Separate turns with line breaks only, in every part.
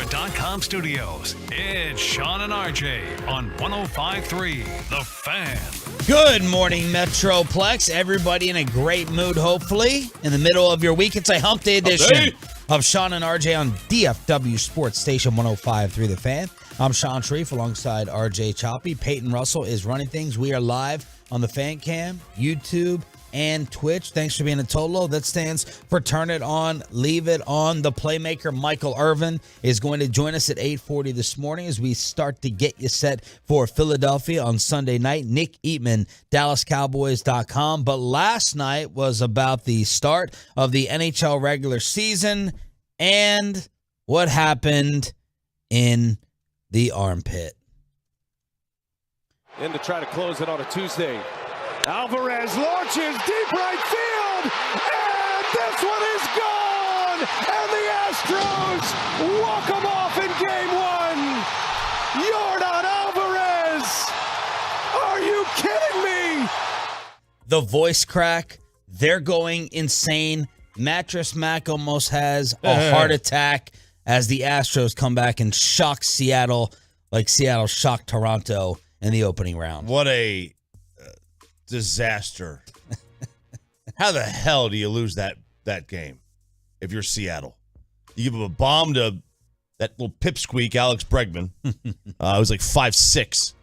RestroomRevelations.com studios. It's Sean and RJ on 105.3 The Fan.
Good morning, Metroplex. Everybody in a great mood, hopefully. In the middle of your week, it's a hump day edition of Sean and RJ on DFW Sports Station 105.3 The Fan. I'm Sean Sharif alongside RJ Choppy. Payton Russell is running things. We are live on the Fan Cam, YouTube, and Twitch. Thanks for being a Tolo. That stands for Turn It On, Leave It On. The playmaker, Michael Irvin, is going to join us at 8:40 this morning as we start to get you set for Philadelphia on Sunday night. Nick Eatman, DallasCowboys.com. But last night was about the start of the NHL regular season and what happened in the armpit.
In to try to close it on a Tuesday. Alvarez launches deep right field, and this one is gone! And the Astros walk them off in Game 1! Yordan Alvarez! Are you kidding me?
The voice crack, they're going insane. Mattress Mac almost has a heart attack as the Astros come back and shock Seattle like Seattle shocked Toronto in the opening round.
What a disaster. How the hell do you lose that game if you're Seattle? You give up a bomb to that little pipsqueak, Alex Bregman. It was like 5-6.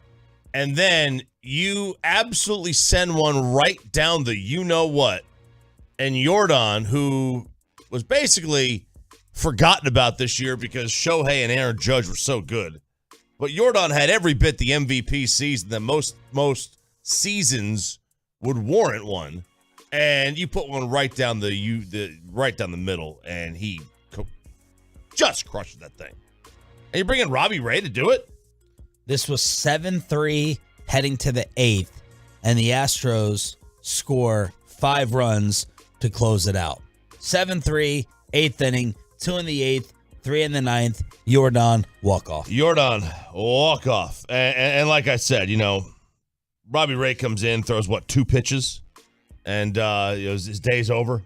And then you absolutely send one right down the you-know-what. And Yordan, who was basically forgotten about this year because Shohei and Aaron Judge were so good. But Yordan had every bit the MVP season that most seasons would warrant one, and you put one right down right down the middle, and he just crushed that thing. And you bring in Robbie Ray to do it.
This was 7-3 heading to the 8th, and the Astros score 5 runs to close it out. 7-3, 8th inning, 2 in the 8th, 3 in the 9th. Yordan walk-off.
Yordan walk-off. And like I said, Robbie Ray comes in, throws, 2 pitches, and his day's over.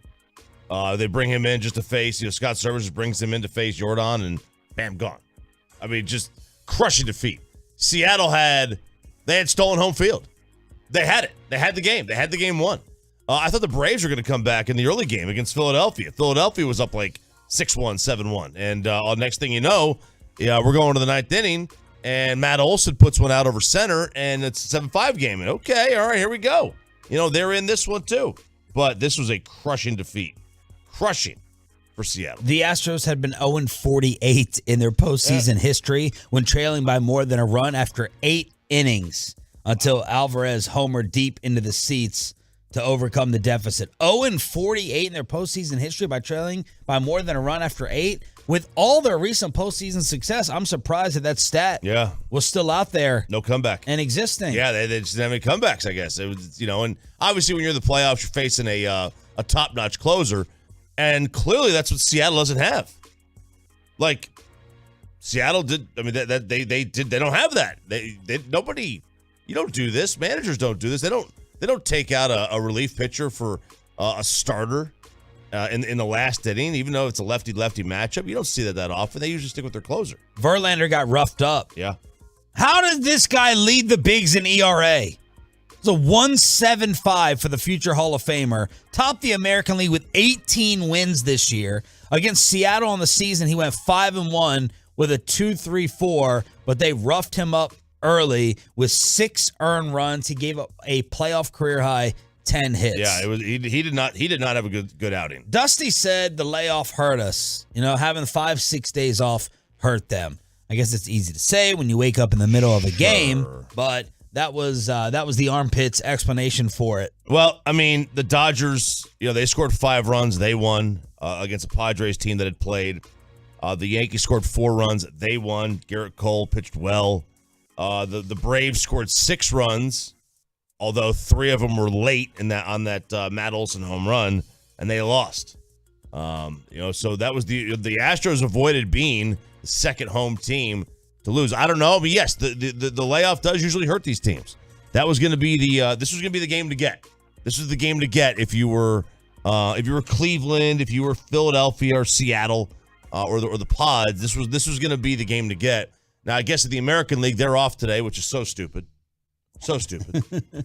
They bring him in just to face, Scott Services brings him in to face Yordan, and bam, gone. I mean, just crushing defeat. Seattle had stolen home field. They had it. They had the game. They had the game won. I thought the Braves were going to come back in the early game against Philadelphia. Philadelphia was up like 6-1, 7-1. And next thing you know, we're going to the 9th inning, and Matt Olson puts one out over center, and it's a 7-5 game. And okay, all right, here we go. They're in this one too. But this was a crushing defeat. Crushing for Seattle.
The Astros had been 0-48 in their postseason history when trailing by more than a run after 8 innings until Alvarez homered deep into the seats to overcome the deficit. 0-48 in their postseason history by trailing by more than a run after 8. With all their recent postseason success, I'm surprised that stat was still out there.
No comeback.
And existing.
Yeah, they just didn't have any comebacks, I guess. It was, and obviously when you're in the playoffs, you're facing a top-notch closer, and clearly that's what Seattle doesn't have. Like, Seattle did, they don't have that. Nobody, you don't do this. Managers don't do this. They don't take out a relief pitcher for a starter in the last inning, even though it's a lefty-lefty matchup. You don't see that often. They usually stick with their closer.
Verlander got roughed up.
Yeah.
How does this guy lead the bigs in ERA? It's a 1.75 for the future Hall of Famer. Topped the American League with 18 wins this year. Against Seattle on the season, he went 5-1 with a 2.34, but they roughed him up early with 6 earned runs. He gave up a playoff career high 10 hits.
Yeah, it was. He did not have a good outing.
Dusty said the layoff hurt us. Having 5-6 days off hurt them. I guess it's easy to say when you wake up in the middle of a game, but that was the armpits explanation for it.
Well, I mean, the Dodgers, they scored 5 runs. They won against a Padres team that had played. The Yankees scored 4 runs. They won. Garrett Cole pitched well. The Braves scored 6 runs, although 3 of them were late on that Matt Olson home run, and they lost. So that was the Astros avoided being the second home team to lose. I don't know, but yes, the layoff does usually hurt these teams. That was going to be this was going to be the game to get. This was the game to get if you were Cleveland, if you were Philadelphia or Seattle. or the Pods, this was going to be the game to get. Now, I guess in the American League, they're off today, which is so stupid. So stupid.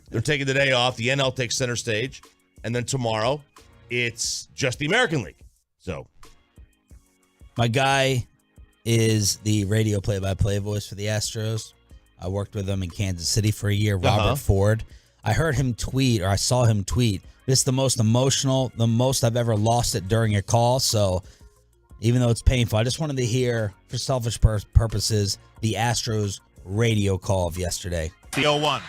They're taking the day off. The NL takes center stage. And then tomorrow, it's just the American League. So,
my guy is the radio play-by-play voice for the Astros. I worked with him in Kansas City for a year, Robert Ford. I heard him tweet, or I saw him tweet, this is the most emotional, the most I've ever lost it during a call. So, even though it's painful, I just wanted to hear, for selfish purposes, the Astros radio call of yesterday.
The 0-1.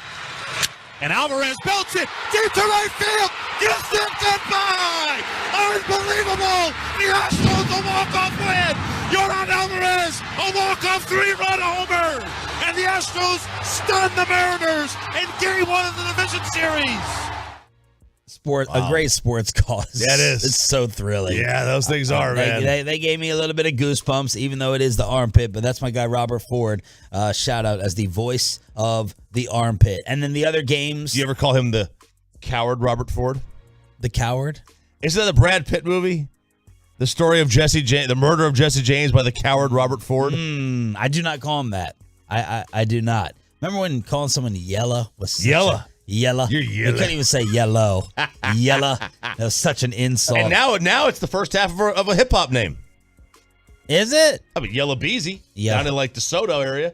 And Alvarez belts it deep to right field. Gets it goodbye. Unbelievable. The Astros a walk-off win. Yordan Alvarez, a walk-off 3-run homer. And the Astros stun the Mariners in Game 1 of the division series.
A great sports call.
Yeah, it is.
It's so thrilling.
Yeah, those things are, man.
They gave me a little bit of goosebumps, even though it is the armpit. But that's my guy, Robert Ford. Shout out as the voice of the armpit. And then the other games.
Do you ever call him the coward, Robert Ford?
The coward?
Isn't that a Brad Pitt movie? The story of the murder of Jesse James by the coward Robert Ford?
I do not call him that. I do not. Remember when calling someone yella was such
Yella.
Yella.
You're yella.
You couldn't even say yellow. Yella. That was such an insult.
And now it's the first half of a hip hop name.
Is it?
I mean, Yella Beezy.
Yeah.
Down in like DeSoto area.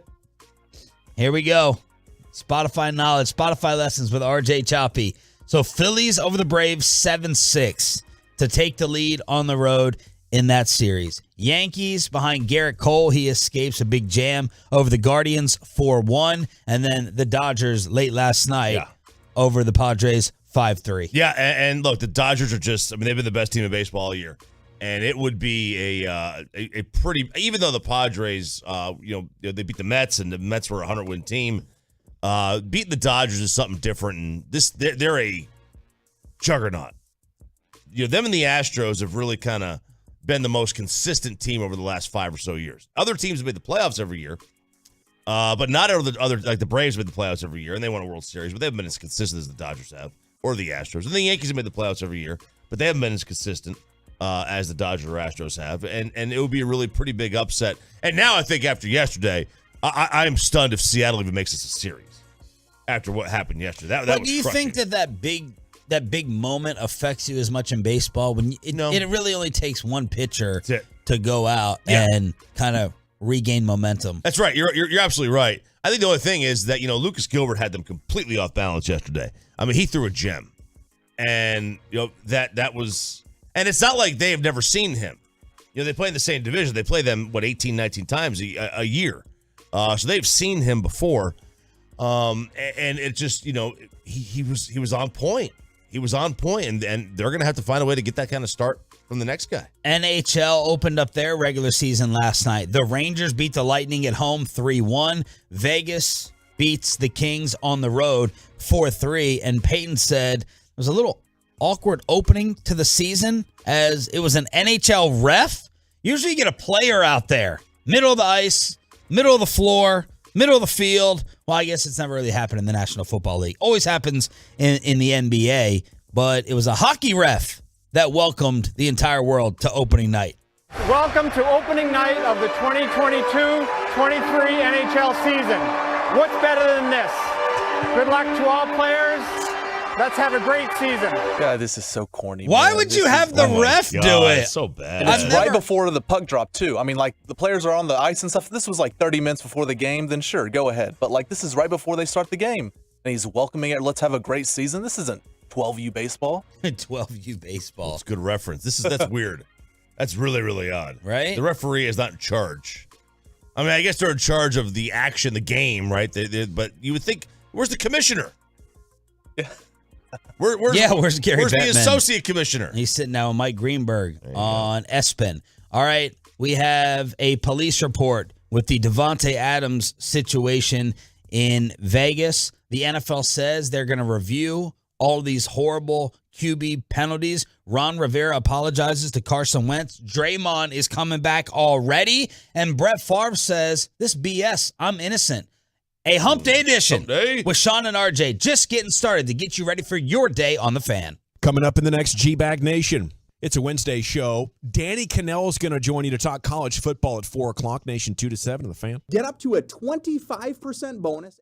Here we go. Spotify knowledge, Spotify lessons with RJ Choppy. So Phillies over the Braves 7-6 to take the lead on the road in that series. Yankees behind Garrett Cole. He escapes a big jam over the Guardians 4-1. And then the Dodgers late last night over the Padres 5-3.
Yeah, and look, the Dodgers are they've been the best team in baseball all year. And it would be a pretty, even though the Padres, they beat the Mets and the Mets were a 100-win team, beating the Dodgers is something different. And they're a juggernaut. Them and the Astros have really kind of been the most consistent team over the last 5 or so years. Other teams have made the playoffs every year, but not other like the Braves have made the playoffs every year, and they won a World Series, but they haven't been as consistent as the Dodgers have, or the Astros. And the Yankees have made the playoffs every year, but they haven't been as consistent as the Dodgers or Astros have, and it would be a really pretty big upset. And now I think after yesterday, I'm stunned if Seattle even makes this a series after what happened yesterday. That was
do you
crushing.
think that big moment affects you as much in baseball when it really only takes one pitcher to go out and kind of regain momentum? That's
right. You're absolutely right. I think the only thing is that Lucas Gilbert had them completely off balance yesterday. I mean, he threw a gem, and that was, and it's not like they have never seen him. They play in the same division. They play them 18, 19 times a year, so they've seen him before, and it just he was on point. He was on point, and they're going to have to find a way to get that kind of start from the next guy.
NHL opened up their regular season last night. The Rangers beat the Lightning at home 3-1. Vegas beats the Kings on the road 4-3. And Payton said it was a little awkward opening to the season as it was an NHL ref. Usually you get a player out there, middle of the ice, middle of the floor, middle of the field. Well, I guess it's never really happened in the National Football League. Always happens in the NBA, but it was a hockey ref that welcomed the entire world to opening night.
Welcome to opening night of the 2022-23 NHL season. What's better than this? Good luck to all players. Let's have a great season.
God, this is so corny.
Why would you have the ref do it?
It's so bad.
And it's right before the puck drop, too. I mean, like, the players are on the ice and stuff. If this was like 30 minutes before the game, then sure, go ahead. But, like, this is right before they start the game. And he's welcoming it. Let's have a great season. This isn't 12U baseball.
12U baseball.
That's a good reference. That's weird. That's really, really odd.
Right?
The referee is not in charge. I mean, I guess they're in charge of the action, the game, right? But you would think, where's the commissioner?
Yeah.
Where's Gary
Where's
Bettman?
the associate commissioner?
He's sitting now with Mike Greenberg on ESPN. All right, we have a police report with the Devontae Adams situation in Vegas. The NFL says they're going to review all these horrible QB penalties. Ron Rivera apologizes to Carson Wentz. Draymond is coming back already. And Brett Favre says, this BS, I'm innocent. A Hump Day edition with Sean and RJ, just getting started to get you ready for your day on the Fan.
Coming up in the next G-Bag Nation. It's a Wednesday show. Danny Cannell is going to join you to talk college football at 4 o'clock. Nation 2 to 7 on The Fan.
Get up to a 25% bonus.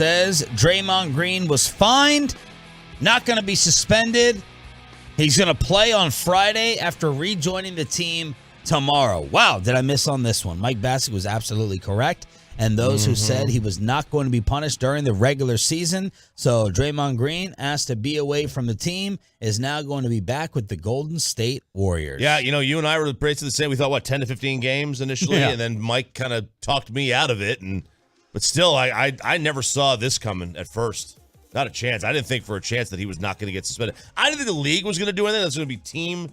Says Draymond Green was fined, not going to be suspended. He's going to play on Friday after rejoining the team tomorrow. Wow, did I miss on this one? Mike Bassett was absolutely correct. And those who said he was not going to be punished during the regular season. So Draymond Green, asked to be away from the team, is now going to be back with the Golden State Warriors.
Yeah, you and I were basically the same. We thought, 10 to 15 games initially, and then Mike kind of talked me out of it. But still, I never saw this coming at first. Not a chance. I didn't think for a chance that he was not going to get suspended. I didn't think the league was going to do anything. That's going to be team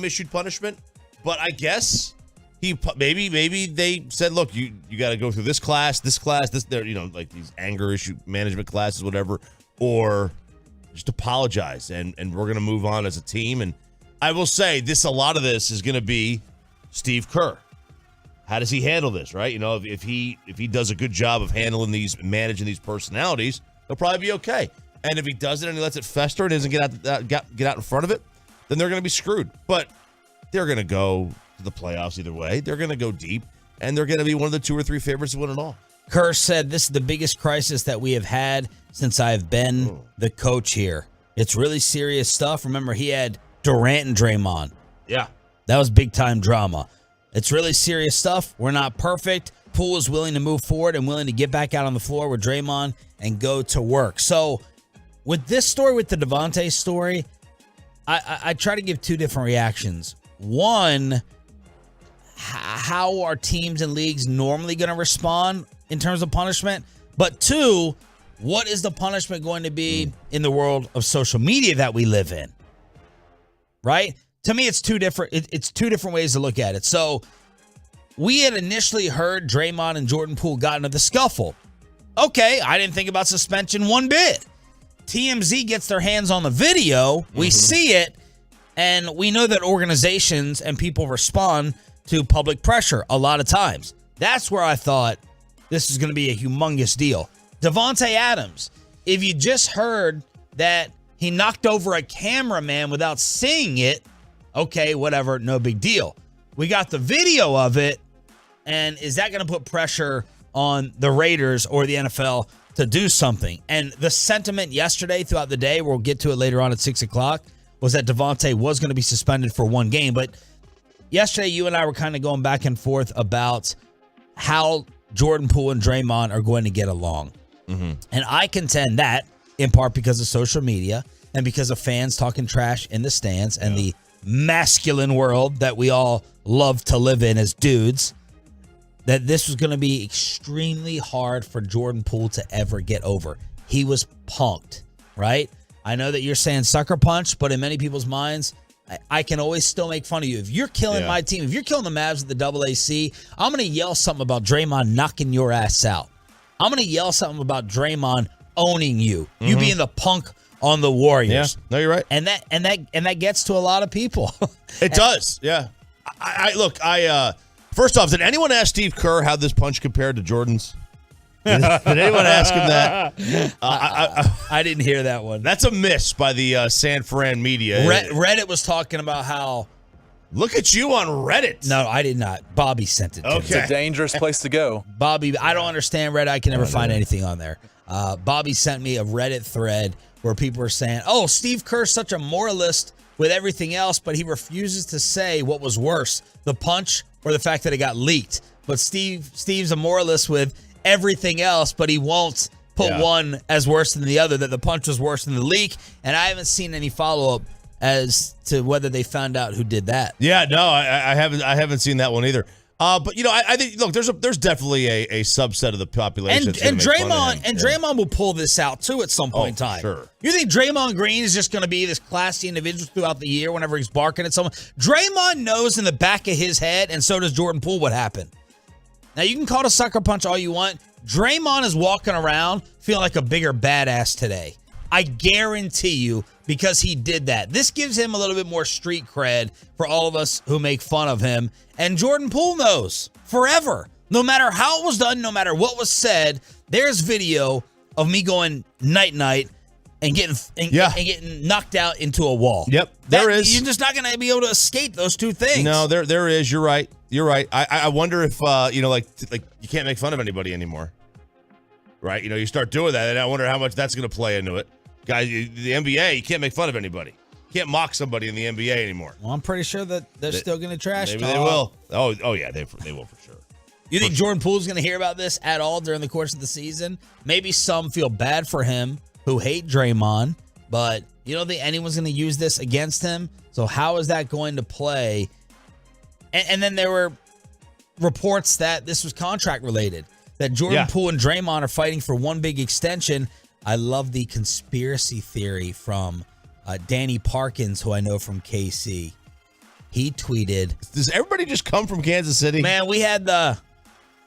issued punishment. But I guess maybe they said, look, you got to go through this class, this, like these anger issue management classes, whatever, or just apologize and we're going to move on as a team. And I will say a lot of this is going to be Steve Kerr. How does he handle this, right? If he does a good job of managing these personalities, he'll probably be okay. And if he doesn't and he lets it fester and doesn't get out in front of it, then they're going to be screwed. But they're going to go to the playoffs either way. They're going to go deep, and they're going to be one of the 2 or 3 favorites to win it all.
Kerr said, "This is the biggest crisis that we have had since I've been the coach here. It's really serious stuff. Remember, he had Durant and Draymond.
Yeah.
That was big-time drama. It's really serious stuff. We're not perfect. Poole is willing to move forward and willing to get back out on the floor with Draymond and go to work." So with this story, with the Devontae story, I try to give two different reactions. One, how are teams and leagues normally going to respond in terms of punishment? But two, what is the punishment going to be in the world of social media that we live in? Right? To me, it's two different ways to look at it. So we had initially heard Draymond and Jordan Poole got into the scuffle. Okay, I didn't think about suspension one bit. TMZ gets their hands on the video. We see it, and we know that organizations and people respond to public pressure a lot of times. That's where I thought this is going to be a humongous deal. Davante Adams, if you just heard that he knocked over a cameraman without seeing it, okay, whatever, no big deal. We got the video of it, and is that going to put pressure on the Raiders or the NFL to do something? And the sentiment yesterday throughout the day, we'll get to it later on at 6 o'clock, was that Davante was going to be suspended for one game. But yesterday, you and I were kind of going back and forth about how Jordan Poole and Draymond are going to get along. And I contend that, in part because of social media and because of fans talking trash in the stands and the masculine world that we all love to live in as dudes, that this was going to be extremely hard for Jordan Poole to ever get over. He was punked, right? I know that you're saying sucker punch, but in many people's minds, I can always still make fun of you. If you're killing my team, if you're killing the Mavs at the AAC, I'm going to yell something about Draymond knocking your ass out. I'm going to yell something about Draymond owning you. You being the punk on the Warriors.
Yeah, no, you're right.
And that gets to a lot of people.
It does, yeah. I first off, did anyone ask Steve Kerr how this punch compared to Jordan's? Did anyone ask him that?
I didn't hear that one.
That's a miss by the San Fran media.
Reddit was talking about how.
Look at you on Reddit.
No, I did not. Bobby sent it to me.
It's a dangerous place to go.
Bobby, I don't understand Reddit. I can never find anything on there. Bobby sent me a Reddit thread where people are saying, oh, Steve Kerr's such a moralist with everything else, but he refuses to say what was worse, the punch or the fact that it got leaked. But Steve's a moralist with everything else, but he won't put one as worse than the other, that the punch was worse than the leak. And I haven't seen any follow-up as to whether they found out who did that.
Yeah, no, I haven't seen that one either. But I think look, there's definitely a subset of the population.
And Draymond will pull this out too at some point in time.
Sure.
You think Draymond Green is just going to be this classy individual throughout the year whenever he's barking at someone? Draymond knows in the back of his head, and so does Jordan Poole, what happened. Now you can call it a sucker punch all you want. Draymond is walking around feeling like a bigger badass today. I guarantee you, because he did that. This gives him a little bit more street cred for all of us who make fun of him. And Jordan Poole knows forever, no matter how it was done, no matter what was said, there's video of me going night-night and getting knocked out into a wall.
Yep, there is.
You're just not going to be able to escape those two things.
No, there is. You're right. I wonder if, like you can't make fun of anybody anymore. Right? You start doing that, and I wonder how much that's going to play into it. Guys, the NBA, you can't make fun of anybody. You can't mock somebody in the NBA anymore.
Well, I'm pretty sure that they're still going to trash talk.
Maybe they will. Oh yeah, they will for sure.
You think Jordan Poole's going to hear about this at all during the course of the season? Maybe some feel bad for him who hate Draymond, but you don't think anyone's going to use this against him? So how is that going to play? And then there were reports that this was contract related, that Jordan Poole and Draymond are fighting for one big extension. I love the conspiracy theory from Danny Parkins, who I know from KC. He tweeted,
"Does everybody just come from Kansas City?"
Man, we had the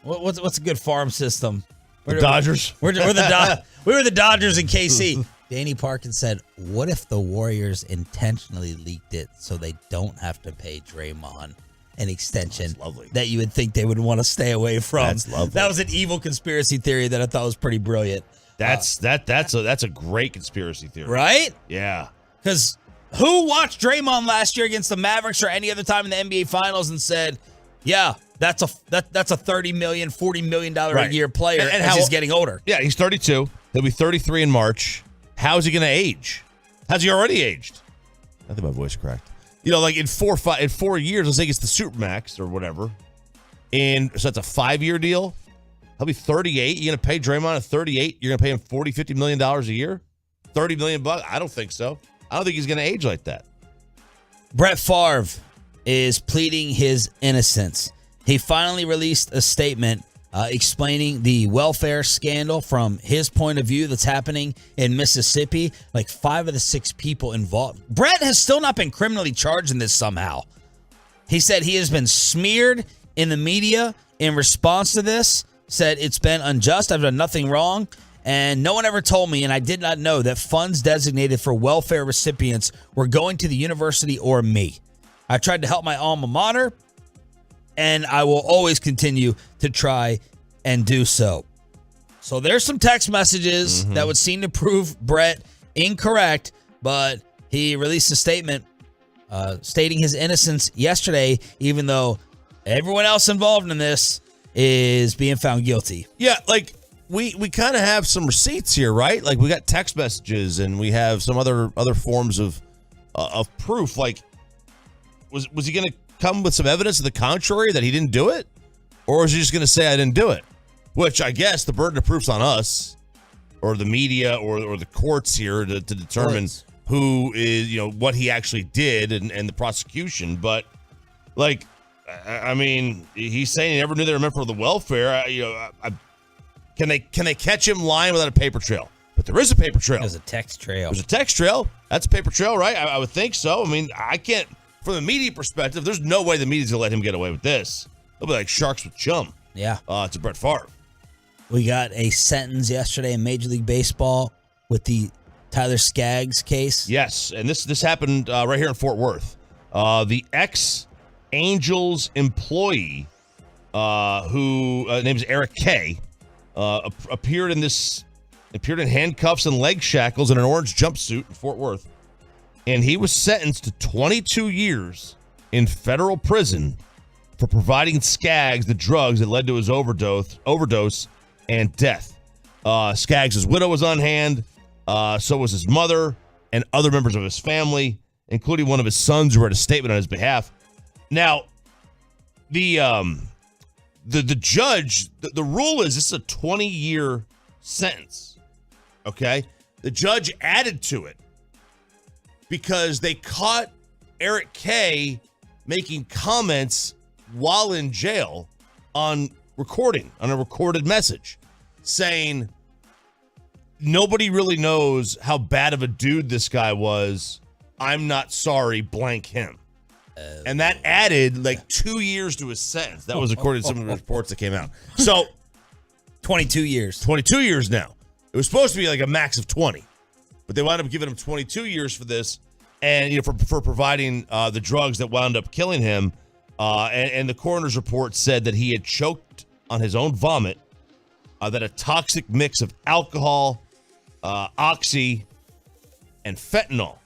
what's a good farm system?
The Dodgers.
We were the Dodgers in KC. Danny Parkins said, "What if the Warriors intentionally leaked it so they don't have to pay Draymond an extension that you would think they would want to stay away from?"
That's lovely.
That was an evil conspiracy theory that I thought was pretty brilliant.
That's a great conspiracy theory,
right?
Yeah,
because who watched Draymond last year against the Mavericks or any other time in the NBA Finals and said, "Yeah, that's a $30 million, $40 million a year player," and he's getting older?
Yeah, he's 32. He'll be 33 in March. How's he going to age? Has he already aged? I think my voice cracked. Like in 4 years, let's say it's the Supermax or whatever, and so that's a 5-year deal. He'll be 38. You're going to pay Draymond at 38? You're going to pay him $40, $50 million a year? $30 million? I don't think so. I don't think he's going to age like that.
Brett Favre is pleading his innocence. He finally released a statement explaining the welfare scandal from his point of view that's happening in Mississippi. Like 5 of the 6 people involved. Brett has still not been criminally charged in this somehow. He said he has been smeared in the media in response to this, said it's been unjust, I've done nothing wrong, and no one ever told me, and I did not know that funds designated for welfare recipients were going to the university or me. I tried to help my alma mater, and I will always continue to try and do so. So there's some text messages that would seem to prove Brett incorrect, but he released a statement stating his innocence yesterday, even though everyone else involved in this is being found guilty.
Yeah, like we kind of have some receipts here, right? Like we got text messages and we have some other forms of proof. Like was he going to come with some evidence to the contrary that he didn't do it? Or is he just going to say I didn't do it? Which I guess the burden of proof's on us or the media or the courts here to determine who is, what he actually did and the prosecution. But like, I mean, he's saying he never knew they were meant for the welfare. Can they catch him lying without a paper trail? But there is a paper trail.
There's a text trail.
There's a text trail. That's a paper trail, right? I would think so. I mean, I can't, from the media perspective, there's no way the media's going to let him get away with this. They'll be like sharks with chum.
Yeah.
To Brett Favre.
We got a sentence yesterday in Major League Baseball with the Tyler Skaggs case.
Yes, and this happened right here in Fort Worth. The ex-Angels employee, who name is Eric K., appeared in handcuffs and leg shackles in an orange jumpsuit in Fort Worth, and he was sentenced to 22 years in federal prison for providing Skaggs the drugs that led to his overdose and death. Skaggs' widow was on hand. So was his mother and other members of his family, including one of his sons who read a statement on his behalf. Now, the judge, the rule is this is a 20-year sentence, okay? The judge added to it because they caught Eric K. making comments while in jail on a recorded message, saying nobody really knows how bad of a dude this guy was. I'm not sorry, blank him. And that added like 2 years to his sentence. That was according to some of the reports that came out. So
22 years.
22 years now. It was supposed to be like a max of 20. But they wound up giving him 22 years for this and for providing the drugs that wound up killing him. And the coroner's report said that he had choked on his own vomit, that a toxic mix of alcohol, oxy, and fentanyl.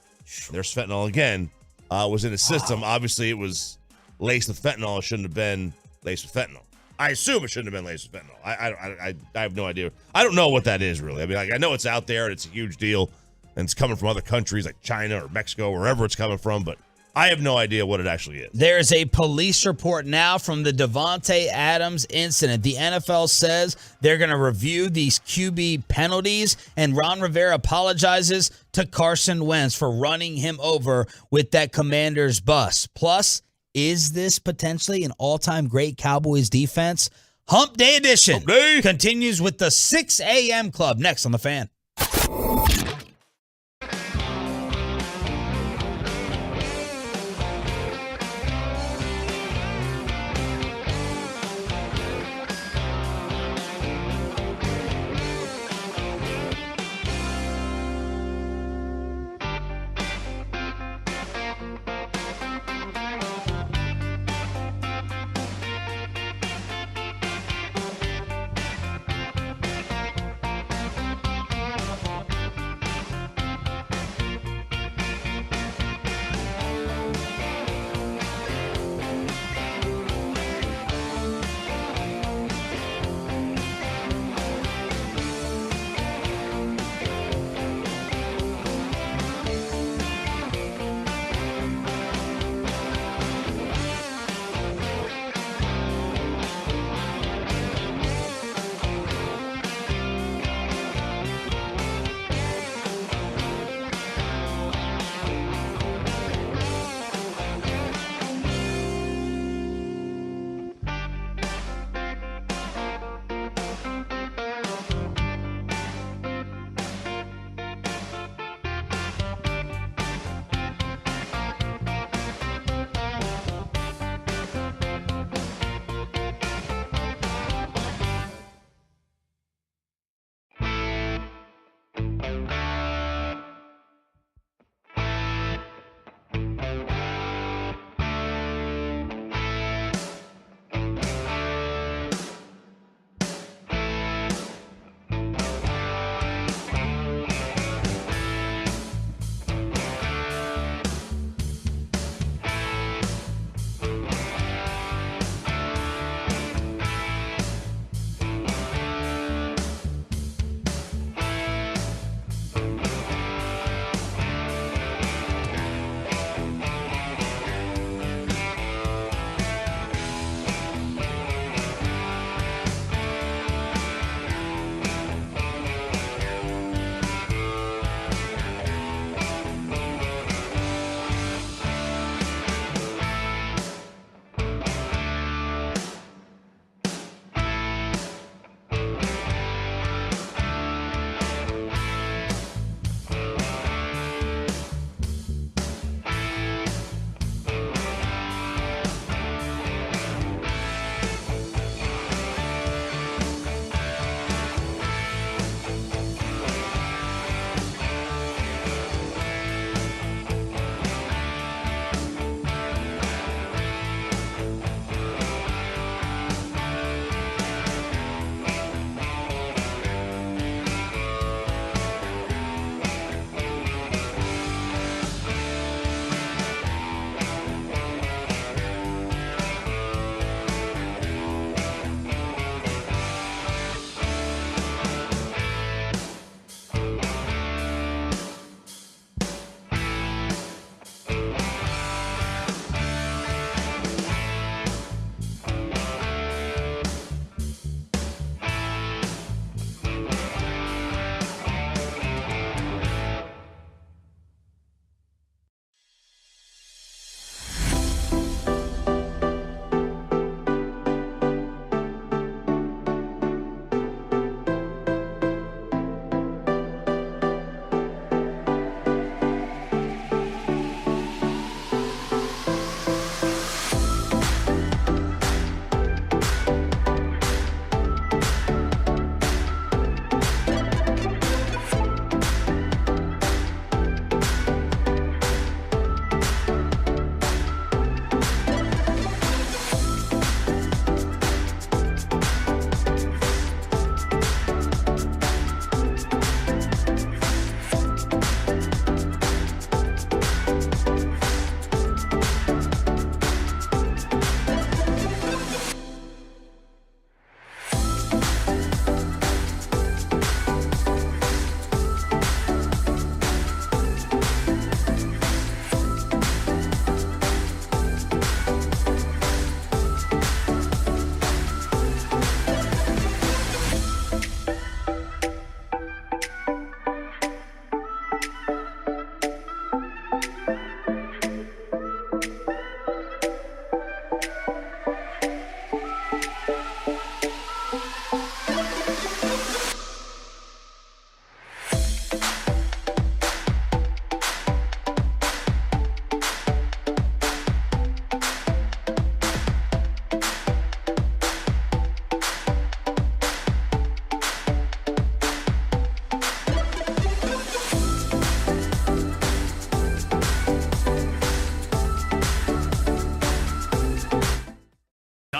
There's fentanyl again. Was in his system. Obviously, it was laced with fentanyl. It shouldn't have been laced with fentanyl. I assume it shouldn't have been laced with fentanyl. I have no idea. I don't know what that is really. I mean, I know it's out there and it's a huge deal, and it's coming from other countries like China or Mexico, wherever it's coming from. But I have no idea what it actually is.
There's a police report now from the Davante Adams incident. The NFL says they're going to review these QB penalties, and Ron Rivera apologizes to Carson Wentz for running him over with that Commanders bus. Plus, is this potentially an all-time great Cowboys defense? Hump Day edition continues with the 6 a.m. Club next on The Fan.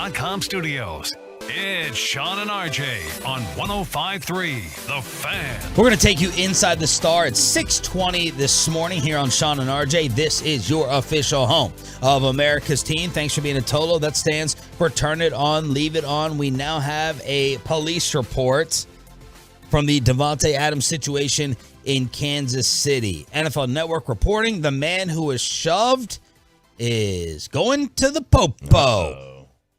PaytonPeak.com studios. It's Sean and RJ on 105.3 The Fan.
We're going to take you inside the Star at 6:20 this morning here on Sean and RJ. This is your official home of America's team. Thanks for being a Tolo. That stands for Turn It On, Leave It On. We now have a police report from the Davante Adams situation in Kansas City. NFL Network reporting the man who was shoved is going to the popo.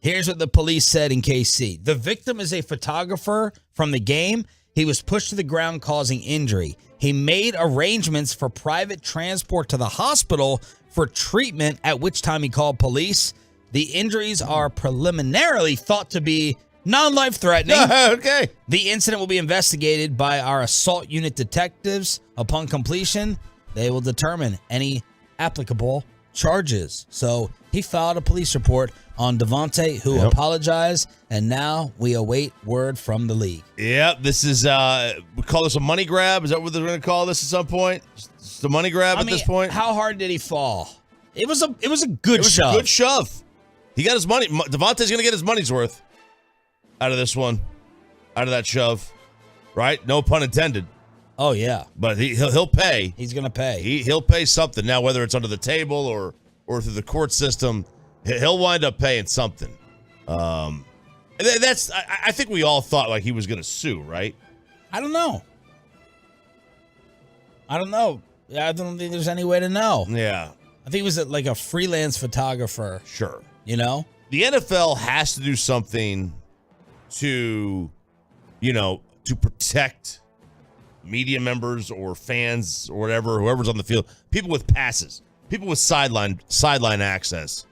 Here's what the police said in KC. The victim is a photographer from the game. He was pushed to the ground, causing injury. He made arrangements for private transport to the hospital for treatment, at which time he called police. The injuries are preliminarily thought to be non-life-threatening.
Okay.
The incident will be investigated by our assault unit detectives. Upon completion, they will determine any applicable charges. So he filed a police report on Davante, who apologized, and now we await word from the league.
Yeah, this is, we call this a money grab. Is that what they're going to call this at some point? It's a money grab at this point?
How hard did he fall? It was a good shove.
A good shove. He got his money. Davante's going to get his money's worth out of this one, out of that shove, right? No pun intended.
Oh, yeah.
But he'll pay.
He's going to pay.
He'll pay something. Now, whether it's under the table or through the court system, he'll wind up paying something. I think we all thought like he was going to sue, right?
I don't know. I don't think there's any way to know.
Yeah.
I think he was like a freelance photographer.
Sure.
You know?
The NFL has to do something to protect media members or fans or whatever, whoever's on the field, people with passes, people with sideline access.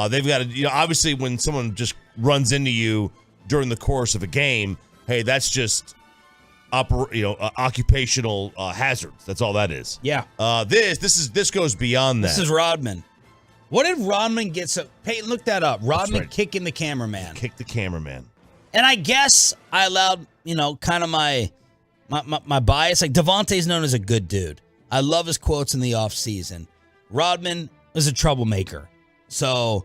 They've got to, obviously when someone just runs into you during the course of a game, hey, that's just occupational hazards. That's all that is.
Yeah.
This goes beyond that.
This is Rodman. What did Rodman get? Payton, look that up. Rodman kicking the cameraman.
Kick the cameraman.
And I guess I allowed, kind of my bias. Like, Davante's known as a good dude. I love his quotes in the offseason. Rodman is a troublemaker. So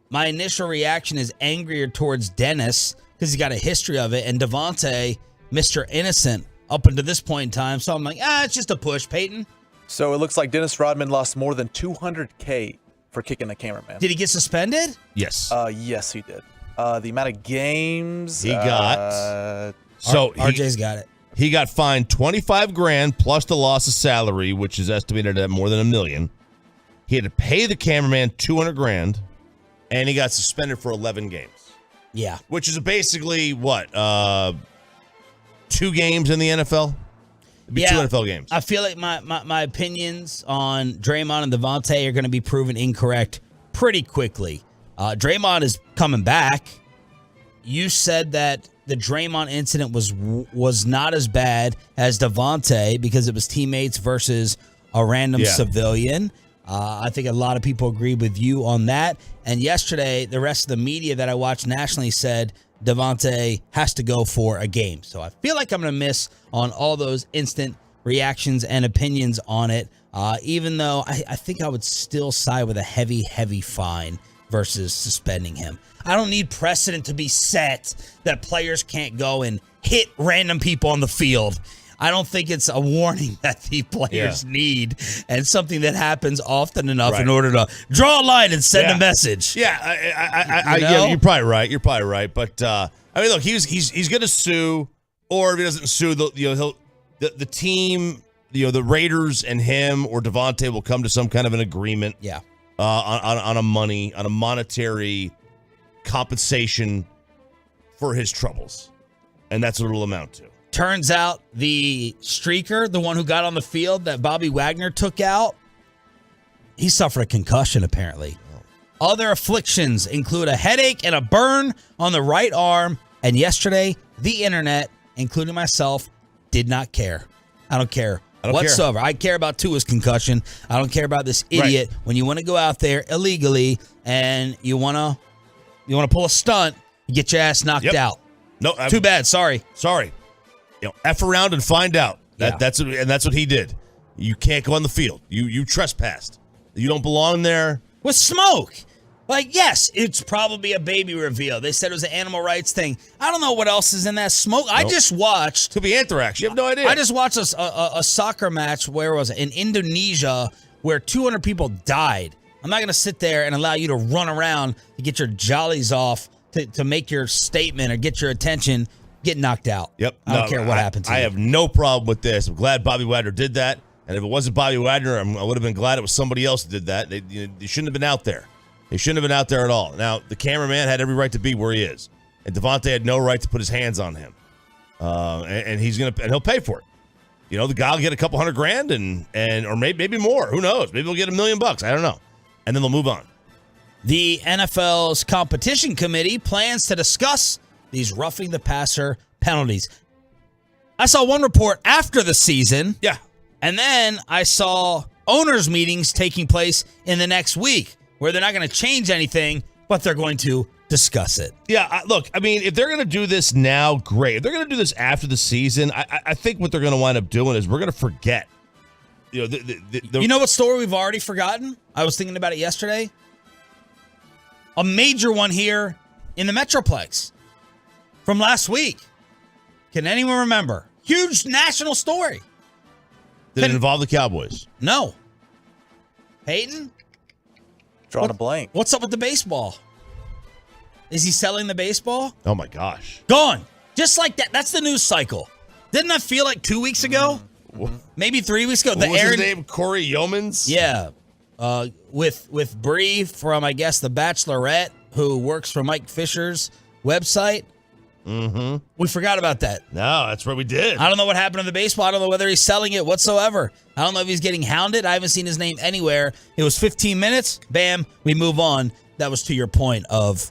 my initial reaction is angrier towards Dennis because he got a history of it. And Davante, Mr. Innocent, up until this point in time. So I'm like, it's just a push, Payton.
So it looks like Dennis Rodman lost more than $200K for kicking the cameraman.
Did he get suspended?
Yes.
Yes, he did. The amount of games
he got.
RJ's got it.
He got fined $25,000 plus the loss of salary, which is estimated at more than $1 million. He had to pay the cameraman $200,000, and he got suspended for 11 games.
Yeah,
which is basically what 2 games in the NFL. It'd be 2 NFL games.
I feel like my opinions on Draymond and Davante are going to be proven incorrect pretty quickly. Draymond is coming back. You said that the Draymond incident was not as bad as Davante because it was teammates versus a random civilian. I think a lot of people agree with you on that. And yesterday, the rest of the media that I watched nationally said Davante has to go for a game. So I feel like I'm going to miss on all those instant reactions and opinions on it, even though I think I would still side with a heavy, heavy fine versus suspending him. I don't need precedent to be set that players can't go and hit random people on the field. I don't think it's a warning that the players need and something that happens often enough in order to draw a line and send a message.
Yeah, you're probably right. But I mean, look, he's going to sue, or if he doesn't sue, the team, the Raiders and him or Davante will come to some kind of an agreement.
Yeah.
On a monetary compensation for his troubles, and that's what it'll amount to.
Turns out the streaker, the one who got on the field that Bobby Wagner took out, he suffered a concussion, apparently. Other afflictions include a headache and a burn on the right arm. And yesterday, the internet, including myself, did not care. I don't care whatsoever. I care about Tua's concussion. I don't care about this idiot. Right. When you want to go out there illegally and you want to pull a stunt, you get your ass knocked out.
No,
too bad. Sorry.
F around and find out. That's what he did. You can't go on the field. You trespassed. You don't belong there.
With smoke. Like, yes, it's probably a baby reveal. They said it was an animal rights thing. I don't know what else is in that smoke. I just watched.
Could be anthrax. You have no idea.
I just watched a soccer match. Where was it? In Indonesia, where 200 people died. I'm not going to sit there and allow you to run around to get your jollies off to make your statement or get your attention, get knocked out.
Yep.
I don't care what happens to you.
I have no problem with this. I'm glad Bobby Wagner did that. And if it wasn't Bobby Wagner, I would have been glad it was somebody else that did that. They shouldn't have been out there. They shouldn't have been out there at all. Now, the cameraman had every right to be where he is. And Devontae had no right to put his hands on him. And he'll pay for it. You know, the guy will get a couple $100,000 or maybe more. Who knows? Maybe he'll get $1 million. I don't know. And then they'll move on.
The NFL's competition committee plans to discuss these roughing the passer penalties. I saw one report after the season.
Yeah.
And then I saw owners' meetings taking place in the next week where they're not going to change anything, but they're going to discuss it.
Yeah, look, I mean, if they're going to do this now, great. If they're going to do this after the season, I think what they're going to wind up doing is we're going to forget. You know
what story we've already forgotten? I was thinking about it yesterday. A major one here in the Metroplex from last week. Can anyone remember? Huge national story.
Did it involve the Cowboys?
No. Payton?
Drawing a blank.
What's up with the baseball? Is he selling the baseball?
Oh, my gosh.
Gone. Just like that. That's the news cycle. Didn't that feel like 2 weeks ago? Maybe 3 weeks ago.
What was his name? Corey Yeomans?
Yeah. With Bree from, I guess, The Bachelorette, who works for Mike Fisher's website.
Mm-hmm.
We forgot about that.
No, that's what we did.
I don't know what happened to the baseball. I don't know whether he's selling it whatsoever. I don't know if he's getting hounded. I haven't seen his name anywhere. It was 15 minutes. Bam. We move on. That was to your point of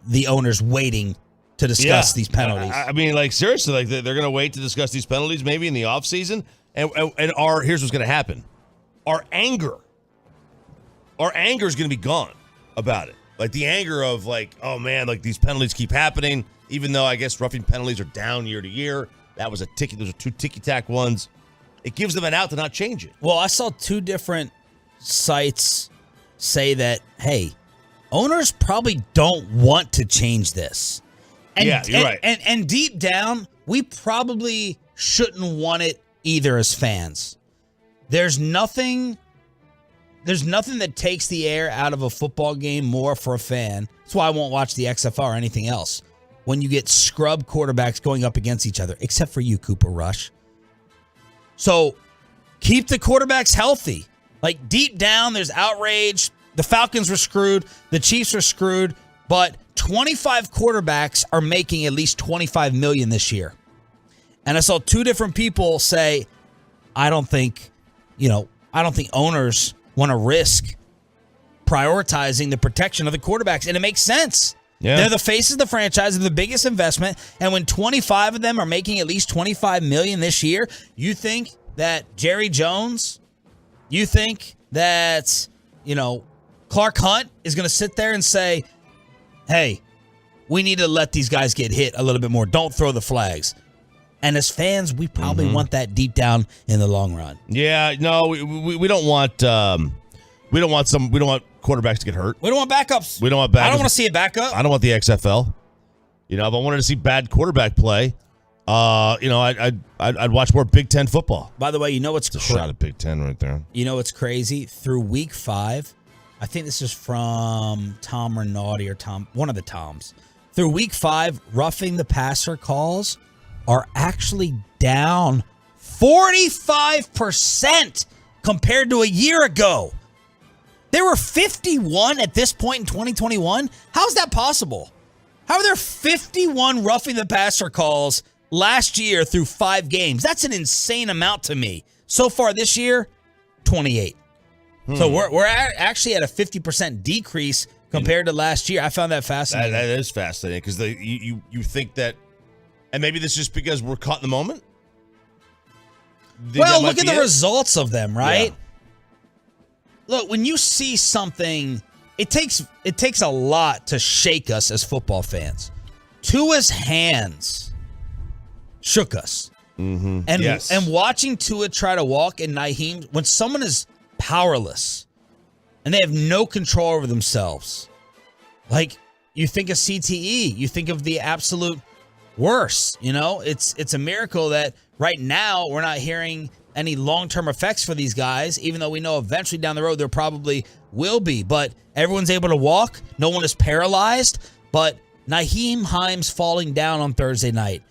the owners waiting to discuss these penalties.
I mean, like, seriously, like they're going to wait to discuss these penalties maybe in the offseason. And here's what's going to happen. Our anger is going to be gone about it. Like the anger of like, oh man, like these penalties keep happening, even though I guess roughing penalties are down year to year. That was those are two ticky-tack ones. It gives them an out to not change it.
Well, I saw two different sites say that, hey, owners probably don't want to change this. And,
yeah, you're right.
And deep down, we probably shouldn't want it either as fans. There's nothing that takes the air out of a football game more for a fan. That's why I won't watch the XFL or anything else. When you get scrub quarterbacks going up against each other, except for you, Cooper Rush. So keep the quarterbacks healthy. Like deep down, there's outrage. The Falcons were screwed. The Chiefs are screwed. But 25 quarterbacks are making at least $25 million this year. And I saw two different people say, I don't think owners want to risk prioritizing the protection of the quarterbacks. And it makes sense. Yeah. They're the faces of the franchise, they're the biggest investment. And when 25 of them are making at least $25 million this year, you think that Jerry Jones, you think that, Clark Hunt is going to sit there and say, hey, we need to let these guys get hit a little bit more. Don't throw the flags. And as fans, we probably want that deep down in the long run.
Yeah, no, we don't want quarterbacks to get hurt.
We don't want backups.
We don't want backups.
I don't want to see a backup.
I don't want the XFL. If I wanted to see bad quarterback play, I'd watch more Big Ten football.
By the way, you know what's
a shot at Big Ten right there.
You know what's crazy? Through week 5, I think this is from Tom Rinaldi or one of the Toms. Through week 5, roughing the passer calls are actually down 45% compared to a year ago. There were 51 at this point in 2021. How is that possible? How are there 51 roughing the passer calls last year through 5 games? That's an insane amount to me. So far this year, 28. So we're actually at a 50% decrease compared to last year. I found that fascinating.
That is fascinating because you think that, and maybe this is just because we're caught in the moment.
Well, look at the results of them, right? Yeah. Look, when you see something, it takes a lot to shake us as football fans. Tua's hands shook us.
Mm-hmm.
And watching Tua try to walk and Naheem, when someone is powerless, and they have no control over themselves. Like, you think of CTE, you think of the absolute worst. You know, it's a miracle that right now we're not hearing any long-term effects for these guys, even though we know eventually down the road there probably will be. But everyone's able to walk. No one is paralyzed. But Nyheim Hines falling down on Thursday night.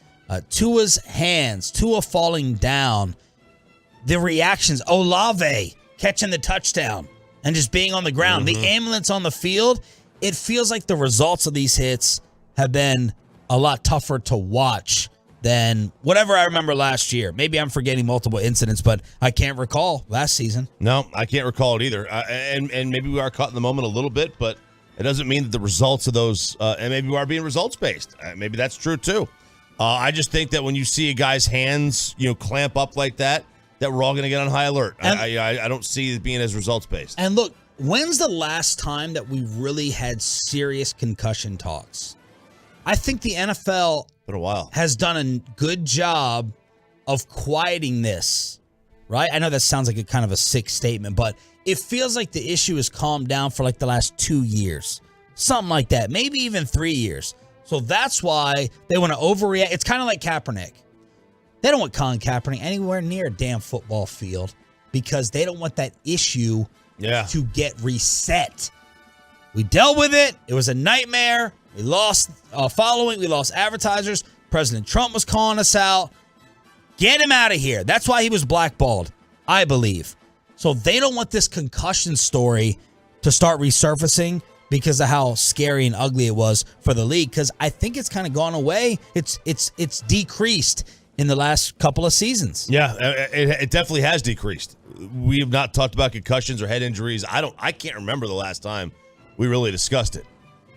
Tua's hands. Tua falling down. The reactions. Olave catching the touchdown and just being on the ground. The ambulance on the field. It feels like the results of these hits have been a lot tougher to watch than whatever I remember last year. Maybe I'm forgetting multiple incidents, but I can't recall last season.
No, I can't recall it either. And maybe we are caught in the moment a little bit, but it doesn't mean that the results of those, and maybe we are being results-based. Maybe that's true, too. I just think that when you see a guy's hands, clamp up like that we're all going to get on high alert. I don't see it being as results-based.
And look, when's the last time that we really had serious concussion talks? I think the NFL
been a while.
Has done a good job of quieting this, right? I know that sounds like a kind of a sick statement, but it feels like the issue has calmed down for like the last 2 years. Something like that. Maybe even 3 years. So that's why they want to overreact. It's kind of like Kaepernick. They don't want Colin Kaepernick anywhere near a damn football field because they don't want that issue to get reset. We dealt with it. It was a nightmare. We lost following. We lost advertisers. President Trump was calling us out. Get him out of here. That's why he was blackballed, I believe. So they don't want this concussion story to start resurfacing because of how scary and ugly it was for the league. Because I think it's kind of gone away. It's decreased in the last couple of seasons.
Yeah, it definitely has decreased. We have not talked about concussions or head injuries. I can't remember the last time we really discussed it.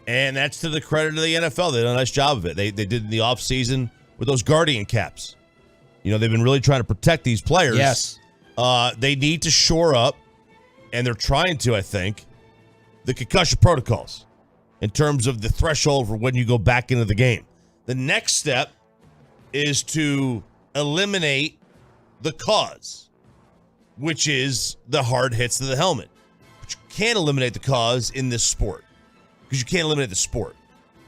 And that's to the credit of the NFL. They did a nice job of it. They did in the offseason with those Guardian caps. They've been really trying to protect these players.
Yes.
They need to shore up, and they're trying to, I think, the concussion protocols in terms of the threshold for when you go back into the game. The next step is to eliminate the cause, which is the hard hits to the helmet. But you can't eliminate the cause in this sport. Because you can't eliminate the sport.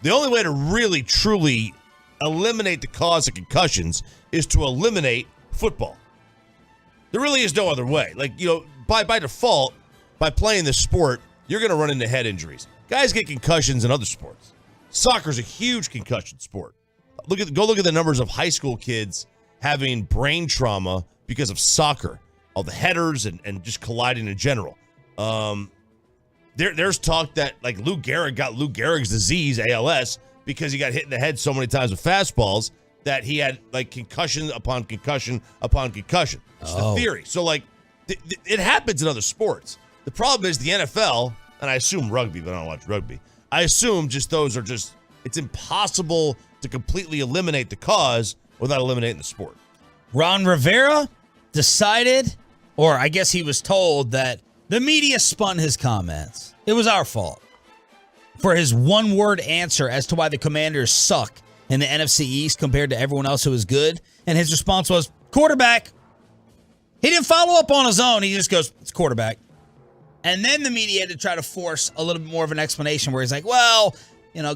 The only way to really, truly eliminate the cause of concussions is to eliminate football. There really is no other way. Like, by default, by playing this sport, you're going to run into head injuries. Guys get concussions in other sports. Soccer's a huge concussion sport. Go look at the numbers of high school kids having brain trauma because of soccer. All the headers and just colliding in general. There's talk that like Lou Gehrig got Lou Gehrig's disease, ALS, because he got hit in the head so many times with fastballs that he had like concussion upon concussion upon concussion. It's the theory. So like it happens in other sports. The problem is the NFL, and I assume rugby, but I don't watch rugby. I assume just those are just, it's impossible to completely eliminate the cause without eliminating the sport.
Ron Rivera decided, or I guess he was told that the media spun his comments. It was our fault for his one-word answer as to why the Commanders suck in the NFC East compared to everyone else who is good. And his response was, quarterback. He didn't follow up on his own. He just goes, it's quarterback. And then the media had to try to force a little bit more of an explanation where he's like, well,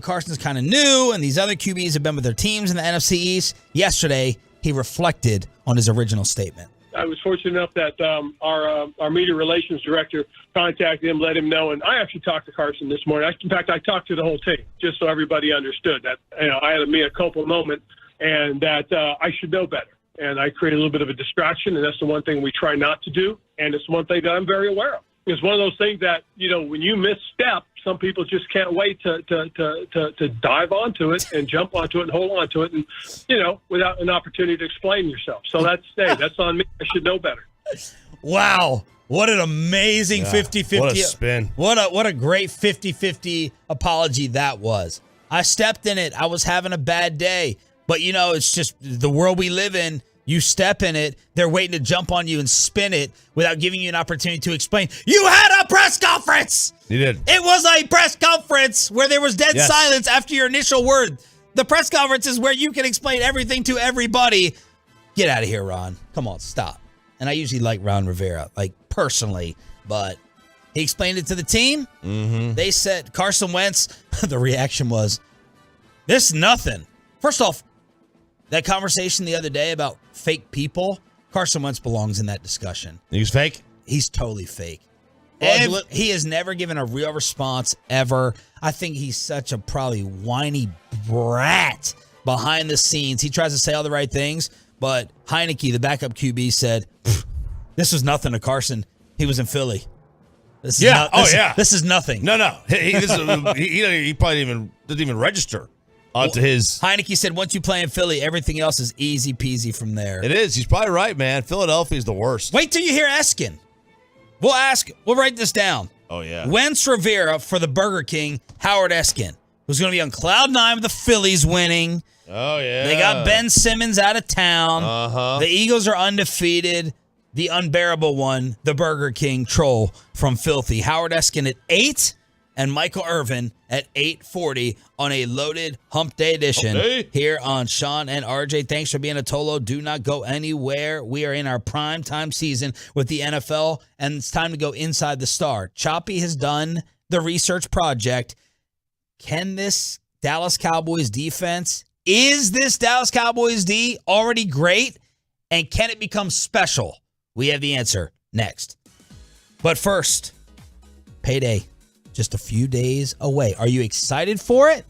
Carson's kind of new, and these other QBs have been with their teams in the NFC East. Yesterday, he reflected on his original statement.
I was fortunate enough that our media relations director contacted him, let him know, and I actually talked to Carson this morning. In fact, I talked to the whole team just so everybody understood that I had a mea culpa moment and that I should know better. And I created a little bit of a distraction, and that's the one thing we try not to do, and it's one thing that I'm very aware of. It's one of those things that, when you misstep, some people just can't wait to dive onto it and jump onto it and hold onto it and, without an opportunity to explain yourself. So that's on me. I should know better.
Wow. What an amazing 50-50.
What a spin.
What a great 50-50 apology that was. I stepped in it. I was having a bad day. But, it's just the world we live in. You step in it, they're waiting to jump on you and spin it without giving you an opportunity to explain. You had a press conference!
You did.
It was a press conference where there was dead silence after your initial word. The press conference is where you can explain everything to everybody. Get out of here, Ron. Come on, stop. And I usually like Ron Rivera, like personally, but He explained it to the team.
Mm-hmm.
They said Carson Wentz, the reaction was, this is nothing. First off, that conversation the other day about fake people, Carson Wentz belongs in that discussion.
He's fake?
He's totally fake. He has never given a real response ever. I think he's such a probably whiny brat behind the scenes. He tries to say all the right things, but Heineke, the backup QB, said, this was nothing to Carson. He was in Philly. This is This is nothing.
No. He probably didn't even register onto his.
Heineke said, once you play in Philly, everything else is easy peasy from there.
It is. He's probably right, man. Philadelphia's the worst.
Wait till you hear Eskin. We'll write this down.
Oh, yeah.
Wentz Rivera for the Burger King, Howard Eskin, who's going to be on cloud nine with the Phillies winning.
Oh, yeah.
They got Ben Simmons out of town.
Uh-huh.
The Eagles are undefeated. The unbearable one, the Burger King troll from Filthy. Howard Eskin at 8 and Michael Irvin at 8:40 on a loaded Hump Day edition here on Sean and RJ. Thanks for being a Tolo. Do not go anywhere. We are in our prime time season with the NFL, and it's time to go inside the star. Choppy has done the research project. Can this Dallas Cowboys defense, is this Dallas Cowboys D already great, and can it become special? We have the answer next. But first, payday. Just a few days away. Are you excited for it?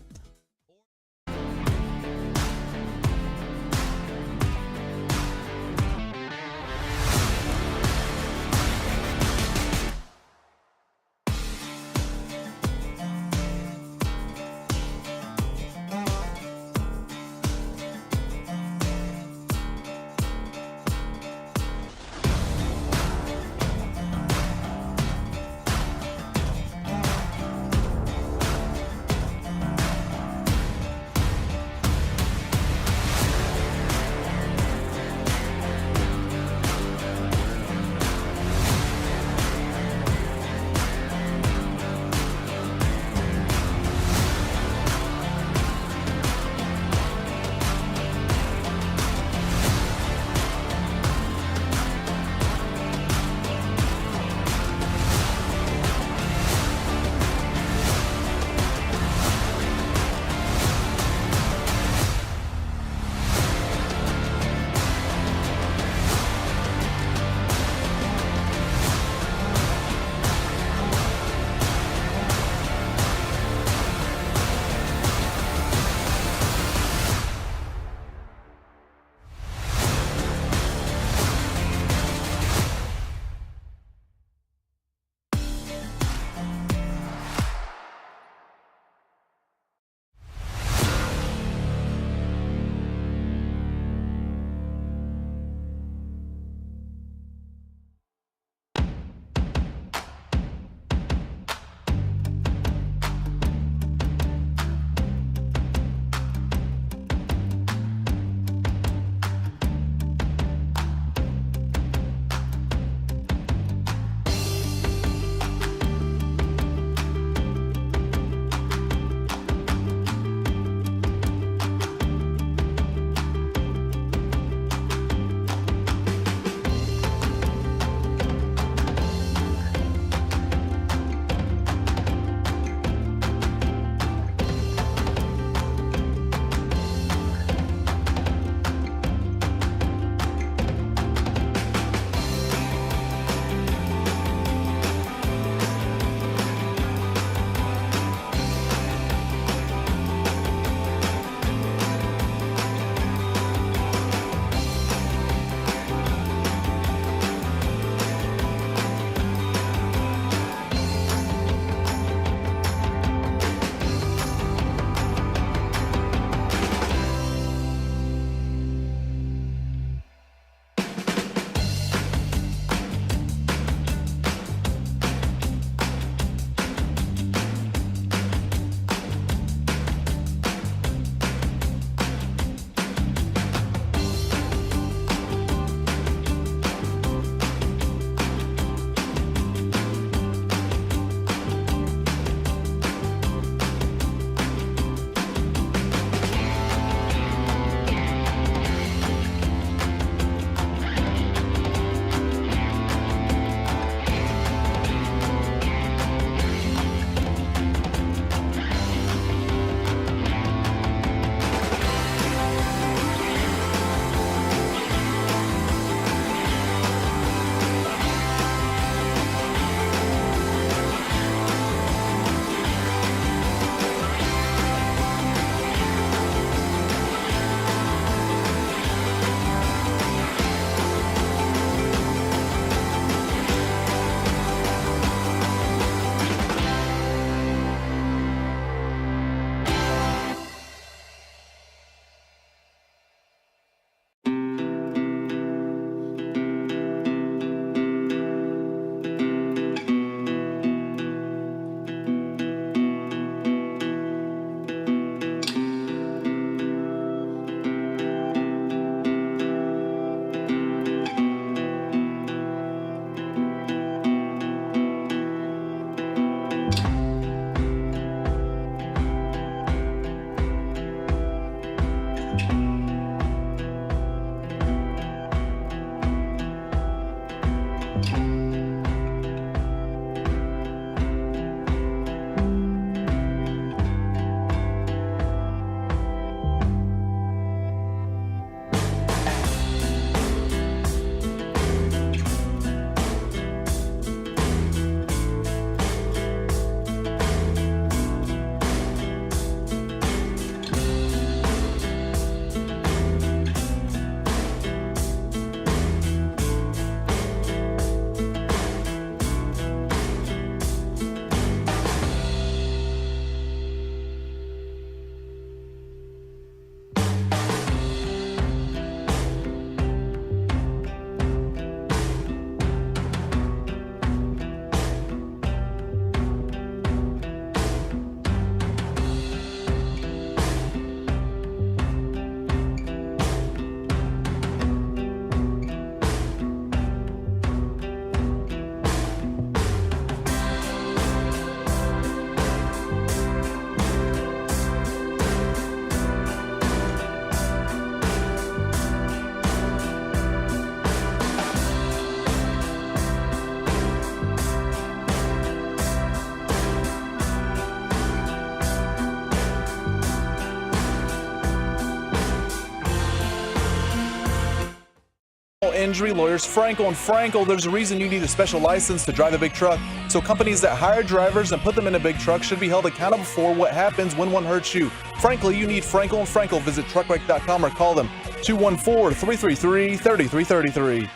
Injury lawyers Frankel and Frankel. There's a reason you need a special license to drive a big truck. So companies that hire drivers and put them in a big truck should be held accountable for what happens when one hurts you. Frankly, you need Frankel and Frankel. Visit truckwreck.com or call them 214-333-3333.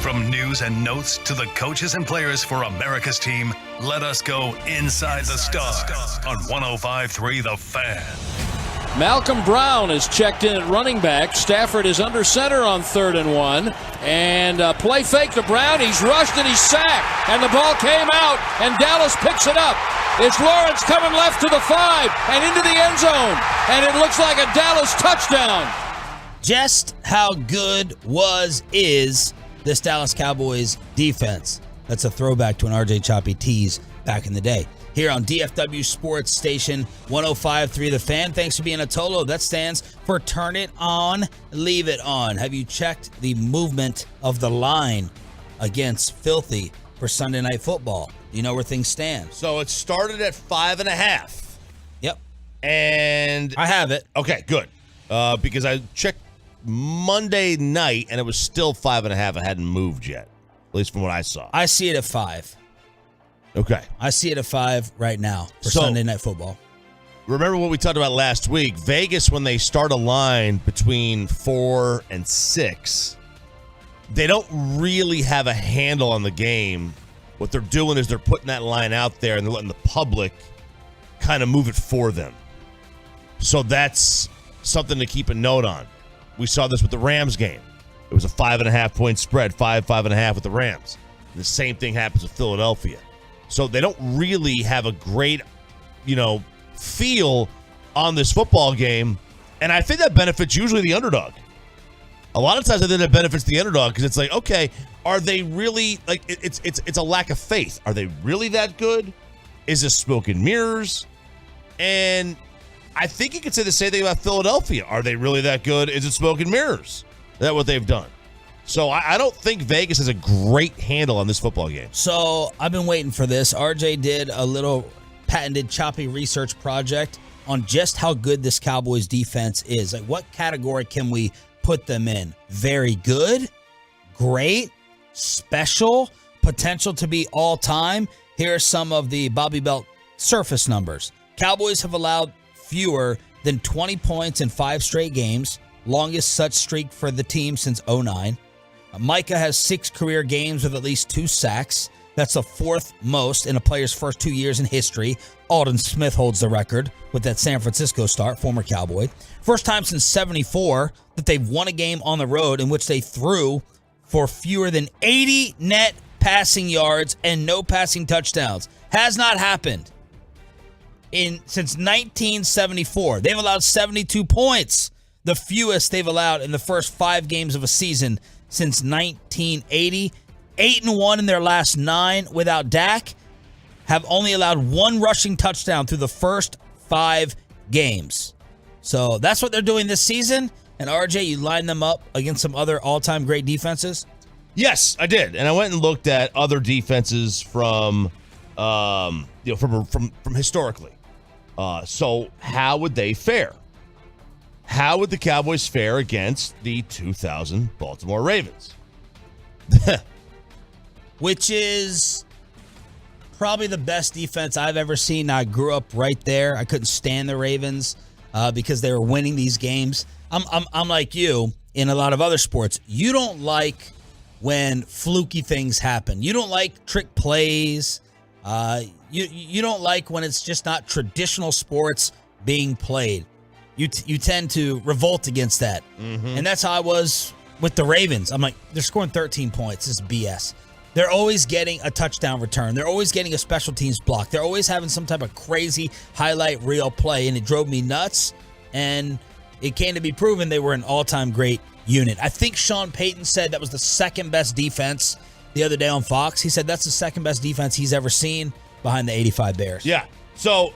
From news and notes to the coaches and players for America's team, let us go inside the stars on 105.3 The Fan.
Malcolm Brown is checked in at running back. Stafford is under center on 3rd and 1. And play fake to Brown. He's rushed and he's sacked. And the ball came out, and Dallas picks it up. It's Lawrence coming left to the 5 and into the end zone. And it looks like a Dallas touchdown.
Just how good is this Dallas Cowboys defense? That's a throwback to an RJ Choppy tease back in the day. Here on DFW Sports Station 105.3 The Fan. Thanks for being a Tolo. That stands for Turn It On, Leave It On. Have you checked the movement of the line against Filthy for Sunday Night Football? Do you know where things stand?
So it started at 5.5.
Yep.
And
I have it.
Okay, good. Because I checked Monday night and it was still 5.5. It hadn't moved yet, at least from what I saw.
I see it at 5.
Okay.
I see it at 5 right now for Sunday Night Football.
Remember what we talked about last week? Vegas, when they start a line between 4 and 6, they don't really have a handle on the game. What they're doing is they're putting that line out there and they're letting the public kind of move it for them. So that's something to keep a note on. We saw this with the Rams game. It was a 5.5-point spread, 5.5 with the Rams. The same thing happens with Philadelphia. So they don't really have a great, feel on this football game. And I think that benefits usually the underdog. A lot of times I think that benefits the underdog because it's like, okay, are they really, like, it's a lack of faith. Are they really that good? Is this smoke and mirrors? And I think you could say the same thing about Philadelphia. Are they really that good? Is it smoke and mirrors? Is that what they've done? So I don't think Vegas has a great handle on this football game.
So I've been waiting for this. RJ did a little patented choppy research project on just how good this Cowboys defense is. Like, what category can we put them in? Very good, great, special, potential to be all time. Here are some of the Bobby Belt surface numbers. Cowboys have allowed fewer than 20 points in 5 straight games, longest such streak for the team since 2009. Micah has 6 career games with at least 2 sacks. That's the 4th most in a player's first 2 years in history. Aldon Smith holds the record with that San Francisco start, former Cowboy. First time since 74 that they've won a game on the road in which they threw for fewer than 80 net passing yards and no passing touchdowns. Has not happened since 1974. They've allowed 72 points, the fewest they've allowed in the first 5 games of a season since 1980. 8-1 in their last 9 without Dak. Have only allowed 1 rushing touchdown through the first 5 games. So that's what they're doing this season. And RJ, you line them up against some other all-time great defenses?
Yes, I did. And I went and looked at other defenses from historically. So how would they fare? How would the Cowboys fare against the 2000 Baltimore Ravens?
Which is probably the best defense I've ever seen. I grew up right there. I couldn't stand the Ravens because they were winning these games. I'm like you in a lot of other sports. You don't like when fluky things happen. You don't like trick plays. You don't like when it's just not traditional sports being played. You tend to revolt against that. Mm-hmm. And that's how I was with the Ravens. I'm like, they're scoring 13 points. This is BS. They're always getting a touchdown return. They're always getting a special teams block. They're always having some type of crazy highlight reel play, and it drove me nuts. And it came to be proven they were an all-time great unit. I think Sean Payton said that was the second best defense the other day on Fox. He said that's the second best defense he's ever seen behind the 85 Bears.
Yeah. So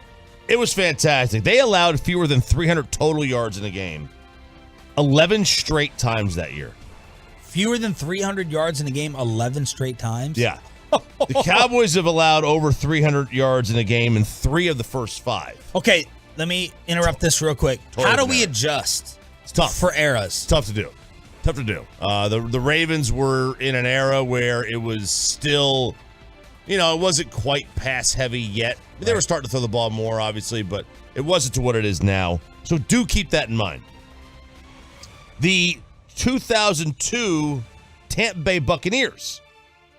it was fantastic. They allowed fewer than 300 total yards in a game 11 straight times that year.
Fewer than 300 yards in a game 11 straight times?
Yeah. The Cowboys have allowed over 300 yards in a game in 3 of the first 5.
Okay, let me interrupt this real quick. How do we adjust
It's tough
for eras?
It's tough to do. Tough to do. The Ravens were in an era where it was still, it wasn't quite pass heavy yet. They were starting to throw the ball more, obviously, but it wasn't to what it is now. So do keep that in mind. The 2002 Tampa Bay Buccaneers.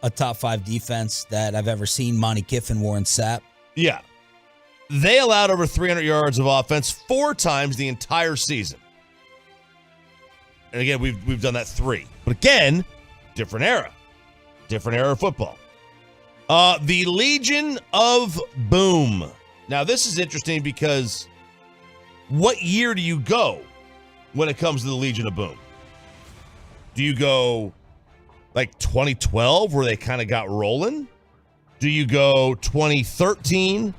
A top 5 defense that I've ever seen. Monty Kiffin, Warren Sapp.
Yeah. They allowed over 300 yards of offense 4 times the entire season. And again, we've done that 3. But again, different era of football. The Legion of Boom. Now, this is interesting because what year do you go when it comes to the Legion of Boom? Do you go like 2012 where they kind of got rolling? Do you go 2013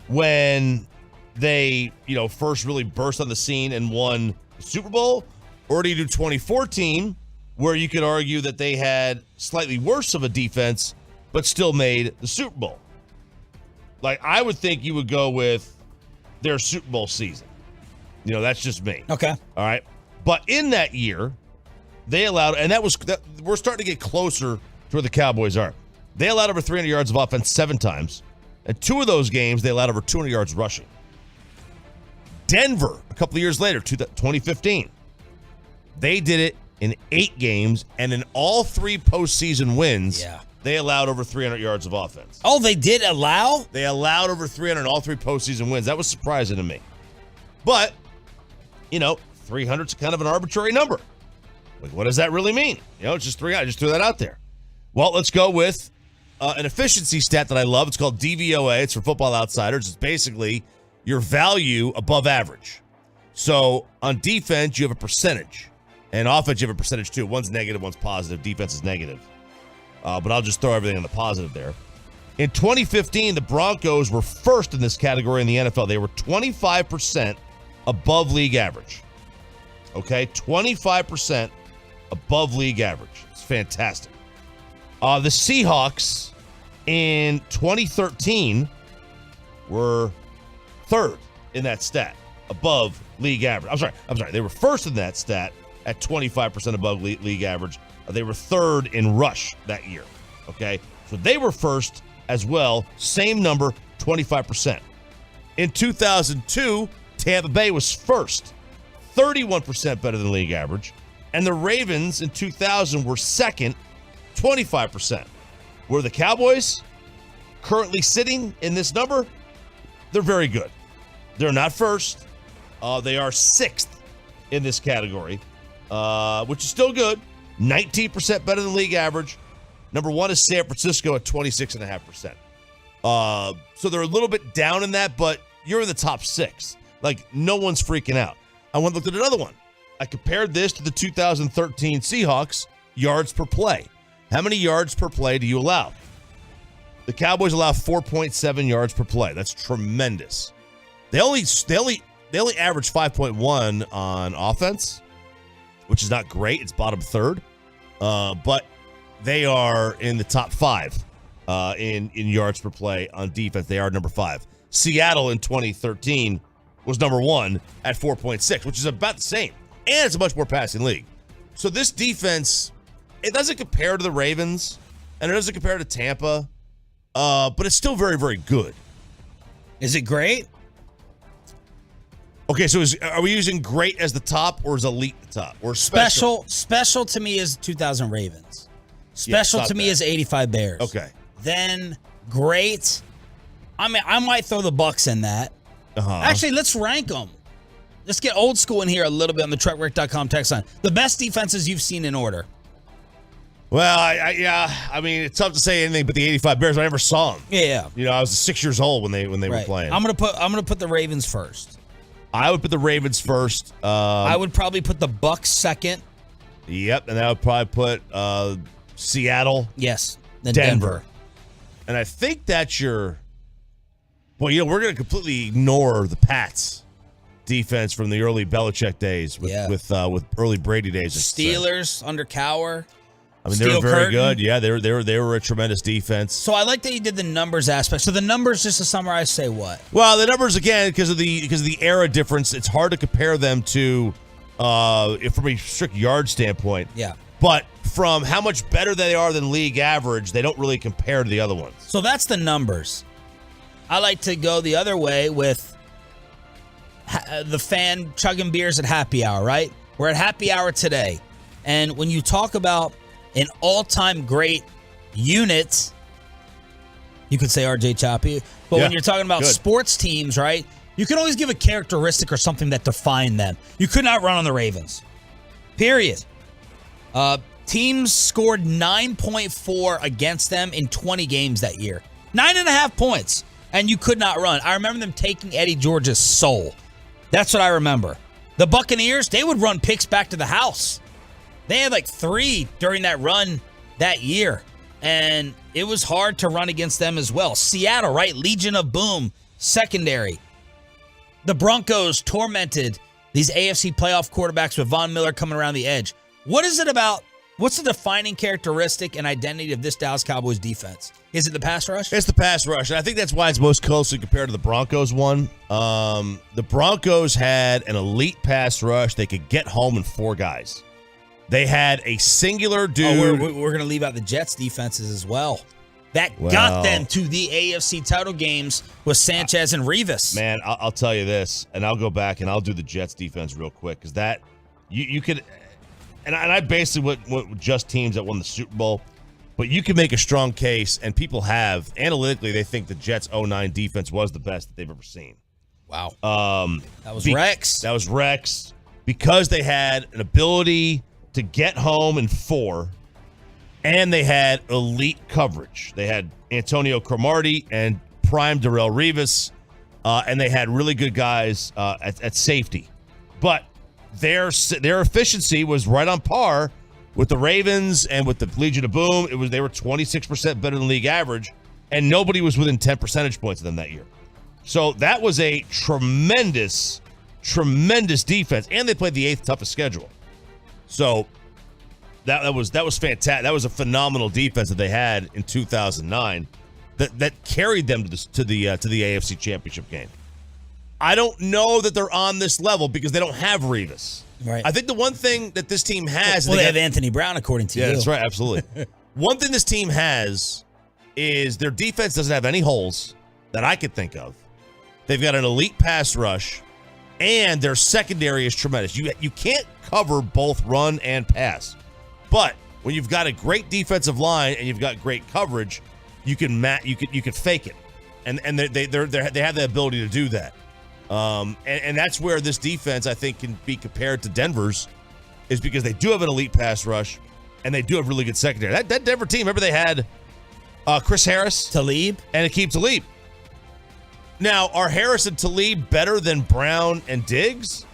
when they, first really burst on the scene and won the Super Bowl? Or do you do 2014 where you could argue that they had slightly worse of a defense but still made the Super Bowl? Like, I would think you would go with their Super Bowl season. That's just me.
Okay.
All right. But in that year, they allowed, and we're starting to get closer to where the Cowboys are. They allowed over 300 yards of offense 7 times. And 2 of those games, they allowed over 200 yards rushing. Denver, a couple of years later, 2015, they did it in 8 games, and in all 3 postseason wins, they allowed over 300 yards of offense.
Oh, they did allow?
They allowed over 300 in all 3 postseason wins. That was surprising to me. But, 300's kind of an arbitrary number. Like, what does that really mean? It's just 3. I just threw that out there. Well, let's go with an efficiency stat that I love. It's called DVOA. It's for Football Outsiders. It's basically your value above average. So on defense, you have a percentage. And offense, you have a percentage too. One's negative, one's positive. Defense is negative. But I'll just throw everything on the positive there. In 2015, the Broncos were first in this category in the NFL. They were 25% above league average. Okay, 25% above league average. It's fantastic. The Seahawks in 2013 were third in that stat, above league average. I'm sorry. They were first in that stat at 25% above league average. They were third in rush that year. Okay, so they were first as well. Same number, 25%. In 2002, Tampa Bay was first, 31% better than league average. And the Ravens in 2000 were second, 25%. Where the Cowboys currently sitting in this number, they're very good. They're not first. They are 6th in this category, which is still good. 19% better than league average. Number 1 is San Francisco at 26.5%. So they're a little bit down in that, but you're in the top 6. Like, no one's freaking out. I went and looked at another one. I compared this to the 2013 Seahawks yards per play. How many yards per play do you allow? The Cowboys allow 4.7 yards per play. That's tremendous. They only average 5.1 on offense, which is not great. It's bottom 3rd. But they are in the top 5 in yards per play on defense. They are number 5. Seattle in 2013 was number 1 at 4.6, which is about the same. And it's a much more passing league. So this defense, it doesn't compare to the Ravens, and it doesn't compare to Tampa, but it's still very, very good.
Is it great?
Okay, so are we using great as the top, or is elite the top? Or
special? Special to me is 2000 Ravens. Special to me is 85 Bears.
Okay.
Then great. I mean, I might throw the Bucks in that. Actually, let's rank them. Let's get old school in here a little bit on the TruckWreck.com text line. The best defenses you've seen in order.
Well, I mean, it's tough to say anything but the 85 Bears. I never saw them.
Yeah.
I was 6 years old when they were playing.
I'm gonna put the Ravens first.
I would put the Ravens first.
I would probably put the Bucks second.
Yep, and I would probably put Seattle.
Yes, then
Denver. And I think that's your. Well, we're going to completely ignore the Pats defense from the early Belichick days with early Brady days.
Steelers under Cowher.
I mean, they were very good. Yeah, they were a tremendous defense.
So I like that you did the numbers aspect. So the numbers, just to summarize, say what?
Well, the numbers again because of the era difference. It's hard to compare them to from a strict yard standpoint.
Yeah.
But from how much better they are than league average, they don't really compare to the other ones.
So that's the numbers. I like to go the other way with the fan chugging beers at happy hour, right? We're at happy hour today. And when you talk about an all-time great unit, you could say RJ Choppy, but when you're talking about sports teams, right, you can always give a characteristic or something that defined them. You could not run on the Ravens. Period. Teams scored 9.4 against them in 20 games that year. 9.5 points. And you could not run. I remember them taking Eddie George's soul. That's what I remember. The Buccaneers, they would run picks back to the house. They had like 3 during that run that year. And it was hard to run against them as well. Seattle, right? Legion of Boom, secondary. The Broncos tormented these AFC playoff quarterbacks with Von Miller coming around the edge. What is it about? What's the defining characteristic and identity of this Dallas Cowboys defense? Is it the pass rush?
It's the pass rush, and I think that's why it's most closely compared to the Broncos one. The Broncos had an elite pass rush. They could get home in 4 guys. They had a singular dude.
Oh, we're going to leave out the Jets' defenses as well. That got them to the AFC title games with Sanchez and Revis.
Man, I'll tell you this, and I'll go back and I'll do the Jets defense real quick, because that you could. And I basically went with just teams that won the Super Bowl. But you can make a strong case, and people have. Analytically, they think the Jets' 09 defense was the best that they've ever seen.
Wow. That was Rex.
That was Rex. Because they had an ability to get home in 4, and they had elite coverage. They had Antonio Cromartie and prime Darrelle Revis, and they had really good guys at safety. But their efficiency was right on par with the Ravens and with the Legion of Boom. They were 26% better than league average, and nobody was within 10 percentage points of them that year. So that was a tremendous defense, and they played the 8th toughest schedule. So that was fantastic. That was a phenomenal defense that they had in 2009 that carried them to the AFC Championship game. I don't know that they're on this level because they don't have Revis.
Right.
I think the one thing that this team has...
Well, they have Anthony Brown, according to you.
Yeah, that's right. Absolutely. One thing this team has is their defense doesn't have any holes that I could think of. They've got an elite pass rush, and their secondary is tremendous. You can't cover both run and pass. But when you've got a great defensive line and you've got great coverage, you can fake it. And they have the ability to do that. And that's where this defense, I think, can be compared to Denver's, is because they do have an elite pass rush, and they do have really good secondary. That Denver team, remember they had Chris Harris,
Talib,
and Aqib Talib. Now, are Harris and Talib better than Brown and Diggs?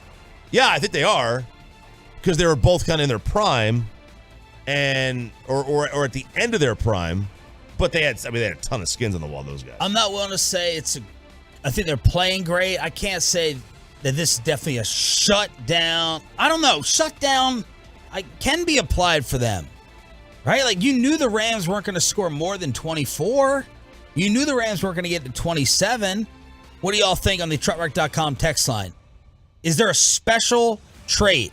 Yeah, I think they are, because they were both kind of in their prime, and or at the end of their prime. But they had a ton of skins on the wall, those guys.
I'm not willing to say I think they're playing great. I can't say that this is definitely a shutdown. I don't know. Shutdown can be applied for them, right? Like, you knew the Rams weren't going to score more than 24. You knew the Rams weren't going to get to 27. What do y'all think on the truckwreck.com text line? Is there a special trait?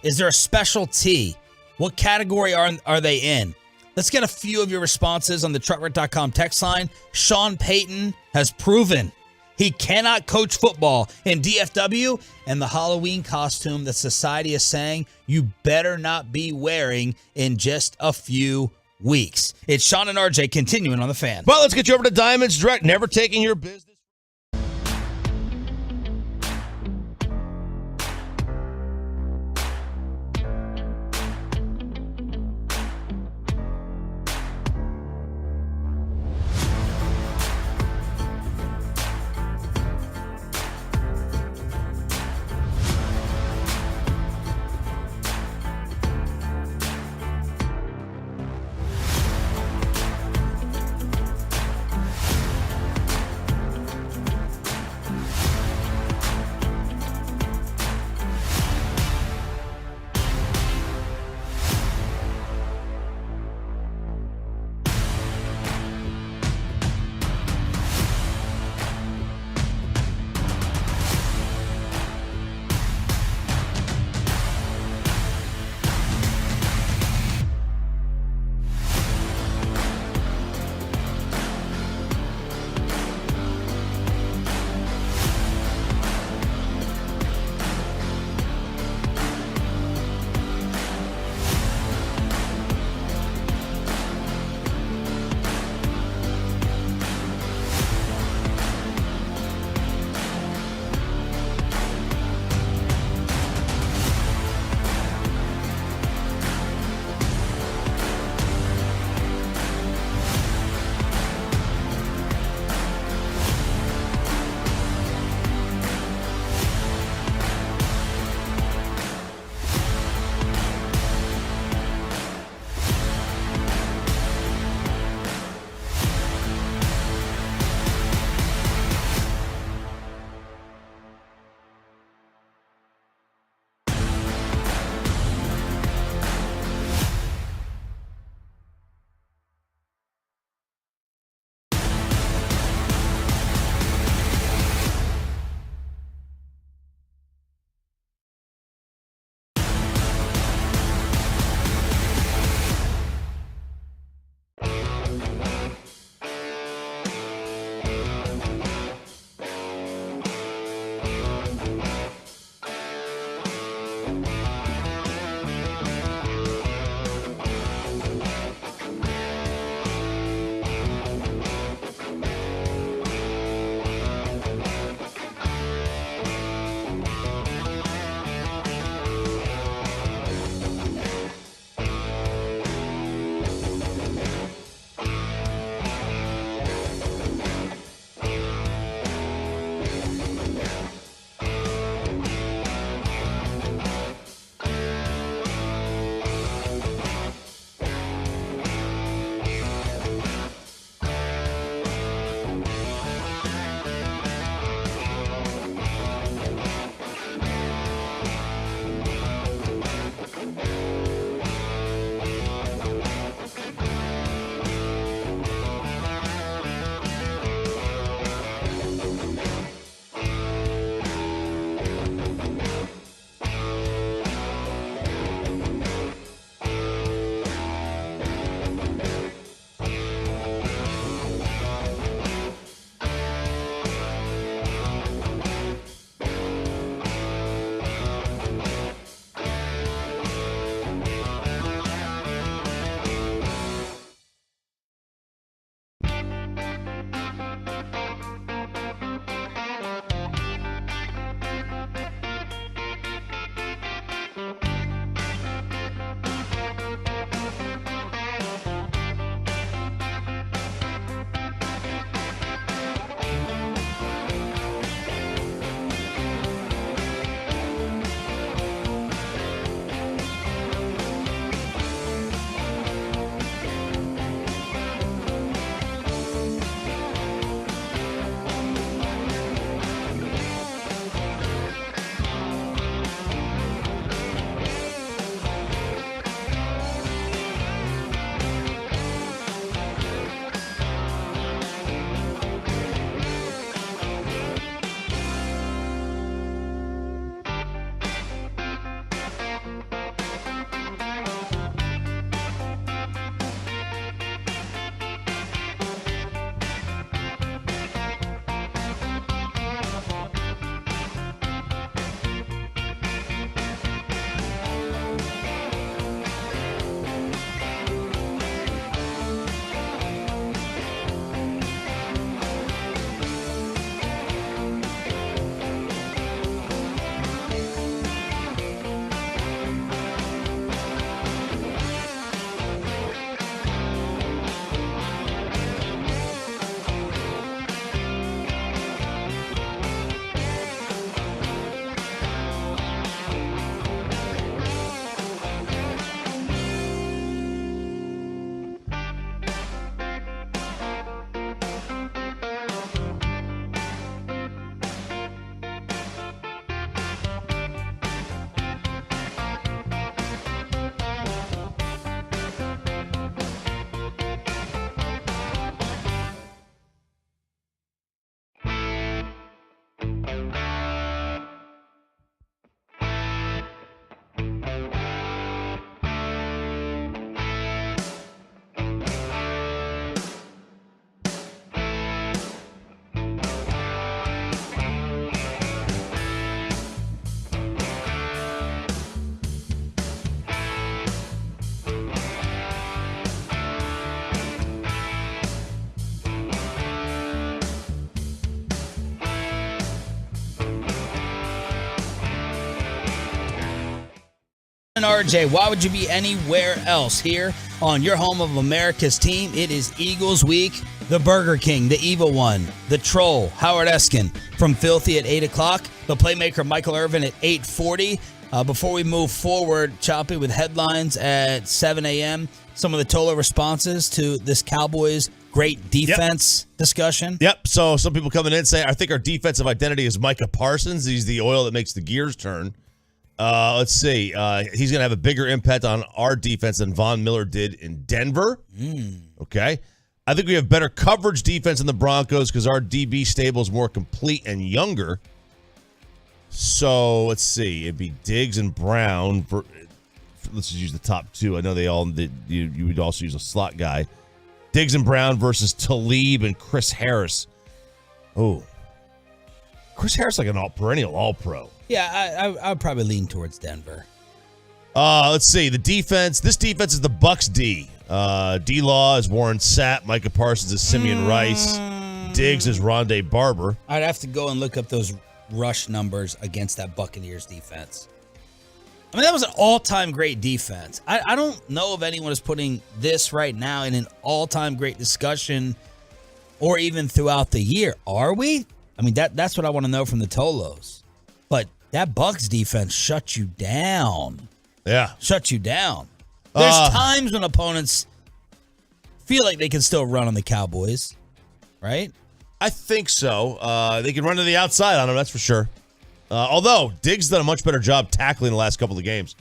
Is there a specialty? What category are they in? Let's get a few of your responses on the truckwreck.com text line. Sean Payton has proven he cannot coach football in DFW, and the Halloween costume that society is saying you better not be wearing in just a few weeks. It's Sean and RJ continuing on the Fan.
Well, let's get you over to Diamonds Direct, never taking your business.
And RJ, why would you be anywhere else? Here on your home of America's team, it is Eagles week. The Burger King, the evil one, the troll, Howard Eskin from Filthy at 8 o'clock. The playmaker, Michael Irvin at 8:40. Before we move forward, Choppy, with headlines at 7 a.m., some of the Tola responses to this Cowboys great defense discussion.
Yep. So some people coming in say, I think our defensive identity is Micah Parsons. He's the oil that makes the gears turn. Let's see. He's going to have a bigger impact on our defense than Von Miller did in Denver. Okay. I think we have better coverage defense in the Broncos because our DB stable is more complete and younger. So let's see. It'd be Diggs and Brown. Let's just use the top two. I know you would also use a slot guy. Diggs and Brown versus Talib and Chris Harris. Oh, Chris Harris like an perennial All-Pro.
Yeah, I would probably lean towards Denver.
Let's see. The defense. This defense is the Bucs D. D-Law is Warren Sapp. Micah Parsons is Simeon Rice. Diggs is Rondé Barber.
I'd have to go and look up those rush numbers against that Buccaneers defense. I mean, that was an all-time great defense. I don't know if anyone is putting this right now in an all-time great discussion or even throughout the year. Are we? I mean, that's what I want to know from the Tolos. But that Bucs defense shut you down.
Yeah.
Shut you down. There's times when opponents feel like they can still run on the Cowboys, right?
I think so. They can run to the outside on them, that's for sure. Although, Diggs has done a much better job tackling the last couple of games.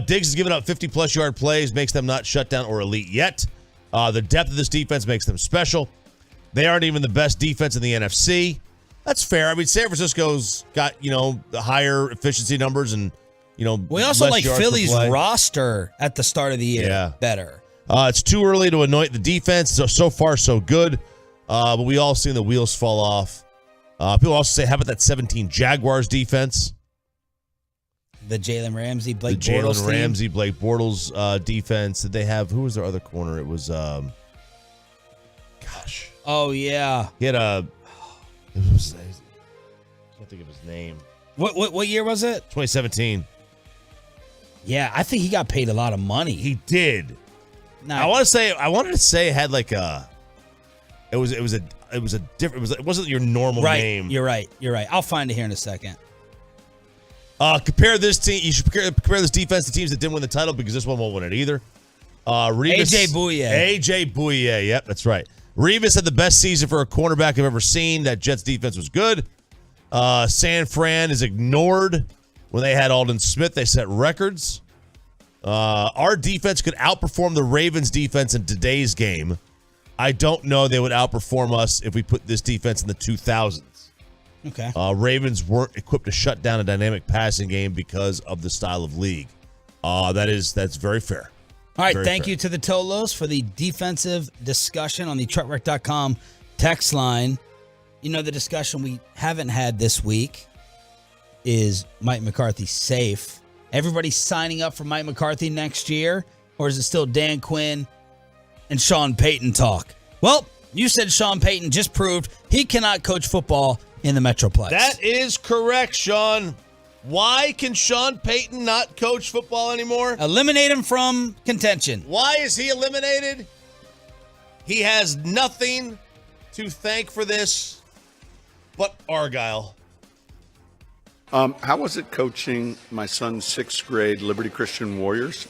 Diggs has given up 50-plus yard plays, makes them not shut down or elite yet. The depth of this defense makes them special. They aren't even the best defense in the NFC. That's fair. I mean, San Francisco's got, the higher efficiency numbers and,
we also like Philly's roster at the start of the year better.
It's too early to anoint the defense. So far, so good. But we all seen the wheels fall off. People also say, how about that 17 Jaguars defense?
The Jalen Ramsey, Blake Bortles
Jalen Ramsey, Blake Bortles defense. Did they have, who was their other corner? It was,
Oh, yeah.
He had I can't think of his name.
What year was it?
2017.
Yeah, I think he got paid a lot of money.
He did. I wanted to say it had like it wasn't your normal name.
You're right. I'll find it here in a second.
Compare this team. You should compare this defense to teams that didn't win the title because this one won't win it either.
AJ Bouye.
Yep, that's right. Revis had the best season for a cornerback I've ever seen. That Jets defense was good. San Fran is ignored. When they had Aldon Smith, they set records. Our defense could outperform the Ravens defense in today's game. I don't know they would outperform us if we put this defense in the 2000s.
Okay.
Ravens weren't equipped to shut down a dynamic passing game because of the style of league. That's very fair.
All right, thank you to the Tolos for the defensive discussion on the truckwreck.com text line. The discussion we haven't had this week is Mike McCarthy safe? Everybody signing up for Mike McCarthy next year? Or is it still Dan Quinn and Sean Payton talk? Well, you said Sean Payton just proved he cannot coach football in the Metroplex.
That is correct, Sean. Why can Sean Payton not coach football anymore?
Eliminate him from contention.
Why is he eliminated? He has nothing to thank for this but Argyle.
How was it coaching my son's 6th grade Liberty Christian Warriors?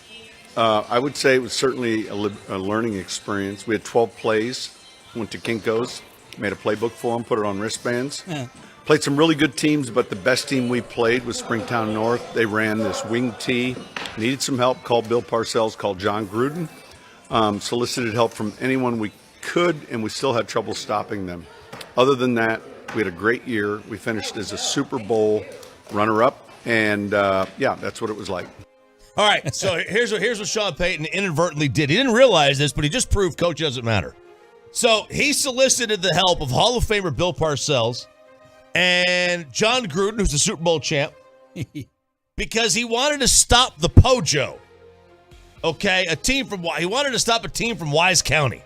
I would say it was certainly a learning experience. We had 12 plays, went to Kinko's, made a playbook for them, put it on wristbands.
Yeah.
Played some really good teams, but the best team we played was Springtown North. They ran this wing tee, needed some help, called Bill Parcells, called John Gruden, solicited help from anyone we could, and we still had trouble stopping them. Other than that, we had a great year. We finished as a Super Bowl runner-up, and that's what it was like.
All right, so here's what Sean Payton inadvertently did. He didn't realize this, but he just proved coach doesn't matter. So he solicited the help of Hall of Famer Bill Parcells and John Gruden, who's the Super Bowl champ, because he wanted to stop the Pojo. Okay, he wanted to stop a team from Wise County,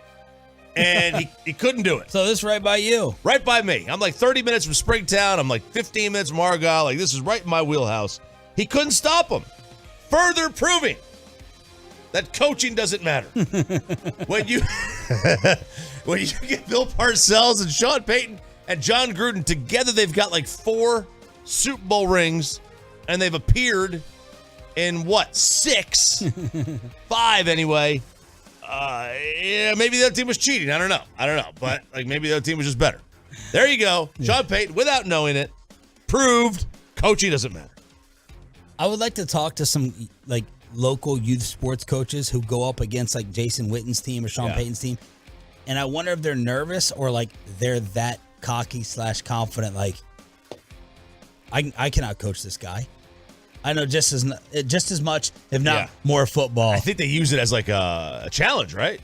and he couldn't do it.
So this is right by you.
Right by me. I'm like 30 minutes from Springtown. I'm like 15 minutes from Argyle. Like, this is right in my wheelhouse. He couldn't stop him. further proving that coaching doesn't matter. when you get Bill Parcells and Sean Payton and John Gruden together, they've got like 4 Super Bowl rings, and they've appeared in 6? 5 anyway. Yeah, maybe the other team was cheating. I don't know. But like maybe the other team was just better. There you go. Yeah. Sean Payton, without knowing it, proved coaching doesn't matter.
I would like to talk to some like local youth sports coaches who go up against like Jason Witten's team or Sean Payton's team. And I wonder if they're nervous or like they're that cocky / confident. Like I cannot coach this guy. I know just as much, if not more football.
I think they use it as like a challenge, right?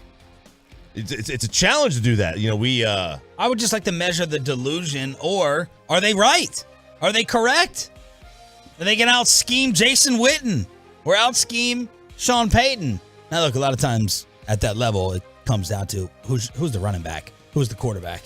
It's a challenge to do that. You know,
I would just like to measure the delusion, or are they right? Are they correct? Are they going to out-scheme Jason Witten or out-scheme Sean Payton? Now, look, a lot of times at that level, it comes down to who's the running back, who's the quarterback.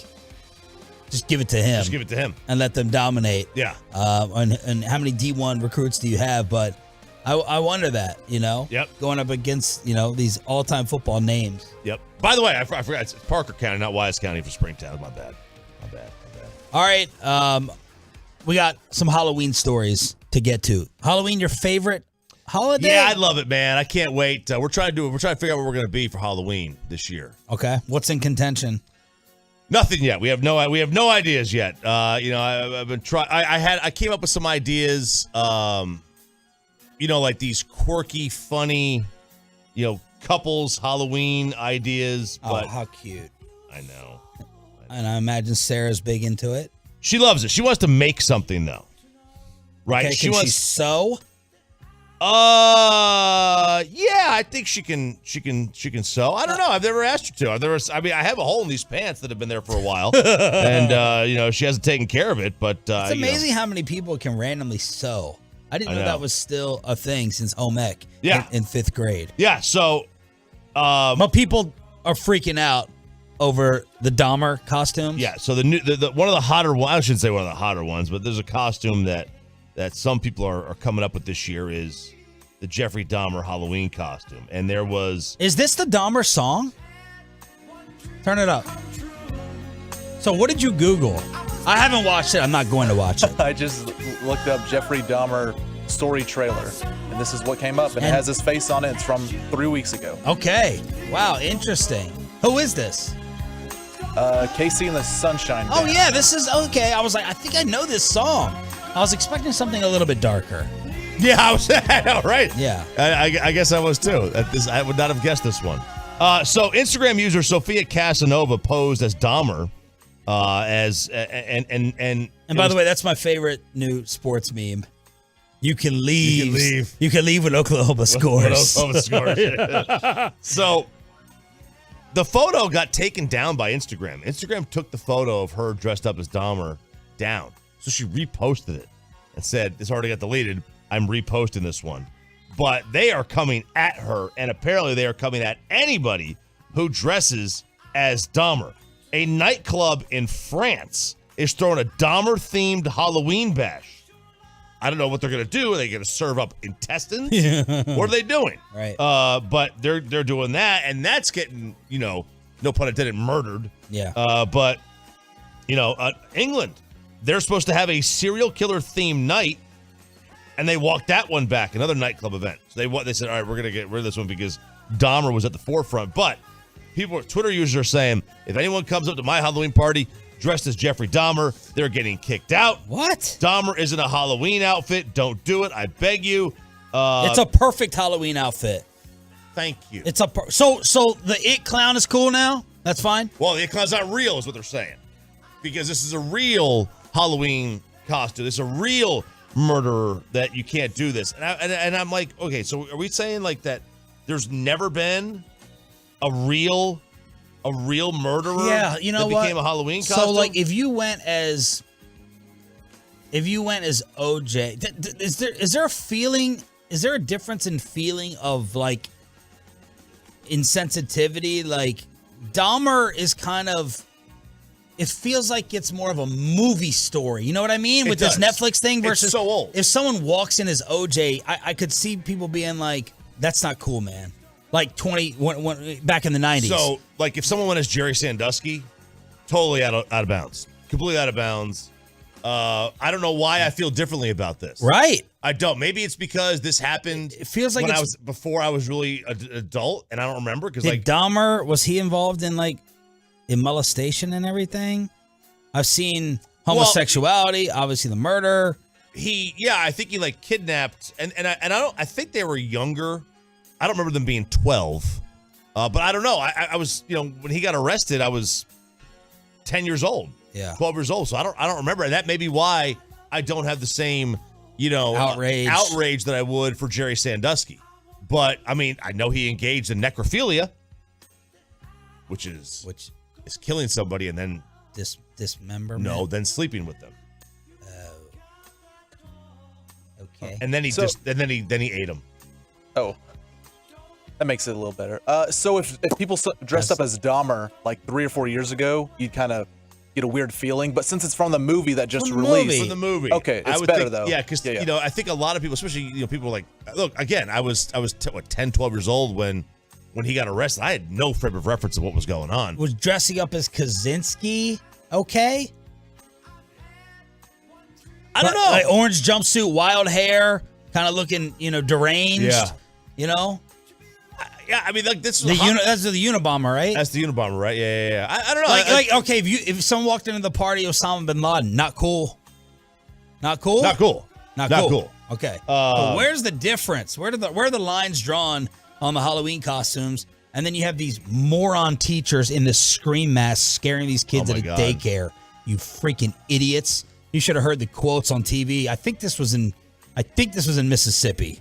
Just give it to him. And let them dominate.
Yeah.
And how many D1 recruits do you have? But I wonder that, you know?
Yep.
Going up against, you know, these all-time football names.
Yep. By the way, I forgot, it's Parker County, not Wise County for Springtown. My bad.
All right. We got some Halloween stories to get to. Halloween, your favorite holiday?
Yeah, I love it, man. I can't wait. We're trying to figure out what we're going to be for Halloween this year.
Okay. What's in contention?
Nothing yet. We have no ideas yet. You know, I've been trying. I came up with some ideas. You know, like these quirky, funny, you know, couples Halloween ideas. But
how cute!
I know.
And I imagine Sarah's big into it.
She loves it. She wants to make something though, right?
Okay, she sew.
Yeah, I think she can sew. I don't know. I've never asked her to. I have a hole in these pants that have been there for a while, and you know, she hasn't taken care of it. But
it's amazing how many people can randomly sew. I didn't know that was still a thing since home ec. In 5th grade.
Yeah. So,
but people are freaking out over the Dahmer costumes.
Yeah. So the one of the hotter ones. I shouldn't say one of the hotter ones, but there's a costume that some people are coming up with this year is the Jeffrey Dahmer Halloween costume. And there was...
Is this the Dahmer song? Turn it up. So what did you Google? I haven't watched it. I'm not going to watch it.
I just looked up Jeffrey Dahmer story trailer, and this is what came up. And it has his face on it. It's from 3 weeks ago.
Okay. Wow, interesting. Who is this?
Casey and the Sunshine Band.
Oh, yeah, this is... Okay, I was like, I think I know this song. I was expecting something a little bit darker.
Yeah, I know, right?
Yeah.
I guess I was too. I would not have guessed this one. So Instagram user Sophia Casanova posed as Dahmer. And
by the way, that's my favorite new sports meme. You can leave. You can leave when Oklahoma scores.
So the photo got taken down by Instagram. Instagram took the photo of her dressed up as Dahmer down. So she reposted it and said, this already got deleted. I'm reposting this one. But they are coming at her, and apparently they are coming at anybody who dresses as Dahmer. A nightclub in France is throwing a Dahmer-themed Halloween bash. I don't know what they're going to do. Are they going to serve up intestines? What are they doing?
Right.
But they're doing that, and that's getting, you know, no pun intended, murdered.
Yeah.
But, you know, England, they're supposed to have a serial killer-themed night, and they walked that one back, another nightclub event. So they said, all right, we're going to get rid of this one because Dahmer was at the forefront. But Twitter users are saying, if anyone comes up to my Halloween party dressed as Jeffrey Dahmer, they're getting kicked out.
What?
Dahmer isn't a Halloween outfit. Don't do it. I beg you.
It's a perfect Halloween outfit.
Thank you.
It's so the It Clown is cool now? That's fine?
Well, the It Clown's not real is what they're saying. Because this is a real Halloween costume. This is a real murderer that you can't do this. And I'm like, okay, so are we saying like that there's never been a real murderer
you know
that became a Halloween costume?
So like if you went as OJ, is there a feeling, is there a difference in feeling of like insensitivity? Like Dahmer is kind of, it feels like it's more of a movie story. You know what I mean? With this
does.
Netflix thing versus
It's so old.
If someone walks in as OJ, I could see people being like, "That's not cool, man." Like back in the 90s.
So, like, if someone went as Jerry Sandusky, totally out of bounds, completely out of bounds. I don't know why I feel differently about this.
Right.
I don't. Maybe it's because this happened.
It feels like
when before I was really an adult, and I don't remember because
Did Dahmer, was he involved in molestation and everything? I've seen homosexuality, obviously the murder.
I think he kidnapped and I think they were younger. I don't remember them being 12. But I don't know. I was, when he got arrested, I was 10 years old.
Yeah.
12 years old. So I don't remember. And that may be why I don't have the same, outrage that I would for Jerry Sandusky. But I mean, I know he engaged in necrophilia, which is killing somebody and then
dismemberment.
No, then sleeping with them.
Okay.
And then he ate them.
Oh. That makes it a little better. So if people dressed up as Dahmer 3 or 4 years ago, you'd kind of get a weird feeling. But since it's from the movie that just released,
from the movie,
okay, it's better though.
Yeah, because I think a lot of people, especially people were like, look, again, I was 10, 12 years old when he got arrested. I had no frame of reference of what was going on.
Was dressing up as Kaczynski okay?
I don't know.
Orange jumpsuit, wild hair, kind of looking, deranged.
Yeah. Yeah, I mean,
this is that's the Unabomber, right?
That's the Unabomber, right? Yeah. I don't know.
Okay, if someone walked into the party of Osama bin Laden, not cool. Not cool.
Not cool.
Not cool. Okay. But where's the difference? Where are the lines drawn on the Halloween costumes? And then you have these moron teachers in the scream mask scaring these kids at a daycare. You freaking idiots! You should have heard the quotes on TV. I think this was in Mississippi.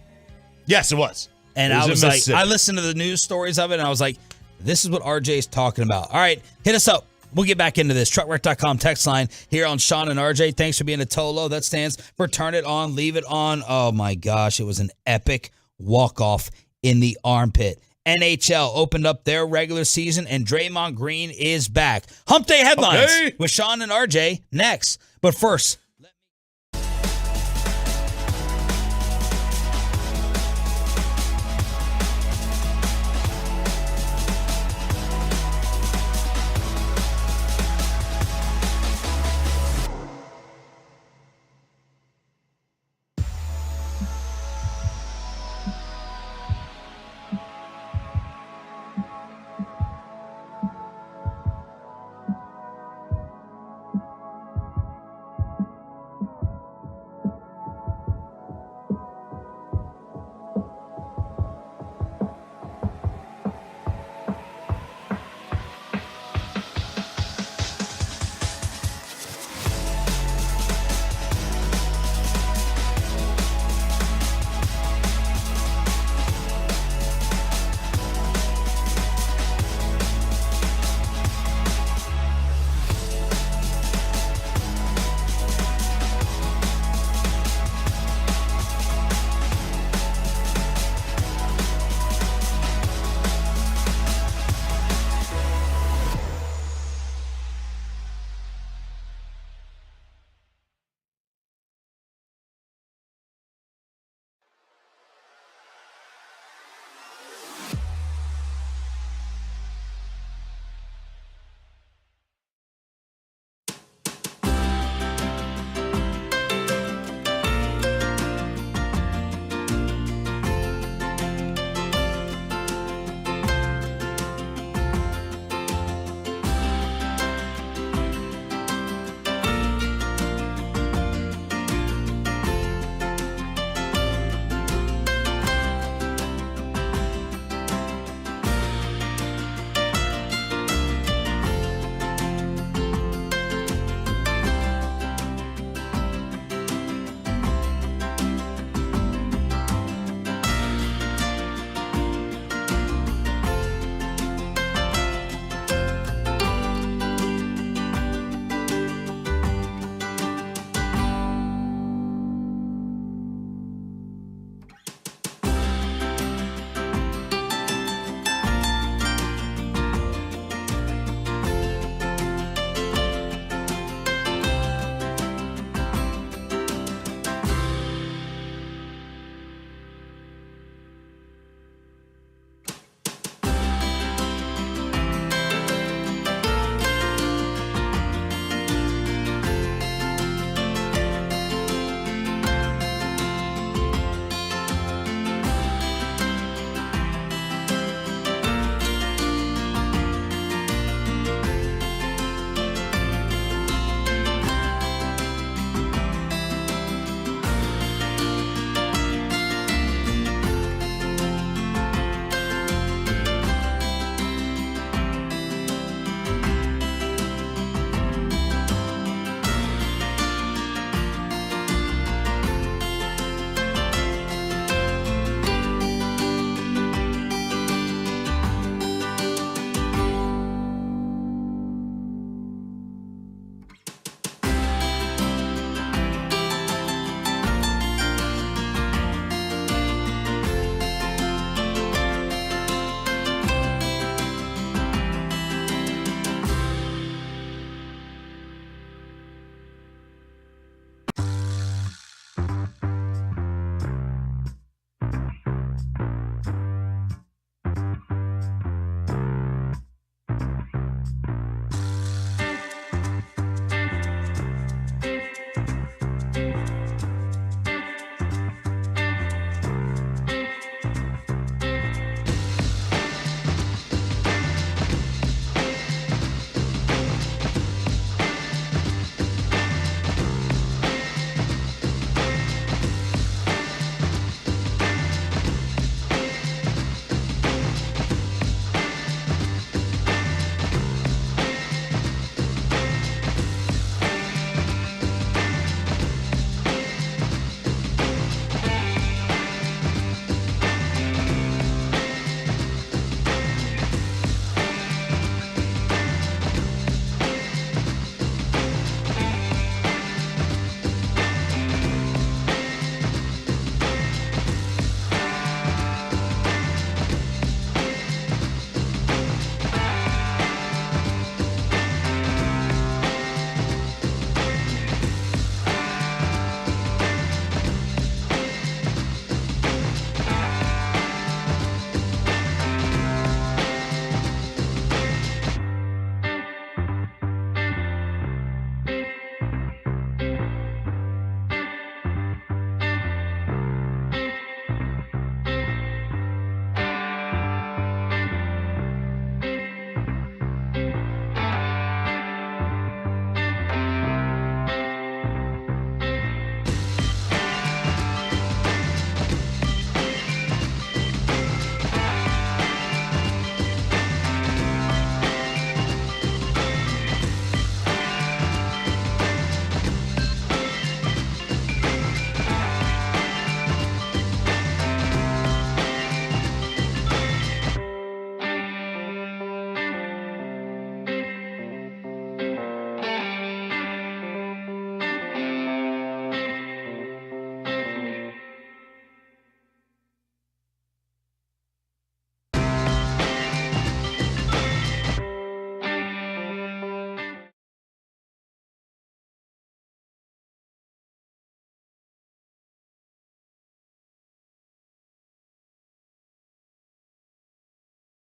Yes, it was.
And I was like, I listened to the news stories of it, and I was like, this is what RJ is talking about. All right, hit us up. We'll get back into this. Truckwreck.com text line here on Sean and RJ. Thanks for being a Tolo. That stands for Turn It On, Leave It On. Oh, my gosh. It was an epic walk-off in the armpit. NHL opened up their regular season, and Draymond Green is back. Hump Day headlines with Sean and RJ next. But first,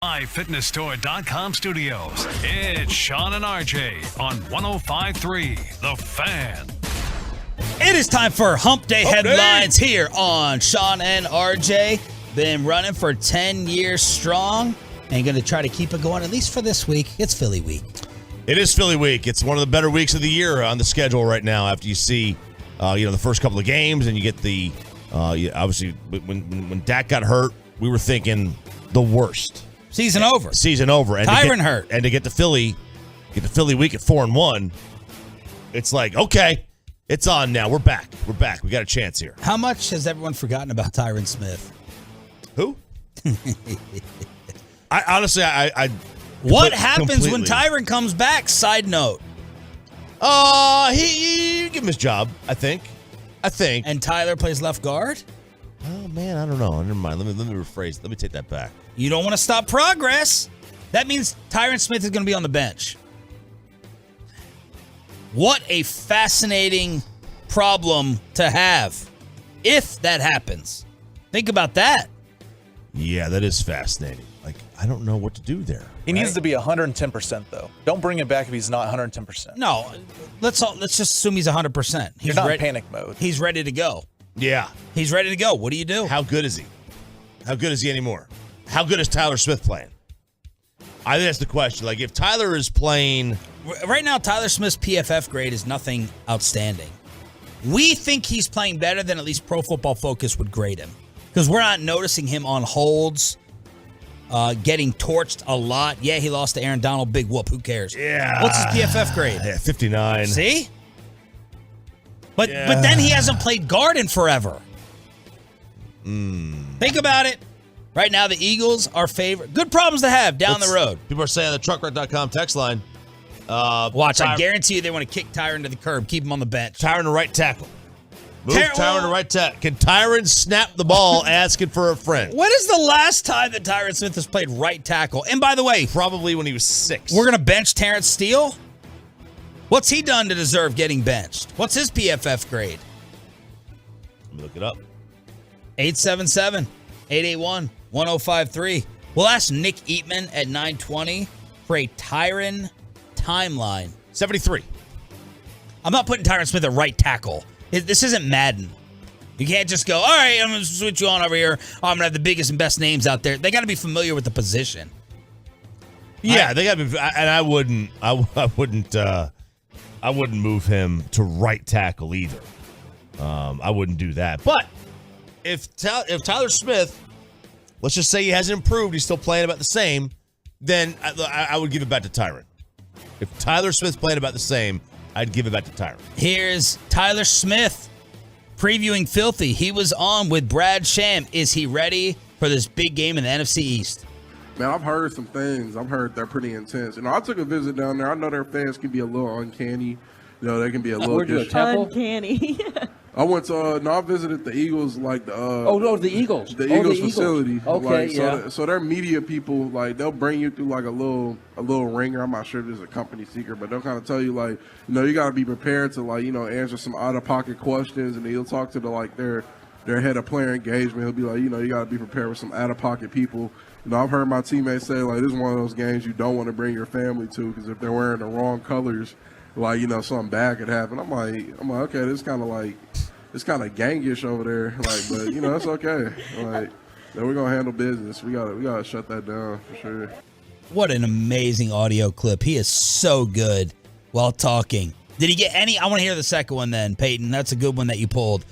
MyFitnessStore.com studios. It's Sean and RJ on 105.3 The Fan.
It is time for Hump Day headlines here on Sean and RJ. Been running for 10 years strong and going to try to keep it going, at least for this week. It's Philly week.
It is Philly week. It's one of the better weeks of the year on the schedule right now after you see the first couple of games and you get the obviously when Dak got hurt, we were thinking the worst.
Season over.
And
Tyron hurt.
And to get the Philly week at 4-1, it's like, okay, it's on now. We're back. We got a chance here.
How much has everyone forgotten about Tyron Smith?
Who? I honestly
What happens when Tyron comes back? Side note.
He give him his job, I think.
And Tyler plays left guard?
Oh man, I don't know. Never mind. Let me rephrase. Let me take that back.
You don't want to stop progress. That means Tyron Smith is going to be on the bench. What a fascinating problem to have if that happens. Think about that.
Yeah, that is fascinating. Like, I don't know what to do there.
He needs to be 110%, though. Don't bring him back if he's not 110%.
No, let's just assume he's 100%.
You're not in panic mode.
He's ready to go.
Yeah.
He's ready to go. What do you do?
How good is he? How good is he anymore? How good is Tyler Smith playing? I think that's the question. Like, if Tyler is playing...
Right now, Tyler Smith's PFF grade is nothing outstanding. We think he's playing better than at least Pro Football Focus would grade him. Because we're not noticing him on holds, getting torched a lot. Yeah, he lost to Aaron Donald. Big whoop. Who cares?
Yeah.
What's his PFF grade?
Yeah, 59.
See? But then he hasn't played guard in forever. Think about it. Right now, the Eagles are favored. Good problems to have down the road.
People are saying on the truckright.com text line.
Watch, I guarantee you they want to kick Tyron to the curb, keep him on the bench.
Tyron to right tackle. Move Tyron to right tackle. Can Tyron snap the ball asking for a friend?
When is the last time that Tyron Smith has played right tackle? And by the way,
probably when he was 6.
We're going to bench Terrence Steele? What's he done to deserve getting benched? What's his PFF grade?
Let me look it up.
877-881-1053. We'll ask Nick Eatman at 920 for a Tyron timeline.
73.
I'm not putting Tyron Smith at right tackle. This isn't Madden. You can't just go, all right, I'm going to switch you on over here. Oh, I'm going to have the biggest and best names out there. They got to be familiar with the position.
Yeah, they got to be. And I wouldn't move him to right tackle either. I wouldn't do that. But if Tyler Smith, let's just say he hasn't improved, he's still playing about the same, then I would give it back to Tyron. If Tyler Smith's playing about the same, I'd give it back to Tyron.
Here's Tyler Smith previewing Filthy. He was on with Brad Sham. Is he ready for this big game in the NFC East?
Man, I've heard some things. I've heard they're pretty intense. I took a visit down there. I know their fans can be a little uncanny. They can be a little
uncanny.
I went to I visited the Eagles, like the
the Eagles.
The Eagles facility.
Okay,
So their media people, like, they'll bring you through like a little ringer. I'm not sure if it's a company secret, but they'll kind of tell you, like, you got to be prepared to, like, answer some out of pocket questions, and he'll talk to their head of player engagement. He'll be like, you got to be prepared with some out of pocket people. I've heard my teammates say, like, this is one of those games you don't want to bring your family to, because if they're wearing the wrong colors, like, something bad could happen. I'm like, okay, this kind of like, it's kind of gangish over there, like, but it's okay. Like, we're gonna handle business. We gotta shut that down for sure.
What an amazing audio clip. He is so good while talking. Did he get any? I want to hear the second one then, Payton. That's a good one that you pulled.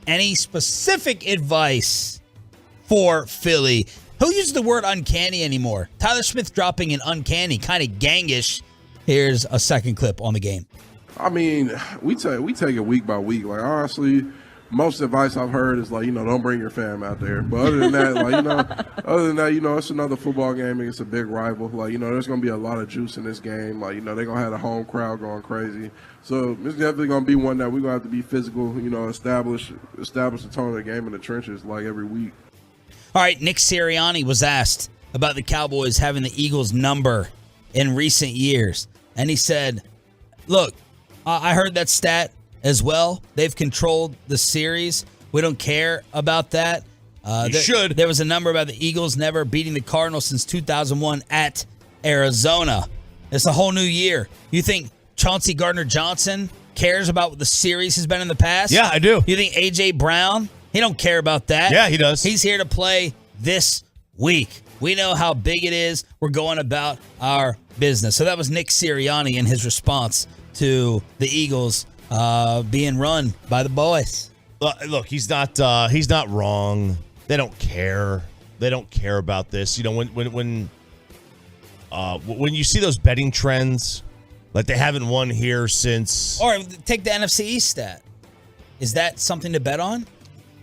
Any specific advice for Philly? Who uses the word uncanny anymore? Tyler Smith dropping an uncanny, kind of gangish. Here's a second clip on the game.
I mean, we take it week by week. Like, honestly, most advice I've heard is, like, don't bring your fam out there. But other than that, it's another football game and it's a big rival. Like, there's going to be a lot of juice in this game. Like, they're going to have the home crowd going crazy. So it's definitely going to be one that we're going to have to be physical, establish the tone of the game in the trenches, like, every week.
All right, Nick Sirianni was asked about the Cowboys having the Eagles' number in recent years. And he said, look, I heard that stat as well. They've controlled the series. We don't care about that.
should.
There was a number about the Eagles never beating the Cardinals since 2001 at Arizona. It's a whole new year. You think Chauncey Gardner-Johnson cares about what the series has been in the past?
Yeah, I do.
You think A.J. Brown? He don't care about that.
Yeah, he does.
He's here to play this week. We know how big it is. We're going about our business. So that was Nick Sirianni in his response to the Eagles being run by the boys.
Look, he's not wrong. They don't care. They don't care about this. You know, when you see those betting trends, like they haven't won here since.
Or take the NFC East stat. Is that something to bet on?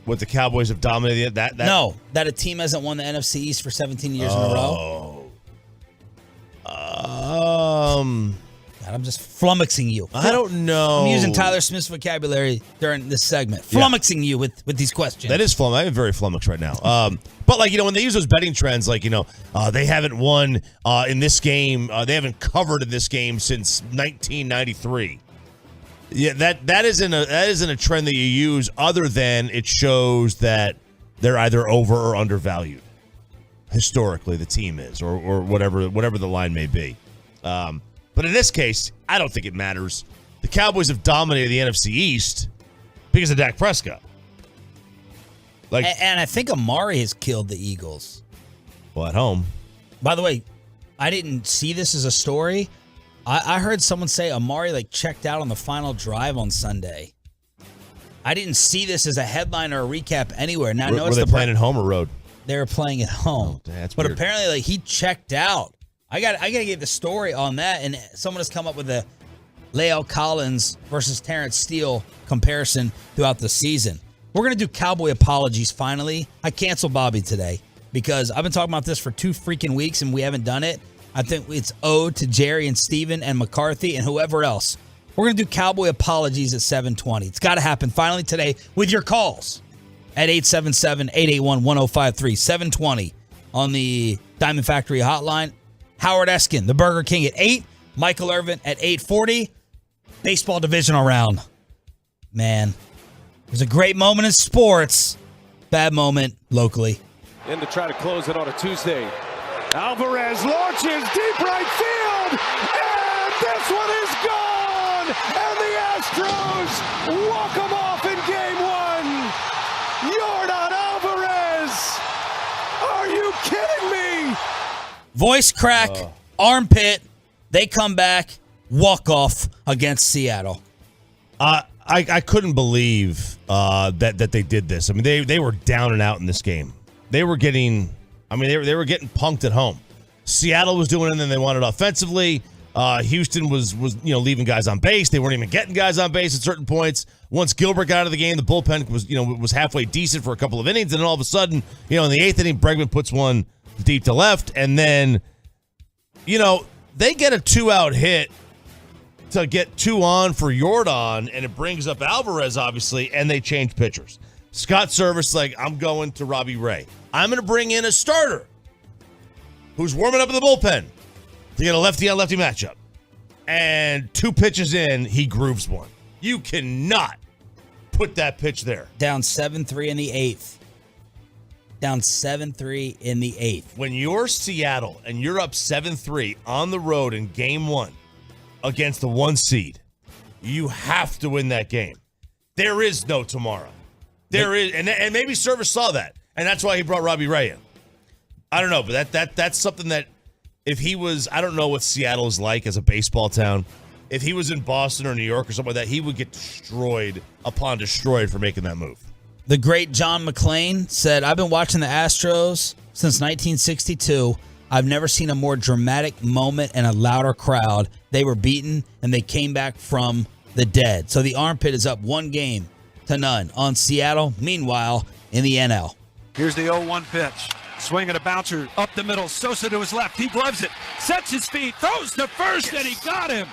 What the Cowboys have dominated that?
No, that a team hasn't won the NFC East for 17 years in a row. God, I'm just flummoxing you.
I don't know.
I'm using Tyler Smith's vocabulary during this segment. Flummoxing you with these questions.
That is flummox. I'm very flummoxed right now. But like, you know, when they use those betting trends, like, you know, they haven't won in this game. They haven't covered in this game since 1993. Yeah, that isn't a trend that you use, other than it shows that they're either over or undervalued. Historically, the team is, or whatever the line may be. But in this case, I don't think it matters. The Cowboys have dominated the NFC East because of Dak Prescott.
And I think Amari has killed the Eagles.
Well, at home.
By the way, I didn't see this as a story. I heard someone say Amari checked out on the final drive on Sunday. I didn't see this as a headline or a recap anywhere. Now,
Were they playing at home or road?
They were playing at home.
Oh, that's
but
weird.
apparently, he checked out. I got to get the story on that, and someone has come up with a La'el Collins versus Terrence Steele comparison throughout the season. We're going to do Cowboy apologies finally. I canceled Bobby today because I've been talking about this for 2 freaking weeks, and we haven't done it. I think it's owed to Jerry and Steven and McCarthy and whoever else. We're going to do Cowboy apologies at 7:20. It's got to happen finally today with your calls at 877-881-1053. 7:20 on the Diamond Factory hotline. Howard Eskin, the Burger King at 8. Michael Irvin at 8:40. Baseball divisional round. Man, it was a great moment in sports. Bad moment locally.
In to try to close it on a Tuesday. Alvarez launches deep right field, and this one is gone, and the Astros walk them off in game 1. Yordan Alvarez, are you kidding me?
Voice crack, armpit, they come back, walk off against Seattle.
I couldn't believe that they did this. I mean, they were down and out in this game. They were getting getting punked at home. Seattle was doing it, and then they wanted offensively. Houston was leaving guys on base. They weren't even getting guys on base at certain points. Once Gilbert got out of the game, the bullpen was halfway decent for a couple of innings, and then all of a sudden, in the 8th inning, Bregman puts one deep to left, and then they get a 2-out hit to get 2 on for Yordan, and it brings up Alvarez, obviously, and they change pitchers. Scott Service I'm going to Robbie Ray. I'm going to bring in a starter who's warming up in the bullpen to get a lefty-on-lefty matchup. And 2 pitches in, he grooves one. You cannot put that pitch there.
Down 7-3 in the 8th. Down 7-3 in the 8th.
When you're Seattle and you're up 7-3 on the road in game 1 against the 1 seed, you have to win that game. There is no tomorrow. There is, and maybe Service saw that, and that's why he brought Robbie Ray in. I don't know, but that's something that if he was, I don't know what Seattle is like as a baseball town. If he was in Boston or New York or something like that, he would get destroyed upon destroyed for making that move.
The great John McClane said, I've been watching the Astros since 1962. I've never seen a more dramatic moment and a louder crowd. They were beaten, and they came back from the dead. So the armpit is up 1-0 on Seattle. Meanwhile, in the NL.
Here's the 0-1 pitch. Swing and a bouncer up the middle. Sosa to his left. He gloves it. Sets his feet. Throws to first, and he got him.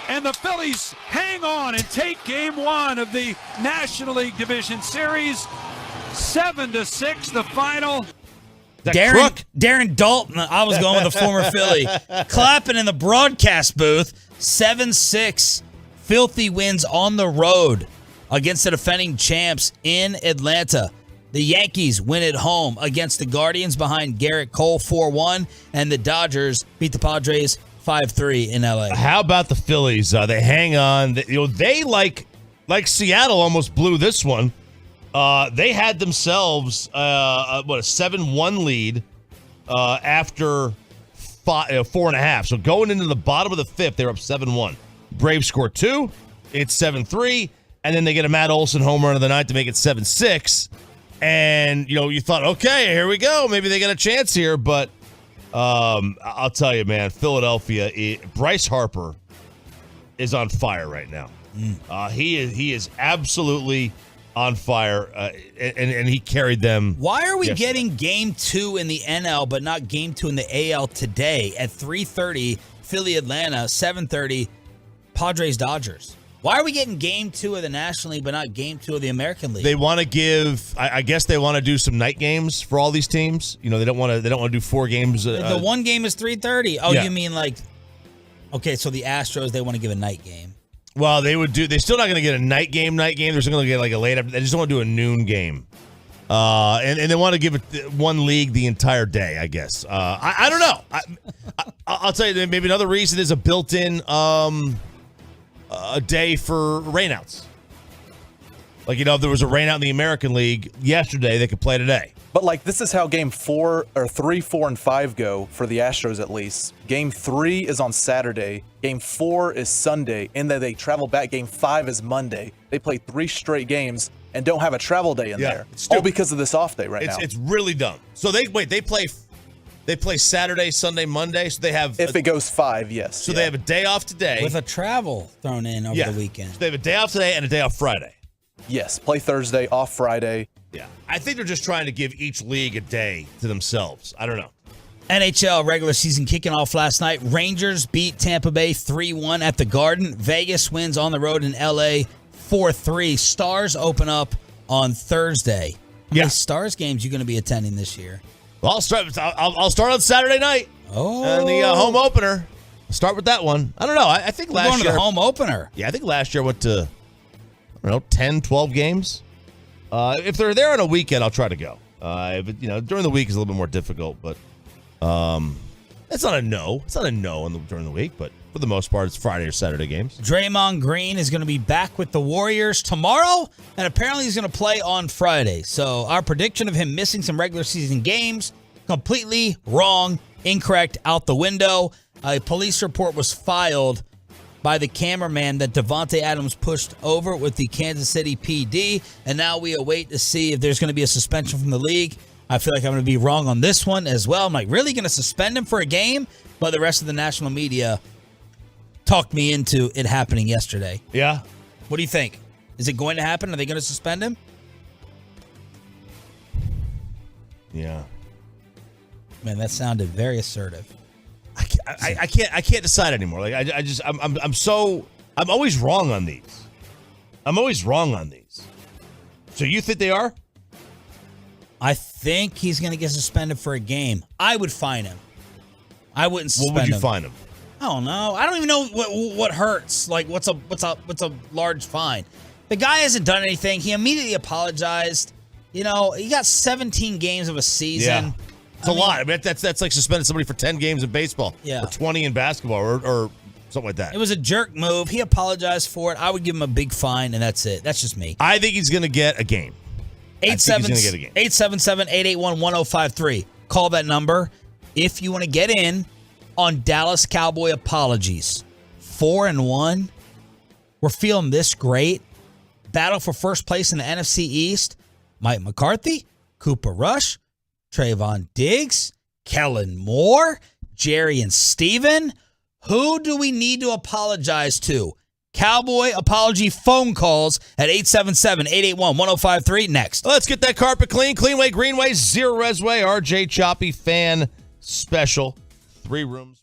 And the Phillies hang on and take game 1 of the National League Division Series. 7-6, the final.
Darren Dalton, I was going with the former Philly, clapping in the broadcast booth. 7-6, filthy wins on the road against the defending champs in Atlanta. The Yankees win at home against the Guardians behind Garrett Cole 4-1, and the Dodgers beat the Padres 5-3 in LA.
How about the Phillies? They hang on. They like Seattle almost blew this one. They had themselves a 7-1 lead after 4.5. So going into the bottom of the fifth, they're up 7-1. Braves score 2. It's 7-3, and then they get a Matt Olson home run of the night to make it 7-6. And you thought, okay, here we go. Maybe they got a chance here, but I'll tell you, man, Philadelphia. Bryce Harper is on fire right now. He is absolutely on fire, and he carried them.
Why are we getting Game 2 in the NL but not Game 2 in the AL today at 3:30? Philly, Atlanta, 7:30. Padres, Dodgers. Why are we getting Game 2 of the National League but not Game 2 of the American League?
They want to give. I guess they want to do some night games for all these teams. They don't want to do 4 games.
The one game is 3:30. Oh, yeah. You mean like? Okay, so the Astros, they want to give a night game.
Well, they would do. They're still not going to get a night game. They're still going to get like a late. They just don't want to do a noon game. And they want to give it one league the entire day. I guess. I don't know. I'll tell you. Maybe another reason is a built-in a day for rainouts. Like if there was a rainout in the American League yesterday, they could play today.
But this is how Game 4 or 3, 4, and 5 go for the Astros at least. Game 3 is on Saturday. Game 4 is Sunday, and then they travel back. Game 5 is Monday. They play 3 straight games and don't have a travel day in there. All because of this off day now.
It's really dumb. So they play Saturday, Sunday, Monday. So they have
it goes 5, yes.
So they have a day off today
with a travel thrown in over the weekend.
So they have a day off today and a day off Friday.
Yes, play Thursday, off Friday.
Yeah, I think they're just trying to give each league a day to themselves. I don't know.
NHL regular season kicking off last night. Rangers beat Tampa Bay 3-1 at the Garden. Vegas wins on the road in LA 4-3. Stars open up on Thursday. How many Stars games you going to be attending this year?
Well, I'll start on Saturday night. And the home opener. I'll start with that one. I don't know. I think last year.
Going to the home opener.
Yeah, I think last year went to 10, 12 games. If they're there on a weekend, I'll try to go. But during the week is a little bit more difficult. But it's not a no. It's not a no during the week. But for the most part, it's Friday or Saturday games.
Draymond Green is going to be back with the Warriors tomorrow, and apparently he's going to play on Friday. So our prediction of him missing some regular season games, completely wrong, incorrect, out the window. A police report was filed by the cameraman that Devontae Adams pushed over with the Kansas City PD, and now we await to see if there's going to be a suspension from the league. I feel like I'm going to be wrong on this one as well. I'm really going to suspend him for a game? But the rest of the national media talked me into it happening yesterday.
Yeah.
What do you think? Is it going to happen? Are they going to suspend him?
Yeah.
Man, that sounded very assertive.
I can't decide anymore. I'm always wrong on these. So you think they are?
I think he's going to get suspended for a game. I would fine him. I wouldn't suspend him.
What would you fine him?
I don't know. I don't even know what hurts. What's a large fine? The guy hasn't done anything. He immediately apologized. He got 17 games of a season.
Yeah. It's a lot. I mean, that's like suspending somebody for 10 games in baseball.
Yeah.
Or 20 in basketball or something like that.
It was a jerk move. He apologized for it. I would give him a big fine, and that's it. That's just me.
I think he's going to get a game.
877-881-1053. Call that number if you want to get in on Dallas Cowboy apologies. 4-1. We're feeling this great. Battle for first place in the NFC East. Mike McCarthy, Cooper Rush, Trayvon Diggs, Kellen Moore, Jerry and Steven. Who do we need to apologize to? Cowboy apology phone calls at 877-881-1053 next.
Let's get that carpet clean. Cleanway, Greenway, Zero Resway, RJ Choppy fan special. 3 rooms.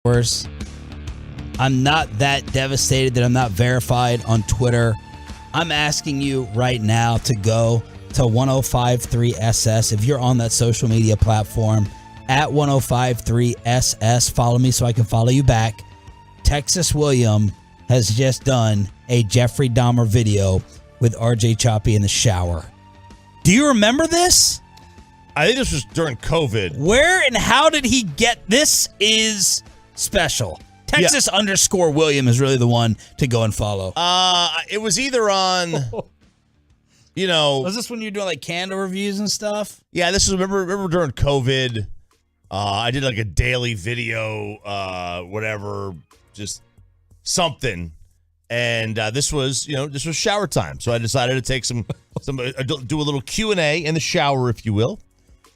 I'm not that devastated that I'm not verified on Twitter. I'm asking you right now to go to 1053SS. If you're on that social media platform, at 1053SS, follow me so I can follow you back. Texas William has just done a Jeffrey Dahmer video with RJ Choppy in the shower. Do you remember this?
I think this was during COVID.
Where and how did he get this? Is special. Texas _ William is really the one to go and follow.
It was either on,
Was this when you were doing like candle reviews and stuff?
Yeah, this was remember during COVID. I did like a daily video, whatever, just something. And this was shower time. So I decided to take do a little Q&A in the shower, if you will.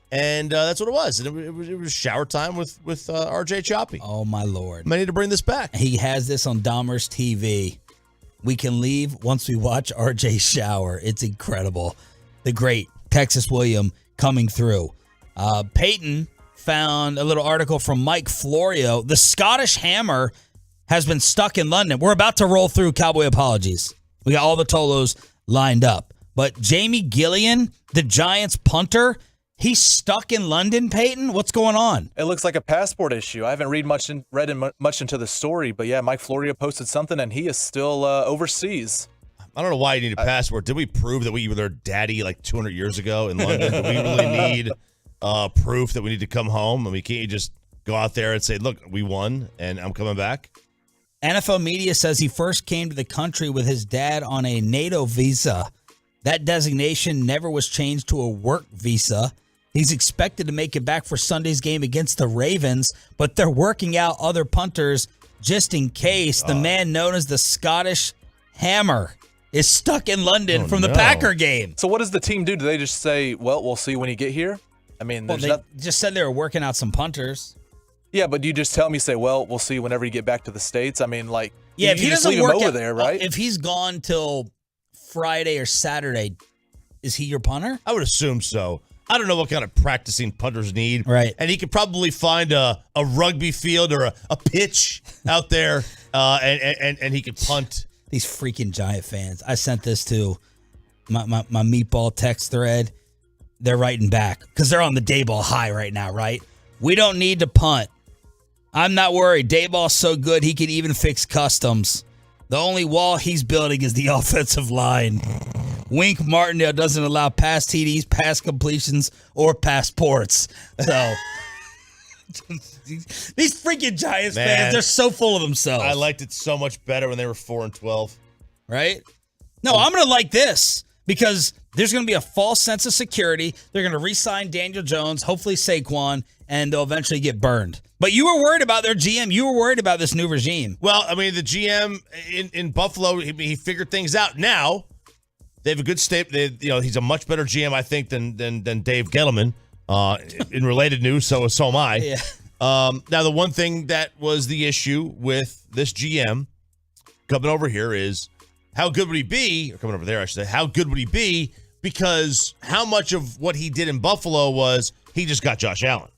And that's what it was. And it was shower time with RJ Choppy.
Oh, my Lord.
I need to bring this back.
He has this on Dahmer's TV. We can leave once we watch RJ shower. It's incredible. The great Texas William coming through. Payton found a little article from Mike Florio. The Scottish Hammer has been stuck in London. We're about to roll through Cowboy apologies. We got all the Tolos lined up. But Jamie Gillian, the Giants punter, he's stuck in London, Payton? What's going on?
It looks like a passport issue. I haven't read much into the story, but yeah, Mike Florio posted something, and he is still overseas.
I don't know why you need a passport. Did we prove that we were their daddy like 200 years ago in London? Do we really need proof that we need to come home? I mean, can't you just go out there and say, look, we won, and I'm coming back?
NFL media says he first came to the country with his dad on a NATO visa. That designation never was changed to a work visa. He's expected to make it back for Sunday's game against the Ravens, but they're working out other punters just in case. The man known as the Scottish Hammer is stuck in London from the Packer game.
So what does the team do? Do they just say, well, we'll see when you get here? I mean,
they just said they were working out some punters.
Yeah, but you just tell me, say, well, we'll see whenever you get back to the States. I mean, like,
yeah, if he doesn't
leave
work
him over there, right?
If he's gone till Friday or Saturday, is he your punter?
I would assume so. I don't know what kind of practicing punters need.
Right.
And he could probably find a rugby field or a pitch out there, and he could punt.
These freaking Giant fans. I sent this to my meatball text thread. They're writing back because they're on the Dayball high right now, right? We don't need to punt. I'm not worried. Dayball's so good he could even fix customs. The only wall he's building is the offensive line. Wink Martindale doesn't allow pass TDs, pass completions, or passports. So these freaking Giants fans, they're so full of themselves.
I liked it so much better when they were 4-12.
Right? No, I'm going to like this because there's going to be a false sense of security. They're going to re-sign Daniel Jones, hopefully Saquon, and they'll eventually get burned. But you were worried about their GM. You were worried about this new regime.
Well, I mean, the GM in Buffalo, he figured things out. Now they have a good state. He's a much better GM, I think, than Dave Gettleman. In related news, so am I.
Yeah.
Now, the one thing that was the issue with this GM coming over here is how good would he be? Or coming over there, I should say. How good would he be? Because how much of what he did in Buffalo was he just got Josh Allen.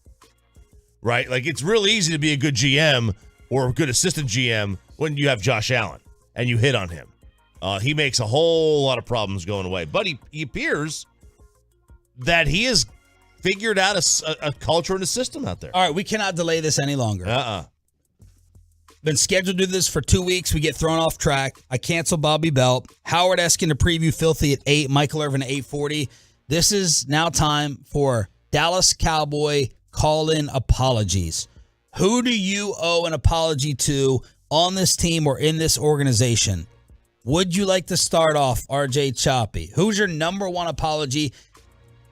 Right? Like, it's real easy to be a good GM or a good assistant GM when you have Josh Allen and you hit on him. He makes a whole lot of problems going away. But he appears that he has figured out a culture and a system out there.
All right, we cannot delay this any longer. Been scheduled to do this for 2 weeks. We get thrown off track. I cancel Bobby Belt. Howard Eskin to preview Filthy at 8. Michael Irvin at 8:40. This is now time for Dallas Cowboy call-in apologies. Who do you owe an apology to on this team or in this organization? Would you like to start off, RJ Choppy? Who's your number one apology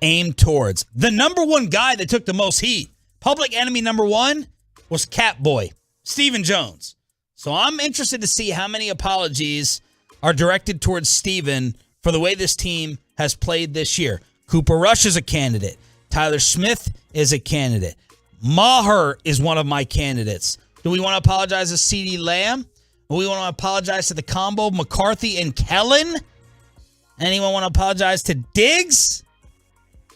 aimed towards? The number one guy that took the most heat, public enemy number one, was Catboy, Stephen Jones. So I'm interested to see how many apologies are directed towards Stephen for the way this team has played this year. Cooper Rush is a candidate. Tyler Smith is a candidate. Maher is one of my candidates. Do we want to apologize to CeeDee Lamb? Do we want to apologize to the combo McCarthy and Kellen? Anyone want to apologize to Diggs?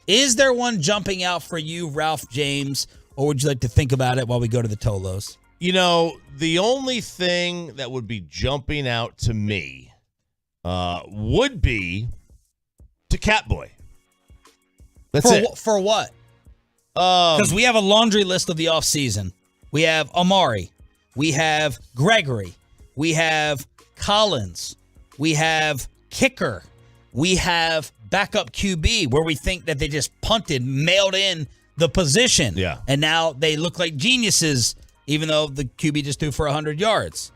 Is there one jumping out for you, Ralph James, or would you like to think about it while we go to the Tolos?
The only thing that would be jumping out to me would be to Catboy. That's it.
For what? Because we have a laundry list of the offseason. We have Amari. We have Gregory. We have Collins. We have kicker. We have backup QB where we think that they just punted, mailed in the position.
Yeah.
And now they look like geniuses, even though the QB just threw for 100 yards.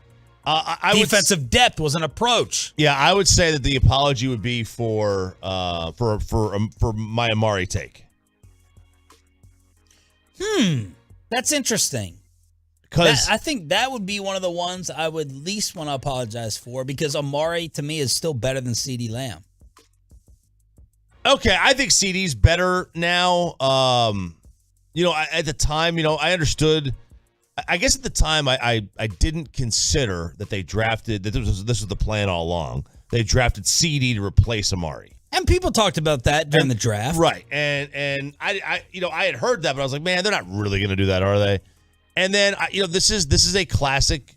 Defensive depth was an approach.
Yeah, I would say that the apology would be for my Amari take.
That's interesting.
Because
I think that would be one of the ones I would least want to apologize for, because Amari to me is still better than CeeDee Lamb.
Okay, I think CeeDee's better now. At the time, I understood. I guess at the time, I didn't consider that they drafted that this was the plan all along. They drafted CeeDee to replace Amari.
And people talked about that during the draft.
Right. And I had heard that, but I was like, man, they're not really going to do that, are they? And then, this is a classic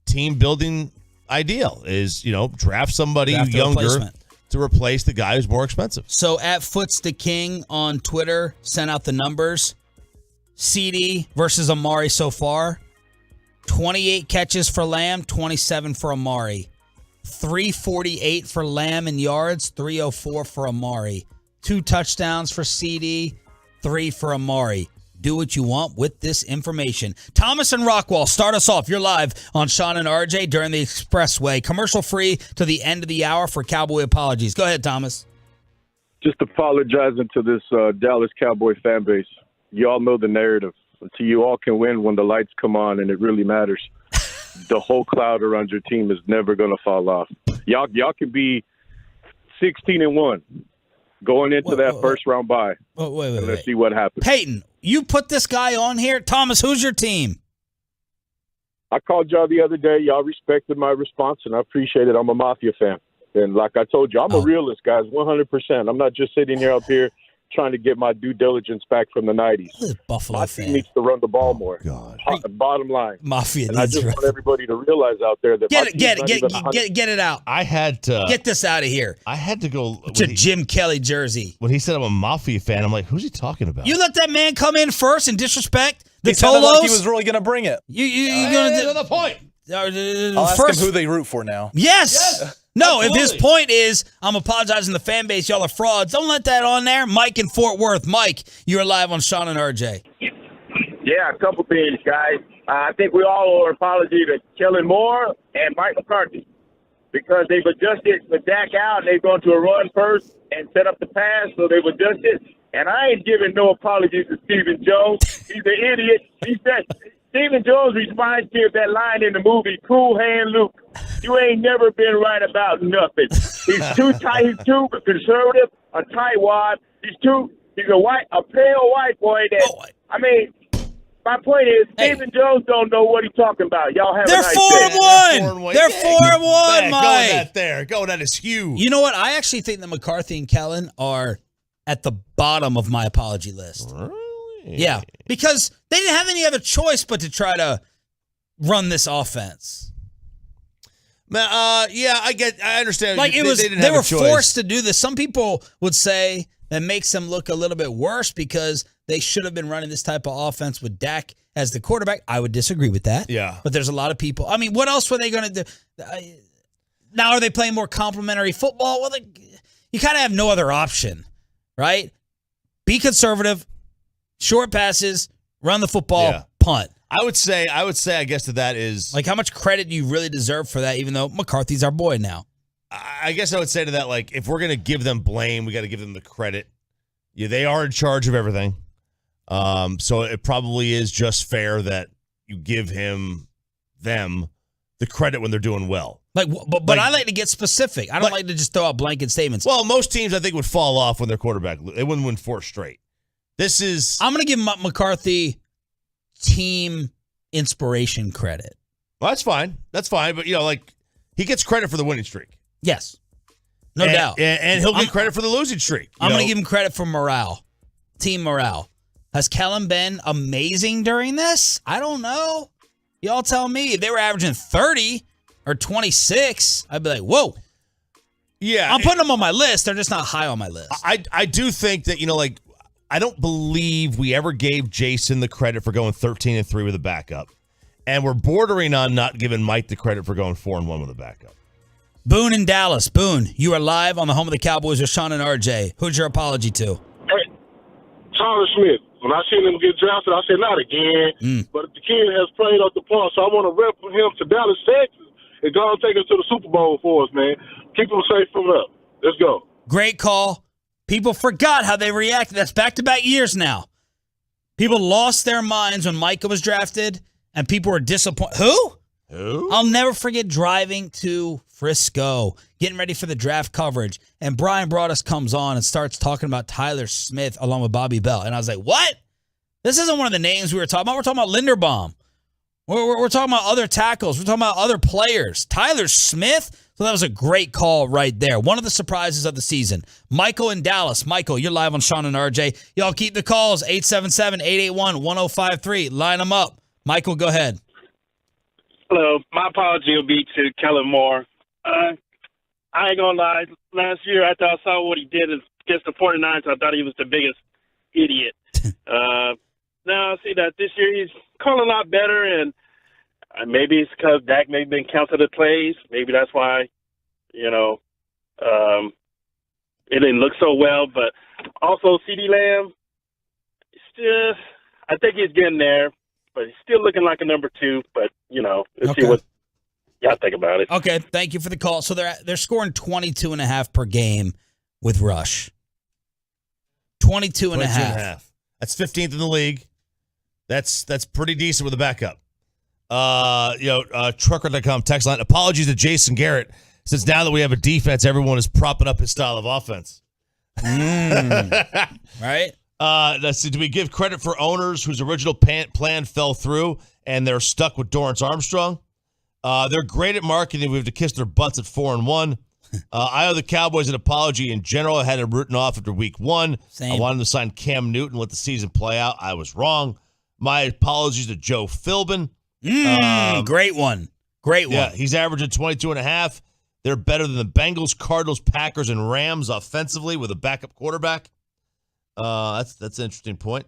team building ideal is, draft somebody younger to replace the guy who's more expensive.
So at Foots the King on Twitter sent out the numbers. CeeDee versus Amari so far. 28 catches for Lamb, 27 for Amari. 348 for Lamb in yards, 304 for Amari. 2 touchdowns for CeeDee, 3 for Amari. Do what you want with this information. Thomas and Rockwall, start us off. You're live on Sean and RJ during the Expressway. Commercial free to the end of the hour for Cowboy apologies. Go ahead, Thomas.
Just apologizing to this Dallas Cowboy fan base. You all know the narrative. Until you all can win when the lights come on and it really matters, the whole cloud around your team is never going to fall off. Y'all can be 16-1 going into that first round bye.
Wait.
Let's see what happens.
Payton, you put this guy on here. Thomas, who's your team?
I called y'all the other day. Y'all respected my response, and I appreciate it. I'm a Mafia fan. And like I told you, I'm a realist, guys, 100%. I'm not just sitting here up here trying to get my due diligence back from the 90s.
Buffalo
my team needs to run the ball more.
God.
Bottom line.
Mafia
and I just want everybody to realize out there that
get it out.
I had to
get this out of here.
I had to go
to Jim Kelly jersey.
When he said I'm a Mafia fan, I'm like, who's he talking about?
You let that man come in first and disrespect the
Tolos?
Tolos?
He was really going to bring it.
You going to
the point.
I'll ask him who they root for now.
Yes. No,
absolutely.
If his point is, I'm apologizing to the fan base, y'all are frauds, don't let that on there. Mike in Fort Worth. Mike, you're live on Sean and RJ.
Yeah, a couple things, guys. I think we all owe an apology to Kellen Moore and Mike McCarthy because they've adjusted with Dak out and they've gone to a run first and set up the pass, so they've adjusted. And I ain't giving no apologies to Stephen Jones. He's an idiot. He said Stephen Jones reminds me of that line in the movie Cool Hand Luke. You ain't never been right about nothing. He's too tight. He's too conservative, a tightwad. He's a pale white boy. My point is, Stephen Jones don't know what he's talking about. Y'all have
They're
a nice day.
4-1. They're 4-1, Mike.
Go that is huge.
You know what? I actually think that McCarthy and Kellen are at the bottom of my apology list.
Really?
Yeah, because they didn't have any other choice but to try to run this offense.
I understand.
Like
they
were forced to do this. Some people would say that makes them look a little bit worse because they should have been running this type of offense with Dak as the quarterback. I would disagree with that.
Yeah.
But there's a lot of people. I mean, what else were they going to do? Now are they playing more complementary football? Well, you kind of have no other option, right? Be conservative, short passes, run the football, punt.
I would say, I guess that is
like, how much credit do you really deserve for that? Even though McCarthy's our boy now.
I guess I would say to that, like, if we're gonna give them blame, we got to give them the credit. Yeah, they are in charge of everything. So it probably is just fair that you give them the credit when they're doing well.
But I like to get specific. I don't like to just throw out blanket statements.
Well, most teams I think would fall off when their quarterback. They wouldn't win 4 straight. I'm
going to give McCarthy team inspiration credit.
Well, that's fine. But he gets credit for the winning streak.
Yes, no doubt.
And he'll get credit for the losing streak.
I'm going to give him credit for morale, team morale. Has Kellen been amazing during this? I don't know. Y'all tell me. If they were averaging 30 or 26, I'd be like, whoa.
Yeah.
I'm putting them on my list. They're just not high on my list.
I do think that, I don't believe we ever gave Jason the credit for going 13-3 with a backup. And we're bordering on not giving Mike the credit for going 4-1 with a backup.
Boone in Dallas. Boone, you are live on the home of the Cowboys with Sean and RJ. Who's your apology to?
Hey, Tyler Smith. When I seen him get drafted, I said, not again. But the kid has played up the part, so I want to rep him to Dallas, Texas, and go and take us to the Super Bowl for us, man. Keep him safe from up. Let's go.
Great call. People forgot how they reacted. That's back-to-back years now. People lost their minds when Micah was drafted, and people were disappointed. Who? I'll never forget driving to Frisco, getting ready for the draft coverage, and Brian Broaddus comes on and starts talking about Tyler Smith along with Bobby Bell. And I was like, what? This isn't one of the names we were talking about. We're talking about Linderbaum. We're talking about other tackles. We're talking about other players. Tyler Smith? So that was a great call right there. One of the surprises of the season. Michael in Dallas. Michael, you're live on Sean and RJ. Y'all keep the calls. 877-881-1053. Line them up. Michael, go ahead.
Hello. My apology will be to Kellen Moore. I ain't going to lie. Last year, after I saw what he did against the 49ers, I thought he was the biggest idiot. Now I see that this year he's calling a lot better, and maybe it's because Dak may have been counting the plays. Maybe that's why, it didn't look so well. But also, CeeDee Lamb, still, I think he's getting there, but he's still looking like a number 2. But, let's see what y'all think about it.
Okay, thank you for the call. So they're scoring 22.5 per game with rush. 22.5.
That's 15th in the league. That's pretty decent with a backup. Trucker.com text line. Apologies to Jason Garrett, since now that we have a defense, everyone is propping up his style of offense.
Right?
Let's see. Do we give credit for owners whose original plan fell through and they're stuck with Dorrance Armstrong? They're great at marketing. We have to kiss their butts at 4-1. I owe the Cowboys an apology in general. I had him written off after week 1.
Same.
I wanted to sign Cam Newton, let the season play out. I was wrong. My apologies to Joe Philbin.
Great one.
Yeah, he's averaging 22.5. They're better than the Bengals, Cardinals, Packers, and Rams offensively with a backup quarterback. That's an interesting point.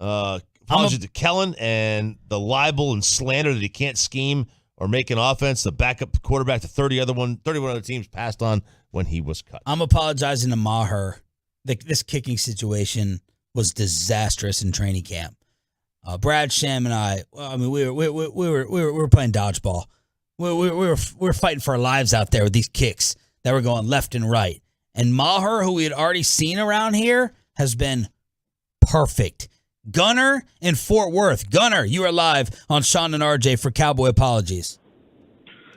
Apologies to Kellen and the libel and slander that he can't scheme or make an offense. The backup quarterback to 31 other teams passed on when he was cut.
I'm apologizing to Maher. This kicking situation was disastrous in training camp. Brad Sham and I mean, we were playing dodgeball. We were fighting for our lives out there with these kicks that were going left and right. And Maher, who we had already seen around here, has been perfect. Gunner in Fort Worth. Gunner, you are live on Sean and RJ for Cowboy Apologies.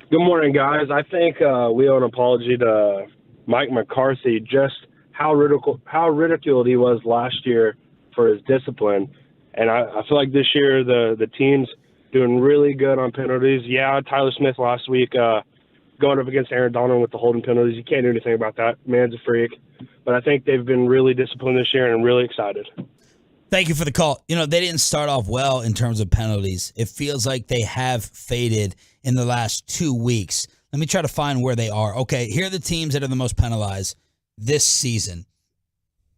Good morning, guys. I think we owe an apology to Mike McCarthy, just how ridiculed he was last year for his discipline. And I feel like this year the team's doing really good on penalties. Yeah, Tyler Smith last week going up against Aaron Donald with the holding penalties. You can't do anything about that. Man's a freak. But I think they've been really disciplined this year, and I'm really excited.
Thank you for the call. They didn't start off well in terms of penalties. It feels like they have faded in the last 2 weeks. Let me try to find where they are. Okay, here are the teams that are the most penalized this season.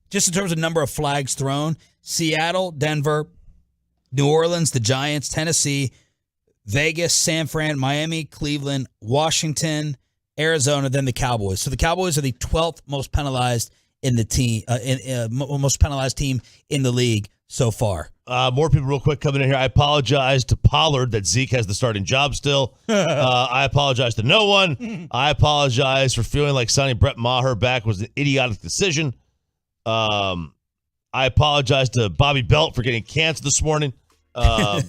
Just in terms of number of flags thrown, Seattle, Denver, New Orleans, the Giants, Tennessee, Vegas, San Fran, Miami, Cleveland, Washington, Arizona, then the Cowboys. So the Cowboys are the 12th most penalized in the team, most penalized team in the league so far.
More people real quick coming in here. I apologize to Pollard that Zeke has the starting job still. I apologize to no one. I apologize for feeling like signing Brett Maher back was an idiotic decision. I apologize to Bobby Belt for getting canceled this morning. Let's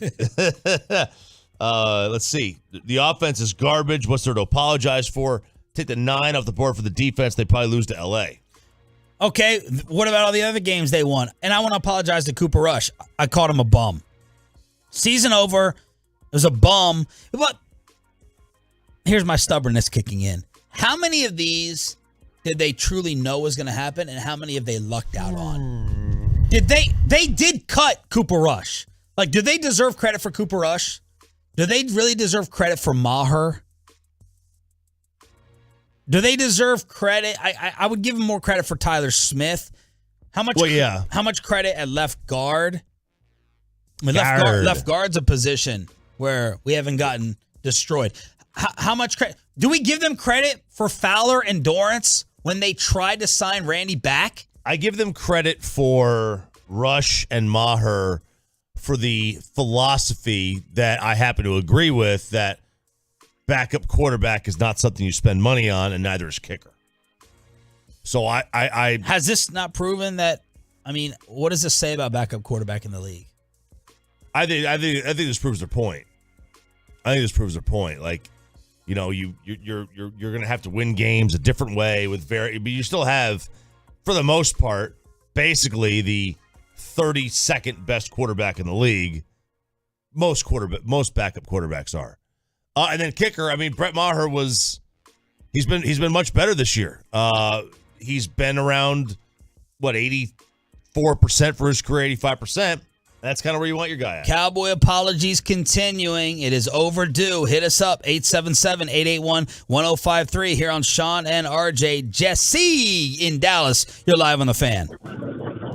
see. The offense is garbage. What's there to apologize for? Take the 9 off the board for the defense. They probably lose to L.A.
Okay, what about all the other games they won? And I want to apologize to Cooper Rush. I called him a bum. Season over. It was a bum. But here's my stubbornness kicking in. How many of these did they truly know was going to happen, and how many have they lucked out on? They did cut Cooper Rush. Like, do they deserve credit for Cooper Rush? Do they really deserve credit for Maher? Do they deserve credit? I would give them more credit for Tyler Smith. How much?
Well, yeah.
How much credit at left guard? I mean,
Guard.
left guard's a position where we haven't gotten destroyed. How much credit? Do we give them credit for Fowler and Dorrance when they tried to sign Randy back?
I give them credit for Rush and Maher for the philosophy that I happen to agree with, that backup quarterback is not something you spend money on, and neither is kicker. So I
has this not proven that? I mean, what does this say about backup quarterback in the league?
I think this proves their point. Like, you know, you're going to have to win games a different way but you still have, for the most part, basically the 32nd best quarterback in the league. Most backup quarterbacks are. And then kicker, I mean, Brett Maher he's been much better this year. He's been around 84% for his career, 85%. That's kind of where you want your guy at.
Cowboy apologies continuing. It is overdue. Hit us up, 877-881-1053 here on Sean and RJ. Jesse in Dallas, you're live on the Fan.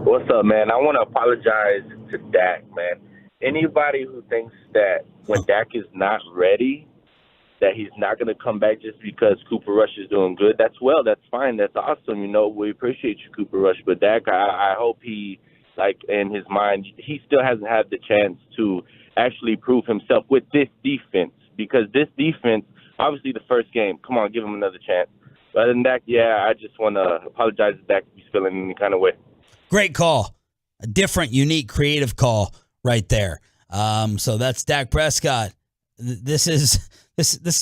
What's up, man? I want to apologize to Dak, man. Anybody who thinks that when Dak is not ready, that he's not going to come back just because Cooper Rush is doing good, that's fine. That's awesome. You know, we appreciate you, Cooper Rush. But Dak, I hope he, like, in his mind, he still hasn't had the chance to actually prove himself with this defense, because this defense, obviously the first game, come on, give him another chance. But other than that, yeah, I just want to apologize to Dak if he's feeling any kind of way.
Great call. A different, unique, creative call right there. So that's Dak Prescott. This is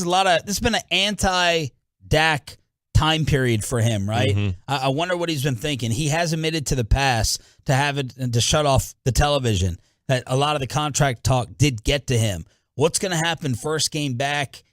a lot of, this has been an anti-Dak time period for him, right?
Mm-hmm.
I wonder what he's been thinking. He has admitted to the pass to have it and to shut off the television, that a lot of the contract talk did get to him. What's going to happen first game back,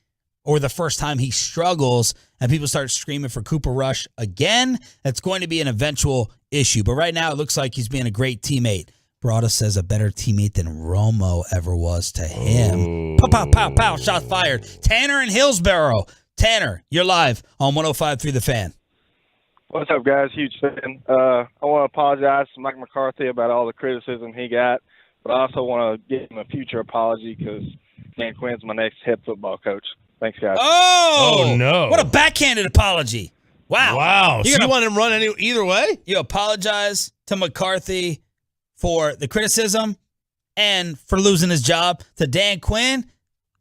or the first time he struggles and people start screaming for Cooper Rush again? That's going to be an eventual issue. But right now it looks like he's being a great teammate. Broada says a better teammate than Romo ever was to him. Pow, pow, pow, pow, shot fired. Tanner in Hillsboro. Tanner, you're live on 105.3 The Fan.
What's up, guys? Huge fan. I want to apologize to Mike McCarthy about all the criticism he got, but I also want to give him a future apology because Dan Quinn's my next head football coach. Thanks, guys.
Oh,
no.
What a backhanded apology. Wow.
Wow. So you want him to run either way?
You apologize to McCarthy for the criticism and for losing his job to Dan Quinn?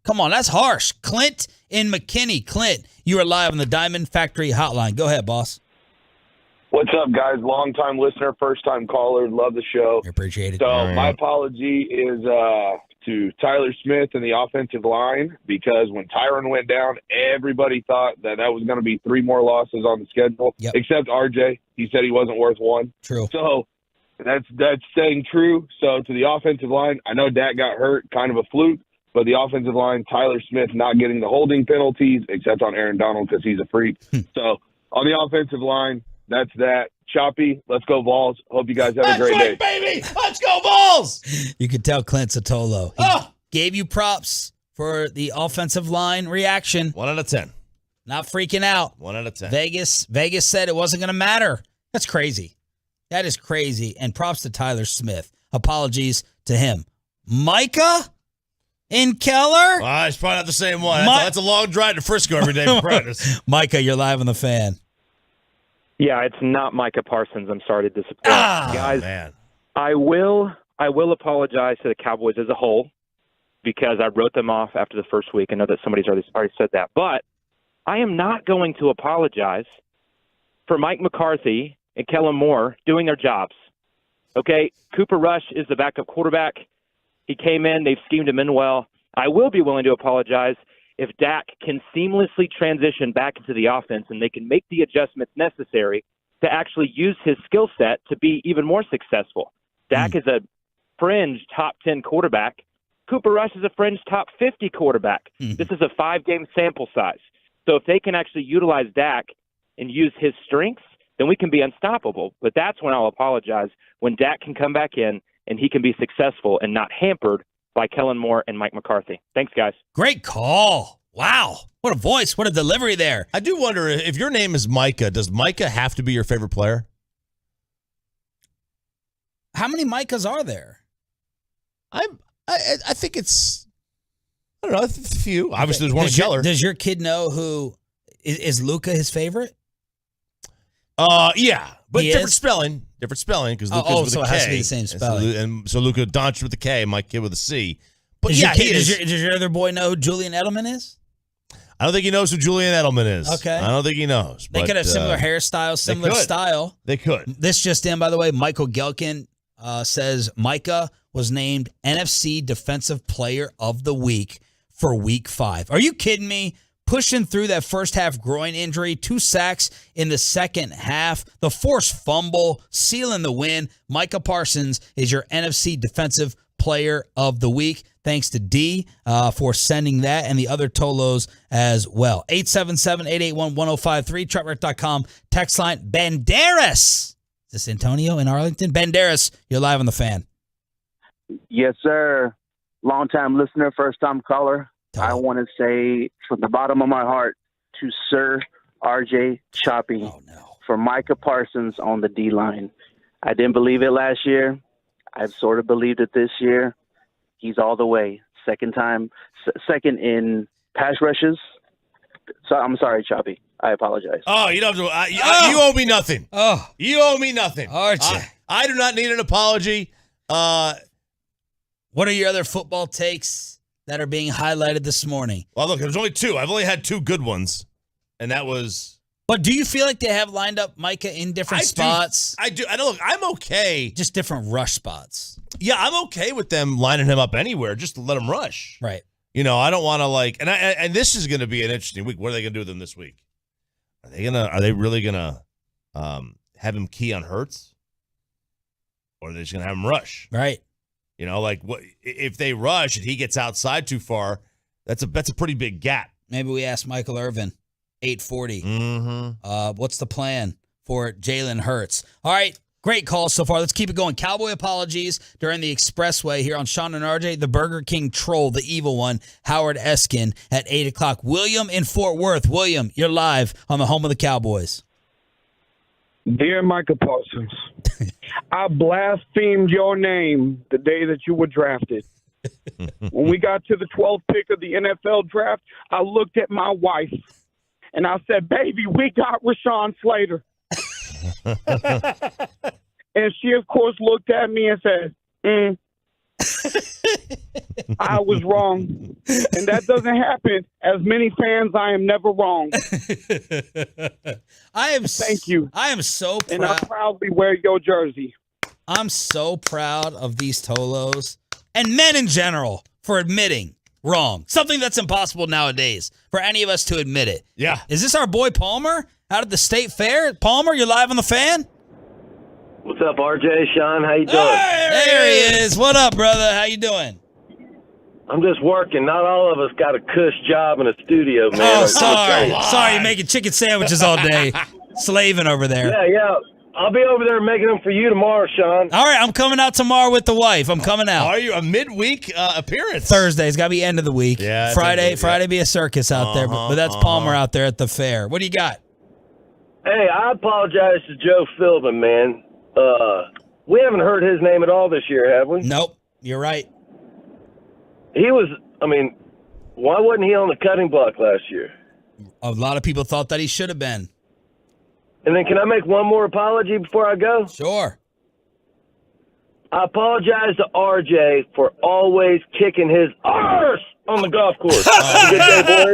Come on, that's harsh. Clint in McKinney. Clint, you are live on the Diamond Factory Hotline. Go ahead, boss.
What's up, guys? Long-time listener, first-time caller. Love the show.
Appreciate it.
So my apology is to Tyler Smith and the offensive line, because when Tyron went down, everybody thought that was going to be 3 more losses on the schedule, except RJ. He said he wasn't worth 1.
True.
So that's staying true. So to the offensive line, I know Dak got hurt, kind of a fluke, but the offensive line, Tyler Smith not getting the holding penalties, except on Aaron Donald because he's a freak. So on the offensive line, that's that. Choppy, let's go Vols. Hope you guys have a great day.
Baby. Let's go Vols.
You could tell Clint's a Tolo. He gave you props for the offensive line reaction.
1 out of 10.
Not freaking out.
1 out of 10.
Vegas said it wasn't going to matter. That's crazy. That is crazy. And props to Tyler Smith. Apologies to him. Micah in Keller?
Well, it's probably not the same one. That's a long drive to Frisco every day for practice.
Micah, you're live on the Fan.
Yeah, it's not Micah Parsons. I'm sorry to disappoint. Guys,
man.
I will apologize to the Cowboys as a whole because I wrote them off after the first week. I know that somebody's already said that. But I am not going to apologize for Mike McCarthy and Kellen Moore doing their jobs. Okay? Cooper Rush is the backup quarterback. He came in. They've schemed him in well. I will be willing to apologize if Dak can seamlessly transition back into the offense and they can make the adjustments necessary to actually use his skill set to be even more successful. Dak is a fringe top 10 quarterback. Cooper Rush is a fringe top 50 quarterback. This is a 5-game sample size. So if they can actually utilize Dak and use his strengths, then we can be unstoppable. But that's when I'll apologize, when Dak can come back in and he can be successful and not hampered by Kellen Moore and Mike McCarthy. Thanks, guys.
Great call. Wow. What a voice. What a delivery there.
I do wonder if your name is Micah, does Micah have to be your favorite player?
How many Micahs are there?
I think it's, I don't know, a few. Obviously, there's one killer.
Does your kid know who is Luka his favorite?
Yeah, but
He
different
is?
spelling. Different spelling because Luka's with
so
a
it
K.
has to be the same spelling.
And so Luka Doncic with a K, my kid with a C. But
Does
yeah,
your kid,
he is.
does your other boy know who Julian Edelman is?
I don't think he knows who Julian Edelman is.
Okay.
I don't think he knows.
They
but,
could have similar hairstyles, similar
could.
style.
They could.
This just in, by the way, Michael Gelkin says Micah was named NFC Defensive Player of the Week for Week 5. Are you kidding me? Pushing through that first half groin injury, 2 sacks in the second half, the forced fumble, sealing the win. Micah Parsons is your NFC Defensive Player of the Week. Thanks to D for sending that and the other Tolos as well. 877-881-1053, truckwreck.com, text line. Banderas. Is this Antonio in Arlington? Banderas, you're live on the Fan.
Yes, sir. Long-time listener, first-time caller. I want to say from the bottom of my heart to Sir RJ Choppy for Micah Parsons on the D-line. I didn't believe it last year. I've sort of believed it this year. He's all the way. Second in pass rushes. So I'm sorry, Choppy. I apologize.
Oh, you don't have to. You owe me nothing.
Oh,
you owe me nothing.
RJ.
I do not need an apology.
What are your other football takes that are being highlighted this morning?
Well, look, there's only 2. I've only had 2 good ones, and that was.
But do you feel like they have lined up Micah in different spots?
I do. I know. Look, I'm okay.
Just different rush spots.
Yeah, I'm okay with them lining him up anywhere, just to let him rush.
Right.
You know, I don't want to and this is going to be an interesting week. What are they going to do with him this week? Are they really gonna have him key on Hurts, or are they just gonna have him rush?
Right.
You know, like what if they rush and he gets outside too far? That's a pretty big gap.
Maybe we ask Michael Irvin, 840.
Mm-hmm.
What's the plan for Jalen Hurts? All right. Great call so far. Let's keep it going. Cowboy apologies during the expressway here on Sean and RJ. The Burger King troll, the evil one, Howard Eskin at 8 o'clock. William in Fort Worth. William, you're live on the home of the Cowboys.
Dear Micah Parsons, I blasphemed your name the day that you were drafted. When we got to the 12th pick of the NFL draft, I looked at my wife and I said, baby, we got Rashawn Slater. And she, of course, looked at me and said, I was wrong. And that doesn't happen. As many fans, I am never wrong. Thank you.
I am so proud.
And I proudly wear your jersey.
I'm so proud of these Tolos and men in general for admitting wrong. Something that's impossible nowadays for any of us to admit it.
Yeah.
Is this our boy Palmer out at the State Fair? Palmer, you're live on the Fan?
What's up, RJ? Sean, how you doing?
There he is. What up, brother? How you doing?
I'm just working. Not all of us got a cush job in a studio, man.
Oh, sorry. Sorry, you're making chicken sandwiches all day. Slaving over there.
Yeah. I'll be over there making them for you tomorrow, Sean.
All right, I'm coming out tomorrow with the wife. I'm coming out.
Are you a midweek appearance?
Thursday. It's got to be end of the week.
Yeah.
Friday be a circus out there, but that's Palmer out there at the fair. What do you got?
Hey, I apologize to Joe Philbin, man. We haven't heard his name at all this year, have we?
Nope. You're right.
He was, why wasn't he on the cutting block last year?
A lot of people thought that he should have been.
And then can I make one more apology before I go?
Sure.
I apologize to RJ for always kicking his arse on the golf course. Have a good day,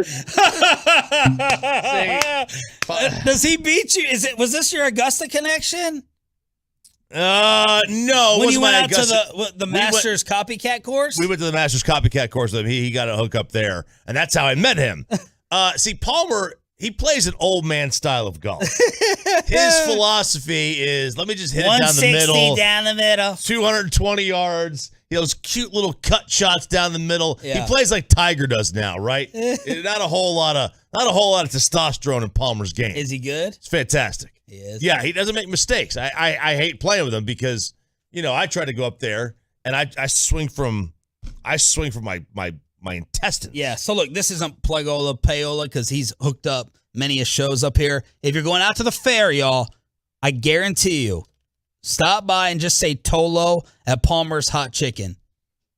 boys.
Does he beat you? Was this your Augusta connection?
No.
When you went out to the Masters copycat course?
We went to the Masters copycat course with him. He got a hook up there, and that's how I met him. See, Palmer, he plays an old man style of golf. His philosophy is, let me just hit it down the middle.
160 down the middle.
220 yards. Those cute little cut shots down the middle.
Yeah.
He plays like Tiger does now, right? Not a whole lot of testosterone in Palmer's game.
Is he good?
It's fantastic.
He is.
Yeah, he doesn't make mistakes. I hate playing with him because, I try to go up there and I swing from I swing for my intestines.
Yeah, so look, this isn't Plug-ola Payola because he's hooked up many shows up here. If you're going out to the fair, y'all, I guarantee you, stop by and just say Tolo at Palmer's Hot Chicken.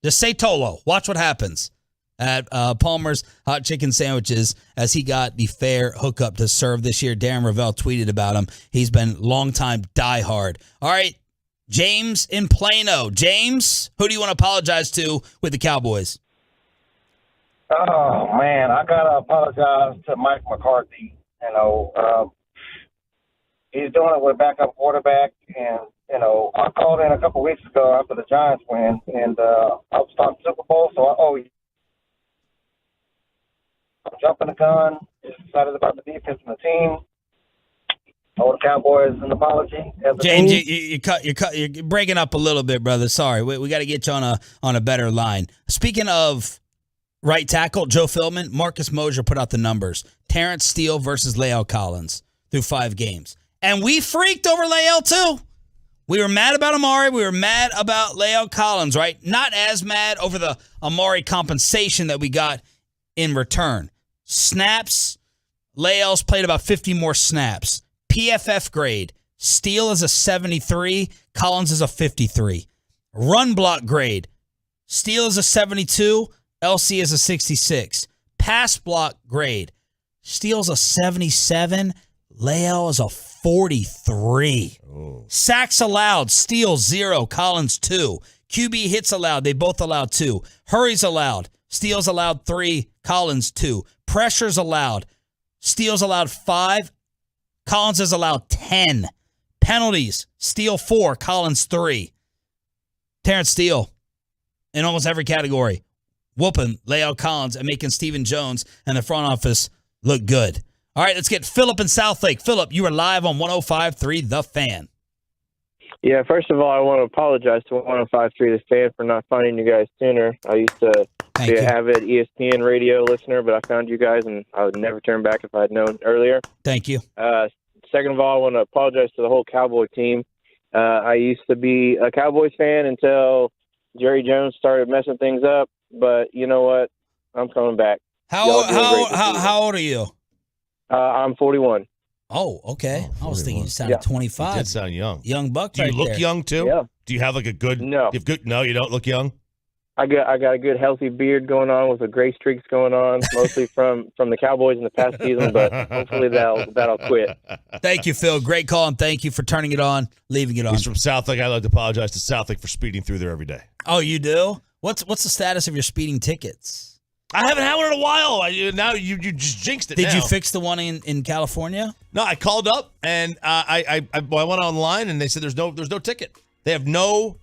Just say Tolo. Watch what happens at Palmer's Hot Chicken Sandwiches as he got the fair hookup to serve this year. Darren Ravel tweeted about him. He's been longtime diehard. All right, James in Plano. James, who do you want to apologize to with the Cowboys?
Oh, man, I got to apologize to Mike McCarthy. He's doing it with backup quarterback. And, I called in a couple weeks ago after the Giants win, and I was talking Super Bowl, so I'm jumping the gun, excited about the defense and the team. Owe the Cowboys an apology.
James, you're breaking up a little bit, brother. Sorry, we got to get you on a better line. Speaking of right tackle, Joe Philbin, Marcus Mosher put out the numbers. Terrence Steele versus Lael Collins through 5 games. And we freaked over Lael too. We were mad about Amari. We were mad about Lael Collins, right? Not as mad over the Amari compensation that we got in return. Snaps, Lael's played about 50 more snaps. PFF grade, Steele is a 73, Collins is a 53. Run block grade, Steele is a 72, LC is a 66. Pass block grade, Steele's a 77, Lael is a 43. Oh. Sacks allowed, Steele 0, Collins 2. QB hits allowed, they both allowed 2. Hurries allowed, Steele's allowed 3, Collins 2. Pressures allowed, Steele's allowed 5, Collins is allowed 10. Penalties, Steele 4, Collins 3. Terrence Steele in almost every category, whooping Lael Collins and making Stephen Jones and the front office look good. All right, let's get Philip in Southlake. Philip, you are live on 105.3 The Fan.
Yeah, first of all, I want to apologize to 105.3 The Fan for not finding you guys sooner. I used to be an avid ESPN radio listener, but I found you guys, and I would never turn back if I had known earlier.
Thank you.
Second of all, I want to apologize to the whole Cowboy team. I used to be a Cowboys fan until Jerry Jones started messing things up, but you know what? I'm coming back.
How old are you?
I'm 41.
Oh, okay. I was thinking you sounded 25.
You did sound young.
Young buck.
Do you look young too?
Yeah.
Do you have like a good?
No.
No, you don't look young.
I got a good healthy beard going on with the gray streaks going on, mostly from the Cowboys in the past season, but hopefully that'll quit.
Thank you, Phil. Great call, and thank you for turning it on, leaving it on.
He's from Southlake. I'd like to apologize to Southlake for speeding through there every day.
Oh, you do? What's the status of your speeding tickets?
I haven't had one in a while. Now you just jinxed it.
Did you fix the one in California?
No, I called up and I went online and they said there's no ticket. They have no.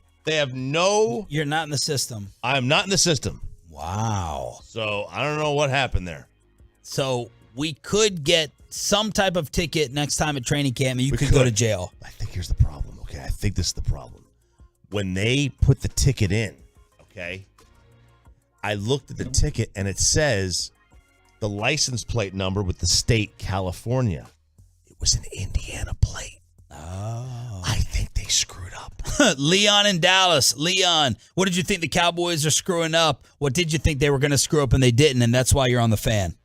You're not in the system.
I am not in the system.
Wow.
So I don't know what happened there.
So we could get some type of ticket next time at training camp, and you could go to jail.
I think here's the problem. Okay, I think this is the problem. When they put the ticket in, okay, I looked at the ticket and it says the license plate number with the state California. It was an Indiana plate.
Oh.
I think they screwed up.
Leon in Dallas. Leon, what did you think the Cowboys are screwing up? What did you think they were going to screw up and they didn't, and that's why you're on the Fan?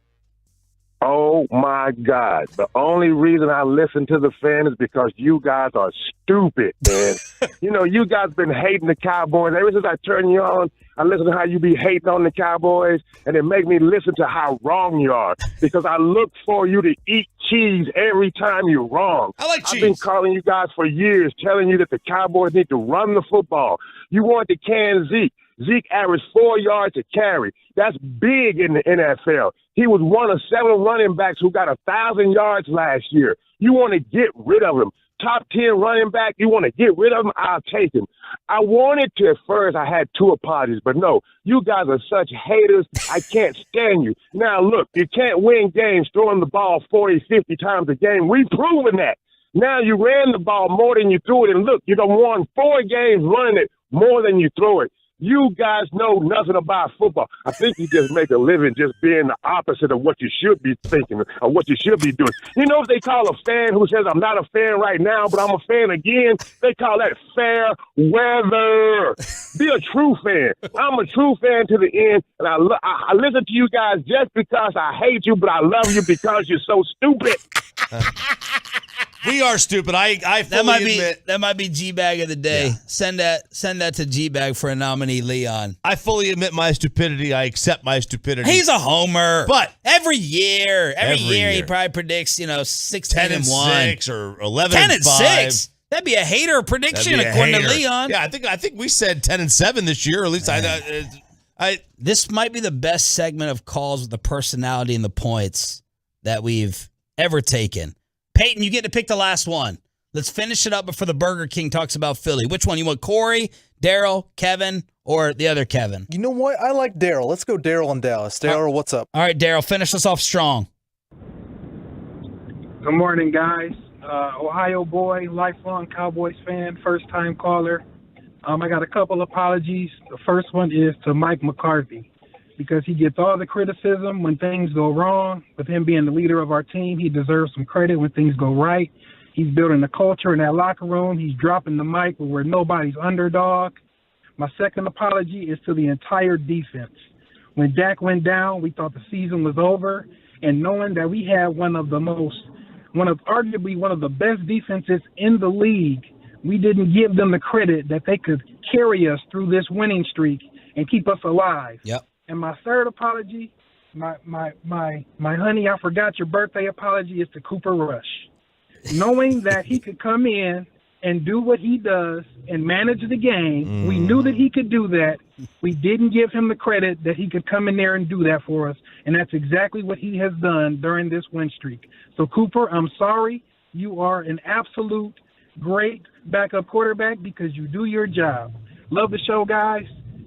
Oh, my God. The only reason I listen to the Fan is because you guys are stupid, man. You guys been hating the Cowboys. Ever since I turned you on, I listen to how you be hating on the Cowboys, and it make me listen to how wrong you are because I look for you to eat cheese every time you're wrong.
I like cheese.
I've been calling you guys for years, telling you that the Cowboys need to run the football. You want to can Zeke. Zeke averaged 4 yards a carry. That's big in the NFL. He was one of 7 running backs who got 1,000 yards last year. You want to get rid of him. Top 10 running back, you want to get rid of him, I'll take him. I wanted to at first. I had 2 apologies, but no, you guys are such haters. I can't stand you. Now, look, you can't win games throwing the ball 40, 50 times a game. We've proven that. Now you ran the ball more than you threw it, and look, you done won 4 games running it more than you throw it. You guys know nothing about football. I think you just make a living just being the opposite of what you should be thinking or what you should be doing. You know what they call a fan who says, I'm not a fan right now, but I'm a fan again? They call that fair weather. Be a true fan. I'm a true fan to the end, and I listen to you guys just because I hate you, but I love you because you're so stupid.
We are stupid. I fully admit.
That might be G-Bag of the day. Yeah. Send that to G-Bag for a nominee, Leon.
I fully admit my stupidity. I accept my stupidity.
He's a homer.
But
every year he probably predicts, 16-1
or 11-5.
10-6. That'd be a hater prediction according to Leon.
Yeah, I think we said 10-7 this year. Or at least
This might be the best segment of calls with the personality and the points that we've ever taken. Payton, you get to pick the last one. Let's finish it up before the Burger King talks about Philly. Which one? You want Corey, Daryl, Kevin, or the other Kevin?
You know what? I like Daryl. Let's go Daryl and Dallas. Daryl, what's up?
All right, Daryl, finish us off strong.
Good morning, guys. Ohio boy, lifelong Cowboys fan, first-time caller. I got a couple apologies. The first one is to Mike McCarthy, because he gets all the criticism when things go wrong. With him being the leader of our team, he deserves some credit when things go right. He's building a culture in that locker room. He's dropping the mic where nobody's underdog. My second apology is to the entire defense. When Dak went down, we thought the season was over, and knowing that we had arguably one of the best defenses in the league, we didn't give them the credit that they could carry us through this winning streak and keep us alive.
Yep.
And my third apology, my honey, I forgot your birthday apology, is to Cooper Rush. Knowing that he could come in and do what he does and manage the game, we knew that he could do that. We didn't give him the credit that he could come in there and do that for us, and that's exactly what he has done during this win streak. So, Cooper, I'm sorry. You are an absolute great backup quarterback because you do your job. Love the show, guys.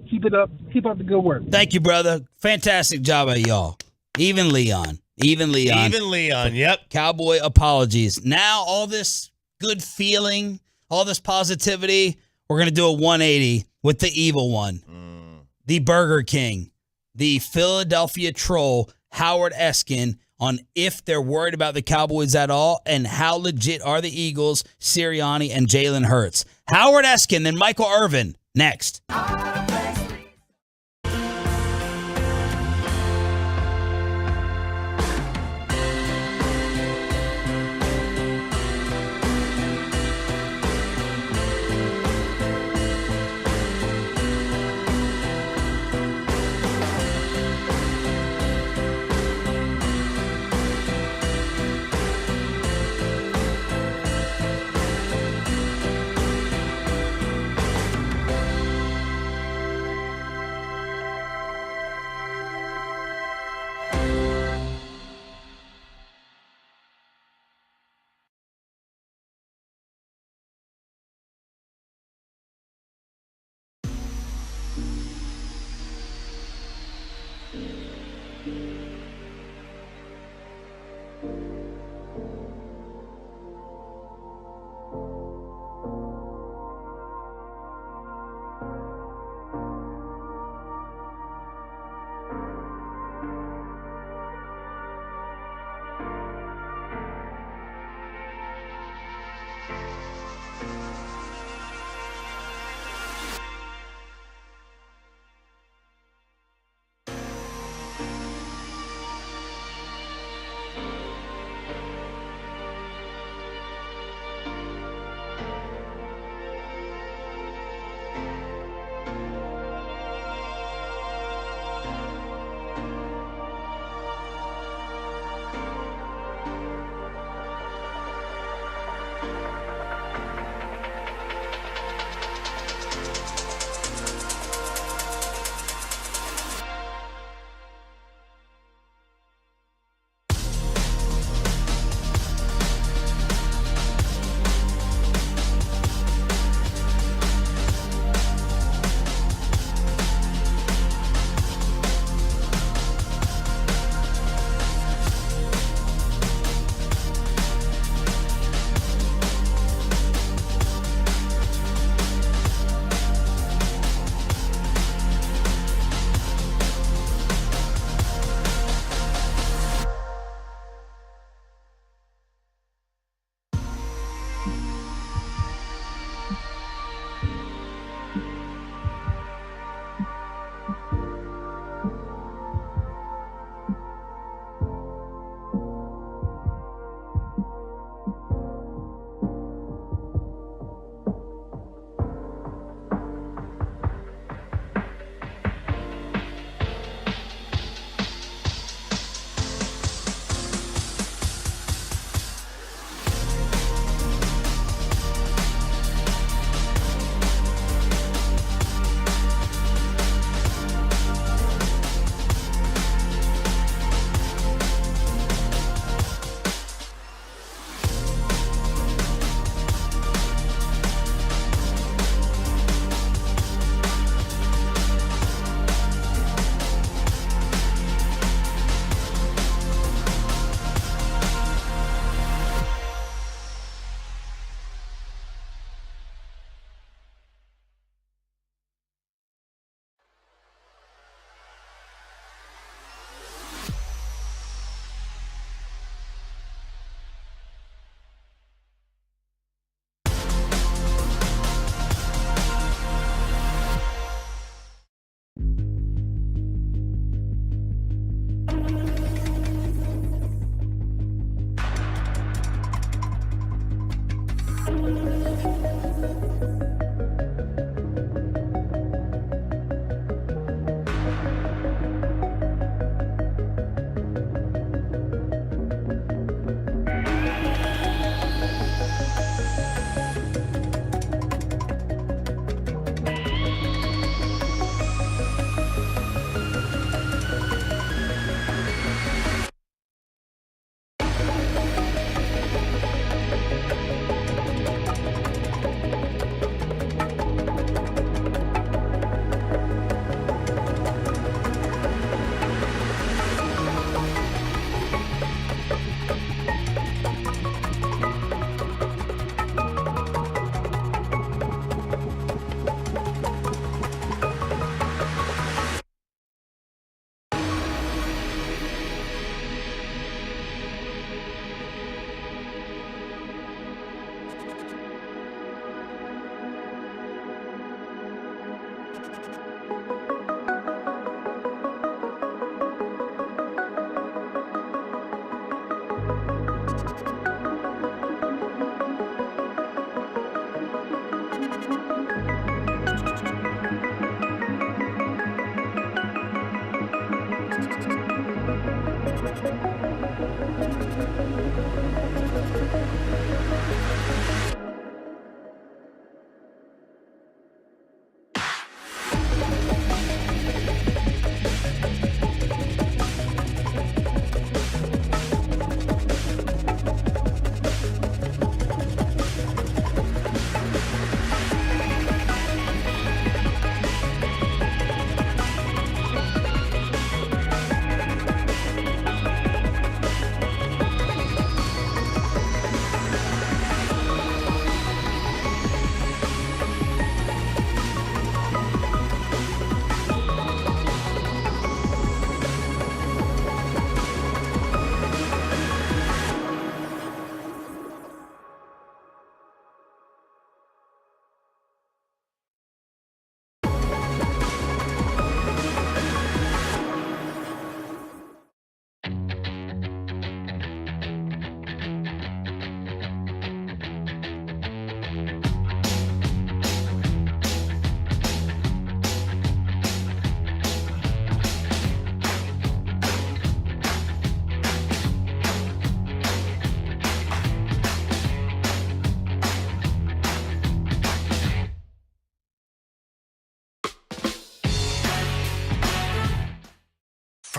Keep it up. Keep up the good work.
Thank you, brother. Fantastic job by y'all. Even Leon, yep. Cowboy apologies. Now all this good feeling, all this positivity, we're going to do a 180 with the evil one. The Burger King, the Philadelphia troll, Howard Eskin, on if they're worried about the Cowboys at all and how legit are the Eagles, Sirianni, and Jalen Hurts. Howard Eskin, then Michael Irvin, next.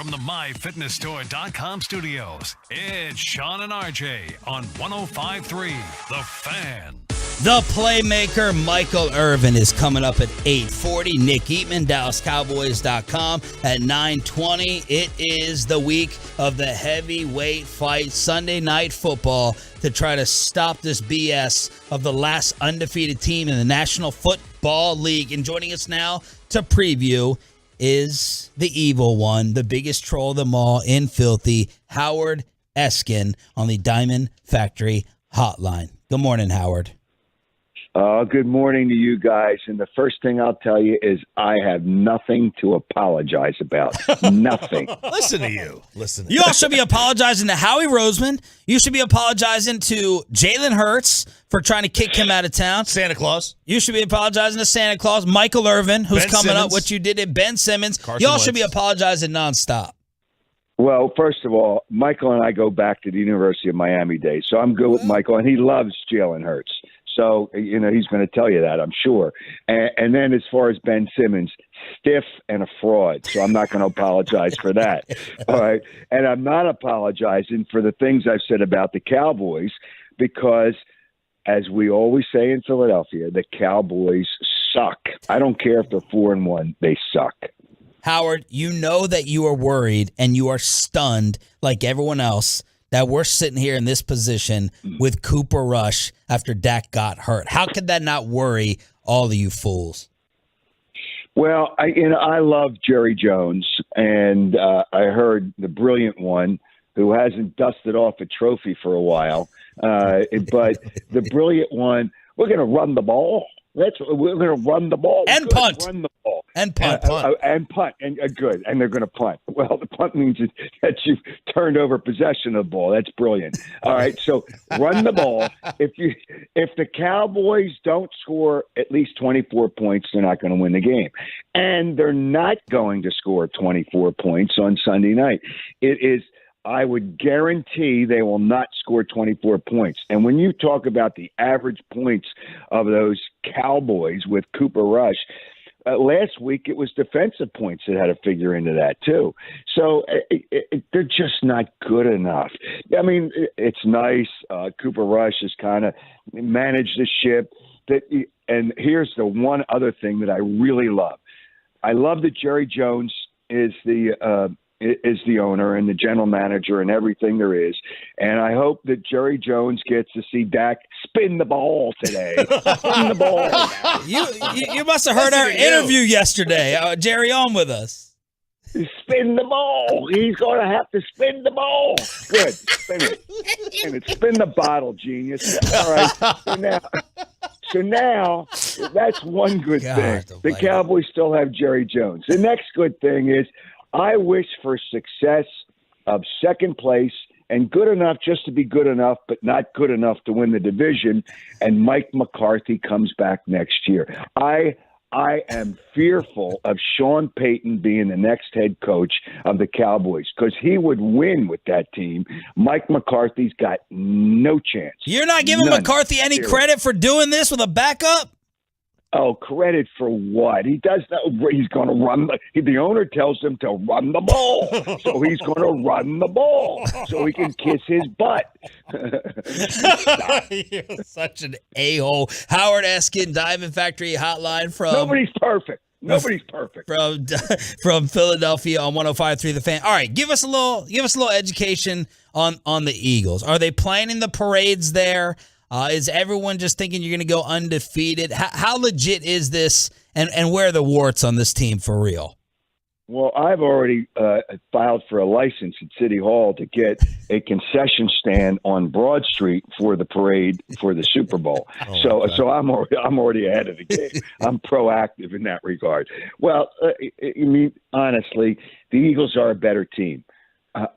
from the MyFitnessStore.com studios, it's Sean and RJ on 105.3 The Fan.
The playmaker Michael Irvin is coming up at 8:40. Nick Eatman, DallasCowboys.com at 9:20. It is the week of the heavyweight fight, Sunday Night Football, to try to stop this BS of the last undefeated team in the National Football League. And joining us now to preview is the evil one, the biggest troll of them all in Filthy, Howard Eskin on the Diamond Factory Hotline. Good morning, Howard.
Good morning to you guys. And the first thing I'll tell you is I have nothing to apologize about. Nothing.
Listen to you.
You all should be apologizing to Howie Roseman. You should be apologizing to Jalen Hurts for trying to kick him out of town.
Santa Claus.
You should be apologizing to Santa Claus. Michael Irvin, who's
Ben
coming
Simmons.
up, what you did at Ben Simmons.
Carson
Y'all should be
Wentz.
apologizing nonstop.
Well, first of all, Michael and I go back to the University of Miami days. So I'm good with Michael, and he loves Jalen Hurts. So, he's going to tell you that, I'm sure. And then as far as Ben Simmons, stiff and a fraud. So I'm not going to apologize for that. All right. And I'm not apologizing for the things I've said about the Cowboys because, as we always say in Philadelphia, the Cowboys suck. I don't care if they're 4-1, they suck.
Howard, you know that you are worried and you are stunned like everyone else that we're sitting here in this position with Cooper Rush after Dak got hurt. How could that not worry all of you fools?
Well, I love Jerry Jones, and I heard the brilliant one who hasn't dusted off a trophy for a while. But the brilliant one, we're going to run the ball. We're going to run the ball
and
good.
punt
Run the ball
and punt
and punt and good. And they're going to punt. Well, the punt means that you've turned over possession of the ball. That's brilliant. All right, so run the ball. If the Cowboys don't score at least 24 points, they're not going to win the game, and they're not going to score 24 points on Sunday night. It is. I would guarantee they will not score 24 points. And when you talk about the average points of those Cowboys with Cooper Rush, last week it was defensive points that had to figure into that too. So they're just not good enough. I mean, it's nice. Cooper Rush has kind of managed the ship. And here's the one other thing that I really love. I love that Jerry Jones is the owner and the general manager and everything there is. And I hope that Jerry Jones gets to see Dak spin the ball today. Spin the ball.
You must have heard our interview yesterday. Jerry on with us.
Spin the ball. He's going to have to spin the ball. Good. Spin it. Spin it. Spin the bottle, genius. All right. So now that's one good thing. The Cowboys still have Jerry Jones. The next good thing is I wish for success of second place and good enough just to be good enough, but not good enough to win the division. And Mike McCarthy comes back next year. I am fearful of Sean Payton being the next head coach of the Cowboys because he would win with that team. Mike McCarthy's got no chance.
You're not giving McCarthy any credit for doing this with a backup?
Oh, credit for what? He does that. He's going to run. The owner tells him to run the ball. So he's going to run the ball so he can kiss his butt.
You're such an a-hole. Howard Eskin, Diamond Factory Hotline from...
Nobody's perfect.
From Philadelphia on 105.3 The Fan. All right, give us a little education on the Eagles. Are they planning the parades there? Is everyone just thinking you're going to go undefeated? How legit is this, and where are the warts on this team for real?
Well, I've already filed for a license at City Hall to get a concession stand on Broad Street for the parade for the Super Bowl. So I'm already ahead of the game. I'm proactive in that regard. Well, I mean, honestly, the Eagles are a better team.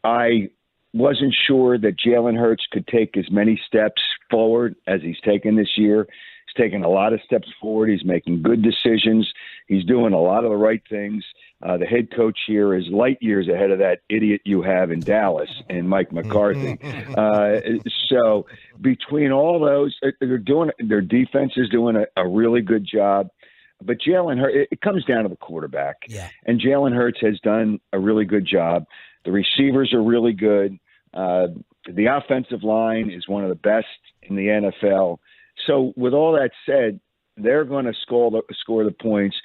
I wasn't sure that Jalen Hurts could take as many steps forward as he's taken this year. He's taken a lot of steps forward. He's making good decisions. He's doing a lot of the right things. The head coach here is light years ahead of that idiot you have in Dallas and Mike McCarthy. So between all those, their defense is doing a really good job. But Jalen Hurts, it comes down to the quarterback.
Yeah.
And Jalen Hurts has done a really good job. The receivers are really good. The offensive line is one of the best in the NFL. So with all that said, they're going to score the points.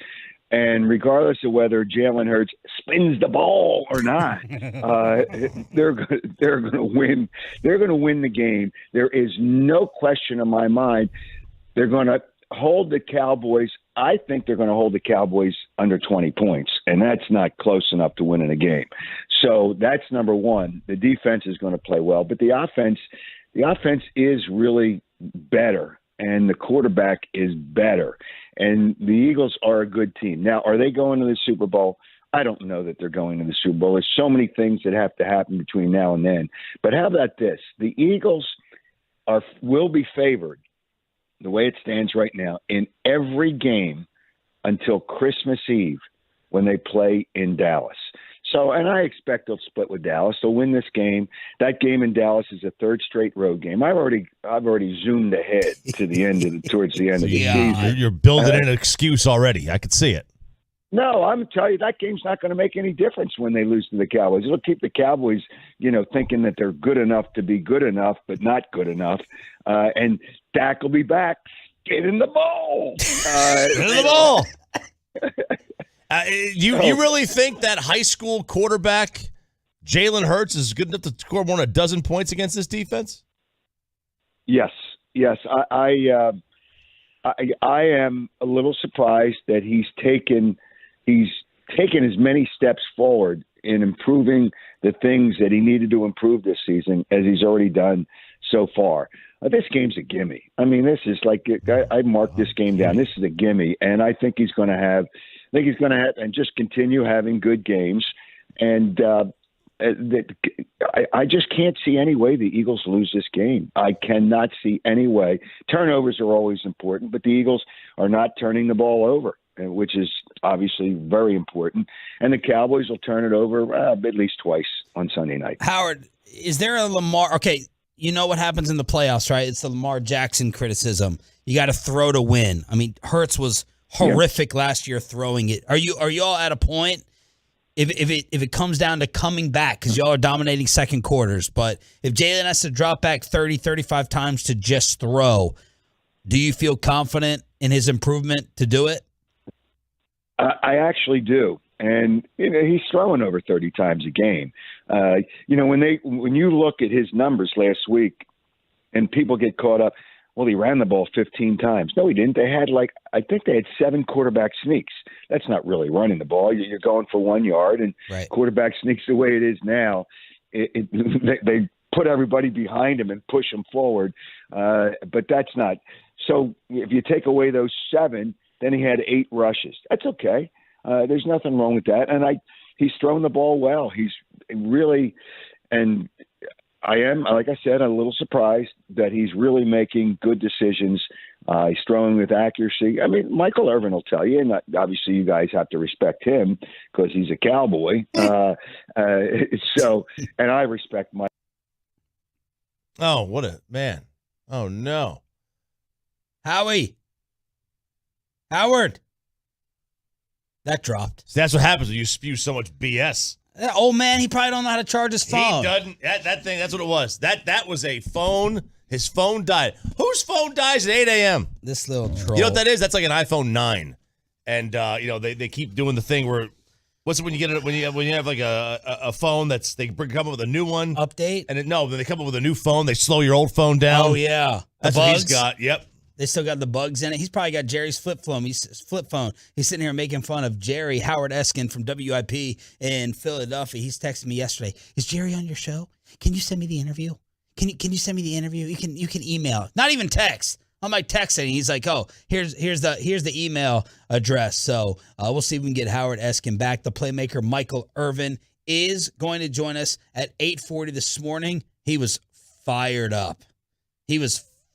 And regardless of whether Jalen Hurts spins the ball or not, they're going to win. They're going to win the game. There is no question in my mind. They're going to hold the Cowboys. I think they're going to hold the Cowboys under 20 points, and that's not close enough to winning a game. So that's number one. The defense is going to play well, but the offense is really better, and the quarterback is better. And the Eagles are a good team. Now, are they going to the Super Bowl? I don't know that they're going to the Super Bowl. There's so many things that have to happen between now and then. But how about this? The Eagles will be favored, the way it stands right now, in every game until Christmas Eve when they play in Dallas. So, and I expect they'll split with Dallas. They'll win this game. That game in Dallas is a third straight road game. I've already zoomed ahead to the end towards the end of the season.
You're building in an excuse already. I could see it.
No, I'm telling you, that game's not going to make any difference when they lose to the Cowboys. It'll keep the Cowboys, thinking that they're good enough to be good enough, but not good enough. And Dak will be back. Get in the ball.
Get in the ball. You really think that high school quarterback Jalen Hurts is good enough to score more than a dozen points against this defense?
Yes. I am a little surprised that he's taken as many steps forward in improving the things that he needed to improve this season as he's already done so far. This game's a gimme. I mean, this is like I marked this game down. This is a gimme, and I think he's going to have and just continue having good games. And I just can't see any way the Eagles lose this game. I cannot see any way. Turnovers are always important, but the Eagles are not turning the ball over, which is obviously very important. And the Cowboys will turn it over at least twice on Sunday night.
Howard, is there a Lamar? Okay, you know what happens in the playoffs, right? It's the Lamar Jackson criticism. You got to throw to win. I mean, Hurts was horrific last year throwing it. Are you all at a point? If it comes down to coming back, because y'all are dominating second quarters, but if Jalen has to drop back 30, 35 times to just throw, do you feel confident in his improvement to do it?
I actually do. And he's throwing over 30 times a game. When you look at his numbers last week and people get caught up, well, he ran the ball 15 times. No, he didn't. They had I think they had 7 quarterback sneaks. That's not really running the ball. You're going for 1 yard, and quarterback sneaks the way it is now. They put everybody behind him and push him forward, but that's not. So if you take away those 7, then he had 8 rushes. That's okay. There's nothing wrong with that. And he's thrown the ball well. He's really, and I am, like I said, a little surprised that he's really making good decisions. He's throwing with accuracy. I mean, Michael Irvin will tell you, and obviously you guys have to respect him because he's a Cowboy. And I respect Mike.
Oh, what a man. Oh, no.
Howard. That dropped.
So that's what happens when you spew so much BS.
That old man, he probably don't know how to charge his phone.
He doesn't. That thing, that's what it was. That was a phone. His phone died. Whose phone dies at 8 a.m.?
This little troll.
You know what that is? That's like an iPhone 9. And, they keep doing the thing where, what's it when you get it, when you have like a phone that's, they come up with a new one.
Update?
And then they come up with a new phone. They slow your old phone down.
Oh, yeah.
That's what he's got. Yep.
They still got the bugs in it. He's probably got Jerry's flip phone. He's sitting here making fun of Jerry, Howard Eskin from WIP in Philadelphia. He's texting me yesterday. Is Jerry on your show? Can you send me the interview? Can you send me the interview? You can email. Not even text. I'm like texting. He's like, oh, here's the email address. So we'll see if we can get Howard Eskin back. The playmaker Michael Irvin is going to join us at 8:40 this morning. He was fired up.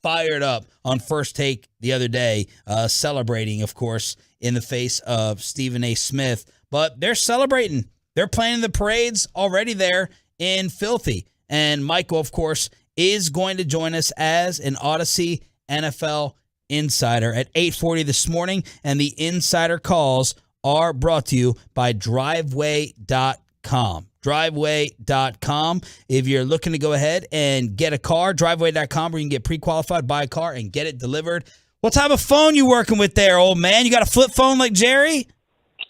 Fired up on First Take the other day, celebrating, of course, in the face of Stephen A. Smith. But they're celebrating. They're planning the parades already there in Filthy. And Michael, of course, is going to join us as an Odyssey NFL Insider at 8:40 this morning, and the Insider calls are brought to you by Driveway.com. Driveway.com. If you're looking to go ahead and get a car, Driveway.com, where you can get pre-qualified, buy a car, and get it delivered. What type of phone you working with there, old man? You got a flip phone like Jerry?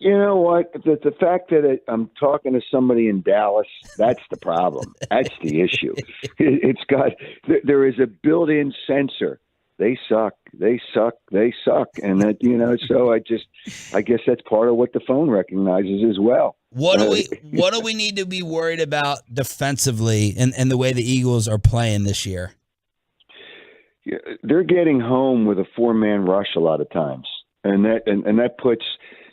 You know what? The fact that I'm talking to somebody in Dallas, that's the problem. That's the issue. It's got there is a built-in sensor. They suck. They suck. They suck. And that, so I guess that's part of what the phone recognizes as well.
What do we need to be worried about defensively and the way the Eagles are playing this year?
Yeah, they're getting home with a 4-man rush a lot of times. And that puts,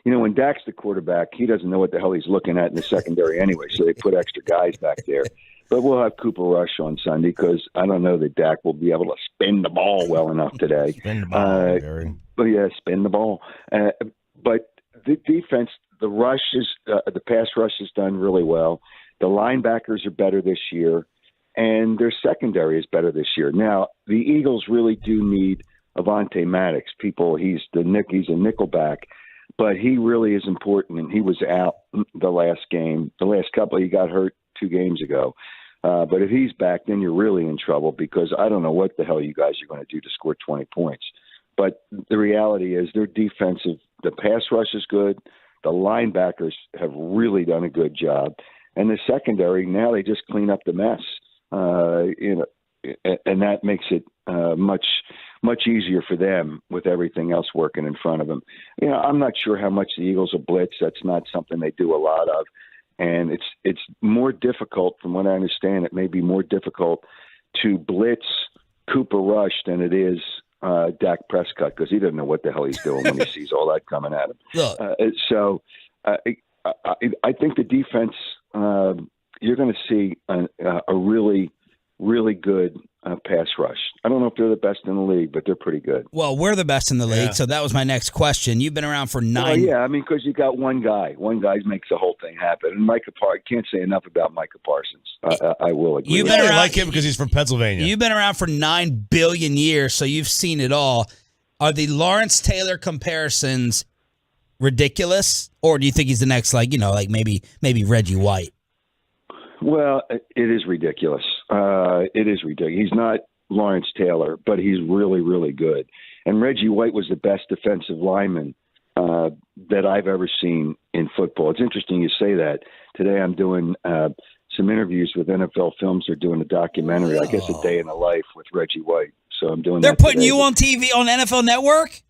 when Dak's the quarterback, he doesn't know what the hell he's looking at in the secondary anyway, so they put extra guys back there. But we'll have Cooper Rush on Sunday because I don't know that Dak will be able to spin the ball well enough today.
Spin the ball, Barry.
But yeah, spin the ball. But the defense, the pass rush is done really well. The linebackers are better this year, and their secondary is better this year. Now, the Eagles really do need Avonte Maddox. He's a nickelback, but he really is important, and he was out the last game. The last couple, he got hurt 2 games ago. But if he's back, then you're really in trouble because I don't know what the hell you guys are going to do to score 20 points. But the reality is their defensive, the pass rush is good. The linebackers have really done a good job. And the secondary, now they just clean up the mess. And that makes it much easier for them with everything else working in front of them. I'm not sure how much the Eagles will blitz. That's not something they do a lot of. And it's more difficult, from what I understand, it may be more difficult to blitz Cooper Rush than it is Dak Prescott because he doesn't know what the hell he's doing when he sees all that coming at him. So I think the defense, you're going to see a really, really good pass rush. I don't know if they're the best in the league, but they're pretty good.
Well, we're the best in the league, so that was my next question. You've been around for 9.
Well, yeah, because you got one guy. One guy makes the whole thing happen. And can't say enough about Micah Parsons. I will agree.
You've been around, like him because he's from Pennsylvania.
You've been around for 9 billion years, so you've seen it all. Are the Lawrence Taylor comparisons ridiculous, or do you think he's the next, maybe Reggie White?
Well, it is ridiculous. It is ridiculous. He's not Lawrence Taylor, but he's really, really good. And Reggie White was the best defensive lineman that I've ever seen in football. It's interesting you say that. Today I'm doing some interviews with NFL Films. They're doing a documentary, I guess, a day in the life with Reggie White. So I'm doing.
They're putting you on TV on NFL Network?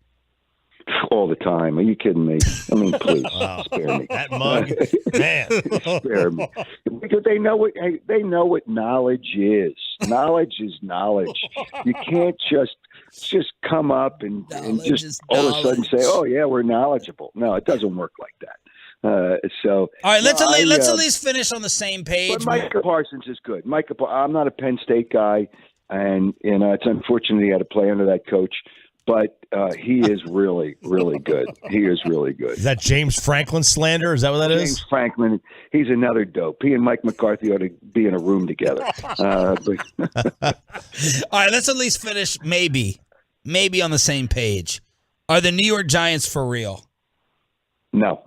All the time. Are you kidding me? I mean, please spare me.
That mug, man.
Spare me. Because they know what knowledge is. Knowledge is knowledge. You can't just come up and just all of a sudden say, "Oh yeah, we're knowledgeable." No, it doesn't work like that. All
right, let's at least finish on the same page.
But Micah Parsons is good. I'm not a Penn State guy, and it's unfortunate he had to play under that coach. But he is really, really good. He is really good.
Is that James Franklin slander? Is that what that is?
James Franklin, he's another dope. He and Mike McCarthy ought to be in a room together.
All right, let's at least finish maybe on the same page. Are the New York Giants for real?
No,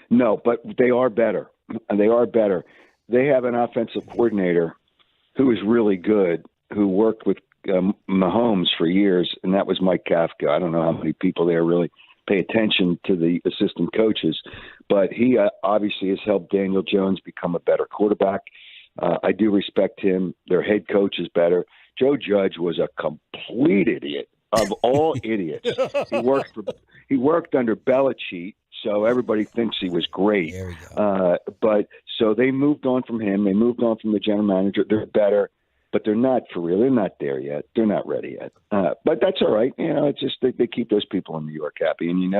but they are better. They are better. They have an offensive coordinator who is really good, who worked with Mahomes for years, and that was Mike Kafka. I don't know how many people there really pay attention to the assistant coaches, but he obviously has helped Daniel Jones become a better quarterback. I do respect him. Their head coach is better. Joe Judge was a complete idiot of all idiots. He worked under Belichick, so everybody thinks he was great.
There we go.
But so they moved on from him. They moved on from the general manager. They're better. But they're not for real. They're not there yet. They're not ready yet. But that's all right. It's just they keep those people in New York happy. And,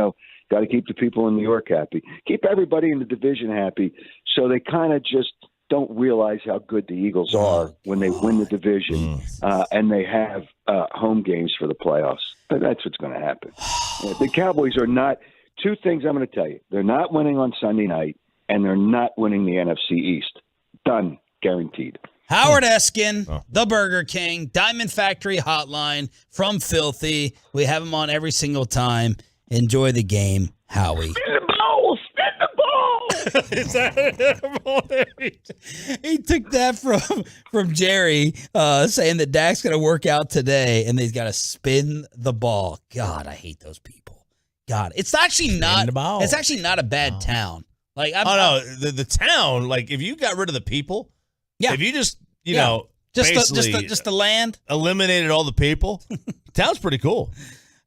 got to keep the people in New York happy. Keep everybody in the division happy so they kind of just don't realize how good the Eagles are when they win the division and they have home games for the playoffs. But that's what's going to happen. The Cowboys are not – 2 things I'm going to tell you. They're not winning on Sunday night, and they're not winning the NFC East. Done. Guaranteed.
Howard Eskin, the Burger King, Diamond Factory Hotline from Filthy. We have him on every single time. Enjoy the game, Howie.
Spin the ball!
Is that he took that from Jerry saying that Dak's going to work out today and he's got to spin the ball. God, I hate those people. God, it's actually not. It's actually not a bad town. Like,
the town. Like, if you got rid of the people, if you just
just the land,
eliminated all the people, town's pretty cool.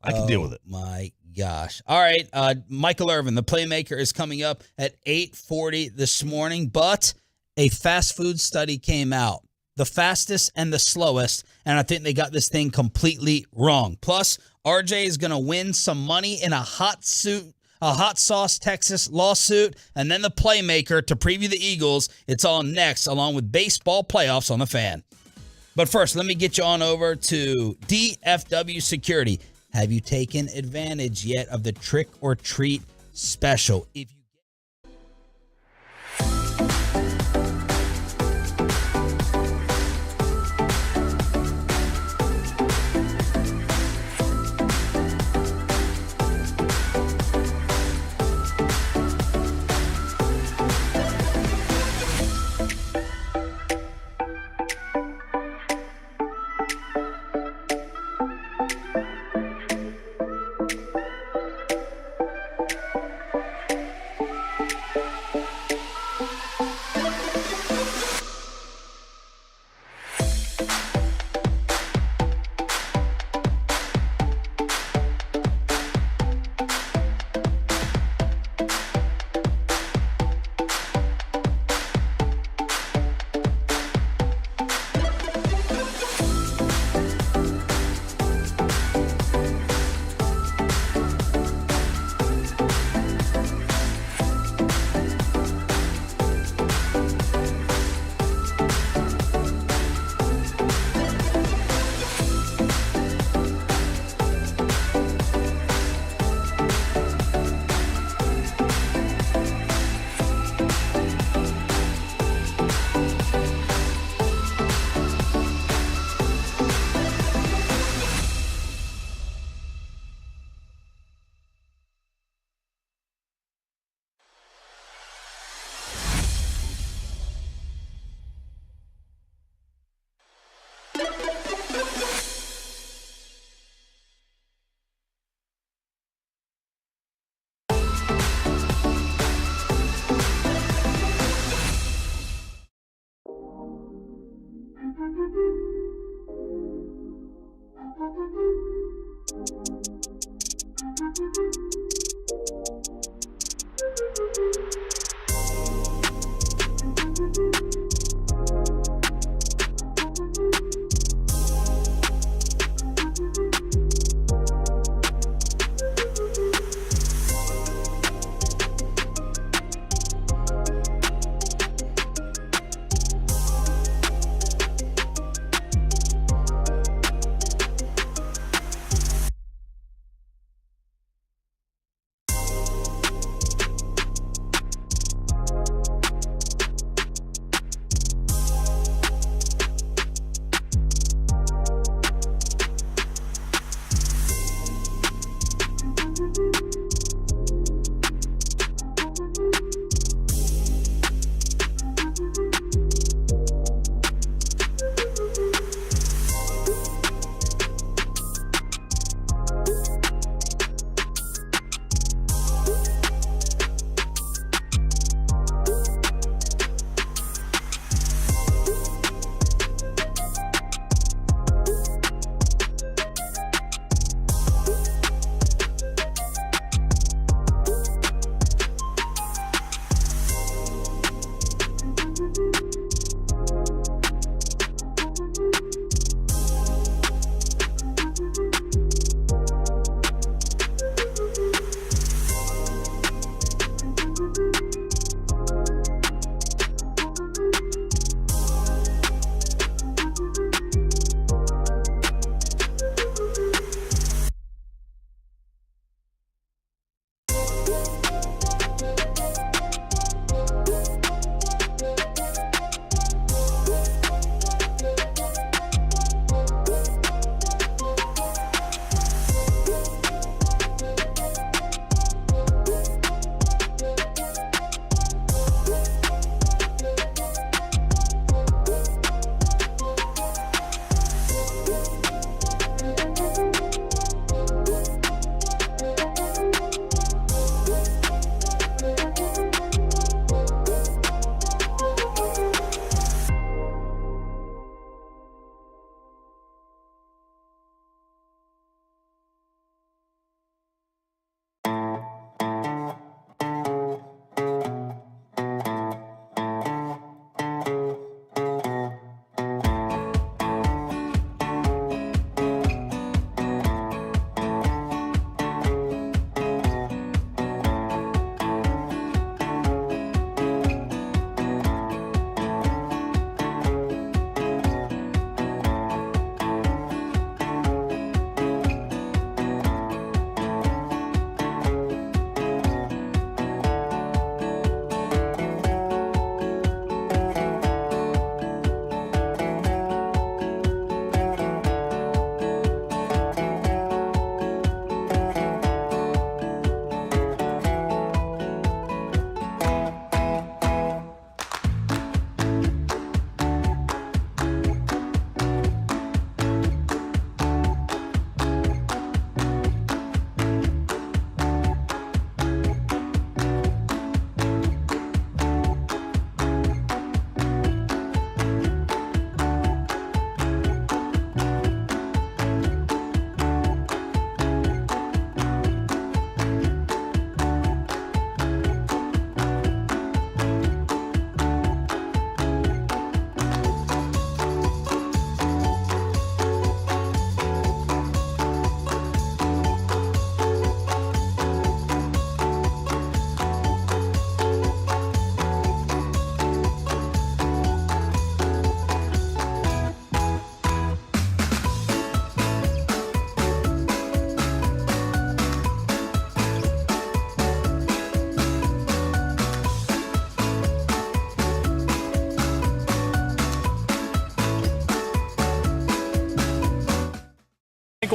I can deal with it.
My gosh. All right. Michael Irvin, the playmaker, is coming up at 8:40 this morning, but a fast food study came out. The fastest and the slowest, and I think they got this thing completely wrong. Plus, RJ is going to win some money in a hot sauce Texas lawsuit, and then the playmaker to preview the Eagles. It's all next, along with baseball playoffs on the Fan. But first, let me get you on over to DFW Security. Have you taken advantage yet of the trick or treat special? If you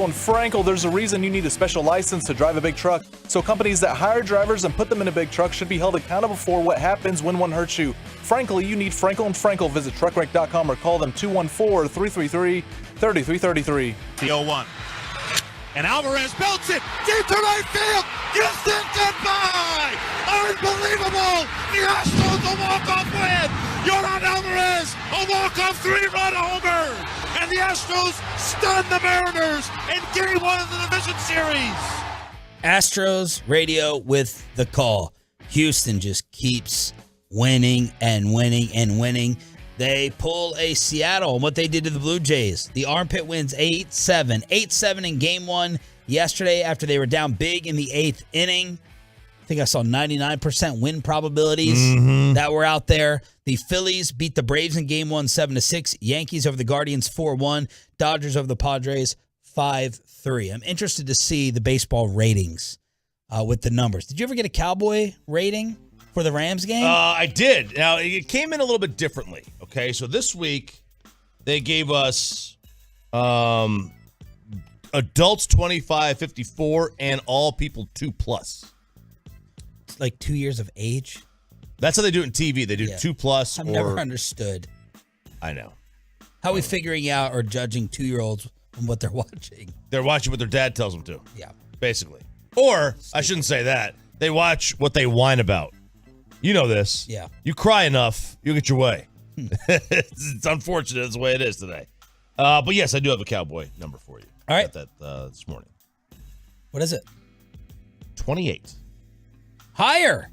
Frankel and Frankel, there's a reason you need a special license to drive a big truck. So companies that hire drivers and put them in a big truck should be held accountable for what happens when one hurts you. Frankly, you need Frankel and Frankel. Visit truckwreck.com or call them 214-333-3333.
The 0-1. And Alvarez belts it deep to right field. Houston, goodbye! Unbelievable! The Astros a walk-off win. Yordan Alvarez a walk-off 3-run homer, and the Astros stun the Mariners in Game 1 of the division series.
Astros radio with the call. Houston just keeps winning and winning and winning. They pull a Seattle and what they did to the Blue Jays. The Armpit wins 8-7. 8-7 in Game 1 yesterday after they were down big in the 8th inning. I think I saw 99% win probabilities that were out there. The Phillies beat the Braves in Game 1 7-6. Yankees over the Guardians 4-1. Dodgers over the Padres 5-3. I'm interested to see the baseball ratings with the numbers. Did you ever get a Cowboy rating for the Rams game?
I did. Now, it came in a little bit differently. Okay, so this week they gave us adults 25-54 and all people 2+.
It's like 2 years of age.
That's how they do it in TV. They do 2+.
I've never understood.
I know.
How are we figuring out or judging 2-year-olds on what they're watching?
They're watching what their dad tells them to.
Yeah.
Basically. Or, I shouldn't say that. They watch what they whine about. You know this.
Yeah.
You cry enough, you'll get your way. It's unfortunate. It's the way it is today. But yes, I do have a Cowboy number for you.
All right.
Got that this morning.
What is it?
28.
Higher.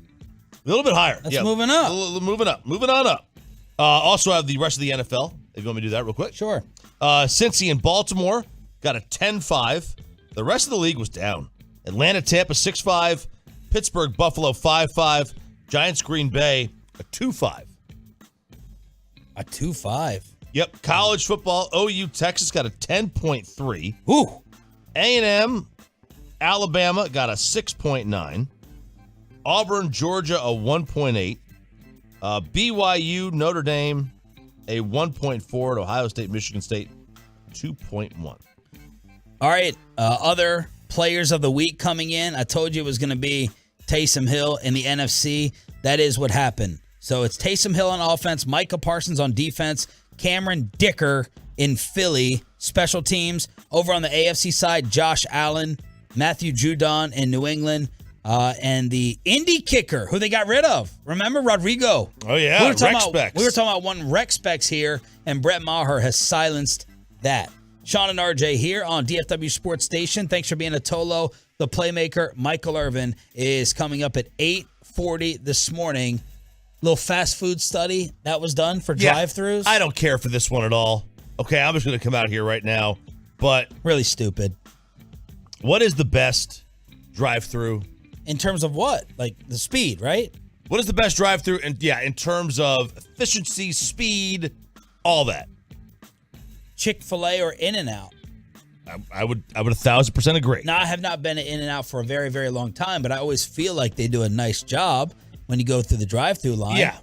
A little bit higher.
That's moving up.
Moving up. Moving on up. Also have the rest of the NFL, if you want me to do that real quick.
Sure.
Cincy and Baltimore got a 10-5. The rest of the league was down. Atlanta, Tampa, 6-5. Pittsburgh, Buffalo, 5-5. Giants, Green Bay, a 2-5.
A 2-5.
Yep. College football, OU, Texas got a 10.3.
Ooh.
A&M, Alabama got a 6.9. Auburn, Georgia, a 1.8. BYU, Notre Dame, a 1.4. And Ohio State, Michigan State, 2.1.
All right. Other players of the week coming in. I told you it was going to be Taysom Hill in the NFC. That is what happened. So it's Taysom Hill on offense, Micah Parsons on defense, Cameron Dicker in Philly, special teams. Over on the AFC side, Josh Allen, Matthew Judon in New England, and the Indy kicker, who they got rid of. Remember, Rodrigo?
Oh, yeah,
we were talking
Rex
about one Rex Specs here, and Brett Maher has silenced that. Sean and RJ here on DFW Sports Station. Thanks for being a Tolo. The playmaker, Michael Irvin, is coming up at 8:40 this morning. Little fast food study that was done for drive-thrus.
I don't care for this one at all. Okay, I'm just going to come out here right now. But
really stupid.
What is the best drive-thru?
In terms of what? Like the speed, right?
What is the best drive-thru? And in terms of efficiency, speed, all that.
Chick-fil-A or In-N-Out?
I would 1,000% agree.
Now, I have not been at In-N-Out for a very, very long time, but I always feel like they do a nice job when you go through the drive-thru line.
Yeah.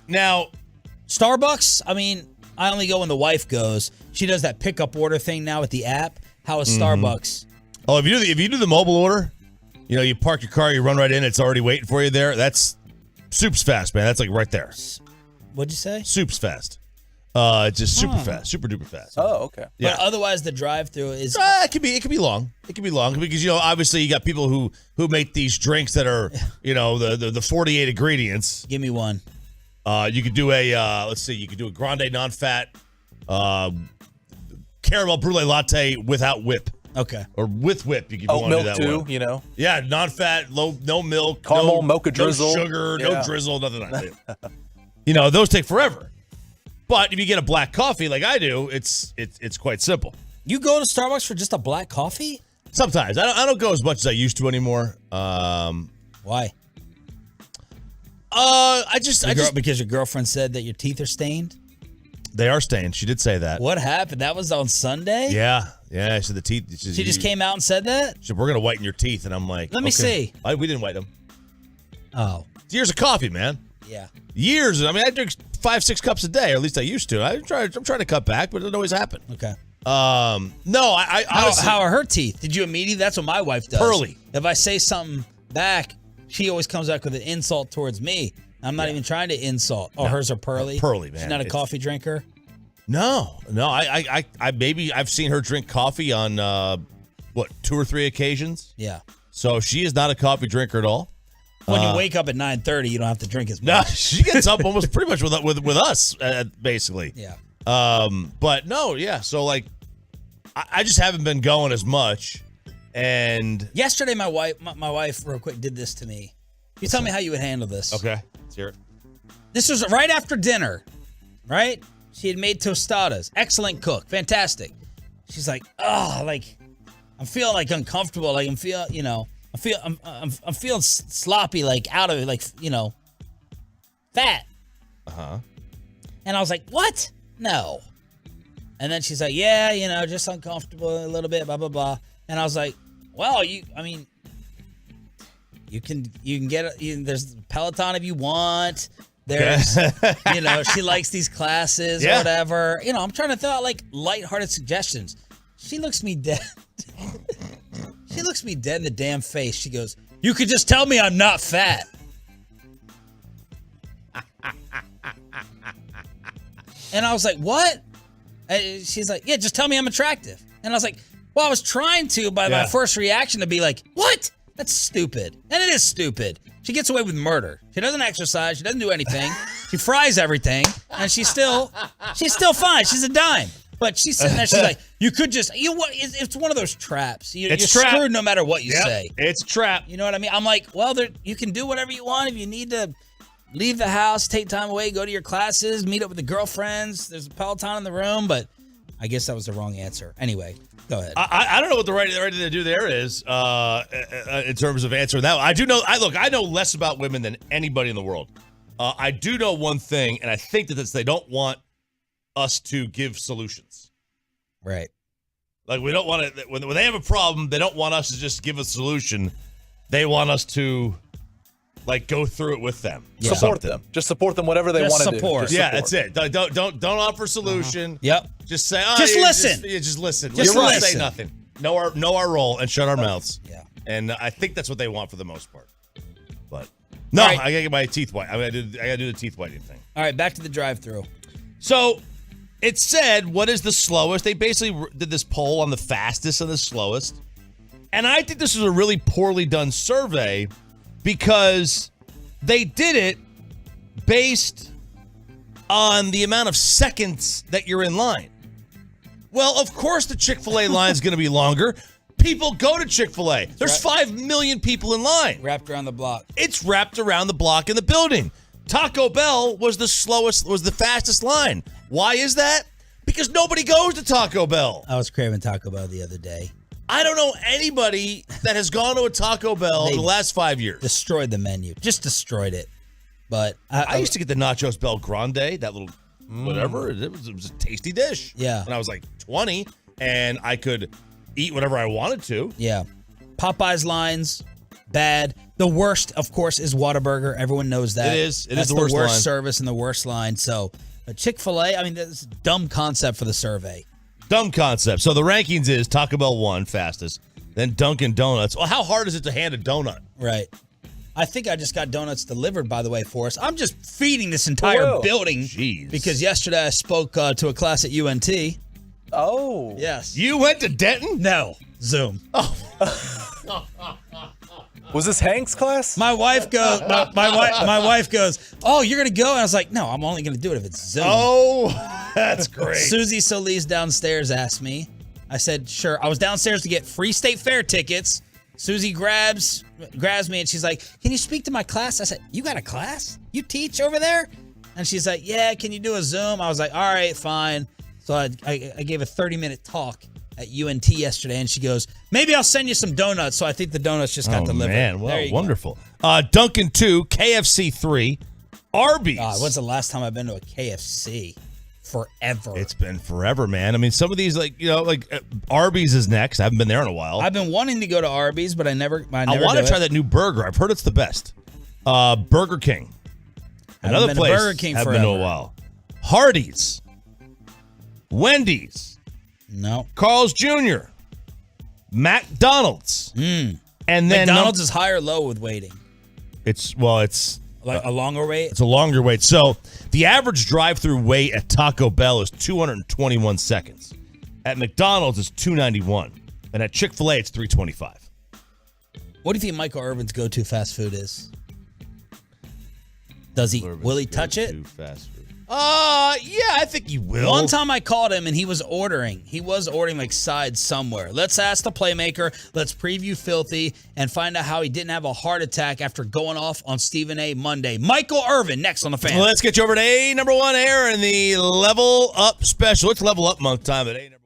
Now,
Starbucks, I mean, I only go when the wife goes. She does that pickup order thing now with the app. How is Starbucks?
Oh, if you do the mobile order, you park your car, you run right in, it's already waiting for you there. That's soup's fast, man. That's like right there.
What'd you say?
Soup's fast. It's just super fast, super duper fast.
Oh, okay.
Yeah.
But otherwise, the drive-thru is
it could be long. It could be long because obviously you got people who make these drinks that are the 48 ingredients.
Give me one.
You could do a you could do a grande non-fat caramel brulee latte without whip.
Okay.
Or with whip, you could
oat
want to do
milk
that
too,
one. Yeah, non-fat, no milk,
caramel, mocha drizzle,
no sugar, no drizzle, nothing like that. Those take forever. But if you get a black coffee like I do, it's quite simple.
You go to Starbucks for just a black coffee?
Sometimes. I don't go as much as I used to anymore.
Why? Because your girlfriend said that your teeth are stained?
They are stained. She did say that.
What happened? That was on Sunday?
Yeah. She said the teeth.
She just came out and said that?
She said, we're going to whiten your teeth. And I'm like,
let me see.
We didn't whiten them.
Oh.
It's years of coffee, man.
Yeah.
Years. I mean, I drink 5-6 cups a day, or at least I used to. I'm trying to cut back, but it doesn't always happen.
Okay.
No, I honestly,
how are her teeth? Did you immediately? That's what my wife does.
Pearly.
If I say something back, she always comes back with an insult towards me. I'm not even trying to insult. Oh, hers are pearly.
Pearly, man.
She's not a coffee drinker.
No. I maybe I've seen her drink coffee on 2 or 3 occasions.
Yeah.
So she is not a coffee drinker at all.
When you wake up at 9:30, you don't have to drink as much.
No, she gets up almost pretty much with us, basically.
Yeah.
But no, yeah. So like, I just haven't been going as much. And
yesterday, my wife, real quick, did this to me. You tell me how you would handle this.
Okay, let's hear it.
This was right after dinner, right? She had made tostadas. Excellent cook, fantastic. She's like, oh, like I'm feeling like uncomfortable. Like I'm feeling sloppy, like out of it, like fat. And I was like, what? No. And then she's like, yeah, just uncomfortable a little bit, blah blah blah. And I was like, well, you can get there's Peloton if you want. There's, she likes these classes or whatever. I'm trying to throw out like lighthearted suggestions. She looks me dead. She looks me dead in the damn face. She goes, you could just tell me I'm not fat. And I was like, what? And she's like, yeah, just tell me I'm attractive. And I was like, well, I was trying to by my first reaction to be like, what? That's stupid. And it is stupid. She gets away with murder. She doesn't exercise. She doesn't do anything. She fries everything. And she's still fine. She's a dime. But she's sitting there, she's like, you could just, it's one of those traps. You're screwed no matter what you say.
It's a trap.
You know what I mean? I'm like, well, you can do whatever you want. If you need to leave the house, take time away, go to your classes, meet up with the girlfriends. There's a Peloton in the room, but I guess that was the wrong answer. Anyway, go ahead.
I don't know what the right thing to do there is in terms of answering that. I do know. I know less about women than anybody in the world. I do know one thing, and I think that they don't want us to give solutions.
Right.
Like we don't want to when they have a problem, they don't want us to just give a solution. They want us to like go through it with them.
Yeah. Support them. Just support them whatever they want to do.
Just that's it. Don't offer a solution.
Yep.
Just say
just listen.
Just listen.
Just listen.
Say nothing. Know our role and shut our mouths.
Yeah.
And I think that's what they want for the most part. But no, right. I gotta get my teeth white. I gotta do the teeth whitening thing.
All right, back to the drive-through.
So it said, what is the slowest? They basically did this poll on the fastest and the slowest. And I think this was a really poorly done survey because they did it based on the amount of seconds that you're in line. Well, of course the Chick-fil-A line is going to be longer. People go to Chick-fil-A. There's 5 million people in line.
Wrapped around the block.
It's wrapped around the block in the building. Taco Bell was the fastest line. Why is that? Because nobody goes to Taco Bell.
I was craving Taco Bell the other day.
I don't know anybody that has gone to a Taco Bell in the last 5 years.
Destroyed the menu. Just destroyed it. But
I used to get the Nachos Bel Grande, that little whatever. It was a tasty dish.
Yeah.
When I was like 20, and I could eat whatever I wanted to.
Yeah. Popeyes lines, bad. The worst, of course, is Whataburger. Everyone knows that.
It is.
That's
the worst line.
Service and the worst line. So, Chick-fil-A, I mean, that's a dumb concept for the survey.
Dumb concept. So the rankings is Taco Bell 1, fastest. Then Dunkin' Donuts. Well, how hard is it to hand a donut?
Right. I think I just got donuts delivered, by the way, for us. I'm just feeding this entire building.
Jeez.
Because yesterday I spoke to a class at UNT.
Oh.
Yes.
You went to Denton?
No. Zoom.
Oh.
Was this Hank's class?
My wife goes. My wife goes. Oh, you're gonna go? And I was like, no, I'm only gonna do it if it's Zoom.
Oh, that's great.
Susie Solis downstairs asked me. I said, sure. I was downstairs to get free state fair tickets. Susie grabs me and she's like, can you speak to my class? I said, you got a class? You teach over there? And she's like, yeah. Can you do a Zoom? I was like, all right, fine. So I gave a 30-minute talk at UNT yesterday, and she goes, maybe I'll send you some donuts. So I think the donuts just got delivered.
Man, well, wonderful. Dunkin' 2, KFC 3, Arby's.
When's the last time I've been to a KFC? Forever.
It's been forever, man. I mean, some of these, Arby's is next. I haven't been there in a while.
I've been wanting to go to Arby's, but I never
I want to try that new burger. I've heard it's the best. Burger King. Another place.
Burger King
haven't been to a while. Hardee's. Wendy's.
No.
Carl's Jr., McDonald's.
Mm.
And then
McDonald's is high or low with waiting?
It's
like a longer wait?
It's a longer wait. So the average drive-through wait at Taco Bell is 221 seconds. At McDonald's, it's 291. And at Chick-fil-A, it's 325.
What do you think Michael Irvin's go-to fast food is? Will he touch it?
Fast food. Yeah, I think he will.
One time I called him and he was ordering like sides somewhere. Let's ask the playmaker. Let's preview Filthy and find out how he didn't have a heart attack after going off on Stephen A. Monday. Michael Irvin next on the Fan.
Let's get you over to A number one air in the Level Up special. It's Level Up month time at A number one.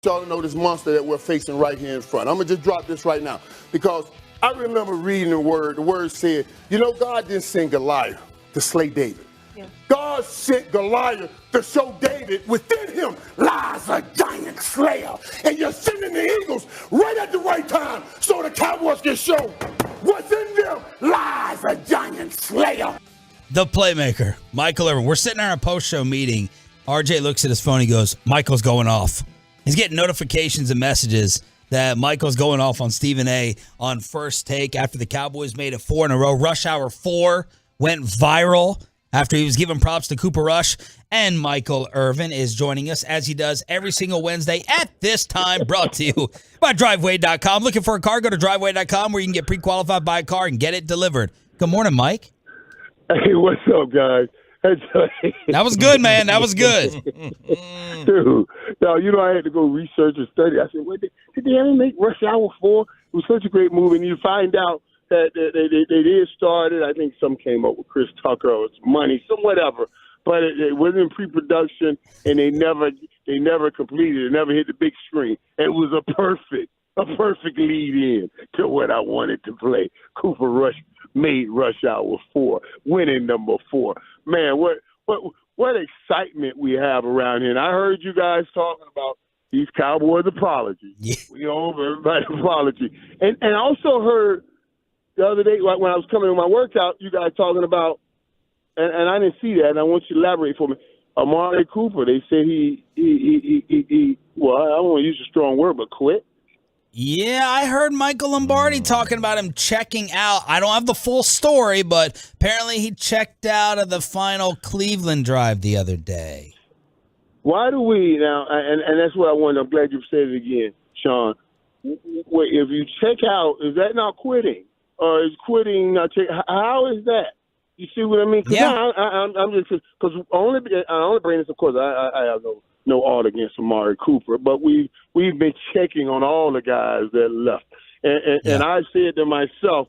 Y'all to know this monster that we're facing right here in front. I'm going to just drop this right now because I remember reading the word. The word said, God didn't send Goliath to slay David. Yeah. God sent Goliath to show David within him lies a giant slayer. And you're sending the Eagles right at the right time so the Cowboys can show what's in them lies a giant slayer.
The playmaker, Michael Irvin. We're sitting in our post-show meeting. RJ looks at his phone. He goes, Michael's going off. He's getting notifications and messages that Michael's going off on Stephen A. on First Take after the Cowboys made it 4 in a row. Rush Hour 4 went viral after he was giving props to Cooper Rush. And Michael Irvin is joining us as he does every single Wednesday at this time, brought to you by Driveway.com. Looking for a car? Go to Driveway.com where you can get pre-qualified by a car and get it delivered. Good morning, Mike.
Hey, what's up, guys?
That was good, man. That was good.
Dude, no, I had to go research and study. I said, did they ever make Rush Hour 4? It was such a great movie. And you find out that they did start it. I think some came up with Chris Tucker or some money, some whatever. But it wasn't in pre-production, and they never completed it. Never hit the big screen. It was a perfect lead-in to what I wanted to play. Cooper Rush made Rush Hour 4, winning number 4. Man, what excitement we have around here. And I heard you guys talking about these Cowboys apologies. Yeah. We owe everybody apology. And I also heard the other day when I was coming to my workout, you guys talking about, and I didn't see that, and I want you to elaborate for me. Amari Cooper, they said he well, I don't want to use a strong word, but quit.
Yeah, I heard Michael Lombardi talking about him checking out. I don't have the full story, but apparently he checked out of the final Cleveland drive the other day.
Why do we now, and that's what I wanted, I'm glad you said it again, Sean. If you check out, is that not quitting? Or is quitting not check? How is that? You see what I mean?
Yeah.
I'm just, because I only bring this, of course, I have no art against Amari Cooper, but we've been checking on all the guys that left. And I said to myself,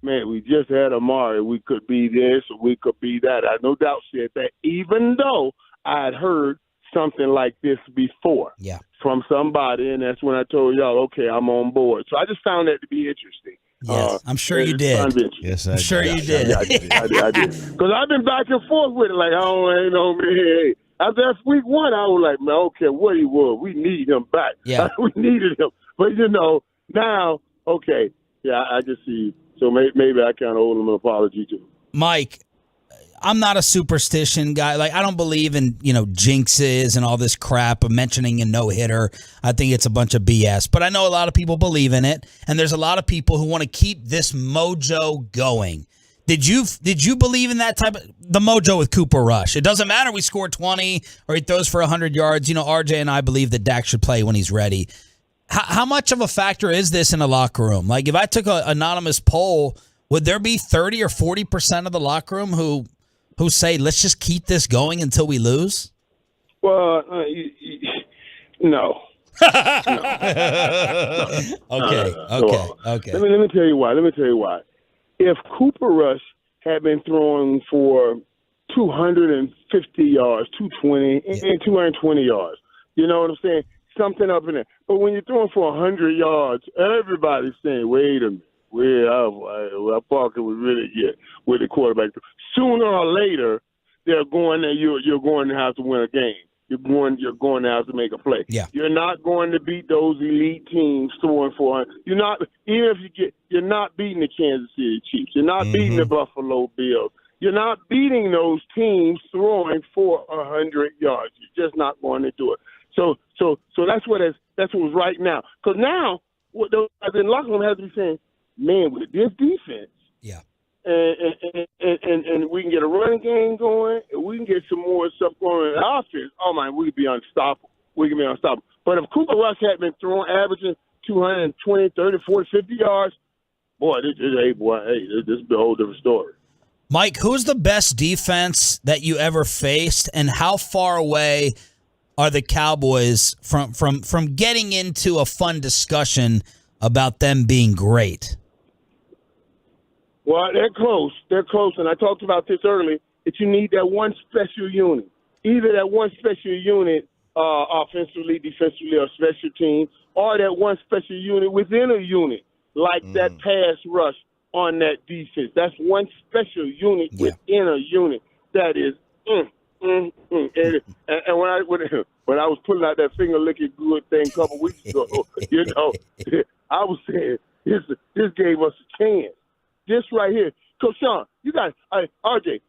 man, we just had Amari. We could be this or we could be that. I no doubt said that, even though I had heard something like this before from somebody, and that's when I told y'all, okay, I'm on board. So I just found that to be interesting.
Yes, I'm sure you did.
Yes,
I'm sure you did.
I did. Because I've been back and forth with it, like, hey. After that week 1, I was like, man, I don't care what he was. We need him back.
Yeah.
We needed him. But, now, okay, I just see. So maybe I kind of owe him an apology, too.
Mike, I'm not a superstition guy. Like, I don't believe in, jinxes and all this crap of mentioning a no-hitter. I think it's a bunch of BS. But I know a lot of people believe in it, and there's a lot of people who want to keep this mojo going. Did you believe in that type of the mojo with Cooper Rush? It doesn't matter we score 20 or he throws for 100 yards. RJ and I believe that Dak should play when he's ready. How much of a factor is this in a locker room? Like, if I took an anonymous poll, would there be 30 or 40% of the locker room who say, let's just keep this going until we lose?
Well, no.
Okay.
Let me tell you why. If Cooper Rush had been throwing for 250 yards, 220, and 220 yards, you know what I'm saying? Something up in there. But when you're throwing for 100 yards, everybody's saying, wait a minute. How far can we really get with the quarterback? Sooner or later, you're going to have to win a game. You're going to have to make a play.
Yeah.
You're not going to beat those elite teams throwing for. You're not beating the Kansas City Chiefs. You're not beating the Buffalo Bills. You're not beating those teams throwing for 100 yards. You're just not going to do it. So that's what was right now. Because now, what those guys in the locker room have to be saying, man, with this defense, and we can get a running game going, and we can get some more stuff going in the offense, oh man, we can be unstoppable. But if Cooper Rush had been averaging 220, 30, 40, 50 yards, this is a whole different story.
Mike, who's the best defense that you ever faced, and how far away are the Cowboys from getting into a fun discussion about them being great?
Well, they're close. And I talked about this earlier, that you need that one special unit. Either that one special unit
offensively, defensively, or special team, or that one special unit within a unit, like that pass rush on that defense. That's one special unit within a unit that is And when I was pulling out that finger licking good thing a couple weeks ago, I was saying this gave us a chance. This right here, Coach Sean, you got RJ.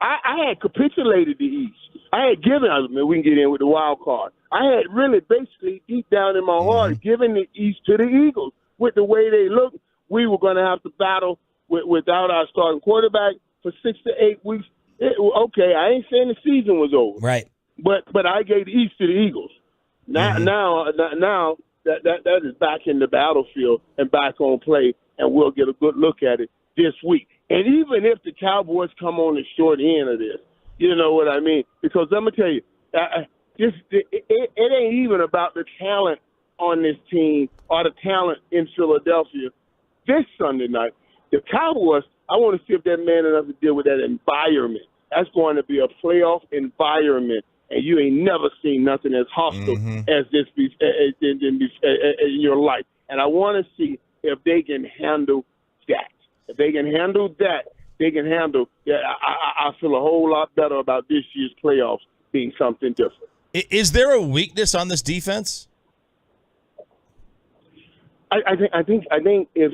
I had capitulated the East. I had given. We can get in with the wild card. I had really, basically, deep down in my heart, given the East to the Eagles. With the way they look, we were going to have to battle without our starting quarterback for 6 to 8 weeks. Okay, I ain't saying the season was over,
right?
But I gave the East to the Eagles. Now that is back in the battlefield and back on play, and we'll get a good look at it this week. And even if the Cowboys come on the short end of this, you know what I mean? Because I'm gonna tell you, it ain't even about the talent on this team or the talent in Philadelphia. This Sunday night, the Cowboys, I want to see if they're man enough to deal with that environment. That's going to be a playoff environment, and you ain't never seen nothing as hostile as this in your life. And I want to see if they can handle that. If they can handle that, they can handle. Yeah, I feel a whole lot better about this year's playoffs being something different.
Is there a weakness on this defense?
I think if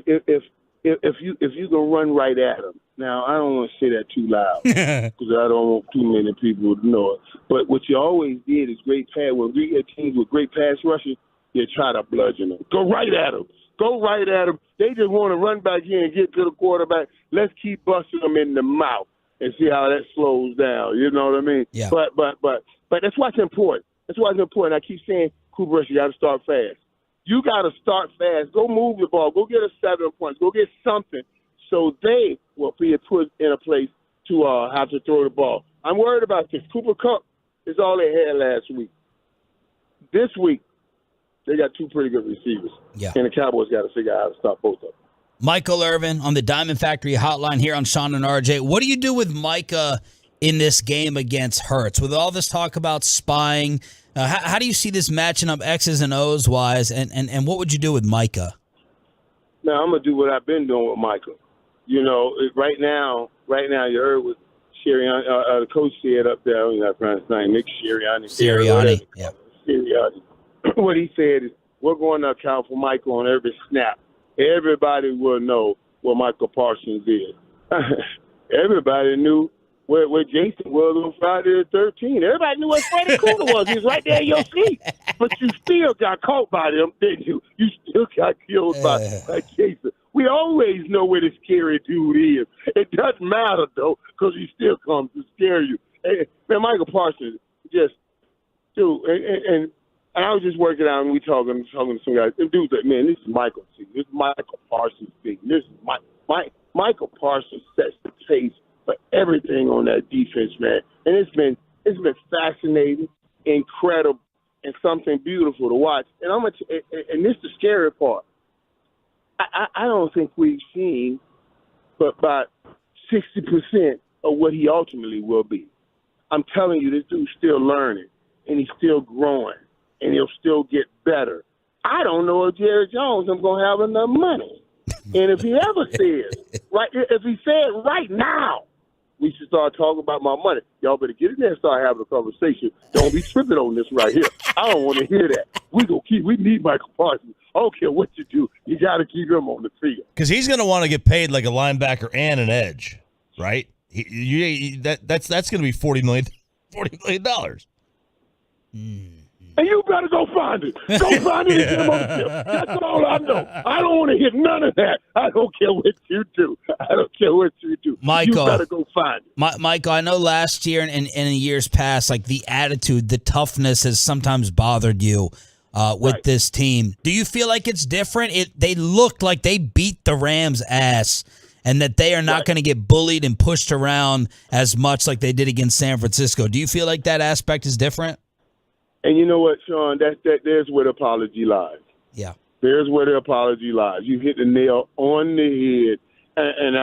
you can run right at them. Now, I don't want to say that too loud because I don't want too many people to know it. But what you always did is great pass. When we had teams with great pass rushing, you try to bludgeon them. Go right at them. Go right at them. They just want to run back in and get to the quarterback. Let's keep busting them in the mouth and see how that slows down. You know what I mean?
Yeah.
But that's why it's important. That's why it's important. I keep saying, Cooper Rush, you got to start fast. You got to start fast. Go move the ball. Go get us 7 points. Go get something so they will be put in a place to have to throw the ball. I'm worried about this. Cooper Kupp is all they had last week. This week, they got 2 pretty good receivers.
Yeah.
And the Cowboys got to figure out how to stop both of them.
Michael Irvin on the Diamond Factory hotline here on Sean and RJ. What do you do with Micah in this game against Hurts? With all this talk about spying, how do you see this matching up X's and O's wise, and what would you do with Micah?
Now, I'm going to do what I've been doing with Micah. You know, right now, you heard what Sirianni, the coach said up there, I don't know his name, Nick Sirianni.
Yeah.
Sirianni. What he said is, we're going to account for Michael on every snap. Everybody will know what Michael Parsons is. Everybody knew where Jason was on Friday the 13th. Everybody knew where Freddie Cooler was. He was right there in your seat. But you still got caught by them, didn't you? You still got killed by Jason. We always know where the scary dude is. It doesn't matter, though, because he still comes to scare you. And, man, Michael Parsons, just, dude, and I was just working out, and we talking to some guys. And dudes like, man, this is Michael. This is Michael Parsons' thing. This is Michael Parsons sets the pace for everything on that defense, man. And it's been fascinating, incredible, and something beautiful to watch. And and this is the scary part. I don't think we've seen but about 60% of what he ultimately will be. I'm telling you, this dude's still learning, and he's still growing, and he'll still get better. I don't know if Jerry Jones is going to have enough money. And if he ever says, if he said right now, we should start talking about my money. Y'all better get in there and start having a conversation. Don't be tripping on this right here. I don't want to hear that. We need Michael Parsons. I don't care what you do. You got to keep him on the field.
Because he's going to want to get paid like a linebacker and an edge, right? That's going to be $40 million.
And you better go find it. Go find it and get him on the field. That's all I know. I don't want to hear none of that. I don't care what you do.
Michael,
you better go find it.
Michael, I know last year and in years past, like the attitude, the toughness has sometimes bothered you with this team. Do you feel like it's different? They looked like they beat the Rams' ass and that they are not going to get bullied and pushed around as much like they did against San Francisco. Do you feel like that aspect is different?
And you know what, Sean? There's where the apology lies.
Yeah.
There's where the apology lies. You hit the nail on the head. And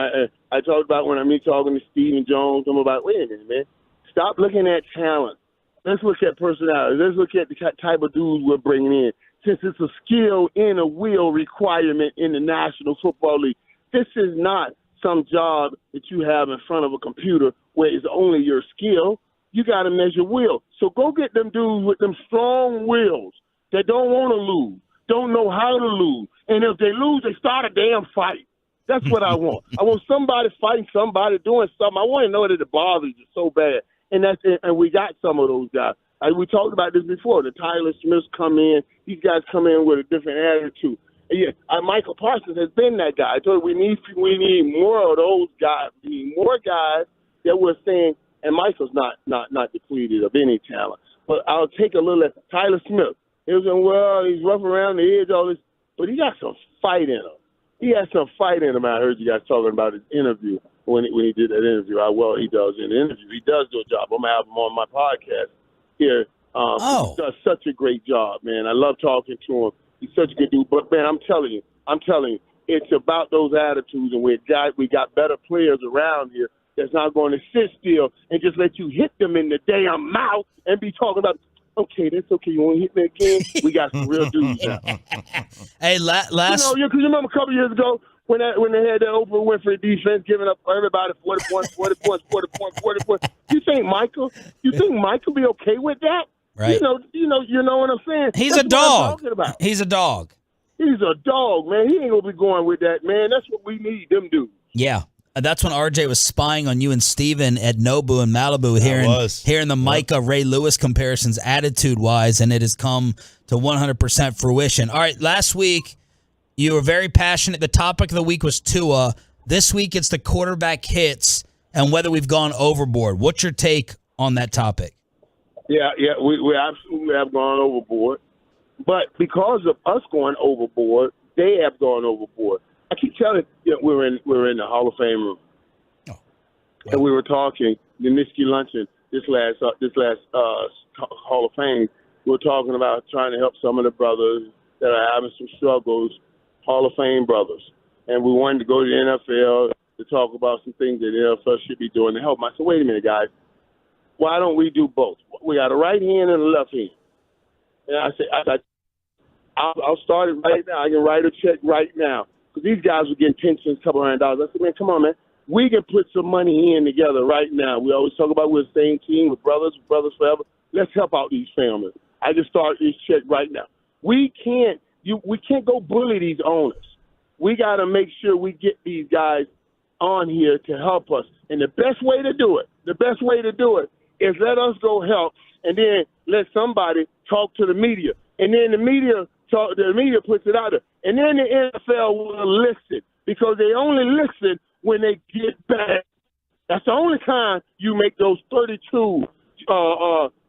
I talked about when I'm talking to Stephen Jones, I'm about, wait a minute, man. Stop looking at talent Let's look at personality. Let's look at the type of dudes we're bringing in. Since it's a skill and a will requirement in the National Football League, this is not some job that you have in front of a computer where it's only your skill. You got to measure will. So go get them dudes with them strong wills that don't want to lose, don't know how to lose. And if they lose, they start a damn fight. That's what I want. I want somebody fighting somebody, doing something. I want to know that it bothers you so bad. And that's it. And we got some of those guys. We talked about this before. The Tyler Smiths come in. These guys come in with a different attitude. And yeah, Michael Parsons has been that guy. I told you we need more of those guys. We need more guys that we're saying. And Michael's not depleted of any talent. But I'll take a little at Tyler Smith. He was saying, well, he's rough around the edge, all this, but he got some fight in him. He has some fight in him. I heard you guys talking about his interview when he did that interview, how well he does in the interview. He does do a job. I'm going to have him on my podcast here. He does such a great job, man. I love talking to him. He's such a good dude. But, man, I'm telling you, it's about those attitudes, and we got better players around here that's not going to sit still and just let you hit them in the damn mouth and be talking about, okay, that's okay. You want to hit me again? We got some real dudes now.
Hey, last...
You remember a couple years ago when they had that Oprah Winfrey defense giving up everybody 40 points. You think Michael be okay with that?
Right.
You know what I'm saying?
He's
That's
a dog.
what I'm talking about.
He's a dog.
He's a dog, man. He ain't going to be going with that, man. That's what we need, them dudes.
Yeah. That's when RJ was spying on you and Steven at Nobu in Malibu, hearing the Micah Ray Lewis comparisons attitude-wise, and it has come to 100% fruition. All right, last week you were very passionate. The topic of the week was Tua. This week it's the quarterback hits and whether we've gone overboard. What's your take on that topic?
Yeah, we absolutely have gone overboard. But because of us going overboard, they have gone overboard. I keep telling you, we're in the Hall of Fame room, and we were talking the Nisky luncheon this last Hall of Fame. We were talking about trying to help some of the brothers that are having some struggles, Hall of Fame brothers, and we wanted to go to the NFL to talk about some things that the NFL should be doing to help them. I said, wait a minute, guys, why don't we do both? We got a right hand and a left hand, and I said, I'll start it right now. I can write a check right now. Because these guys were getting pensions, $200,000. I said, man, come on, man. We can put some money in together right now. We always talk about we're the same team, with brothers forever. Let's help out these families. I just started this check right now. We can't go bully these owners. We got to make sure we get these guys on here to help us. And the best way to do it is let us go help, and then let somebody talk to the media. And then the media puts it out there. And then the NFL will listen, because they only listen when they get back. That's the only time you make those 32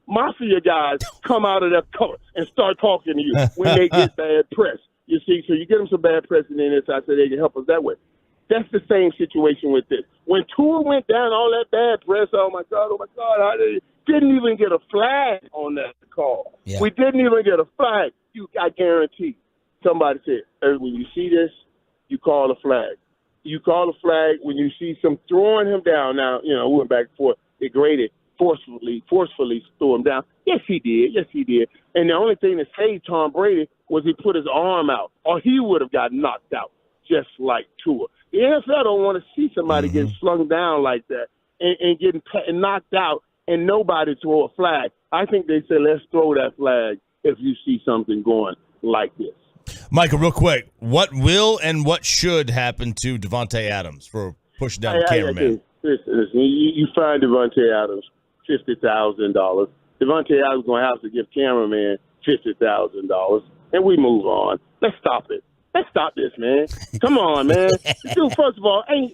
mafia guys come out of their cover and start talking to you when they get bad press. You see, so you get them some bad press, and then inside so they can help us that way. That's the same situation with this. When Tua went down, all that bad press, oh my God, I didn't even get a flag on that call. Yeah. We didn't even get a flag. I guarantee. Somebody said, when you see this, you call a flag. You call a flag when you see some throwing him down. Now, we went back and forth. They graded forcefully threw him down. Yes, he did. And the only thing that saved Tom Brady was he put his arm out, or he would have got knocked out, just like Tua. The NFL don't want to see somebody getting slung down like that and getting knocked out and nobody throw a flag. I think they said, let's throw that flag if you see something going like this.
Michael, real quick, what will and what should happen to Devontae Adams for pushing down the cameraman?
Listen, you find Devontae Adams $50,000. Devontae Adams going to have to give cameraman $50,000, and we move on. Let's stop it. Let's stop this, man. Come on, man. Dude, first of all, I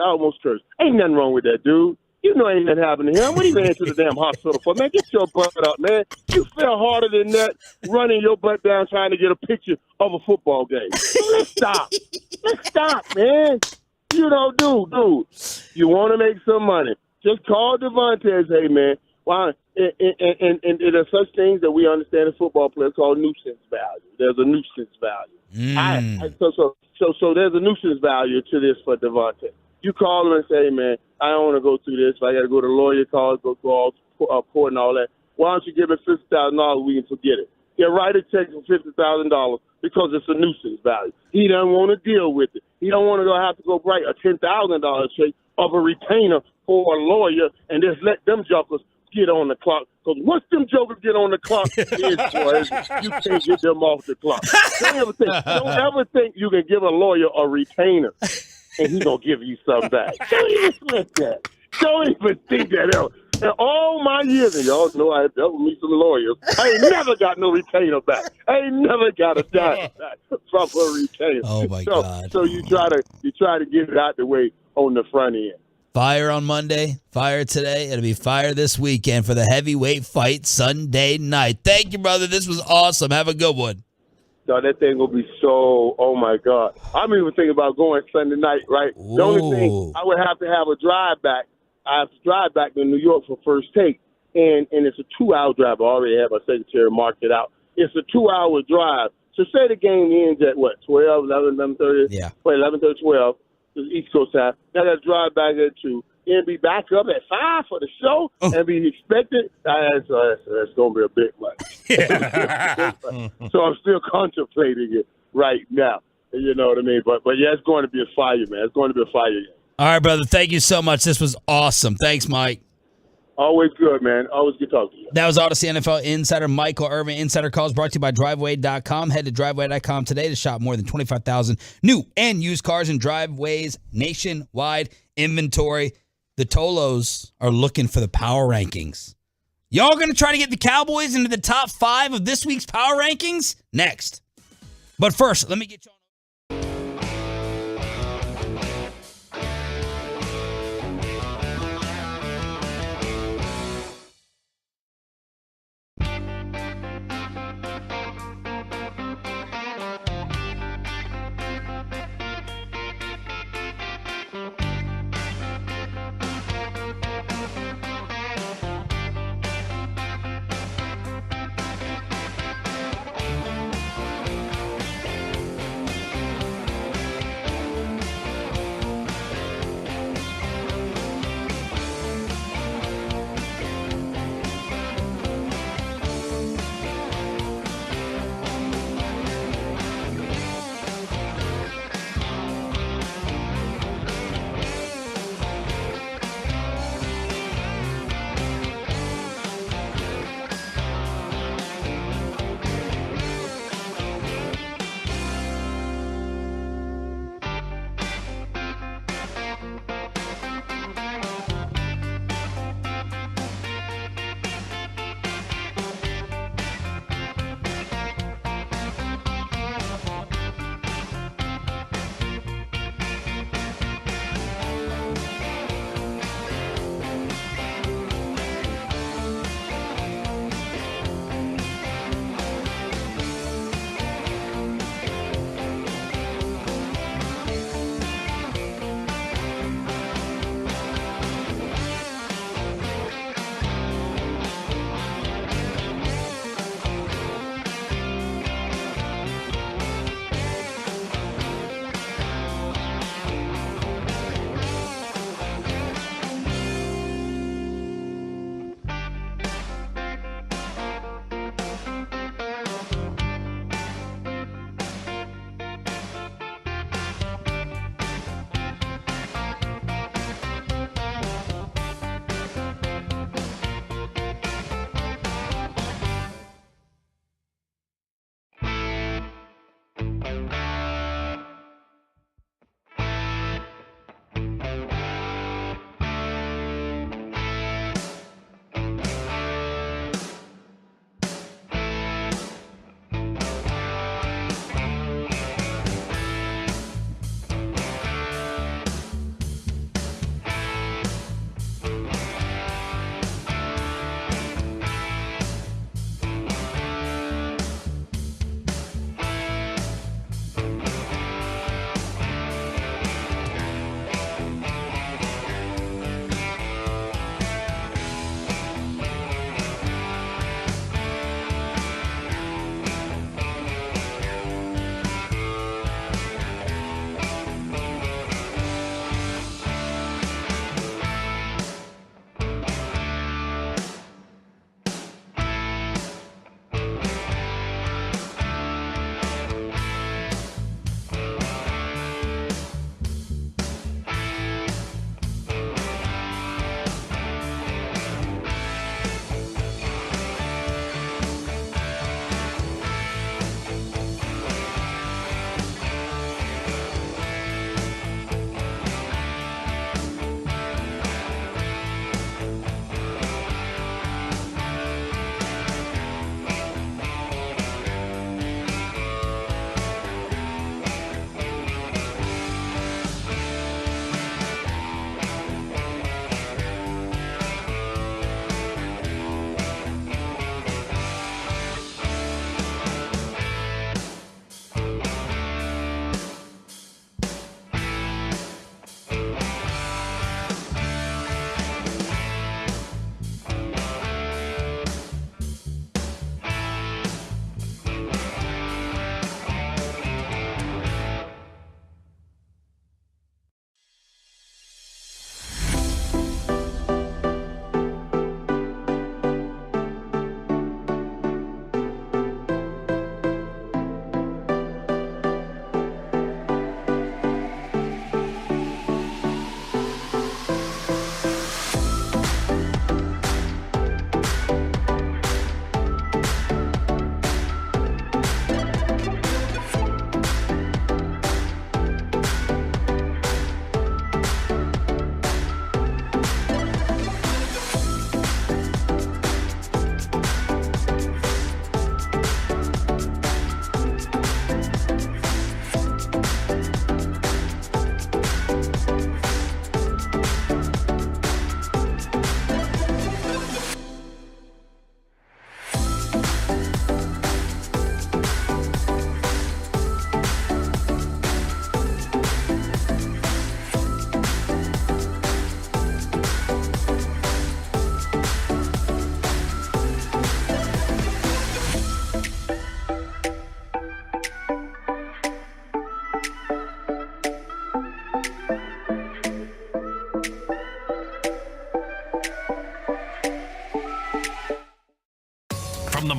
almost cursed. Ain't nothing wrong with that dude. You know ain't nothing happened to him. What are you ran to the damn hospital for, man? Get your butt up, man. You fell harder than that running your butt down trying to get a picture of a football game. Let's stop. Let's stop, man. Dude, you want to make some money. Just call Devontae and say, man, why? And there are such things that we understand as football players called nuisance value. There's a nuisance value. So there's a nuisance value to this for Devontae. You call him and say, man, I don't want to go through this. If I got to go to lawyer calls, go through all court and all that. Why don't you give him $50,000? We can forget it. Yeah, write a check for $50,000 because it's a nuisance value. He doesn't want to deal with it. He don't want to have to go write a $10,000 check of a retainer for a lawyer and just let them jokers get on the clock. Because once them jokers get on the clock, you can't get them off the clock. Don't ever think you can give a lawyer a retainer and he's going to give you something back. Don't even think that. Don't even think that ever. And all my years, and y'all know I dealt with me some lawyers, I ain't never got no retainer back. I ain't never got a dime back from a retainer.
Oh, my God.
So you try to get it out the way on the front end.
Fire on Monday, fire today. It'll be fire this weekend for the heavyweight fight Sunday night. Thank you, brother. This was awesome. Have a good one.
No, that thing will be so, oh, my God. I'm even thinking about going Sunday night, right?
Ooh.
The only thing, I would have to have a drive back. I have to drive back to New York for first take, and it's a 2-hour drive. I already have my secretary marked it out. It's a 2-hour drive. So say the game ends at, 12, 11, 11:30?
Yeah.
11:30, 12. East Coast time. Now I got to drive back at 2 and be back up at 5 for the show and be expected. That's going to be a big one. So I'm still contemplating it right now. You know what I mean? But yeah, it's going to be a fire, man. It's going to be a fire.
All right, brother. Thank you so much. This was awesome. Thanks, Mike.
Always good, man. Always good talking to you.
That was Odyssey NFL insider Michael Irvin. Insider Calls brought to you by Driveway.com. Head to Driveway.com today to shop more than 25,000 new and used cars and driveways nationwide inventory. The Tolos are looking for the power rankings. Y'all going to try to get the Cowboys into the top 5 of this week's power rankings? Next. But first, let me get you on.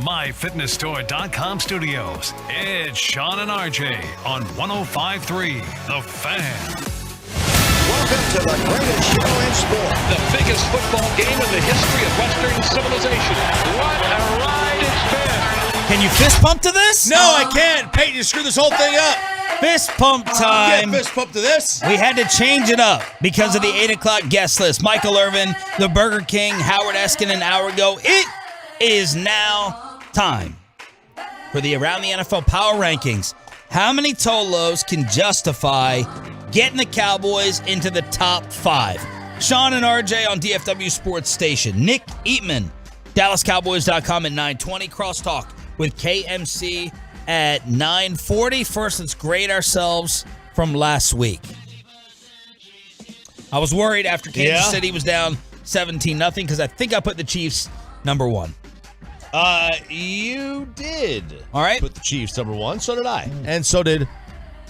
MyFitnessStore.com studios. It's Sean and RJ on 105.3 The Fan.
Welcome to the greatest show in sport. The biggest football game in the history of Western civilization. What a ride it's been.
Can you fist pump to this?
No, I can't. Peyton, you screwed this whole thing up.
Fist pump time.
Fist pump to this.
We had to change it up because of the 8 o'clock guest list. Michael Irvin, the Burger King, Howard Eskin an hour ago. It is now time for the Around the NFL Power Rankings. How many Tolos can justify getting the Cowboys into the top 5? Sean and RJ on DFW Sports Station. Nick Eatman, DallasCowboys.com at 9:20. Crosstalk with KMC at 9:40. First, let's grade ourselves from last week. I was worried after Kansas City was down 17-0 because I think I put the Chiefs number 1.
You did.
All right.
Put the Chiefs number 1. So did I. And so did,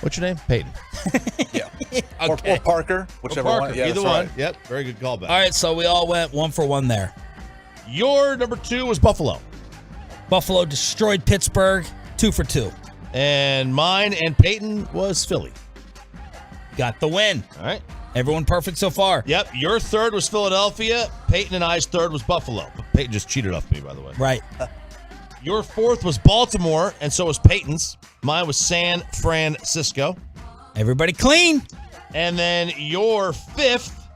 what's your name? Peyton.
Yeah.
Okay.
Or Parker, whichever
Parker,
one. Yeah,
either
that's
one.
right.
Yep. Very good callback.
All right, so we all went 1 for 1 there.
Your number 2 was Buffalo.
Buffalo destroyed Pittsburgh, 2 for 2.
And mine and Peyton was Philly.
Got the win.
All right.
Everyone perfect so far.
Yep. Your third was Philadelphia. Peyton and I's third was Buffalo. But Peyton just cheated off me, by the way.
Right.
Your fourth was Baltimore, and so was Peyton's. Mine was San Francisco.
Everybody clean.
And then your fifth,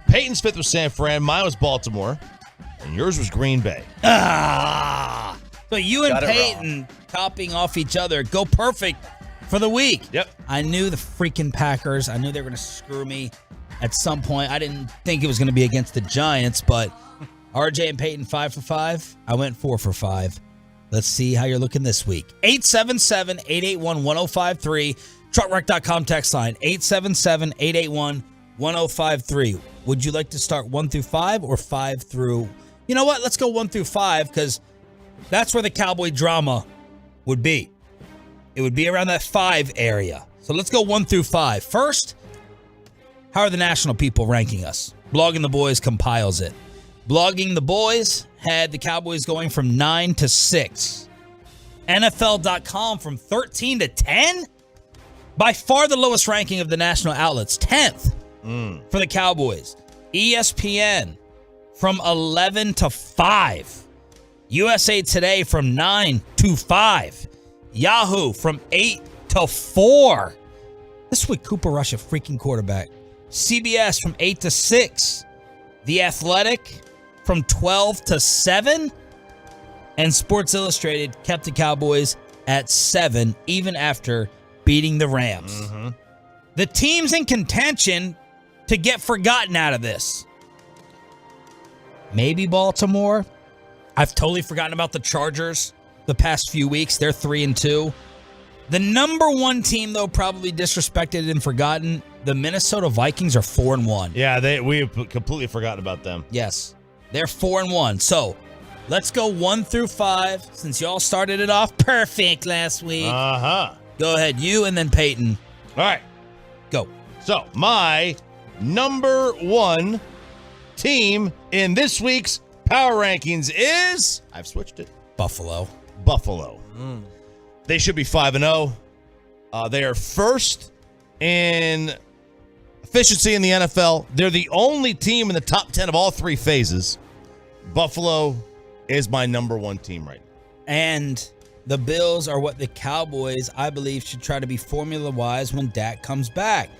Peyton's fifth was San Fran. Mine was Baltimore. And yours was Green Bay.
So you and Peyton copying off each other go perfect for the week.
Yep.
I knew the freaking Packers. I knew they were going to screw me at some point. I didn't think it was going to be against the Giants, but RJ and Peyton 5 for 5. I went 4 for 5. Let's see how you're looking this week. 877-881-1053. Truckwreck.com text line. 877-881-1053. Would you like to start 1 through 5 or 5 through... You know what? Let's go 1 through 5 because that's where the Cowboy drama would be. It would be around that 5 area. So let's go 1 through 5. First, how are the national people ranking us? Blogging the Boys compiles it. Blogging the Boys had the Cowboys going from 9 to 6. NFL.com from 13 to 10? By far the lowest ranking of the national outlets. 10th for the Cowboys. ESPN from 11 to 5. USA Today from 9 to 5. Yahoo from 8 to 4. This week, Cooper Rush, a freaking quarterback. CBS from 8 to 6. The Athletic from 12 to 7. And Sports Illustrated kept the Cowboys at 7, even after beating the Rams. The teams in contention to get forgotten out of this. Maybe Baltimore. I've totally forgotten about the Chargers the past few weeks. They're 3-2. The number 1 team, though, probably disrespected and forgotten. The Minnesota Vikings are 4-1.
Yeah, we have completely forgotten about them.
Yes, they're 4-1. So let's go 1 through 5 since y'all started it off perfect last week. Go ahead, you and then Peyton.
All right.
Go.
So my number 1 team in this week's Power Rankings is, I've switched it,
Buffalo.
They should be 5-0. They are first in efficiency in the NFL. They're the only team in the top 10 of all 3 phases. Buffalo is my number 1 team right now.
And the Bills are what the Cowboys, I believe, should try to be formula-wise when Dak comes back.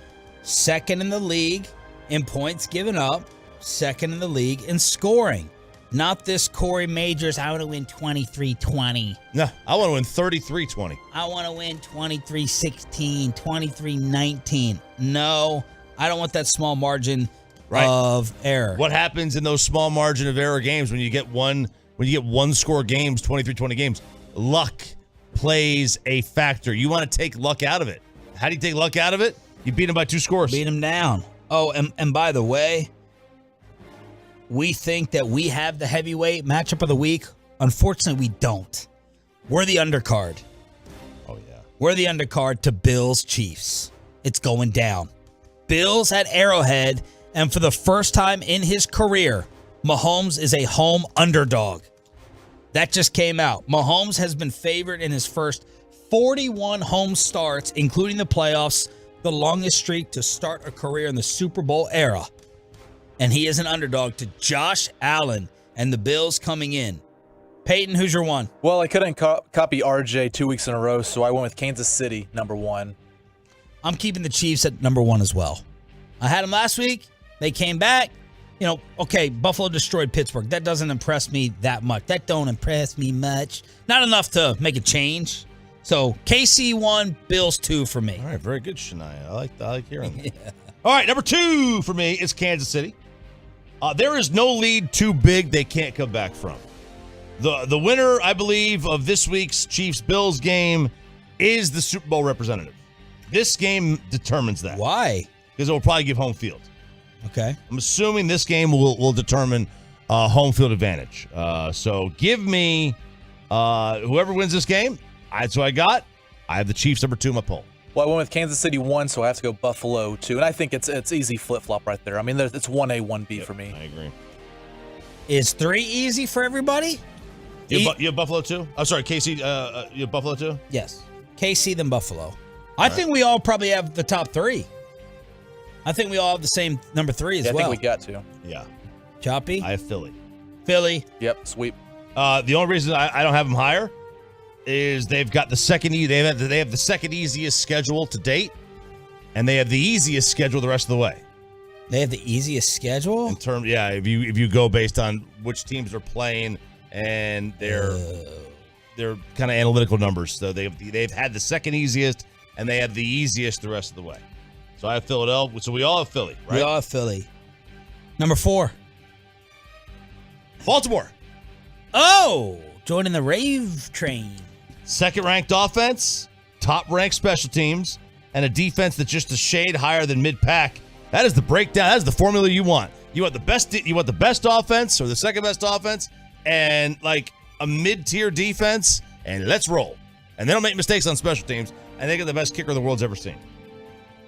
Second in the league in points given up. Second in the league in scoring. Not this Corey Majors, I want to win 23-20.
No, I want to win 33-20.
I want to win 23-16, 23-19. No, I don't want that small margin of error.
What happens in those small margin of error games when you get one score games, 23-20 games? Luck plays a factor. You want to take luck out of it. How do you take luck out of it? You beat them by 2 scores.
Beat them down. Oh, and by the way, we think that we have the heavyweight matchup of the week. Unfortunately, we don't. We're the undercard.
Oh, yeah.
We're the undercard to Bills Chiefs. It's going down. Bills at Arrowhead, and for the first time in his career, Mahomes is a home underdog. That just came out. Mahomes has been favored in his first 41 home starts, including the playoffs, the longest streak to start a career in the Super Bowl era. And he is an underdog to Josh Allen and the Bills coming in. Payton, who's your one?
Well, I couldn't copy RJ 2 weeks in a row, so I went with Kansas City, number 1.
I'm keeping the Chiefs at number 1 as well. I had them last week. They came back. Okay, Buffalo destroyed Pittsburgh. That doesn't impress me that much. That don't impress me much. Not enough to make a change. So KC 1, Bills 2 for me.
All right, very good, Shania. I like hearing that. Yeah. All right, number 2 for me is Kansas City. There is no lead too big they can't come back from. The winner, I believe, of this week's Chiefs-Bills game is the Super Bowl representative. This game determines that.
Why?
Because it will probably give home field.
Okay.
I'm assuming this game will determine home field advantage. So give me whoever wins this game. That's what I got. I have the Chiefs number 2 in my poll.
Well, I went with Kansas City 1, so I have to go Buffalo 2. And I think it's easy flip-flop right there. I mean, it's 1A, 1B for me.
I agree.
Is 3 easy for everybody?
You have Buffalo 2? I'm sorry, KC, you have Buffalo 2?
Yes. KC then Buffalo. I think we all probably have the top 3. I think we all have the same number 3 as well.
I think we got to.
Yeah.
Choppy?
I have Philly.
Philly?
Yep, sweep.
The only reason I don't have them higher is they've got the second they have the second easiest schedule to date, and they have the easiest schedule the rest of the way.
They have the easiest schedule?
In terms, yeah, if you go based on which teams are playing and their kind of analytical numbers. So they've had the second easiest, and they have the easiest the rest of the way. So I have Philadelphia. So we all have Philly, right?
We all have Philly. Number 4.
Baltimore.
Oh, joining the rave train.
Second-ranked offense, top-ranked special teams, and a defense that's just a shade higher than mid-pack. That is the breakdown. That is the formula you want. You want the best offense or the second-best offense and like a mid-tier defense, and let's roll. And they don't make mistakes on special teams, and they get the best kicker the world's ever seen.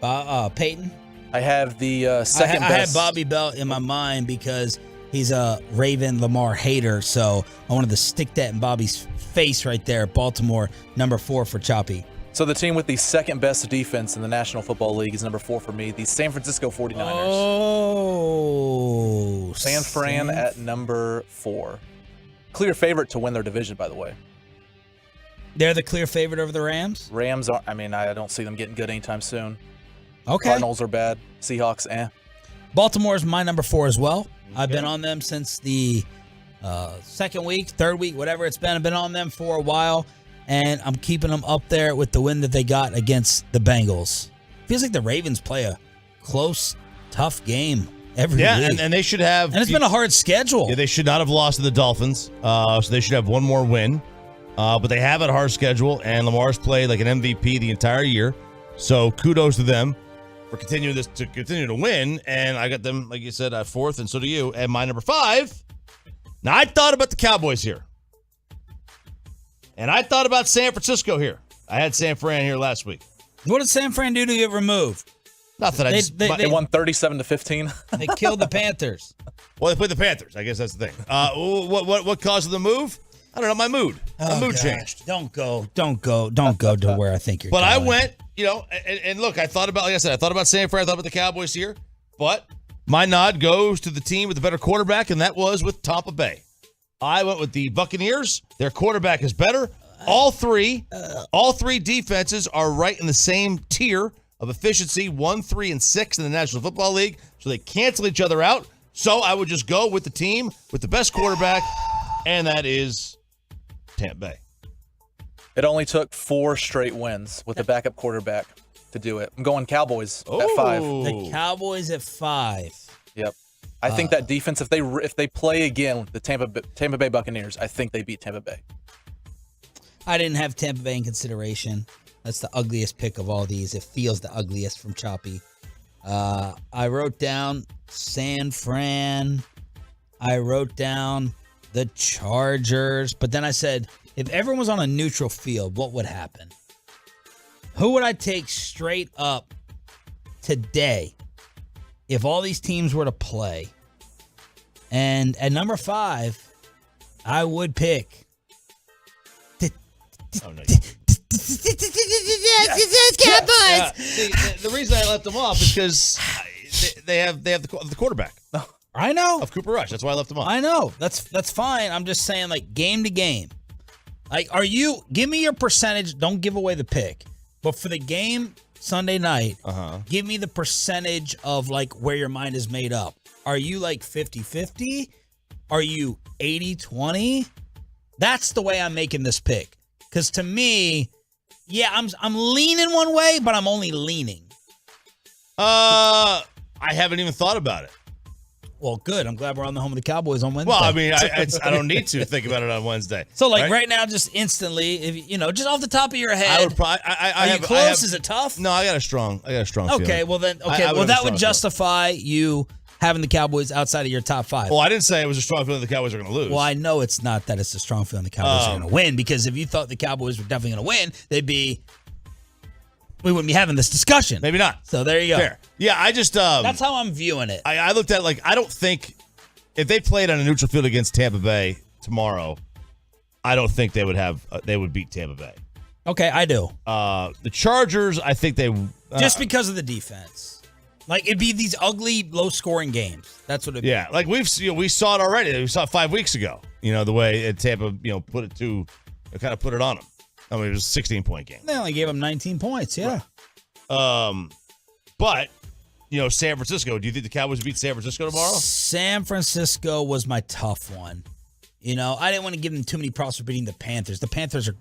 Peyton?
I have the second best.
I had Bobby Belt in my mind because he's a Raven Lamar hater, so I wanted to stick that in Bobby's face right there. Baltimore, number 4 for Choppy.
So the team with the second best defense in the National Football League is number 4 for me, the San Francisco 49ers.
Oh.
San Fran at number 4. Clear favorite to win their division, by the way.
They're the clear favorite over the Rams?
Rams are, I don't see them getting good anytime soon.
Okay.
Cardinals are bad. Seahawks,
Baltimore's my number 4 as well. Okay. I've been on them since the second week, third week, whatever it's been. I've been on them for a while, and I'm keeping them up there with the win that they got against the Bengals. Feels like the Ravens play a close, tough game every week.
Yeah, and they should have.
And it's been a hard schedule.
Yeah, they should not have lost to the Dolphins, so they should have one more win. But they have a hard schedule, and Lamar's played like an MVP the entire year. So kudos to them for continue to win. And I got them, like you said, at 4th, and so do you. And my number 5. Now, I thought about the Cowboys here. And I thought about San Francisco here. I had San Fran here last week.
What did San Fran do to get removed?
Nothing.
They won 37-15.
They killed the Panthers.
Well, they played the Panthers. I guess that's the thing. What caused the move? I don't know. My mood. My mood changed.
Don't go to where I think you're
But
going.
I went, and look, I thought about, like I said, I thought about San Fran. I thought about the Cowboys here. But my nod goes to the team with the better quarterback, and that was with Tampa Bay. I went with the Buccaneers. Their quarterback is better. All three defenses are right in the same tier of efficiency, 1, 3, and 6 in the National Football League. So they cancel each other out. So I would just go with the team with the best quarterback, and that is Tampa Bay.
It only took 4 straight wins with the backup quarterback to do it. I'm going Cowboys at 5.
The Cowboys at 5.
Yep. I think that defense, if they play again, the Tampa Bay Buccaneers, I think they beat Tampa Bay.
I didn't have Tampa Bay in consideration. That's the ugliest pick of all these. It feels the ugliest from Choppy. I wrote down San Fran. I wrote down the Chargers. But then I said, if everyone was on a neutral field, what would happen? Who would I take straight up today if all these teams were to play? And at number 5, I would pick
Oh, no.
Cowboys.
See, the reason I left them off is because they have the quarterback.
I know.
Of Cooper Rush. That's why I left them off.
I know. That's fine. I'm just saying, like, game to game. Like, give me your percentage. Don't give away the pick. But for the game Sunday night, give me the percentage of, like, where your mind is made up. Are you, like, 50-50? Are you 80-20? That's the way I'm making this pick. Because to me, yeah, I'm leaning one way, but I'm only leaning.
I haven't even thought about it.
Well, good. I'm glad we're on the home of the Cowboys on Wednesday.
Well, I mean, I don't need to think about it on Wednesday.
So, like, right now, just instantly, if just off the top of your head,
I would probably.
Are you close? Is it tough?
No, I got a strong.
Okay,
feeling.
well then, that would justify you having the Cowboys outside of your top 5.
Well, I didn't say it was a strong feeling the Cowboys are going to lose.
Well, I know it's not that it's a strong feeling the Cowboys are going to win, because if you thought the Cowboys were definitely going to win, we wouldn't be having this discussion.
Maybe not.
So there you go.
Fair. Yeah, I just
that's how I'm viewing it.
I looked at it like, I don't think if they played on a neutral field against Tampa Bay tomorrow, I don't think they would beat Tampa Bay.
Okay, I do.
The Chargers, I think they
just because of the defense. Like, it'd be these ugly, low-scoring games. That's what it'd be.
Yeah, like we saw it already. We saw it 5 weeks ago. The way Tampa, put it on them. I mean, it was a 16-point game.
They only gave them 19 points, yeah.
Right. But, San Francisco, do you think the Cowboys beat San Francisco tomorrow?
San Francisco was my tough one. I didn't want to give them too many props for beating the Panthers. The Panthers are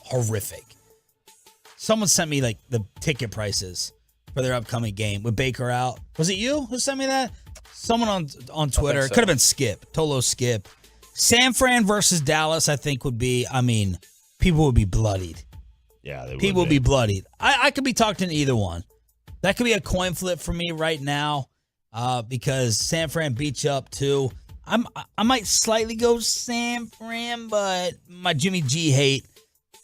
horrific. Someone sent me, like, the ticket prices for their upcoming game with Baker out. Was it you who sent me that? Someone on Twitter. It could have been Skip. Tolo Skip. San Fran versus Dallas, I think, would be, people would be bloodied.
Yeah, they would.
People would be bloodied. I could be talked into either one. That could be a coin flip for me right now, because San Fran beats you up too. I might slightly go San Fran, but my Jimmy G hate,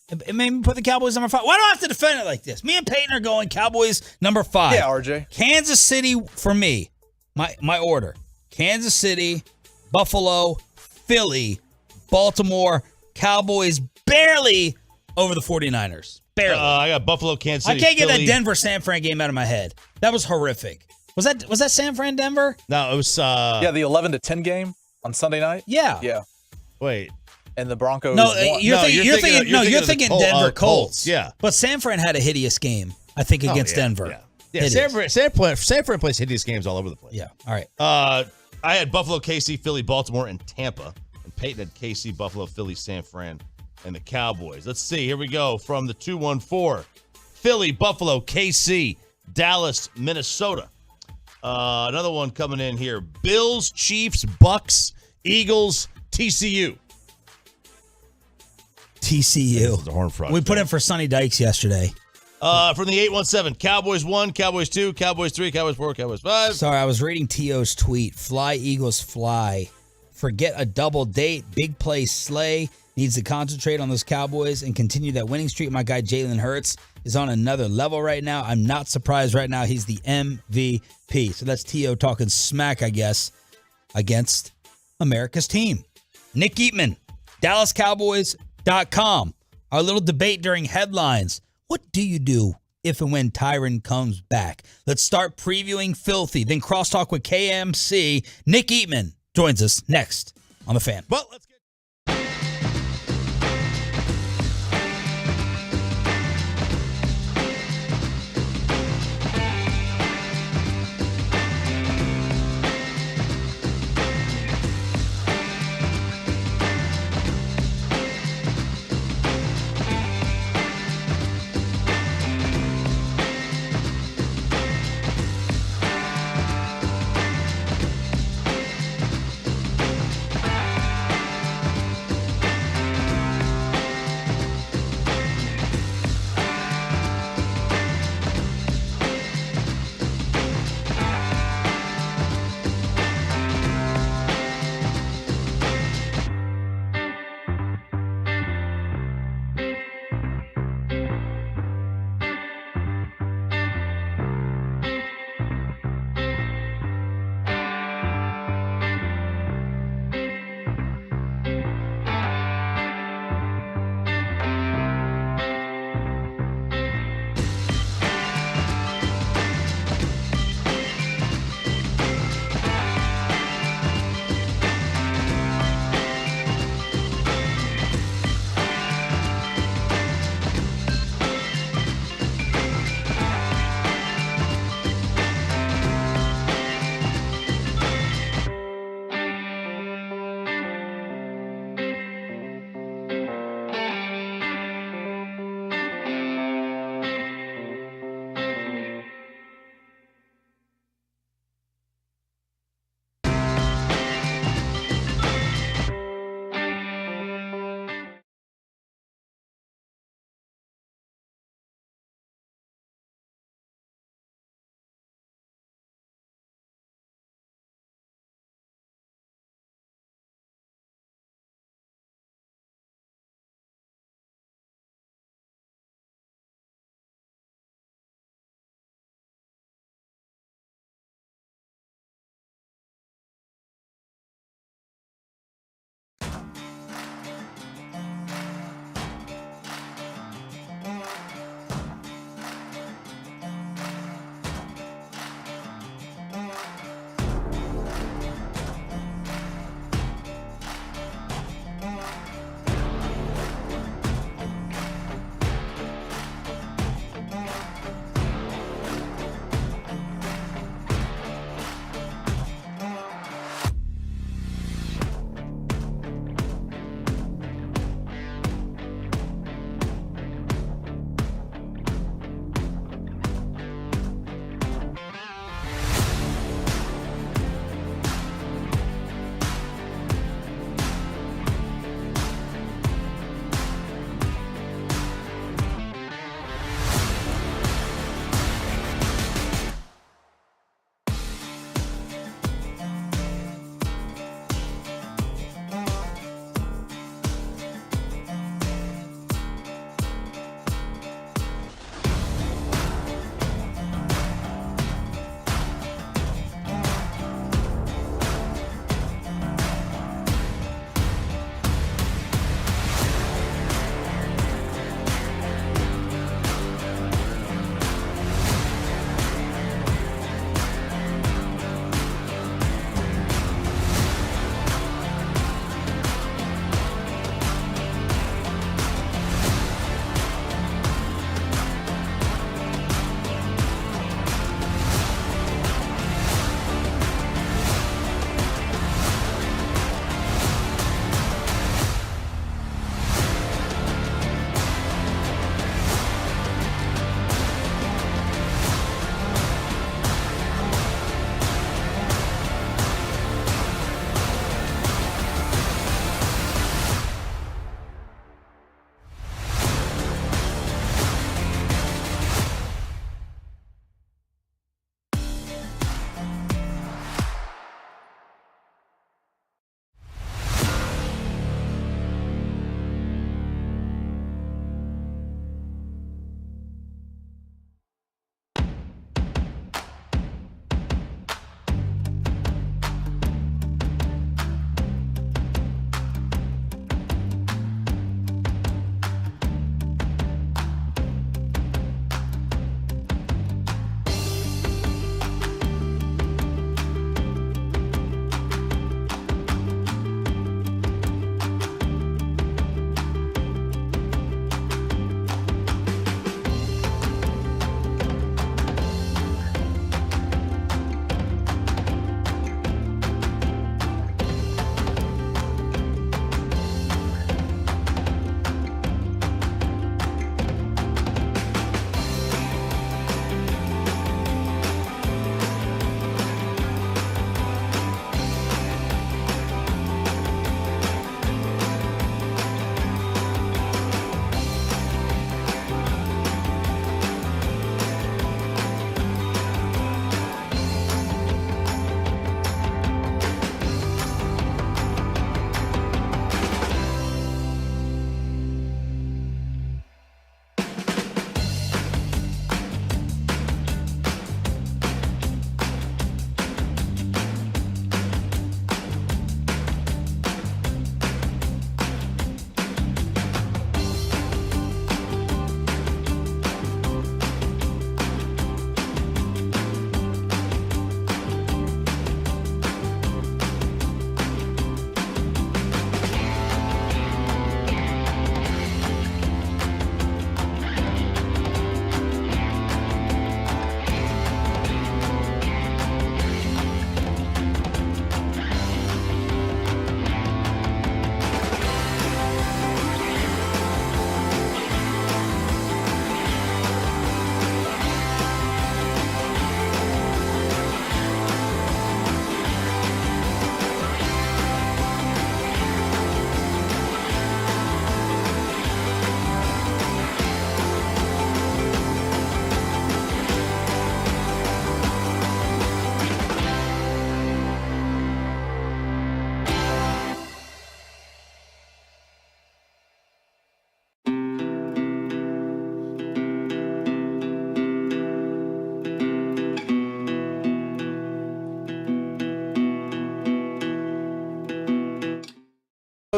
it made me put the Cowboys number 5. Why do I have to defend it like this? Me and Payton are going Cowboys number 5.
Yeah, RJ.
Kansas City for me. My order: Kansas City, Buffalo, Philly, Baltimore, Cowboys barely over the 49ers. Barely.
I got Buffalo, Kansas City,
I can't get
Philly.
that Denver San Fran game out of my head. That was horrific. Was that San Fran Denver?
No, it was.
the 11-10 game on Sunday night.
Yeah.
Yeah.
Wait.
And the Broncos.
No,
won.
you're thinking Denver Colts.
Yeah.
But San Fran had a hideous game, I think, against Denver.
Yeah. San Fran plays hideous games all over the place.
Yeah. All right.
I had Buffalo, KC, Philly, Baltimore, and Tampa. And Peyton had KC, Buffalo, Philly, San Fran, and the Cowboys. Let's see. Here we go from the 214. Philly, Buffalo, KC, Dallas, Minnesota. Another one coming in here. Bills, Chiefs, Bucks, Eagles, TCU.
TCU.
The Horn Frogs.
We put in for Sonny Dykes yesterday.
From the 817, Cowboys 1, Cowboys 2, Cowboys 3, Cowboys 4, Cowboys 5.
Sorry, I was reading T.O.'s tweet. Fly, Eagles, fly. Forget a double date. Big play Slay. Needs to concentrate on those Cowboys and continue that winning streak. My guy Jalen Hurts is on another level right now. I'm not surprised right now. He's the MVP. So that's T.O. talking smack, I guess, against America's team. Nick Eatman, DallasCowboys.com. Our little debate during headlines. What do you do if and when Tyron comes back? Let's start previewing Filthy, then crosstalk with KMC. Nick Eatman joins us next on The Fan.
Well, let's get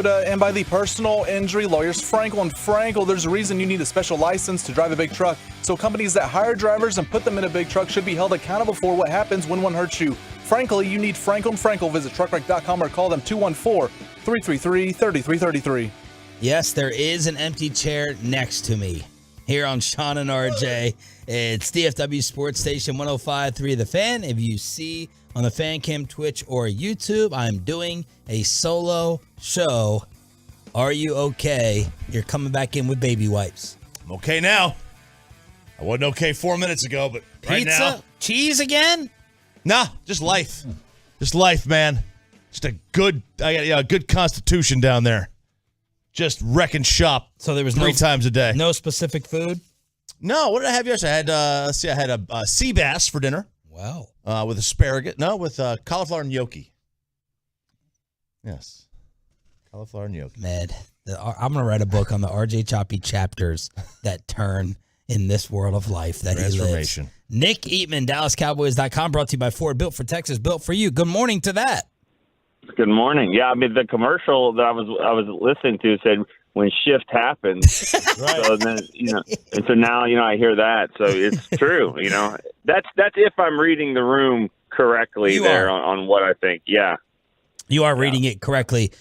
And by the personal injury lawyers, Frankel and Frankel, there's a reason you need a special license to drive a big truck. So companies that hire drivers and put them in a big truck should be held accountable for what happens when one hurts you. Frankly, you need Frankel and Frankel. Visit truckwreck.com or call them 214-333-3333.
Yes, there is an empty chair next to me here on Sean and RJ. It's DFW Sports Station 105.3 The Fan. If you see on the Fan Cam, Twitch, or YouTube, I'm doing a solo show. Are you okay? You're coming back in with baby wipes.
I'm okay now. I wasn't okay 4 minutes ago, but right
Pizza?
now.
Cheese again?
Nah, just life. Just life, man. Just a good constitution down there. Just wrecking shop.
So there was
three times a day.
No specific food?
No, what did I have yesterday? I had a sea bass for dinner.
Wow.
With asparagus. No, with cauliflower and gnocchi. Yes. Cauliflower and gnocchi.
Man, I'm going to write a book on the RJ Choppy chapters that turn in this world of life that he lives.
Transformation.
Nick Eatman, DallasCowboys.com, brought to you by Ford. Built for Texas, built for you. Good morning to that.
Good morning. Yeah, I mean, the commercial that I was listening to said when shift happens. Right. So then, and so now, I hear that. So it's true. That's if I'm reading the room correctly on what I think. Yeah.
You are reading it correctly.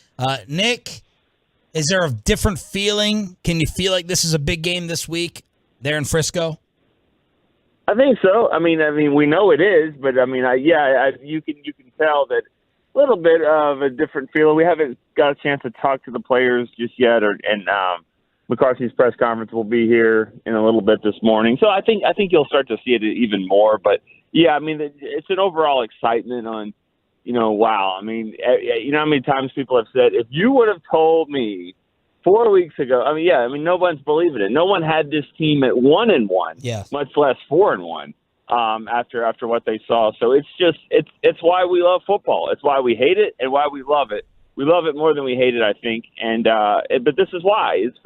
Nick, is there a different feeling? Can you feel like this is a big game this week there in Frisco?
I think so. I mean, we know it is, but you can tell that a little bit of a different feel. We haven't got a chance to talk to the players just yet, and McCarthy's press conference will be here in a little bit this morning. So I think you'll start to see it even more. But yeah, I mean, it's an overall excitement on, wow. I mean, how many times people have said, if you would have told me 4 weeks ago, no one's believing it. No one had this team at 1-1, much less 4-1. After what they saw. So it's why we love football. It's why we hate it and why we love it. We love it more than we hate it, I think. And but this is why. It's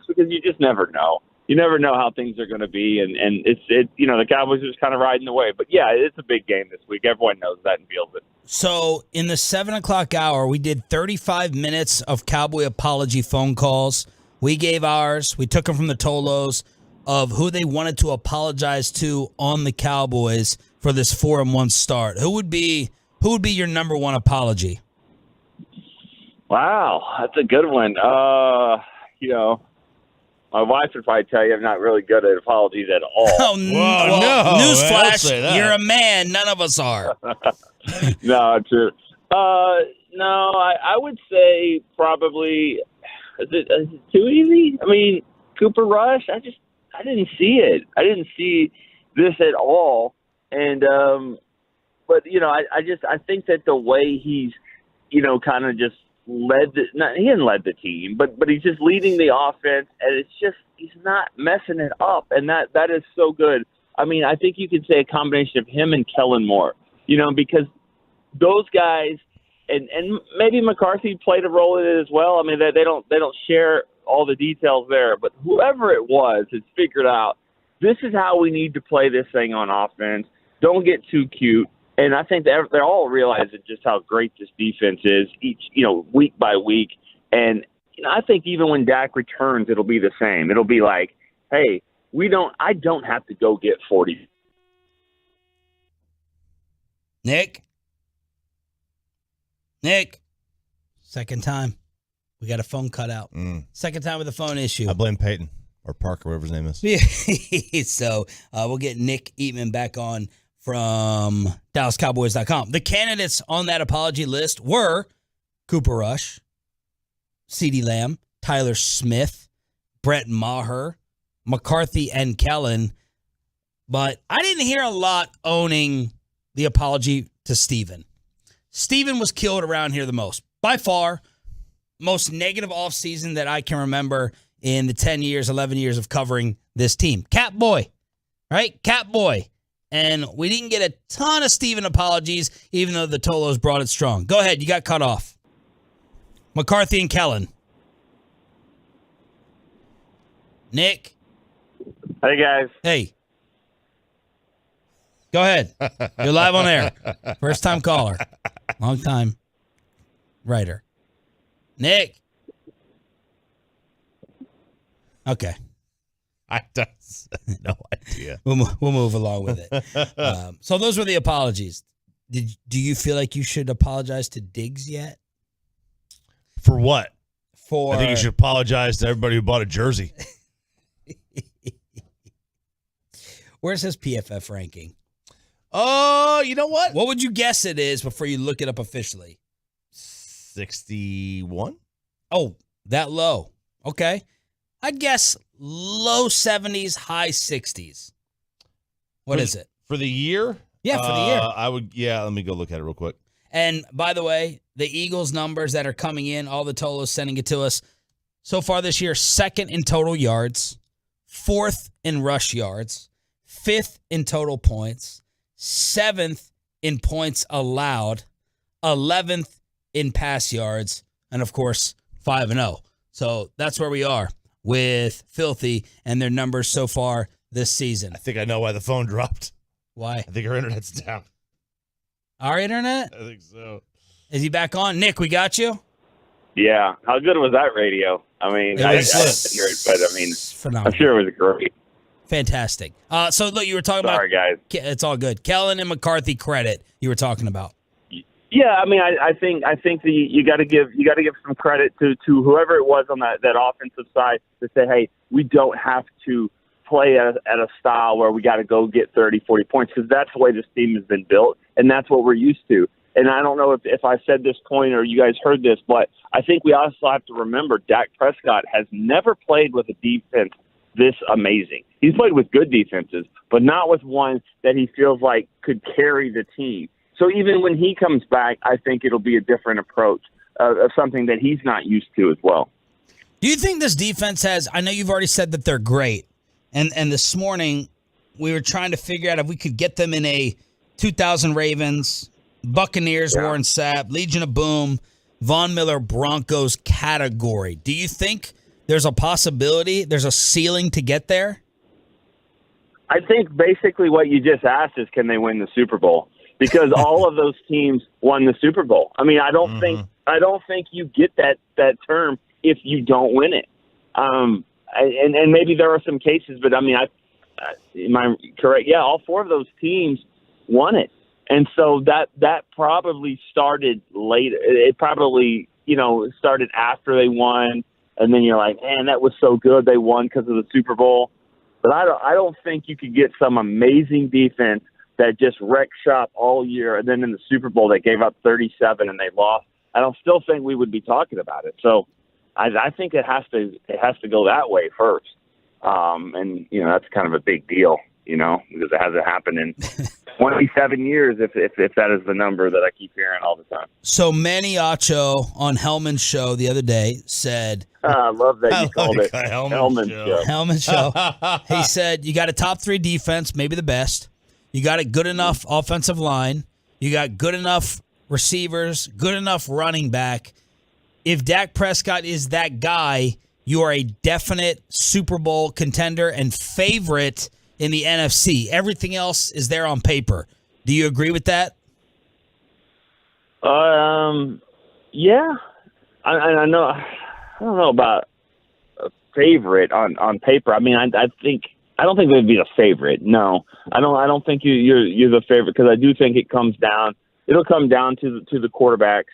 because you just never know. You never know how things are going to be, and the Cowboys are just kind of riding the wave. But yeah, it's a big game this week. Everyone knows that and feels it.
So in the 7 o'clock hour, we did 35 minutes of Cowboy apology phone calls. We gave ours. We took them from the Tolos of who they wanted to apologize to on the Cowboys for this 4-1 start. Who would be your number one apology?
Wow, that's a good one. My wife would probably tell you I'm not really good at apologies at all.
Oh, no. Newsflash, you're a man. None of us are.
No, true. No, I would say probably, is it too easy? I mean, Cooper Rush, I didn't see it. I didn't see this at all. And, but, I think that the way he's, kind of just he didn't lead the team, but he's just leading the offense, and it's just, he's not messing it up. And that is so good. I mean, I think you could say a combination of him and Kellen Moore, because those guys, and maybe McCarthy played a role in it as well. I mean, they don't share all the details there, but whoever it was has figured out this is how we need to play this thing on offense. Don't get too cute. And I think they're all realizing just how great this defense is week by week. And I think even when Dak returns, it'll be the same. It'll be like, hey, I don't have to go get 40.
Nick, second time. We got a phone cut out. Second time with a phone issue.
I blame Payton or Parker, whatever his name is.
Yeah. So we'll get Nick Eatman back on from DallasCowboys.com. The candidates on that apology list were Cooper Rush, CeeDee Lamb, Tyler Smith, Brett Maher, McCarthy, and Kellen. But I didn't hear a lot owning the apology to Steven. Steven was killed around here the most. By far, most negative offseason that I can remember in the 10 years, 11 years of covering this team. Cat Boy, right? Cat Boy. And we didn't get a ton of Steven apologies, even though the Tolos brought it strong. Go ahead. You got cut off. McCarthy and Kellen. Nick.
Hey, guys.
Hey. Go ahead. You're live on air. First time caller. Long time writer. Nick. Okay.
I no idea.
We'll move along with it. So those were the apologies. Do you feel like you should apologize to Diggs yet?
For what?
I
think you should apologize to everybody who bought a jersey.
Where's his PFF ranking?
Oh, you know what?
What would you guess it is before you look it up officially?
61?
Oh, that low. Okay. I'd guess low 70s, high 60s. What is it?
For the year?
Yeah, for the year.
Let me go look at it real quick.
And by the way, the Eagles numbers that are coming in, all the Tolos sending it to us. So far this year, 2nd in total yards, 4th in rush yards, 5th in total points, 7th in points allowed, 11th in pass yards, and of course, 5-0. So that's where we are with Filthy and their numbers so far this season.
I think I know why the phone dropped.
Why?
I think our internet's down.
Our internet?
I think so.
Is he back on? Nick, we got you?
Yeah. How good was that radio? I mean, I didn't hear it, but I mean,
phenomenal.
I'm sure it was great.
Fantastic. So look, you were talking about.
Sorry, guys.
It's all good. Kellen and McCarthy credit. You were talking about.
Yeah, I mean, I think you got to give some credit to whoever it was on that offensive side to say, hey, we don't have to play at a style where we got to go get 30, 40 points, because that's the way this team has been built, and that's what we're used to. And I don't know if I said this point or you guys heard this, but I think we also have to remember Dak Prescott has never played with a defense this amazing. He's played with good defenses, but not with one that he feels like could carry the team. So even when he comes back, I think it'll be a different approach of something that he's not used to as well.
Do you think this defense has – I know you've already said that they're great, and this morning we were trying to figure out if we could get them in a 2000 Ravens, Buccaneers, Warren Sapp, Legion of Boom, Von Miller Broncos category. Do you think there's a possibility, there's a ceiling to get there?
I think basically what you just asked is, can they win the Super Bowl? Because all of those teams won the Super Bowl. I mean, I don't think you get that term if you don't win it. And maybe there are some cases, but I mean, am I correct? Yeah, all 4 of those teams won it. And so that probably started later. It probably, started after they won. And then you're like, man, that was so good. They won because of the Super Bowl. But I don't think you could get some amazing defense that just wrecked shop all year, and then in the Super Bowl they gave up 37 and they lost. I don't still think we would be talking about it. So I think it has to go that way first. And that's kind of a big deal, because it hasn't happened in 27 years if that is the number that I keep hearing all the time.
So Manny Acho on Hellman's show the other day said,
I love that you called it Hellman's show.
Hellman's show. He said, you got a top 3 defense, maybe the best. You got a good enough offensive line. You got good enough receivers, good enough running back. If Dak Prescott is that guy, you are a definite Super Bowl contender and favorite in the NFC. Everything else is there on paper. Do you agree with that?
Yeah. I know. I don't know about a favorite on paper. I mean, I don't think they'd be the favorite. No, I don't think you're the favorite, because I do think it'll come down to the quarterbacks,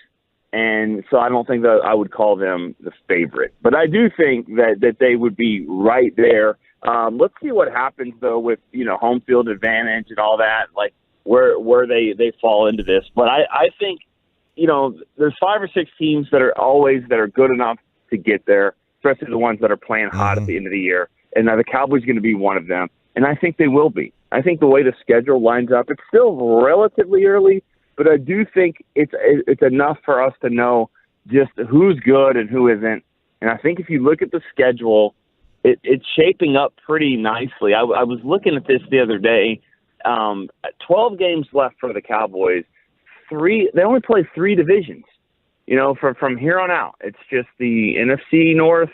and so I don't think that I would call them the favorite. But I do think that they would be right there. Let's see what happens though with home field advantage and all that, like where they fall into this. But I think there's 5 or 6 teams that are good enough to get there, especially the ones that are playing hot at the end of the year. And now the Cowboys are going to be one of them. And I think they will be. I think the way the schedule lines up, it's still relatively early, but I do think it's enough for us to know just who's good and who isn't. And I think if you look at the schedule, it's shaping up pretty nicely. I was looking at this the other day. 12 games left for the Cowboys. They only play 3 divisions. From here on out, it's just the NFC North,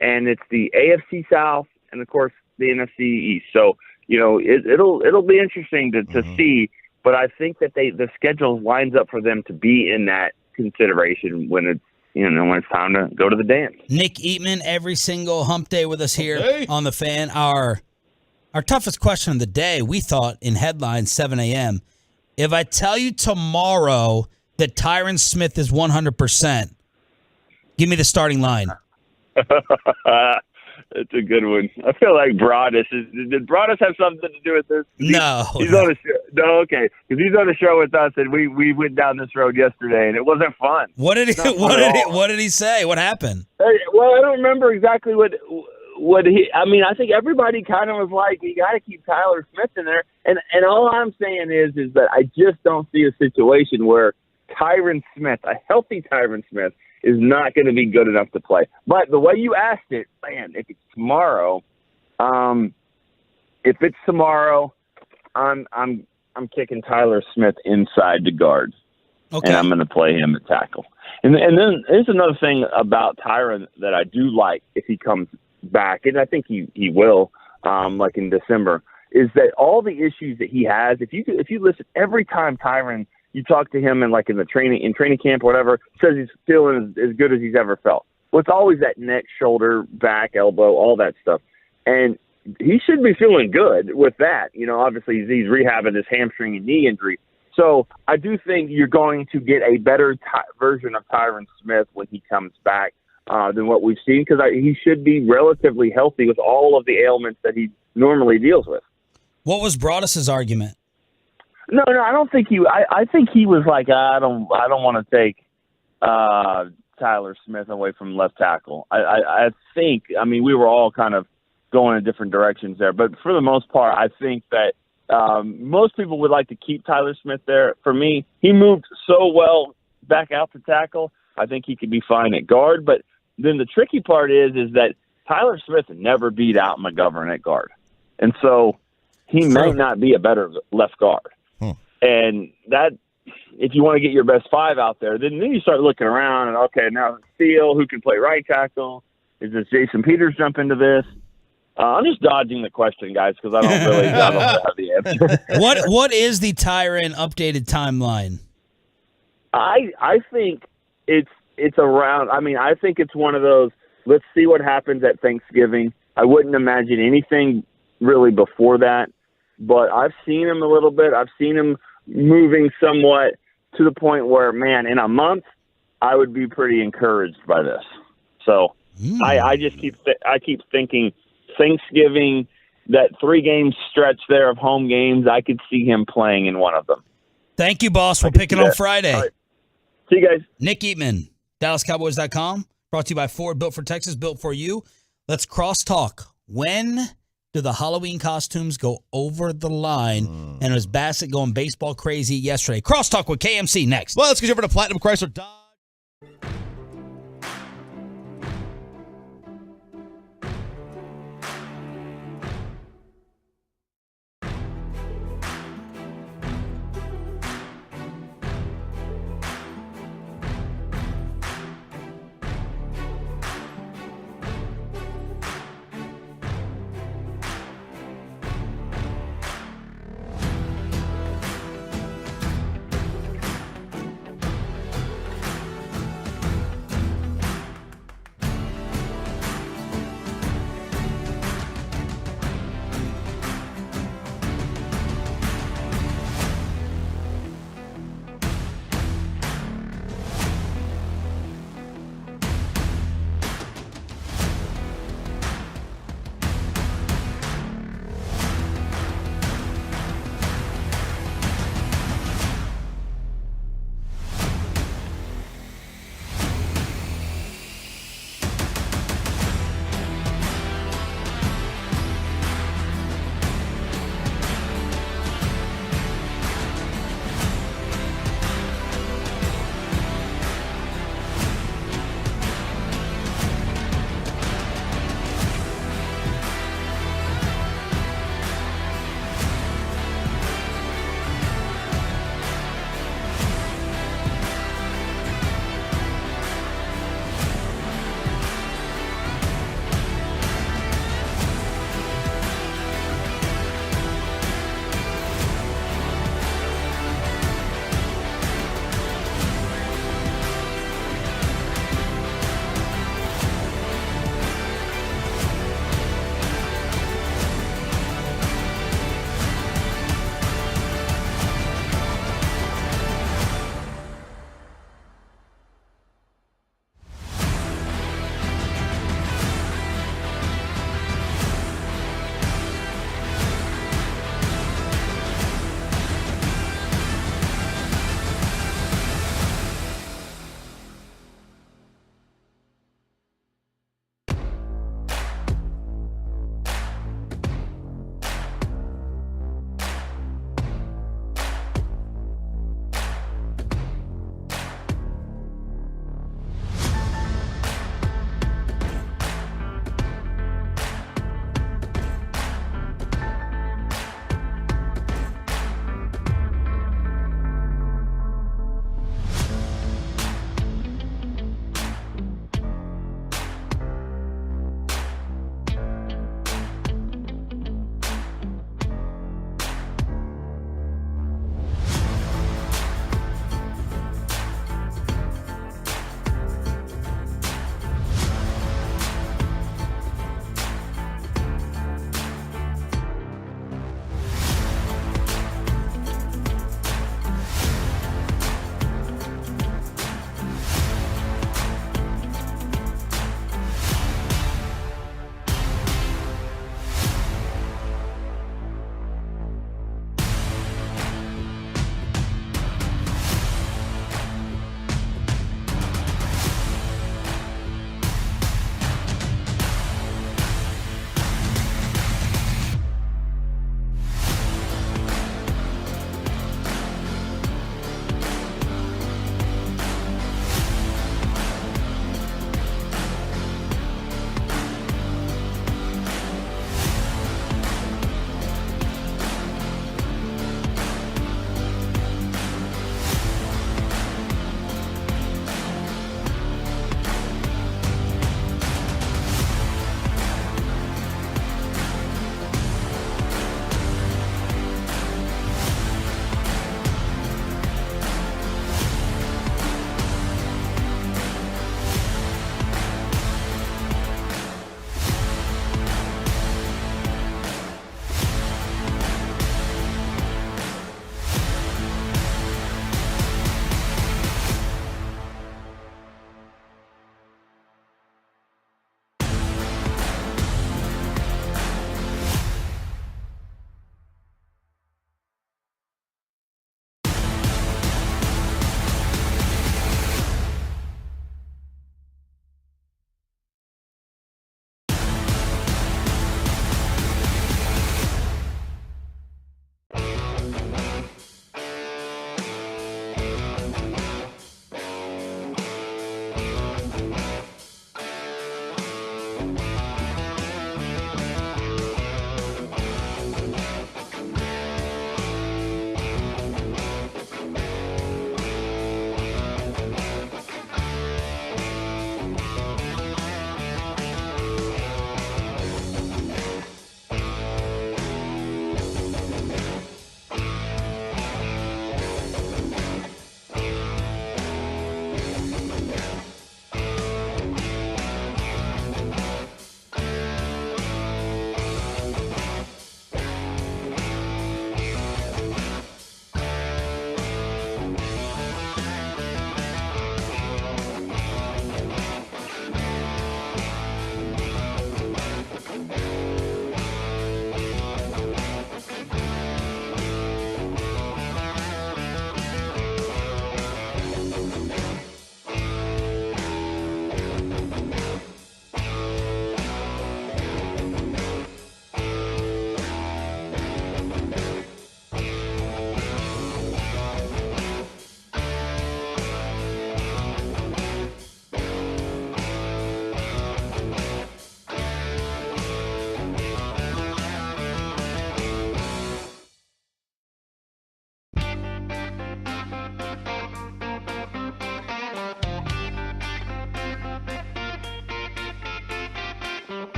and it's the AFC South, and of course the NFC East. So it'll be interesting to see. But I think that the schedule lines up for them to be in that consideration when it's
when it's time to go to the dance.
Nick Eatman, every single hump day with us here on The Fan. Our toughest question of the day, we thought in headlines, 7 a.m. If I tell you tomorrow that Tyron Smith is 100%, give me the starting line.
That's a good one. I feel like Broadus. Did Broadus have something to do with this?
No.
He's on a show. No, okay. Because he's on a show with us, and we went down this road yesterday, and it wasn't fun.
What did he say? What happened?
Well, I don't remember exactly what he. I mean, I think everybody kind of was like, "You got to keep Tyler Smith in there." And all I'm saying is that I just don't see a situation where Tyron Smith, a healthy Tyron Smith, is not going to be good enough to play. But the way you asked it, man, if it's tomorrow, I'm kicking Tyler Smith inside the guard, and I'm going to play him at tackle. And then there's another thing about Tyron that I do like if he comes back, and I think he will, like in December, is that all the issues that he has. If you listen every time Tyron, you talk to him in training camp or whatever, says he's feeling as good as he's ever felt. Well, it's always that neck, shoulder, back, elbow, all that stuff. And he should be feeling good with that. Obviously he's rehabbing his hamstring and knee injury. So I do think you're going to get a better version of Tyron Smith when he comes back than what we've seen, because he should be relatively healthy with all of the ailments that he normally deals with.
What was Broadus's argument?
No, I don't think he. I think he was like, I don't want to take Tyler Smith away from left tackle. I think. I mean, we were all kind of going in different directions there, but for the most part, I think that most people would like to keep Tyler Smith there. For me, he moved so well back out to tackle. I think he could be fine at guard. But then the tricky part is that Tyler Smith never beat out McGovern at guard, and so he may not be a better left guard. And that, if you want to get your best five out there, then you start looking around and, okay, now Steele, who can play right tackle? Is this Jason Peters jump into this? I'm just dodging the question, guys, because I don't really have the answer.
What is the Tyron updated timeline?
I think it's around. I mean, I think it's one of those, let's see what happens at Thanksgiving. I wouldn't imagine anything really before that. But I've seen him a little bit. I've seen him moving somewhat to the point where, man, in a month, I would be pretty encouraged by this. So I just keep thinking Thanksgiving, that 3-game stretch there of home games, I could see him playing in one of them.
Thank you, boss. We'll pick it on Friday.
All right. See you guys.
Nick Eatman, DallasCowboys.com. Brought to you by Ford, built for Texas, built for you. Let's cross-talk. When do the Halloween costumes go over the line? And was Bassett going baseball crazy yesterday? Crosstalk with KMC next.
Well, let's get over to Platinum Chrysler Dodge.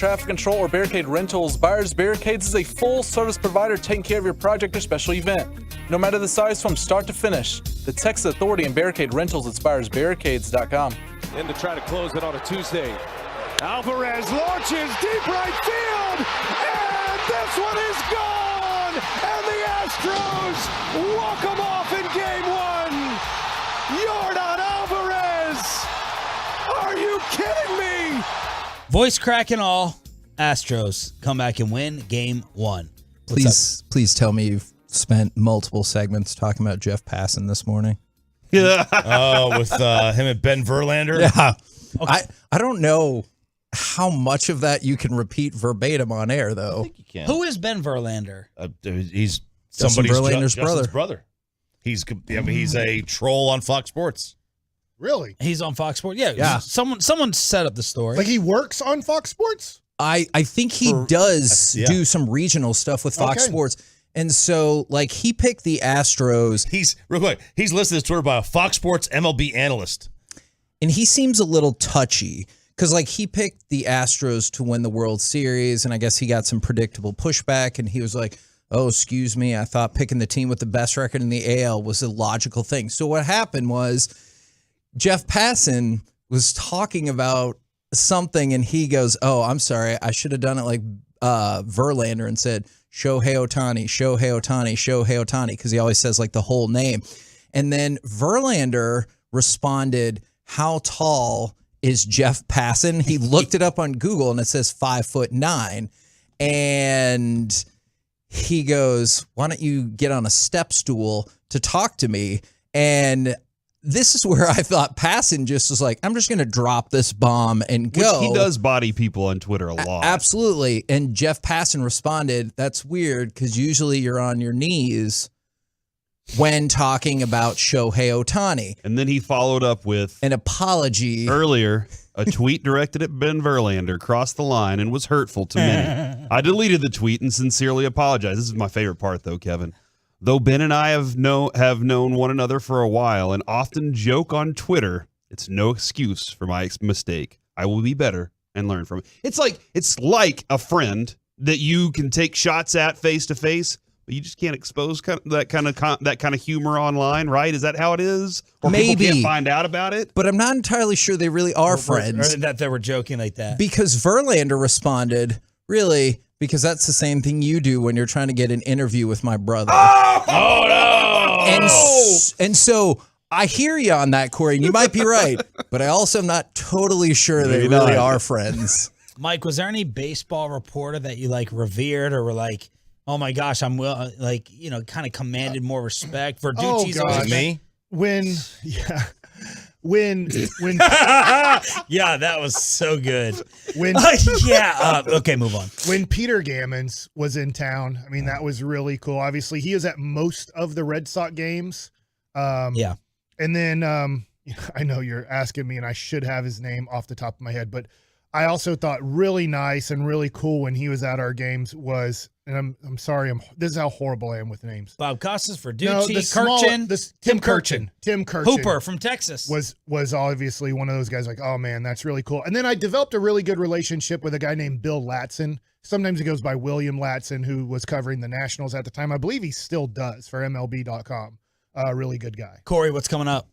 traffic control, or barricade rentals, Byers Barricades is a full-service provider taking care of your project or special event. No matter the size, from start to finish. The Texas Authority and Barricade Rentals at ByersBarricades.com.
In to try to close it on a Tuesday. Alvarez launches deep right field, and this one is gone! And the Astros walk them off in Game 1! Yordan Alvarez! Are you kidding me?
Voice crack and all, Astros come back and win Game 1.
Please tell me you've spent multiple segments talking about Jeff Passan this morning.
Yeah. Oh, with him and Ben Verlander?
Yeah.
Okay.
I don't know how much of that you can repeat verbatim on air, though.
I think you can.
Who is Ben Verlander?
He's
Justin
somebody's
Verlander's
Justin's brother. He's a troll on Fox Sports.
Really?
He's on Fox Sports? Yeah. Someone set up the story.
Like he works on Fox Sports?
I think he does do some regional stuff with Fox Sports. And so, like, he picked the Astros.
Real quick, he's listed as Twitter by a Fox Sports MLB analyst.
And he seems a little touchy because, like, he picked the Astros to win the World Series, and I guess he got some predictable pushback, and he was like, oh, excuse me, I thought picking the team with the best record in the AL was a logical thing. So what happened was Jeff Passan was talking about something, and he goes, oh, I'm sorry, I should have done it like Verlander and said, Shohei Ohtani, Shohei Ohtani, Shohei Ohtani, because he always says like the whole name. And then Verlander responded, how tall is Jeff Passan? He looked it up on Google and it says 5'9". And he goes, why don't you get on a step stool to talk to me? And this is where I thought Passan just was like, I'm just going to drop this bomb and go.
Which he does body people on Twitter a lot.
Absolutely. And Jeff Passan responded, that's weird because usually you're on your knees when talking about Shohei Ohtani.
And then he followed up with
an apology.
Earlier, a tweet directed at Ben Verlander crossed the line and was hurtful to many. I deleted the tweet and sincerely apologized. This is my favorite part, though, Kevin. Though Ben and I have known one another for a while and often joke on Twitter, it's no excuse for my mistake. I will be better and learn from it. It's like a friend that you can take shots at face to face, but you just can't expose that kind of humor online, right? Is that how it is? Or
maybe
people can't find out about it?
But I'm not entirely sure they really are friends.
Or that they were joking like that.
Because Verlander responded, really, because that's the same thing you do when you're trying to get an interview with my brother.
Oh no!
And so I hear you on that, Corey, and you might be right, but I also am not totally sure they really are friends.
Mike, was there any baseball reporter that you like revered or were like, oh my gosh, I'm kind of commanded more respect? Verducci's always
me.
When
yeah, that was so good. Okay, move on.
When Peter Gammons was in town, I mean, that was really cool. Obviously, he was at most of the Red Sox games.
Yeah.
And then I know you're asking me, and I should have his name off the top of my head, but I also thought really nice and really cool when he was at our games was, and I'm sorry, this is how horrible I am with names.
Bob Costas, Verducci, Kirchin,
Tim Kirchin. Tim Kirchin.
Hooper from Texas.
Was obviously one of those guys like, oh man, that's really cool. And then I developed a really good relationship with a guy named Bill Latson. Sometimes he goes by William Latson, who was covering the Nationals at the time. I believe he still does for MLB.com. Really good guy.
Corey, what's coming up?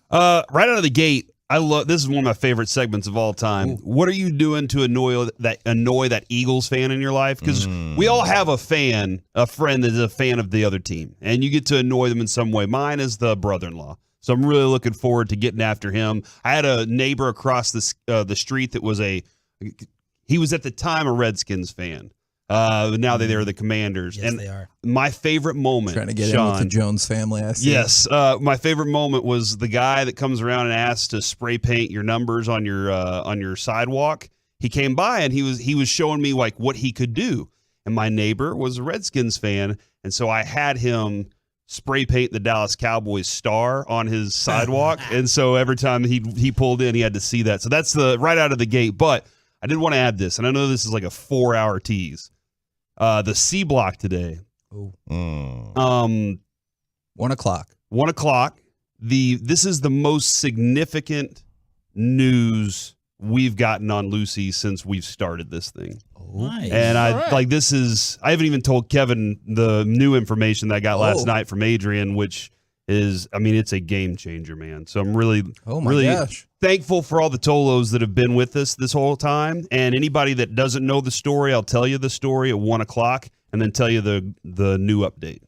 Right out of the gate, this is one of my favorite segments of all time. Ooh. What are you doing to annoy that Eagles fan in your life? Because we all have a friend that is a fan of the other team, and you get to annoy them in some way. Mine is the brother-in-law, so I'm really looking forward to getting after him. I had a neighbor across the street that was he was at the time a Redskins fan. Now they're the Commanders.
Yes,
and
they are.
My favorite moment,
trying to get
Sean,
in with the Jones family, I see.
Yes. My favorite moment was the guy that comes around and asks to spray paint your numbers on your sidewalk. He came by and he was showing me like what he could do. And my neighbor was a Redskins fan, and so I had him spray paint the Dallas Cowboys star on his sidewalk. And so every time he pulled in, he had to see that. So that's the right out of the gate. But I did want to add this, and I know this is like a 4-hour tease. The C block today.
1 o'clock.
1 o'clock. This is the most significant news we've gotten on Lucy since we've started this thing.
Nice.
And
All right.
I haven't even told Kevin the new information that I got last night from Adrian, which is, it's a game changer, man. So I'm really thankful for all the Tolos that have been with us this whole time. And anybody that doesn't know the story, I'll tell you the story at 1:00 and then tell you the new update.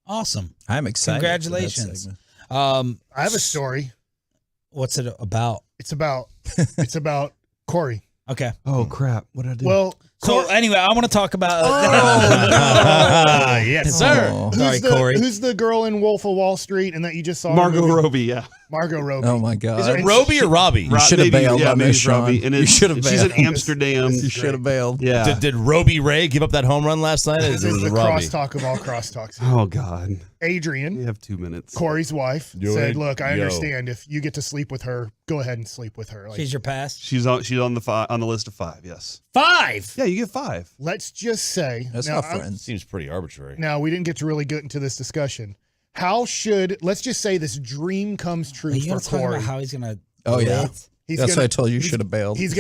Awesome.
I'm excited.
Congratulations.
I have a story.
What's it about?
It's about Corey.
Okay.
Oh, crap. What did I do?
Well,
so anyway, I want to talk about.
Yes, sir.
Sorry, Corey.
Who's the girl in Wolf of Wall Street and that you just saw?
Margot Robbie, yeah.
Margot Robbie.
Oh my God!
Is it Robbie or Robbie?
You should have bailed on this, Sean.
Robbie. And
You should have bailed.
She's in Amsterdam.
You should have bailed.
Yeah.
Did Robbie Ray give up that home run last night?
This is the
Robbie?
crosstalk of all crosstalks.
Oh God.
Adrian,
We have 2 minutes.
Corey's wife,
Yo,
said, "Look, I
yo.
understand if you get to sleep with her, go ahead and sleep with her." Like,
She's your past.
She's on the list of 5. Yes.
5.
Yeah, you get 5.
let's just say
That's
now,
not friends.
Seems pretty arbitrary.
Now, we didn't get to really get into this discussion. Let's just say this dream comes true
Are you
for
going to talk
Corey.
about how he's going to?
Oh yeah.
He's
That's
gonna-
why I told you you
he's-
should have bailed.
He's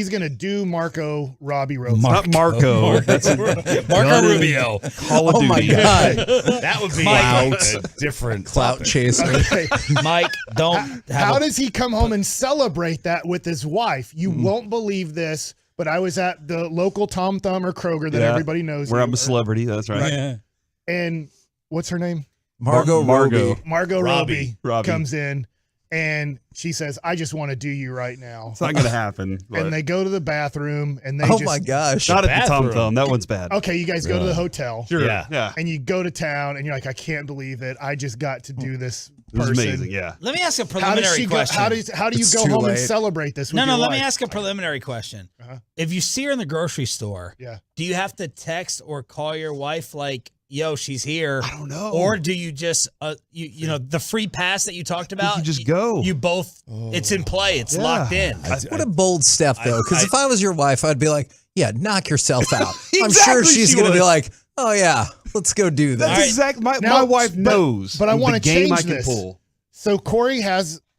gonna do Marco Robbie Road.
Not Marco. That's
Marco Rubio.
Call of
Oh
Duty.
my God.
That would be
Mike.
a different
Clout
topic.
chaser.
Okay.
Mike, don't.
How does he come home and celebrate that with his wife? You won't believe this, but I was at the local Tom Thumb or Kroger that
Yeah,
everybody knows.
Where
you,
I'm a celebrity. That's right.
Yeah.
And what's her name?
Margot Robbie.
Margot
Robbie.
Robbie comes in and she says, "I just want to do you right now."
It's not going to happen. but-
And they go to the bathroom and they
Oh
just
my gosh.
Not at the Tom
bathroom.
Thumb. That one's bad.
Okay, you guys go to the hotel.
Sure.
Yeah.
Yeah.
And you go to town and you're like, "I can't believe it. I just got to do this
It was
person."
amazing. Yeah.
Let me ask a
How does
preliminary
she go?
question.
How do you
It's
go
too
home and
late.
celebrate this with
No,
your
let me
wife?
ask a preliminary question.
Uh-huh.
If you see her in the grocery store,
Yeah.
do you have to text or call your wife like, "Yo, she's here"?
I don't know.
Or do you just, you know, the free pass that you talked about?
You just go.
You both. It's in play. It's
Yeah.
locked in.
What a bold step, though. Because if I was your wife, I'd be like, "Yeah, knock yourself out." I'm
Exactly,
sure she's
she
going to be
would.
like, "Oh yeah, let's go do that."
That's exactly my
Now,
wife
but-
knows.
but I
the
wanna
game
change
I can
this.
pull.
So Corey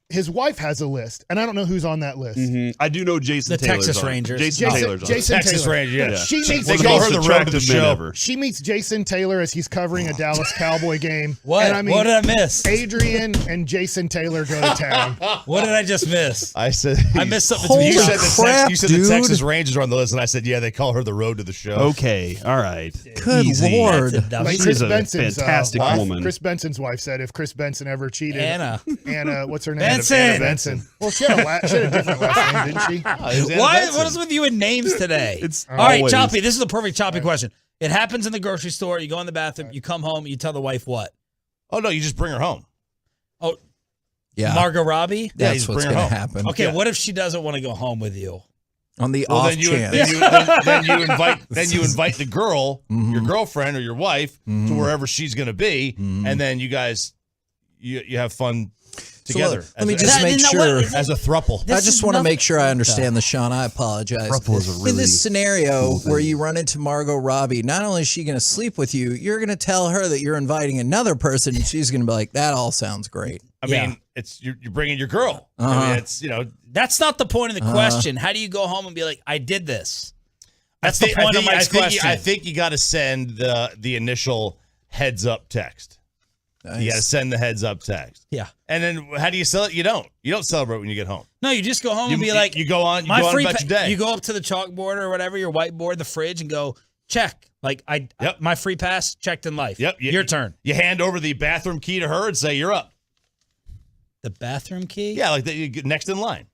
his wife has a list, and I don't know who's on that list.
I do know Jason
The
Taylor's
Texas
on it.
Rangers.
Jason Taylor's on it.
Jason
Texas
Taylor.
Ranger, yeah.
She meets
They
One of
call
the
her
most
the road to the
attractive men
show.
ever.
She meets Jason Taylor as he's covering a Dallas Cowboy game.
What?
And I mean,
What did I miss?
Adrian and Jason Taylor go to town.
What did I just miss?
I said
I missed something.
Holy
You
between-
said,
crap,
you said
dude.
the Texas Rangers are on the list, and I said, yeah, they call her the road to the show.
Okay. All right.
Good
Easy.
Lord.
That's a dumb-
Like
She's
Chris
a
Benson's
fantastic
wife.
woman.
Chris Benson's wife said if Chris Benson ever cheated,
Anna.
what's her name?
Benson.
Anna Benson. Well, she had a different last name, didn't she?
Why? What is with you in names today?
It's
all right,
always-
Choppy. This is a perfect Choppy question. It happens in the grocery store. You go in the bathroom. You come home. You tell the wife what?
Oh, no, you just bring her home.
Oh,
Yeah,
Margot Robbie.
Yeah,
that's
you
what's
bring her
going to
home.
happen.
Okay,
Yeah.
what if she doesn't want to go home with you?
On the
Well,
off
then you,
chance.
then you invite the girl, your girlfriend or your wife, to wherever she's going to be, and then you guys you have fun together.
let me just make sure.
as a throuple.
I just want to make sure I understand this, Sean. I apologize.
Thruple is a
In
really
this scenario where you run into Margot Robbie, not only is she going to sleep with you, you're going to tell her that you're inviting another person, and she's going to be like, "That all sounds great."
I mean, it's you're bringing your girl. I mean, it's
That's not the point of the question. How do you go home and be like, "I did this"? That's the point of my question.
I think you got to send the initial heads up text.
Nice.
You got to send the heads up text.
Yeah.
And then how do you sell it? You don't. You don't celebrate when you get home.
No, you just go home and be like,
you go on. You go on about your day.
You go up to the chalkboard or whatever, your whiteboard, the fridge, and go check. Like my free pass checked in life.
Yep.
Your turn.
You hand over the bathroom key to her and say you're up.
The bathroom key?
Yeah, like you get next in line.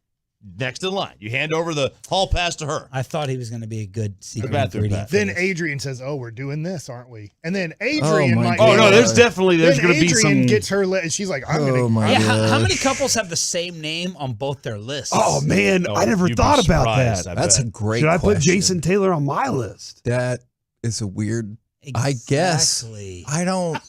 Next in line. You hand over the hall pass to her.
I thought he was going to be a good secret
bathroom
ingredient.
Then Adrian says, "Oh, we're doing this, aren't we?" And then Adrian might.
Oh no, there's going to be
Adrian
some.
gets her list, and she's like, "I'm going to."
Yeah, how many couples have the same name on both their lists?
Oh man, I never
you'd be
thought about
surprised,
that.
That's a great
Should I put
question.
Jason Taylor on my list?
That is a weird. I
Exactly.
guess I don't.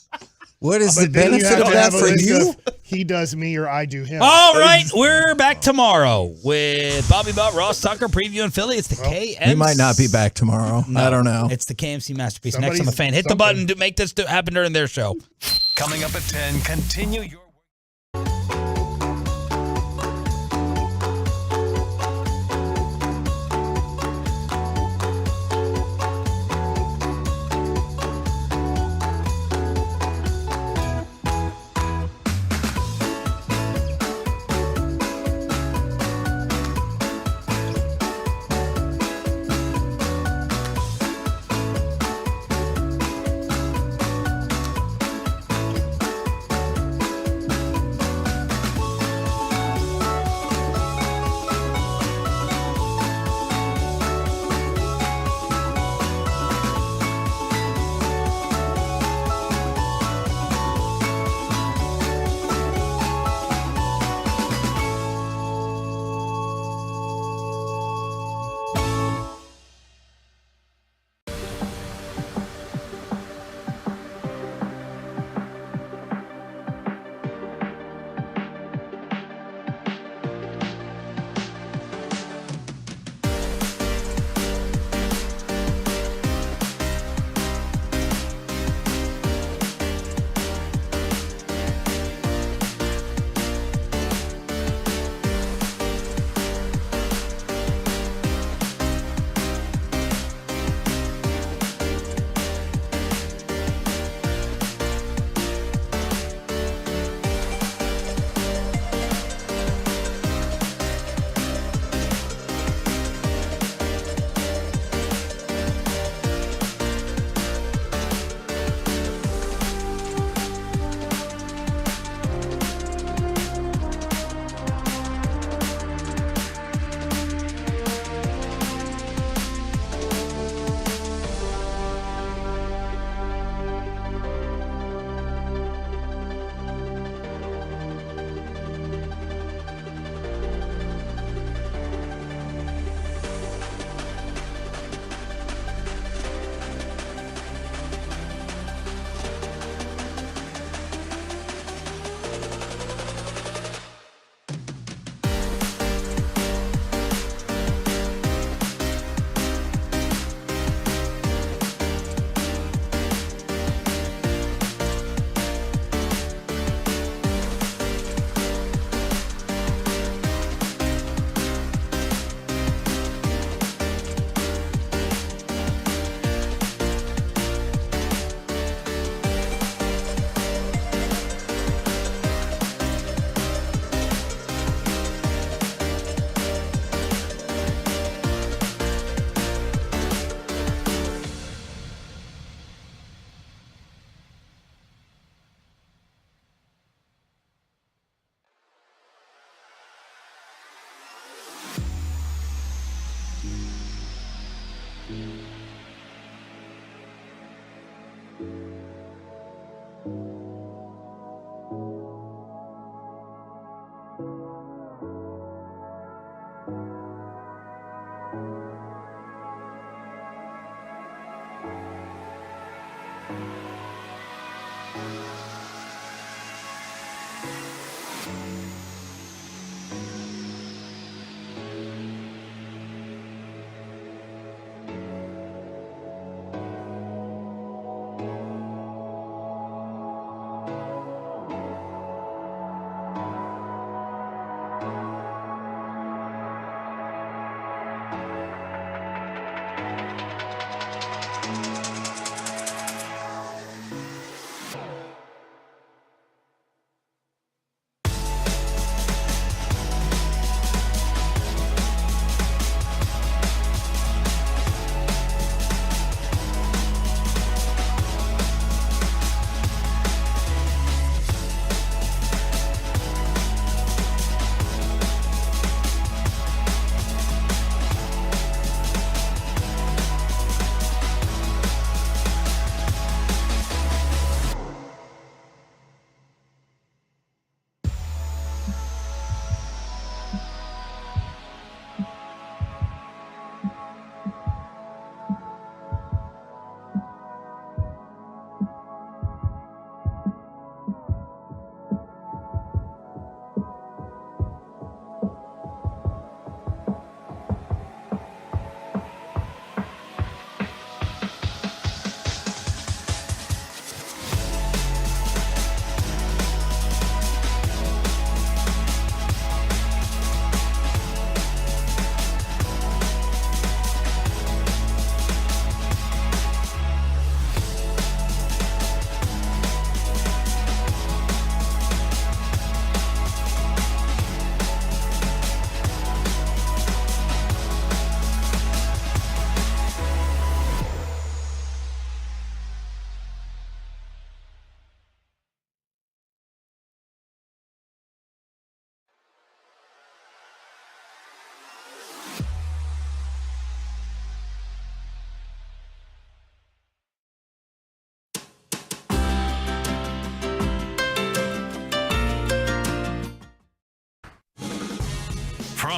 What is the
But then you
benefit
have
of
to
that
have a
for
list
you?
of, he does me or I do him.
All right, we're back tomorrow with Bobby Butt, Ross Tucker previewing Philly. It's the KMC.
He might not be back tomorrow. I don't know.
It's the KMC Masterpiece.
Somebody's-
Next on the Fan. Hit the button to make this happen during their show.
Coming up at 10, continue your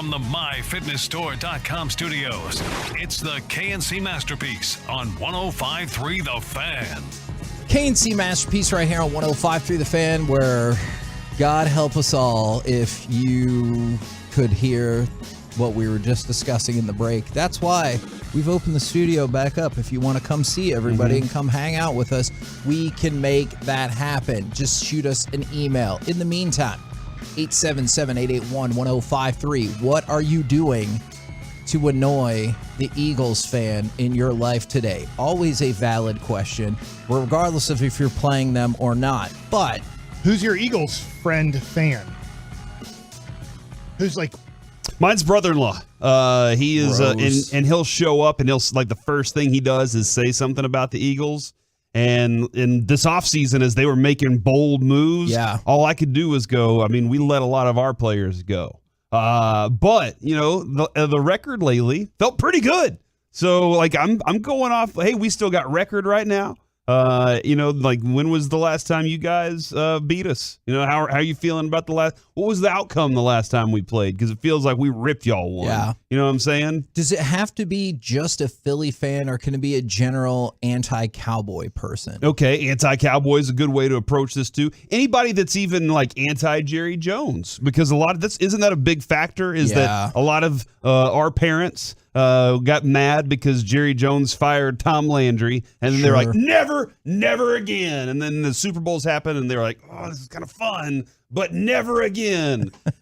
From the MyFitnessStore.com studios, it's the KNC Masterpiece on 105.3 The Fan.
KNC Masterpiece right here on 105.3 The Fan, where God help us all if you could hear what we were just discussing in the break. That's why we've opened the studio back up. If you want to come see everybody and come hang out with us, we can make that happen. Just shoot us an email. In the meantime, 877-881-1053. What are you doing to annoy the Eagles fan in your life today? Always a valid question, regardless of if you're playing them or not. But
who's your Eagles fan? Who's like...
Mine's brother-in-law. He is, and he'll show up, and he'll like the first thing he does is say something about the Eagles. And in this offseason, as they were making bold moves, all I could do was go. I mean, we let a lot of our players go, but you know, the record lately felt pretty good. So like I'm going off. Hey, we still got record right now. You know, like when was the last time you guys beat us? You know, how are you feeling about the last? What was the outcome the last time we played? Because it feels like we ripped y'all one.
Yeah.
You know what I'm saying?
Does it have to be just a Philly fan, or can it be a general anti-Cowboy person?
Okay, anti-Cowboy is a good way to approach this too. Anybody that's even like anti-Jerry Jones, because a lot of this, isn't that a big factor? Is that a lot of our parents got mad because Jerry Jones fired Tom Landry, and then they're like, never again. And then the Super Bowls happen, and they're like, oh, this is kind of fun, but never again.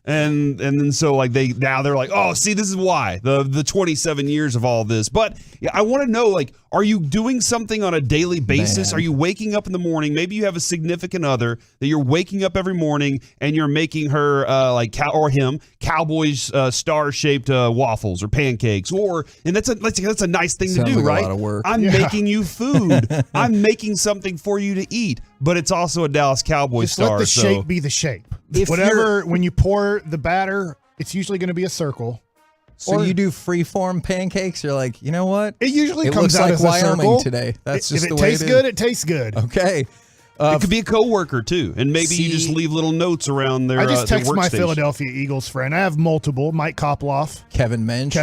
and then so like they're like, oh, see, this is why the 27 years of all this. But yeah, I want to know, like, are you doing something on a daily basis? Are you waking up in the morning? Maybe you have a significant other that you're waking up every morning and you're making her or him Cowboys star-shaped waffles or pancakes, and that's a nice thing to do,
like
right?
A lot of work.
I'm making you food. I'm making something for you to eat, but it's also a Dallas Cowboys star.
Let the shape be the shape. When you pour the batter, it's usually going to be a circle.
So you do freeform pancakes? You're like, you know what?
It usually
it
comes
looks
out
like
as a
Wyoming
circle
today. That's just
if
the
it
way
tastes
it
good.
is.
It tastes good.
Okay.
It could be a coworker too, and maybe you just leave little notes around their.
I just text my
workstation.
Philadelphia Eagles friend. I have multiple. Mike Koploff,
Kevin Minch.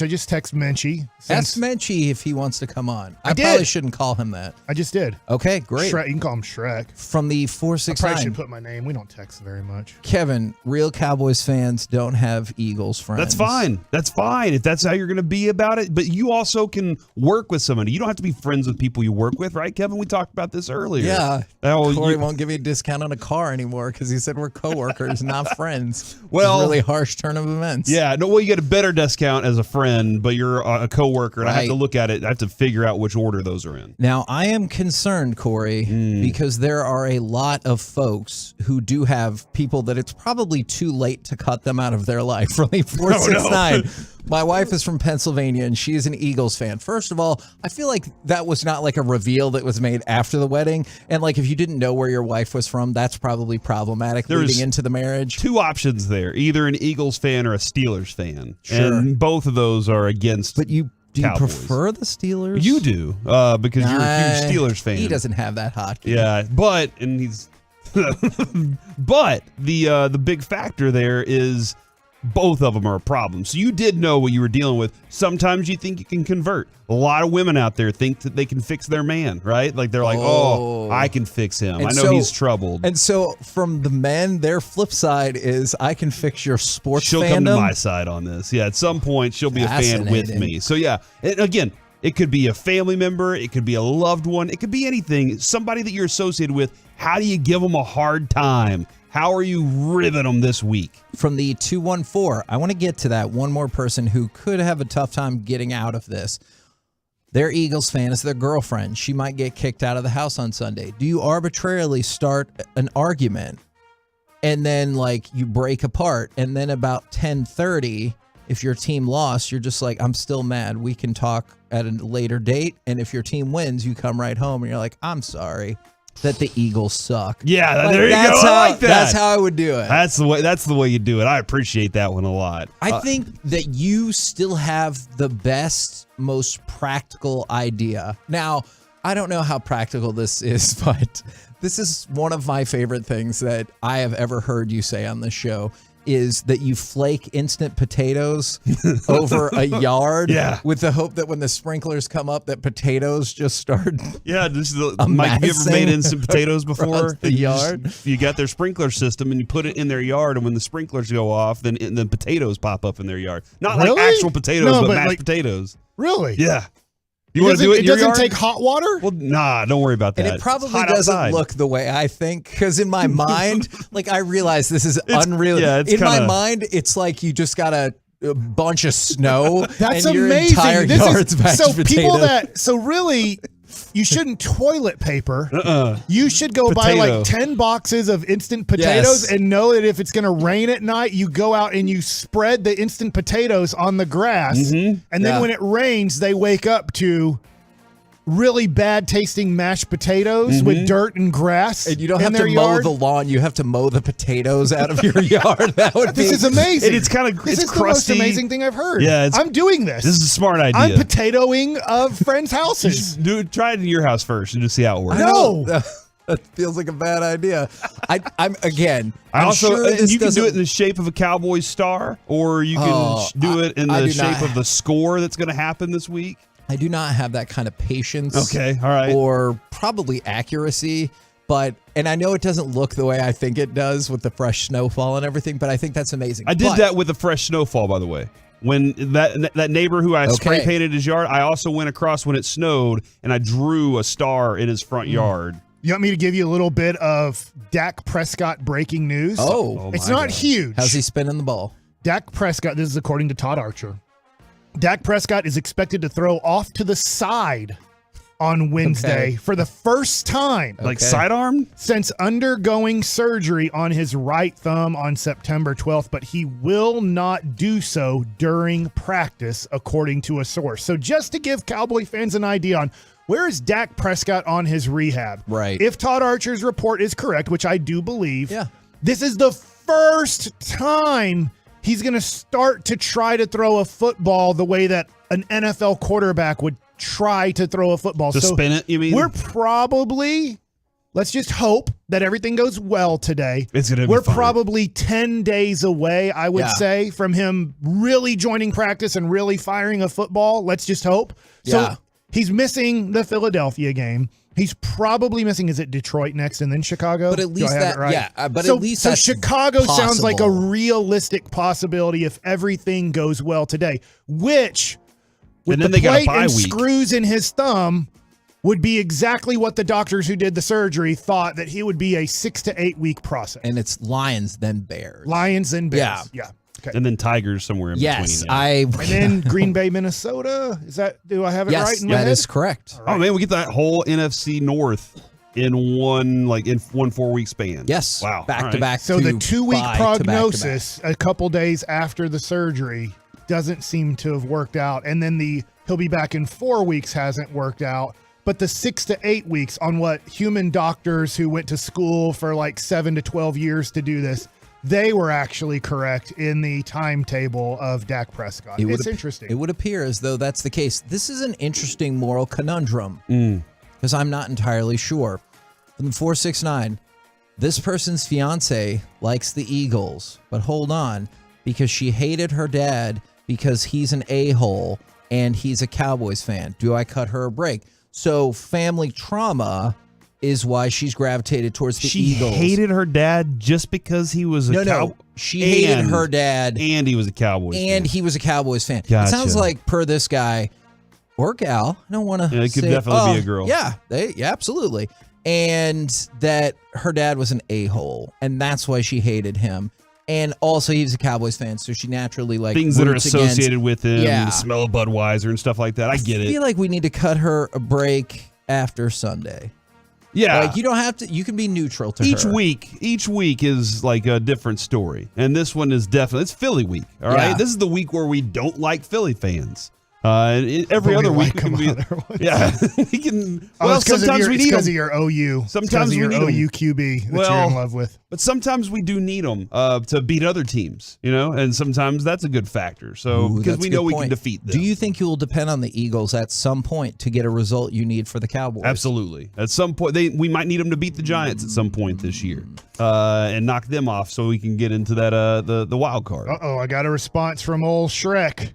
I just text Minchie.
Ask Minchie if he wants to come on. I
did.
probably shouldn't call him that.
I just did.
Okay, great.
Shrek, you can call him Shrek.
From the
I
469.
probably should put my name. We don't text very much.
Kevin, real Cowboys fans don't have Eagles friends.
That's fine. That's fine if that's how you're going to be about it. But you also can work with somebody. You don't have to be friends with people you work with, right, Kevin? We talked about this earlier.
Yeah.
Oh,
Corey won't give me a discount on a car anymore because he said we're coworkers, not friends.
Well,
It's a really harsh turn of events.
Yeah, no. Well, you get a better discount as a friend, but you're a coworker, and I have to look at it. I have to figure out which order those are in.
Now, I am concerned, Corey, because there are a lot of folks who do have people that it's probably too late to cut them out of their life. Really, 469. My wife is from Pennsylvania, and she is an Eagles fan. First of all, I feel like that was not like a reveal that was made after the wedding. And like if you didn't know where your wife was from, that's probably problematic leading into the marriage.
Two options there, either an Eagles fan or a Steelers fan.
Sure.
And both of those are against
But do you
Cowboys.
prefer the Steelers?
You do, because you're a huge Steelers fan.
He doesn't have that hockey.
Yeah, but but the big factor there is both of them are a problem. So you did know what you were dealing with. Sometimes you think you can convert. A lot of women out there think that they can fix their man, right? Like they're like, oh I can fix him.
And
I know he's troubled.
And so from the men, their flip side is I can fix your sports
She'll
fandom.
come to my side on this. Yeah, at some point she'll be a fan with
Fascinating.
me. So yeah, and again, it could be a family member, it could be a loved one, it could be anything, somebody that you're associated with. How do you give them a hard time? How are you ribbing them this week?
From the 214, I want to get to that one more person who could have a tough time getting out of this. Their Eagles fan is their girlfriend. She might get kicked out of the house on Sunday. Do you arbitrarily start an argument and then like you break apart, and then about 10:30, if your team lost, you're just like, I'm still mad. We can talk at a later date. And if your team wins, you come right home and you're like, I'm sorry that the Eagles suck.
Yeah,
Like,
there you go. I like that.
That's how I would do it.
That's the way you do it. I appreciate that one a lot.
I think that you still have the best, most practical idea. Now, I don't know how practical this is, but this is one of my favorite things that I have ever heard you say on this show, is that you flake instant potatoes over a yard with the hope that when the sprinklers come up, that potatoes just start.
Yeah, Mike, have you ever made instant potatoes before?
The yard.
You got their sprinkler system and you put it in their yard, and when the sprinklers go off, then potatoes pop up in their yard. Not like actual potatoes, but mashed potatoes.
Really?
Yeah. You want to do it in
It
your
doesn't
yard?
take hot water?
Well, nah, don't worry about that.
And it probably doesn't look the way I think, because in my mind, like I realize this is unreal.
Yeah, it's
in my
kinda-
mind, it's like you just got a bunch of snow.
That's
and your
amazing.
entire yard's mashed
so people
potatoes.
really, you shouldn't toilet paper. You should go buy
Potato.
like 10 boxes of instant potatoes
Yes.
and know that if it's going to rain at night, you go out and you spread the instant potatoes on the grass. And then
Yeah.
when it rains, they wake up to really bad tasting mashed potatoes with dirt and grass.
And you don't
in
have to
their
mow
yard.
the lawn. You have to mow the potatoes out of your yard. That would
This
be
is amazing.
And it's kind of
This
it's
is
crusty.
the most amazing thing I've heard.
Yeah,
I'm doing this.
This is a smart idea.
I'm potatoing of friends' houses.
Just try it in your house first and just see how it works.
No.
That feels like a bad idea. I'm
I
I'm
also
sure this
you can do
doesn't-
it in the shape of a Cowboys star, or you can do it in
I
the
do not-
shape of the score that's going to happen this week.
I do not have that kind of patience.
Okay, all right.
Or probably accuracy, and I know it doesn't look the way I think it does with the fresh snowfall and everything, but I think that's amazing.
I did
But-
that with the fresh snowfall, by the way. When that neighbor who I spray painted his yard, I also went across when it snowed and I drew a star in his front yard.
You want me to give you a little bit of Dak Prescott breaking news? It's not huge.
How's he spinning the ball?
Dak Prescott, this is according to Todd Archer. Dak Prescott is expected to throw off to the side on Wednesday for the first time.
Like sidearm?
Since undergoing surgery on his right thumb on September 12th, but he will not do so during practice, according to a source. So just to give Cowboy fans an idea on where is Dak Prescott on his rehab?
Right.
If Todd Archer's report is correct, which I do believe, this is the first time he's going to start to try to throw a football the way that an NFL quarterback would try to throw a football.
To spin it, you mean?
We're probably let's just hope that everything goes well today.
It's going to be
We're
fun.
probably 10 days away, I would say, from him really joining practice and really firing a football. Let's just hope.
Yeah.
So he's missing the Philadelphia game. He's probably missing, is it Detroit next and then Chicago?
But at least that,
right?
yeah. But
so,
at least
so
that's
Chicago sounds like a
possible.
realistic possibility if everything goes well today, which with
And then
the
they got a
plate
bye
and
week.
screws in his thumb would be exactly what the doctors who did the surgery thought, that he would be a 6 to 8 week process.
And it's Lions, then Bears.
Lions and Bears.
Yeah.
Yeah. Okay.
And then Tigers somewhere in
Yes,
between. Yeah.
And then Green Bay, Minnesota. Is that, do I have it
Yes,
right in my
that
head?
is correct.
Oh man, we get that whole NFC North in one 4 week span.
Yes.
Wow.
Back
All
to
right.
back.
So the 2 week
bye to back to back.
prognosis, a couple days after the surgery, doesn't seem to have worked out. And then he'll be back in 4 weeks hasn't worked out. But the 6 to 8 weeks on what human doctors who went to school for like 7 to 12 years to do this, they were actually correct in the timetable of Dak Prescott. It's interesting.
It would appear as though that's the case. This is an interesting moral conundrum because I'm not entirely sure. From the 469, this person's fiance likes the Eagles, but hold on, because she hated her dad because he's an a-hole and he's a Cowboys fan. Do I cut her a break? So family trauma is why she's gravitated towards the Eagles.
She hated her dad just because he was a
No. She hated her dad.
And he was a Cowboys fan.
And he was a Cowboys fan.
Gotcha.
It sounds like, per this guy or gal, I don't want to
Yeah, it could definitely be a girl.
Yeah, absolutely. And that her dad was an a-hole, and that's why she hated him. And also, he was a Cowboys fan, so she naturally
things that are
roots
associated
against,
with him,
Yeah.
the smell of Budweiser and stuff like that. I get
I
it.
feel like we need to cut her a break after Sunday.
Yeah.
Like, you don't have to, you can be neutral to
Each
her.
week is like a different story. And this one is definitely, it's Philly week. All right.
Yeah.
This is the week where we don't like Philly fans. Every other week we can be, yeah, we can. Well, sometimes we need
because
them.
of your OU.
Sometimes
your
we need 'em.
OU QB that you're in love with.
But sometimes we do need them to beat other teams, and sometimes that's a good factor. So
Ooh,
because
that's
we
a
know
good
we
point.
can defeat them.
Do you think you will depend on the Eagles at some point to get a result you need for the Cowboys?
Absolutely. At some point, we might need them to beat the Giants at some point this year and knock them off so we can get into that the wild card.
Uh-oh, I got a response from old Shrek.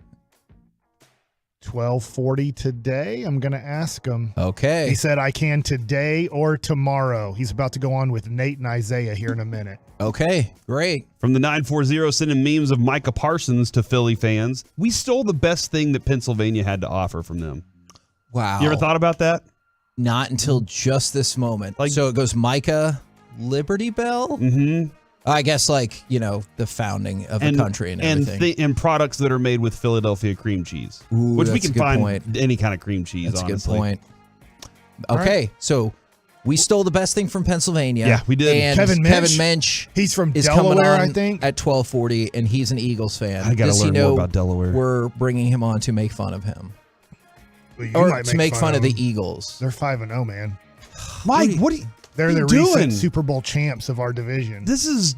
12:40 today. I'm going to ask him.
Okay.
He said, I can today or tomorrow. He's about to go on with Nate and Isaiah here in a minute.
Okay, great.
From the 940, sending memes of Micah Parsons to Philly fans. We stole the best thing that Pennsylvania had to offer from them.
Wow.
You ever thought about that?
Not until just this moment. So it goes Micah, Liberty Bell?
Mm-hmm.
I guess the founding of the country and everything.
And products that are made with Philadelphia cream cheese.
Ooh,
which we
that's a
can
good
find
point.
any kind of cream cheese,
That's
honestly.
a good point. Okay,
right.
so we stole the best thing from Pennsylvania.
Yeah, we did.
And
Kevin
Kevin
Minch.
Minch
He's from
is
Delaware,
coming on
I think.
at 12:40, and he's an Eagles fan.
I gotta
Does he
learn
know
more about Delaware.
We're bringing him on to make fun of him.
Well, you
Or
might
to make fun of the
them.
Eagles.
They're 5-0, man.
Mike, what are you
They're the
doing?
recent Super Bowl champs of our division.
This is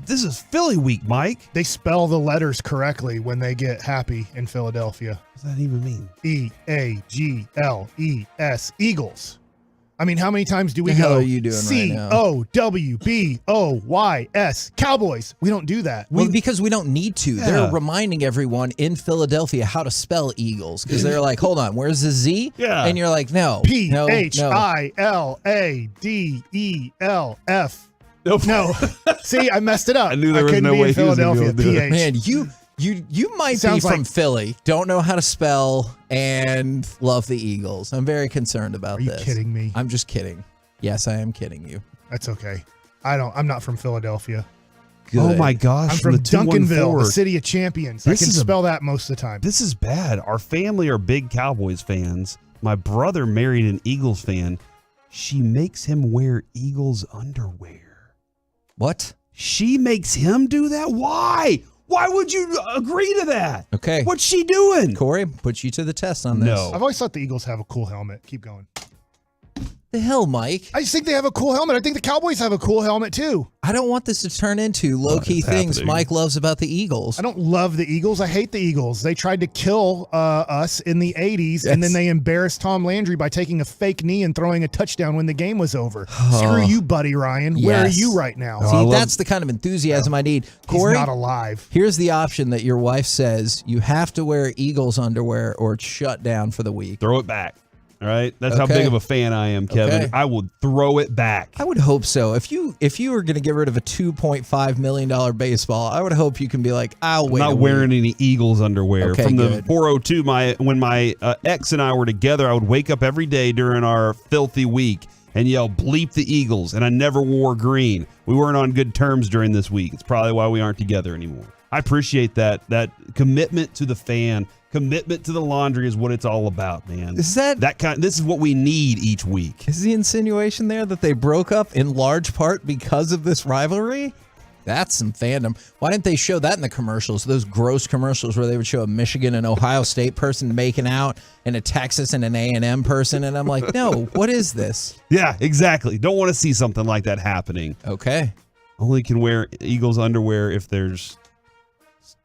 Philly week, Mike.
They spell the letters correctly when they get happy in Philadelphia.
What does that even mean?
E-A-G-L-E-S. Eagles. I mean, how many times do we
The hell
go
are you doing right now?
C-O-W-B-O-Y-S? Cowboys. We don't do that.
Because we don't need to.
Yeah.
They're reminding everyone in Philadelphia how to spell Eagles because they're like, hold on, where's the Z?
Yeah.
And you're like, no.
P-H-I-L-A-D-E-L-F.
Nope.
No. See, I messed it up.
I knew there was
couldn't
no
be
way
in
he was gonna be
Philadelphia.
able to do it.
PH.
Man, you might
Sounds
be from
like-
Philly, don't know how to spell, and love the Eagles. I'm very concerned about
Are you
this.
kidding me?
I'm just kidding. Yes, I am kidding you.
That's okay. I'm not from Philadelphia.
Good.
Oh my gosh.
I'm from
the
Duncanville, the
214.
city of champions.
This
I can
is a-
spell that most of the time.
This is bad. Our family are big Cowboys fans. My brother married an Eagles fan. She makes him wear Eagles underwear.
What?
She makes him do that? Why? Why would you agree to that?
Okay.
What's she doing?
Corey, put you to the test on this.
No.
I've always thought the Eagles have a cool helmet. Keep going.
The hell, Mike?
I just think they have a cool helmet. I think the Cowboys have a cool helmet, too.
I don't want this to turn into low-key things Mike loves about the Eagles.
I don't love the Eagles. I hate the Eagles. They tried to kill us in the 80s, and then they embarrassed Tom Landry by taking a fake knee and throwing a touchdown when the game was over. Screw you, Buddy Ryan.
Yes.
Where are you right now?
See, that's the kind of enthusiasm I need. Corey,
he's not alive.
Here's the option that your wife says you have to wear Eagles underwear or it's shut down for the week.
Throw it back. All right, that's how big of a fan I am, Kevin.
Okay.
I would throw it back.
I would hope so. If you were going to get rid of a $2.5 million baseball, I would hope you can be like, I'll wait.
I'm not wearing any Eagles underwear.
Okay,
From the
good.
402, when my ex and I were together, I would wake up every day during our filthy week and yell, bleep the Eagles, and I never wore green. We weren't on good terms during this week. It's probably why we aren't together anymore. I appreciate that commitment to the fan. Commitment to the laundry is what it's all about, man.
Is
this is what we need each week.
Is the insinuation there that they broke up in large part because of this rivalry? That's some fandom. Why didn't they show that in the commercials? Those gross commercials where they would show a Michigan and Ohio State person making out and a Texas and an A&M person. And I'm like, no, what is this?
Yeah, exactly. Don't want to see something like that happening.
Okay.
Only can wear Eagles underwear if there's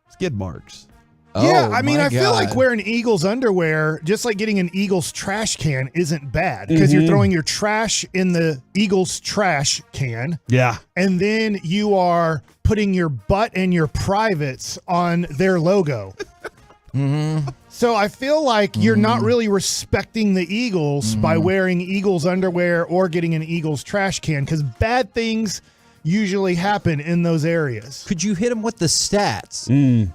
skid marks.
Yeah, I mean, I feel like wearing Eagles underwear, just like getting an Eagles trash can, isn't bad because you're throwing your trash in the Eagles trash can.
Yeah.
And then you are putting your butt and your privates on their logo. So I feel like you're not really respecting the Eagles by wearing Eagles underwear or getting an Eagles trash can because bad things usually happen in those areas.
Could you hit him with the stats?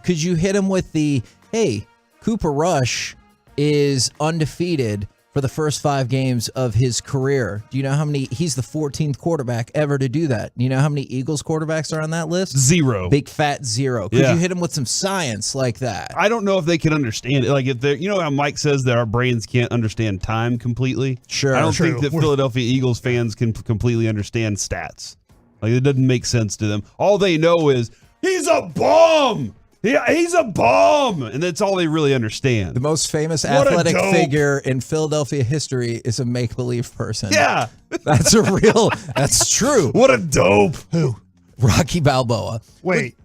Could you hit him with the, hey, Cooper Rush is undefeated for the first 5 games of his career. Do you know how many? He's the 14th quarterback ever to do that. Do you know how many Eagles quarterbacks are on that list?
0.
Big fat 0. Could you hit him with some science like that?
I don't know if they can understand it. Like if they're, you know how Mike says that our brains can't understand time completely?
Sure.
I don't think that Philadelphia Eagles fans can completely understand stats. Like, it doesn't make sense to them. All they know is, he's a bum! He's a bum! And that's all they really understand.
The most famous athletic figure in Philadelphia history is a make-believe person.
Yeah!
That's true.
What a dope!
Who?
Rocky Balboa.
Wait.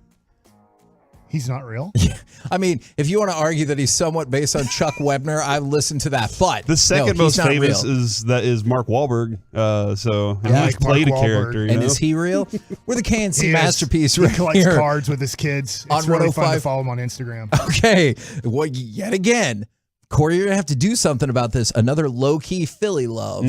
He's not real?
Yeah. I mean, if you want to argue that he's somewhat based on Chuck Webner, I've listened to that. But
the second most famous is Mark Wahlberg. He's played a character.
And is he real? We're the KNC Masterpiece.
He collects cards with his kids. It's really fun to follow him on Instagram.
Okay. Well, yet again, Corey, you're going to have to do something about this. Another low-key Philly love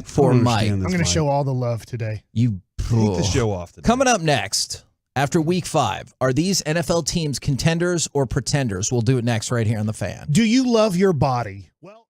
for Mike.
I'm going to show all the love today.
You
need to show off today.
Coming up next. After week 5, are these NFL teams contenders or pretenders? We'll do it next right here on The Fan.
Do you love your body? Well,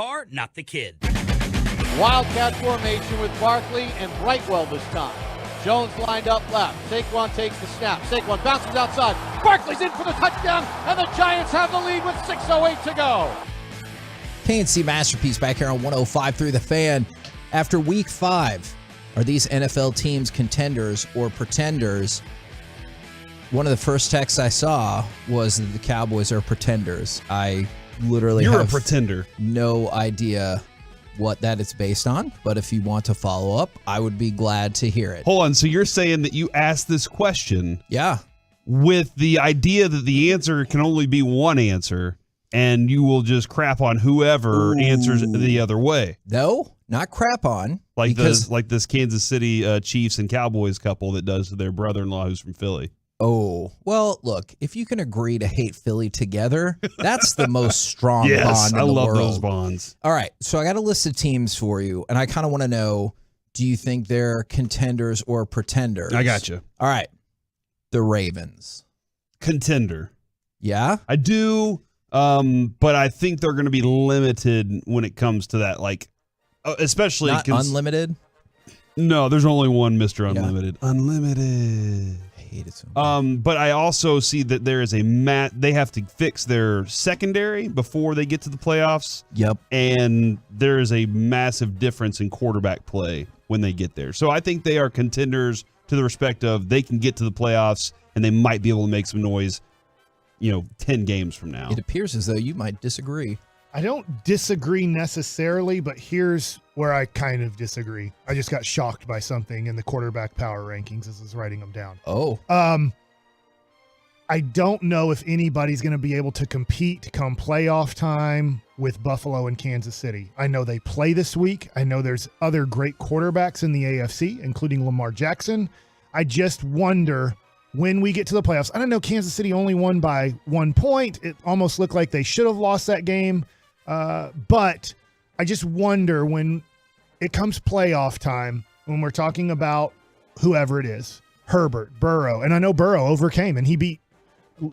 car, not the kid.
Wildcat formation with Barkley and Brightwell this time. Jones lined up left. Saquon takes the snap. Saquon bounces outside. Barkley's in for the touchdown, and the Giants have the lead with 6:08 to go.
KNC Masterpiece back here on 105.3 The Fan. After week 5, are these NFL teams contenders or pretenders? One of the first texts I saw was that the Cowboys are pretenders. I literally
You're
have
a pretender.
No idea what that is based on, but if you want to follow up, I would be glad to hear it.
Hold on. So you're saying that you asked this question
with
the idea that the answer can only be one answer, and you will just crap on whoever answers the other way.
No, not crap on.
Like this Kansas City Chiefs and Cowboys couple that does to their brother-in-law who's from Philly.
Oh, well, look, if you can agree to hate Philly together, that's the most strong bond in the world.
I love those bonds.
All right, so I got a list of teams for you, and I kind of want to know, do you think they're contenders or pretenders?
I got you.
All right, the Ravens.
Contender.
Yeah?
I do, but I think they're going to be limited when it comes to that, like, especially...
Not unlimited?
No, there's only one Mr. Unlimited. Yeah. Unlimited.
Hate it so
much. But I also see that there is they have to fix their secondary before they get to the playoffs.
Yep.
And there is a massive difference in quarterback play when they get there. So I think they are contenders to the respect of they can get to the playoffs and they might be able to make some noise, 10 games from now.
It appears as though you might disagree.
I don't disagree necessarily, but here's where I kind of disagree. I just got shocked by something in the quarterback power rankings as I was writing them down.
Oh.
I don't know if anybody's going to be able to compete come playoff time with Buffalo and Kansas City. I know they play this week. I know there's other great quarterbacks in the AFC, including Lamar Jackson. I just wonder when we get to the playoffs. I don't know, Kansas City only won by 1 point. It almost looked like they should have lost that game. But I just wonder when it comes playoff time, when we're talking about whoever it is, Herbert, Burrow, and I know Burrow overcame and he beat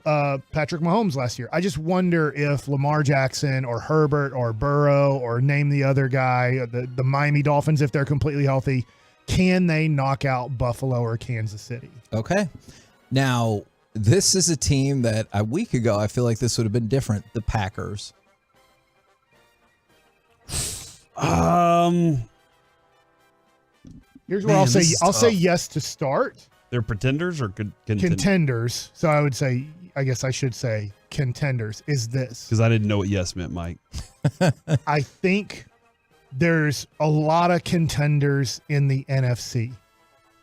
Patrick Mahomes last year. I just wonder if Lamar Jackson or Herbert or Burrow or name the other guy, the Miami Dolphins, if they're completely healthy, can they knock out Buffalo or Kansas City?
Okay. Now, this is a team that a week ago, I feel like this would have been different. The Packers.
Here's where I'll say yes to start.
They're pretenders or
contenders. So I guess I should say contenders is this.
Because I didn't know what yes meant, Mike.
I think there's a lot of contenders in the NFC.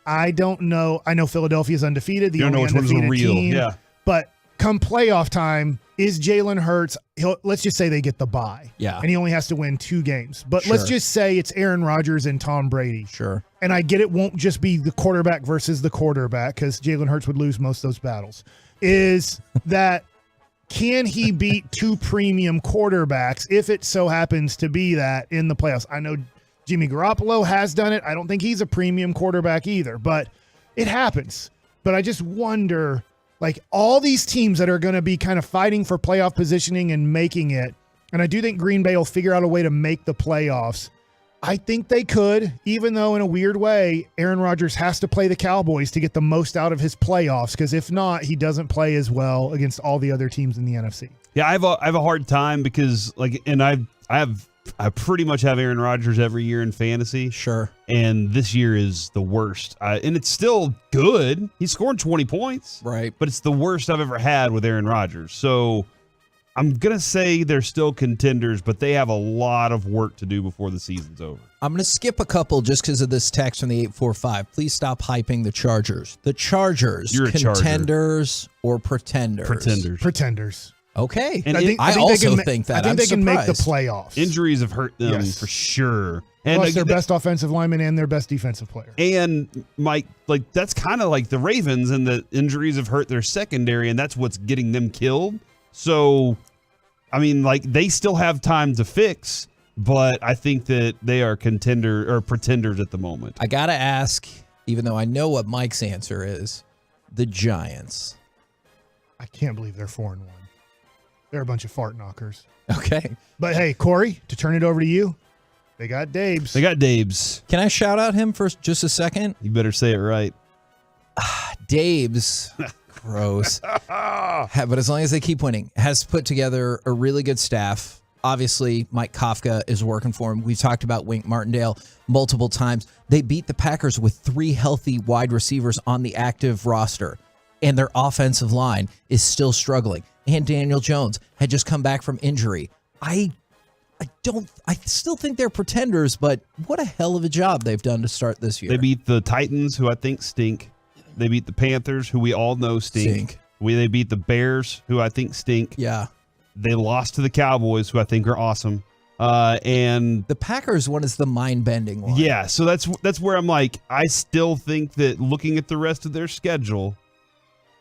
I don't know. I know Philadelphia's undefeated.
You don't know which one's a real.
Team,
yeah.
But come playoff time, is Jalen Hurts, let's just say they get the bye.
Yeah.
And he only has to win 2 games. But let's just say it's Aaron Rodgers and Tom Brady.
Sure.
And I get it won't just be the quarterback versus the quarterback because Jalen Hurts would lose most of those battles. Is that can he beat 2 premium quarterbacks if it so happens to be that in the playoffs? I know Jimmy Garoppolo has done it. I don't think he's a premium quarterback either, but it happens. But I just wonder, like all these teams that are going to be kind of fighting for playoff positioning and making it, and I do think Green Bay will figure out a way to make the playoffs. I think they could, even though in a weird way, Aaron Rodgers has to play the Cowboys to get the most out of his playoffs, because if not, he doesn't play as well against all the other teams in the NFC.
Yeah, I have a hard time because I pretty much have Aaron Rodgers every year in fantasy.
Sure.
And this year is the worst. And it's still good. He's scoring 20 points.
Right.
But it's the worst I've ever had with Aaron Rodgers. So I'm going to say they're still contenders, but they have a lot of work to do before the season's over.
I'm going to skip a couple just because of this text from the 845. Please stop hyping the Chargers. The Chargers,
You're a
contenders or pretenders?
Pretenders.
Okay.
And
I also think that.
I think they can make the playoffs.
Injuries have hurt them for sure.
And plus their best offensive lineman and their best defensive player.
And Mike, that's kind of like the Ravens, and the injuries have hurt their secondary, and that's what's getting them killed. So, I mean, they still have time to fix, but I think that they are pretenders at the moment.
I got to ask, even though I know what Mike's answer is, the Giants.
I can't believe they're 4-1. They're a bunch of fart knockers.
Okay.
But hey, Corey, to turn it over to you, they got Dabes.
They got Dabes.
Can I shout out him for just a second?
You better say it right.
Dabes. Gross. But as long as they keep winning, has put together a really good staff. Obviously, Mike Kafka is working for him. We've talked about Wink Martindale multiple times. They beat the Packers with 3 healthy wide receivers on the active roster, and their offensive line is still struggling. And Daniel Jones had just come back from injury. I still think they're pretenders, but what a hell of a job they've done to start this year.
They beat the Titans, who I think stink. They beat the Panthers, who we all know stink. They beat the Bears, who I think stink.
Yeah.
They lost to the Cowboys, who I think are awesome. And
the Packers one is the mind-bending one.
Yeah, so that's where I'm like, I still think that looking at the rest of their schedule,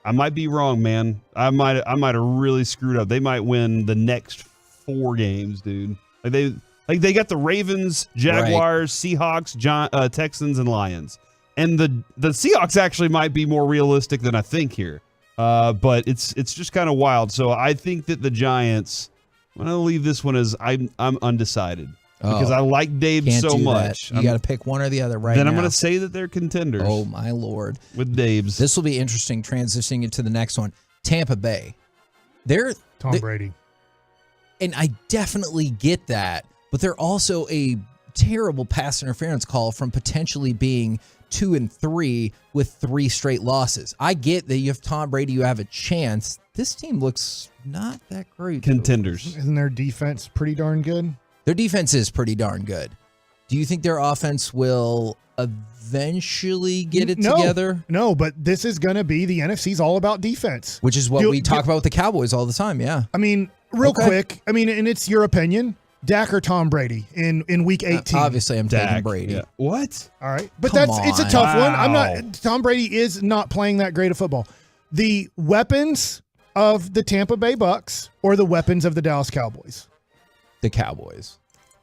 I might be wrong, man. I might have really screwed up. They might win the next 4 games, dude. They got the Ravens, Jaguars, Seahawks, Texans, and Lions. And the Seahawks actually might be more realistic than I think here. But it's just kind of wild. So I think that the Giants, I'm going to leave this one as I'm undecided. Because I like Dave so much.
You got to pick one or the other right now.
Then I'm going to say that they're contenders.
Oh, my Lord.
With Dave's.
This will be interesting transitioning into the next one. Tampa Bay.
Tom Brady.
And I definitely get that. But they're also a terrible pass interference call from potentially being 2-3 with 3 straight losses. I get that you have Tom Brady, you have a chance. This team looks not that great.
Contenders.
Isn't their defense pretty darn good?
Their defense is pretty darn good. Do you think their offense will eventually get it together?
No, but this is going to be the NFC's all about defense.
Which is what we talk about with the Cowboys all the time, yeah.
I mean, real quick, and it's your opinion, Dak or Tom Brady in week 18?
Obviously, I'm taking Brady.
Yeah. What?
All right. But it's a tough one. Tom Brady is not playing that great of football. The weapons of the Tampa Bay Bucks or the weapons of the Dallas Cowboys?
The Cowboys.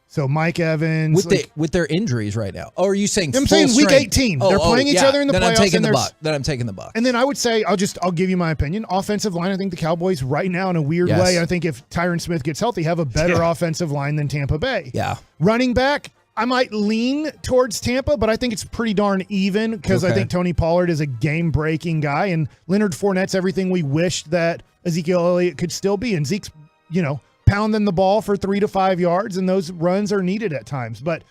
So Mike Evans
with their injuries right now. Oh, are you saying?
I'm saying week 18. They're playing each other in the playoffs.
Then I'm taking the Bucs.
And then I would say I'll give you my opinion. Offensive line, I think the Cowboys right now in a weird way. I think if Tyron Smith gets healthy, have a better offensive line than Tampa Bay.
Yeah.
Running back, I might lean towards Tampa, but I think it's pretty darn even because I think Tony Pollard is a game-breaking guy, and Leonard Fournette's everything we wished that Ezekiel Elliott could still be. And Zeke's, pounding the ball for 3 to 5 yards, and those runs are needed at times. But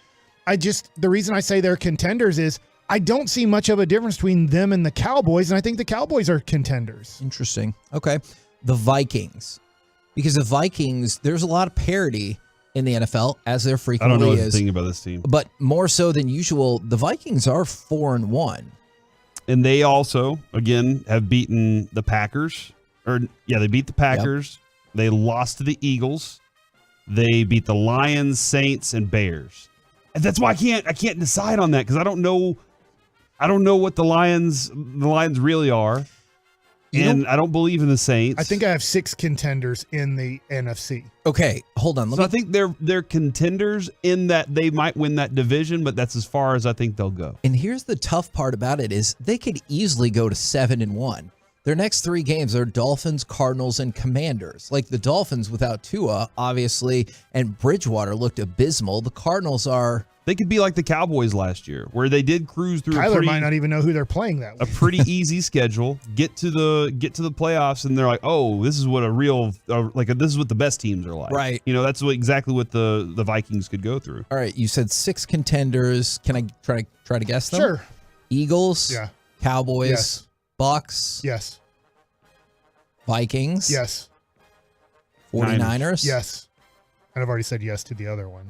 the reason I say they're contenders is I don't see much of a difference between them and the Cowboys, and I think the Cowboys are contenders.
Interesting. Okay. The Vikings. Because the Vikings, there's a lot of parity in the NFL, as there frequently is.
I don't know what to think about this team.
But more so than usual, the Vikings are 4-1.
And they also, again, have beaten the Packers. They beat the Packers. Yep. They lost to the Eagles. They beat the Lions, Saints, and Bears. And that's why I can't decide on that because I don't know what the Lions really are. And I don't believe in the Saints.
I think I have 6 contenders in the NFC.
Okay, hold on.
I think they're contenders in that they might win that division, but that's as far as I think they'll go.
And here's the tough part about it is they could easily go to 7-1. Their next 3 games are Dolphins, Cardinals, and Commanders. Like the Dolphins without Tua, obviously, and Bridgewater looked abysmal. The Cardinals are...
They could be like the Cowboys last year, where they did cruise through
Tyler might not even know who they're playing that week.
A pretty easy schedule, get to the playoffs, and they're like, oh, this is what this is what the best teams are like.
Right.
That's exactly what the Vikings could go through.
All right, you said 6 contenders. Can I try to guess them?
Sure.
Eagles.
Yeah.
Cowboys.
Yes.
Bucks.
Yes.
Vikings.
Yes.
49ers.
Yes. And I've already said yes to the other one.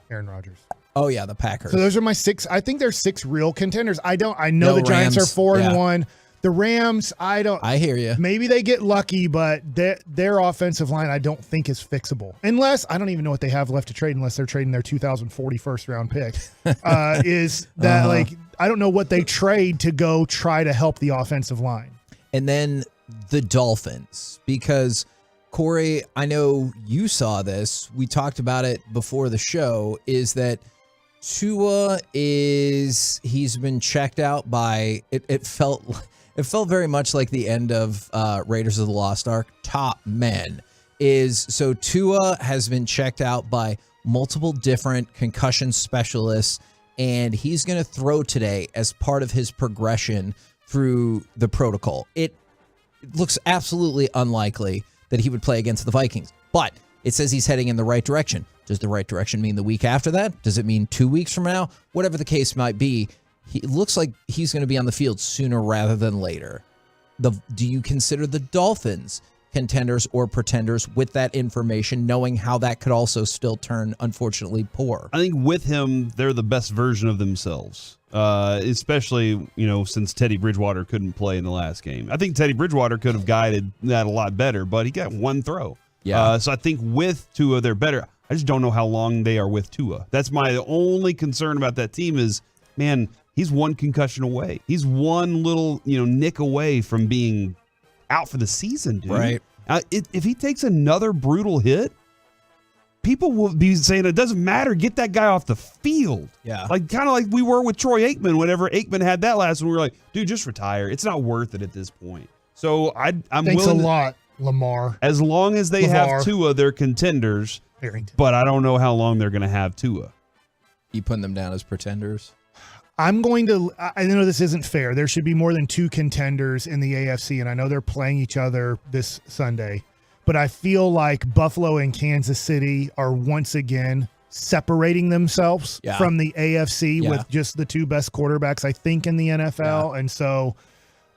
Aaron Rodgers.
Oh yeah, the Packers.
So those are my 6. I think there's 6 real contenders. I know the Giants are 4-1. The Rams,
I hear you.
Maybe they get lucky, but their offensive line I don't think is fixable. Unless I don't even know what they have left to trade unless they're trading their 2040 first round pick. Is that I don't know what they trade to go try to help the offensive line.
And then the Dolphins, because Corey, I know you saw this. We talked about it before the show, is that Tua he's been checked out by, it felt it felt very much like the end of Raiders of the Lost Ark. Top men so Tua has been checked out by multiple different concussion specialists, and he's going to throw today as part of his progression through the protocol. It looks absolutely unlikely that he would play against the Vikings, but it says he's heading in the right direction. Does the right direction mean the week after that? Does it mean 2 weeks from now? Whatever the case might be, it looks like he's going to be on the field sooner rather than later. Do you consider the Dolphins contenders or pretenders with that information, knowing how that could also still turn, unfortunately, poor?
I think with him, they're the best version of themselves, especially, since Teddy Bridgewater couldn't play in the last game. I think Teddy Bridgewater could have guided that a lot better, but he got one throw.
Yeah.
So I think with Tua, they're better. I just don't know how long they are with Tua. That's my only concern about that team is, man, he's one concussion away. He's one little, nick away from being out for the season, dude.
Right.
If he takes another brutal hit, people will be saying it doesn't matter. Get that guy off the field.
Yeah.
Kind of like we were with Troy Aikman. Whenever Aikman had that last one, we were like, dude, just retire. It's not worth it at this point. So I'm
Thanks
willing
a lot, Lamar.
as long as they
LeVar.
have Tua, they're contenders.
Harrington.
But I don't know how long they're going to have Tua.
You putting them down as pretenders?
I know this isn't fair. There should be more than 2 contenders in the AFC, and I know they're playing each other this Sunday, but I feel like Buffalo and Kansas City are once again separating themselves from the AFC with just the 2 best quarterbacks, I think, in the NFL. And so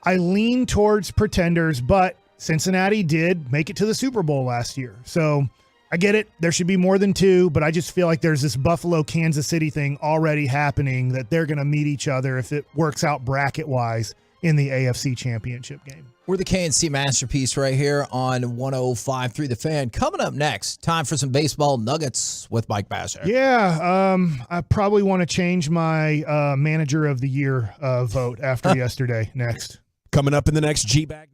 I lean towards pretenders, but Cincinnati did make it to the Super Bowl last year. So I get it. There should be more than 2, but I just feel like there's this Buffalo-Kansas City thing already happening that they're going to meet each other if it works out bracket-wise in the AFC Championship game.
We're the KNC Masterpiece right here on 105.3 The Fan. Coming up next, time for some baseball nuggets with Mike Bassett.
Yeah, I probably want to change my Manager of the Year vote after yesterday. Next.
Coming up in the next G-Bag.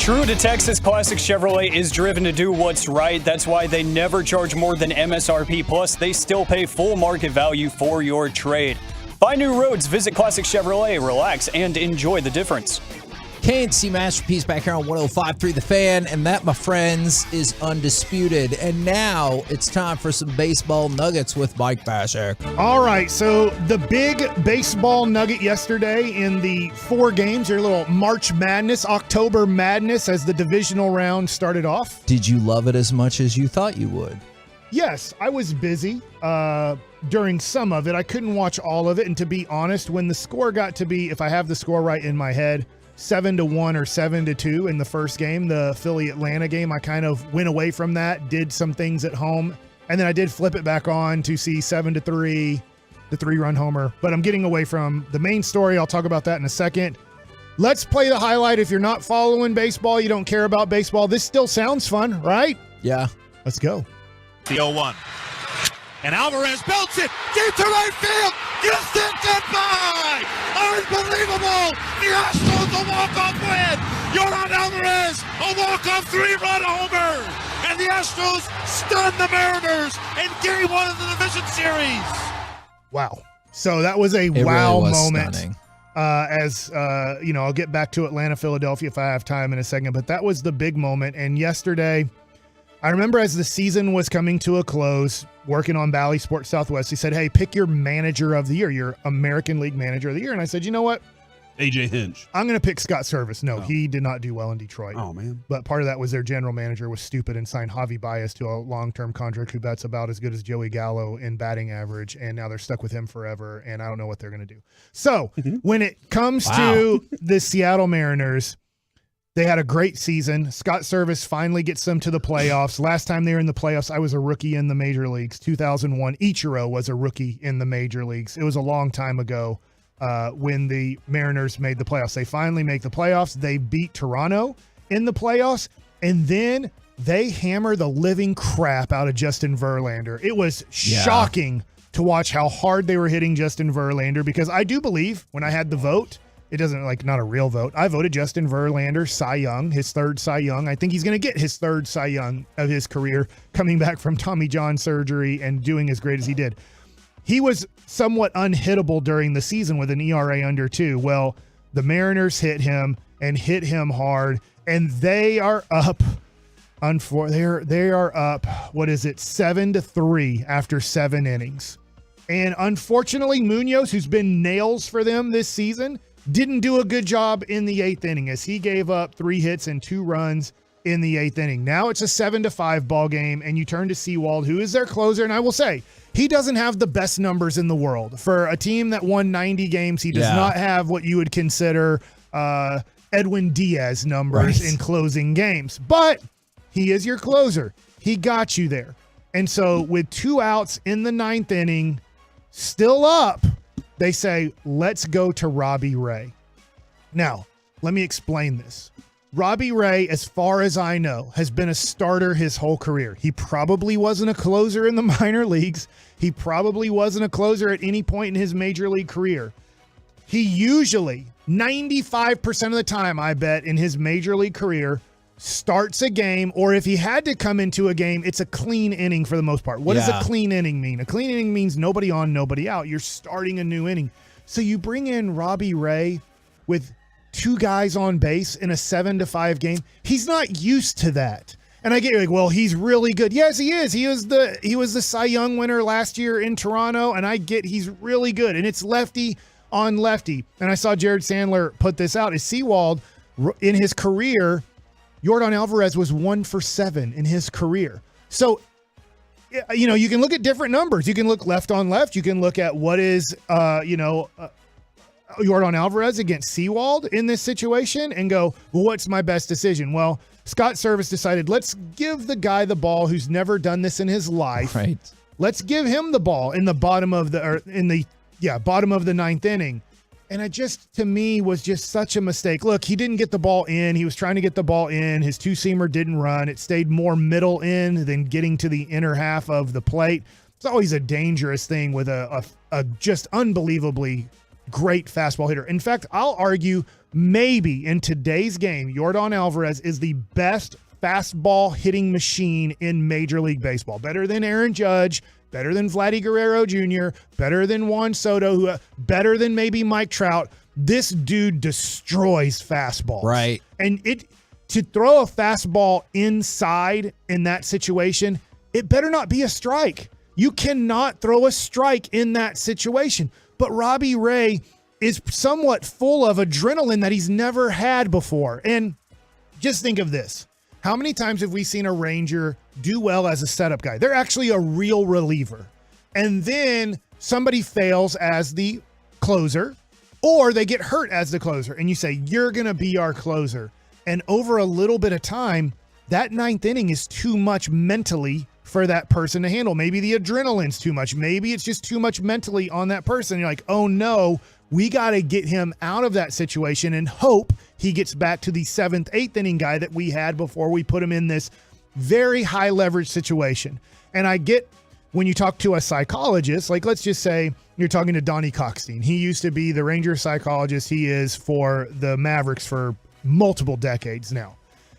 True to Texas, Classic Chevrolet is driven to do what's right. That's why they never charge more than MSRP. Plus, they still pay full market value for your trade. Find new roads, visit Classic Chevrolet, relax, and enjoy the difference.
KNC Masterpiece back here on 105.3 The Fan, and that, my friends, is undisputed. And now it's time for some baseball nuggets with Mike Bassick.
All right, so the big baseball nugget yesterday in the 4 games, your little March Madness, October Madness as the divisional round started off.
Did you love it as much as you thought you would?
Yes, I was busy during some of it. I couldn't watch all of it, and to be honest, when the score got to be, if I have the score right in my head, 7-1 or 7-2 in the first game, the Philly-Atlanta game, I kind of went away from that, did some things at home, and then I did flip it back on to see 7-3, the 3-run homer. But I'm getting away from the main story. I'll talk about that in a second. Let's play the highlight. If you're not following baseball, you don't care about baseball, this still sounds fun, right?
Yeah.
Let's go.
The 0-1. And Alvarez belts it deep to right field. Houston goodbye! Unbelievable! The Astros a walk-off win! Yordan Alvarez a walk-off 3-run homer! And the Astros stun the Mariners in Game 1 of the division series!
Wow. So that was a wow moment. I'll get back to Atlanta, Philadelphia if I have time in a second, but that was the big moment. And yesterday, I remember as the season was coming to a close, working on Bally Sports Southwest, he said, hey, pick your manager of the year, your American League manager of the year. And I said, you know what?
AJ Hinch.
I'm going to pick Scott Service. No, he did not do well in Detroit.
Oh, man.
But part of that was their general manager was stupid and signed Javi Baez to a long-term contract who bats about as good as Joey Gallo in batting average, and now they're stuck with him forever, and I don't know what they're going to do. So when it comes to the Seattle Mariners, they had a great season. Scott Service finally gets them to the playoffs. Last time they were in the playoffs, I was a rookie in the major leagues. 2001, Ichiro was a rookie in the major leagues. It was a long time ago when the Mariners made the playoffs. They finally make the playoffs. They beat Toronto in the playoffs, and then they hammer the living crap out of Justin Verlander. It was shocking to watch how hard they were hitting Justin Verlander, because I do believe when I had the vote, it doesn't not a real vote. I voted Justin Verlander, Cy Young, his 3rd Cy Young. I think he's going to get his 3rd Cy Young of his career, coming back from Tommy John surgery and doing as great as he did. He was somewhat unhittable during the season with an ERA under 2. Well, the Mariners hit him and hit him hard, and they are up. They are up. What is it? 7-3 after 7 innings. And unfortunately, Munoz, who's been nails for them this season, didn't do a good job in the 8th inning, as he gave up 3 hits and 2 runs in the 8th inning. Now it's a 7-5 ball game, and you turn to Sewald, who is their closer. And I will say, he doesn't have the best numbers in the world. For a team that won 90 games, he does not have what you would consider Edwin Diaz numbers in closing games. But he is your closer. He got you there. And so with 2 outs in the 9th inning, still up, they say, let's go to Robbie Ray. Now, let me explain this. Robbie Ray, as far as I know, has been a starter his whole career. He probably wasn't a closer in the minor leagues. He probably wasn't a closer at any point in his major league career. He usually, 95% of the time, I bet, in his major league career, starts a game, or if he had to come into a game, it's a clean inning for the most part. What does a clean inning mean? A clean inning means nobody on, nobody out. You're starting a new inning. So you bring in Robbie Ray with 2 guys on base in a 7-5 game. He's not used to that. And I get well, he's really good. Yes, he is. He was the Cy Young winner last year in Toronto, and I get he's really good. And it's lefty on lefty. And I saw Jared Sandler put this out. As Sewald, in his career, Yordan Alvarez was 1 for 7 in his career. So, you can look at different numbers. You can look left on left. You can look at what is, Yordan Alvarez against Sewald in this situation and go, well, what's my best decision? Well, Scott Service decided, let's give the guy the ball who's never done this in his life.
Right.
Let's give him the ball in the bottom of the 9th inning. And it just, to me, was just such a mistake. Look, he didn't get the ball in. He was trying to get the ball in. His 2-seamer didn't run. It stayed more middle in than getting to the inner half of the plate. It's always a dangerous thing with a just unbelievably great fastball hitter. In fact, I'll argue maybe in today's game, Yordan Alvarez is the best fastball hitting machine in Major League Baseball. Better than Aaron Judge, better than Vladdy Guerrero Jr., better than Juan Soto, better than maybe Mike Trout. This dude destroys fastballs.
Right.
And to throw a fastball inside in that situation, it better not be a strike. You cannot throw a strike in that situation. But Robbie Ray is somewhat full of adrenaline that he's never had before. And just think of this. How many times have we seen a Ranger do well as a setup guy? They're actually a real reliever. And then somebody fails as the closer, or they get hurt as the closer. And you say, you're going to be our closer. And over a little bit of time, that ninth inning is too much mentally for that person to handle. Maybe the adrenaline's too much. Maybe it's just too much mentally on that person. You're like, oh no, we got to get him out of that situation and hope he gets back to the 7th, 8th inning guy that we had before we put him in this very high leverage situation. And I get when you talk to a psychologist, like let's just say you're talking to Donnie Cockstein. He used to be the Ranger psychologist. He is for the Mavericks for multiple decades now.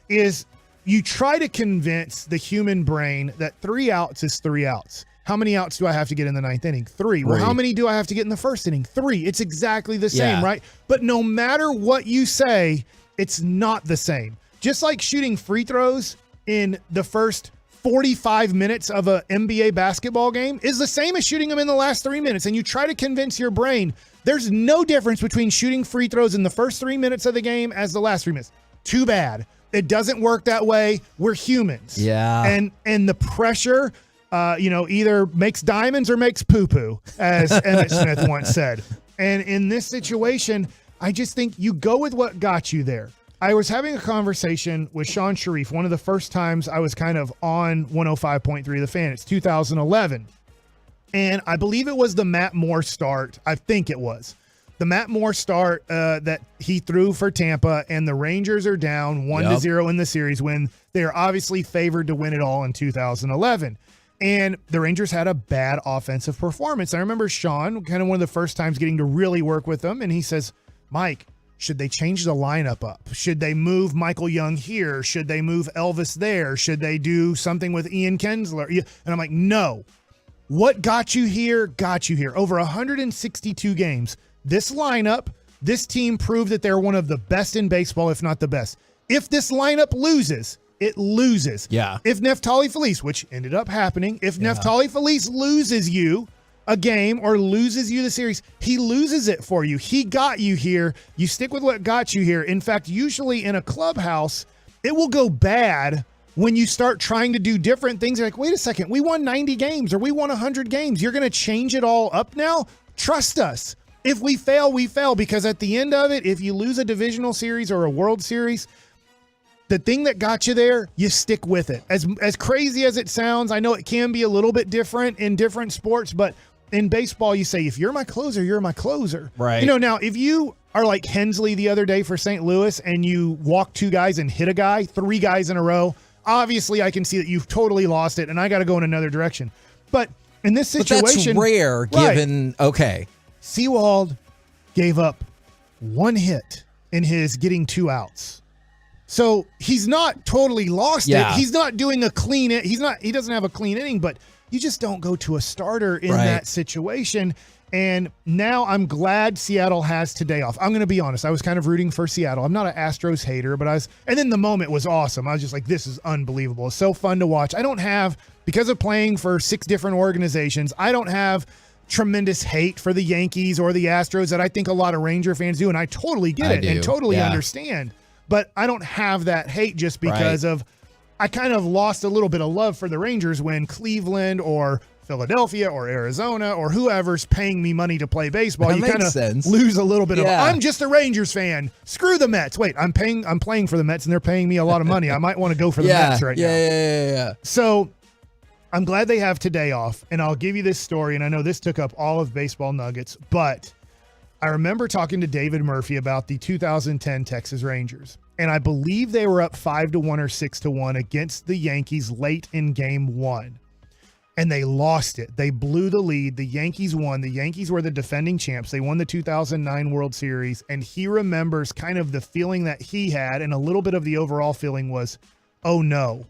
Is you try to convince the human brain that 3 outs is 3 outs. How many outs do I have to get in the 9th inning? 3. Well, how many do I have to get in the 1st inning? 3. It's exactly the same, right? But no matter what you say, it's not the same. Just like shooting free throws in the first 45 minutes of an NBA basketball game is the same as shooting them in the last 3 minutes. And you try to convince your brain there's no difference between shooting free throws in the first 3 minutes of the game as the last 3 minutes. Too bad. It doesn't work that way. We're humans.
Yeah.
And the pressure, either makes diamonds or makes poo-poo, as Emmett Smith once said. And in this situation, I just think you go with what got you there. I was having a conversation with Sean Sharif, one of the first times I was kind of on 105.3 The Fan. It's 2011. And I believe it was the Matt Moore start. I think it was. The Matt Moore start that he threw for Tampa, and the Rangers are down 1-0 in the series when they are obviously favored to win it all in 2011. And the Rangers had a bad offensive performance. I remember Sean, kind of one of the first times getting to really work with them, and he says, Mike, should they change the lineup up? Should they move Michael Young here? Should they move Elvis there? Should they do something with Ian Kinsler? And I'm like, no. What got you here, got you here. Over 162 games. This lineup, this team proved that they're one of the best in baseball, if not the best. If this lineup loses, it loses.
Yeah.
If Neftali Feliz, which ended up happening, if Neftali Feliz loses you a game or loses you the series, he loses it for you. He got you here. You stick with what got you here. In fact, usually in a clubhouse, it will go bad when you start trying to do different things. You're like, wait a second, we won 90 games or we won 100 games. You're going to change it all up now? Trust us. If we fail, we fail, because at the end of it, if you lose a divisional series or a World Series, the thing that got you there, you stick with it. As crazy as it sounds, I know it can be a little bit different in different sports, but in baseball, you say, if you're my closer, you're my closer.
Right.
Now, if you are like Hensley the other day for St. Louis and you walk 2 guys and hit a guy, 3 guys in a row, obviously I can see that you've totally lost it and I got to go in another direction. But in this situation,
but that's rare given, okay.
Sewald gave up 1 hit in his getting 2 outs. So he's not totally lost it. He's not doing a clean it. He doesn't have a clean inning, but you just don't go to a starter in that situation. And now I'm glad Seattle has today off. I'm going to be honest. I was kind of rooting for Seattle. I'm not an Astros hater, but and then the moment was awesome. I was just like, this is unbelievable. It's so fun to watch. I don't have, because of playing for 6 different organizations, I don't have tremendous hate for the Yankees or the Astros that I think a lot of Ranger fans do. And I totally get it and totally understand. But I don't have that hate just because of, I kind of lost a little bit of love for the Rangers when Cleveland or Philadelphia or Arizona or whoever's paying me money to play baseball.
That
you kind of lose a little bit of, I'm just a Rangers fan. Screw the Mets. Wait, I'm playing for the Mets and they're paying me a lot of money. I might want to go for the Mets right now.
Yeah.
So I'm glad they have today off. And I'll give you this story. And I know this took up all of baseball nuggets, but I remember talking to David Murphy about the 2010 Texas Rangers. And I believe they were up 5-1 or 6-1 against the Yankees late in game 1. and they lost it. They blew the lead. The Yankees won. The Yankees were the defending champs. They won the 2009 World Series, and he remembers kind of the feeling that he had, and a little bit of the overall feeling was, oh no,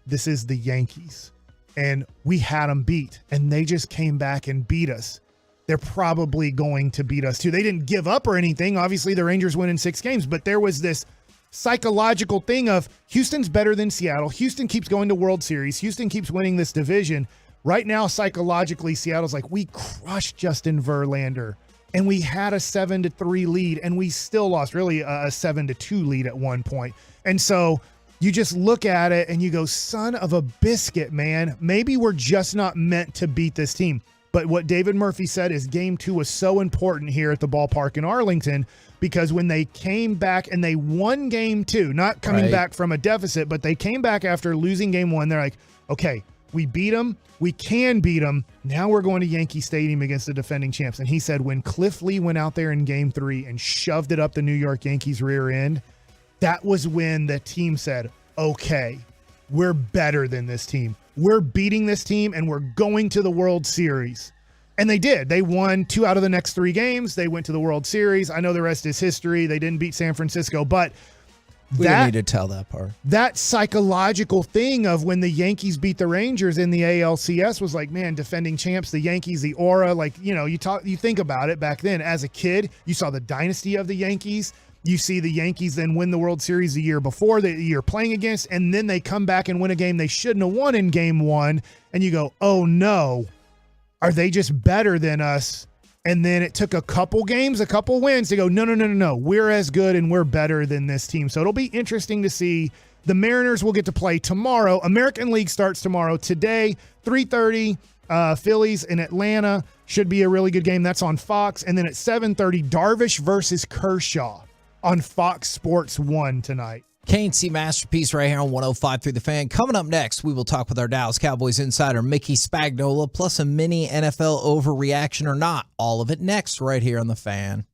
this is the Yankees. And we had them beat, and they just came back and beat us. They're probably going to beat us too. They didn't give up or anything. Obviously, the Rangers win in 6 games, but there was this psychological thing of Houston's better than Seattle. Houston keeps going to World Series. Houston keeps winning this division. Right now, psychologically, Seattle's like, we crushed Justin Verlander, and we had a 7-3 lead, and we still lost, really a 7-2 lead at one point. And so you just look at it and you go, son of a biscuit, man. Maybe we're just not meant to beat this team. But what David Murphy said is game 2 was so important here at the ballpark in Arlington, because when they came back and they won game 2, not coming back from a deficit, but they came back after losing game 1, they're like, okay, we beat them. We can beat them. Now we're going to Yankee Stadium against the defending champs. And he said when Cliff Lee went out there in game 3 and shoved it up the New York Yankees rear end, that was when the team said, okay, we're better than this team. We're beating this team, and we're going to the World Series. And they did. They won 2 out of the next 3 games. They went to the World Series. I know the rest is history. They didn't beat San Francisco, but
we don't need to tell that part.
That psychological thing of when the Yankees beat the Rangers in the ALCS was like, man, defending champs, the Yankees, the aura, like, you know, you think about it back then. As a kid, you saw the dynasty of the Yankees. You see the Yankees then win the World Series the year before that you're playing against, and then they come back and win a game they shouldn't have won in game 1, and you go, oh no, are they just better than us? And then it took a couple games, a couple wins to go, no, we're as good and we're better than this team. So it'll be interesting to see. The Mariners will get to play tomorrow. American League starts tomorrow. Today, 3:30, Phillies in Atlanta. Should be a really good game. That's on Fox. And then at 7:30, Darvish versus Kershaw on Fox Sports 1 tonight.
KC Masterpiece right here on 105 through the Fan. Coming up next, we will talk with our Dallas Cowboys insider, Mickey Spagnola, plus a mini NFL overreaction or not. All of it next right here on the Fan.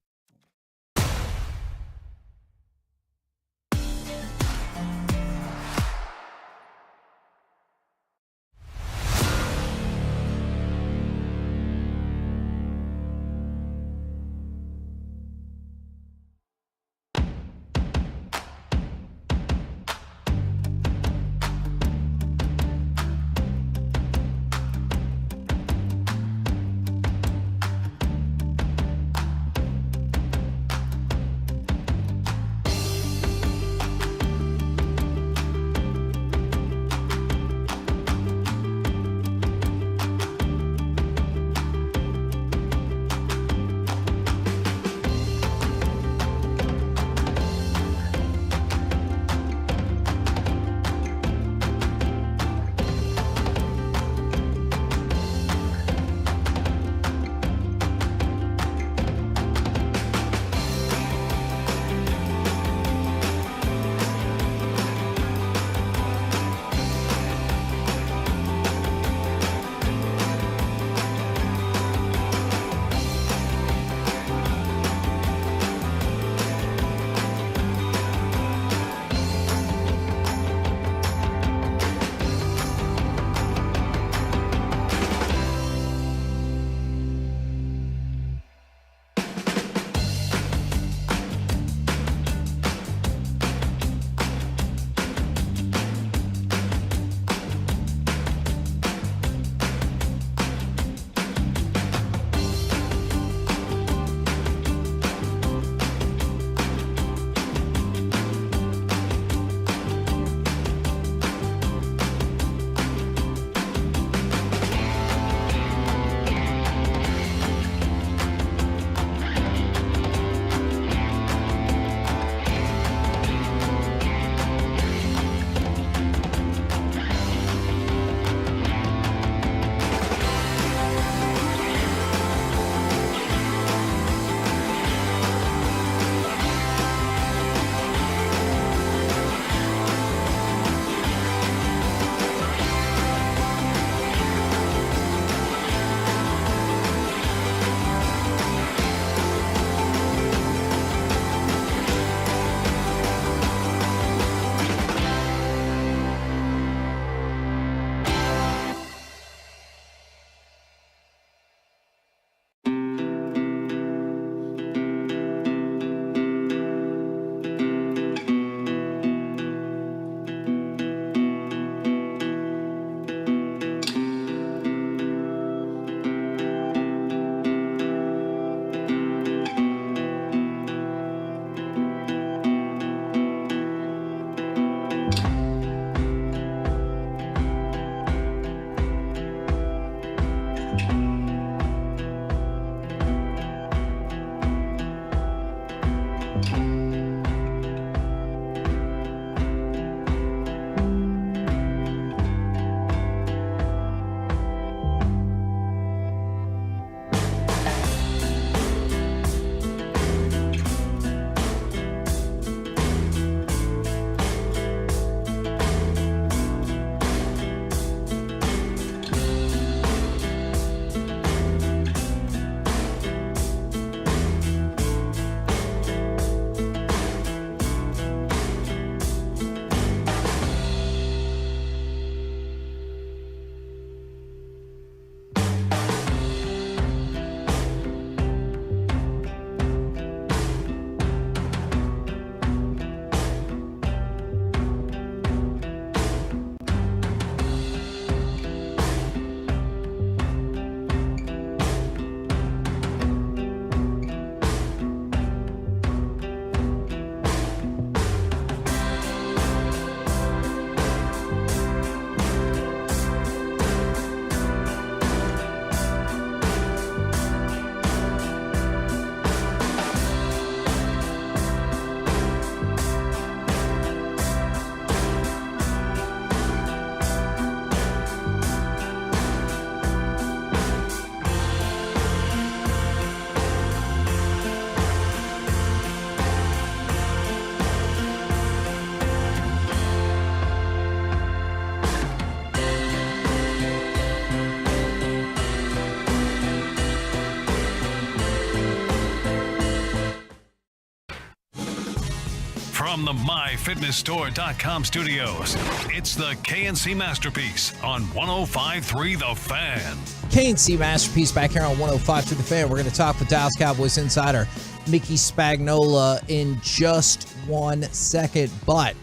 From the MyFitnessStore.com studios, it's the KNC Masterpiece on 105.3 The Fan.
KNC Masterpiece back here on 105 through The Fan. We're going to talk with Dallas Cowboys insider Mickey Spagnola in just 1 second. But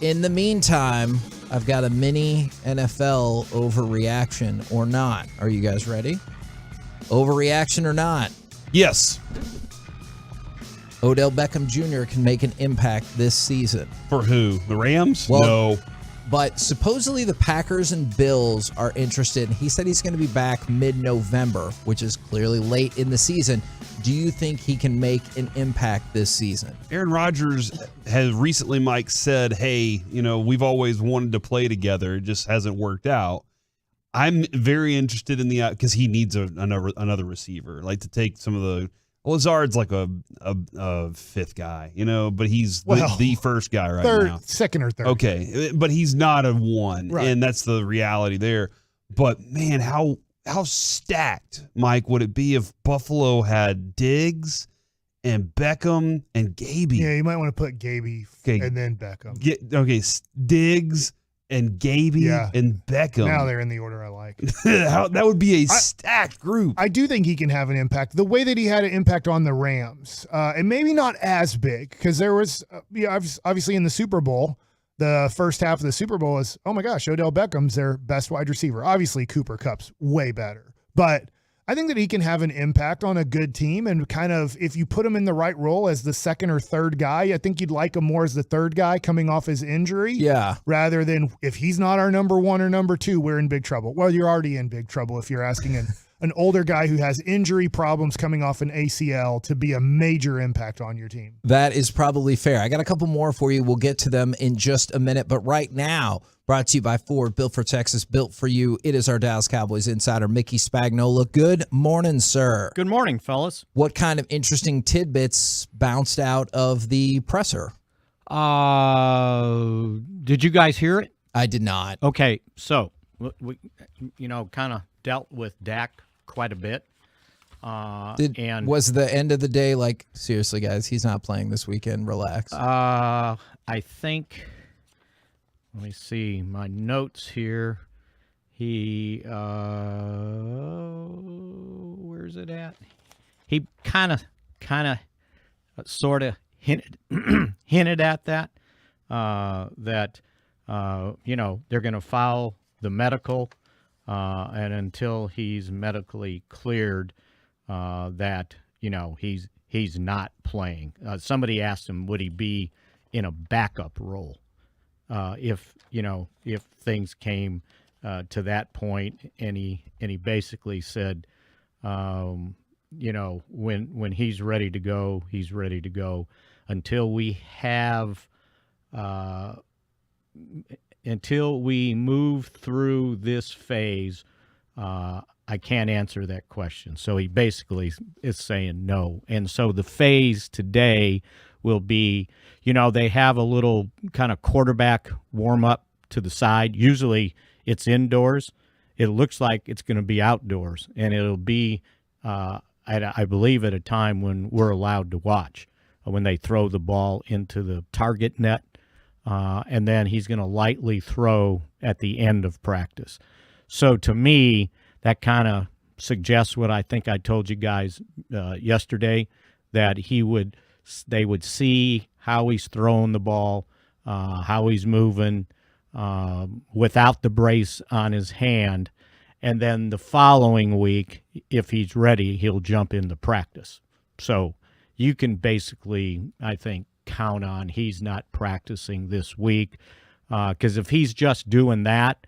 in the meantime, I've got a mini NFL overreaction or not. Are you guys ready? Overreaction or not?
Yes.
Odell Beckham Jr. can make an impact this season.
For who? The Rams?
Well,
no.
But supposedly the Packers and Bills are interested. He said he's going to be back mid-November, which is clearly late in the season. Do you think he can make an impact this season?
Aaron Rodgers has recently, Mike, said, hey, we've always wanted to play together. It just hasn't worked out. I'm very interested in because he needs another receiver, like to take some of the. Lazard's like a fifth guy, but he's the first guy right now.
Second or third.
Okay, but he's not a one,
right.
And that's the reality there. But, man, how stacked, Mike, would it be if Buffalo had Diggs and Beckham and Gaby?
Yeah, you might want to put Gaby and then Beckham.
Diggs and Gaby and Beckham.
Now they're in the order I like.
That would be a stacked group.
I do think he can have an impact. The way that he had an impact on the Rams, and maybe not as big, because there was, obviously in the Super Bowl, the first half of the Super Bowl was, oh my gosh, Odell Beckham's their best wide receiver. Obviously, Cooper Kupp's way better. But I think that he can have an impact on a good team, and kind of, if you put him in the right role as the second or third guy, I think you'd like him more as the third guy coming off his injury.
Yeah.
Rather than if he's not our number one or number two, we're in big trouble. Well, you're already in big trouble if you're asking an older guy who has injury problems coming off an ACL to be a major impact on your team.
That is probably fair. I got a couple more for you. We'll get to them in just a minute. But right now, brought to you by Ford, built for Texas, built for you. It is our Dallas Cowboys insider, Mickey Spagnola. Good morning, sir.
Good morning, fellas.
What kind of interesting tidbits bounced out of the presser?
Did you guys hear it?
I did not.
Okay, so we kind of dealt with Dak quite a bit. And
was the end of the day like, seriously, guys, he's not playing this weekend. Relax.
I think. Let me see my notes here. He, where's it at? He kind of, sort of hinted at that, they're going to file the medical, and until he's medically cleared, that, he's not playing. Somebody asked him, would he be in a backup role? If things came to that point, and he basically said, when he's ready to go, he's ready to go. Until we move through this phase, I can't answer that question. So he basically is saying no. And so the phase today will be, they have a little kind of quarterback warm-up to the side. Usually it's indoors. It looks like it's going to be outdoors, and it'll be, I believe, at a time when we're allowed to watch, when they throw the ball into the target net, and then he's going to lightly throw at the end of practice. So to me, that kind of suggests what I think I told you guys yesterday, that they would see how he's throwing the ball, how he's moving without the brace on his hand. And then the following week, if he's ready, he'll jump into practice. So you can basically, I think, count on he's not practicing this week. Because if he's just doing that,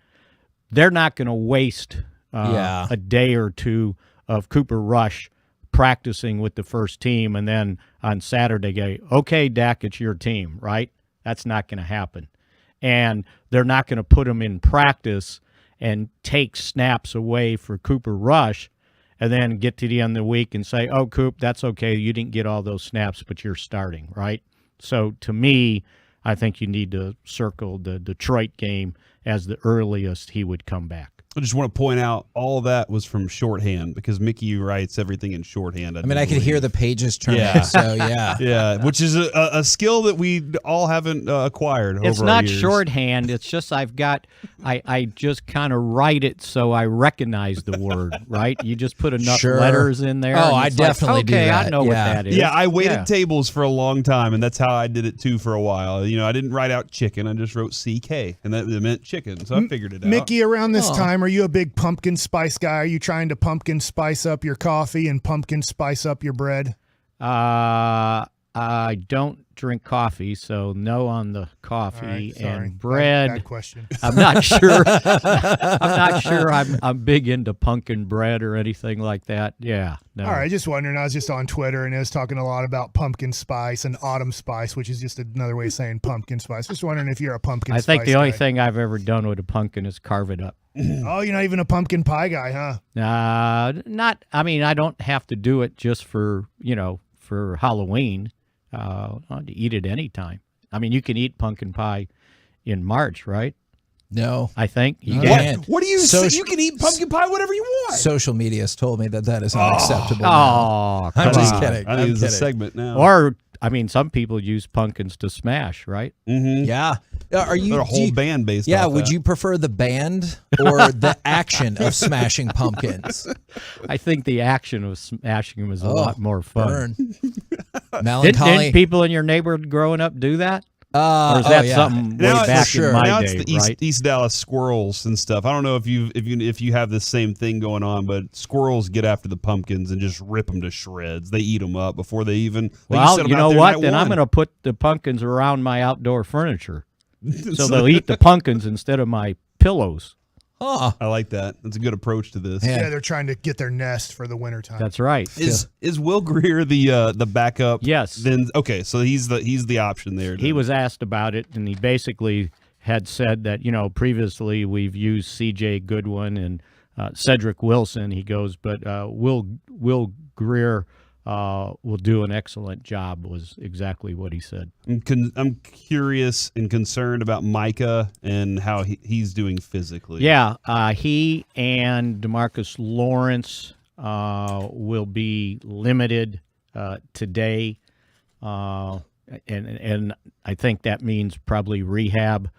they're not going to waste a day or two of Cooper Rush practicing with the first team, and then on Saturday go, okay, Dak, it's your team, right? That's not going to happen. And they're not going to put him in practice and take snaps away for Cooper Rush and then get to the end of the week and say, oh, Coop, that's okay. You didn't get all those snaps, but you're starting, right? So to me, I think you need to circle the Detroit game as the earliest he would come back.
I just want to point out all of that was from shorthand because Mickey writes everything in shorthand.
I could hear the pages turning.
Yeah.
So yeah,
yeah, which is a skill that we all haven't acquired.
It's
over our
not
years.
shorthand. It's just I just kind of write it so I recognize the word, right? You just put enough
Sure.
letters in there.
Oh,
and
I
it's like,
definitely do
okay,
that.
I know what that is.
Yeah, I waited
Yeah.
tables for a long time, and that's how I did it too for a while. I didn't write out chicken; I just wrote CK, and that meant chicken. So I figured it out.
Mickey, around this time, are you a big pumpkin spice guy? Are you trying to pumpkin spice up your coffee and pumpkin spice up your bread?
I don't drink coffee, so no on the coffee.
All right, sorry.
And bread.
Bad question.
I'm not sure. I'm not sure. I'm big into pumpkin bread or anything like that. Yeah. No.
All right, just wondering. I was just on Twitter and it was talking a lot about pumpkin spice and autumn spice, which is just another way of saying pumpkin spice. Just wondering if you're a pumpkin
I
spice
think the only
guy.
thing I've ever done with a pumpkin is carve it up.
Oh, you're not even a pumpkin pie guy, huh?
Not. I mean, I don't have to do it just for for Halloween. To eat it anytime. I mean, you can eat pumpkin pie in March, right?
No,
I think you
No,
can.
you
What do you
So-
say? You can eat pumpkin pie whatever you want.
social media has told me that is unacceptable.
Oh,
I'm
come
just
on.
kidding.
I
I'm
think it's a
kidding.
segment now.
Or I mean, some people use pumpkins to smash, right?
Mm-hmm.
Yeah. Are you
There's a
do
whole
you-
band based
Yeah,
off
would
that.
you prefer the band or the action of smashing pumpkins?
I think the action of smashing them is a
Oh,
lot more fun.
burn.
Didn't
Melancholy.
people in your neighborhood growing up do that?
Uh,
Or is that
oh, yeah.
something way
Now,
back
for sure.
in my
now
day,
it's the
right?
East Dallas squirrels and stuff. I don't know if you have the same thing going on, but squirrels get after the pumpkins and just rip them to shreds. They eat them up before they even. they
Well,
set 'em
you
out
know
there
what?
night
Then I'm
one.
going to put the pumpkins around my outdoor furniture. So they'll eat the pumpkins instead of my pillows.
Huh.
I like that. That's a good approach to this.
Yeah.
Yeah, they're trying to get their nest for the wintertime.
That's right.
Is Will Greer the backup?
Yes.
Then okay, so he's the option there.
He was asked about it, and he basically had said that, previously we've used C.J. Goodwin and Cedric Wilson. He goes, but Will Greer will do an excellent job, was exactly what he said.
I'm curious and concerned about Micah and how he's doing physically.
Yeah, he and DeMarcus Lawrence will be limited today, and I think that means probably rehab,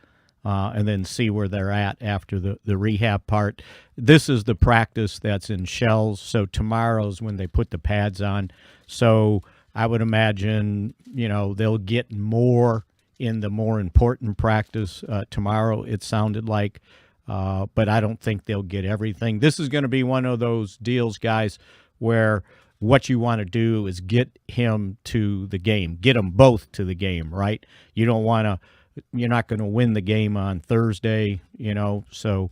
and then see where they're at after the rehab part. This is the practice that's in shells, so tomorrow's when they put the pads on. So I would imagine, they'll get more in the more important practice tomorrow, it sounded like. But I don't think they'll get everything. This is going to be one of those deals, guys, where what you want to do is get him to the game, get them both to the game, right? You're not going to win the game on Thursday, so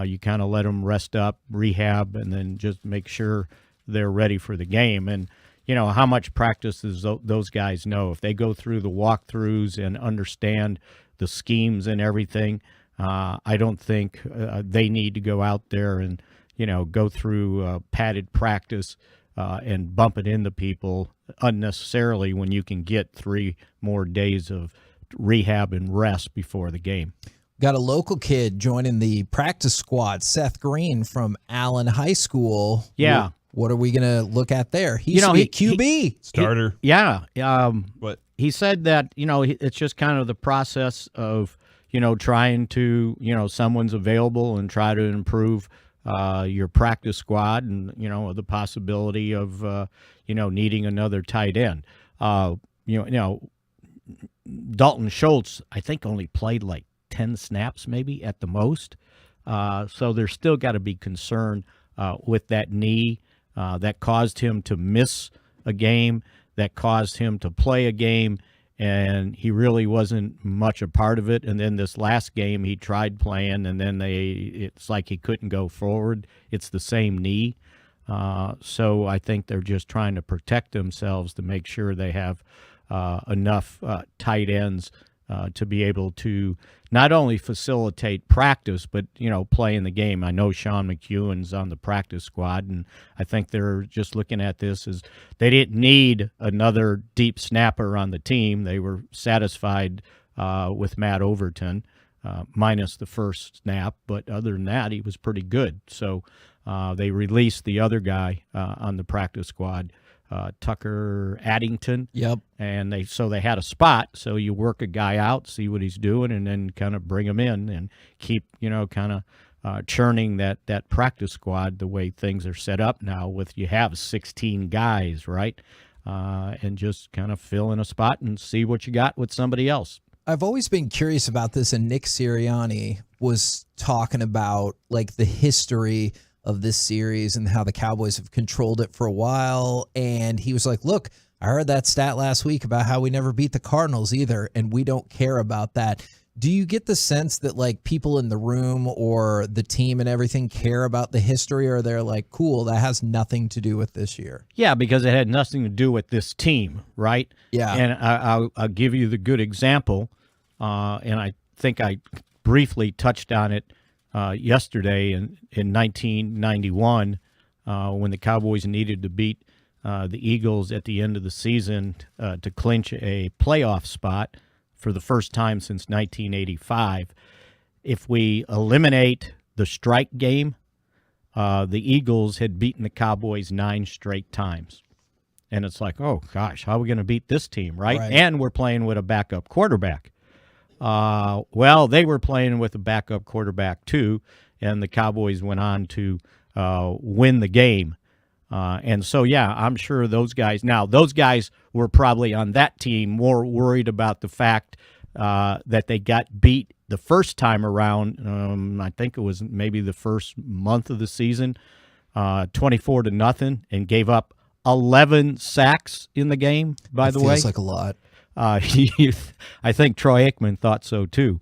you kind of let them rest up, rehab, and then just make sure they're ready for the game. And, how much practice does those guys know? If they go through the walkthroughs and understand the schemes and everything, I don't think they need to go out there and, go through padded practice and bump it into people unnecessarily when you can get 3 more days of rehab and rest before the game.
Got a local kid joining the practice squad, Seth Green from Allen High School.
Yeah.
What are we going to look at there? He used to be a QB.
Starter.
What? He said that, it's just kind of the process of, trying to, someone's available and try to improve your practice squad and, the possibility of, needing another tight end. Dalton Schultz, I think, only played like 10 snaps maybe at the most. So there's still got to be concern with that knee that caused him to miss a game, that caused him to play a game, and he really wasn't much a part of it. And then this last game he tried playing, and then it's like he couldn't go forward. It's the same knee. So I think they're just trying to protect themselves to make sure they have enough tight ends to be able to not only facilitate practice, but, play in the game. I know Sean McEwen's on the practice squad, and I think they're just looking at this as they didn't need another deep snapper on the team. They were satisfied with Matt Overton. minus the first snap. But other than that, he was pretty good. So they released the other guy on the practice squad, Tucker Addington.
Yep.
And they had a spot. So you work a guy out, see what he's doing, and then kind of bring him in and keep, kind of churning that practice squad the way things are set up now with you have 16 guys, right? And just kind of fill in a spot and see what you got with somebody else.
I've always been curious about this, and Nick Sirianni was talking about like the history of this series and how the Cowboys have controlled it for a while. And he was like, look, I heard that stat last week about how we never beat the Cardinals either, and we don't care about that. Do you get the sense that like people in the room or the team and everything care about the history, or they're like, cool, that has nothing to do with this year?
Yeah, because it had nothing to do with this team, right?
Yeah.
And I'll give you the good example, and I think I briefly touched on it yesterday in 1991 when the Cowboys needed to beat the Eagles at the end of the season to clinch a playoff spot for the first time since 1985. If we eliminate the strike game, the Eagles had beaten the Cowboys 9 straight times. And it's like, oh, gosh, how are we going to beat this team, right? And we're playing with a backup quarterback. Well, they were playing with a backup quarterback, too, and the Cowboys went on to win the game. And so, yeah, I'm sure those guys were probably on that team more worried about the fact that they got beat the first time around. I think it was maybe the first month of the season, 24-0, and gave up 11 sacks in the game, by the way.
Feels like a lot.
I think Troy Aikman thought so, too.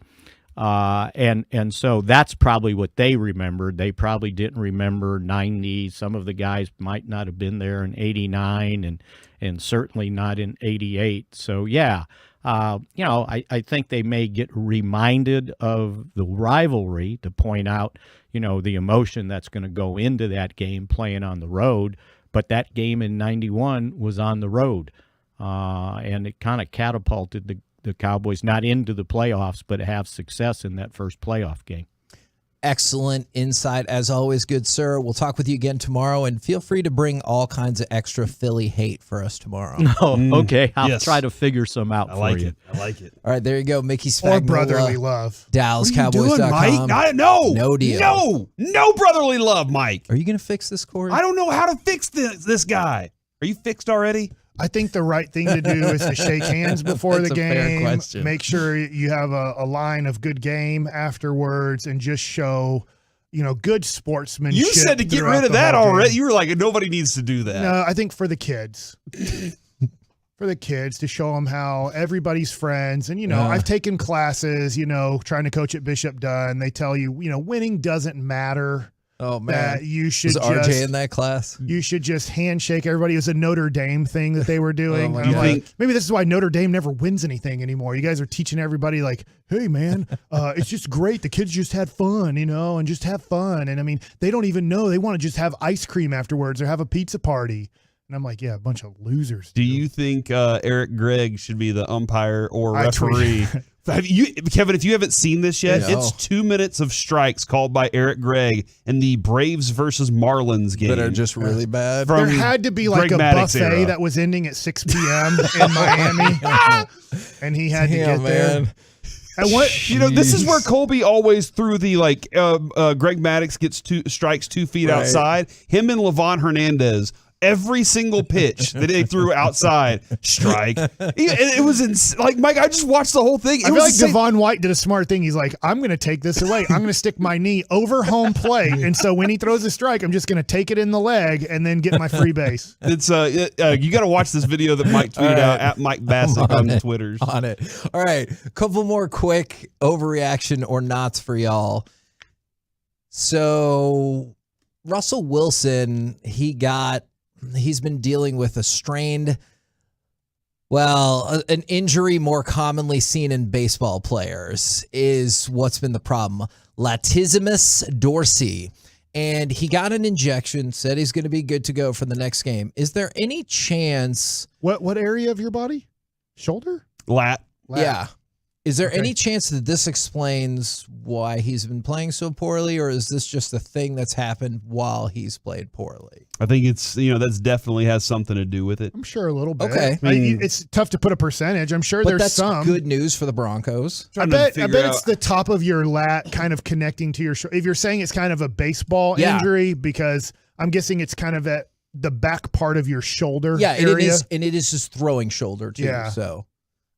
And so that's probably what they remembered. They probably didn't remember 90. Some of the guys might not have been there in 89 and certainly not in 88. So, yeah, I think they may get reminded of the rivalry to point out, the emotion that's going to go into that game playing on the road. But that game in 91 was on the road, and it kind of catapulted the Cowboys not into the playoffs, but have success in that first playoff game.
Excellent insight, as always, good sir. We'll talk with you again tomorrow, and feel free to bring all kinds of extra Philly hate for us tomorrow.
Okay. I'll try to figure some out for you.
I like it.
All right, there you go. Mickey Spagnola.
Or brotherly love.
DallasCowboys.com.
Mike?
No deal.
No brotherly love, Mike.
Are you going to fix this, Corey?
I don't know how to fix this guy. Are you fixed already?
I think the right thing to do is to shake hands before the game.
Question.
Make sure you have a line of good game afterwards, and just show, good sportsmanship.
You said to get rid of that already. You were like, nobody needs to do that.
No, I think for the kids. For the kids, to show them how everybody's friends. And, I've taken classes, trying to coach at Bishop Dunn. They tell you, winning doesn't matter.
Oh, man.
That you should
was RJ in that class?
You should just handshake everybody. It was a Notre Dame thing that they were doing.
Oh,
I'm like, maybe this is why Notre Dame never wins anything anymore. You guys are teaching everybody like, hey, man, it's just great. The kids just had fun, and just have fun. And, I mean, they don't even know. They want to just have ice cream afterwards or have a pizza party. And I'm like, yeah, a bunch of losers.
Do you think Eric Gregg should be the umpire or referee? Kevin, if you haven't seen this yet, it's 2 minutes of strikes called by Eric Gregg in the Braves versus Marlins game.
That are just really bad.
There had to be like
Greg
a
Maddox
buffet
era.
that was ending at 6 p.m. in Miami, and he had to get there. And
this is where Colby always threw the Greg Maddox gets strikes 2 feet outside. Him and Levon Hernandez. Every single pitch that they threw outside, strike. It was Mike, I just watched the whole thing.
I feel like Devon White did a smart thing. He's like, I'm going to take this away. I'm going to stick my knee over home plate. And so when he throws a strike, I'm just going to take it in the leg and then get my free base.
It's you got to watch this video that Mike tweeted out at Mike Bassick on Twitters.
On it. All right. Couple more quick overreaction or nots for y'all. So Russell Wilson, he's been dealing with an injury more commonly seen in baseball players is what's been the problem. Latissimus dorsi. And he got an injection, said he's going to be good to go for the next game. Is there any chance...
What area of your body? Shoulder?
Lat.
Yeah. Is there any chance that this explains why he's been playing so poorly, or is this just a thing that's happened while he's played poorly?
I think it's, that's definitely has something to do with it.
I'm sure a little bit.
Okay.
It's tough to put a percentage. I'm sure
But
there's
that's
some.
good news for the Broncos.
I bet it's the top of your lat kind of connecting to your shoulder. If you're saying it's kind of a baseball injury, because I'm guessing it's kind of at the back part of your shoulder area.
And it is his throwing shoulder too.
Yeah.
So,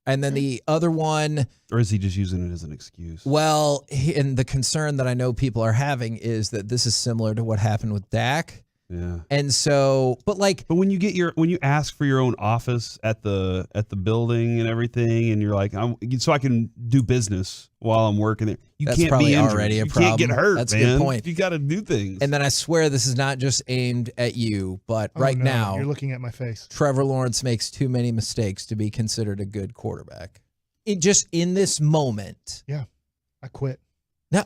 and then the other one,
or is he just using it as an excuse?
well, and the concern that I know people are having is that this is similar to what happened with Dak.
Yeah.
And so, but
when you ask for your own office at the building and everything, and you're like, so I can do business while I'm working there.
That's
can't
probably
be injured.
already a
you
problem.
can't get hurt.
That's
man.
a good point.
You got to do things.
And then I swear this is not just aimed at you, but right now
you're looking at my face.
Trevor Lawrence makes too many mistakes to be considered a good quarterback. Just in this moment.
Yeah, I quit.
No,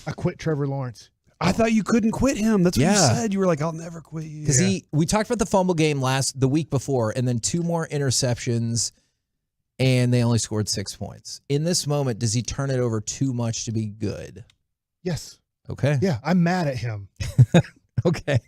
I quit Trevor Lawrence.
I thought you couldn't quit him. That's what you said. You were like, I'll never quit you.
Because we talked about the fumble game the week before, and then 2 more interceptions, and they only scored 6 points. In this moment, does he turn it over too much to be good?
Yes.
Okay.
Yeah, I'm mad at him.
Okay.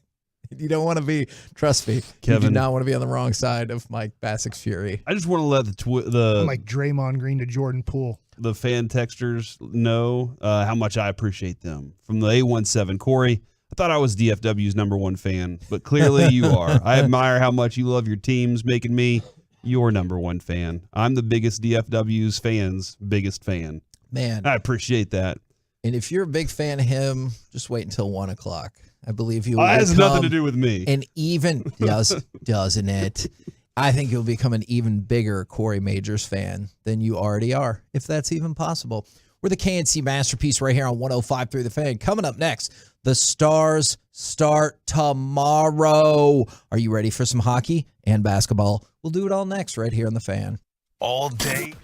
You don't want to be, trust me,
Kevin,
you do not want to be on the wrong side of Mike Bassick's fury.
I just want to let
I'm like Draymond Green to Jordan Poole.
The fan texters know how much I appreciate them. From the A17, Corey, I thought I was DFW's #1 fan, but clearly you are. I admire how much you love your teams, making me your #1 fan. I'm the biggest DFW's fans' biggest fan.
Man.
I appreciate that.
And if you're a big fan of him, just wait until 1 o'clock. I believe you will
That has
become
nothing to do with me.
And even, doesn't it? I think you'll become an even bigger Corey Majors fan than you already are, if that's even possible. We're the KNC Masterpiece right here on 105.3 The Fan. Coming up next, the Stars start tomorrow. Are you ready for some hockey and basketball? We'll do it all next right here on The Fan.
All day.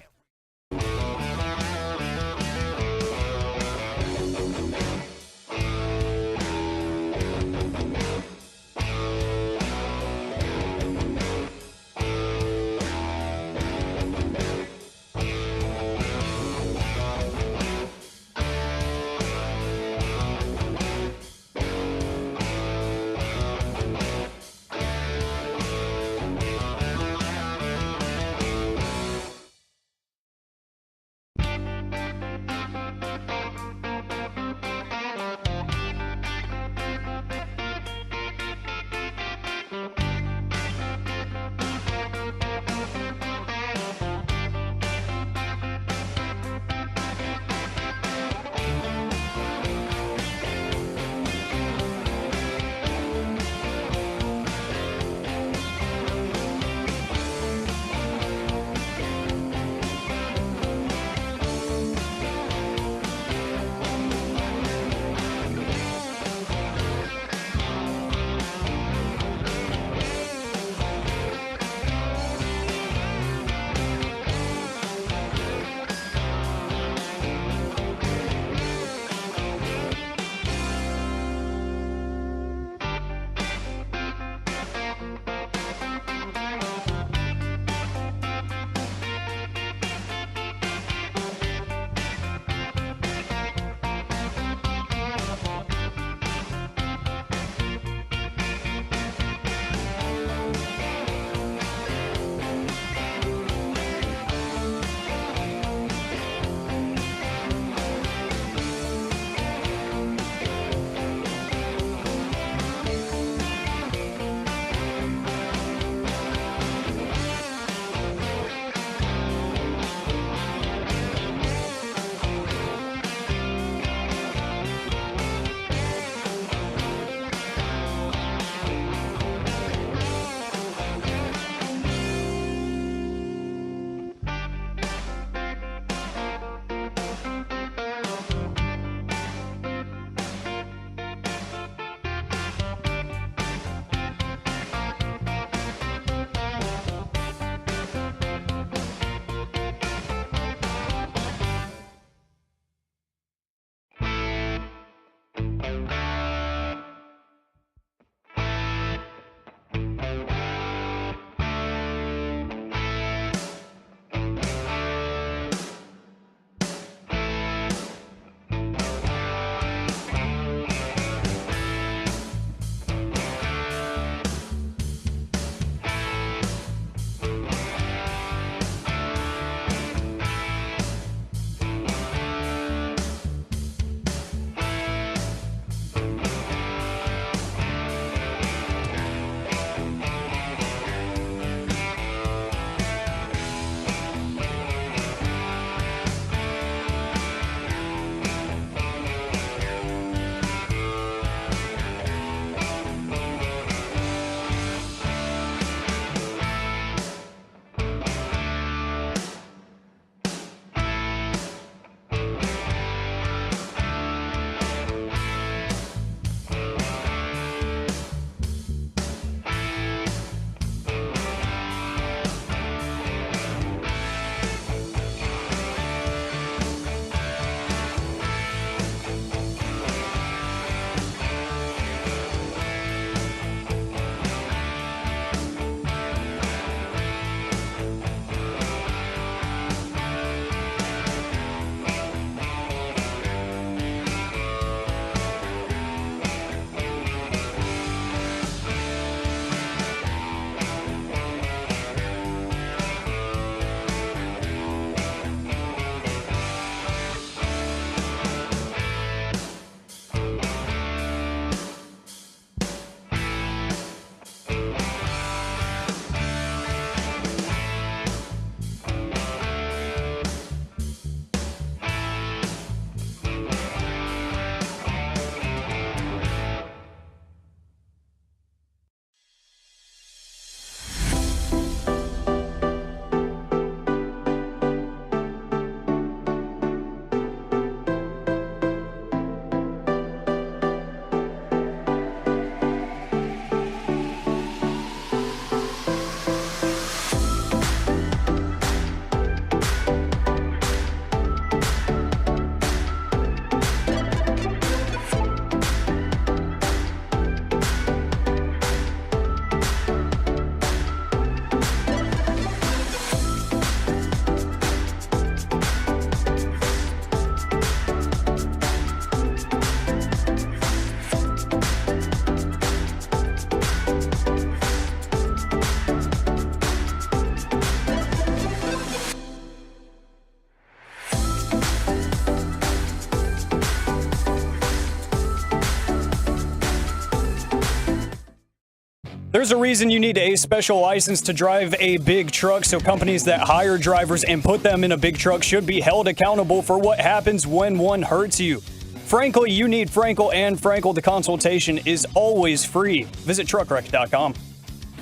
There's a reason you need a special license to drive a big truck, so companies that hire drivers and put them in a big truck should be held accountable for what happens when one hurts you. Frankly, you need Frankel and Frankel. The consultation is always free. Visit truckwreck.com.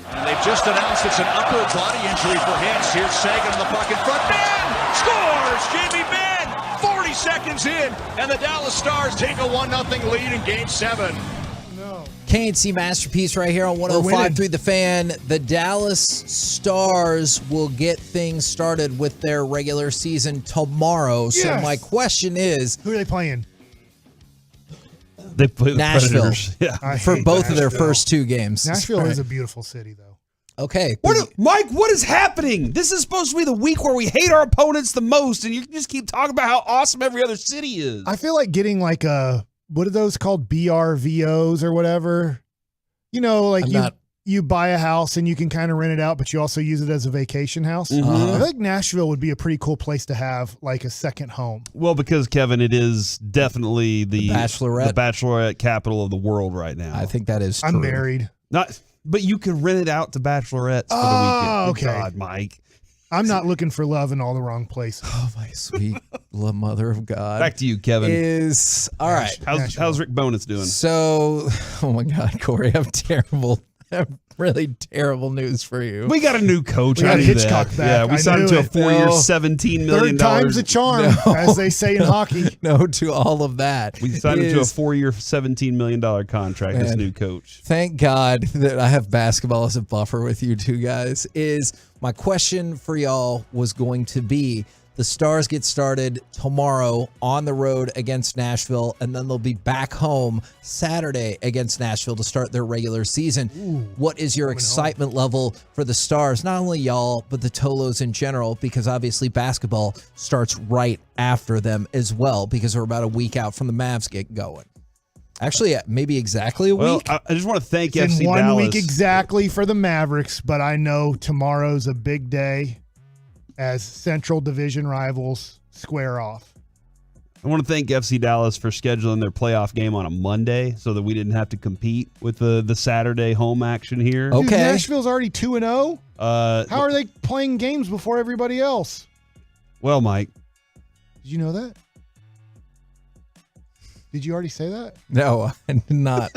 And they've just announced it's an upper body injury for Hicks. Here's Sagan in the puck in front. Ben scores! Jamie Benn! 40 seconds in, and the Dallas Stars take a 1-0 lead in Game 7.
KNC Masterpiece right here on 105.3 The Fan. The Dallas Stars will get things started with their regular season tomorrow.
Yes.
So my question is,
who are they playing?
They play the
Nashville.
Predators. Yeah.
For both of their first two games.
Nashville is a beautiful city, though.
Okay.
Mike, what is happening? This is supposed to be the week where we hate our opponents the most, and you just keep talking about how awesome every other city is.
I feel like getting like what are those called? BRVOs or whatever? You know, like you buy a house and you can kind of rent it out, but you also use it as a vacation house.
Mhm.
I feel like Nashville would be a pretty cool place to have like a second home.
Well, because, Kevin, it is definitely the
Bachelorette
capital of the world right now.
I think that is true.
I'm married.
But you can rent it out to bachelorettes for the weekend.
Okay.
God, Mike.
I'm not looking for love in all the wrong places.
Oh, my sweet mother of God.
Back to you, Kevin.
All right.
How's Rick Bonus doing?
So, oh my God, Corey, I have really terrible news for you.
We got a new coach.
We got
I knew
Hitchcock
that.
back.
Yeah, we
I
signed him
knew
to a
it.
4-year,
No.
$17 million.
Third time's a charm, as they say in hockey.
No to all of that.
We signed him to a 4-year, $17 million contract, this
Man.
new coach.
Thank God that I have basketball as a buffer with you two guys. My question for y'all was going to be, the Stars get started tomorrow on the road against Nashville, and then they'll be back home Saturday against Nashville to start their regular season. What is your excitement level for the Stars? Not only y'all, but the Tolos in general, because obviously basketball starts right after them as well, because we're about a week out from the Mavs get going. Actually, maybe exactly a week.
I just want to thank
It's
FC
in 1
Dallas.
week exactly for the Mavericks, but I know tomorrow's a big day as Central Division rivals square off.
I want to thank FC Dallas for scheduling their playoff game on a Monday so that we didn't have to compete with the Saturday home action here.
Dude, Nashville's already 2-0.
How
How are they playing games before everybody else?
Well, Mike.
Did you know that? Did you already say that?
No, I did not.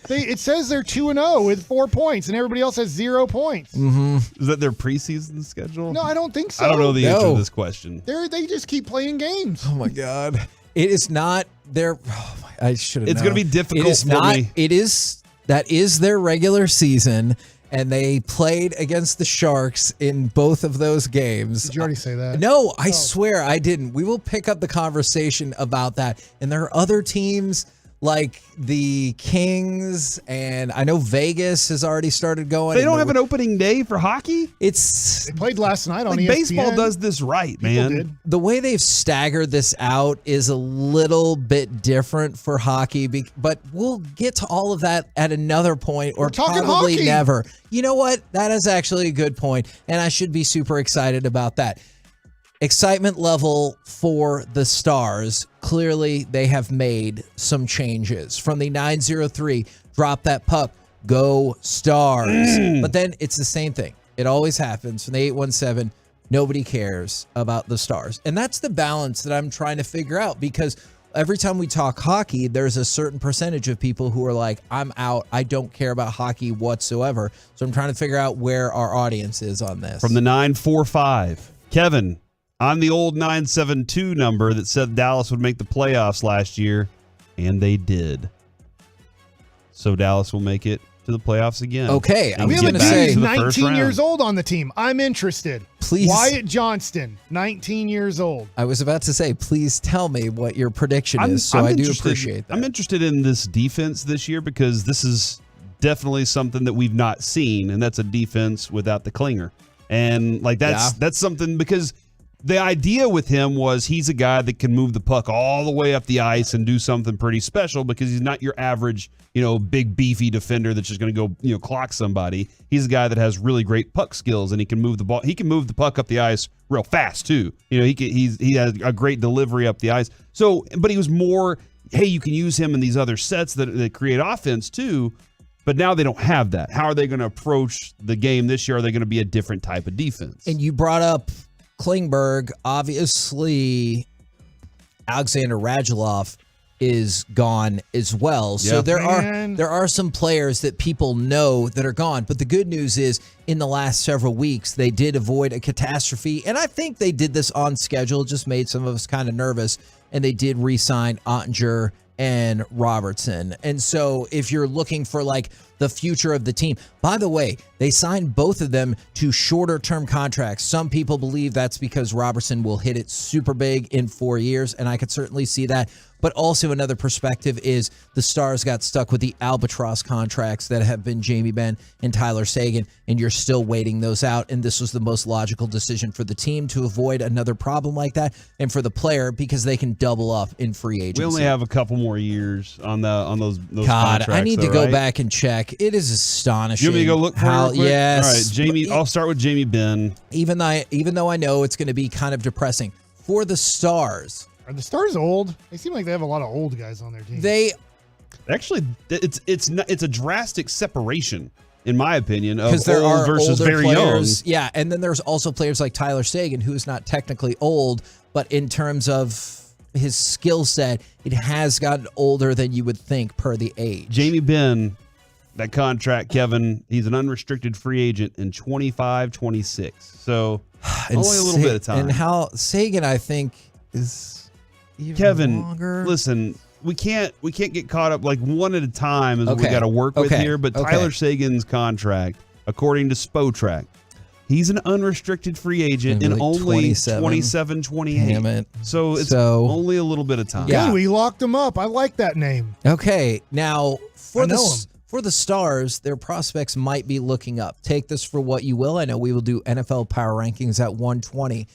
It says they're 2-0 with 4 points, and everybody else has 0 points.
Mm-hmm.
Is that their preseason schedule?
No, I don't think so.
I don't know the answer to this question.
They just keep playing games.
Oh my God! It is not their. I should have.
It's going to be difficult
It is
for
not.
me.
It is. That is their regular season, and they played against the Sharks in both of those games.
Did you already say that?
No, I swear I didn't. We will pick up the conversation about that. And there are other teams like the Kings, and I know Vegas has already started going.
They don't have an opening day for hockey?
They played last night on ESPN.
Baseball does this right, man.
did.
The way they've staggered this out is a little bit different for hockey, but we'll get to all of that at another point, or
talking
probably
hockey.
never. You know what? That is actually a good point, and I should be super excited about that. Excitement level for the Stars. Clearly, they have made some changes. From the 903, drop that puck, go Stars. But then it's the same thing. It always happens. From the 817, nobody cares about the Stars. And that's the balance that I'm trying to figure out, because every time we talk hockey, there's a certain percentage of people who are like, I'm out. I don't care about hockey whatsoever. So I'm trying to figure out where our audience is on this.
From the 945, Kevin, I'm the old 972 number that said Dallas would make the playoffs last year, and they did. So Dallas will make it to the playoffs again.
Okay,
And
We
get
have a
back
dude
to
who's
the first
19
round.
years old on the team. I'm interested.
Please.
Wyatt Johnston, 19 years old.
I was about to say, please tell me what your prediction is, so I do appreciate that.
I'm interested in this defense this year because this is definitely something that we've not seen, and that's a defense without the clinger. And like that's something, because the idea with him was he's a guy that can move the puck all the way up the ice and do something pretty special, because he's not your average, big beefy defender that's just going to go, clock somebody. He's a guy that has really great puck skills, and he can move the ball. He can move the puck up the ice real fast too. He has a great delivery up the ice. So, but he was more, hey, you can use him in these other sets that create offense too. But now they don't have that. How are they going to approach the game this year? Are they going to be a different type of defense?
And you brought up Klingberg. Obviously, Alexander Radulov is gone as well. So there are some players that people know that are gone. But the good news is in the last several weeks, they did avoid a catastrophe. And I think they did this on schedule, just made some of us kind of nervous. And they did re-sign Ottinger and Robertson. And so if you're looking for like the future of the team, by the way, they signed both of them to shorter term contracts. Some people believe that's because Robertson will hit it super big in 4 years, and I could certainly see that. But also another perspective is the Stars got stuck with the albatross contracts that have been Jamie Benn and Tyler Seguin, and you're still waiting those out. And this was the most logical decision for the team to avoid another problem like that, and for the player because they can double up in free agency.
We only have a couple more years on those
God,
contracts.
I need to
though,
go
right?
back and check. It is astonishing.
You want me to go look for it real quick?
Yes.
All right, Jamie. I'll start with Jamie Benn.
Even though I know it's going to be kind of depressing for the Stars.
Are the Stars old? They seem like they have a lot of old guys on their team.
They
actually, it's a drastic separation, in my opinion, of
because there
old
are
versus
older
very
players.
young.
Yeah, and then there's also players like Tyler Seguin, who is not technically old, but in terms of his skill set, it has gotten older than you would think per the age.
Jamie Benn, that contract, Kevin, he's an unrestricted free agent in 25-26. So
And
only a little bit of time.
And how Seguin, I think, is even
Kevin,
longer.
listen, we can't get caught up like one at a time is what we
Okay.
got to work with
Okay.
here. But
Okay.
Tyler Seguin's contract, according to Spotrac, he's an unrestricted free agent in
Like
only
27,
28.
Damn it.
So it's
So-
only a little bit of time.
Good, we locked him up. I like that name.
Okay, now
I know him.
for the Stars, their prospects might be looking up. Take this for what you will. I know we will do NFL power rankings at 120.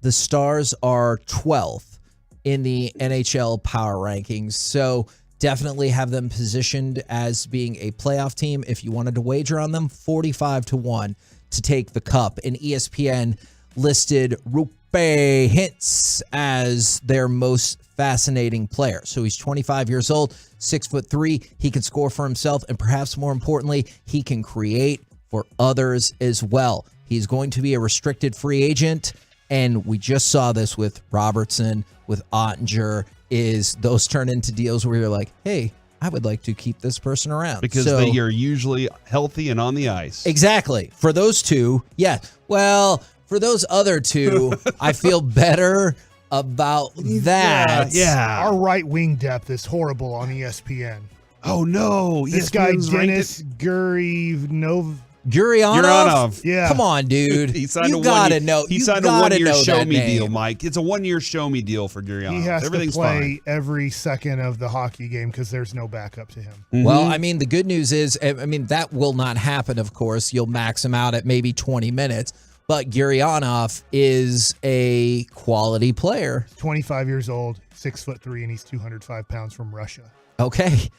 The Stars are 12th in the NHL power rankings, so definitely have them positioned as being a playoff team. If you wanted to wager on them, 45-1 to take the cup. And ESPN listed Rupe Hintz as their most fascinating player. So he's 25 years old, 6'3". He can score for himself, and perhaps more importantly, he can create for others as well. He's going to be a restricted free agent, and we just saw this with Robertson, with Ottinger, is those turn into deals where you're like, hey, I would like to keep this person around.
Because they are usually healthy and on the ice.
Exactly. For those two, yeah. Well, for those other two, I feel better about that.
Yeah.
Our right wing depth is horrible on ESPN.
Oh, no.
This guy,
ESPN's ranked
Dennis Gurionov.
Gurionov?
Yeah.
Come on, dude.
He signed
you
a
gotta
one-year,
know.
He
you
signed a
gotta
one-year
know
show
that
me
name.
deal, Mike. It's a one-year show me deal for Gurionov.
He has
Everything's
to play
fine.
every second of the hockey game because there's no backup to him.
Well, I mean, the good news is, that will not happen, of course. You'll max him out at maybe 20 minutes. But Gurionov is a quality player.
25 years old, 6'3", and he's 205 pounds from Russia.
Okay.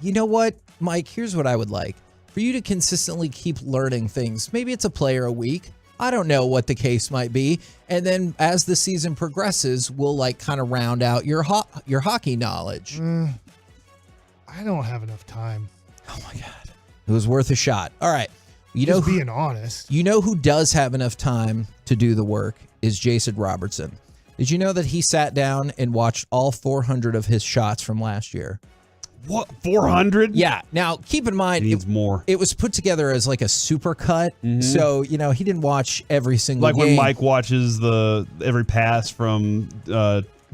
You know what, Mike? Here's what I would like. For you to consistently keep learning things. Maybe it's a player a week. I don't know what the case might be. And then as the season progresses, we'll kind of round out your hockey knowledge.
I don't have enough time.
Oh my God. It was worth a shot. All right.
Just being honest.
You know who does have enough time to do the work is Jason Robertson. Did you know that he sat down and watched all 400 of his shots from last year?
What, 400?
Yeah. Now, keep in mind,
He needs more.
It was put together as like a super cut. So, he didn't watch every single
Like
game.
when Mike watches every pass from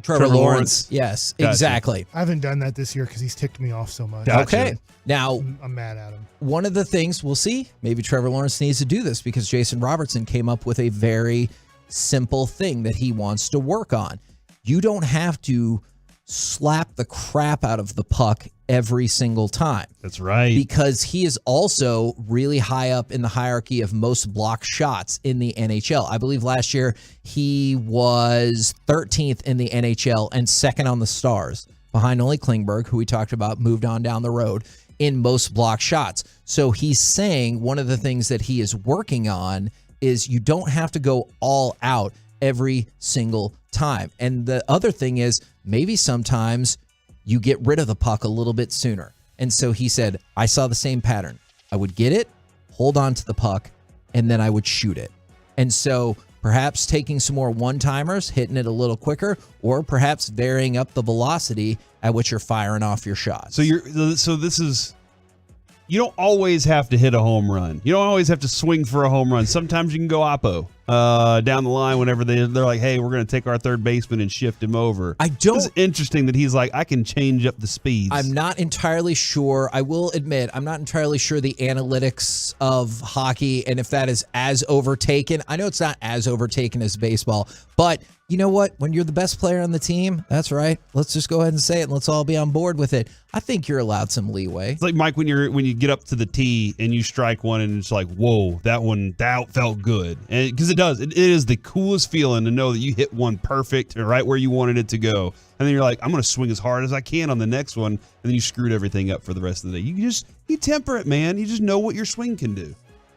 Trevor Lawrence. Yes,
Gotcha.
exactly.
I haven't done that this year because he's ticked me off so much.
Gotcha.
Okay. Now,
I'm mad at him.
one of the things we'll see, maybe Trevor Lawrence needs to do this because Jason Robertson came up with a very simple thing that he wants to work on. You don't have to slap the crap out of the puck every single time.
That's right.
Because he is also really high up in the hierarchy of most blocked shots in the NHL. I believe last year he was 13th in the NHL and second on the Stars, behind only Klingberg, who we talked about, moved on down the road, in most blocked shots. So he's saying one of the things that he is working on is you don't have to go all out every single time. And the other thing is maybe sometimes you get rid of the puck a little bit sooner. And so he said, I saw the same pattern. I would get it, hold on to the puck, and then I would shoot it. And so perhaps taking some more one-timers, hitting it a little quicker, or perhaps varying up the velocity at which you're firing off your shots.
So this is, you don't always have to hit a home run. You don't always have to swing for a home run. Sometimes you can go oppo down the line whenever they're like, hey, we're going to take our third baseman and shift him over. It's interesting that he's like, I can change up the speeds.
I'm not entirely sure. I will admit, I'm not entirely sure the analytics of hockey and if that is as overtaken. I know it's not as overtaken as baseball, but you know what? When you're the best player on the team, that's right. Let's just go ahead and say it and let's all be on board with it. I think you're allowed some leeway.
It's like, Mike, when you get up to the tee and you strike one and it's like, whoa, that felt good. And because it does. It is the coolest feeling to know that you hit one perfect or right where you wanted it to go. And then you're like, I'm going to swing as hard as I can on the next one. And then you screwed everything up for the rest of the day. You temper it, man. You just know what your swing can do.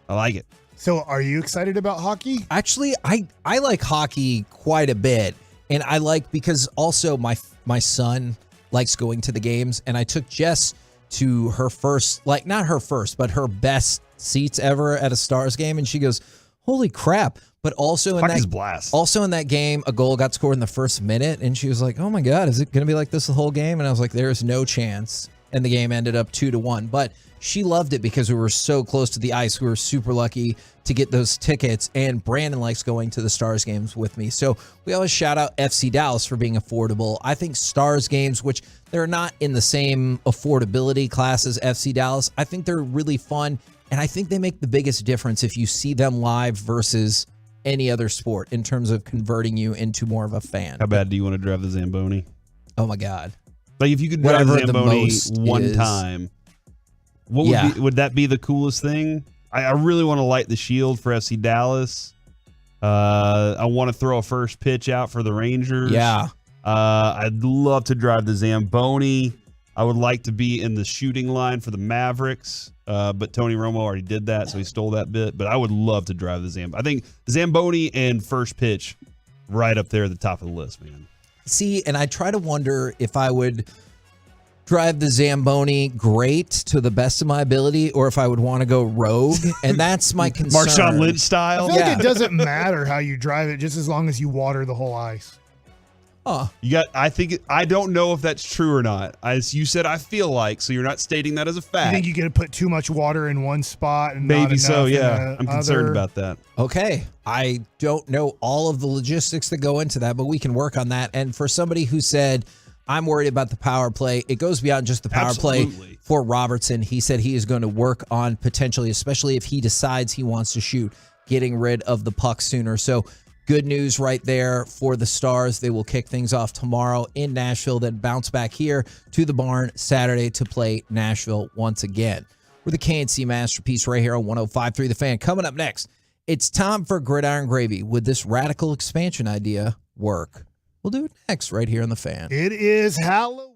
I like it.
So are you excited about hockey?
Actually, I like hockey quite a bit. And I like, because also my son likes going to the games. And I took Jess to her first, like not her first, but her best seats ever at a Stars game. And she goes, holy crap. But also in that game, a goal got scored in the first minute. And she was like, oh my God, is it going to be like this the whole game? And I was like, there's no chance. And the game ended up 2-1. But she loved it because we were so close to the ice. We were super lucky to get those tickets. And Brandon likes going to the Stars games with me. So we always shout out FC Dallas for being affordable. I think Stars games, which they're not in the same affordability class as FC Dallas, I think they're really fun. And I think they make the biggest difference if you see them live versus any other sport in terms of converting you into more of a fan.
How bad do you want to drive the Zamboni?
Oh my God.
Like if you could drive the Zamboni one time, would that be the coolest thing? I really want to light the shield for FC Dallas. I want to throw a first pitch out for the Rangers.
Yeah.
I'd love to drive the Zamboni. I would like to be in the shooting line for the Mavericks. But Tony Romo already did that, so he stole that bit. But I would love to drive the Zamboni. I think Zamboni and first pitch right up there at the top of the list, man.
See, and I try to wonder if I would drive the Zamboni great to the best of my ability or if I would want to go rogue. And that's my concern.
Marshawn Lynch style?
I feel like it doesn't matter how you drive it, just as long as you water the whole ice.
I don't know if that's true or not. As you said, I feel like, so you're not stating that as a fact.
You think you could put too much water in one spot and
maybe
not
so,
enough
yeah. I'm concerned about that.
Okay. I don't know all of the logistics that go into that, but we can work on that. And for somebody who said, I'm worried about the power play, it goes beyond just the power play for Robertson. He said he is going to work on potentially, especially if he decides he wants to shoot, getting rid of the puck sooner. So good news right there for the Stars. They will kick things off tomorrow in Nashville, then bounce back here to the barn Saturday to play Nashville once again. We're the KNC Masterpiece right here on 105.3 The Fan. Coming up next, it's time for Gridiron Gravy. Would this radical expansion idea work? We'll do it next right here on The Fan.
It is Halloween.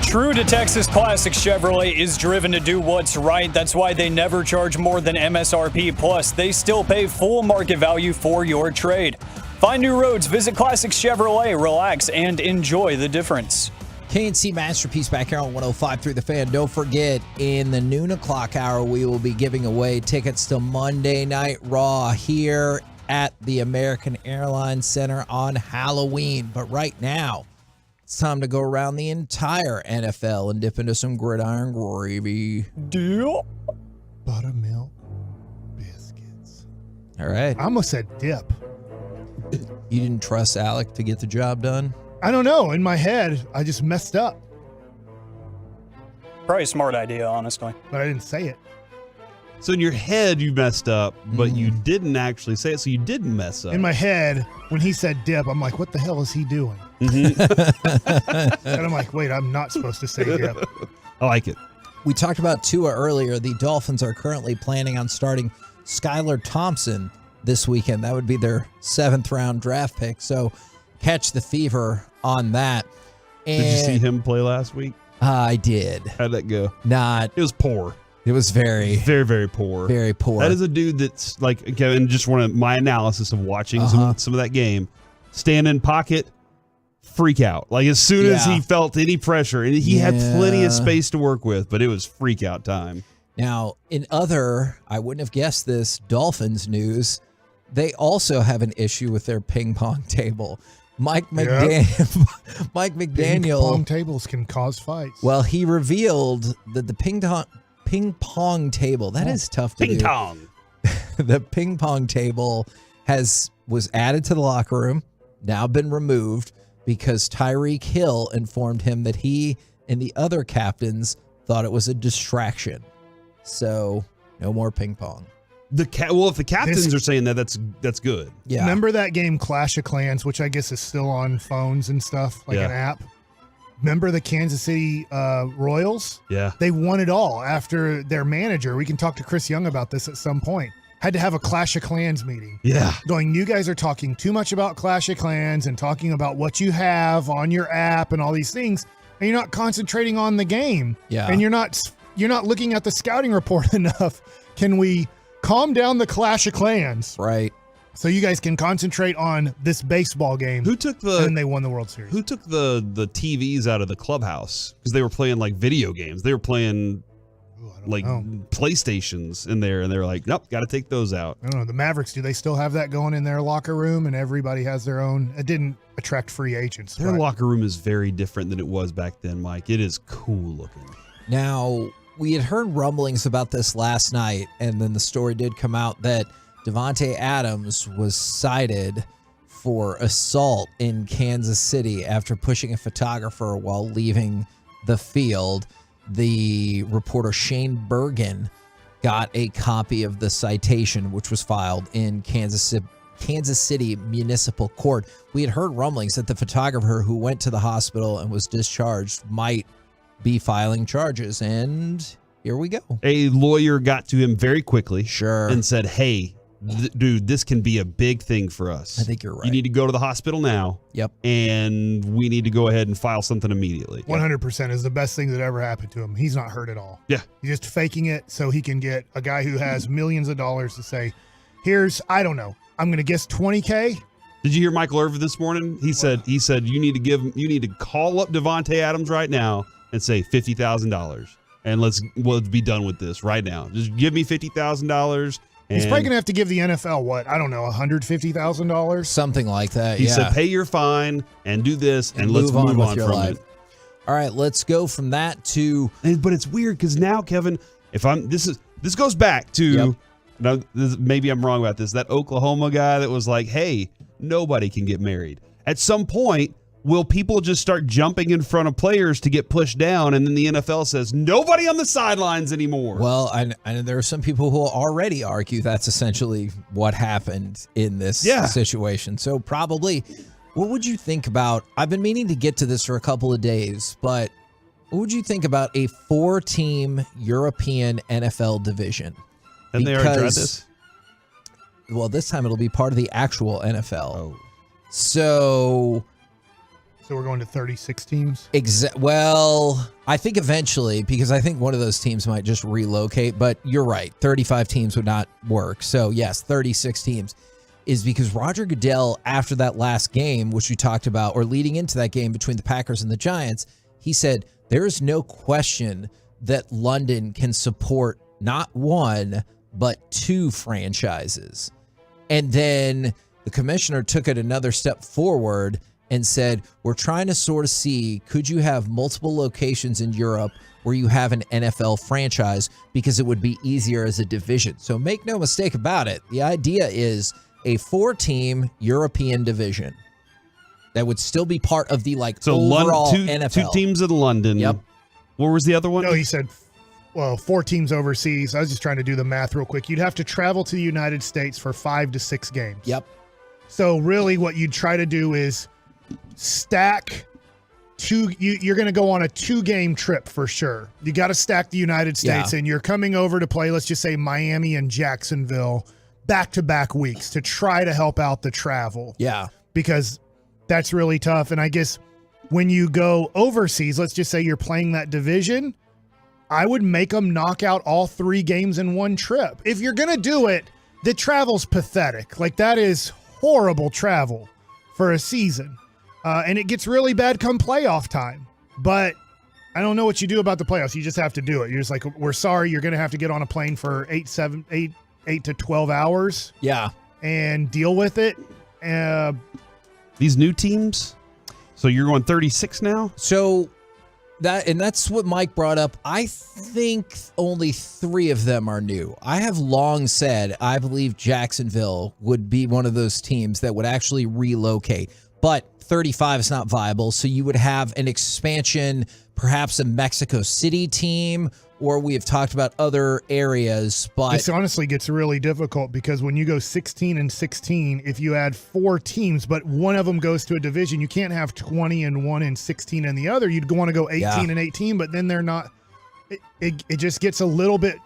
True to Texas, Classic Chevrolet is driven to do what's right. That's why they never charge more than MSRP. Plus, they still pay full market value for your trade. Find new roads, visit Classic Chevrolet, relax, and enjoy the difference.
KNC Masterpiece back here on 105.3 The Fan. Don't forget, in the noon o'clock hour, we will be giving away tickets to Monday Night Raw here at the American Airlines Center on Halloween. But right now, it's time to go around the entire NFL and dip into some gridiron gravy.
Deal.
Buttermilk.
All right.
I almost said dip.
You didn't trust Alec to get the job done?
I don't know. In my head, I just messed up.
Probably a smart idea, honestly.
But I didn't say it.
So in your head, you messed up, but you didn't actually say it, so you didn't mess up.
In my head, when he said dip, I'm like, what the hell is he doing?
Mm-hmm.
And I'm like, wait, I'm not supposed to say dip.
I like it.
We talked about Tua earlier. The Dolphins are currently planning on starting Skylar Thompson this weekend. That would be their 7th-round draft pick. So catch the fever on that. And
did you see him play last week?
I did.
How'd that go?
Not.
It was poor.
It was very,
very poor.
Very poor.
That is a dude that's like, Kevin, just my analysis of watching some of that game. Stand in pocket, freak out. Like as soon as he felt any pressure, and he had plenty of space to work with, but it was freak out time.
Now, in other, I wouldn't have guessed this, Dolphins news, they also have an issue with their ping pong table. Mike McDaniel.
Ping pong tables can cause fights.
Well, he revealed that the ping pong table, that is tough to do.
Ping pong.
The ping pong table was added to the locker room, now been removed because Tyreek Hill informed him that he and the other captains thought it was a distraction. So, no more ping pong.
If the captains are saying that, that's good.
Yeah.
Remember that game Clash of Clans, which I guess is still on phones and stuff, like an app? Remember the Kansas City Royals?
Yeah.
They won it all after their manager, we can talk to Chris Young about this at some point, had to have a Clash of Clans meeting.
Yeah.
Going, you guys are talking too much about Clash of Clans and talking about what you have on your app and all these things, and you're not concentrating on the game.
Yeah.
And you're not looking at the scouting report enough. Can we calm down the Clash of Clans?
Right.
So you guys can concentrate on this baseball game. And they won the World Series.
Who took the TVs out of the clubhouse? Because they were playing like video games. They were playing PlayStations in there, and they were like, nope, got to take those out.
I don't know. The Mavericks, do they still have that going in their locker room and everybody has their own? It didn't attract free agents.
Their locker room is very different than it was back then, Mike. It is cool looking.
Now, we had heard rumblings about this last night, and then the story did come out that Davante Adams was cited for assault in Kansas City after pushing a photographer while leaving the field. The reporter Shane Bergen got a copy of the citation, which was filed in Kansas City Municipal Court. We had heard rumblings that the photographer who went to the hospital and was discharged might be filing charges, and here we go.
A lawyer got to him very quickly.
Sure.
And said, hey, dude, this can be a big thing for us.
I think you're right.
You need to go to the hospital now.
Yep.
And we need to go ahead and file something immediately.
100% is the best thing that ever happened to him. He's not hurt at all.
Yeah.
He's just faking it so he can get a guy who has millions of dollars to say, here's, I don't know, I'm going to guess $20K.
Did you hear Michael Irvin this morning? He said you need to call up Davante Adams right now and say $50,000. And let's be done with this right now. Just give me $50,000.
He's probably going to have to give the NFL, what, I don't know, $150,000?
Something like that,
He said, pay your fine and do this, and let's move on from it.
All right, let's go from that to...
But it's weird because now, Kevin, this goes back to, now, maybe I'm wrong about this, that Oklahoma guy that was like, hey, nobody can get married. At some point, will people just start jumping in front of players to get pushed down, and then the NFL says, nobody on the sidelines anymore?
Well, I know there are some people who will already argue that's essentially what happened in this situation. So probably, what would you think about, I've been meaning to get to this for a couple of days, but what would you think about a 4-team European NFL division?
And they already tried this?
Well, this time it'll be part of the actual NFL. So
So we're going to 36 teams?
Well, I think eventually, because I think one of those teams might just relocate, but you're right. 35 teams would not work. So, yes, 36 teams is because Roger Goodell, after that last game, which we talked about, or leading into that game between the Packers and the Giants, he said, there is no question that London can support not one, but 2 franchises. And then the commissioner took it another step forward and said, we're trying to sort of see, could you have multiple locations in Europe where you have an NFL franchise, because it would be easier as a division. So make no mistake about it. The idea is a 4-team European division that would still be part of the overall NFL.
2 teams in London.
Yep.
What was the other one?
No, he said, 4 teams overseas. I was just trying to do the math real quick. You'd have to travel to the United States for 5 to 6 games.
Yep.
So really what you'd try to do is stack 2. You're going to go on a 2-game trip for sure. You got to stack the United States, and you're coming over to play, let's just say, Miami and Jacksonville back-to-back weeks to try to help out the travel.
Yeah.
Because that's really tough. And I guess when you go overseas, let's just say you're playing that division, I would make them knock out all 3 games in one trip. If you're going to do it, the travel's pathetic. Like, that is horrible travel for a season. And it gets really bad come playoff time. But I don't know what you do about the playoffs. You just have to do it. You're just like, we're sorry, you're going to have to get on a plane for 8 to 12 hours.
Yeah.
And deal with it.
These new teams? So you're going 36 now?
So that's what Mike brought up. I think only 3 of them are new. I have long said I believe Jacksonville would be one of those teams that would actually relocate. But 35 is not viable, so you would have an expansion, perhaps a Mexico City team, or we have talked about other areas. But
this honestly gets really difficult because when you go 16 and 16, if you add 4 teams, but one of them goes to a division, you can't have 20 in one and 16 in the other. You'd want to go 18 and 18, but then they're not. It just gets a little bit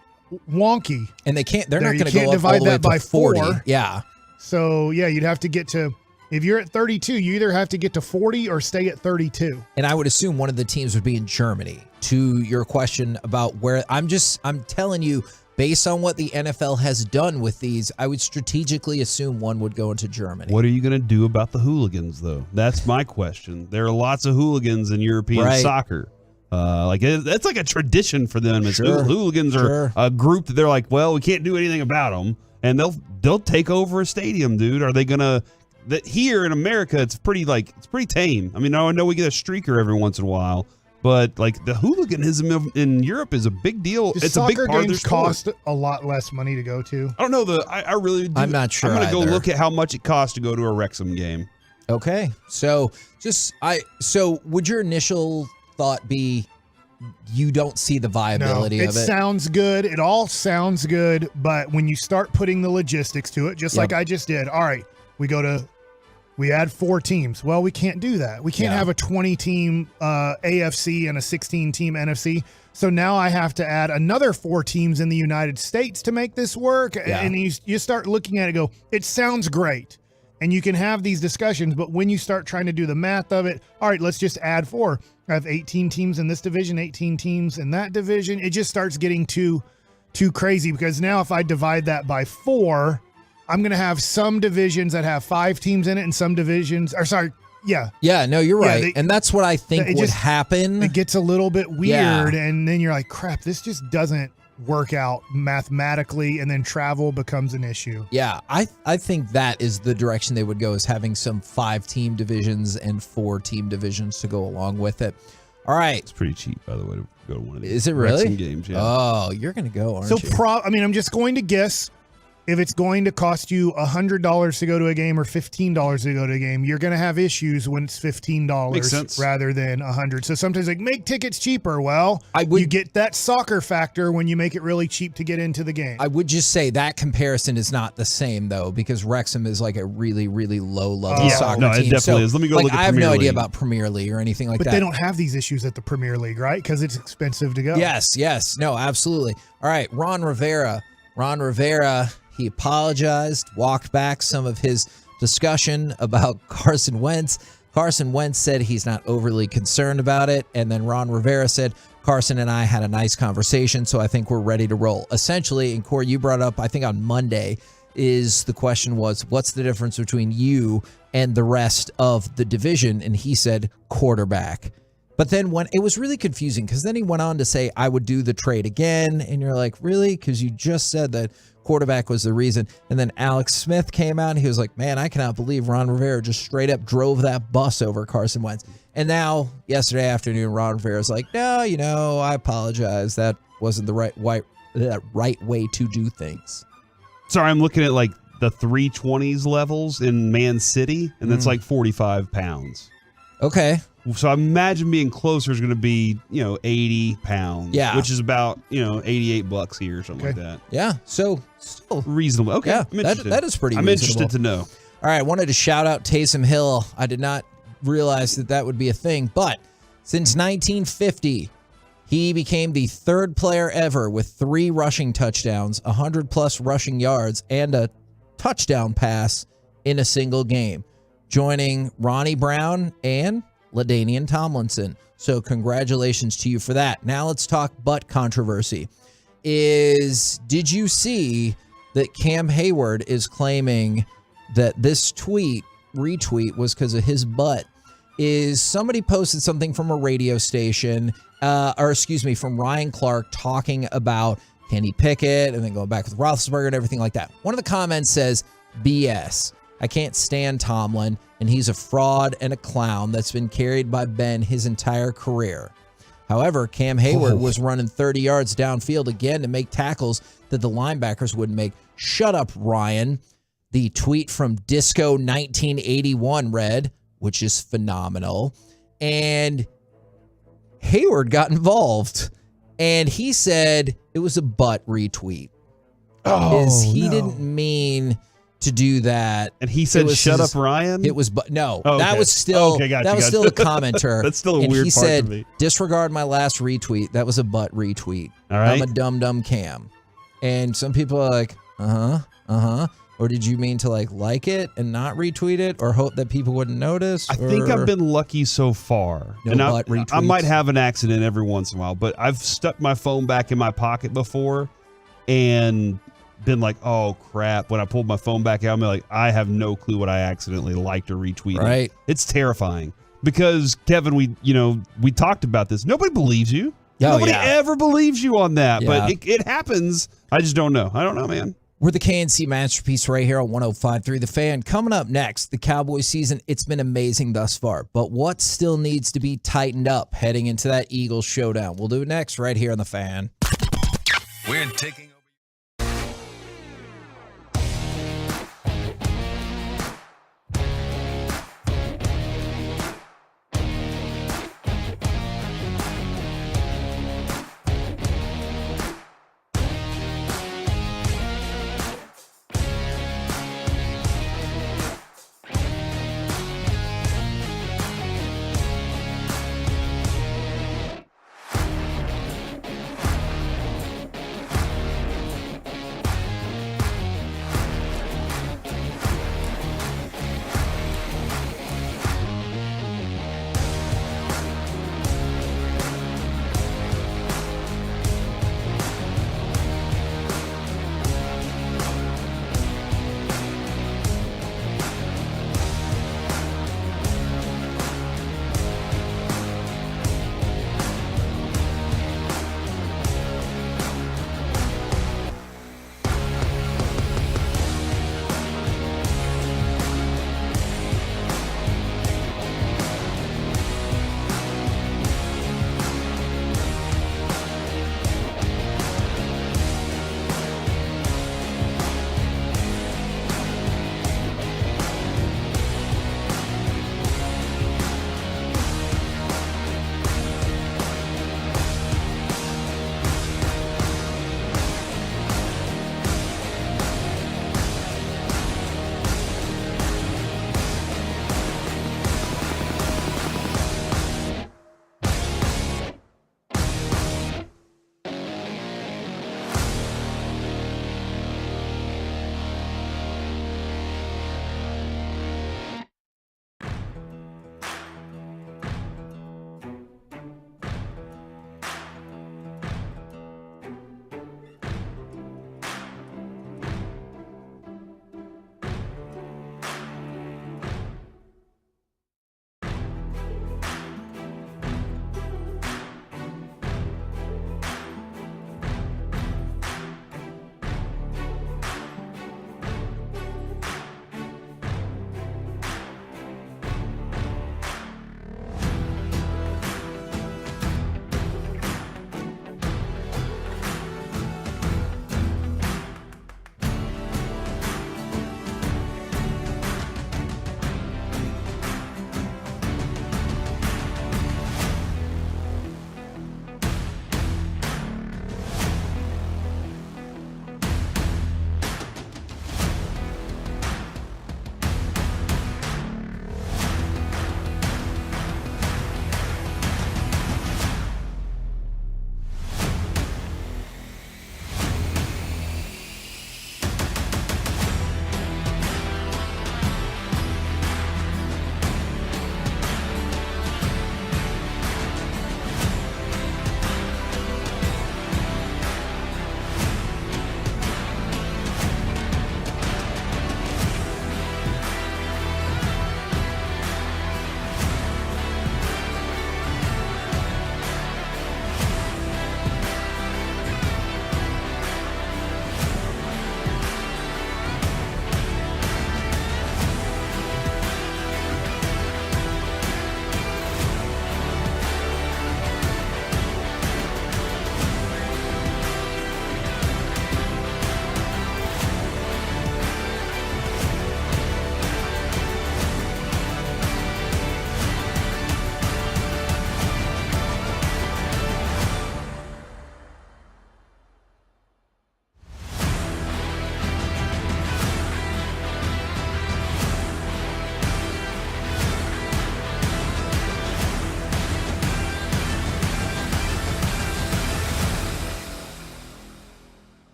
wonky.
And they're not going to go up all the way to 40. Yeah.
So yeah, you'd have to get to. If you're at 32, you either have to get to 40 or stay at 32.
And I would assume one of the teams would be in Germany. To your question about where, I'm telling you, based on what the NFL has done with these, I would strategically assume one would go into Germany.
What are you going to do about the hooligans, though? That's my question. There are lots of hooligans in European soccer. That's like a tradition for them. Hooligans are a group that they're like, well, we can't do anything about them, and they'll take over a stadium, dude. Are they going to? That here in America, it's pretty tame. I mean, I know we get a streaker every once in a while, but like the hooliganism in Europe is a big deal. It's a big part of their sport.
Cost a lot less money to go to.
I don't know. I really do.
I'm not sure.
I'm going to go look at how much it costs to go to a Wrexham game.
Okay, so would your initial thought be you don't see the viability of it?
It sounds good. It all sounds good, but when you start putting the logistics to it, just like I just did. All right, we add 4 teams. Well, we can't do that. We can't have a 20-team AFC and a 16-team NFC. So now I have to add another 4 teams in the United States to make this work. Yeah. And you start looking at it, go, it sounds great. And you can have these discussions, but when you start trying to do the math of it, all right, let's just add 4. I have 18 teams in this division, 18 teams in that division. It just starts getting too crazy, because now if I divide that by 4, I'm going to have some divisions that have 5 teams in it and some divisions
Yeah, no, you're right. And that's what I think would happen.
It gets a little bit weird, and then you're like, crap, this just doesn't work out mathematically, and then travel becomes an issue.
Yeah, I think that is the direction they would go, is having some 5-team divisions and 4-team divisions to go along with it. All right.
It's pretty cheap, by the way, to go to one of these.
Is it really?
Wrexham games, yeah.
Oh, you're going to go, aren't you?
I'm just going to guess. If it's going to cost you $100 to go to a game or $15 to go to a game, you're going to have issues when it's $15 rather than $100. So sometimes make tickets cheaper. Well, you get that soccer factor when you make it really cheap to get into the game.
I would just say that comparison is not the same, though, because Wrexham is like a really, really low-level soccer team.
It definitely is. Let me go look at
I have
Premier
no idea
League.
about Premier League or anything like that.
But they don't have these issues at the Premier League, right? Because it's expensive to go.
Yes. No, absolutely. All right, Ron Rivera, he apologized, walked back some of his discussion about Carson Wentz, Carson Wentz said he's not overly concerned about it. And then Ron Rivera said, Carson and I had a nice conversation, so I think we're ready to roll. Essentially, and Corey, you brought up, I think on Monday, the question was, what's the difference between you and the rest of the division? And he said quarterback. But then when it was really confusing, because then he went on to say, I would do the trade again. And you're like, really? Because you just said that quarterback was the reason. And then Alex Smith came out and he was like, man, I cannot believe Ron Rivera just straight up drove that bus over Carson Wentz. And now, yesterday afternoon, Ron Rivera's like, no, I apologize. That wasn't the right way to do things.
Sorry, I'm looking at like the 320s levels in Man City, and that's like 45 pounds.
Okay.
So I imagine being closer is going to be, 80 pounds.
Yeah.
Which is about, $88 here or something like that.
Yeah. So still
reasonable. Okay.
Yeah,
I'm interested.
that is pretty
I'm
reasonable.
interested to know.
All right. I wanted to shout out Taysom Hill. I did not realize that would be a thing, but since 1950, he became the third player ever with 3 rushing touchdowns, 100-plus rushing yards, and a touchdown pass in a single game, joining Ronnie Brown and LaDainian Tomlinson. So congratulations to you for that. Now let's talk butt controversy. Did you see that Cam Hayward is claiming that this retweet was because of his butt? Somebody posted something from a radio station, from Ryan Clark talking about Kenny Pickett and then going back with Roethlisberger and everything like that. One of the comments says, BS. I can't stand Tomlin, and he's a fraud and a clown that's been carried by Ben his entire career. However, Cam Hayward was running 30 yards downfield again to make tackles that the linebackers wouldn't make. Shut up, Ryan. The tweet from Disco 1981 read, which is phenomenal. And Hayward got involved, and he said it was a butt retweet. He didn't mean to do that.
And he said, "Shut up, Ryan."
It was, but no,
Oh, okay.
that was still
Gotcha.
still a commenter.
That's still a
and
weird
he
part
said,
to me.
disregard my last retweet. That was a butt retweet.
All right.
I'm a dumb Cam. And some people are like, Or did you mean to like it and not retweet it, or hope that people wouldn't notice?
I think I've been lucky so far.
No
and
butt
I
retweets.
might have an accident every once in a while, but I've stuck my phone back in my pocket before and been like, oh crap. When I pulled my phone back out, I'm like, I have no clue what I accidentally liked or retweeted.
Right.
It's terrifying because Kevin, we talked about this. Nobody believes you.
Oh,
Nobody
yeah.
ever believes you on that,
Yeah.
but it happens. I just don't know. I don't know, man.
We're the KNC Masterpiece right here on 105.3 The Fan. Coming up next, the Cowboys season, it's been amazing thus far, but what still needs to be tightened up heading into that Eagles showdown? We'll do it next right here on The Fan.
We're taking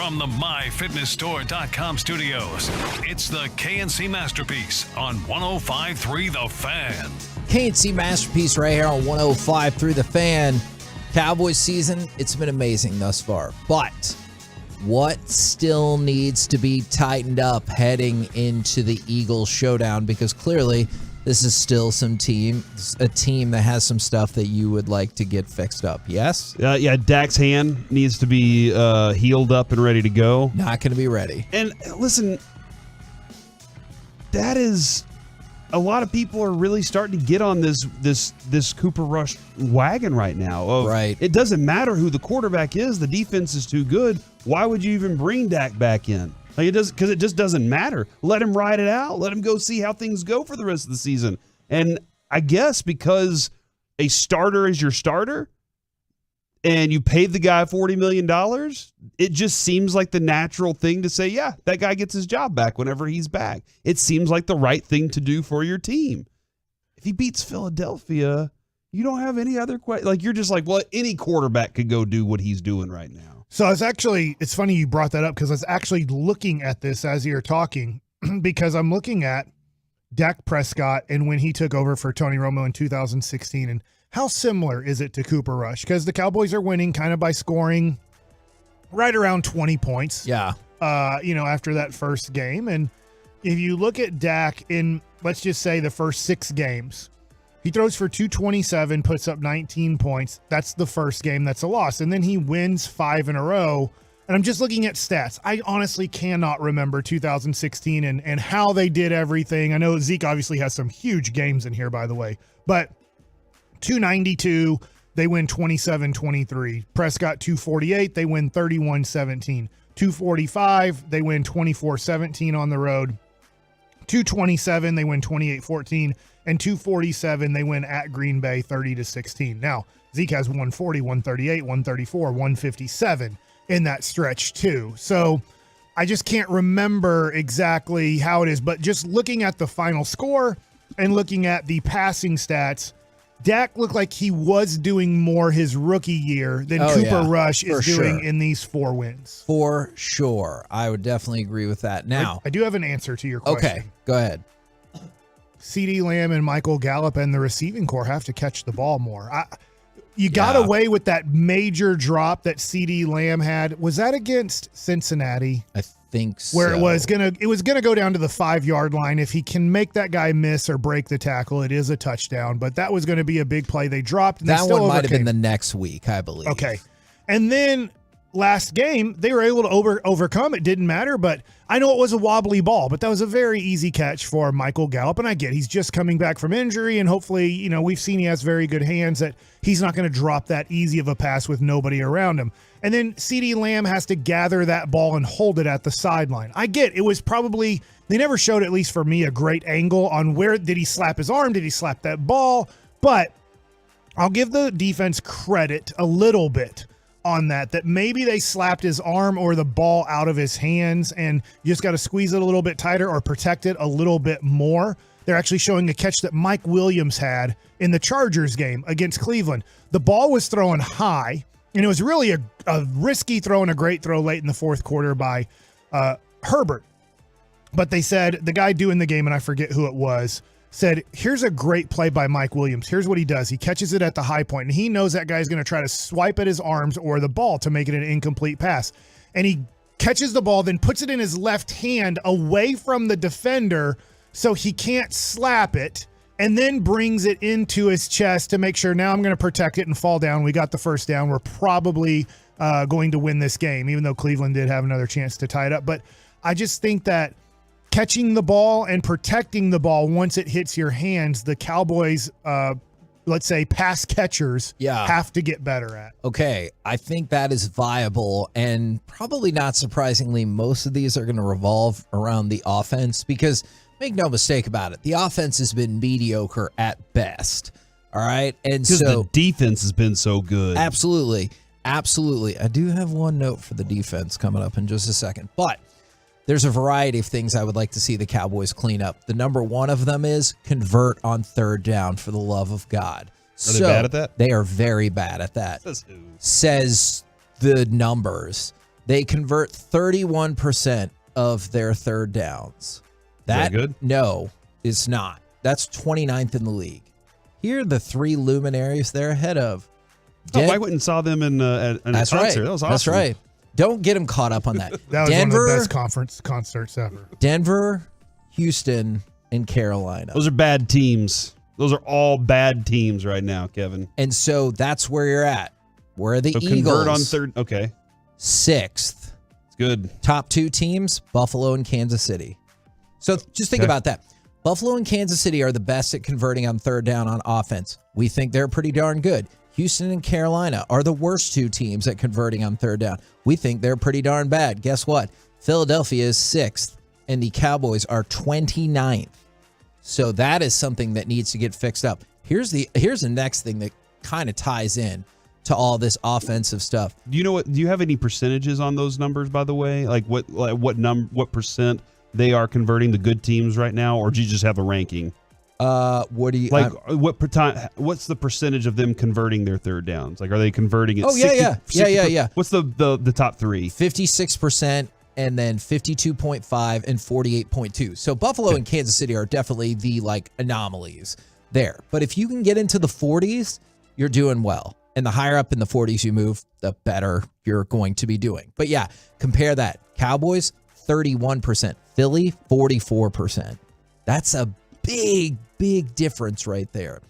From the MyFitnessStore.com studios, it's the KNC Masterpiece on 105.3 The Fan.
KNC Masterpiece right here on 105.3 The Fan. Cowboys season, it's been amazing thus far. But what still needs to be tightened up heading into the Eagles showdown? Because clearly this is still a team that has some stuff that you would like to get fixed up. Yes?
Yeah, Dak's hand needs to be healed up and ready to go.
Not going to be ready.
And listen, that is... A lot of people are really starting to get on this Cooper Rush wagon right now.
Right.
It doesn't matter who the quarterback is. The defense is too good. Why would you even bring Dak back in? Like, because it just doesn't matter. Let him ride it out. Let him go see how things go for the rest of the season. And I guess because a starter is your starter and you paid the guy $40 million, it just seems like the natural thing to say, yeah, that guy gets his job back whenever he's back. It seems like the right thing to do for your team. If he beats Philadelphia, you don't have any other question. Like, you're just like, well, any quarterback could go do what he's doing right now.
So it's funny you brought that up because I was actually looking at this as you're talking because I'm looking at Dak Prescott and when he took over for Tony Romo in 2016 and how similar is it to Cooper Rush? Because the Cowboys are winning kind of by scoring right around 20 points.
Yeah.
After that first game. And if you look at Dak in, let's just say the first 6 games, he throws for 227, puts up 19 points. That's the first game that's a loss. And then he wins 5 in a row. And I'm just looking at stats. I honestly cannot remember 2016 and how they did everything. I know Zeke obviously has some huge games in here, by the way. But 292, they win 27-23. Prescott 248, they win 31-17. 245, they win 24-17 on the road. 227, they win 28-14. And 247, they win at Green Bay 30-16. Now, Zeke has 140, 138, 134, 157 in that stretch too. So I just can't remember exactly how it is, but just looking at the final score and looking at the passing stats, Dak looked like he was doing more his rookie year than Cooper Rush is doing in these 4 wins.
For sure. I would definitely agree with that. Now,
I do have an answer to your question.
Okay, go ahead.
CeeDee Lamb and Michael Gallup and the receiving corps have to catch the ball more. You got away with that major drop that CeeDee Lamb had. Was that against Cincinnati?
I think so.
Where it was gonna go down to the 5-yard line. If he can make that guy miss or break the tackle, it is a touchdown. But that was going to be a big play. They dropped. And
that
they still
one might
overcame.
have been the next week, I believe.
Okay, and then last game they were able to overcome. It didn't matter, but I know it was a wobbly ball, but that was a very easy catch for Michael Gallup. And I get he's just coming back from injury, and hopefully, we've seen he has very good hands that he's not going to drop that easy of a pass with nobody around him. And then CeeDee Lamb has to gather that ball and hold it at the sideline. I get it was probably, they never showed, at least for me, a great angle on where did he slap his arm, did he slap that ball, but I'll give the defense credit a little bit on that maybe they slapped his arm or the ball out of his hands and you just got to squeeze it a little bit tighter or protect it a little bit more. They're actually showing a catch that Mike Williams had in the Chargers game against Cleveland. The ball was thrown high, and it was really a risky throw and a great throw late in the fourth quarter by Herbert. But they said, the guy doing the game, and I forget who it was, said, here's a great play by Mike Williams. Here's what he does. He catches it at the high point, and he knows that guy's going to try to swipe at his arms or the ball to make it an incomplete pass. And he catches the ball, then puts it in his left hand away from the defender so he can't slap it, and then brings it into his chest to make sure, now I'm going to protect it and fall down. We got the first down. We're probably going to win this game, even though Cleveland did have another chance to tie it up. But I just think that catching the ball and protecting the ball once it hits your hands, the Cowboys, let's say pass catchers, have to get better at.
Okay, I think that is viable, and probably not surprisingly, most of these are going to revolve around the offense because, make no mistake about it, the offense has been mediocre at best. All right, and
because
so
the defense has been so good.
Absolutely. I do have one note for the defense coming up in just a second, but there's a variety of things I would like to see the Cowboys clean up. The number one of them is convert on third down, for the love of God.
Are they bad at that?
They are very bad at that. Says the numbers. They convert 31% of their third downs. That
good?
No, it's not. That's 29th in the league. Here are the three luminaries they're ahead of.
I went and saw them in a
That's
concert.
right.
That was awesome.
That's right. Don't get them caught up on that.
That was
Denver,
one of the best concerts ever.
Denver, Houston, and Carolina.
Those are bad teams. Those are all bad teams right now, Kevin.
And so that's where you're at. Where are the
So
Eagles?
convert on third. Okay.
6th.
It's good.
Top 2 teams, Buffalo and Kansas City. So just think about that. Buffalo and Kansas City are the best at converting on third down on offense. We think they're pretty darn good. Houston and Carolina are the worst 2 teams at converting on third down. We think they're pretty darn bad. Guess what? Philadelphia is 6th, and the Cowboys are 29th. So that is something that needs to get fixed up. Here's the next thing that kind of ties in to all this offensive stuff.
Do you have any percentages on those numbers, by the way? Like what percent they are converting the good teams right now, or do you just have a ranking?
What do you
like? What's the percentage of them converting their third downs? Like, are they converting it?
Oh, yeah.
What's the top 3?
56%, and then 52.5 and 48.2. So Buffalo and Kansas City are definitely the anomalies there. But if you can get into the 40s, you're doing well. And the higher up in the 40s you move, the better you're going to be doing. But yeah, compare that. Cowboys, 31%. Philly, 44%. That's a big, big difference right there.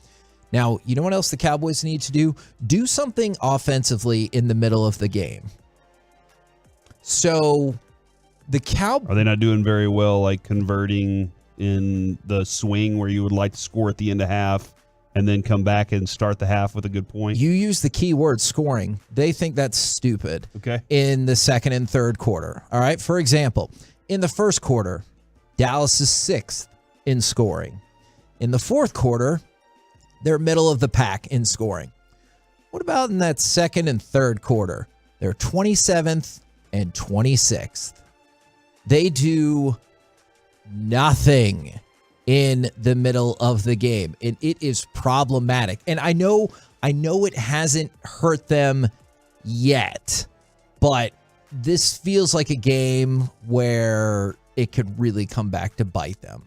Now, you know what else the Cowboys need to do? Do something offensively in the middle of the game. So the
Are they not doing very well, like converting in the swing where you would like to score at the end of half and then come back and start the half with a good point?
You use the key word scoring. They think that's stupid.
Okay.
In the second and third quarter. All right. For example, in the first quarter, Dallas is 6th in scoring. In the fourth quarter, they're middle of the pack in scoring. What about in that second and third quarter? They're 27th and 26th. They do nothing in the middle of the game, and it is problematic. And I know it hasn't hurt them yet, but this feels like a game where it could really come back to bite them.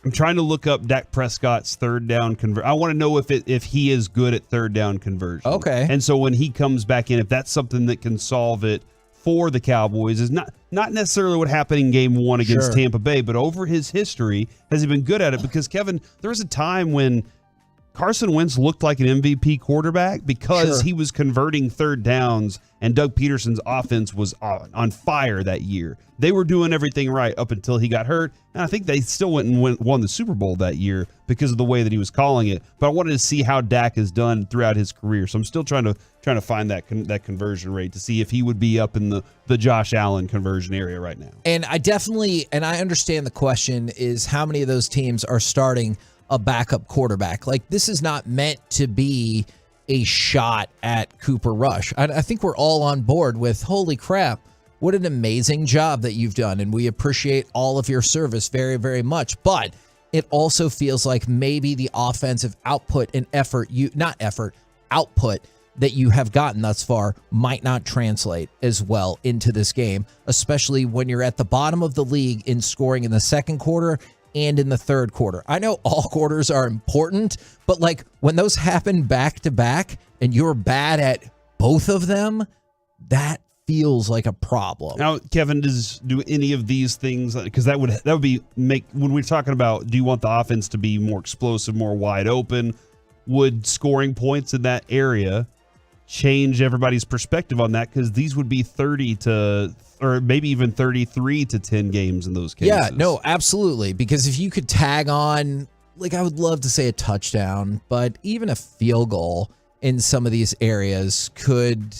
I'm trying to look up Dak Prescott's third down conversion. I want to know if he is good at third down conversion.
Okay.
And so when he comes back in, if that's something that can solve it for the Cowboys, is not necessarily what happened in game 1 against Tampa Bay, but over his history, has he been good at it? Because, Kevin, there was a time when Carson Wentz looked like an MVP quarterback because he was converting third downs, and Doug Peterson's offense was on fire that year. They were doing everything right up until he got hurt, and I think they still went and won the Super Bowl that year because of the way that he was calling it. But I wanted to see how Dak has done throughout his career, so I'm still trying to find that conversion rate to see if he would be up in the Josh Allen conversion area right now.
And I understand the question is how many of those teams are starting a backup quarterback. Like, this is not meant to be a shot at Cooper Rush. I think we're all on board with, holy crap, what an amazing job that you've done, and we appreciate all of your service very, very much. But it also feels like maybe the offensive output and output that you have gotten thus far might not translate as well into this game, especially when you're at the bottom of the league in scoring in the second quarter and in the third quarter. I know all quarters are important, but when those happen back to back and you're bad at both of them, that feels like a problem.
Now, Kevin, do any of these things, because that would when we're talking about, do you want the offense to be more explosive, more wide open, would scoring points in that area change everybody's perspective on that? Because these would be 30 to, or maybe even 33 to 10 games in those cases.
Yeah, no, absolutely. Because if you could tag on, I would love to say a touchdown, but even a field goal in some of these areas could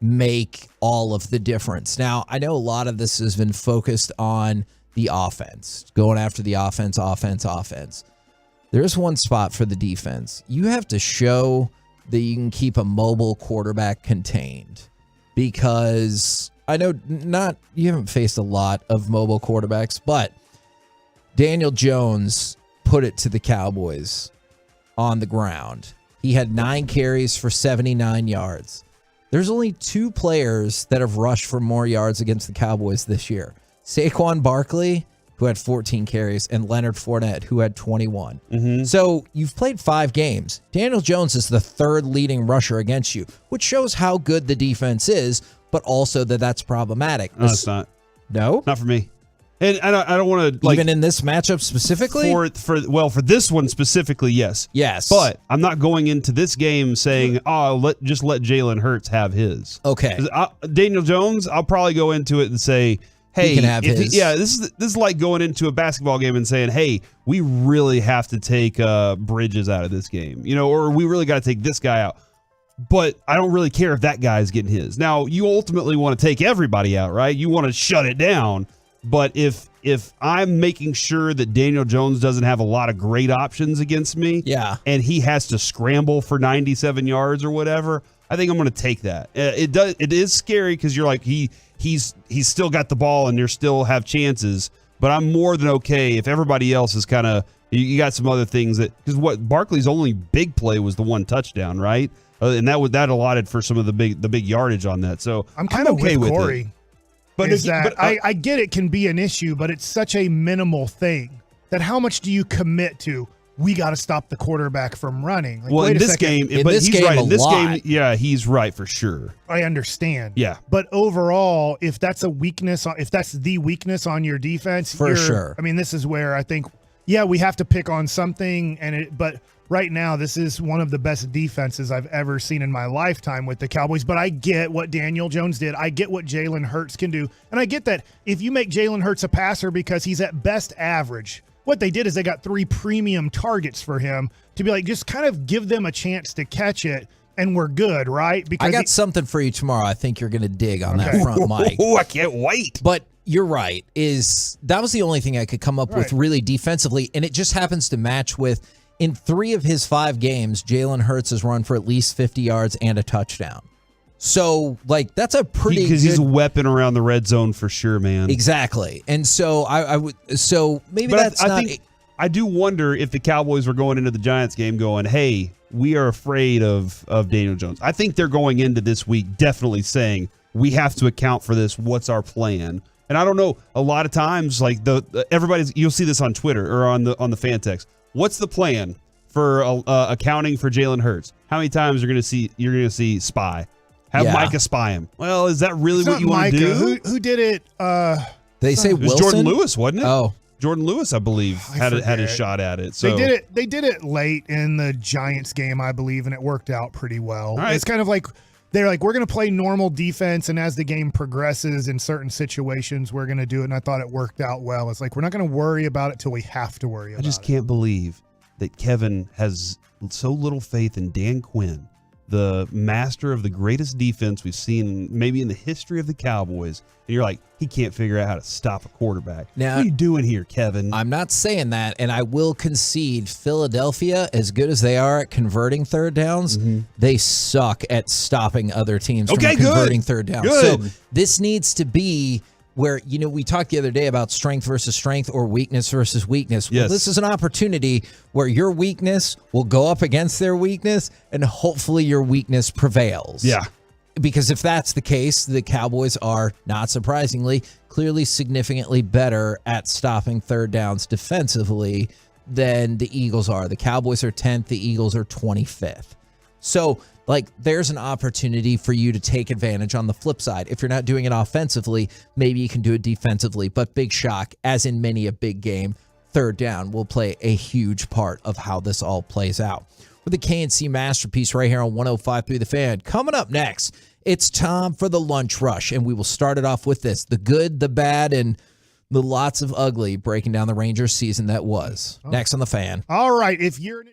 make all of the difference. Now, I know a lot of this has been focused on the offense, going after the offense. There's one spot for the defense. You have to show that you can keep a mobile quarterback contained, because I know you haven't faced a lot of mobile quarterbacks, but Daniel Jones put it to the Cowboys on the ground. He had 9 carries for 79 yards. There's only 2 players that have rushed for more yards against the Cowboys this year. Saquon Barkley, who had 14 carries, and Leonard Fournette, who had 21. So you've played 5 games. Daniel Jones is the 3rd leading rusher against you, which shows how good the defense is, but also that that's problematic.
No, it's not.
No?
Not for me. And I don't want to
even in this matchup specifically.
For this one specifically, yes.
Yes.
But I'm not going into this game saying, just let Jalen Hurts have his.
Okay.
Daniel Jones, I'll probably go into it and say, hey,
he can have his.
This is like going into a basketball game and saying, hey, we really have to take Bridges out of this game, or we really got to take this guy out. But I don't really care if that guy's getting his. Now, you ultimately want to take everybody out, right? You want to shut it down. But if I'm making sure that Daniel Jones doesn't have a lot of great options against me, and he has to scramble for 97 yards or whatever, I think I'm going to take that. It is scary because you're like he's still got the ball and they still have chances. But I'm more than okay if everybody else is kind of you got some other things because Barkley's only big play was the 1 touchdown, right? And that allotted for some of the big yardage on that. So
I'm kind of
okay
with
with
Corey.
it.
But I get it can be an issue, but it's such a minimal thing that how much do you commit to? We got to stop the quarterback from running.
Well, in this game, but he's right. In this game, yeah, he's right for sure.
I understand.
Yeah.
But overall, if that's a weakness, if that's the weakness on your defense,
for sure.
I mean, this is where I think, we have to pick on something, but right now, this is one of the best defenses I've ever seen in my lifetime with the Cowboys. But I get what Daniel Jones did. I get what Jalen Hurts can do. And I get that if you make Jalen Hurts a passer because he's at best average, what they did is they got 3 premium targets for him to be like, just kind of give them a chance to catch it, and we're good, right? Because
I got something for you tomorrow. I think you're going to dig on that front, Mike.
Oh, I can't wait.
But you're right. That was the only thing I could come up with really defensively, and it just happens to match with in 3 of his 5 games, Jalen Hurts has run for at least 50 yards and a touchdown. So, that's a pretty
because he's a weapon around the red zone for sure, man.
Exactly. And so I would. So maybe that's not.
I do wonder if the Cowboys were going into the Giants game going, "Hey, we are afraid of Daniel Jones." I think they're going into this week definitely saying we have to account for this. What's our plan? And I don't know. A lot of times, everybody's, you'll see this on Twitter or on the fan text. What's the plan for accounting for Jalen Hurts? How many times you're going to see spy? Have Micah spy him. Well, is that really what you want to do?
Who did it?
They say
it was
Wilson?
Jordan Lewis, wasn't it?
Oh,
Jordan Lewis, I believe, had his shot at it. So
They did it late in the Giants game, I believe, and it worked out pretty well.
Right.
It's kind of like they're like, we're going to play normal defense, and as the game progresses in certain situations, we're going to do it. And I thought it worked out well. It's like we're not going to worry about it till we have to worry about it.
I just can't believe that Kevin has so little faith in Dan Quinn, the master of the greatest defense we've seen maybe in the history of the Cowboys. And you're like, he can't figure out how to stop a quarterback.
Now,
what are you doing here, Kevin?
I'm not saying that, and I will concede Philadelphia, as good as they are at converting third downs, they suck at stopping other teams from converting third downs.
Good.
So this needs to be where, we talked the other day about strength versus strength or weakness versus weakness. Well, this is an opportunity where your weakness will go up against their weakness, and hopefully your weakness prevails.
Yeah.
Because if that's the case, the Cowboys are, not surprisingly, clearly significantly better at stopping third downs defensively than the Eagles are. The Cowboys are 10th, the Eagles are 25th. So, there's an opportunity for you to take advantage on the flip side. If you're not doing it offensively, maybe you can do it defensively. But big shock, as in many a big game, third down will play a huge part of how this all plays out. With the KNC Masterpiece right here on 105.3 The Fan. Coming up next, it's time for the lunch rush, and we will start it off with this: the good, the bad, and the lots of ugly, breaking down the Rangers season that was. Next on The Fan.
All right, if you're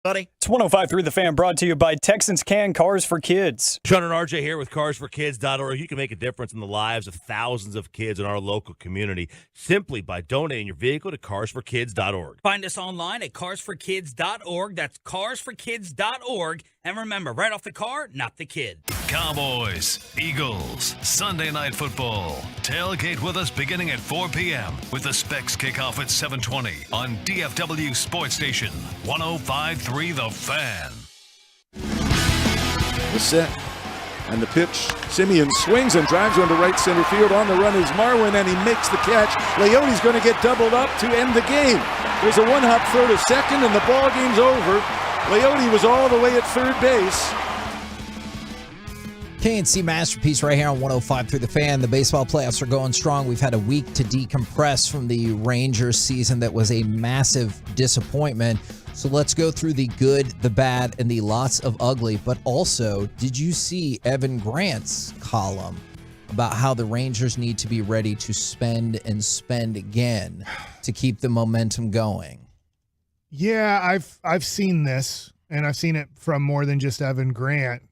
Buddy.
It's 105.3 The Fan, brought to you by Texans Can Cars for Kids.
Sean and RJ here with carsforkids.org. You can make a difference in the lives of thousands of kids in our local community simply by donating your vehicle to carsforkids.org.
Find us online at carsforkids.org. That's carsforkids.org. And remember, right off the car, not the kid.
Cowboys, Eagles, Sunday Night Football. Tailgate with us beginning at 4 p.m. with the Specs kickoff at 7:20 on DFW Sports Station 105.3 The Fan.
The set and the pitch. Simeon swings and drives into right center field. On the run is Marwin, and he makes the catch. Leone's going to get doubled up to end the game. There's a one-hop throw to second, and the ball game's over. Leone was all the way at third base.
K&C Masterpiece right here on 105.3 The Fan. The baseball playoffs are going strong. We've had a week to decompress from the Rangers season that was a massive disappointment. So let's go through the good, the bad, and the lots of ugly. But also, did you see Evan Grant's column about how the Rangers need to be ready to spend and spend again to keep the momentum going?
Yeah, I've seen this, and I've seen it from more than just Evan Grant.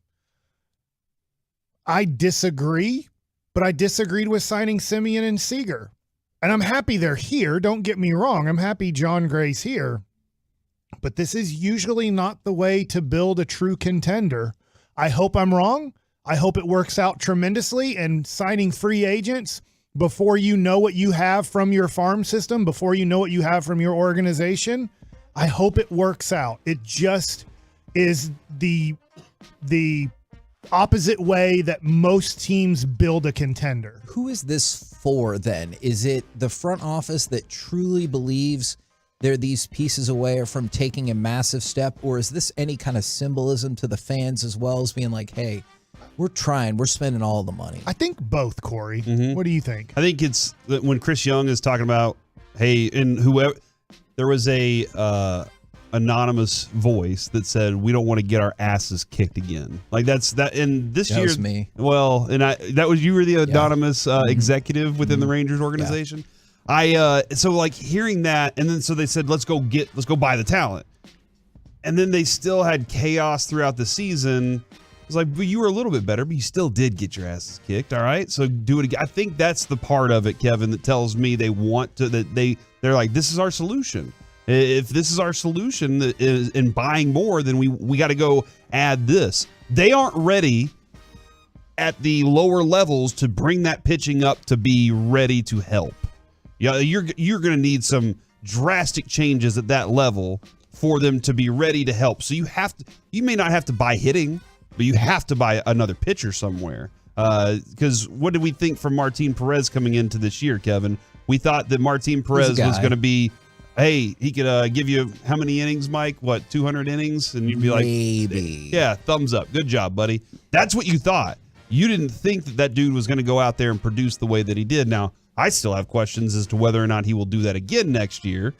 I disagree, but I disagreed with signing Simeon and Seager. And I'm happy they're here. Don't get me wrong. I'm happy John Gray's here. But this is usually not the way to build a true contender. I hope I'm wrong. I hope it works out tremendously. And signing free agents before you know what you have from your farm system, before you know what you have from your organization, I hope it works out. It just is the opposite way that most teams build a contender.
Who is this for then? Is it the front office that truly believes they're these pieces away from taking a massive step, or is this any kind of symbolism to the fans as well as being like, hey, we're trying, we're spending all the money?
I think both, Corey.
Mm-hmm.
What do you think?
I think it's when Chris Young is talking about, hey, and whoever, there was a anonymous voice that said we don't want to get our asses kicked again. Like that's that. And this
that
year,
was me.
Well, and that was you were the anonymous executive within the Rangers organization. Yeah. So like hearing that, and then so they said let's go buy the talent, and then they still had chaos throughout the season. It's like, but you were a little bit better, but you still did get your asses kicked. All right, so do it again. I think that's the part of it, Kevin, that tells me they want to, that they're like, this is our solution. If this is our solution in buying more, then we got to go add this. They aren't ready at the lower levels to bring that pitching up to be ready to help. Yeah, you're going to need some drastic changes at that level for them to be ready to help. So you may not have to buy hitting, but you have to buy another pitcher somewhere. Because what did we think from Martin Perez coming into this year, Kevin? We thought that Martin Perez was going to be, hey, he could give you how many innings, Mike? 200 innings? And you'd be like,
maybe.
Yeah, thumbs up. Good job, buddy. That's what you thought. You didn't think that dude was going to go out there and produce the way that he did. Now, I still have questions as to whether or not he will do that again next year.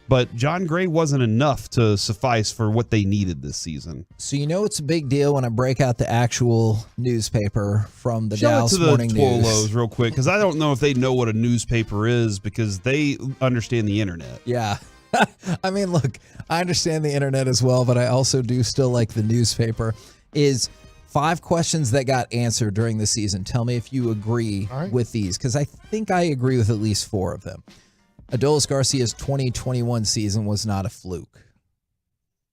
But John Gray wasn't enough to suffice for what they needed this season.
So you know it's a big deal when I break out the actual newspaper from the Dallas Morning News.
Show it to the Twolos real quick, because I don't know if they know what a newspaper is because they understand the internet.
Yeah. I mean, look, I understand the internet as well, but I also do still like the newspaper. Is 5 questions that got answered during the season. Tell me if you agree with these, because I think I agree with at least 4 of them. Adolis Garcia's 2021 season was not a fluke.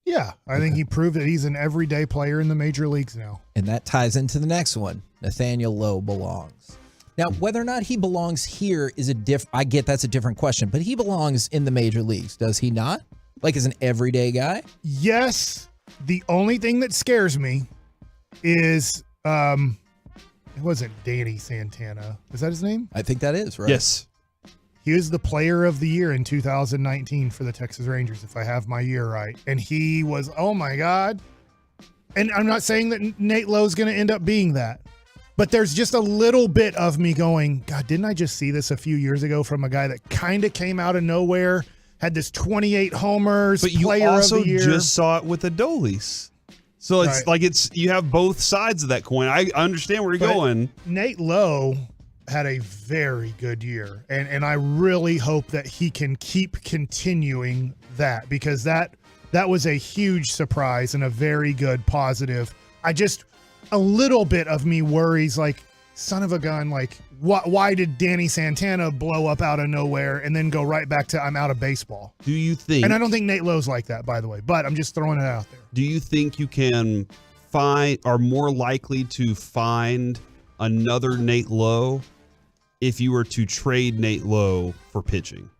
Yeah, I think he proved that he's an everyday player in the major leagues now.
And that ties into the next one. Nathaniel Lowe belongs. Now, whether or not he belongs here is I get that's a different question, but he belongs in the major leagues, does he not? Like as an everyday guy?
Yes. The only thing that scares me is it wasn't Danny Santana. Is that his name?
I think that is, right?
Yes.
He was the player of the year in 2019 for the Texas Rangers, if I have my year right. And he was, oh my God. And I'm not saying that Nate Lowe's going to end up being that. But there's just a little bit of me going, God, didn't I just see this a few years ago from a guy that kind of came out of nowhere, had this 28 homers,
but you
player
also
of the year.
Just saw it with Adolis. So it's like you have both sides of that coin. I understand where you're going.
Nate Lowe had a very good year, and I really hope that he can keep continuing that, because that That was a huge surprise and a very good positive. A little bit of me worries, like, son of a gun, like, why did Danny Santana blow up out of nowhere and then go right back to I'm out of baseball?
Do you think?
And I don't think Nate Lowe's like that, by the way, but I'm just throwing it out there.
Do you think you are more likely to find another Nate Lowe if you were to trade Nate Lowe for pitching?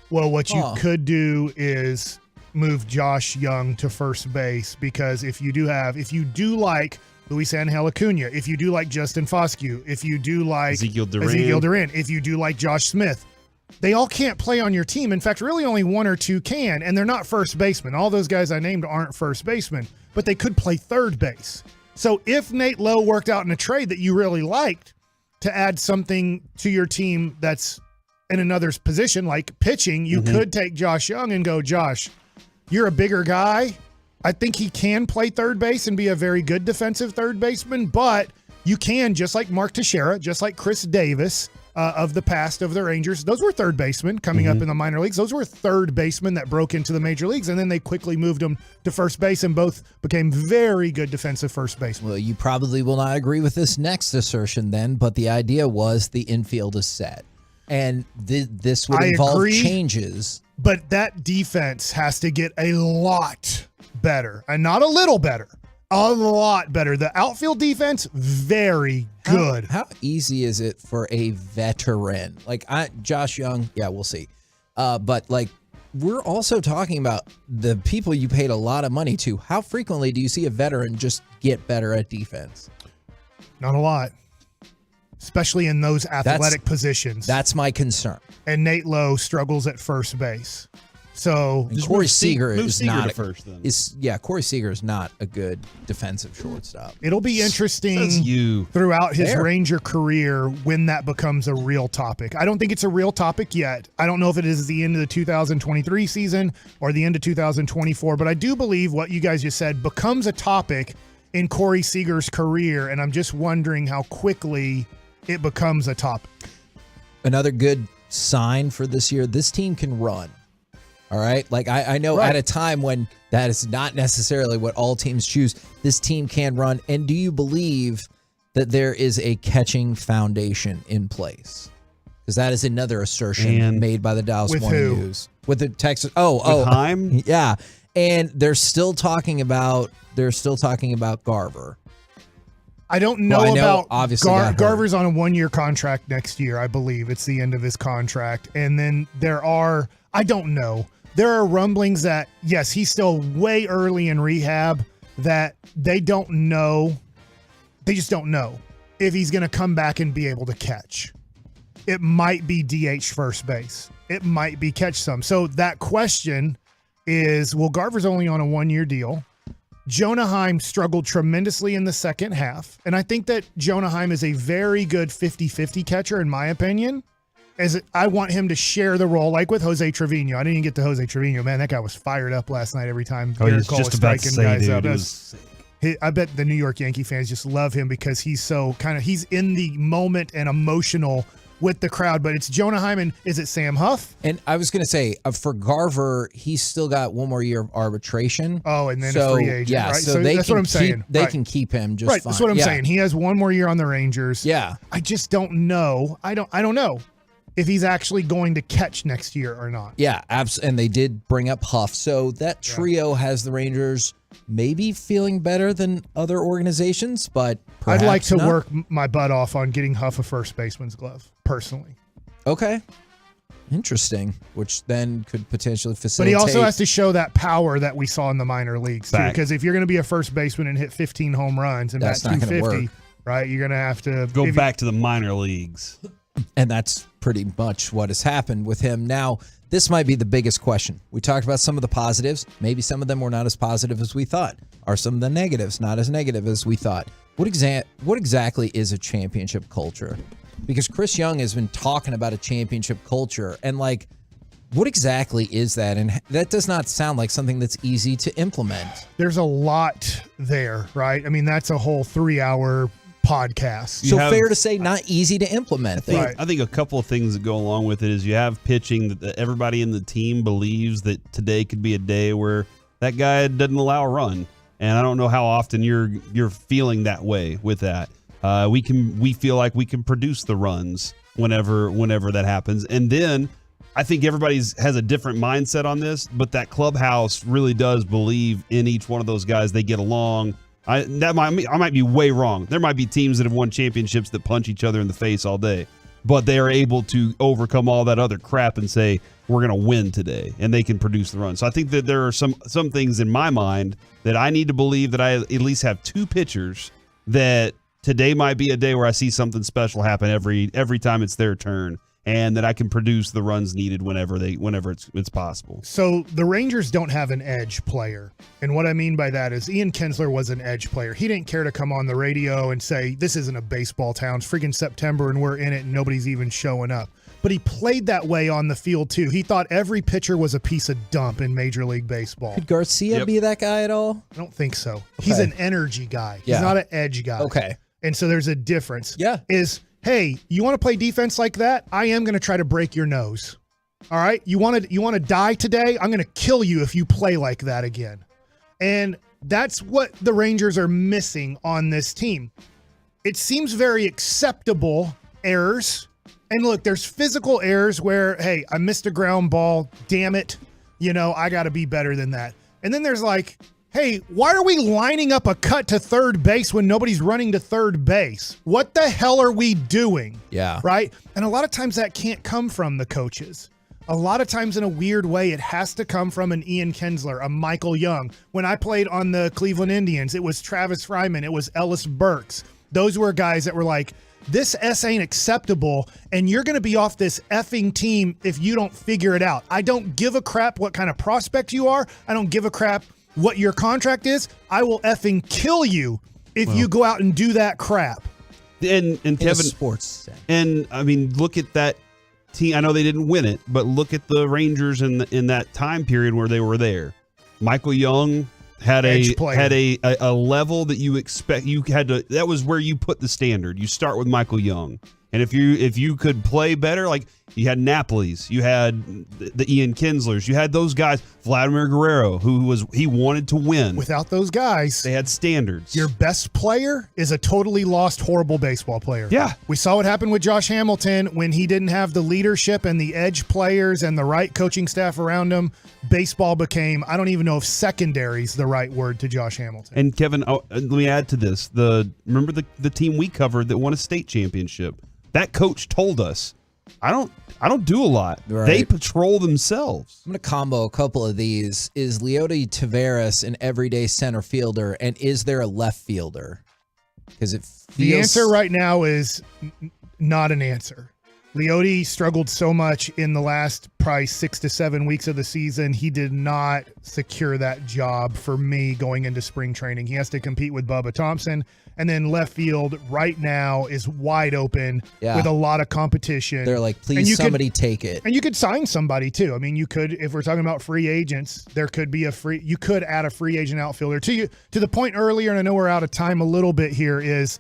Well, what you could do is move Josh Young to first base, because if you do like Luis Angel Acuna, if you do like Justin Foscue, if you do like Ezekiel Duran, if you do like Josh Smith, they all can't play on your team. In fact, really only one or two can, and they're not first basemen. All those guys I named aren't first basemen, but they could play third base. So if Nate Lowe worked out in a trade that you really liked to add something to your team that's in another position, like pitching, you could take Josh Young and go, Josh, you're a bigger guy. I think he can play third base and be a very good defensive third baseman, but you can, just like Mark Teixeira, just like Chris Davis of the past of the Rangers. Those were third basemen coming up in the minor leagues. Those were third basemen that broke into the major leagues, and then they quickly moved them to first base, and both became very good defensive first basemen.
Well, you probably will not agree with this next assertion then, but the idea was the infield is set. And this would involve changes.
But that defense has to get a lot better, and not a little better, a lot better. The outfield defense, very good.
How easy is it for a veteran like Josh Young? Yeah, we'll see. But like, we're also talking about the people you paid a lot of money to. How frequently do you see a veteran just get better at defense?
Not a lot, especially in those athletic positions.
That's my concern.
And Nate Lowe struggles at first base. So
Corey Seager is not
first. Then
Corey Seager is not a good defensive shortstop.
It'll be interesting throughout his Ranger career when that becomes a real topic. I don't think it's a real topic yet. I don't know if it is the end of the 2023 season or the end of 2024, but I do believe what you guys just said becomes a topic in Corey Seager's career, and I'm just wondering how quickly it becomes a topic.
Another good sign for this year, this team can run. All right. Like I know at a time when that is not necessarily what all teams choose, this team can run. And do you believe that there is a catching foundation in place? Because that is another assertion made by the Dallas Morning News. With the Texas.
Heim?
Yeah. And they're still talking about Garver.
I don't know about
obviously
Garver's on a 1-year contract next year. I believe it's the end of his contract. And then I don't know. There are rumblings that, yes, he's still way early in rehab, that they don't know. They just don't know if he's going to come back and be able to catch. It might be DH first base. It might be catch some. So that question is, well, Garver's only on a 1-year deal. Jonah Heim struggled tremendously in the second half. And I think that Jonah Heim is a very good 50-50 catcher, in my opinion. As I want him to share the role, like with Jose Trevino. I didn't even get to Jose Trevino. Man, that guy was fired up last night every time.
I was just about to say, dude.
I bet the New York Yankee fans just love him because he's so he's in the moment and emotional with the crowd. But it's Jonah Heim and is it Sam Huff?
And I was going to say, for Garver, he's still got 1 more year of arbitration.
Oh, and then a free agent.
Yeah,
right?
so
that's what I'm saying.
They can keep him just fine.
That's what I'm saying. He has 1 more year on the Rangers.
Yeah.
I just don't know. I don't know if he's actually going to catch next year or not.
Yeah, and they did bring up Huff. So that trio has the Rangers maybe feeling better than other organizations, but perhaps
I'd like to
not.
work my butt off on getting Huff a first baseman's glove, personally.
Okay. Interesting, which then could potentially facilitate.
But he also has to show that power that we saw in the minor leagues, too, because if you're going to be a first baseman and hit 15 home runs and bat 250, right, you're going to have to
go back to the minor leagues.
And that's pretty much what has happened with him. Now, this might be the biggest question. We talked about some of the positives. Maybe some of them were not as positive as we thought. Are some of the negatives not as negative as we thought? What exactly is a championship culture? Because Chris Young has been talking about a championship culture. And, like, what exactly is that? And that does not sound like something that's easy to implement.
There's a lot there, right? I mean, that's a whole 3-hour podcast.
So fair to say, not easy to implement.
I think a couple of things that go along with it is you have pitching that everybody in the team believes that today could be a day where that guy doesn't allow a run, and I don't know how often you're feeling that way with that. We feel like we can produce the runs whenever that happens, and then I think everybody has a different mindset on this, but that clubhouse really does believe in each one of those guys. They get along. I might be way wrong. There might be teams that have won championships that punch each other in the face all day, but they are able to overcome all that other crap and say, we're going to win today, and they can produce the run. So I think that there are some things in my mind that I need to believe that I at least have two pitchers that today might be a day where I see something special happen every time it's their turn, and that I can produce the runs needed whenever it's possible.
So the Rangers don't have an edge player. And what I mean by that is Ian Kinsler was an edge player. He didn't care to come on the radio and say, this isn't a baseball town. It's freaking September and we're in it and nobody's even showing up. But he played that way on the field too. He thought every pitcher was a piece of dump in Major League Baseball.
Could Garcia be that guy at all?
I don't think so. He's an energy guy. He's not an edge guy.
Okay.
And so there's a difference.
Yeah.
Hey, you want to play defense like that? I am going to try to break your nose. All right? You want to die today? I'm going to kill you if you play like that again. And that's what the Rangers are missing on this team. It seems very acceptable errors. And look, there's physical errors where, hey, I missed a ground ball. Damn it. I got to be better than that. And then there's like, hey, why are we lining up a cut to third base when nobody's running to third base? What the hell are we doing?
Yeah.
Right? And a lot of times that can't come from the coaches. A lot of times in a weird way, it has to come from an Ian Kinsler, a Michael Young. When I played on the Cleveland Indians, it was Travis Fryman, it was Ellis Burks. Those were guys that were like, this S ain't acceptable, and you're going to be off this effing team if you don't figure it out. I don't give a crap what kind of prospect you are. I don't give a crap what your contract is. I will effing kill you if you go out and do that crap.
And Kevin,
sports.
And I mean, look at that team. I know they didn't win it, but look at the Rangers in that time period where they were there. Michael Young had a level that you expect. You had to. That was where you put the standard. You start with Michael Young. And if you could play better, like you had Napoli's, you had the Ian Kinslers, you had those guys, Vladimir Guerrero, he wanted to win.
Without those guys,
they had standards.
Your best player is a totally lost, horrible baseball player.
Yeah.
We saw what happened with Josh Hamilton when he didn't have the leadership and the edge players and the right coaching staff around him. Baseball became, I don't even know if secondary is the right word to Josh Hamilton.
And Kevin, let me add to this. Remember the team we covered that won a state championship? That coach told us, I don't do a lot. Right. They patrol themselves.
I'm going to combo a couple of these. Is Leody Taveras an everyday center fielder, and is there a left fielder? Because
the answer right now is not an answer. Leody struggled so much in the last probably 6 to 7 weeks of the season. He did not secure that job for me going into spring training. He has to compete with Bubba Thompson. And then left field right now is wide open with a lot of competition.
They're like, please somebody take it.
And you could sign somebody too. I mean, you could, if we're talking about free agents, you could add a free agent outfielder. To the point earlier, and I know we're out of time a little bit here, is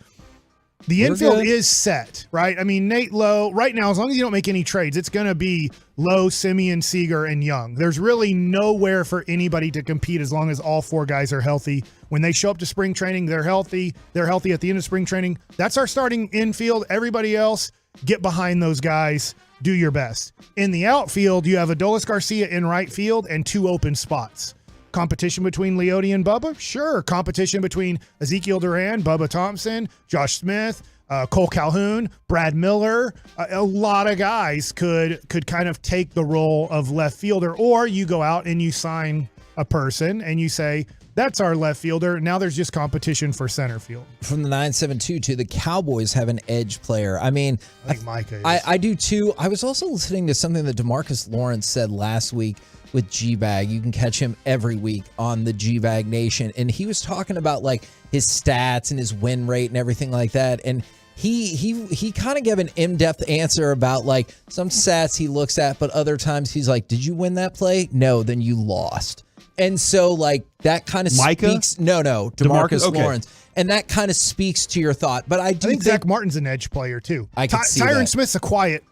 the infield is set, right? I mean, Nate Lowe, right now, as long as you don't make any trades, it's going to be Lowe, Simeon, Seager, and Young. There's really nowhere for anybody to compete as long as all four guys are healthy. When they show up to spring training, they're healthy. They're healthy at the end of spring training. That's our starting infield. Everybody else, get behind those guys. Do your best. In the outfield, you have Adolis Garcia in right field and 2 open spots. Competition between Leody and Bubba? Sure. Competition between Ezekiel Duran, Bubba Thompson, Josh Smith, Cole Calhoun, Brad Miller. A lot of guys could kind of take the role of left fielder, or you go out and you sign a person and you say, that's our left fielder. Now there's just competition for center field.
From the 972 the Cowboys have an edge player. I mean,
I think Micah is.
I do too. I was also listening to something that DeMarcus Lawrence said last week with G-Bag. You can catch him every week on the G-Bag Nation. And he was talking about like his stats and his win rate and everything like that. And he kind of gave an in-depth answer about like some stats he looks at, but other times he's like, did you win that play? No, then you lost. And so, like, that kind of
Micah?
speaks. No, DeMarcus
Okay.
Lawrence. And that kind of speaks to your thought. But I do
think Zach Martin's an edge player, too.
I could see
Tyron
that.
Smith's a quiet,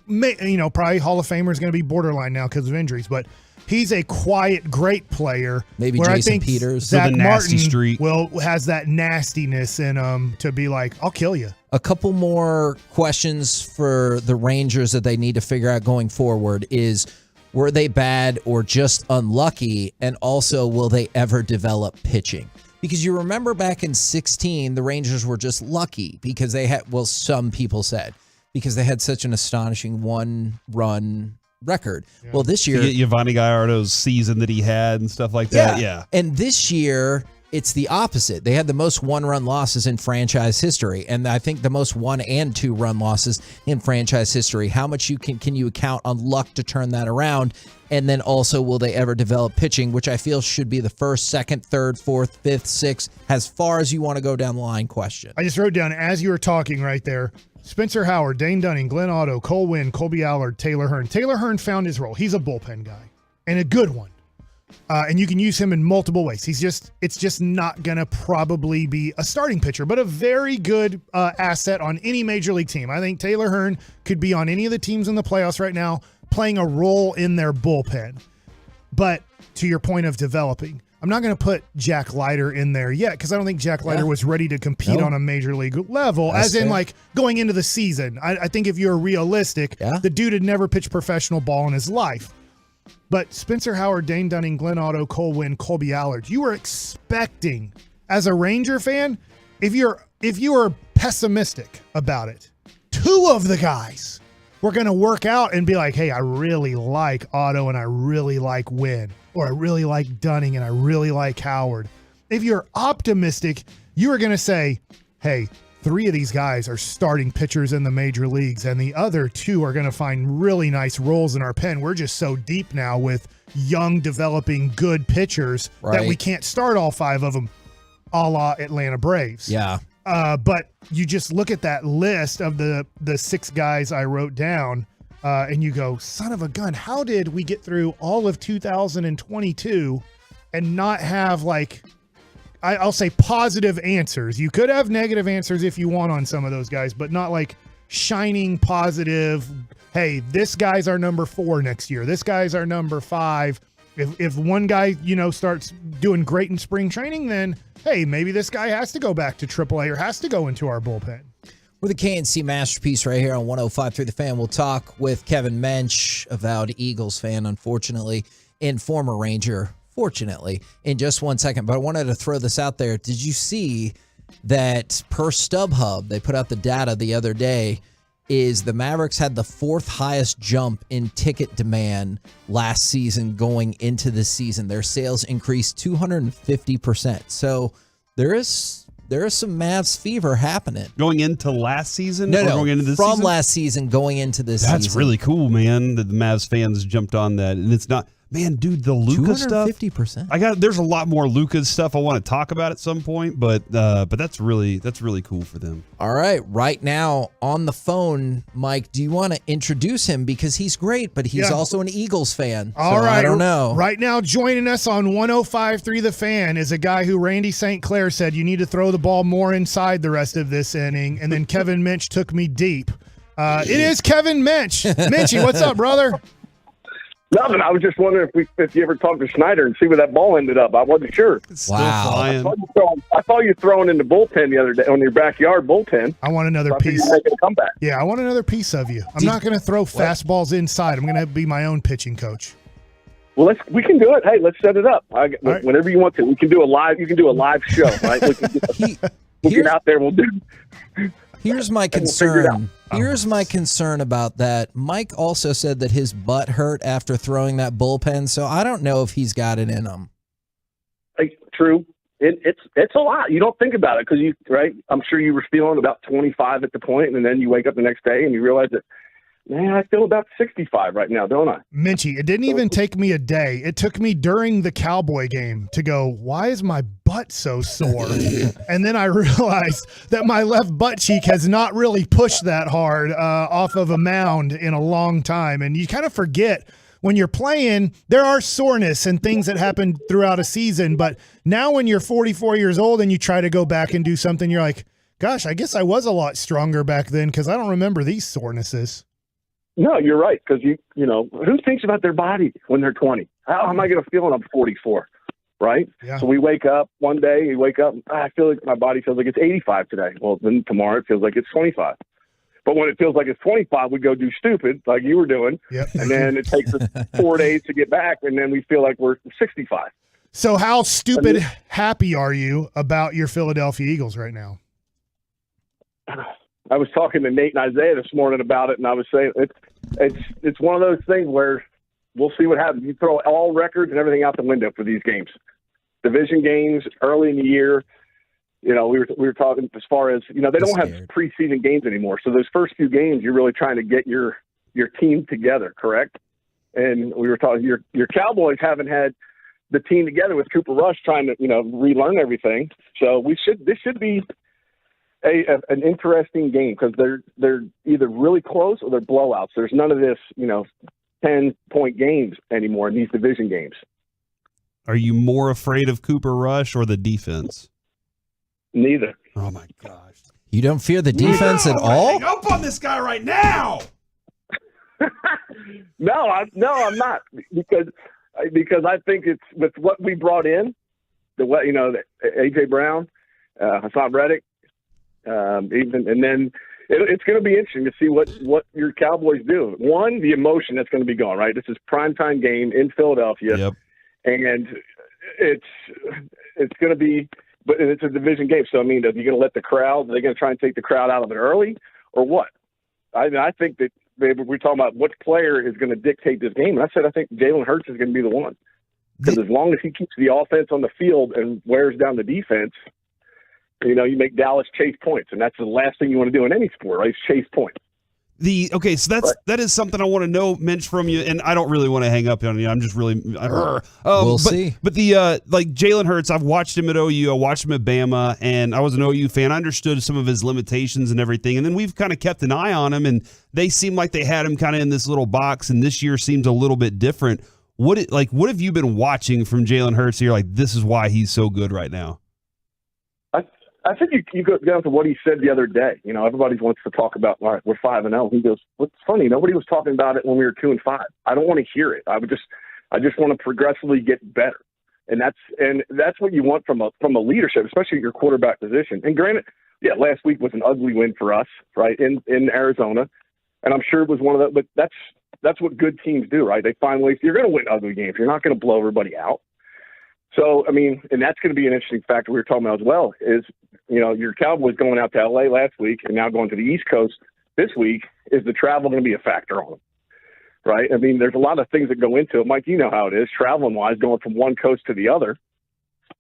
probably Hall of Famer is going to be borderline now because of injuries, but he's a quiet, great player.
Maybe
where
Jason
I think
Peters.
Zach
With a nasty
Martin
streak.
has that nastiness in him to be like, I'll kill you.
A couple more questions for the Rangers that they need to figure out going forward is, were they bad or just unlucky? And also, will they ever develop pitching? Because you remember back in 2016, the Rangers were just lucky because they had, well, some people said, because they had such an astonishing one-run record. Yeah. Well, this year...
To get Yvonne Gallardo's season that he had and stuff like that. Yeah.
And this year, it's the opposite. They had the most one-run losses in franchise history, and I think the most one- and two-run losses in franchise history. How much can you account on luck to turn that around? And then also, will they ever develop pitching, which I feel should be the first, second, third, fourth, fifth, sixth, as far as you want to go down the line question.
I just wrote down, as you were talking right there, Spencer Howard, Dane Dunning, Glenn Otto, Cole Winn, Colby Allard, Taylor Hearn. Taylor Hearn found his role. He's a bullpen guy, and a good one. And you can use him in multiple ways. It's just not going to probably be a starting pitcher, but a very good asset on any major league team. I think Taylor Hearn could be on any of the teams in the playoffs right now, playing a role in their bullpen. But to your point of developing, I'm not going to put Jack Leiter in there yet because I don't think Jack Leiter was ready to compete on a major league level, as in like going into the season. I think if you're realistic, the dude had never pitched professional ball in his life. But Spencer Howard, Dane Dunning, Glenn Otto, Cole Winn, Colby Allard, you were expecting, as a Ranger fan, if you are pessimistic about it, two of the guys were going to work out and be like, hey, I really like Otto and I really like Winn, or I really like Dunning and I really like Howard. If you're optimistic, you are going to say, hey, three of these guys are starting pitchers in the major leagues, and the other two are going to find really nice roles in our pen. We're just so deep now with young, developing, good pitchers that we can't start all five of them, a la Atlanta Braves.
Yeah.
But you just look at that list of the six guys I wrote down, and you go, son of a gun, how did we get through all of 2022 and not have, like, I'll say positive answers? You could have negative answers if you want on some of those guys, but not like shining positive, hey, this guy's our number 4 next year. This guy's our number 5. If one guy, starts doing great in spring training, then, hey, maybe this guy has to go back to AAA or has to go into our bullpen.
With a KNC masterpiece right here on 105.3 The Fan, we'll talk with Kevin Mensch, avowed Eagles fan, unfortunately, and former Ranger, fortunately, in just 1 second. But I wanted to throw this out there. Did you see that per StubHub, they put out the data the other day, is the Mavericks had the 4th highest jump in ticket demand last season going into the season. Their sales increased 250%. So there is some Mavs fever happening.
Going into last season?
No,
going into this
from
season?
last season going into this season.
That's really cool, man, that the Mavs fans jumped on that. And it's not... Man, dude, the Luka stuff.
250%.
There's a lot more Luka stuff I want to talk about at some point, but that's really cool for them.
All right, right now on the phone, Mike, do you want to introduce him, because he's great, but he's also an Eagles fan.
All right,
I don't know.
Right now, joining us on 105.3 The Fan is a guy who Randy St. Clair said you need to throw the ball more inside the rest of this inning, and then Kevin Mensch took me deep. It is Kevin Mensch. Menchie, what's up, brother?
Nothing. I was just wondering if you ever talked to Snyder and see where that ball ended up. I wasn't sure.
Wow.
I saw you throwing in the bullpen the other day, on your backyard bullpen.
I want another piece.
You're making a comeback.
Yeah, I want another piece of you. I'm not going to throw fastballs inside. I'm going to be my own pitching coach.
Well, we can do it. Hey, let's set it up. Whenever you want to, we can do a live. You can do a live show, right? We'll get out there. And we'll do.
Here's my concern. Here's my concern about that. Mike also said that his butt hurt after throwing that bullpen, so I don't know if he's got it in him.
True. It's a lot. You don't think about it because right? I'm sure you were feeling about 25 at the point, and then you wake up the next day and you realize that, man, I feel about 65 right now, don't I?
Menchie, it didn't even take me a day. It took me during the Cowboy game to go, why is my butt so sore? And then I realized that my left butt cheek has not really pushed that hard off of a mound in a long time. And you kind of forget when you're playing, there are soreness and things that happen throughout a season. But now when you're 44 years old and you try to go back and do something, you're like, gosh, I guess I was a lot stronger back then because I don't remember these sorenesses.
No, you're right. Because you know, who thinks about their body when they're 20? How am I going to feel when I'm 44? Right?
Yeah.
So we wake up one day, I feel like my body feels like it's 85 today. Well, then tomorrow it feels like it's 25. But when it feels like it's 25, we go do stupid like you were doing.
Yep.
And then it takes us 4 days to get back, and then we feel like we're 65.
So how stupid happy are you about your Philadelphia Eagles right now?
I was talking to Nate and Isaiah this morning about it, and I was saying it's one of those things where we'll see what happens. You throw all records and everything out the window for these games. Division games early in the year, you know, we were talking as far as, you know, they don't have preseason games anymore. So those first few games, you're really trying to get your team together, correct? And we were talking, your Cowboys haven't had the team together with Cooper Rush trying to, you know, relearn everything. So this should be an interesting game because they're either really close or they're blowouts. There's none of this, you know, 10-point games anymore in these division games.
Are you more afraid of Cooper Rush or the defense?
Neither.
Oh my gosh.
You don't fear the defense at all?
Hang up on this guy right now.
No, I'm not because I think it's with what we brought in, the AJ Brown, Hassan Reddick, and then it's going to be interesting to see what your Cowboys do. One, the emotion that's going to be gone. Right, this is primetime game in Philadelphia,
yep.
And it's going to be. But it's a division game, so I mean, are you going to let the crowd? Are they going to try and take the crowd out of it early, or what? I think that we're talking about which player is going to dictate this game. And I said I think Jalen Hurts is going to be the one because as long as he keeps the offense on the field and wears down the defense, you know, you make Dallas chase points, and that's the last thing you want to do in any sport, right? Chase points.
So that is something I want to know, Minch, from you, and I don't really want to hang up on you. I'm just really
we'll see.
But the like Jalen Hurts, I've watched him at OU, I watched him at Bama, and I was an OU fan. I understood some of his limitations and everything, and then we've kind of kept an eye on him, and they seem like they had him kind of in this little box, and this year seems a little bit different. What have you been watching from Jalen Hurts? You're like, this is why he's so good right now.
I think you go down to what he said the other day. You know, everybody wants to talk about, all right, we're 5-0. He goes, what's funny? Nobody was talking about it when we were 2-5. I don't want to hear it. I just want to progressively get better. And that's what you want from a leadership, especially at your quarterback position. And granted, yeah, last week was an ugly win for us, right, in Arizona. And I'm sure it was one of the, but that's what good teams do, right? They find ways. You're going to win ugly games. You're not going to blow everybody out. So, I mean, and that's going to be an interesting factor we were talking about as well is, you know, your Cowboys going out to L.A. last week and now going to the East Coast this week. Is the travel going to be a factor on them? Right? I mean, there's a lot of things that go into it. Mike, you know how it is, traveling-wise, going from one coast to the other.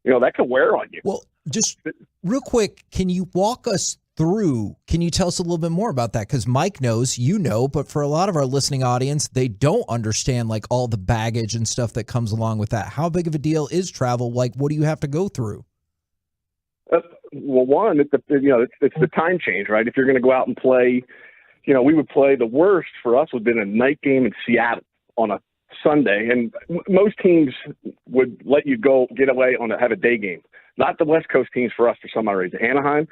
You know, that can wear on you.
Well, just real quick, can you walk us through, can you tell us a little bit more about that? Because Mike knows, you know, but for a lot of our listening audience, they don't understand like all the baggage and stuff that comes along with that. How big of a deal is travel? Like, what do you have to go through?
Well, one, it's the time change, right? If you're going to go out and play, you know, we would play, the worst for us would have been a night game in Seattle on a Sunday, and most teams would let you go get away have a day game. Not the West Coast teams for us for some odd reason. Anaheim.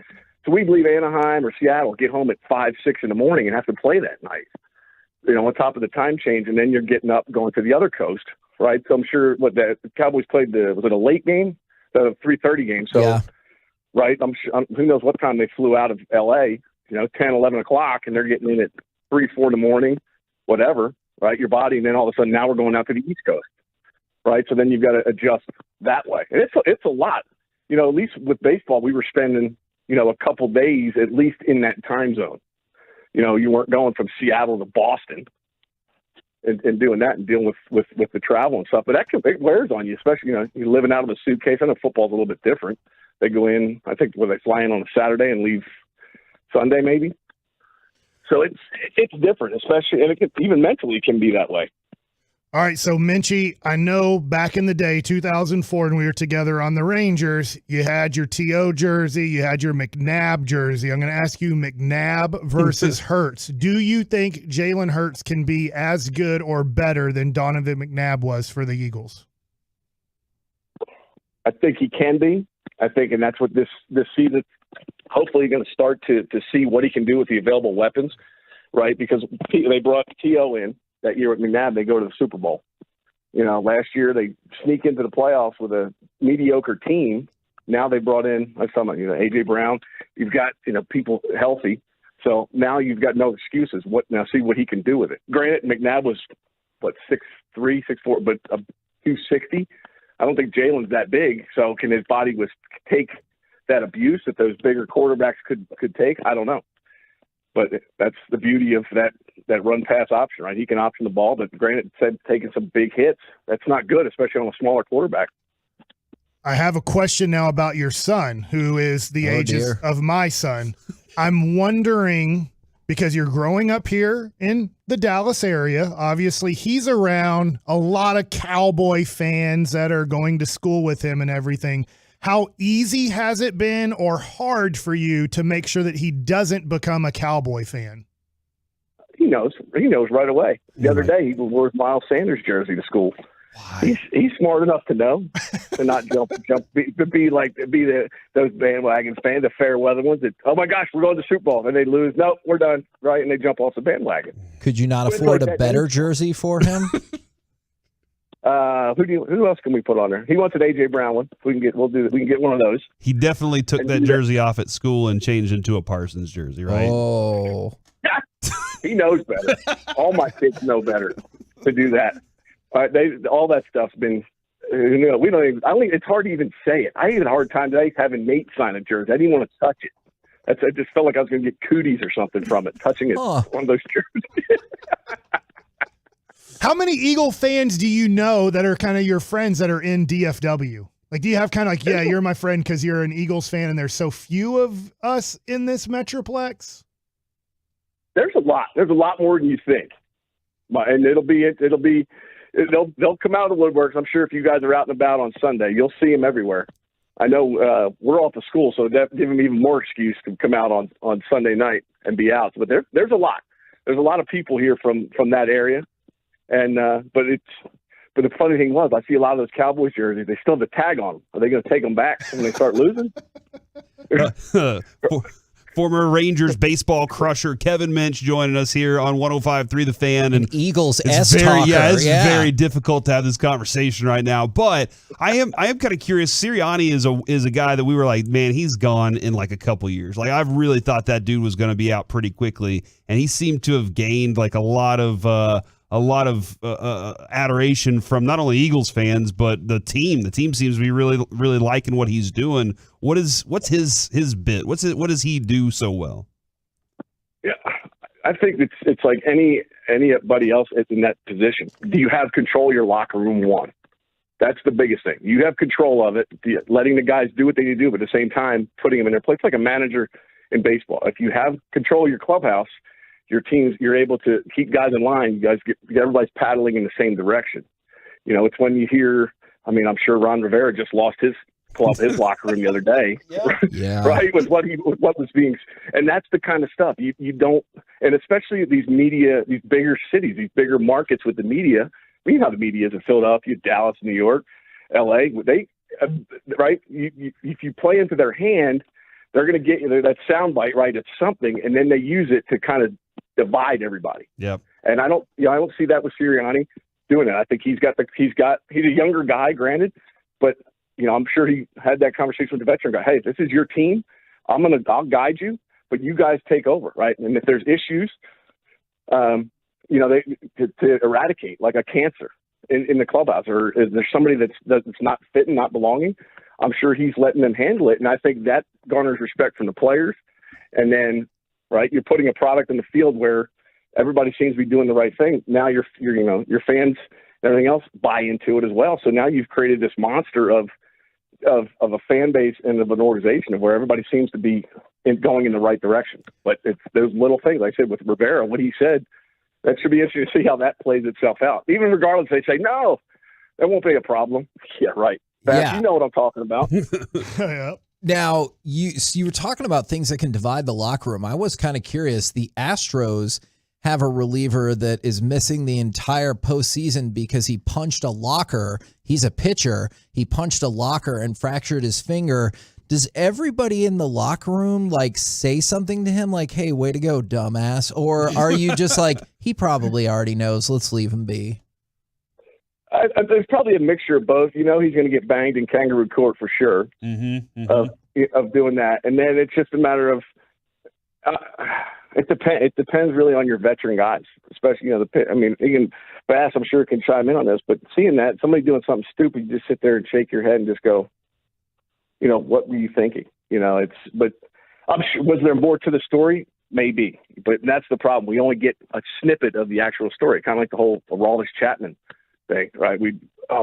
So we'd leave Anaheim or Seattle, get home at 5, 6 in the morning and have to play that night, you know, on top of the time change. And then you're getting up, going to the other coast, right? So I'm sure the Cowboys played was it a late game? The 3:30 game. So, yeah. Right. Who knows what time they flew out of LA, you know, 10, 11 o'clock, and they're getting in at 3, 4 in the morning, whatever, right? Your body. And then all of a sudden now we're going out to the East Coast. Right. So then you've got to adjust that way. And it's a lot, you know, at least with baseball, we were spending, you know, a couple days at least in that time zone. You know, you weren't going from Seattle to Boston and doing that and dealing with the travel and stuff. But it wears on you, especially, you know, you're living out of a suitcase. I know football's a little bit different. They go in, I think, they fly in on a Saturday and leave Sunday maybe. So it's different, especially, and even mentally it can be that way.
All right, so Minchie, I know back in the day, 2004, when we were together on the Rangers, you had your T.O. jersey, you had your McNabb jersey. I'm going to ask you McNabb versus Hurts. Do you think Jalen Hurts can be as good or better than Donovan McNabb was for the Eagles?
I think he can be. I think, and that's what this season, hopefully going to start to see what he can do with the available weapons, right? Because they brought T.O. in that year with McNabb, they go to the Super Bowl. Last year they sneak into the playoffs with a mediocre team. Now they brought in, like someone, A.J. Brown. You've got, people healthy. So now you've got no excuses. Now see what he can do with it. Granted, McNabb was, 6'3", 6'4", but 260. I don't think Jalen's that big. So can his body take that abuse that those bigger quarterbacks could take? I don't know. But that's the beauty of that run-pass option, right? He can option the ball, but granted, taking some big hits, that's not good, especially on a smaller quarterback.
I have a question now about your son, who is the ages of my son. I'm wondering, because you're growing up here in the Dallas area, obviously he's around a lot of Cowboy fans that are going to school with him and everything. How easy has it been or hard for you to make sure that he doesn't become a Cowboy fan?
He knows right away. The other day, he wore Miles Sanders' jersey to school. Why? He's smart enough to know to not be those bandwagon fans, the fair weather ones that, oh my gosh, we're going to the Super Bowl, and they lose. Nope, we're done, right? And they jump off the bandwagon.
Could you not afford a better jersey for him?
Who else can we put on there? He wants an A.J. Brown one. We can get one of those.
He definitely took that jersey off at school and changed into a Parsons jersey, right?
Oh.
He knows better. All my kids know better to do that. All that stuff's been, we don't even, it's hard to even say it. I had a hard time today having Nate sign a jersey. I didn't want to touch it. I just felt like I was going to get cooties or something from it, touching it, one of those jerseys.
How many Eagle fans do you know that are kind of your friends that are in DFW? Like, do you have kind of you're my friend because you're an Eagles fan and there's so few of us in this Metroplex?
There's a lot. There's a lot more than you think. And they'll come out of the woodworks. I'm sure if you guys are out and about on Sunday, you'll see them everywhere. I know we're off to school, so that give them even more excuse to come out on Sunday night and be out. But there's a lot. There's a lot of people here from that area. And but the funny thing was, I see a lot of those Cowboys jerseys. They still have the tag on them. Are they going to take them back when they start losing?
Former Rangers baseball crusher Kevin Minch joining us here on 105.3 The Fan. And
Eagles
talker. It's very difficult to have this conversation right now. But I am kind of curious. Sirianni is a guy that we were like, man, he's gone in like a couple years. Like, I've really thought that dude was going to be out pretty quickly, and he seemed to have gained like a lot of adoration from not only Eagles fans but the team. The team seems to be really, really liking what he's doing. What's his bit? What does he do so well?
Yeah, I think it's like anybody else is in that position. Do you have control of your locker room? One, that's the biggest thing. You have control of it, letting the guys do what they need to do, but at the same time putting them in their place. It's like a manager in baseball. If you have control of your clubhouse, your teams, you're able to keep guys in line. You guys everybody's paddling in the same direction. It's when you hear, I'm sure Ron Rivera just lost his locker room the other day, right? With what was being, and that's the kind of stuff you don't, and especially these bigger cities, these bigger markets with the media. You know how the media is in Philadelphia, Dallas, New York, L.A. Right? If you play into their hand, they're going to get you that soundbite, right? It's something, and then they use it to kind of divide everybody.
Yep.
And I don't see that with Sirianni doing it. I think he's a younger guy, granted, but I'm sure he had that conversation with the veteran guy. Hey, this is your team. I'll guide you, but you guys take over, right? And if there's issues, to eradicate like a cancer in the clubhouse, or is there somebody that's not fitting, not belonging? I'm sure he's letting them handle it, and I think that garners respect from the players. And then, right, you're putting a product in the field where everybody seems to be doing the right thing. Now your fans and everything else buy into it as well. So now you've created this monster of a fan base and of an organization of where everybody seems to be going in the right direction. But it's those little things. Like I said with Rivera, what he said, that should be interesting to see how that plays itself out. Even regardless, they say, no, that won't be a problem. Yeah, right.
Yeah.
You know what I'm talking about.
Now, you were talking about things that can divide the locker room. I was kind of curious. The Astros have a reliever that is missing the entire postseason because he punched a locker. He's a pitcher. He punched a locker and fractured his finger. Does everybody in the locker room say something to him like, hey, way to go, dumbass? Or are you just like, he probably already knows, let's leave him be?
There's probably a mixture of both. He's going to get banged in kangaroo court for sure of doing that. And then it's just a matter of it depends really on your veteran guys, especially, even Bass, I'm sure, can chime in on this, but seeing that, somebody doing something stupid, you just sit there and shake your head and just go, what were you thinking? But I'm sure, was there more to the story? Maybe, but that's the problem. We only get a snippet of the actual story, kind of like the whole Aroldis Chapman thing, right?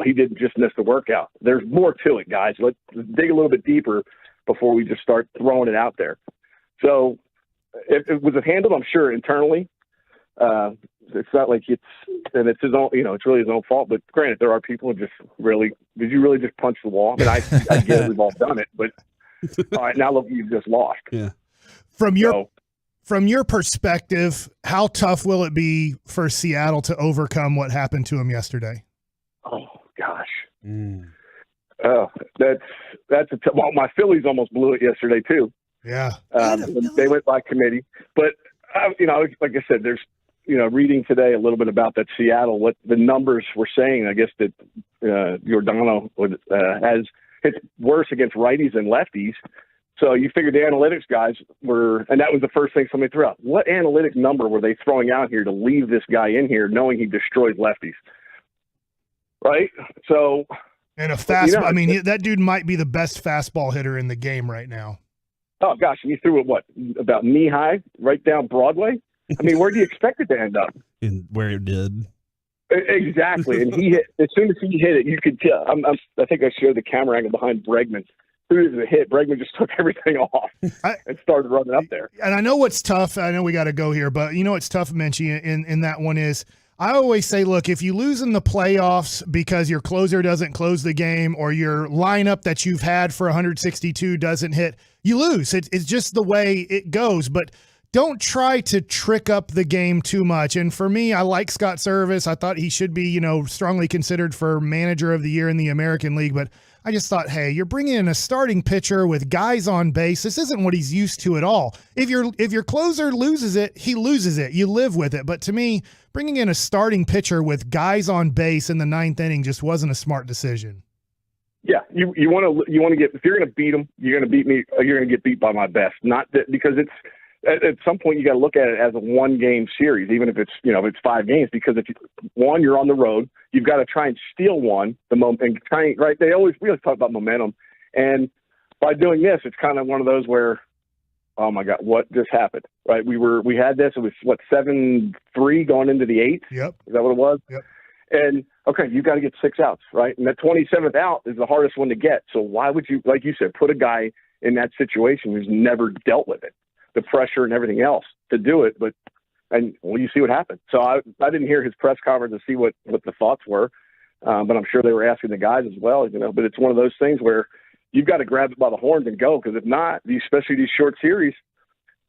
He didn't just miss the workout. There's more to it, guys. Let's dig a little bit deeper before we just start throwing it out there. So if it was handled, I'm sure internally, it's not like it's his own, it's really his own fault. But granted, there are people who just really, did you really just punch the wall? I get it, we've all done it, but all right, now look, you've just lost.
Yeah.
From your perspective, how tough will it be for Seattle to overcome what happened to him yesterday?
Oh gosh. Oh, that's well, my Phillies almost blew it yesterday too.
Yeah.
They went by committee, but like I said, there's, reading today a little bit about that Seattle, what the numbers were saying, I guess that Giordano has hit worse against righties than lefties. So you figure the analytics guys were, and that was the first thing somebody threw out. What analytic number were they throwing out here to leave this guy in here knowing he destroyed lefties? Right? So.
And a fastball, that dude might be the best fastball hitter in the game right now.
Oh, gosh. And he threw it, about knee high right down Broadway? Where do you expect it to end up?
Where it did.
Exactly. And he hit, as soon as he hit it, you could tell. I think I showed the camera angle behind Bregman. As soon as it hit, Bregman just took everything off and started running up there.
And I know what's tough. I know we got to go here, but what's tough, Minchie, in that one is I always say, look, if you lose in the playoffs because your closer doesn't close the game or your lineup that you've had for 162 doesn't hit, you lose. It's just the way it goes. But don't try to trick up the game too much. And for me, I like Scott Service. I thought he should be, strongly considered for manager of the year in the American League. But I just thought, hey, you're bringing in a starting pitcher with guys on base. This isn't what he's used to at all. If your closer loses it, he loses it. You live with it. But to me, bringing in a starting pitcher with guys on base in the ninth inning just wasn't a smart decision.
Yeah, you want to get, if you're going to beat them, you're going to beat me. Or you're going to get beat by my best. Not that, because it's at some point you got to look at it as a 1-game series, even if it's it's 5 games. Because if you're on the road, you've got to try and steal one the moment and try, right. We always talk about momentum, and by doing this, it's kind of one of those where, oh my God, what just happened? Right, we had this. It was 7-3 going into the 8th.
Yep,
is that what it was?
Yep.
And okay, you've got to get 6 outs, right? And that 27th out is the hardest one to get. So why would you, like you said, put a guy in that situation who's never dealt with it, the pressure and everything else to do it? But you see what happened. So I didn't hear his press conference to see what the thoughts were, but I'm sure they were asking the guys as well. But it's one of those things where you've got to grab it by the horns and go, because if not, especially these short series,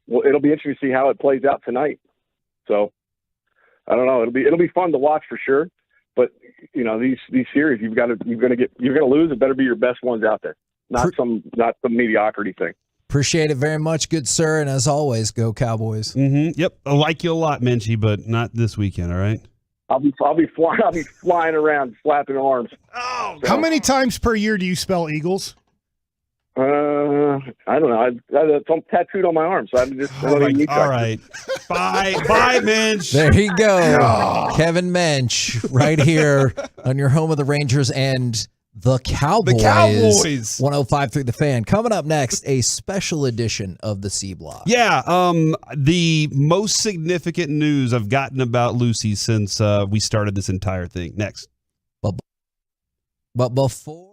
well, it'll be interesting to see how it plays out tonight. So I don't know. It'll be fun to watch for sure. But these series, you're going to lose. It better be your best ones out there, not some mediocrity thing.
Appreciate it very much, good sir. And as always, go Cowboys.
Mm-hmm. Yep, I like you a lot, Minchie, but not this weekend. All right.
I'll be flying around, flapping arms.
Oh, so. How many times per year do you spell Eagles?
I don't know. It's tattooed on my arm, so I'm just.
All right. Bye, Mensch.
There you go, Kevin Mensch, right here on your home of the Rangers and the Cowboys.
The Cowboys.
105 through the Fan. Coming up next, a special edition of the C Block.
Yeah, the most significant news I've gotten about Lucy since we started this entire thing. Next.
But before.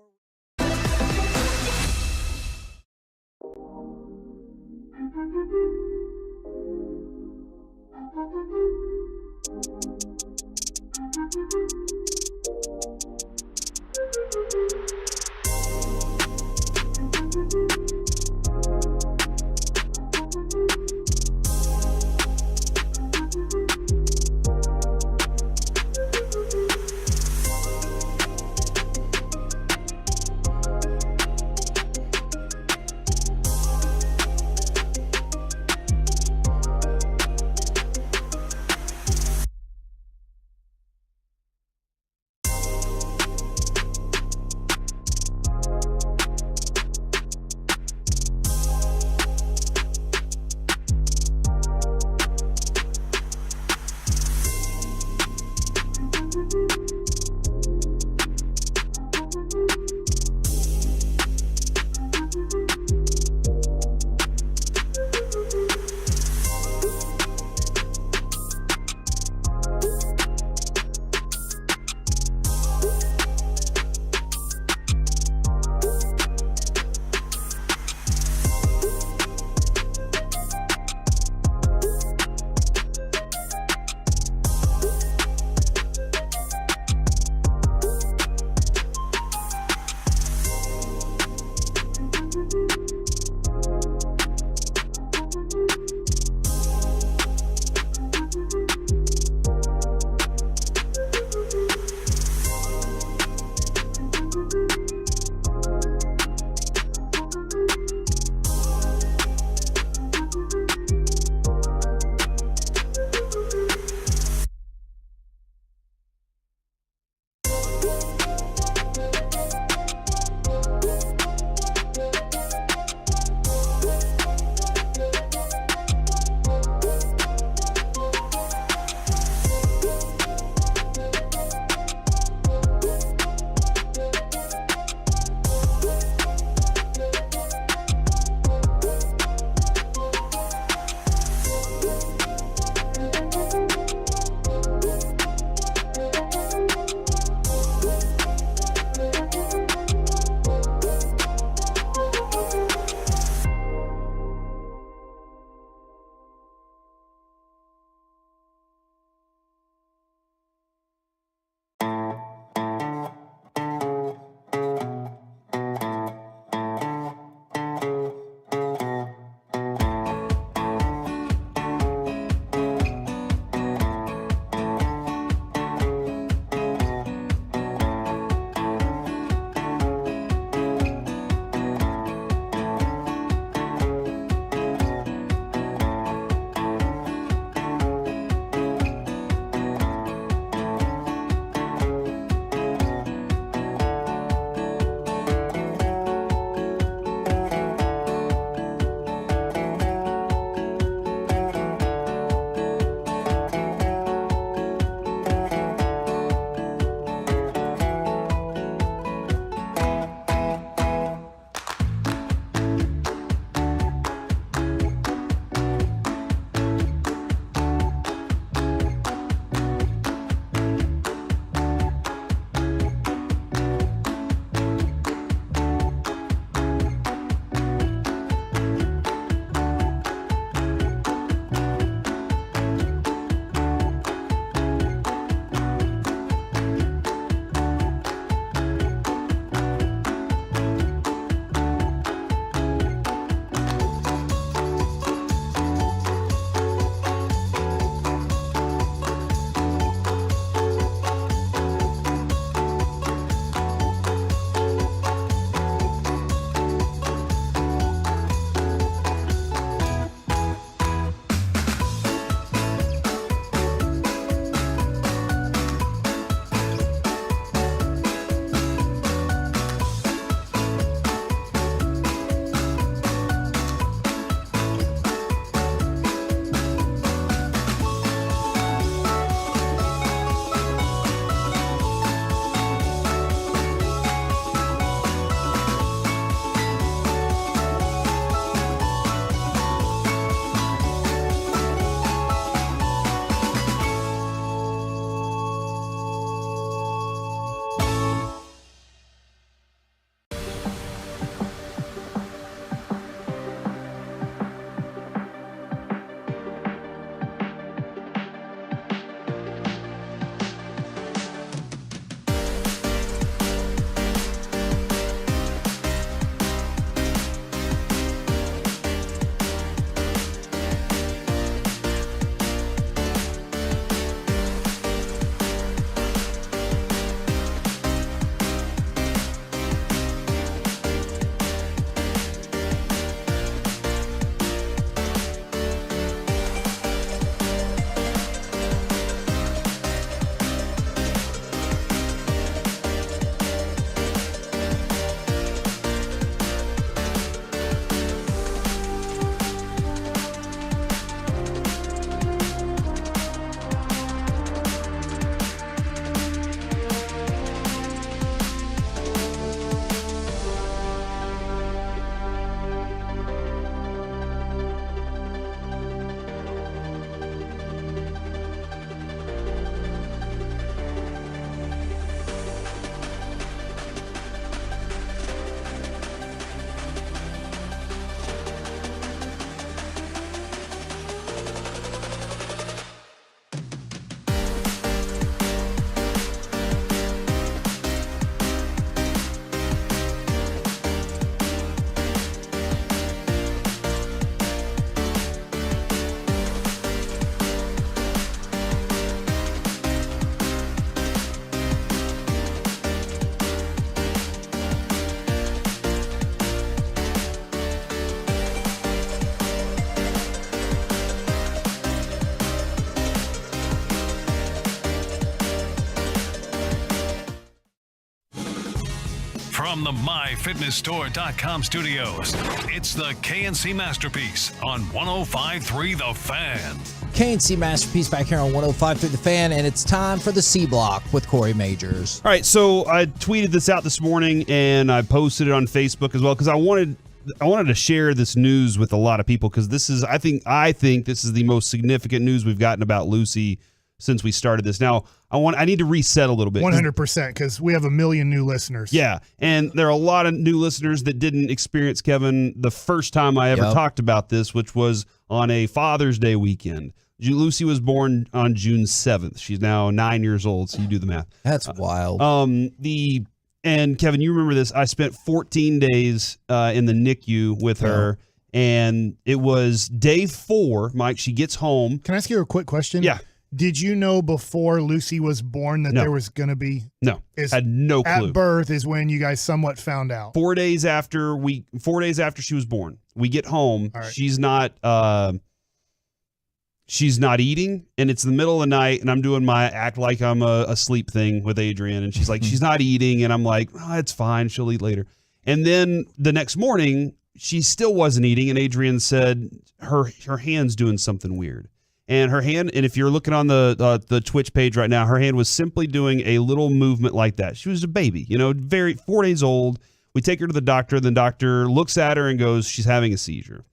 From the MyFitnessStore.com studios, it's the KNC Masterpiece on 105.3 The Fan.
KNC Masterpiece back here on 105.3 The Fan, and it's time for the C Block with Corey Majors.
All right, so I tweeted this out this morning, and I posted it on Facebook as well because I wanted to share this news with a lot of people because this is I think this is the most significant news we've gotten about Lucy since we started this. Now, I need to reset a little bit.
100%, because we have 1 million new listeners.
Yeah, and there are a lot of new listeners that didn't experience Kevin the first time I ever talked about this, which was on a Father's Day weekend. Lucy was born on June 7th. She's now 9 years old, so you do the math.
That's wild.
And Kevin, you remember this. I spent 14 days in the NICU with her, and it was day 4, Mike. She gets home.
Can I ask you a quick question?
Yeah.
Did you know before Lucy was born that there was going to be?
No, had no clue.
At birth is when you guys somewhat found out.
4 days after she was born, we get home. Right. She's not eating, and it's the middle of the night, and I'm doing my act like I'm asleep thing with Adrian, and she's like, she's not eating, and I'm like, oh, it's fine, she'll eat later. And then the next morning, she still wasn't eating, and Adrian said her hand's doing something weird. And her hand, and if you're looking on the Twitch page right now, her hand was simply doing a little movement like that. She was a baby, 4 days old. We take her to the doctor. The doctor looks at her and goes, she's having a seizure.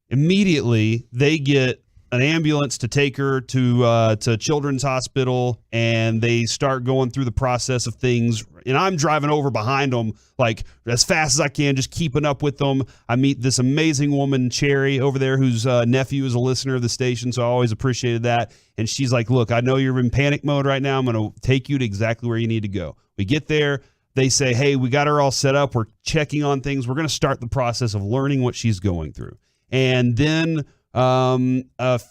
Immediately, they get an ambulance to take her to Children's Hospital, and they start going through the process of things. And I'm driving over behind them like as fast as I can, just keeping up with them. I meet this amazing woman, Cherry, over there, whose nephew is a listener of the station, so I always appreciated that. And she's like, look, I know you're in panic mode right now. I'm going to take you to exactly where you need to go. We get there. They say, hey, we got her all set up. We're checking on things. We're going to start the process of learning what she's going through. And then a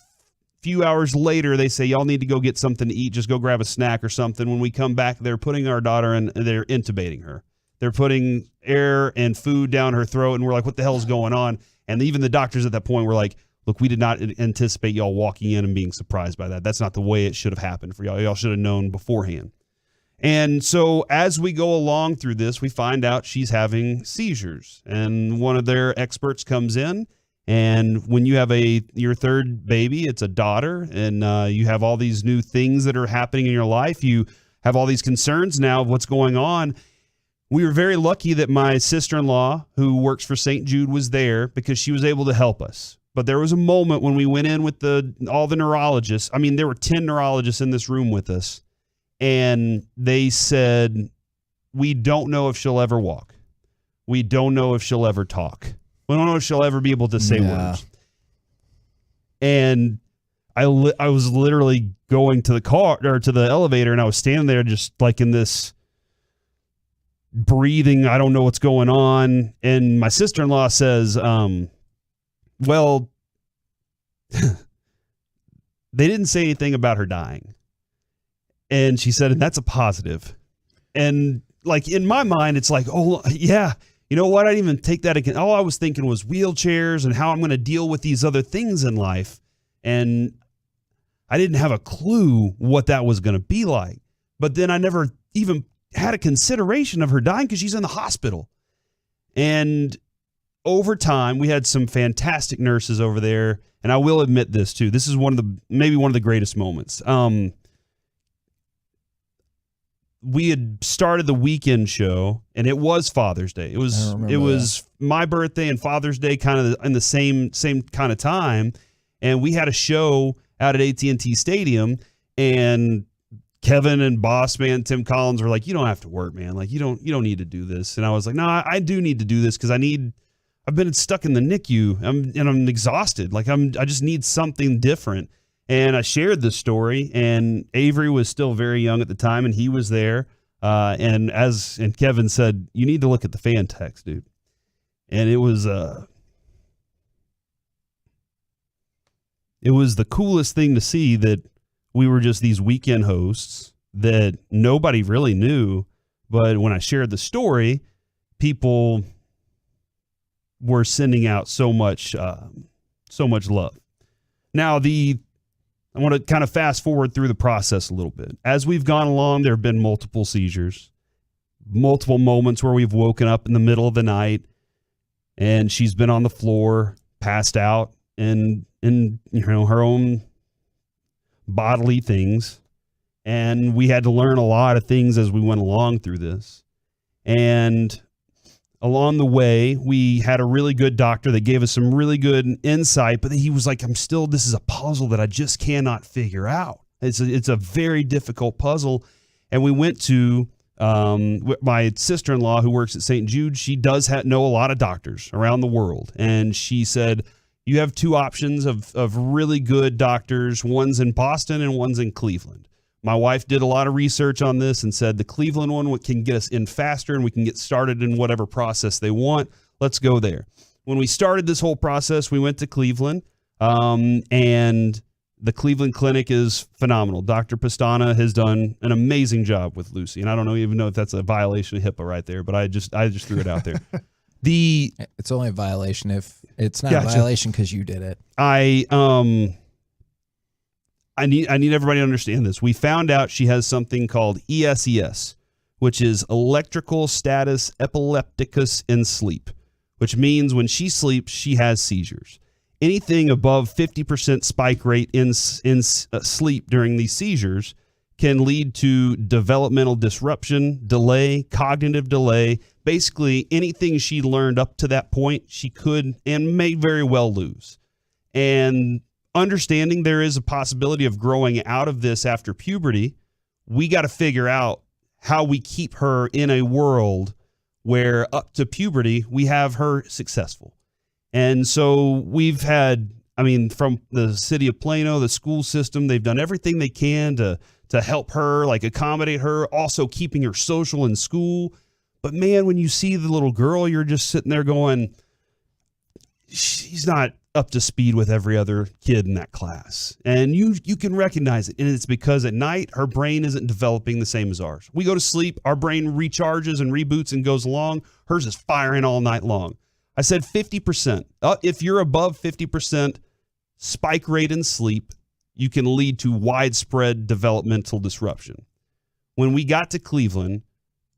few hours later, they say, y'all need to go get something to eat. Just go grab a snack or something. When we come back, they're putting our daughter in, they're intubating her. They're putting air and food down her throat, and we're like, what the hell is going on? And even the doctors at that point were like, look, we did not anticipate y'all walking in and being surprised by that. That's not the way it should have happened for y'all. Y'all should have known beforehand. And so as we go along through this, we find out she's having seizures. And one of their experts comes in. And when you have your third baby, it's a daughter, and you have all these new things that are happening in your life. You have all these concerns now of what's going on. We were very lucky that my sister-in-law, who works for St. Jude, was there because she was able to help us. But there was a moment when we went in with all the neurologists. I mean, there were 10 neurologists in this room with us, and they said, we don't know if she'll ever walk. We don't know if she'll ever talk. We don't know if she'll ever be able to say words. And I was literally going to the car or to the elevator, and I was standing there just like in this breathing. I don't know what's going on. And my sister-in-law says, well, they didn't say anything about her dying. And she said, and that's a positive. And like in my mind, it's like, oh, yeah. You know what? I didn't even take that again. All I was thinking was wheelchairs and how I'm going to deal with these other things in life. And I didn't have a clue what that was going to be like. But then I never even had a consideration of her dying because she's in the hospital. And over time, we had some fantastic nurses over there. And I will admit this too. This is maybe one of the greatest moments. We had started the weekend show, and it was Father's Day. It was my birthday and Father's Day kind of in the same kind of time, and we had a show out at AT&T Stadium, and Kevin and boss man Tim Collins were like, "You don't have to work, man. Like you don't need to do this." And I was like, "No, I do need to do this because I've been stuck in the NICU, and I'm exhausted. Like I just need something different." And I shared this story, and Avery was still very young at the time, and he was there. And Kevin said, you need to look at the fan text, dude. And it was the coolest thing to see that we were just these weekend hosts that nobody really knew. But when I shared the story, people were sending out so much love. Now, I want to kind of fast forward through the process a little bit. As we've gone along, there have been multiple seizures. multiple moments where we've woken up in the middle of the night and she's been on the floor, passed out, and her own bodily things. And we had to learn a lot of things as we went along through this. And along the way, we had a really good doctor that gave us some really good insight, but he was like, this is a puzzle that I just cannot figure out. It's a very difficult puzzle. And we went to my sister-in-law who works at St. Jude. She does know a lot of doctors around the world. And she said, you have two options of really good doctors. One's in Boston and one's in Cleveland. My wife did a lot of research on this and said the Cleveland one can get us in faster and we can get started in whatever process they want. Let's go there. When we started this whole process, we went to Cleveland, and the Cleveland Clinic is phenomenal. Dr. Pastana has done an amazing job with Lucy, and I don't even know if that's a violation of HIPAA right there, but I just threw it out there.
It's only a violation if it's not a violation because you did it.
I need everybody to understand this. We found out she has something called ESES, which is electrical status epilepticus in sleep, which means when she sleeps, she has seizures. Anything above 50% spike rate in sleep during these seizures can lead to developmental disruption, delay, cognitive delay. Basically, anything she learned up to that point, she could and may very well lose. And understanding there is a possibility of growing out of this after puberty, we got to figure out how we keep her in a world where up to puberty, we have her successful. And so we've had, from the city of Plano, the school system, they've done everything they can to help her, like accommodate her, also keeping her social in school. But man, when you see the little girl, you're just sitting there going, she's not up to speed with every other kid in that class. And you can recognize it. And it's because at night, her brain isn't developing the same as ours. We go to sleep, our brain recharges and reboots and goes along. Hers is firing all night long. I said 50%. If you're above 50% spike rate in sleep, you can lead to widespread developmental disruption. When we got to Cleveland,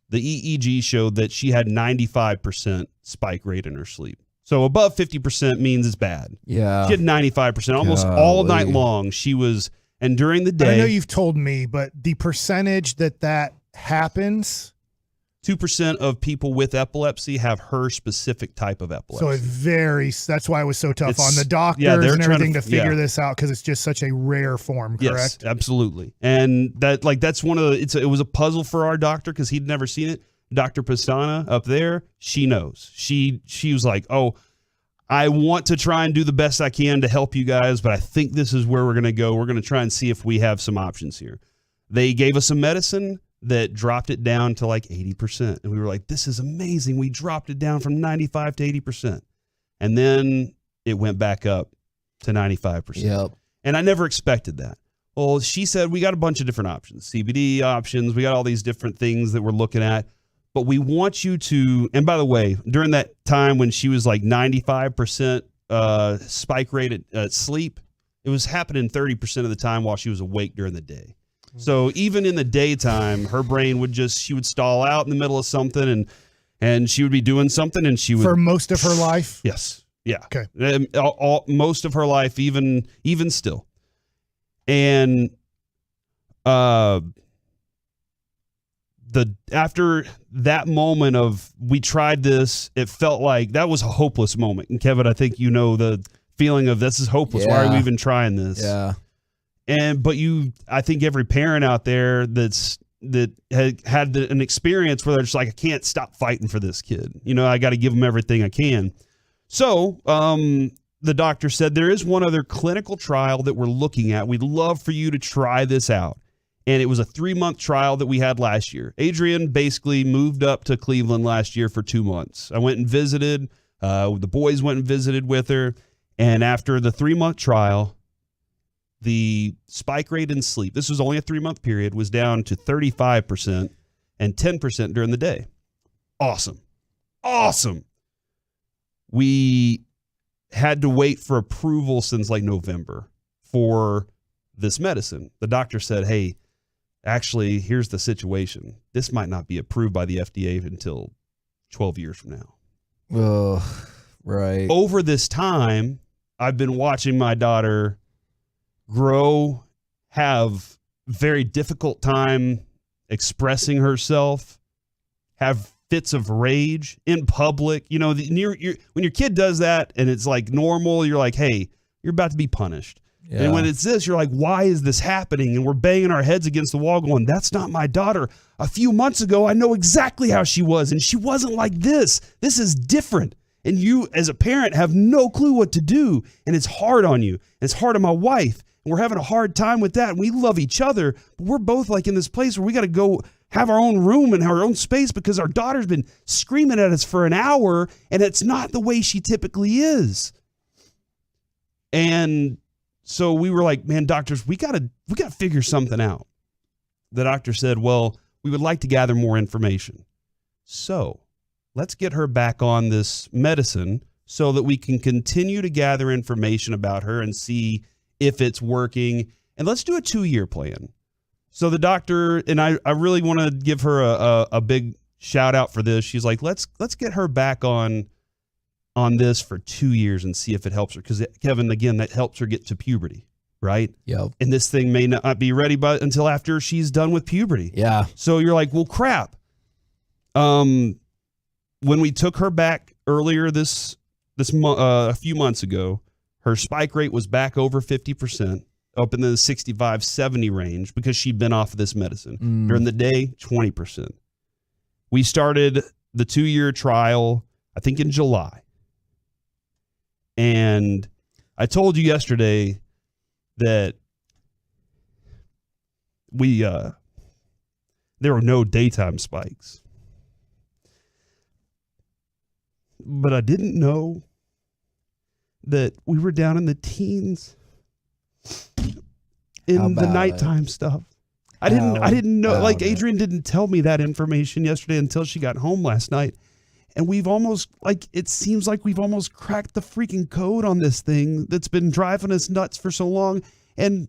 the EEG showed that she had 95% spike rate in her sleep. So above 50% means it's bad.
Yeah.
She had 95%. Almost all night long she was, and during the day.
I know you've told me, but the percentage that happens.
2% of people with epilepsy have her specific type of epilepsy.
So it varies. That's why it was so tough on the doctors and everything to figure this out, because it's just such a rare form, correct?
Yes, absolutely. And that's one of the, it was a puzzle for our doctor because he'd never seen it. Dr. Pastana up there, she knows. She was like, oh, I want to try and do the best I can to help you guys, but I think this is where we're going to go. We're going to try and see if we have some options here. They gave us some medicine that dropped it down to like 80%. And we were like, this is amazing. We dropped it down from 95 to 80%. And then it went back up to 95%.
Yep.
And I never expected that. Well, she said, we got a bunch of different options, CBD options. We got all these different things that we're looking at. But we want you to, and by the way, during that time when she was like 95% spike rate at sleep, it was happening 30% of the time while she was awake during the day. So even in the daytime, her brain she would stall out in the middle of something and she would be doing something and she would.
For most of her life?
Yes. Yeah.
Okay.
Most of her life, even still. And after that moment of we tried this, it felt like that was a hopeless moment. And Kevin, I think you know the feeling of this is hopeless.
Yeah.
Why are we even trying this?
Yeah.
But I think every parent out there that had an experience where they're just like, I can't stop fighting for this kid. I got to give them everything I can. So the doctor said there is one other clinical trial that we're looking at. We'd love for you to try this out. And it was a 3-month trial that we had last year. Adrian basically moved up to Cleveland last year for 2 months. I went and visited. The boys went and visited with her. And after the 3-month trial, the spike rate in sleep, this was only a 3-month period, was down to 35% and 10% during the day. Awesome. We had to wait for approval since like November for this medicine. The doctor said, hey, actually, here's the situation. This might not be approved by the FDA until 12 years from now.
Oh, right.
Over this time, I've been watching my daughter grow, have very difficult time expressing herself, have fits of rage in public. You know, when your kid does that and it's like normal, you're like, hey, you're about to be punished. Yeah. And when it's this, you're like, why is this happening? And we're banging our heads against the wall going, that's not my daughter. A few months ago, I know exactly how she was, and she wasn't like this. This is different. And you, as a parent, have no clue what to do. And it's hard on you. And it's hard on my wife. And we're having a hard time with that. And we love each other. But we're both like in this place where we got to go have our own room and our own space because our daughter's been screaming at us for an hour, and it's not the way she typically is. And so we were like, man, doctors, we got to figure something out. The doctor said, well, we would like to gather more information. So let's get her back on this medicine so that we can continue to gather information about her and see if it's working. And let's do a 2-year plan. So the doctor, and I really want to give her a big shout out for this. She's like, let's get her back on this for 2 years and see if it helps her. Because, Kevin, again, that helps her get to puberty, right?
Yep.
And this thing may not be ready until after she's done with puberty.
Yeah.
So you're like, well, crap. When we took her back earlier a few months ago, her spike rate was back over 50%, up in the 65-70 range because she'd been off of this medicine. During the day, 20%. We started the 2-year trial, I think, in July. And I told you yesterday that there were no daytime spikes. But I didn't know that we were down in the teens in the nighttime stuff. I didn't know, like Adrian didn't tell me that information yesterday until she got home last night. And we've almost, it seems like we've almost cracked the freaking code on this thing that's been driving us nuts for so long. And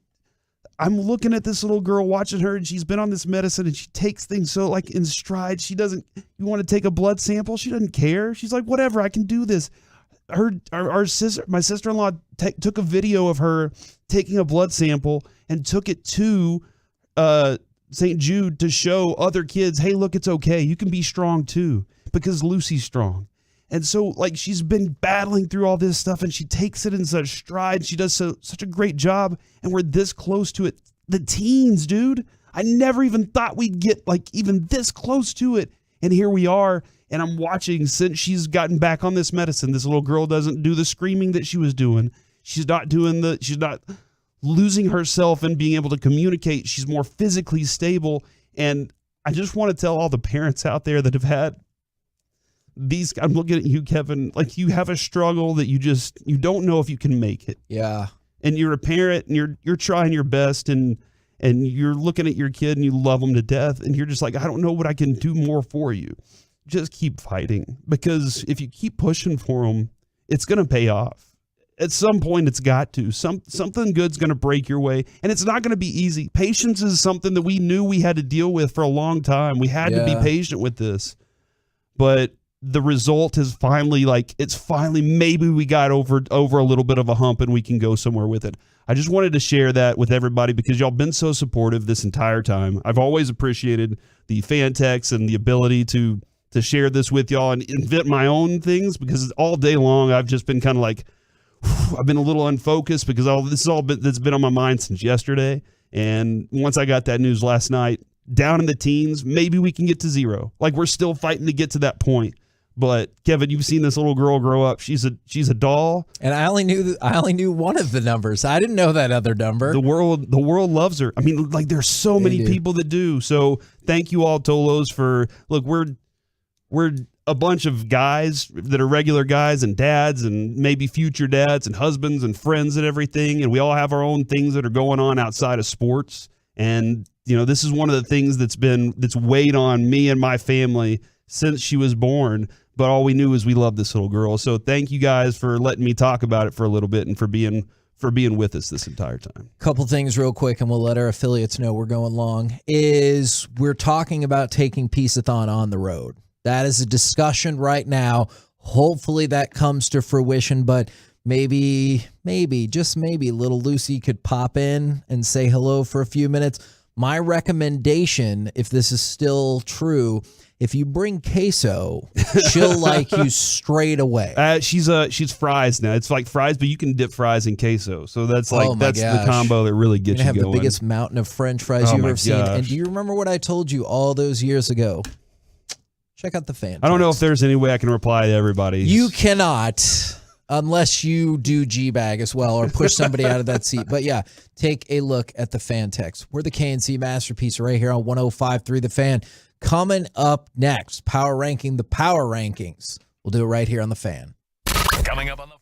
I'm looking at this little girl, watching her, and she's been on this medicine, and she takes things so in stride. She doesn't, you want to take a blood sample? She doesn't care. She's like, whatever, I can do this. Our sister, my sister-in-law took a video of her taking a blood sample and took it to St. Jude to show other kids, hey, look, it's okay. You can be strong too, because Lucy's strong. And so, she's been battling through all this stuff, and she takes it in such stride. She does such a great job, and we're this close to it. The teens, dude. I never even thought we'd get, even this close to it. And here we are, and I'm watching since she's gotten back on this medicine. This little girl doesn't do the screaming that she was doing. She's not losing herself and being able to communicate. She's more physically stable. And I just want to tell all the parents out there that have had these, I'm looking at you, Kevin, you have a struggle that you don't know if you can make it.
Yeah.
And you're a parent, and you're trying your best, and you're looking at your kid and you love them to death, and you're just like, I don't know what I can do more for you. Just keep fighting, because if you keep pushing for them, it's going to pay off. At some point, it's got to. Something good's going to break your way, and it's not going to be easy. Patience is something that we knew we had to deal with for a long time. We had to be patient with this, but the result is finally maybe we got over a little bit of a hump and we can go somewhere with it. I just wanted to share that with everybody because y'all been so supportive this entire time. I've always appreciated the fan texts and the ability to share this with y'all and invent my own things, because all day long I've just been kind of I've been a little unfocused because that's been on my mind since yesterday. And once I got that news last night, down in the teens, maybe we can get to 0. We're still fighting to get to that point. But Kevin, you've seen this little girl grow up. She's a doll.
And I only knew one of the numbers. I didn't know that other number.
The world loves her. I mean, there's so many people that do. So thank you all, Tolos, for we're a bunch of guys that are regular guys and dads and maybe future dads and husbands and friends and everything. And we all have our own things that are going on outside of sports. And this is one of the things that's weighed on me and my family since she was born. But all we knew is we loved this little girl. So thank you guys for letting me talk about it for a little bit and for being for being with us this entire time.
Couple things real quick, and we'll let our affiliates know we're going long, is we're talking about taking Peace-a-thon on the road. That is a discussion right now. Hopefully that comes to fruition, but maybe, just maybe, little Lucy could pop in and say hello for a few minutes. My recommendation, if this is still true, if you bring queso, she'll like you straight away.
She's fries now. It's like fries, but you can dip fries in queso. So that's like the combo that really gets you going.
Have the biggest mountain of French fries you've ever seen. And do you remember what I told you all those years ago? Check out the fan.
I don't know if there's any way I can reply to everybody.
You cannot, unless you do G-Bag as well or push somebody out of that seat. But yeah, take a look at the fan text. We're the KNC Masterpiece right here on 105.3 The Fan. Coming up next, power ranking the power rankings. We'll do it right here on The Fan.
Coming up on The Fan.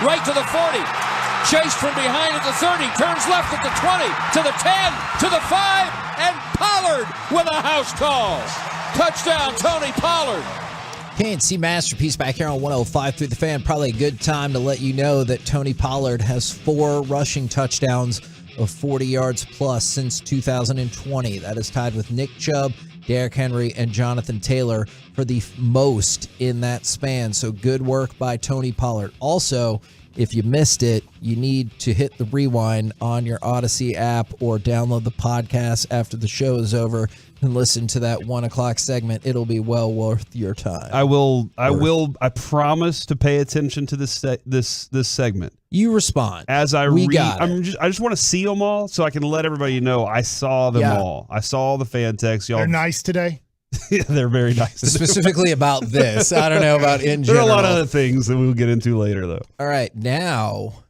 right to the 40. Chased from behind at the 30, turns left at the 20, to the 10, to the 5, and Pollard with a house call. Touchdown, Tony Pollard.
KNC Masterpiece back here on 105 through the Fan. Probably a good time to let you know that Tony Pollard has 4 rushing touchdowns of 40 yards plus since 2020. That is tied with Nick Chubb, Derrick Henry, and Jonathan Taylor for the most in that span. So good work by Tony Pollard. Also, if you missed it, you need to hit the rewind on your Odyssey app or download the podcast after the show is over and listen to that 1 o'clock segment. It'll be well worth your time.
I will. I promise to pay attention to this segment.
You respond
as I
read.
I just want to see them all so I can let everybody know I saw them all. I saw all the fan texts. Y'all,
they're nice today.
Yeah, they're very nice.
Specifically about this. I don't know about in general.
There are a lot of other things that we'll get into later, though.
All right, now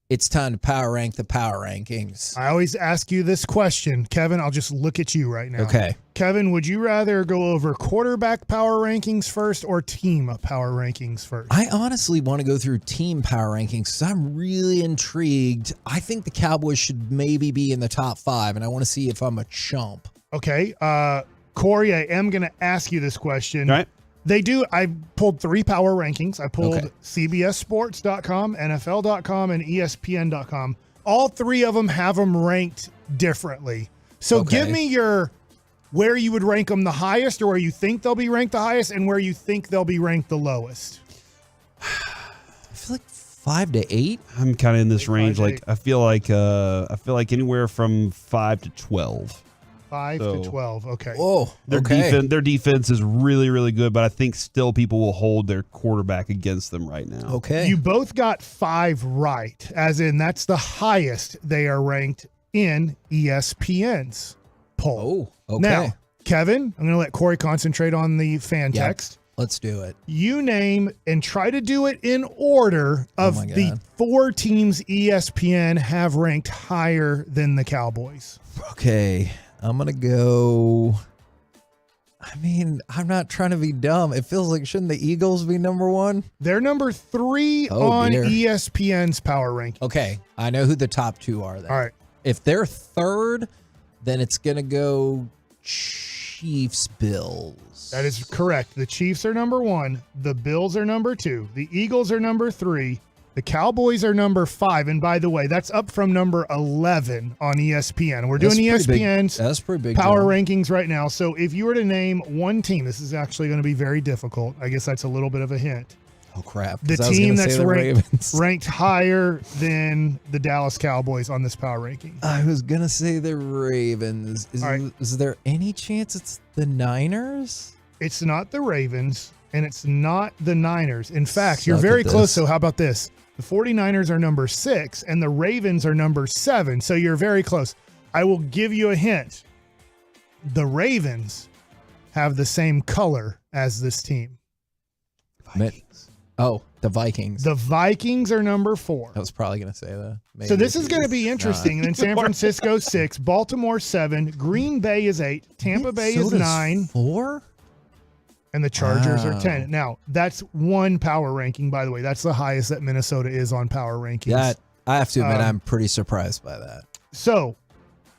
it's time to power rank the power rankings.
I always ask you this question. Kevin, I'll just look at you right now.
Okay.
Kevin, would you rather go over quarterback power rankings first or team power rankings first?
I honestly want to go through team power rankings because I'm really intrigued. I think the Cowboys should maybe be in the top 5, and I want to see if I'm a chump.
Okay. Corey, I am going to ask you this question.
All right.
I pulled 3 power rankings. I pulled CBSSports.com, NFL.com, and ESPN.com. All 3 of them have them ranked differently. So give me where you would rank them the highest, or where you think they'll be ranked the highest, and where you think they'll be ranked the lowest.
I feel like 5 to 8.
I'm kind of in this range. I feel like anywhere from 5 to 12.
5 to 12. Okay.
Whoa.
Their defense is really, really good, but I think still people will hold their quarterback against them right now.
Okay.
You both got 5 right, as in that's the highest they are ranked in ESPN's poll.
Oh, okay.
Now, Kevin, I'm going to let Corey concentrate on the fan text.
Let's do it.
You name and try to do it in order of the 4 teams ESPN have ranked higher than the Cowboys.
Okay. I'm going to go. I mean, I'm not trying to be dumb. It feels like, shouldn't the Eagles be number 1?
They're number 3 on ESPN's power ranking.
Okay. I know who the top 2 are then.
All right.
If they're 3rd, then it's going to go Chiefs, Bills.
That is correct. The Chiefs are number 1. The Bills are number 2. The Eagles are number 3. The Cowboys are number 5, and by the way, that's up from number 11 on ESPN. We're doing ESPN's power rankings right now. So if you were to name one team, this is actually going to be very difficult. I guess that's a little bit of a hint.
Oh, crap.
The team that's ranked higher than the Dallas Cowboys on this power ranking.
I was going to say the Ravens. Is there any chance it's the Niners?
It's not the Ravens, and it's not the Niners. In fact, you're very close, so how about this? The 49ers are number 6, and the Ravens are number 7, so you're very close. I will give you a hint. The Ravens have the same color as this team.
Vikings. Oh, the Vikings.
The Vikings are number 4.
I was probably going to say that. Maybe
so this is going to be interesting. And then San Francisco 6, Baltimore 7, Green Bay is 8, Tampa Bay is 9.
4?
And the Chargers are 10. Now, that's one power ranking, by the way. That's the highest that Minnesota is on power rankings.
That, I have to admit, I'm pretty surprised by that.
So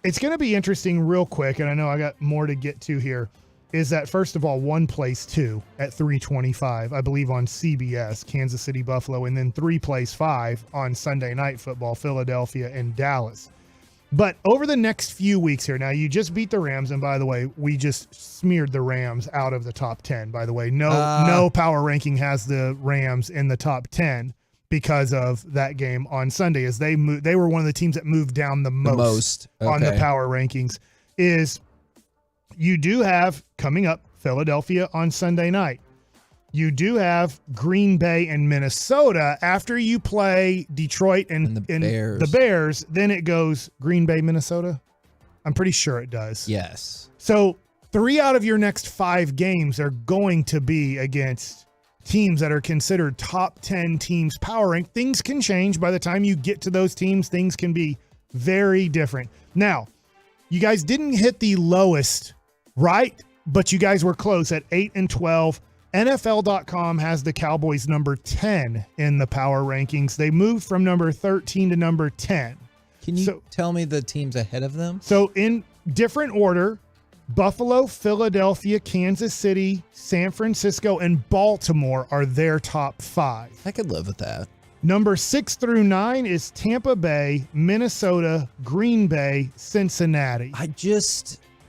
it's going to be interesting real quick, and I know I got more to get to here, is that, first of all, 1 plays 2 at 3:25, I believe, on CBS, Kansas City, Buffalo, and then 3 plays 5 on Sunday Night Football, Philadelphia and Dallas. But over the next few weeks here, now you just beat the Rams, and by the way, we just smeared the Rams out of the top 10, by the way. No power ranking has the Rams in the top 10 because of that game on Sunday, as they were one of the teams that moved down the most. On the power rankings. Is you do have, coming up, Philadelphia on Sunday night. You do have Green Bay and Minnesota after you play Detroit and the Bears. Then it goes Green Bay, Minnesota. I'm pretty sure it does.
Yes.
So 3 out of your next 5 games are going to be against teams that are considered top 10 teams power rank. Things can change by the time you get to those teams. Things can be very different. Now, you guys didn't hit the lowest, right? But you guys were close at 8 and 12. NFL.com has the Cowboys number 10 in the power rankings. They moved from number 13 to number 10.
Can you tell me the teams ahead of them?
So in different order, Buffalo, Philadelphia, Kansas City, San Francisco, and Baltimore are their top 5.
I could live with that.
Number 6 through 9 is Tampa Bay, Minnesota, Green Bay, Cincinnati.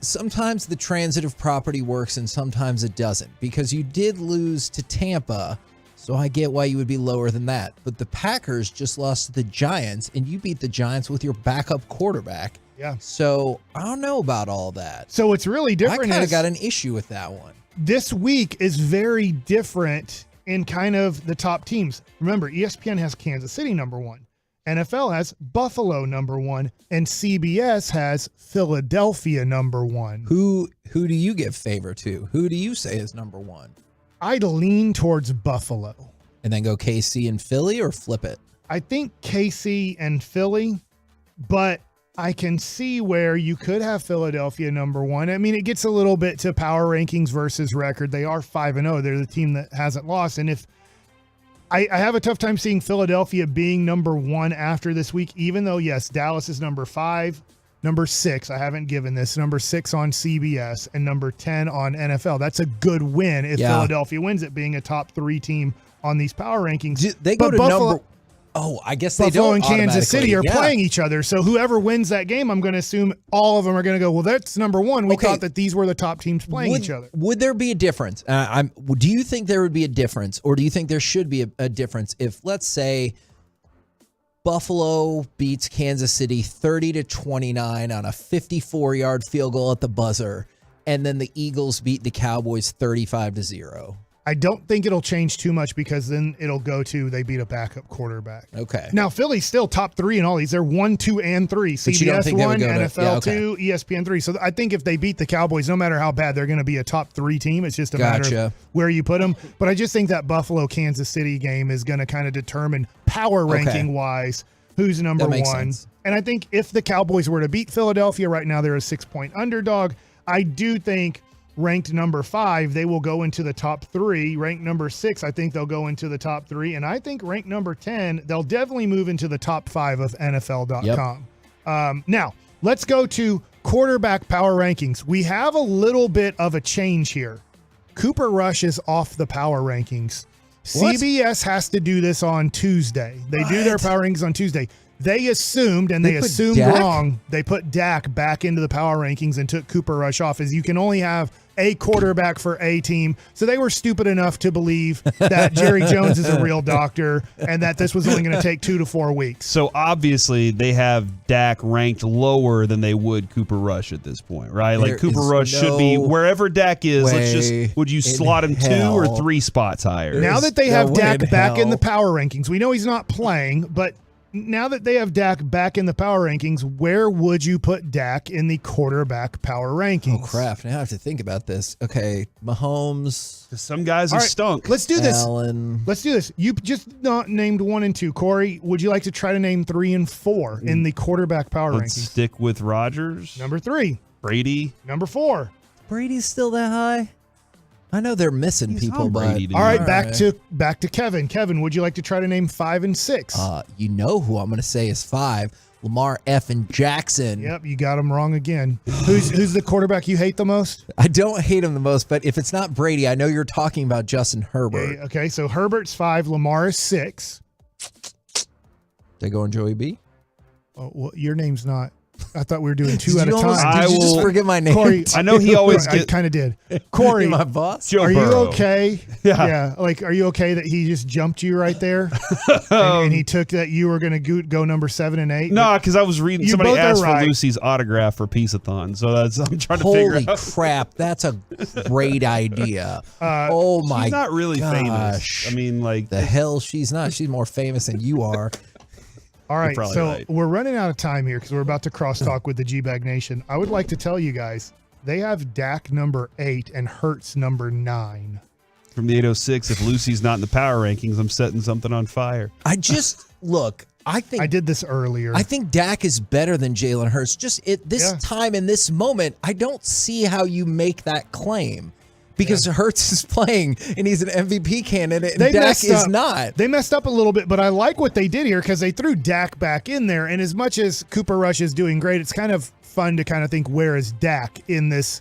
Sometimes the transitive property works and sometimes it doesn't, because you did lose to Tampa, so I get why you would be lower than that. But the Packers just lost to the Giants, and you beat the Giants with your backup quarterback.
Yeah.
So I don't know about all that.
So it's really different.
I kind of got an issue with that one.
This week is very different in kind of the top teams. Remember, ESPN has Kansas City number 1. NFL has Buffalo number 1, and CBS has Philadelphia number 1.
Who do you give favor to? Who do you say is number 1?
I'd lean towards Buffalo.
And then go KC and Philly, or flip it?
I think KC and Philly, but I can see where you could have Philadelphia number 1. I mean, it gets a little bit to power rankings versus record. They are 5-0. They're the team that hasn't lost. And if I have a tough time seeing Philadelphia being number 1 after this week, even though, yes, Dallas is number 5, number 6. I haven't given this. Number 6 on CBS and number 10 on NFL. That's a good win if Philadelphia wins it, being a top 3 team on these power rankings.
They go to number... Oh, I guess they
Buffalo
don't.
and Kansas City are playing each other. So whoever wins that game, I'm going to assume all of them are going to go, well, that's number 1. We thought that these were the top teams playing each other.
Would there be a difference? Do you think there would be a difference, or do you think there should be a difference if, let's say, Buffalo beats Kansas City 30-29 on a 54-yard field goal at the buzzer, and then the Eagles beat the Cowboys 35-0?
I don't think it'll change too much, because then it'll go to they beat a backup quarterback.
Okay.
Now, Philly's still top 3 in all these. They're 1, 2, and 3. CBS 1, NFL 2, ESPN 3. So I think if they beat the Cowboys, no matter how bad, they're going to be a top 3 team. It's just a matter of where you put them. But I just think that Buffalo-Kansas City game is going to kind of determine power ranking-wise who's number 1. Sense. And I think if the Cowboys were to beat Philadelphia right now, they're a 6-point underdog. I do think ranked number 5, they will go into the top 3. Ranked number 6, I think they'll go into the top 3. And I think ranked number 10, they'll definitely move into the top 5 of NFL.com. Now, let's go to quarterback power rankings. We have a little bit of a change here. Cooper Rush is off the power rankings. What? CBS has to do this on Tuesday. They do their power rankings on Tuesday. They assumed, and they assumed wrong, they put Dak back into the power rankings and took Cooper Rush off, as you can only have a quarterback for a team. So they were stupid enough to believe that Jerry Jones is a real doctor and that this was only going to take 2 to 4 weeks.
So obviously they have Dak ranked lower than they would Cooper Rush at this point, right? Like Cooper Rush should be wherever Dak is. Would you slot him 2 or 3 spots higher?
Now that they have Dak back in the power rankings, we know he's not playing, but now that they have Dak back in the power rankings, where would you put Dak in the quarterback power rankings?
Oh, crap. Now I have to think about this. Okay, Mahomes.
Some guys have stunk.
Let's do this.
Allen.
Let's do this. You just not named 1 and 2. Corey, would you like to try to name 3 and 4 in the quarterback power
Let's
rankings?
stick with Rodgers.
Number 3.
Brady.
Number 4.
Brady's still that high? I know they're missing people, but
all right, back to Kevin. Kevin, would you like to try to name 5 and 6?
You know who I'm going to say is 5. Lamar effing Jackson.
Yep, you got him wrong again. Who's the quarterback you hate the most?
I don't hate him the most, but if it's not Brady, I know you're talking about Justin Herbert.
Okay, so Herbert's 5, Lamar is 6.
They go on Joey B?
Oh, well, your name's not. I thought we were doing 2 at a time.
Did you just forget my name?
Corey,
I know he always
I kind of did. Corey,
my boss.
Are you okay? Yeah. Like, are you okay that he just jumped you right there? and he took that you were going to go number 7 and 8?
No, because I was reading. Somebody asked for Lucy's autograph for Peace-a-thon, so I'm trying to figure out.
Holy crap, that's a great idea. Oh my!
She's not really famous. I mean, like
the hell, she's not. She's more famous than you are.
All right, so we're running out of time here because we're about to crosstalk with the G-Bag Nation. I would like to tell you guys, they have Dak number 8 and Hurts number 9.
From the 806, if Lucy's not in the power rankings, I'm setting something on fire.
I just, look, I think...
I did this earlier.
I think Dak is better than Jalen Hurts. Just at this time, in this moment, I don't see how you make that claim. because Hurts is playing and he's an MVP candidate and Dak is not.
They messed up a little bit, but I like what they did here because they threw Dak back in there. And as much as Cooper Rush is doing great, it's kind of fun to kind of think, where is Dak in this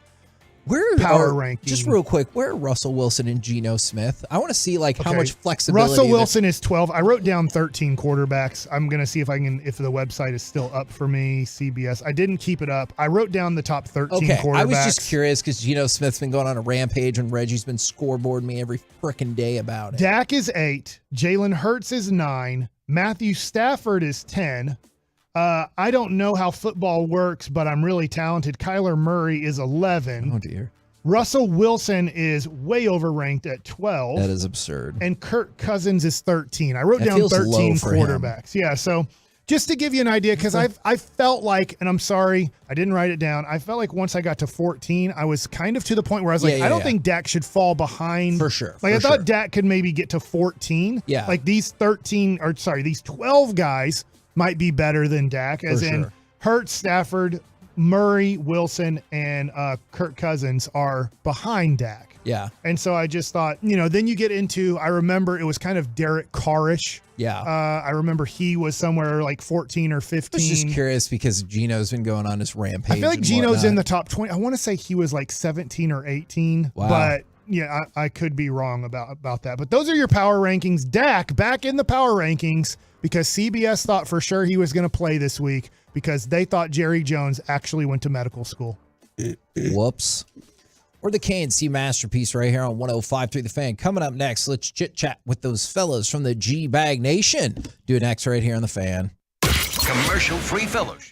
power ranking?
Just real quick, where are Russell Wilson and Geno Smith? I want to see how much flexibility.
Russell Wilson is 12. I wrote down 13 quarterbacks. I'm going to see if the website is still up for me, CBS. I didn't keep it up. I wrote down the top 13 quarterbacks.
I was just curious because Geno Smith's been going on a rampage and Reggie's been scoreboarding me every freaking day about it.
Dak is 8. Jalen Hurts is 9. Matthew Stafford is 10. I don't know how football works, but I'm really talented. Kyler Murray is 11.
Oh, dear.
Russell Wilson is way overranked at 12.
That is absurd.
And Kirk Cousins is 13. I wrote down 13 quarterbacks. Yeah, so just to give you an idea, because I felt like, and I'm sorry, I didn't write it down. I felt like once I got to 14, I was kind of to the point where I was I don't think Dak should fall behind.
For sure.
I thought Dak could maybe get to 14.
Yeah.
Like these 12 guys might be better than Dak, as in Hurts, Stafford, Murray, Wilson, and Kirk Cousins are behind Dak.
Yeah.
And so I just thought, then you get into, I remember it was kind of Derek Carr-ish.
Yeah.
I remember he was somewhere like 14 or 15.
I was just curious because Geno's been going on this rampage.
I feel like Geno's in the top 20. I want to say he was like 17 or 18.
Wow.
But yeah, I could be wrong about that. But those are your power rankings. Dak back in the power rankings because CBS thought for sure he was going to play this week because they thought Jerry Jones actually went to medical school.
Whoops. Or the KNC Masterpiece right here on 105.3 The Fan. Coming up next, let's chit-chat with those fellas from the G-Bag Nation. Do it next right here on The Fan.
Commercial-free fellowship.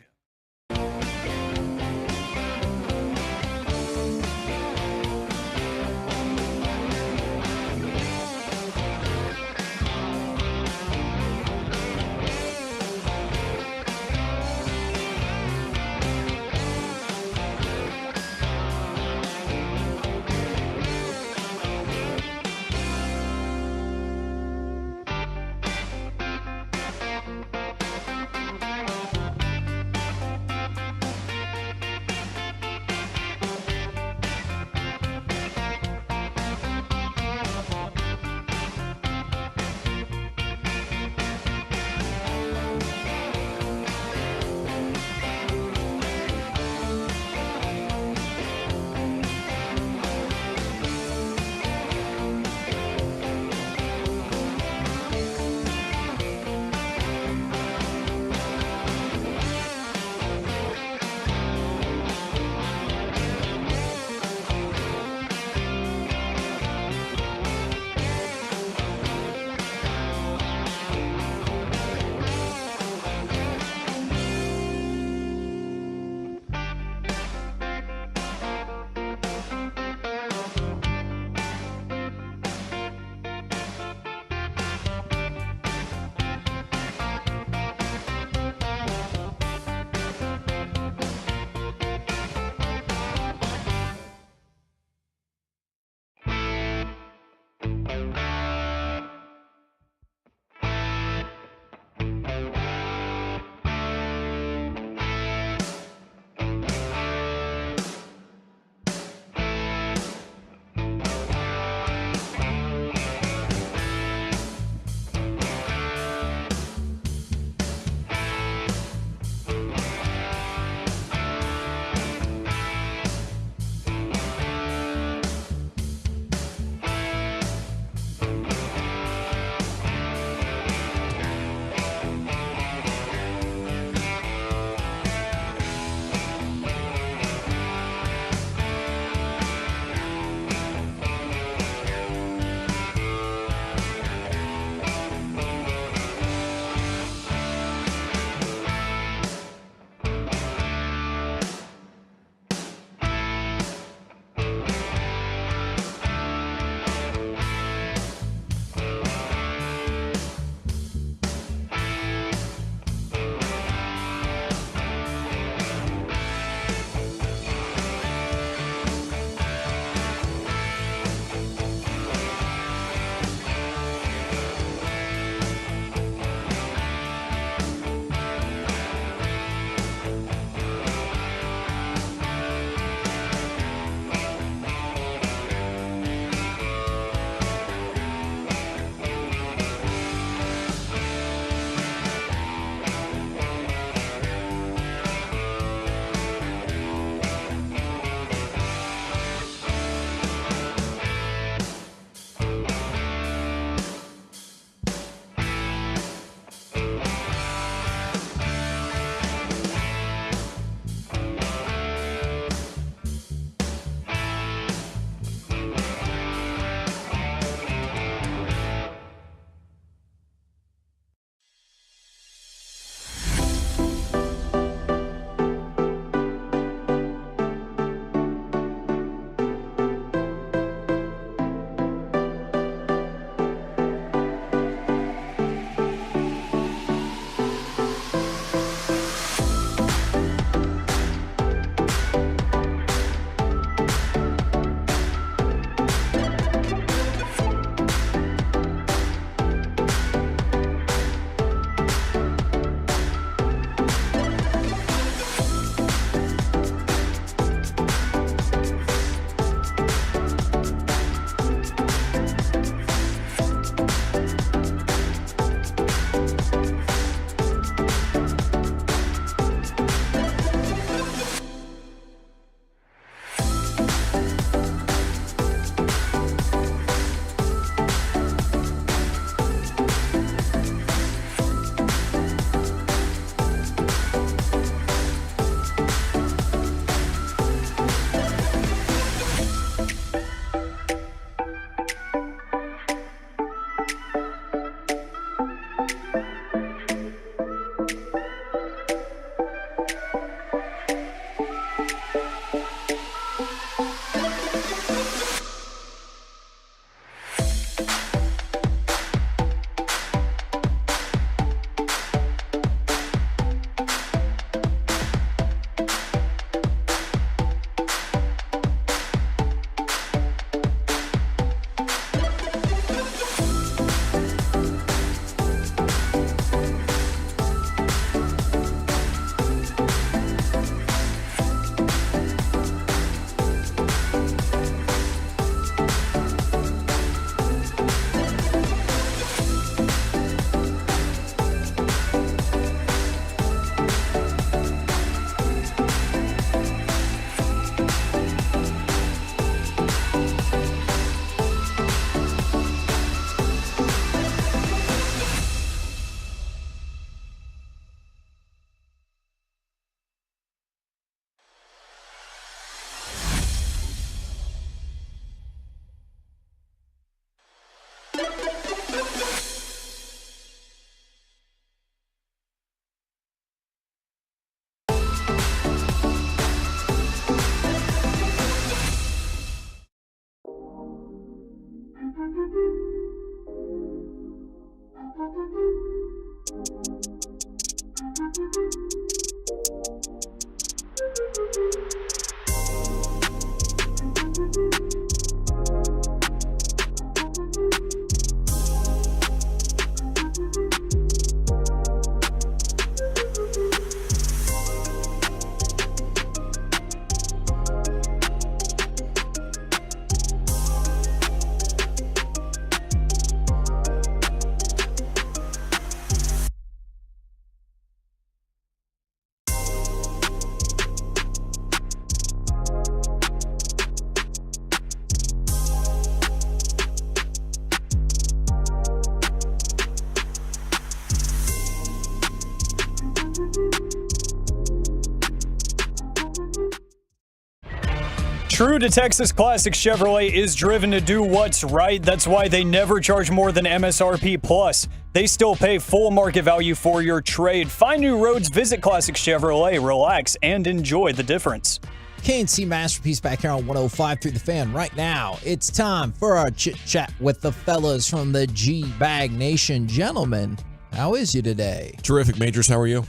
True to Texas Classic Chevrolet is driven to do what's right. That's why they never charge more than MSRP plus. They still pay full market value for your trade. Find new roads, visit Classic Chevrolet, relax, and enjoy the difference.
KNC Masterpiece back here on 105 through the Fan right now. It's time for our chit chat with the fellas from the G-Bag Nation. Gentlemen, how is you today?
Terrific, Majors. How are you?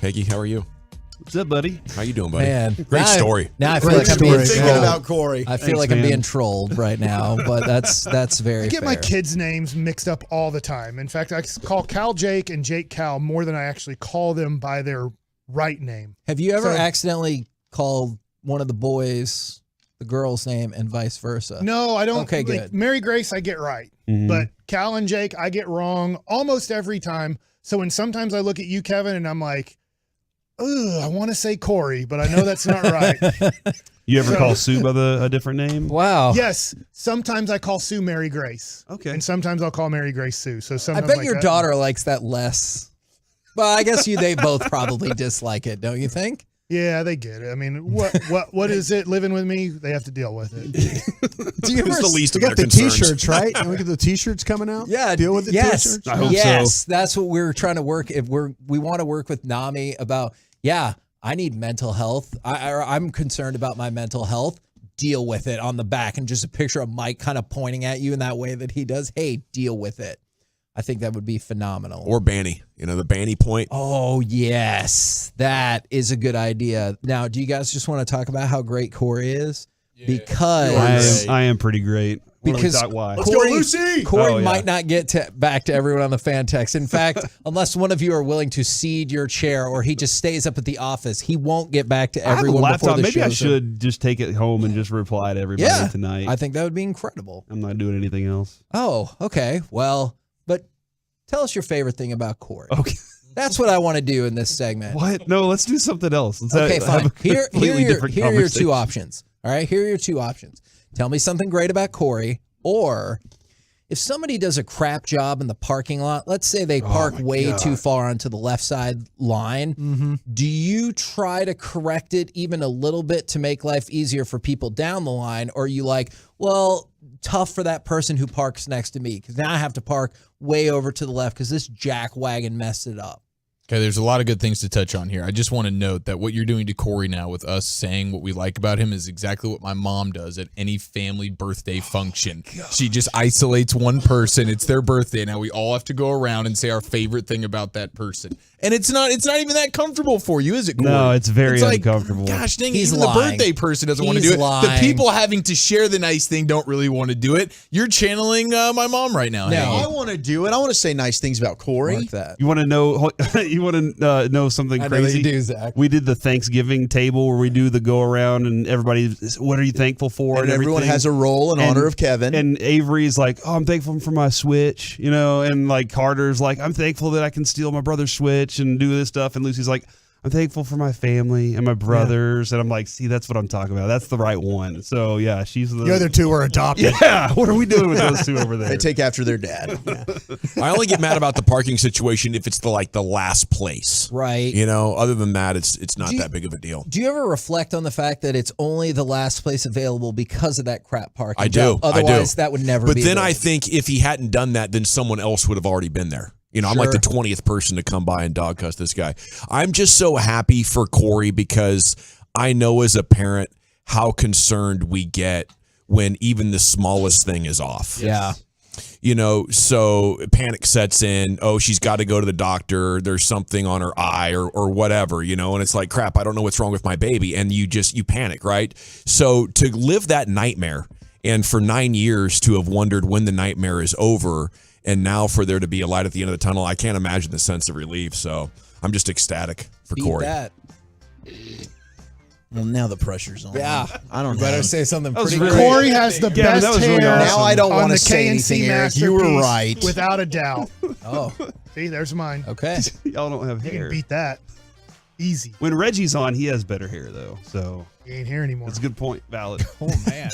Peggy, how are you?
What's up, buddy?
How you doing, buddy?
Man,
great story.
Now I feel like I'm being
thinking
trolled.
about Corey.
I feel like I'm being trolled right now, but that's very
I get
fair.
my kids' names mixed up all the time. In fact, I call Cal Jake and Jake Cal more than I actually call them by their right name.
Have you ever accidentally called one of the boys the girl's name and vice versa?
No, I don't.
Okay,
like,
good.
Mary Grace, I get right.
Mhm.
But Cal and Jake, I get wrong almost every time. So when sometimes I look at you, Kevin, and I'm like, ugh, I want to say Corey, but I know that's not right.
You ever call Sue by a different name?
Wow.
Yes. Sometimes I call Sue Mary Grace.
Okay.
And sometimes I'll call Mary Grace Sue. So
I
sometimes
bet
like
your
that.
daughter likes that less. Well, I guess they both probably dislike it, don't you think?
Yeah, they get it. I mean, what is it living with me? They have to deal with it.
Do you ever
It's the least
We
of
got
their
the
concerns.
T-shirts, right? And we got the T-shirts coming out.
Yeah,
deal with the
yes,
T-shirts.
I hope
yes,
so.
that's what we're trying to work. If we want to work with NAMI about, I need mental health. I'm concerned about my mental health. Deal with it on the back, and just a picture of Mike kind of pointing at you in that way that he does. Hey, deal with it. I think that would be phenomenal.
Or Banny. The Banny point.
Oh, yes. That is a good idea. Now, do you guys just want to talk about how great Corey is? Because
I am pretty great.
Because
Why?
Let's go, Lucy!
Corey might not get back to everyone on the fan text. In fact, unless one of you are willing to cede your chair or he just stays up at the office, he won't get back to everyone
I have a
before
laptop.
the
Maybe I
show's over.
should just take it home and just reply to everybody tonight.
I think that would be incredible.
I'm not doing anything else.
Oh, okay. Well, but tell us your favorite thing about Corey.
Okay.
That's what I want to do in this segment.
What? No, let's do something else. Let's
Okay,
have
fine.
a completely different
Here are your
conversation.
two options. All right, here are your two options. Tell me something great about Corey, or if somebody does a crap job in the parking lot, let's say they park way too far onto the left side line, do you try to correct it even a little bit to make life easier for people down the line, or are you like, well, tough for that person who parks next to me because now I have to park way over to the left because this jackwagon messed it up?
Okay, there's a lot of good things to touch on here. I just want to note that what you're doing to Corey now with us saying what we like about him is exactly what my mom does at any family birthday function. She just isolates one person. It's their birthday. Now we all have to go around and say our favorite thing about that person. And it's not even that comfortable for you, is it, Corey?
No, it's very
like,
uncomfortable.
Gosh dang,
He's
even
lying.
the birthday person doesn't want to
He's
do it.
lying.
The people having to share the nice thing don't really want to do it. You're channeling my mom right now.
No.
Hey.
I want to do it. I want to say nice things about Corey.
Mark that.
You want to know? You want to know something
I know
crazy?
you do, Zach.
We did the Thanksgiving table where we do the go around and everybody, what are you thankful for?
And everyone
everything.
has a role in honor of Kevin.
And Avery's like, oh, I'm thankful for my Switch, and like Carter's like, I'm thankful that I can steal my brother's Switch and do this stuff. And Lucy's like, I'm thankful for my family and my brothers. And I'm like, see, that's what I'm talking about. That's the right one. So, yeah, she's the
other two were adopted.
Yeah. What are we doing with those two over there?
They take after their dad. Yeah.
I only get mad about the parking situation if it's the last place.
Right.
Other than that, it's not that big of a deal.
Do you ever reflect on the fact that it's only the last place available because of that crap parking?
I do.
Otherwise, that would never be.
But then I
available.
think if he hadn't done that, then someone else would have already been there. I'm like the 20th person to come by and dog cuss this guy. I'm just so happy for Corey because I know as a parent how concerned we get when even the smallest thing is off.
Yeah.
You know, so panic sets in. Oh, she's got to go to the doctor. There's something on her eye or whatever, you know, and it's like, crap, I don't know what's wrong with my baby. And you panic, right? So to live that nightmare and for 9 years to have wondered when the nightmare is over and now for there to be a light at the end of the tunnel, I can't imagine the sense of relief. So I'm just ecstatic for
Beat
Corey.
that.
Well, now the pressure's on.
Yeah.
I don't know.
Better say something
That was
pretty
really-
Corey has the
Yeah,
best
that was
hair.
really awesome. Now I don't
on
wanna
the
say
KNC
anything, Eric. You were
masterpiece,
right.
without a doubt.
Oh,
see, there's mine.
Okay,
y'all don't have
You
hair.
can beat that easy.
When Reggie's on, he has better hair though. So
He ain't here anymore.
that's a good point. Valid.
Oh man,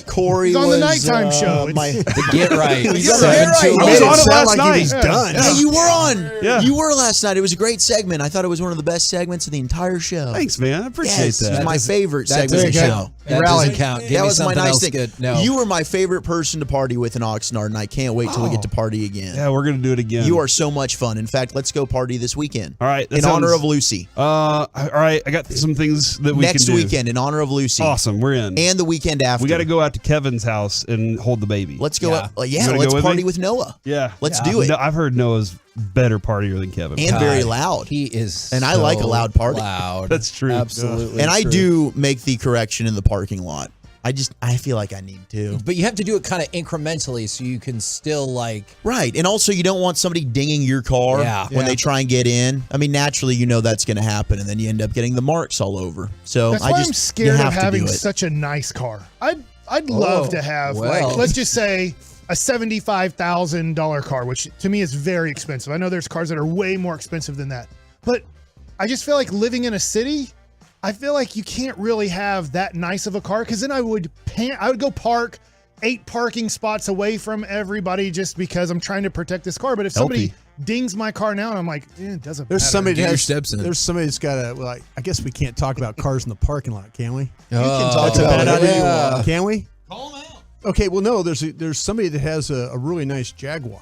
Corey
He's on the
was,
nighttime show. It's-
The
Get Right.
He's on the Get Right.
I was on it last night.
He's done.
Yeah.
Hey, you were on.
Yeah.
You were last night. It was a great segment. I thought it was one of the best segments of the entire show.
Thanks, man. I appreciate
Yes,
that.
It was my favorite segment of the show.
That doesn't count. Give
that
me
was my
something
nice
else
thing.
good. No.
You were my favorite person to party with in Oxnard, and I can't wait till we get to party again.
Yeah, we're gonna do it again.
You are so much fun. In fact, let's go party this weekend.
All right. that
In honor
sounds-
of Lucy.
All right. I got some things that we
Next
can do.
weekend, in honor of Lucy.
Awesome. We're in.
And the weekend after.
We got to go out to Kevin's house and hold the baby.
Let's go.
Yeah.
Yeah,
You wanna
let's
go with
party
me?
with Noah.
Yeah.
Let's do it.
No, I've heard Noah's better partier than Kevin.
And very loud.
He is,
And I like a
so
loud party.
Loud.
That's true.
Absolutely.
And I
true.
do make the correction in the parking lot. I feel like I need to.
But you have to do it kind of incrementally so you can still like.
Right. And also, you don't want somebody dinging your car when they try and get in. I mean, naturally, you know that's going to happen, and then you end up getting the marks all over. So
That's
I
why
just
I'm scared
you
of
have to
having
do it.
such a nice car. I'd love to have,
well.
like, let's just say a $75,000 car, which to me is very expensive. I know there's cars that are way more expensive than that, but I just feel like living in a city, I feel like you can't really have that nice of a car because then I would go park 8 parking spots away from everybody just because I'm trying to protect this car. But if somebody dings my car now, and I'm like, it doesn't
There's
matter.
somebody
Get
that
your
has,
steps in.
There's somebody that's got a. Well, I guess we can't talk about cars in the parking lot, can we?
You can talk
That's a
about
bad
it.
idea. Can we? Call them out. Okay, well, no. There's somebody that has a really nice Jaguar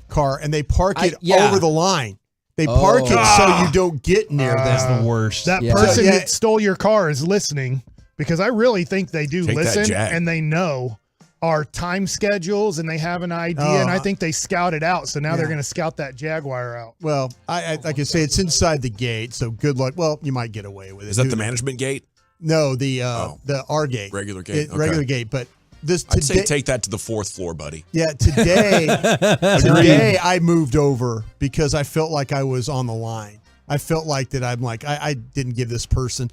car, and they park it over the line. They park it so you don't get near them.
That's the worst.
That person that stole your car is listening because I really think they do
Take that,
listen
Jack.
and they know our time schedules and they have an idea and I think they scout it out. So now they're going to scout that Jaguar out.
Well, I can say it's inside the gate, so good luck. Well, you might get away with it.
Is that
Who
the
knows?
man gate?
No, the R gate,
Regular gate. Okay.
regular gate. But this
I'd say
today,
take that to the 4th floor, buddy.
yeah, today I moved over because I felt like I was on the line. I felt like that I didn't give this person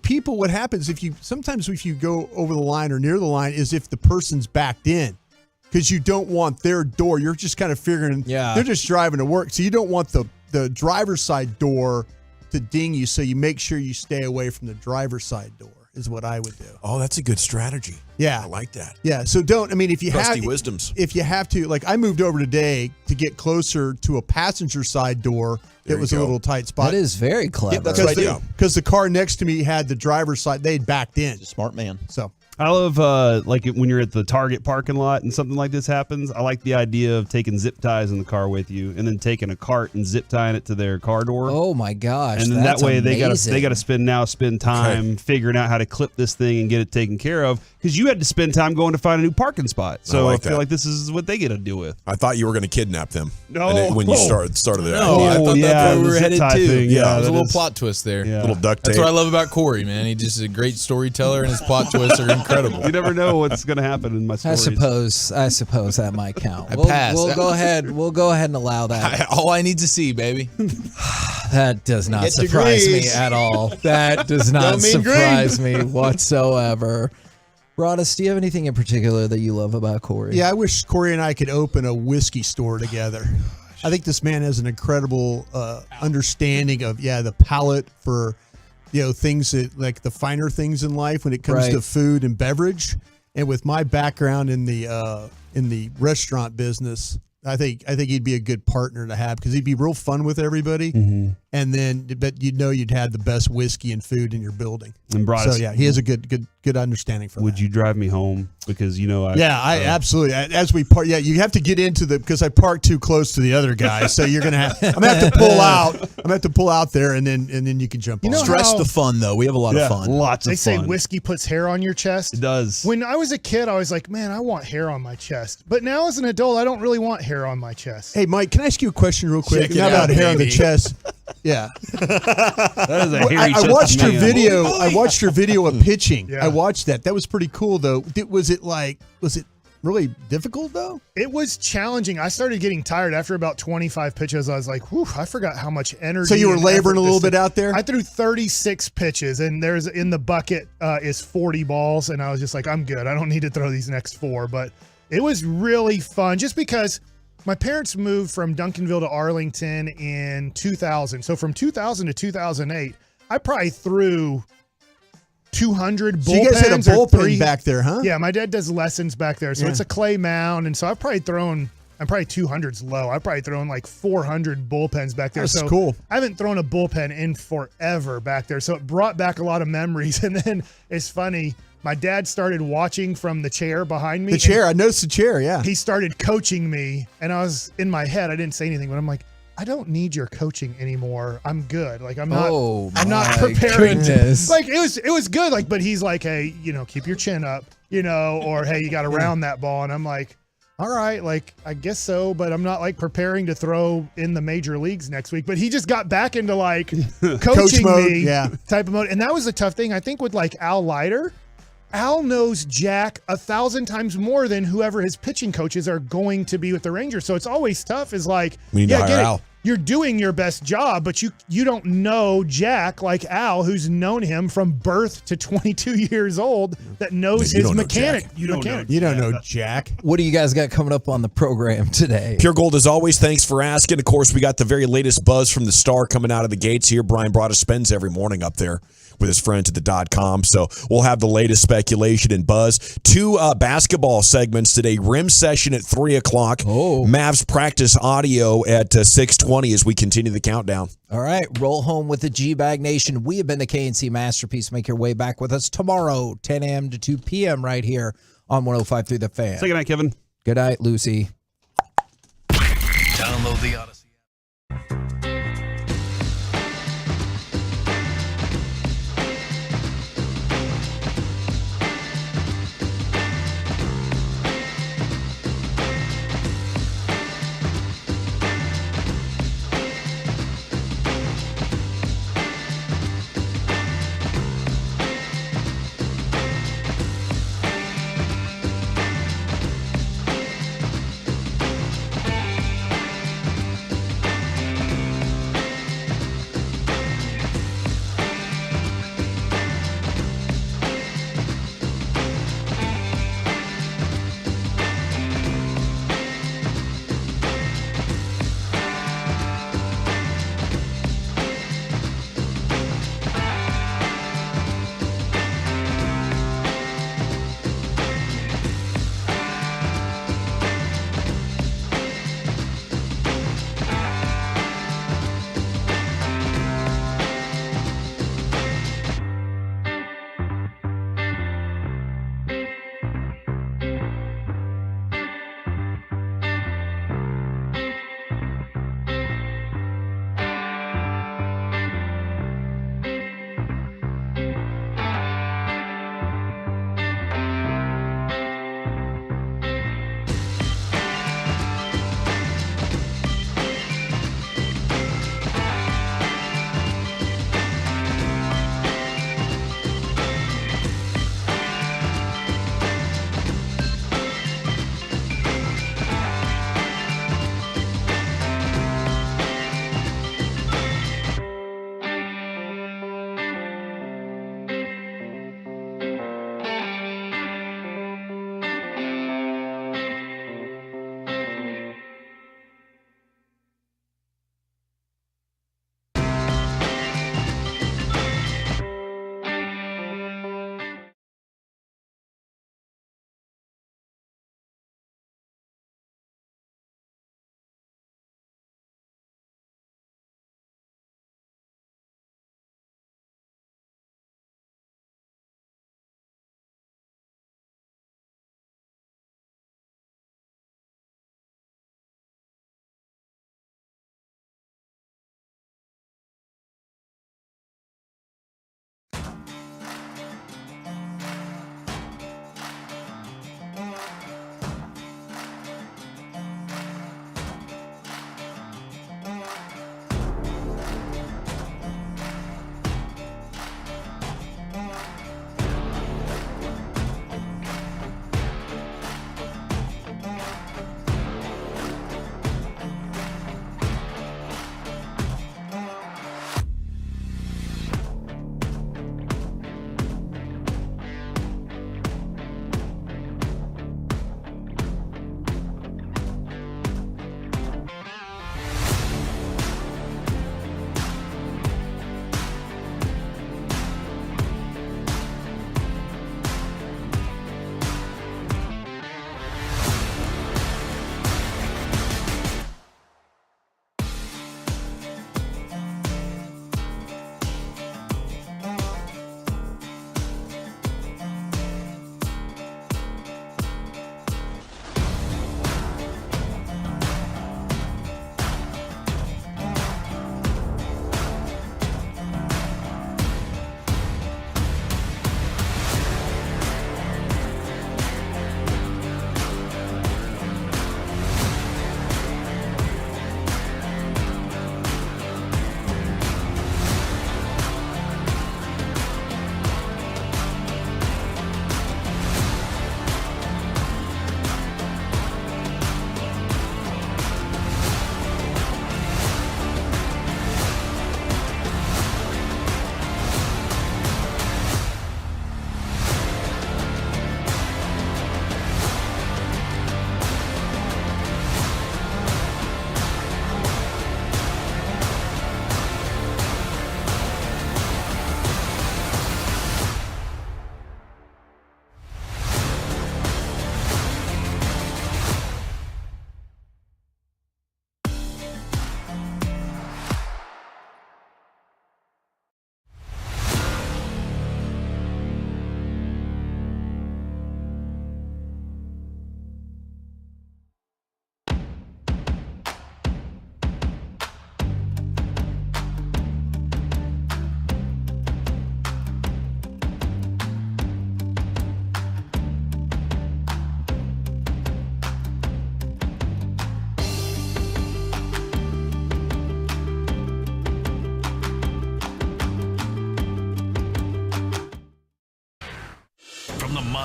people. What happens if you go over the line or near the line is if the person's backed in because you don't want their door. You're just kind of figuring they're just driving to work, so you don't want the driver's side door to ding you. So you make sure you stay away from the driver's side door. Is what I would do.
Oh, that's a good strategy.
Yeah.
I like that.
Yeah. So if you
Trusty
have
wisdoms.
if you have to, like I moved over today to get closer to a passenger side door
There
that
you
was a
go.
little tight spot.
That is very clever.
Yeah, that's what I do.
Because the car next to me had the driver's side. They'd backed in.
Smart man.
So
I love like when you're at the Target parking lot and something like this happens. I like the idea of taking zip ties in the car with you and then taking a cart and zip tying it to their car door.
Oh my gosh!
And then
that's
that way
amazing.
they got to spend time figuring out how to clip this thing and get it taken care of because you had to spend time going to find a new parking spot. So I feel like this is what they get to deal with.
I thought you were going to kidnap them.
No.
When you started the
No,
idea.
I thought that's where we were headed
tie
to.
thing,
Yeah,
yeah,
there's a
that
little
is-
plot twist there.
Yeah.
Little duct tape.
That's what I love about Corey, man. He just is a great storyteller, and his plot twists are incredible.
You never know what's going to happen in my
I
stories.
suppose that might count.
I
We'll
pass.
go ahead. We'll go ahead and allow that.
All I need to see, baby.
That does not
Get
surprise me
degrees.
at all. That does not
Don't mean
surprise me whatsoever. Broadus, do you have anything in particular that you love about Corey?
yeah, I wish Corey and I could open a whiskey store together. I think this man has an incredible understanding of the palate for things that like the finer things in life when it comes to food and beverage. And with my background in the restaurant business, I think he'd be a good partner to have because he'd be real fun with everybody. And then, but you'd had the best whiskey and food in your building.
And brought us.
Yeah, he has a good understanding for that.
Would you drive me home? Because
I absolutely. As we park, you have to get into because I parked too close to the other guy, so you're gonna have. I'm gonna have to pull out. I'm gonna have to pull out there, and then you can jump. on.
Stress the fun though. We have a lot of fun.
Lots of
fun. They say
fun.
whiskey puts hair on your chest.
It does.
When I was a kid, I was like, man, I want hair on my chest. But now as an adult, I don't really want hair on my chest.
Hey, Mike, can I ask you a question real quick?
Check it
Not
out,
about hair on the
baby.
chest. Yeah.
That is a hairy
I watched
chested
your
man.
video. I watched your video of pitching.
Yeah.
I watched that. That was pretty cool, though. Was it really difficult, though?
It was challenging. I started getting tired after about 25 pitches. I was like, whew, I forgot how much energy.
So you were
and
laboring
effort
a little
this
bit out there?
I threw 36 pitches, and there's in the bucket is 40 balls, and I was just like, I'm good. I don't need to throw these next 4. But it was really fun just because my parents moved from Duncanville to Arlington in 2000. So from 2000 to 2008, I probably threw 200 bullpens.
So you guys had a bullpen back there, huh?
Yeah, my dad does lessons back there. So it's a clay mound. And so I've probably thrown, I'm probably 200's low. I've probably thrown like 400 bullpens back there.
That's cool.
I haven't thrown a bullpen in forever back there. So it brought back a lot of memories. And then it's funny, my dad started watching from the chair behind me.
The chair. I noticed the chair, yeah.
He started coaching me. And I was in my head, I didn't say anything, but I'm like, I don't need your coaching anymore. I'm good. Like I'm not preparing. Like it was good. Like, but he's like, hey, keep your chin up, or hey, you got to round that ball. And I'm like, all right, like I guess so, but I'm not like preparing to throw in the major leagues next week. But he just got back into like coaching
mode,
me type of mode. And that was a tough thing. I think with like Al Leiter, Al knows Jack 1,000 times more than whoever his pitching coaches are going to be with the Rangers. So it's always tough. Is like,
We need to hire Al.
You're doing your best job, but you don't know Jack like Al, who's known him from birth to 22 years old, that knows his mechanic.
You don't know Jack.
What do you guys got coming up on the program today?
Pure Gold, as always, thanks for asking. Of course, we got the very latest buzz from the Star coming out of the gates here. Brian Broaddus spends every morning up there with his friends at the .com. So we'll have the latest speculation and buzz. 2 basketball segments today. Rim session at 3 o'clock. Mavs practice audio at 6:20 as we continue the countdown.
All right, roll home with the G-Bag Nation. We have been the KNC Masterpiece. Make your way back with us tomorrow, 10 a.m. to 2 p.m. right here on 105 through the Fan.
Say good night, Kevin.
Good night, Lucy.
Download the Odyssey.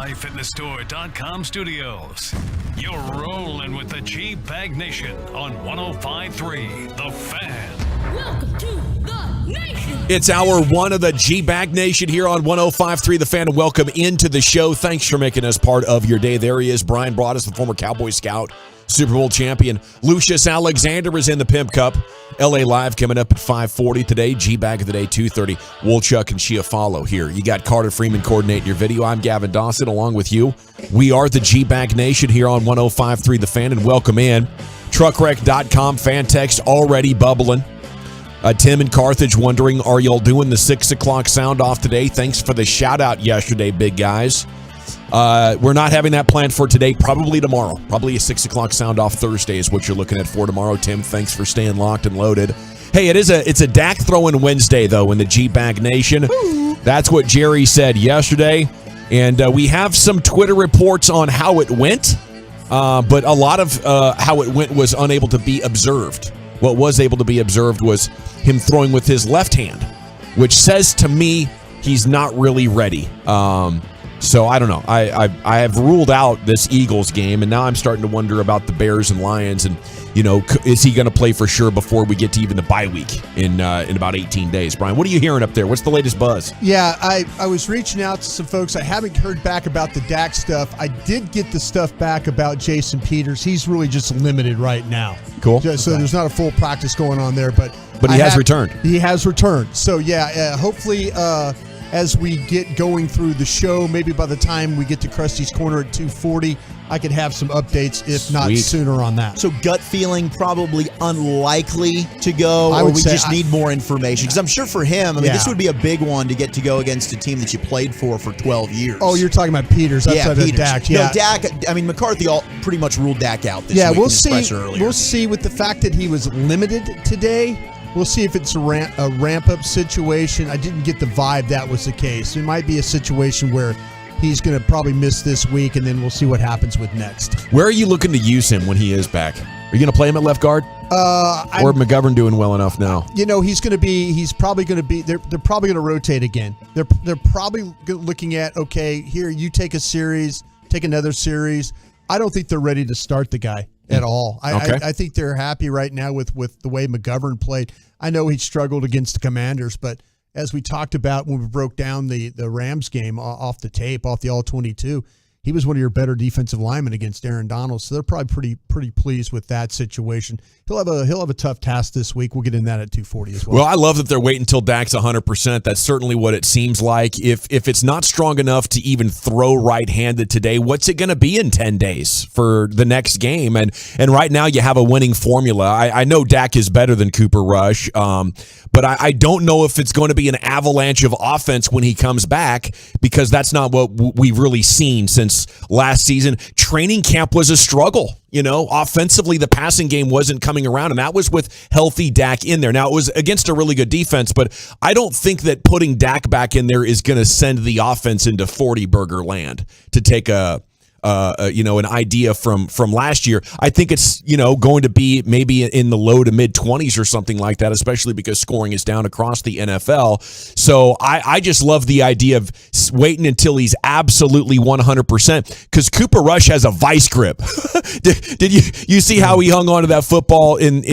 MyFitnessStore.com studios. You're rolling with the G-Bag Nation on 105.3 The Fan.
Welcome to the nation.
It's hour one of the G-Bag Nation here on 105.3 The Fan. Welcome into the show. Thanks for making us part of your day. There he is, Brian Broaddus, the former Cowboy scout, Super Bowl champion. Lucius Alexander is in the Pimp Cup. LA Live coming up at 5:40 today. G-Bag of the Day, 2:30. Woolchuck and Shia follow here. You got Carter Freeman coordinating your video. I'm Gavin Dawson along with you. We are the G-Bag Nation here on 105.3 The Fan, and welcome in. Truckwreck.com fan text already bubbling. Tim in Carthage wondering, are y'all doing the 6 o'clock sound off today? Thanks for the shout out yesterday, big guys. We're not having that planned for today. Probably tomorrow. Probably a 6 o'clock sound off Thursday is what you're looking at for tomorrow. Tim, thanks for staying locked and loaded. Hey, it's a Dak throwing Wednesday though in the G-Bag Nation. That's what Jerry said yesterday, and we have some Twitter reports on how it went, but a lot of how it went was unable to be observed. What was able to be observed was him throwing with his left hand, which says to me he's not really ready. So I don't know. I have ruled out this Eagles game, and now I'm starting to wonder about the Bears and Lions. And is he going to play for sure before we get to even the bye week in about 18 days? Brian, what are you hearing up there? What's the latest buzz?
Yeah, I was reaching out to some folks. I haven't heard back about the Dak stuff. I did get the stuff back about Jason Peters. He's really just limited right now.
Cool.
So there's not a full practice going on there, but
he has returned.
He has returned. So yeah, hopefully. As we get going through the show, maybe by the time we get to Krusty's Corner at 2:40, I could have some updates, if not sooner, on that.
So gut feeling probably unlikely to go, or we just need more information? Because I'm sure for him, this would be a big one to get to go against a team that you played for 12 years.
Oh, you're talking about Peters outside of Dak. Yeah,
no, Dak. I mean, McCarthy pretty much ruled Dak out this week.
We'll see. We'll see with the fact that he was limited today. We'll see if it's a ramp-up situation. I didn't get the vibe that was the case. It might be a situation where he's going to probably miss this week, and then we'll see what happens with next.
Where are you looking to use him when he is back? Are you going to play him at left guard? Or McGovern doing well enough now? He's
probably going to be. They're probably going to rotate again. They're probably looking at, okay, here, you take a series, take another series. I don't think they're ready to start the guy at all. I think they're happy right now with the way McGovern played. I know he struggled against the Commanders, but as we talked about when we broke down the Rams game off the tape, off the All-22, he was one of your better defensive linemen against Aaron Donald. So they're probably pretty pleased with that situation. He'll have a tough task this week. We'll get in that at 2:40 as well.
Well, I love that they're waiting until Dak's 100%. That's certainly what it seems like. If it's not strong enough to even throw right-handed today, what's it going to be in 10 days for the next game? And right now you have a winning formula. I know Dak is better than Cooper Rush, but I don't know if it's going to be an avalanche of offense when he comes back, because that's not what we've really seen since last season. Training camp was a struggle. Offensively, the passing game wasn't coming around, and that was with healthy Dak in there. Now, it was against a really good defense, but I don't think that putting Dak back in there is going to send the offense into 40-burger land, to take an idea from last year. I think it's, going to be maybe in the low to mid 20s or something like that, especially because scoring is down across the NFL. So I just love the idea of waiting until he's absolutely 100%, because Cooper Rush has a vice grip. Did you see how he hung on to that football and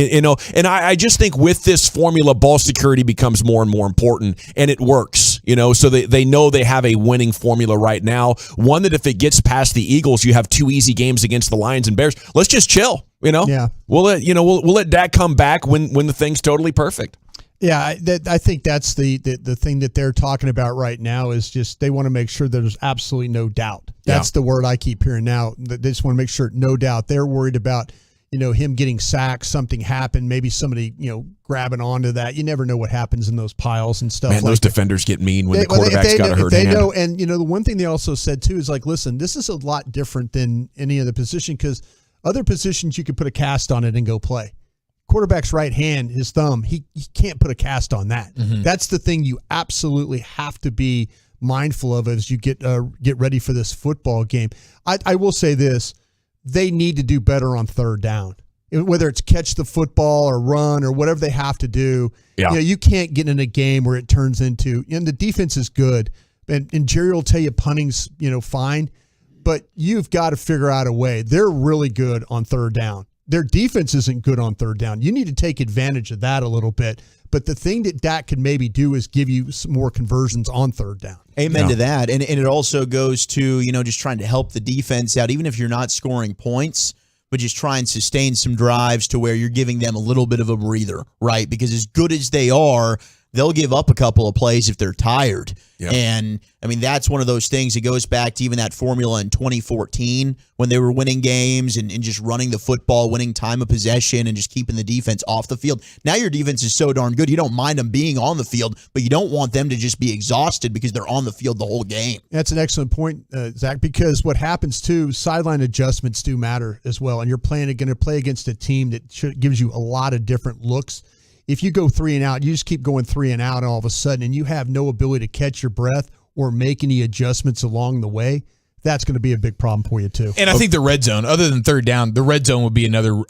I just think with this formula, ball security becomes more and more important, and it works, so they know they have a winning formula right now. One that if it gets past the Eagles, you have 2 easy games against the Lions and Bears. Let's just chill,
Yeah.
We'll let Dak come back when the thing's totally perfect.
Yeah, I think that's the thing that they're talking about right now is just they want to make sure there's absolutely no doubt. That's the word I keep hearing now. They just want to make sure no doubt. They're worried about him getting sacked, something happened, maybe somebody grabbing onto that. You never know what happens in those piles and stuff.
Man, those defenders get mean when the quarterback's got a hurt hand.
They know, and the one thing they also said too is listen, this is a lot different than any other position, because other positions you could put a cast on it and go play. Quarterback's right hand, his thumb, he can't put a cast on that. Mm-hmm. That's the thing you absolutely have to be mindful of as you get ready for this football game. I will say this. They need to do better on third down, whether it's catch the football or run or whatever they have to do. Yeah. You can't get in a game where it turns into, and the defense is good, and Jerry will tell you punting's, fine, but you've got to figure out a way. They're really good on third down. Their defense isn't good on third down. You need to take advantage of that a little bit. But the thing that Dak can maybe do is give you some more conversions on third down.
Amen to that. And it also goes to, just trying to help the defense out, even if you're not scoring points, but just try and sustain some drives to where you're giving them a little bit of a breather, right? Because as good as they are, they'll give up a couple of plays if they're tired. Yep. And, that's one of those things that goes back to even that formula in 2014 when they were winning games and just running the football, winning time of possession, and just keeping the defense off the field. Now your defense is so darn good, you don't mind them being on the field, but you don't want them to just be exhausted because they're on the field the whole game.
That's an excellent point, Zach, because what happens, too, sideline adjustments do matter as well. And you're going to play against a team that gives you a lot of different looks. If you go 3 and out, you just keep going 3 and out all of a sudden, and you have no ability to catch your breath or make any adjustments along the way, that's going to be a big problem for you, too.
And I think the red zone, other than third down, the red zone would be another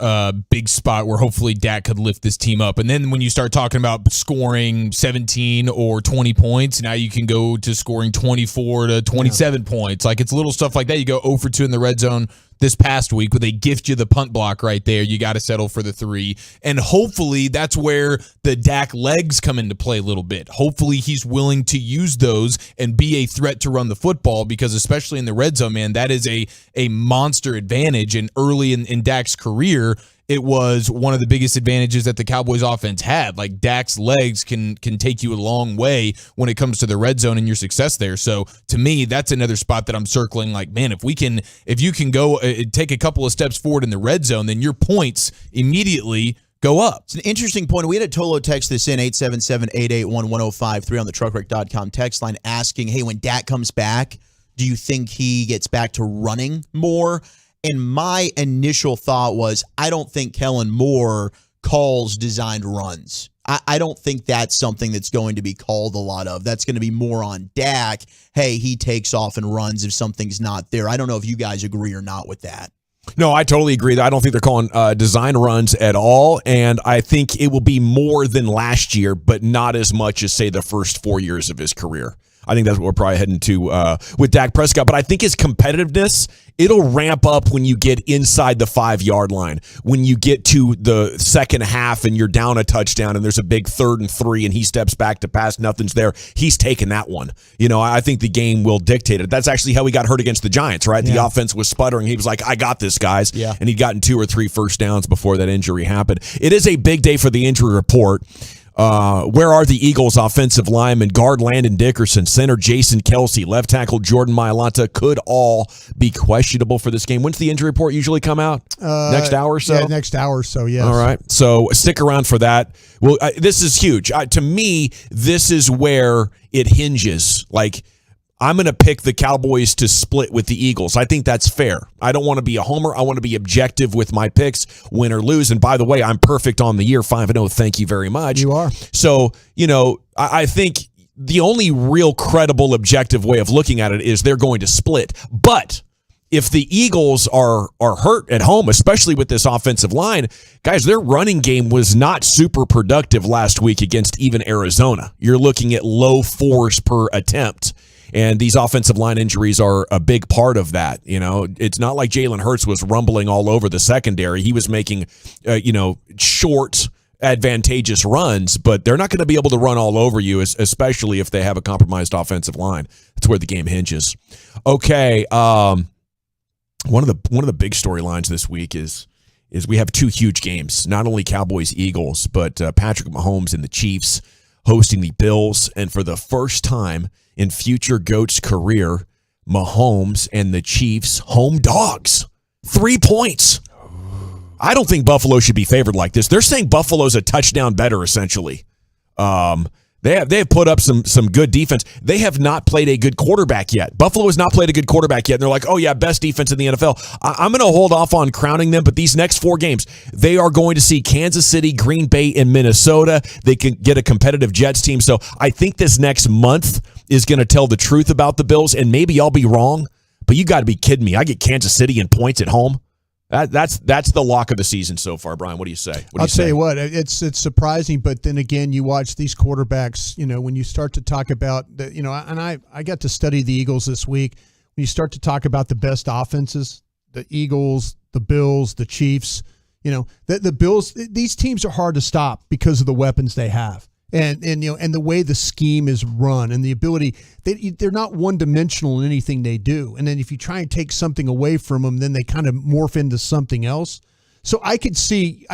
big spot where hopefully Dak could lift this team up. And then when you start talking about scoring 17 or 20 points, now you can go to scoring 24 to 27 points. Like, it's little stuff like that. You go 0 for 2 in the red zone this past week, where they gift you the punt block right there. You got to settle for the 3. And hopefully that's where the Dak legs come into play a little bit. Hopefully he's willing to use those and be a threat to run the football, because especially in the red zone, man, that is a monster advantage. And early in Dak's career, it was one of the biggest advantages that the Cowboys offense had. Like, Dak's legs can take you a long way when it comes to the red zone and your success there. So to me, that's another spot that I'm circling. Like, man, if you can go take a couple of steps forward in the red zone, then your points immediately go up.
It's an interesting point. We had a Tolo text this in, 877-881-1053 on the truckwreck.com text line, asking, hey, when Dak comes back, do you think he gets back to running more? And my initial thought was, I don't think Kellen Moore calls designed runs. I don't think that's something that's going to be called a lot of. That's going to be more on Dak. Hey, he takes off and runs if something's not there. I don't know if you guys agree or not with that.
No, I totally agree. I don't think they're calling design runs at all, and I think it will be more than last year, but not as much as, say, the first 4 years of his career. I think that's what we're probably heading to with Dak Prescott. But I think his competitiveness, it'll ramp up when you get inside the 5-yard line. When you get to the second half and you're down a touchdown and there's a big 3rd and 3 and he steps back to pass, nothing's there. He's taking that one. I think the game will dictate it. That's actually how he got hurt against the Giants, right? Yeah. The offense was sputtering. He was like, I got this, guys. Yeah. And he'd gotten 2 or 3 first downs before that injury happened. It is a big day for the injury report. Where are the Eagles' offensive linemen? Guard Landon Dickerson, center Jason Kelsey, left tackle Jordan Mailata could all be questionable for this game. When's the injury report usually come out? Next hour or so?
Yeah, next hour or so, yes.
All right. So stick around for that. Well, this is huge. To me, this is where it hinges. Like, I'm going to pick the Cowboys to split with the Eagles. I think that's fair. I don't want to be a homer. I want to be objective with my picks, win or lose. And by the way, I'm perfect on the year, 5-0. Thank you very much.
You are.
So, I think the only real credible objective way of looking at it is they're going to split. But if the Eagles are hurt at home, especially with this offensive line, guys, their running game was not super productive last week against even Arizona. You're looking at low 4s per attempt. And these offensive line injuries are a big part of that. It's not like Jalen Hurts was rumbling all over the secondary. He was making, short, advantageous runs, but they're not going to be able to run all over you, especially if they have a compromised offensive line. That's where the game hinges. Okay, one of the big storylines this week is we have 2 huge games. Not only Cowboys Eagles, but Patrick Mahomes and the Chiefs hosting the Bills, and for the first time in future GOAT's career, Mahomes and the Chiefs home dogs. 3 points. I don't think Buffalo should be favored like this. They're saying Buffalo's a touchdown better, essentially. They have put up some good defense. They have not played a good quarterback yet. Buffalo has not played a good quarterback yet. And they're like, oh, yeah, best defense in the NFL. I'm going to hold off on crowning them, but these next 4 games, they are going to see Kansas City, Green Bay, and Minnesota. They can get a competitive Jets team. So I think this next month is going to tell the truth about the Bills, and maybe I'll be wrong, but you got to be kidding me. I get Kansas City in points at home. That's the lock of the season so far, Brian. What do you say?
I'll tell you what, it's surprising, but then again, you watch these quarterbacks, when you start to talk about, and I got to study the Eagles this week. when you start to talk about the best offenses, the Eagles, the Bills, the Chiefs, the Bills, these teams are hard to stop because of the weapons they have. And the way the scheme is run and the ability, they're not one-dimensional in anything they do. And then if you try and take something away from them, then they kind of morph into something else. So I could see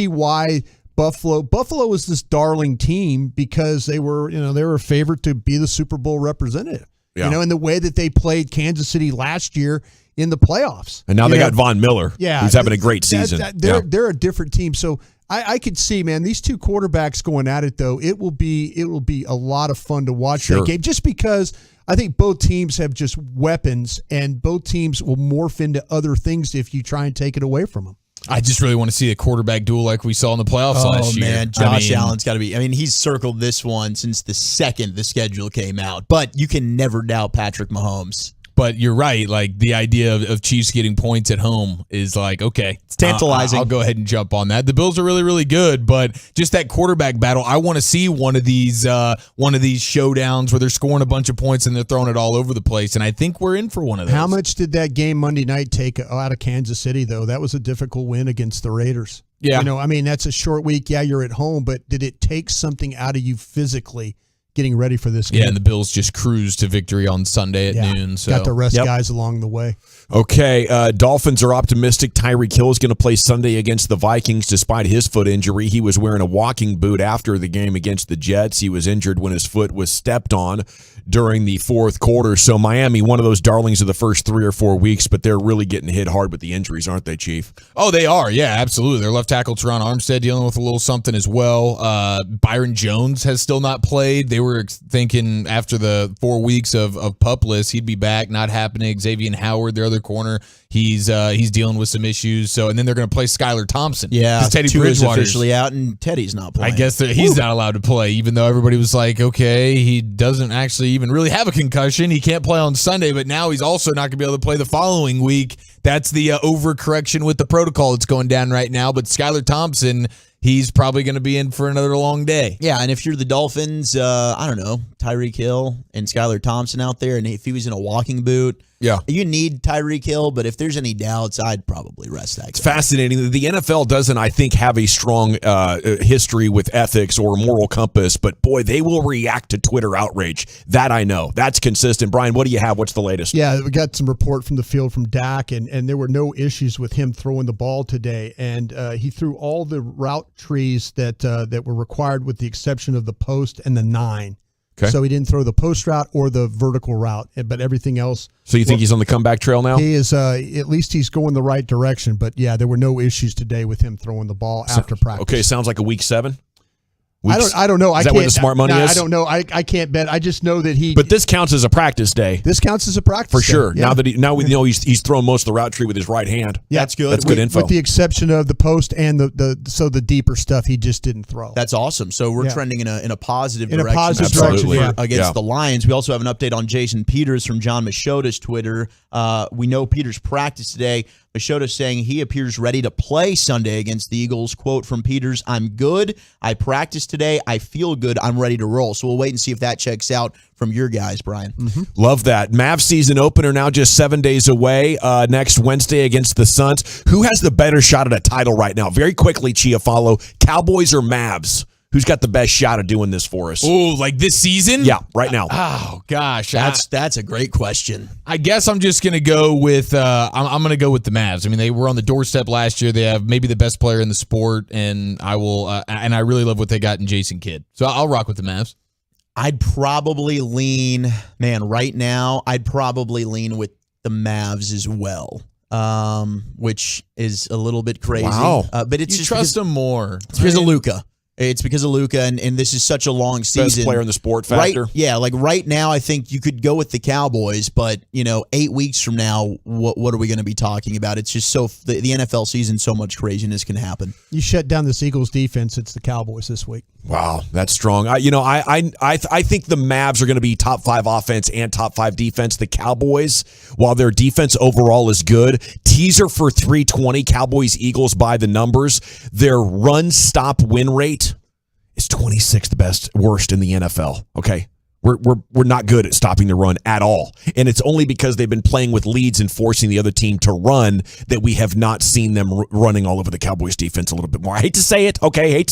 why Buffalo is this darling team because they were a favorite to be the Super Bowl representative.
Yeah.
In the way that they played Kansas City last year in the playoffs.
And now they got Von Miller, who's having a great season.
They're a different team. So I could see, man, these two quarterbacks going at it, though. It will be a lot of fun to watch that game, just because I think both teams have just weapons, and both teams will morph into other things if you try and take it away from them.
I just really want to see a quarterback duel like we saw in the playoffs last year.
Oh, man, Josh Allen's got to be. I mean, he's circled this one since the second the schedule came out, but you can never doubt Patrick Mahomes.
But you're right. Like, the idea of Chiefs getting points at home is like, okay,
it's tantalizing.
I'll go ahead and jump on that. The Bills are really, really good, but just that quarterback battle, I want to see one of these showdowns where they're scoring a bunch of points and they're throwing it all over the place. And I think we're in for one of those.
How much did that game Monday night take out of Kansas City, though? That was a difficult win against the Raiders.
Yeah.
That's a short week. Yeah, you're at home, but did it take something out of you physically getting ready for this game?
Yeah, and the Bills just cruised to victory on Sunday at noon. So
got the rest guys along the way.
Okay, Dolphins are optimistic. Tyreek Hill is going to play Sunday against the Vikings despite his foot injury. He was wearing a walking boot after the game against the Jets. He was injured when his foot was stepped on during the fourth quarter. So Miami, one of those darlings of the first 3 or 4 weeks, but they're really getting hit hard with the injuries, aren't they, Chief?
Oh, they are. Yeah, absolutely. Their left tackle, Teron Armstead, dealing with a little something as well. Byron Jones has still not played. They were thinking after the 4 weeks of pupless, he'd be back. Not happening. Xavier Howard, their other corner, he's dealing with some issues. So, and then they're going to play Skylar Thompson.
Yeah,
Teddy
Bridgewater's
Bridgewater's
officially out, and Teddy's not playing.
I guess he's not allowed to play, even though everybody was like, okay, he doesn't actually even really have a concussion. He can't play on Sunday, but now he's also not going to be able to play the following week. That's the overcorrection with the protocol that's going down right now. But Skylar Thompson, he's probably going to be in for another long day.
Yeah, and if you're the Dolphins, I don't know, Tyreek Hill and Skylar Thompson out there, and if he was in a walking boot,
yeah,
you need Tyreek Hill, but if there's any doubts, I'd probably rest that guy.
It's fascinating. The NFL doesn't, I think, have a strong history with ethics or moral compass, but boy, they will react to Twitter outrage. That I know. That's consistent. Brian, what do you have? What's the latest?
Yeah, we got some report from the field from Dak, and there were no issues with him throwing the ball today, and he threw all the route trees that were required with the exception of the post and the 9.
Okay.
So he didn't throw the post route or the vertical route, but everything else.
So you think he's on the comeback trail now?
He is. At least he's going the right direction. But yeah, there were no issues today with him throwing the ball after practice.
Okay, sounds like a week 7.
I don't know.
Is that where the smart money is?
I don't know. I can't bet. I just know that he.
But this counts as a practice day.
This counts as a practice
for
day.
sure.
Yeah.
Now we know he's thrown most of the route tree with his right hand.
Yeah,
that's good.
That's good info.
With the exception of the post and the deeper stuff, he just didn't throw.
That's awesome. So we're trending in a positive direction.
In a positive direction, yeah.
Against the Lions. We also have an update on Jason Peters from John Machota's Twitter. We know Peters practiced today. Machota's saying he appears ready to play Sunday against the Eagles. Quote from Peters, "I'm good. I practiced today. I feel good. I'm ready to roll." So we'll wait and see if that checks out from your guys, Brian.
Mm-hmm.
Love that. Mavs season opener now just 7 days away. Next Wednesday against the Suns. Who has the better shot at a title right now? Very quickly, Chiafalo. Cowboys or Mavs? Who's got the best shot of doing this for us?
Oh, like this season?
Yeah, right now.
Oh gosh,
that's a great question.
I guess I'm just gonna go with I'm gonna go with the Mavs. I mean, they were on the doorstep last year. They have maybe the best player in the sport, and I will and I really love what they got in Jason Kidd. So I'll rock with the Mavs.
I'd probably lean, right now, I'd probably lean with the Mavs as well. Which is a little bit crazy.
Wow.
But it's
you
just
trust them more.
It's because of Luka. It's because of Luka, and this is such a long season.
Best player in the sport factor.
Right, yeah, like right now, I think you could go with the Cowboys, but 8 weeks from now, what are we going to be talking about? It's just so the NFL season, so much craziness can happen.
You shut down this Eagles defense. It's the Cowboys this week.
Wow, that's strong. I think the Mavs are going to be top 5 offense and top 5 defense. The Cowboys, while their defense overall is good, teaser for 320. Cowboys Eagles by the numbers. Their run stop win rate is 26th worst in the NFL. Okay. We're not good at stopping the run at all. And it's only because they've been playing with leads and forcing the other team to run that we have not seen them running all over the Cowboys defense a little bit more. I hate to say it, okay?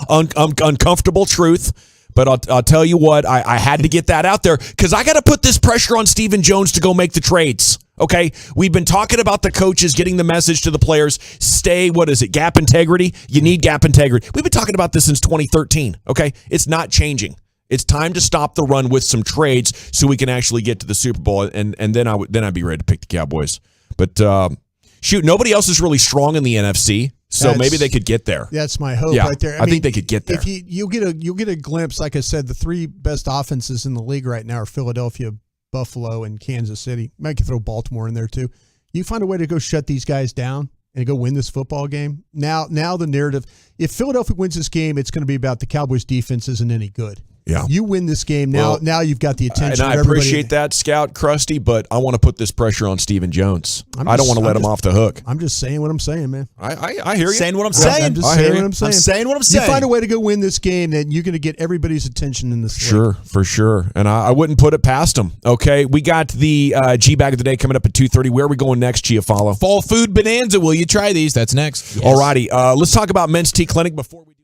Uncomfortable truth. But I'll tell you what, I had to get that out there because I got to put this pressure on Stephen Jones to go make the trades. Okay, we've been talking about the coaches getting the message to the players, gap integrity? You need gap integrity. We've been talking about this since 2013, okay? It's not changing. It's time to stop the run with some trades so we can actually get to the Super Bowl, and then I'd be ready to pick the Cowboys. But nobody else is really strong in the NFC, so maybe they could get there.
That's my hope right there.
I think they could get there.
If you'll get a glimpse, like I said, the three best offenses in the league right now are Philadelphia, Buffalo, and Kansas City. Might could throw Baltimore in there too. You find a way to go shut these guys down and go win this football game. Now the narrative, if Philadelphia wins this game, it's going to be about the Cowboys defense isn't any good.
Yeah.
You win this game, now you've got the attention
and
of
I appreciate that, Scout Krusty, but I want to put this pressure on Stephen Jones. I don't want to let him off the hook.
I'm just saying what I'm saying, man.
I hear you.
Saying what I'm saying.
I'm just saying what I'm saying.
I'm saying what I'm saying.
You find a way to go win this game, then you're going to get everybody's attention in this league.
Sure, for sure. And I wouldn't put it past him. Okay, we got the G-Bag of the Day coming up at 2:30. Where are we going next, Giafalo?
Fall Food Bonanza. Will you try these? That's next.
Yes. All righty. Let's talk about Men's Tea Clinic before we do.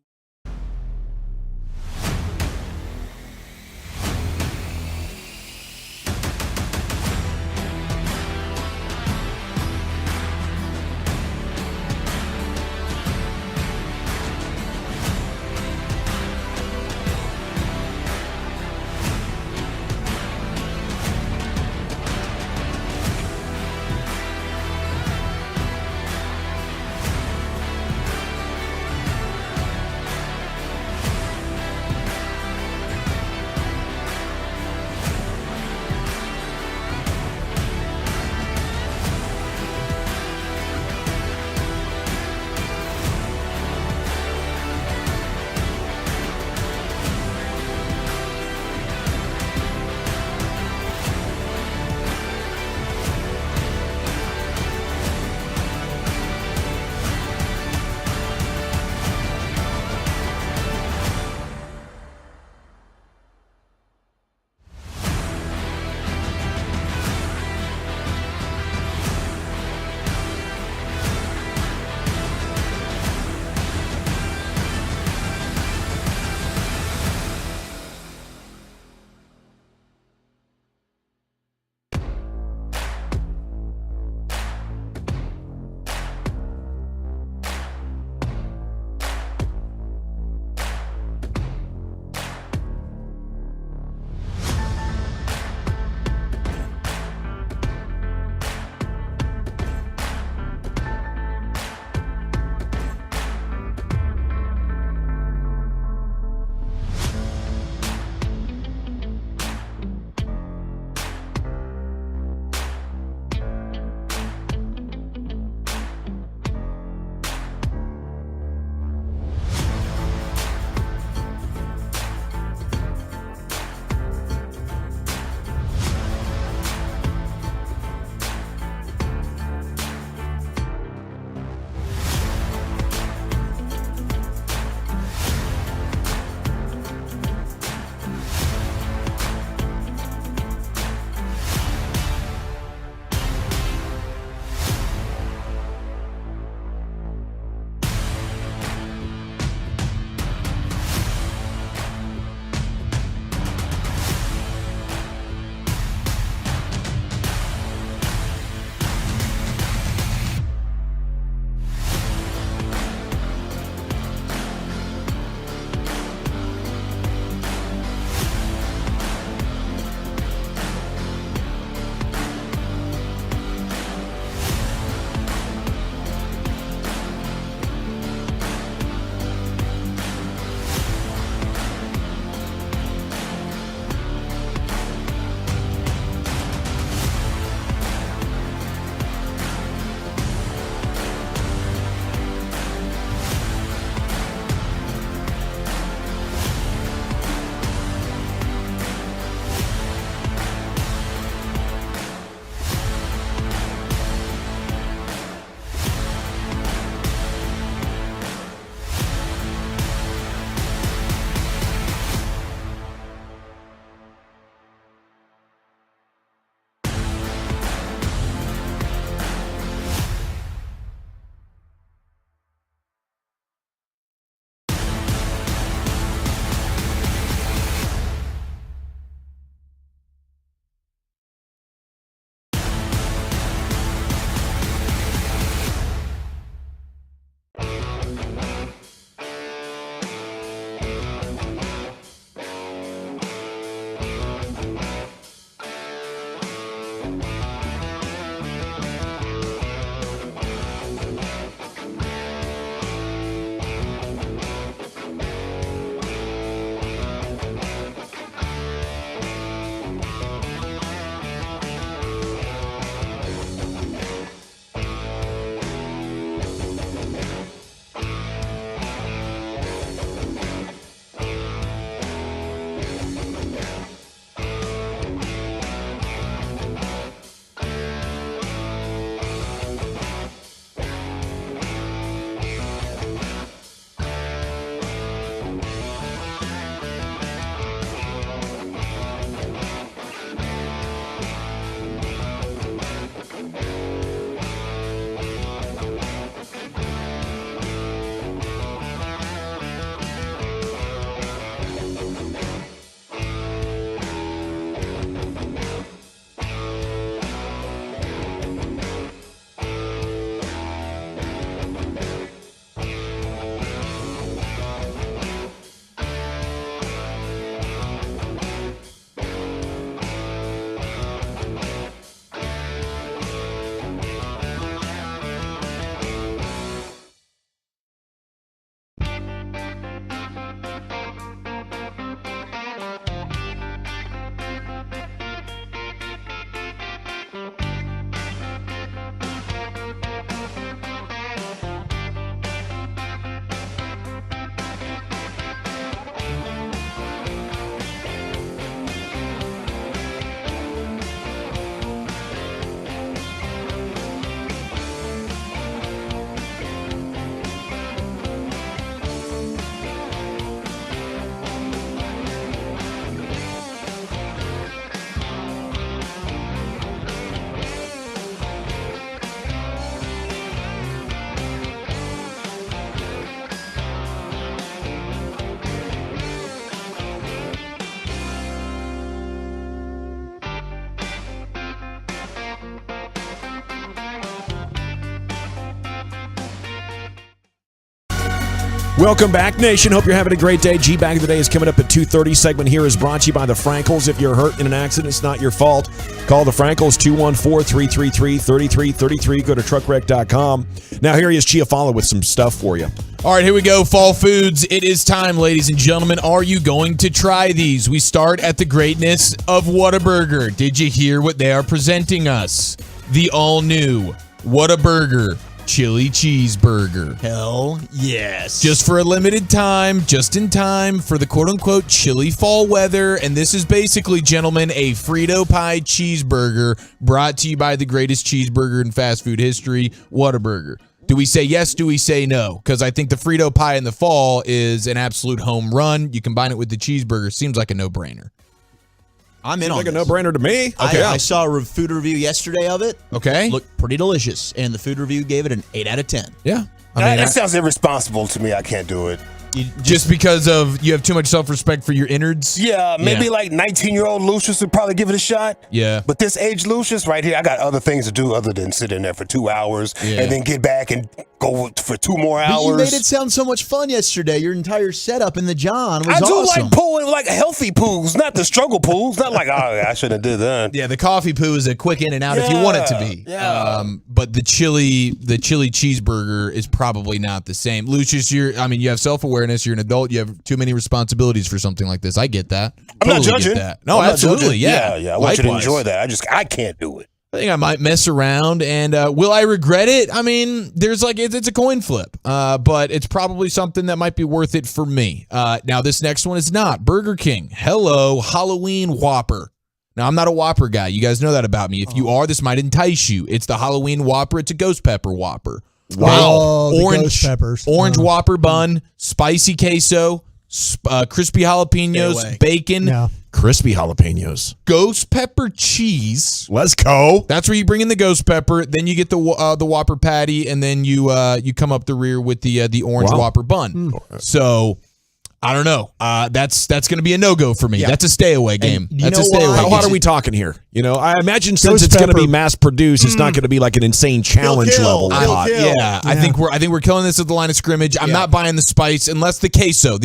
Welcome back, Nation. Hope you're having a great day. G-Bag of the Day is coming up at 2:30. Segment here is brought to you by the Frankels. If you're hurt in an accident, it's not your fault. Call the Frankels, 214-333-3333. Go to truckwreck.com. Now, here he is, Chiafalo, with some stuff for you.
All right, here we go. Fall foods. It is time, ladies and gentlemen. Are you going to try these? We start at the greatness of Whataburger. Did you hear what they are presenting us? The all-new Whataburger Chili Cheeseburger.
Hell yes.
Just for a limited time, just in time for the quote-unquote chilly fall weather. And this is basically, gentlemen, a Frito pie cheeseburger brought to you by the greatest cheeseburger in fast food history, Whataburger. Do we say yes? Do we say no? Because I think the Frito pie in the fall is an absolute home run. You combine it with the cheeseburger, seems like a no-brainer.
I'm in on
like
this.
a no-brainer to me.
Okay. I saw a food review yesterday of it.
Okay.
Looked pretty delicious. And the food review gave it an 8 out of 10.
Yeah.
That sounds irresponsible to me. I can't do it.
Just because of you have too much self-respect for your innards?
Yeah, maybe like 19-year-old Lucius would probably give it a shot.
Yeah.
But this age Lucius right here, I got other things to do other than sit in there for 2 hours and then get back and go for 2 more hours.
But you made it sound so much fun yesterday. Your entire setup in the John was awesome.
I do like pooing like healthy poos, not the struggle poos. Not like, I shouldn't have did that.
Yeah, the coffee poo is a quick in and out if you want it to be.
Yeah.
But the chili cheeseburger is probably not the same. Lucius, you have self-awareness. You're an adult. You have too many responsibilities for something like this. I get that.
I'm not judging.
No,
I'm
absolutely.
Yeah. I want you to
Likewise.
enjoy that. I can't do it.
I think I might mess around, and will I regret it? I mean, there's it's a coin flip, but it's probably something that might be worth it for me. Now, this next one is not. Burger King. Hello, Halloween Whopper. Now, I'm not a Whopper guy. You guys know that about me. If you are, this might entice you. It's the Halloween Whopper. It's a ghost pepper Whopper.
Wow. Orange peppers.
Orange Whopper bun, spicy queso, crispy jalapenos, bacon.
Crispy jalapenos.
Ghost pepper cheese.
Let's go.
That's where you bring in the ghost pepper. Then you get the Whopper patty, and then you come up the rear with the orange Whopper bun. So I don't know. That's going to be a no-go for me.
Yeah.
That's a stay-away game. That's a stay-away game.
How hot are we talking here? I imagine since it's going to be mass-produced, it's not going to be like an insane challenge level of hot.
Yeah, I think we're killing this at the line of scrimmage. I'm not buying the spice unless the queso.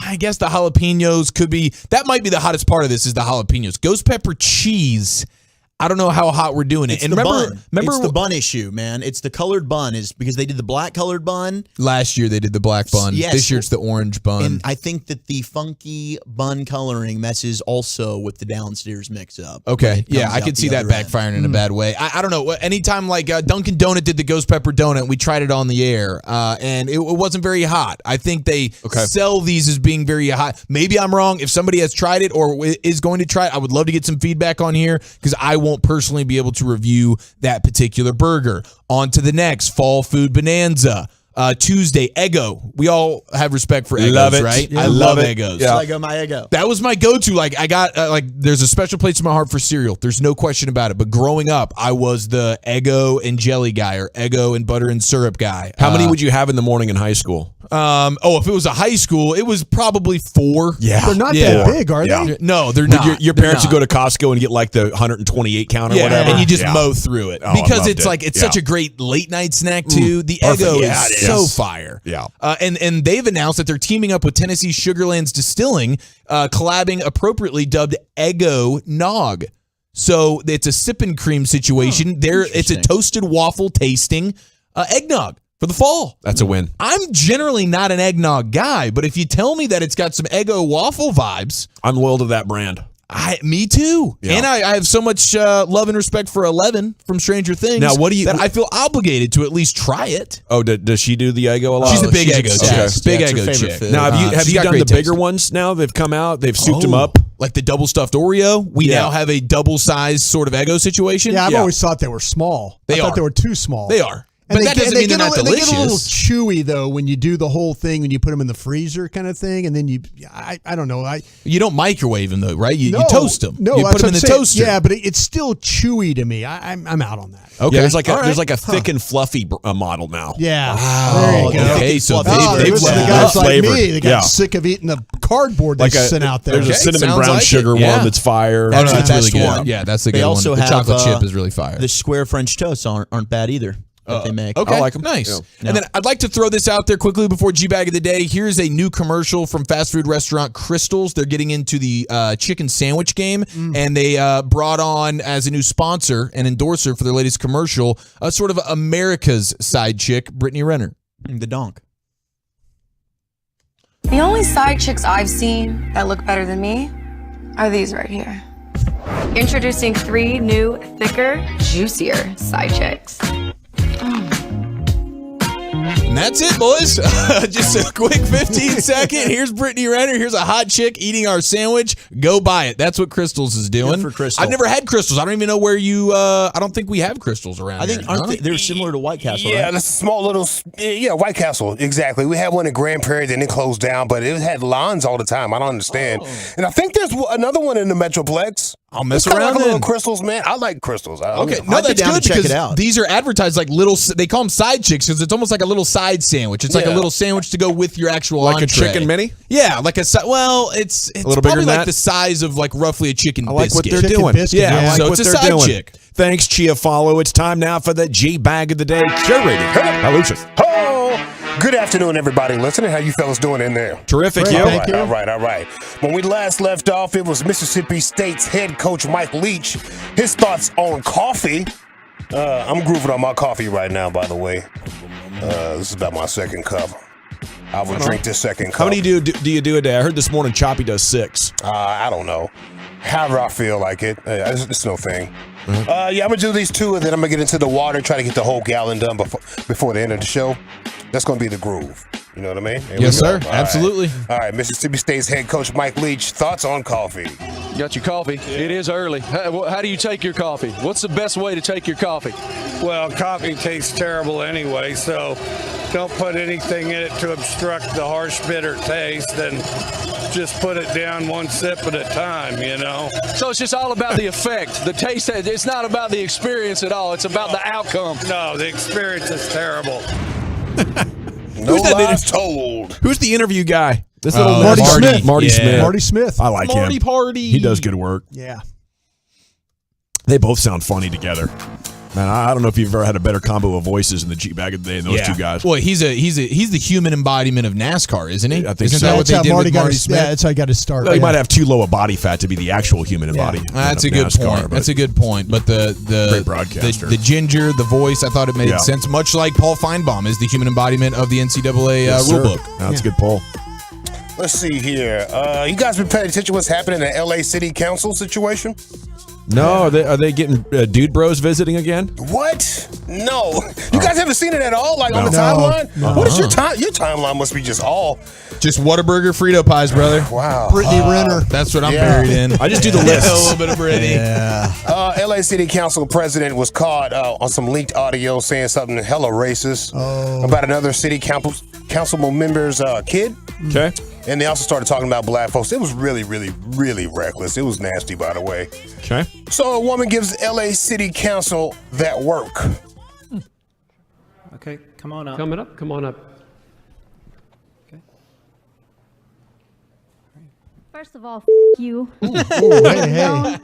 I guess the jalapenos could be. That might be the hottest part of this is the jalapenos. Ghost pepper cheese. I don't know how hot we're doing it.
It's
And
the
remember
bun. It's the bun issue, man. It's the colored bun is because they did the black colored bun.
Last year they did the black bun.
Yes.
This year it's the orange bun.
And I think that the funky bun coloring messes also with the downstairs mix-up.
Okay, yeah, I could see that backfiring in a bad way. I don't know. Anytime like Dunkin' Donut did the ghost pepper donut, we tried it on the air, and it wasn't very hot. I think they sell these as being very hot. Maybe I'm wrong. If somebody has tried it or is going to try it, I would love to get some feedback on here because I won't personally be able to review that particular burger. On to the next, Fall Food Bonanza. Tuesday, Eggo. We all have respect for Eggos,
Love it.
right?
Yeah.
I love
Love it.
Eggos.
Yeah. Lego my Eggo.
That was my go-to. Like I got there's a special place in my heart for cereal. There's no question about it. But growing up, I was the Eggo and jelly guy or Eggo and butter and syrup guy.
How many would you have in the morning in high school?
If it was a high school, it was probably 4.
Yeah.
They're not that big, are they?
No, they're not.
Your parents would go to Costco and get like the 128 count or whatever.
And you just mow through it.
Oh,
because
I
it's
loved
it's
it.
such a great late night snack too. The
Perfect.
Eggo
Yeah,
is
it
so
is.
fire.
Yeah.
And they've announced that they're teaming up with Tennessee Sugarlands Distilling, collabing appropriately dubbed Eggo Nog. So it's a sip and cream situation. It's a toasted waffle tasting eggnog for the fall.
That's a win.
I'm generally not an eggnog guy, but if you tell me that it's got some Eggo waffle vibes,
I'm loyal to that brand.
Me too.
Yeah.
And I have so much love and respect for Eleven from Stranger Things.
Now, what do you?
That I feel obligated to at least try it.
Oh, does she do the Eggo a lot?
She's a big Eggo chick.
Okay.
Big
That's her
Eggo
favorite
chick.
food.
Now, have
She's
you
got
done the
great
bigger
taste.
ones now? They've come out. They've souped them up.
Like the double stuffed Oreo. We now have a double sized sort of Eggo situation.
Yeah, I've always thought they were small. I thought they were too small.
They are.
And
But that doesn't mean they're not
They get a little
delicious.
chewy though when you do the whole thing when you put them in the freezer kind of thing, and then I don't know.
You don't microwave them though, right? You
No,
toast them.
No,
you put them in the
that's what I'm
toaster.
saying. Yeah, but it's still chewy to me. I'm out on that.
Okay.
Yeah, there's like a thick and fluffy model now.
Yeah.
Wow.
There you go.
Okay, so
they've
listen
the
to
guys like
flavored.
me. They got
Yeah.
sick of eating the cardboard they sent out there.
There's a cinnamon
sounds
brown
like
sugar
it. Yeah.
one that's fire.
Oh, no,
That's
that's
the
really
best
good.
one.
Yeah, that's the
They
good
also
one. The
have,
chocolate chip is really fire.
The square French toasts aren't bad either. that they make.
Okay,
I like 'em.
Nice.
Yeah.
And then I'd like to throw this out there quickly before G-Bag of the Day. Here's a new commercial from fast food restaurant Crystal's. They're getting into the chicken sandwich game, and they brought on as a new sponsor and endorser for their latest commercial, sort of America's side chick, Brittany Renner.
The donk.
The only side chicks I've seen that look better than me are these right here. Introducing 3 new, thicker, juicier side chicks.
And that's it, boys. Just a quick 15-second. Here's Brittany Renner. Here's a hot chick eating our sandwich. Go buy it. That's what Crystals is doing.
Good for Crystal.
I've never had Crystals. I don't even know where you. I don't think we have Crystals around.
I think
here.
they're similar to White Castle.
Yeah,
right?
that's a small little, White Castle, exactly. We had one in Grand Prairie, then it closed down, but it had lines all the time. I don't understand. And I think there's another one in the Metroplex.
I'll mess
It's kinda
around
like a little
then.
Crystals, man. I like Crystals.
Okay,
no,
no, that's good because these are advertised like little. They call them side chicks because it's almost like a little side sandwich. It's like a
Yeah.
little sandwich to go with your actual
Like a
entree.
chicken mini?
Yeah, like a well, it's
A little bigger
probably
than
like
that?
the size of like roughly a chicken
I like what
biscuit.
they're doing.
Yeah,
I like
so
what
it's a
they're
side
doing.
chick.
Thanks, Chia Follow. It's time now for the G-Bag of the Day, curated by Lucius.
Oh, good afternoon, everybody listening. How you fellas doing in there?
Terrific,
All
you.
right, all right. When we last left off, it was Mississippi State's head coach Mike Leach. His thoughts on coffee. I'm grooving on my coffee right now, by the way. This is about my second cup. I will drink this second cup.
How many do you do a day? I heard this morning Choppy does 6.
I don't know. However I feel like it. It's no thing. I'm going to do these 2, and then I'm going to get into the water, try to get the whole gallon done before the end of the show. That's going to be the groove. You know what I mean? Here
Yes,
we go.
sir.
All
Absolutely.
Right. All right, Mississippi State's head coach Mike Leach, thoughts on coffee?
You got your coffee. It is early. How do you take your coffee? What's the best way to take your coffee?
Well, coffee tastes terrible anyway, so don't put anything in it to obstruct the harsh, bitter taste, and just put it down one sip at a time, you know.
So it's just all about the effect, the taste. It's not about the experience at all. It's about the outcome.
No, the experience is terrible.
No lies told.
Who's the interview guy? This
Marty
Marty
Smith.
Marty
Yeah.
Smith.
Marty Smith.
I like
Marty
him.
Party.
He does good work.
Yeah.
They both sound funny together. Man, I don't know if you've ever had a better combo of voices in the G-Bag of the Day than those two guys.
Well, he's the human embodiment of NASCAR, isn't he?
I think
Isn't
so.
that what
That's
they
how
did
Marty
with
got
Marty
his,
Smith?
yeah, that's how he got his start.
Well, he
yeah.
might have too low a body fat to be the actual human embodiment.
That's a
of
good
NASCAR,
point.
but-
That's a good point. But the
Great broadcaster.
the ginger, the voice, I thought it made
Yeah.
sense. Much like Paul Feinbaum is the human embodiment of the NCAA
Yes, sir.
rulebook.
That's a good poll.
Let's see here. You guys been paying attention to what's happening in the LA City Council situation?
No, are they getting Dude Bros visiting again?
What? No. You guys haven't seen it at all? Like on the
No.
timeline?
No.
What is your time? Your timeline must be just all.
Just Whataburger Frito pies, brother.
Wow.
Brittany Renner.
That's what I'm
Yeah.
buried in.
I just do the lists.
A little bit of Brittany.
LA City Council president was caught on some leaked audio saying something hella racist about another city council member's kid.
Okay.
And they also started talking about black folks. It was really, really, really reckless. It was nasty, by the way.
Okay.
So a woman gives LA City Council that work.
Okay, come on up.
Come on up.
First of all, you.
Hey.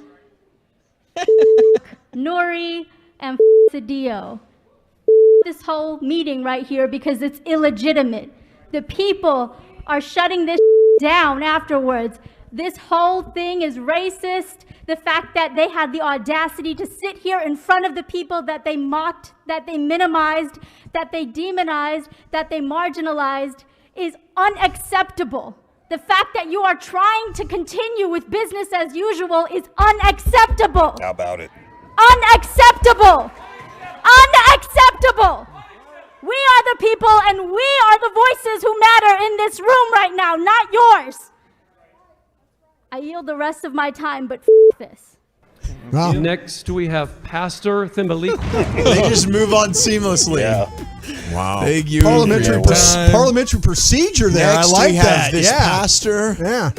Nori and Sadio. This whole meeting right here because it's illegitimate. The people are shutting this down afterwards. This whole thing is racist. The fact that they had the audacity to sit here in front of the people that they mocked, that they minimized, that they demonized, that they marginalized is unacceptable. The fact that you are trying to continue with business as usual is unacceptable.
How about it?
Unacceptable. Unacceptable. We are the people and we are the voices who matter in this room right now, not yours. I yield the rest of my time, but this.
Wow.
Next, we have Pastor Thimbali.
They just move on seamlessly.
Yeah.
Wow.
Thank you.
Parliamentary,
for your time.
parliamentary procedure there.
Next,
I like
we have
that.
this
yeah.
pastor.
Yeah.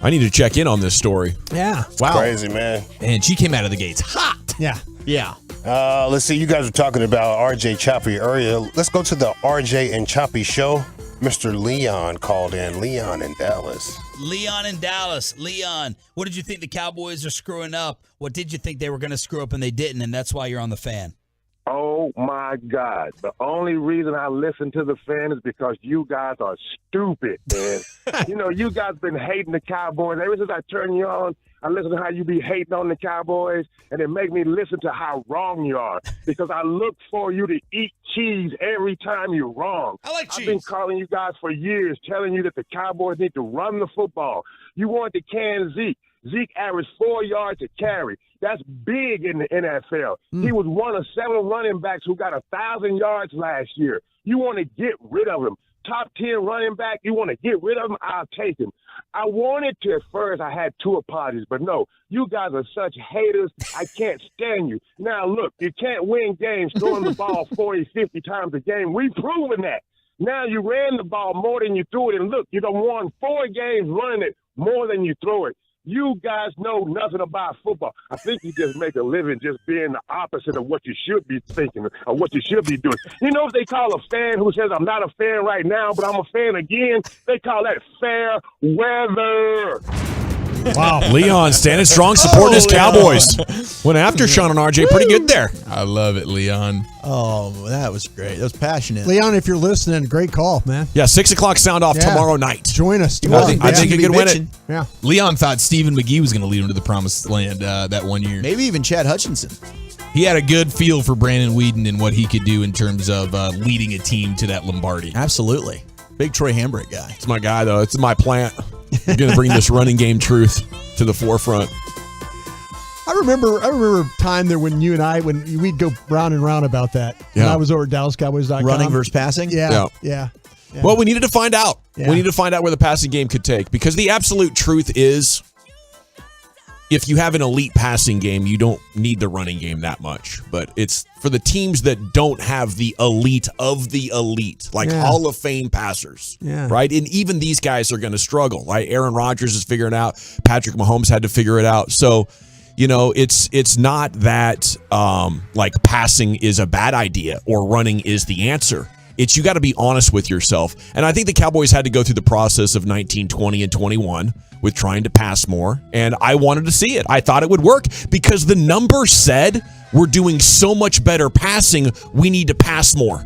I need to check in on this story.
Yeah.
Wow. Crazy, man.
And she came out of the gates hot.
Yeah.
Yeah.
Let's see. You guys were talking about RJ Choppy earlier. Let's go to the RJ and Choppy show. Mr. Leon called in. Leon in Dallas.
Leon in Dallas. Leon, what did you think the Cowboys are screwing up? What did you think they were going to screw up and they didn't, and that's why you're on the fan?
Oh,
Oh, my God. The only reason I listen to the fan is because you guys are stupid, man. You know, you guys been hating the Cowboys. Ever since I turned you on, I listen to how you be hating on the Cowboys, and it make me listen to how wrong you are because I look for you to eat cheese every time you're wrong.
I like cheese.
I've been calling you guys for years, telling you that the Cowboys need to run the football. You want to can Zeke. Zeke averaged 4 yards a carry. That's big in the NFL. He was one of 7 running backs who got 1,000 yards last year. You want to get rid of him. Top 10 running back, you want to get rid of him, I'll take him. I wanted to at first. I had 2 apologies, but no, you guys are such haters. I can't stand you. Now, look, you can't win games throwing the ball 40, 50 times a game. We've proven that. Now you ran the ball more than you threw it, and look, you done won 4 games running it more than you throw it. You guys know nothing about football. I think you just make a living just being the opposite of what you should be thinking or what you should be doing. You know what they call a fan who says, I'm not a fan right now, but I'm a fan again? They call that fair weather.
Wow. Leon standing strong, supporting his Cowboys. Went after Sean and RJ pretty good there.
I love it, Leon.
Oh, that was great. That was passionate.
Leon, if you're listening, great call, man.
Yeah, 6 o'clock sound off tomorrow night.
Join us.
I think he could win it.
Yeah.
Leon thought Stephen McGee was going to lead him to the promised land that one year.
Maybe even Chad Hutchinson.
He had a good feel for Brandon Weeden and what he could do in terms of leading a team to that Lombardi.
Absolutely. Big Troy Hambrick guy.
It's my guy, though. It's my plant. I'm going to bring this running game truth to the forefront.
I
remember a time there when you and I, when we'd go round and round about that.
Yeah.
When I was over at DallasCowboys.com.
Running versus passing?
Yeah.
Well, we needed to find out.
Yeah.
We need to find out where the passing game could take, because the absolute truth is, if you have an elite passing game, you don't need the running game that much. But it's for the teams that don't have the elite of the elite, like Hall of Fame passers, right? And even these guys are going to struggle. Like Aaron Rodgers is figuring it out. Patrick Mahomes had to figure it out. So, you know, it's not that like passing is a bad idea or running is the answer. It's you got to be honest with yourself. And I think the Cowboys had to go through the process of 19, 20, and 21 with trying to pass more. And I wanted to see it. I thought it would work because the number said we're doing so much better passing, we need to pass more.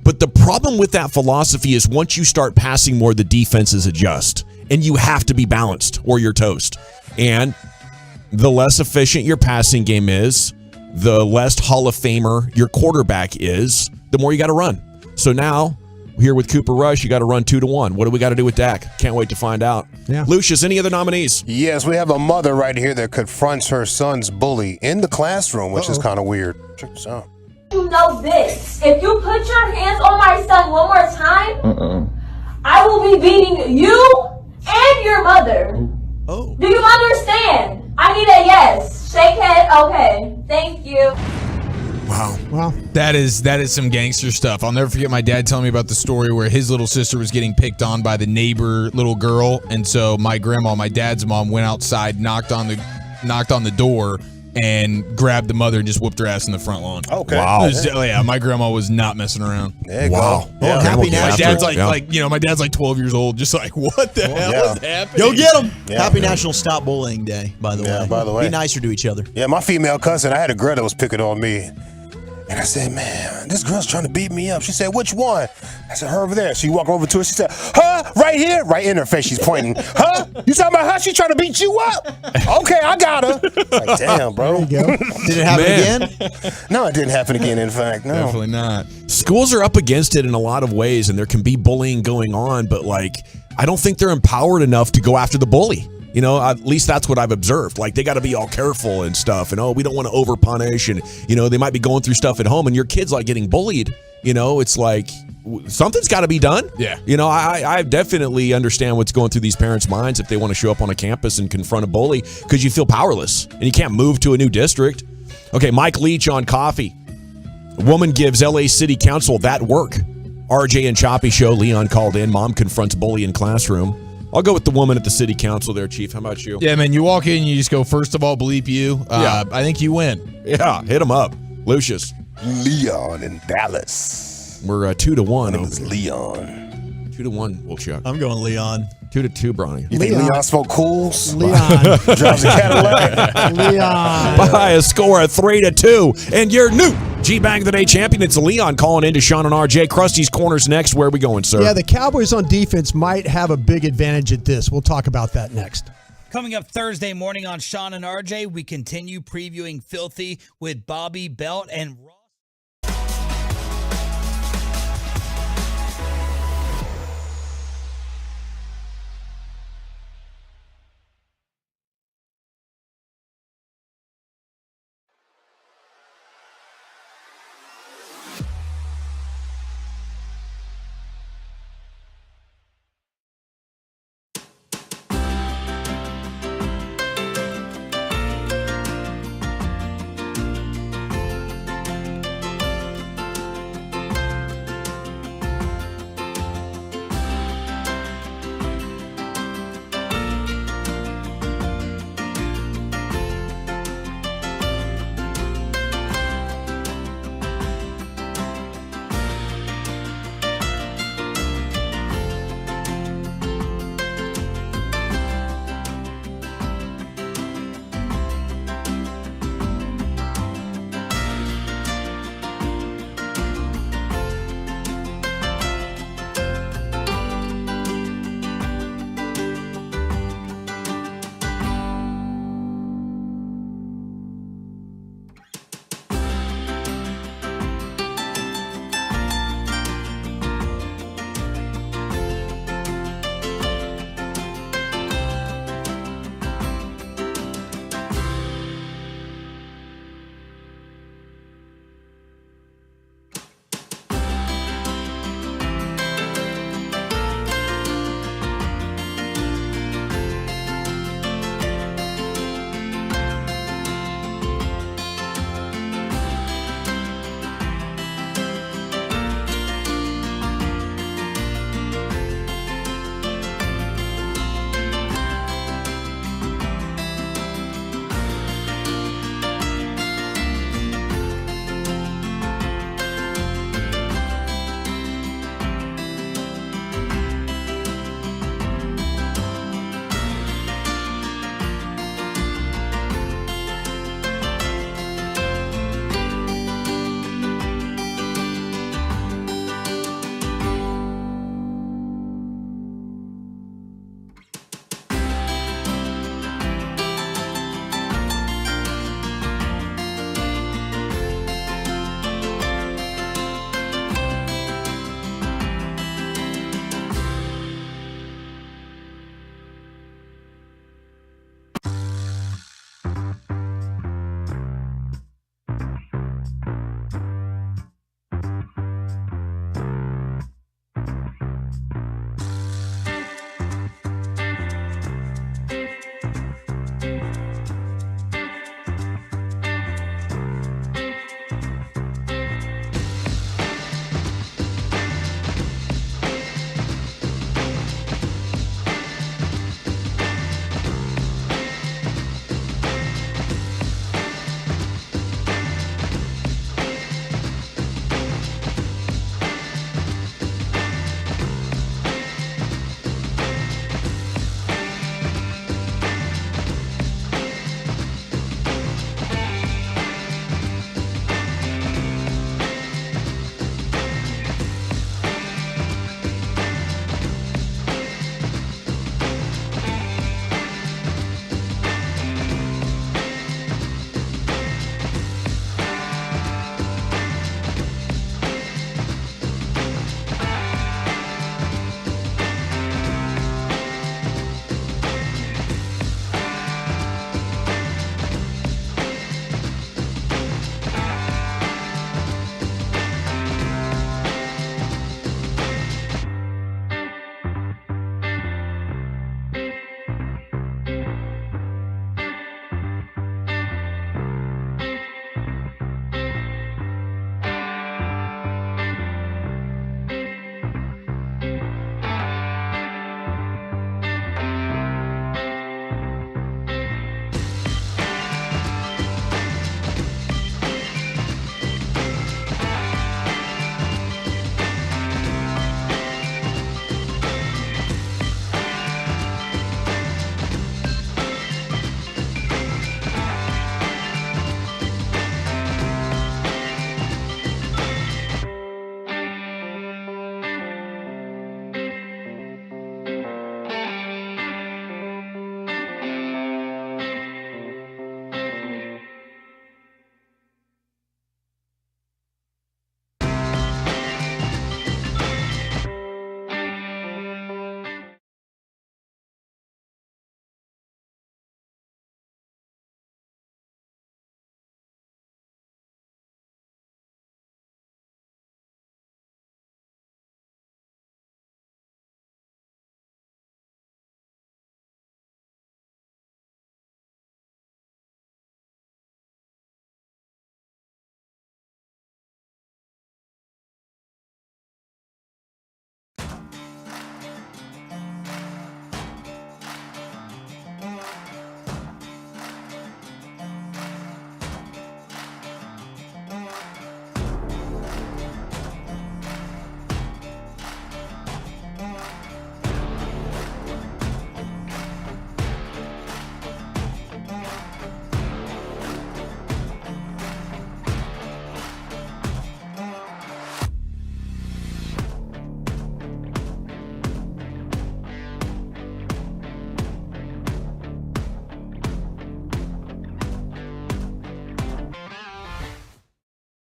But the problem with that philosophy is once you start passing more, the defenses adjust. And you have to be balanced or you're toast. And the less efficient your passing game is, the less Hall of Famer your quarterback is, the more you got to run. So now, here with Cooper Rush, you got to run 2-1. What do we got to do with Dak? Can't wait to find out.
Yeah.
Lucius, any other nominees?
Yes, we have a mother right here that confronts her son's bully in the classroom, which is kind of weird. Check this out.
You know this. If you put your hands on my son one more time, I will be beating you and your mother.
Oh.
Do you understand? I need a yes. Shake head. Okay. Thank you.
Wow.
That is some gangster stuff. I'll never forget my dad telling me about the story where his little sister was getting picked on by the neighbor little girl, and so my grandma, my dad's mom, went outside, knocked on the door, and grabbed the mother and just whooped her ass in the front lawn.
Okay.
Wow.
My grandma was not messing around.
There you
Wow.
go.
Yeah.
Grandma
Happy
came
National.
after
My dad's like 12 years old, just like, what the hell is happening?
Go get them.
Yeah.
Happy National Stop Bullying Day, by the way.
Yeah, by the way.
Be nicer to each other.
Yeah, my female cousin, I had a girl that was picking on me. And I said, man, this girl's trying to beat me up. She said, which one? I said, her over there. So you walk over to her. She said, huh? Right here? Right in her face. She's pointing. Huh? You talking about her? She trying to beat you up? Okay, I got her. Like, damn, bro.
Did it happen again?
No, it didn't happen again, in fact. No.
Definitely not.
Schools are up against it in a lot of ways, and there can be bullying going on, but like, I don't think they're empowered enough to go after the bully. You know, at least that's what I've observed. Like, they got to be all careful and stuff. And, we don't want to over punish. And, they might be going through stuff at home and your kid's like getting bullied. It's like something's got to be done.
Yeah.
I definitely understand what's going through these parents' minds if they want to show up on a campus and confront a bully because you feel powerless and you can't move to a new district. Okay, Mike Leach on coffee. A woman gives LA City Council that work. RJ and Choppy show. Leon called in. Mom confronts bully in classroom. I'll go with the woman at the city council there, Chief. How about you?
Yeah, man, you walk in, you just go, first of all, bleep you.
Yeah.
I think you win.
Yeah, hit him up. Lucius.
Leon in Dallas.
We're 2-1.
It was Leon.
2-1, Wolfchuck.
I'm going Leon.
2-2, Bronny.
You think Leon smoke cools?
Leon.
Drives a Cadillac?
Leon.
By a score of 3-2. And your new G-Bang of the Day champion. It's Leon calling in to Sean and RJ. Krusty's Corners next. Where are we going, sir?
Yeah, the Cowboys on defense might have a big advantage at this. We'll talk about that next.
Coming up Thursday morning on Sean and RJ, we continue previewing Filthy with Bobby Belt and Ross.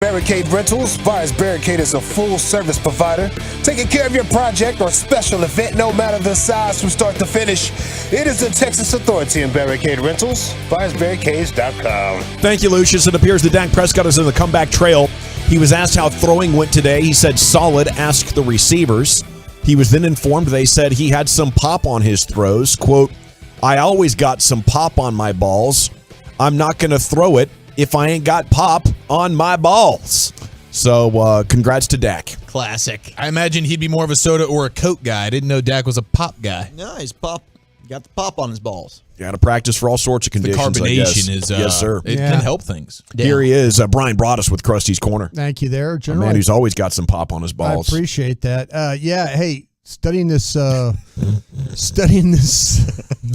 Barricade Rentals. Fires Barricade is a full-service provider, taking care of your project or special event, no matter the size from start to finish. It is the Texas authority in Barricade Rentals. FiresBarricades.com.
Thank you, Lucius. It appears that Dak Prescott is in the comeback trail. He was asked how throwing went today. He said solid. Asked the receivers. He was then informed they said he had some pop on his throws. Quote, I always got some pop on my balls. I'm not going to throw it if I ain't got pop on my balls. So congrats to Dak.
Classic. I imagine he'd be more of a soda or a Coke guy. I didn't know Dak was a pop guy.
No, he's pop. Got the pop on his balls.
You got to practice for all sorts of conditions.
The carbonation is,
yes, sir.
It can help things.
Here he is, Brian Broaddus with Krusty's Corner.
Thank you there,
A
General.
man who's always got some pop on his balls.
I appreciate that. Hey, studying this.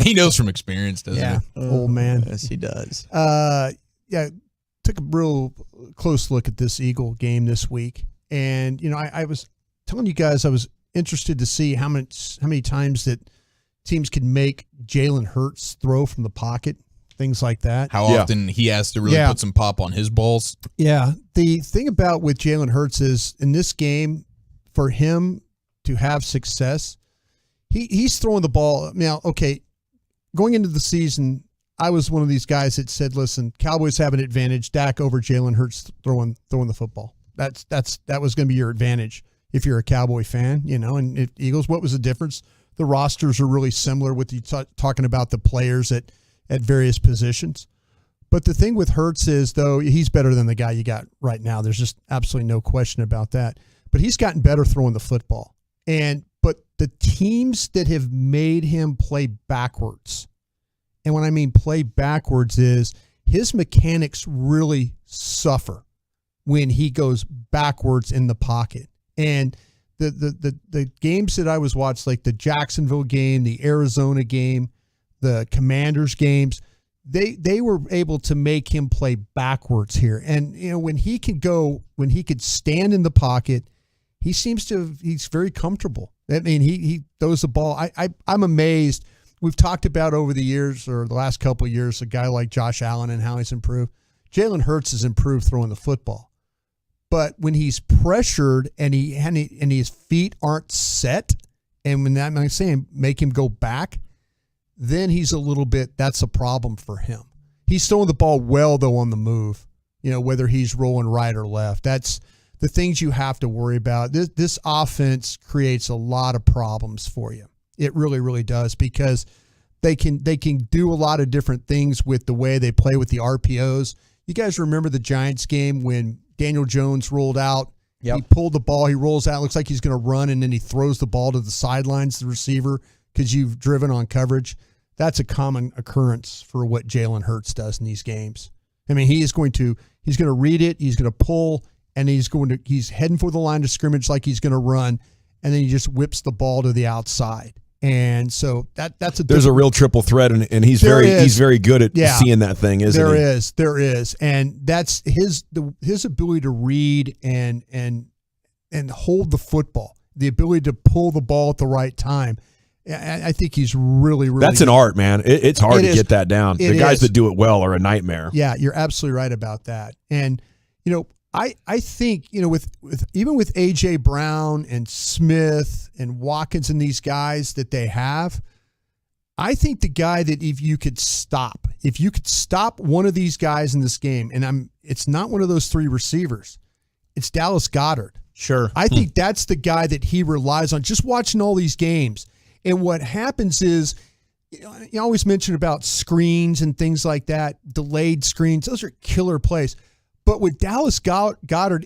He knows from experience, doesn't he?
Old man.
Yes, he does.
Took a real close look at this Eagle game this week, and I was telling you guys I was interested to see how many times that teams could make Jalen Hurts throw from the pocket, things like that.
How often he has to really put some pop on his balls.
Yeah. The thing about with Jalen Hurts is in this game, for him to have success, he's throwing the ball. Now, okay, going into the season, I was one of these guys that said, listen, Cowboys have an advantage. Dak over Jalen Hurts throwing the football. That was going to be your advantage if you're a Cowboy fan, and if Eagles, what was the difference? The rosters are really similar with you talking about the players at various positions. But the thing with Hurts is, though, he's better than the guy you got right now. There's just absolutely no question about that. But he's gotten better throwing the football. But the teams that have made him play backwards, and when I mean play backwards is his mechanics really suffer when he goes backwards in the pocket. And the games that I was watching, like the Jacksonville game, the Arizona game, the Commanders games, they were able to make him play backwards here. And when he could stand in the pocket, he's very comfortable. I mean, he throws the ball. I'm amazed. We've talked about over the years or the last couple of years a guy like Josh Allen and how he's improved. Jalen Hurts has improved throwing the football. But when he's pressured and his feet aren't set, and when I'm saying make him go back, then that's a problem for him. He's throwing the ball well, though, on the move, whether he's rolling right or left. That's the things you have to worry about. This offense creates a lot of problems for you. It really, really does, because they can do a lot of different things with the way they play with the RPOs. You guys remember the Giants game when Daniel Jones rolled out? Yep. He pulled the ball. He rolls out. Looks like he's going to run, and then he throws the ball to the sidelines, the receiver, because you've driven on coverage. That's a common occurrence for what Jalen Hurts does in these games. I mean, he's going to read it. He's going to pull, and he's heading for the line of scrimmage like he's going to run, and then he just whips the ball to the outside. And so there's
a real triple threat, and he's very good at seeing that thing, isn't he?
There is, and that's his ability to read and hold the football, the ability to pull the ball at the right time. I think he's really, really.
That's
good.
an art, man. It's hard to get that down. The guys that do it well are a nightmare.
Yeah, you're absolutely right about that. And I think, with even with A.J. Brown and Smith and Watkins and these guys that they have, I think the guy that if you could stop one of these guys in this game, and it's not one of those three receivers, it's Dallas Goedert.
Sure.
I think that's the guy that he relies on, just watching all these games. And what happens is, you always mention about screens and things like that, delayed screens. Those are killer plays. But with Dallas Goedert,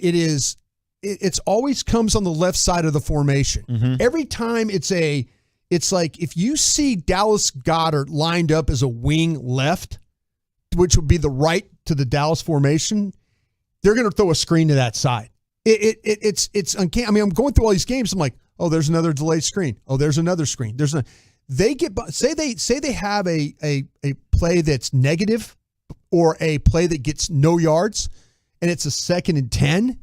it's always comes on the left side of the formation. Mm-hmm. Every time it's like if you see Dallas Goedert lined up as a wing left, which would be the right to the Dallas formation, they're going to throw a screen to that side. It's uncanny. I mean, I'm going through all these games. I'm like, oh, there's another delayed screen. Oh, there's another screen. They have a play that's negative or a play that gets no yards, and it's a 2nd and 10,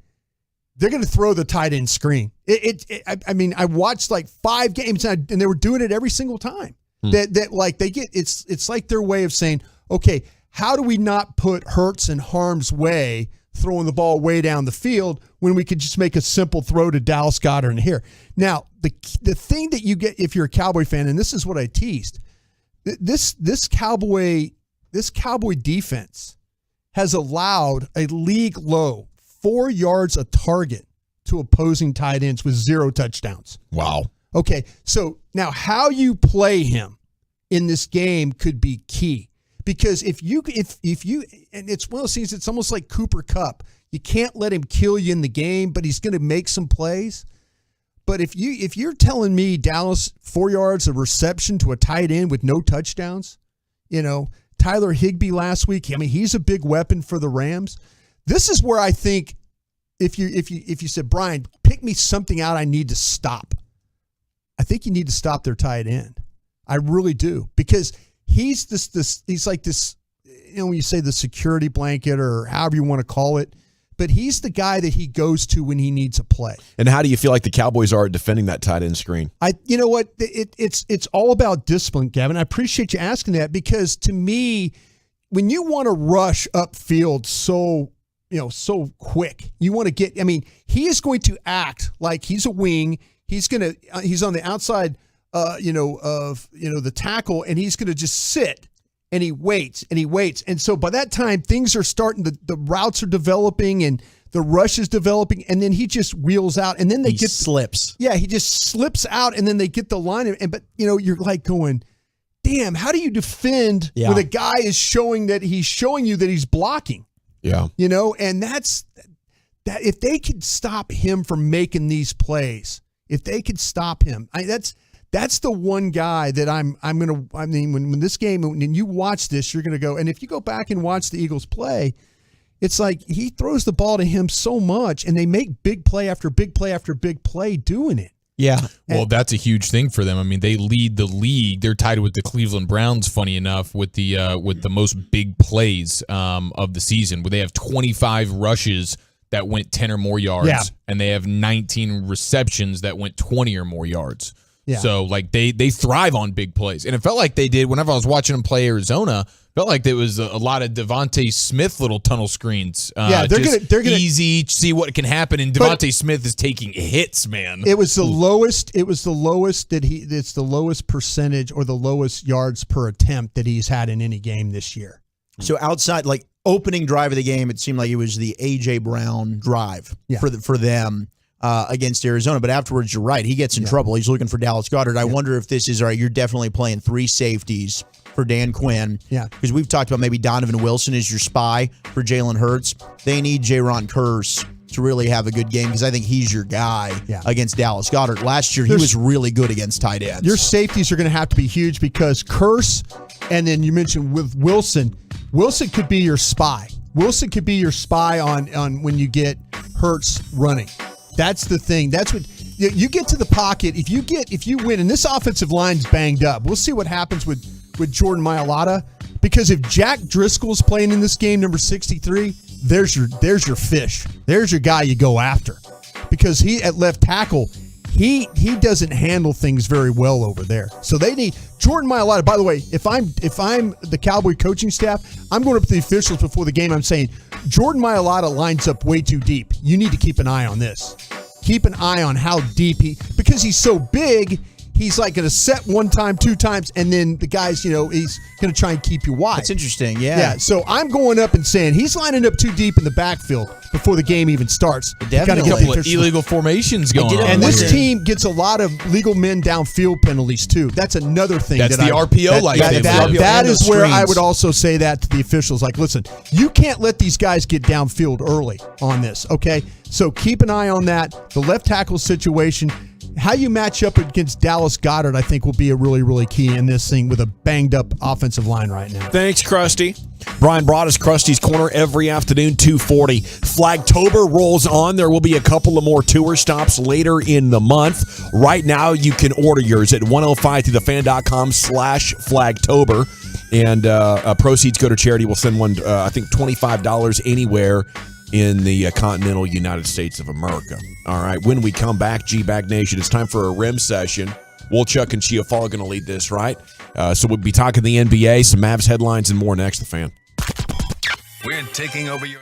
they're going to throw the tight end screen. I mean, I watched like 5 games, and they were doing it every single time. That like they get it's like their way of saying, okay, how do we not put Hurts in harm's way throwing the ball way down the field when we could just make a simple throw to Dallas Goedert in here. Now, the thing that you get if you're a Cowboy fan, and this is what I teased, this Cowboy defense has allowed a league low 4 yards a target to opposing tight ends with 0 touchdowns.
Wow.
Okay, so now how you play him in this game could be key. Because if you and it's one of those things, it's almost like Cooper Kupp. You can't let him kill you in the game, but he's going to make some plays. But if you're telling me Dallas 4 yards of reception to a tight end with no touchdowns, Tyler Higbee last week, I mean, he's a big weapon for the Rams. This is where I think if you said, Brian, pick me something out I need to stop, I think you need to stop their tight end. I really do, because he's he's like this, when you say the security blanket or however you want to call it, but he's the guy that he goes to when he needs a play.
And how do you feel like the Cowboys are defending that tight end screen?
You know what? It's all about discipline, Gavin. I appreciate you asking that, because to me, when you want to rush upfield so quick, you want to get, he is going to act like he's a wing. He's on the outside of the tackle, and he's going to just sit and he waits. And so by that time, things are starting, the routes are developing and the rush is developing, and then he just wheels out, and then he
slips.
Yeah, he just slips out, and then they get the line. But you're like going, damn, how do you defend when a guy is showing you that he's blocking?
Yeah.
And that's that. If they could stop him from making these plays, if they could stop him, that's the one guy that when this game, when you watch this, you're going to go, and if you go back and watch the Eagles play, it's like he throws the ball to him so much, and they make big play after big play after big play doing it.
Yeah.
Well, that's a huge thing for them. I mean, they lead the league. They're tied with the Cleveland Browns, funny enough, with the most big plays of the season, where they have 25 rushes that went 10 or more yards, and they have 19 receptions that went 20 or more yards. Yeah. So, like, they thrive on big plays. And it felt like they did whenever I was watching them play Arizona. Felt like there was a lot of Devontae Smith little tunnel screens.
They're gonna
easy to see what can happen. And Devontae Smith is taking hits, man.
It was the lowest. It's the lowest percentage or the lowest yards per attempt that he's had in any game this year.
So outside, like opening drive of the game, it seemed like it was the A.J. Brown drive for them against Arizona. But afterwards, you're right. He gets in trouble. He's looking for Dallas Goedert. I wonder if this is, all right, you're definitely playing 3 safeties for Dan Quinn.
Yeah.
Because we've talked about maybe Donovan Wilson is your spy for Jalen Hurts. They need Jaron Kearse to really have a good game, because I think he's your guy against Dallas Goedert. Last year, he was really good against tight ends.
Your safeties are going to have to be huge, because Kearse, and then you mentioned with Wilson could be your spy. Wilson could be your spy on when you get Hurts running. That's the thing. That's what you get to the pocket. If you win, and this offensive line's banged up, we'll see what happens with Jordan Mailata. Because if Jack Driscoll's playing in this game, number 63, there's your fish. There's your guy you go after. Because he at left tackle, he doesn't handle things very well over there. So they need Jordan Mailata. By the way, if I'm the Cowboy coaching staff, I'm going up to the officials before the game. I'm saying Jordan Mailata lines up way too deep. You need to keep an eye on this. Keep an eye on how deep because he's so big. He's like going to set 1 time, 2 times, and then the guy's, he's going to try and keep you wide.
That's interesting, yeah.
Yeah, so I'm going up and saying he's lining up too deep in the backfield before the game even starts.
Definitely. A couple of illegal formations going on.
And this team gets a lot of legal men downfield penalties, too. That's another thing.
That's the RPO life.
That is where I would also say that to the officials. Like, listen, you can't let these guys get downfield early on this, okay? So keep an eye on that. The left tackle situation. How you match up against Dallas Goedert, I think, will be a really, really key in this thing with a banged-up offensive line right now.
Thanks, Krusty. Brian brought us Krusty's Corner every afternoon, 2:40. Flagtober rolls on. There will be a couple of more tour stops later in the month. Right now, you can order yours at 105thethefan.com/Flagtober. And proceeds go to charity. We'll send one, I think, $25 anywhere in the continental United States of America. All right, when we come back, G-Bag Nation, it's time for a rim session. Wolchuk and Chiafal are going to lead this, right? So we'll be talking the NBA, some Mavs headlines, and more next, The Fan.
We're taking over your...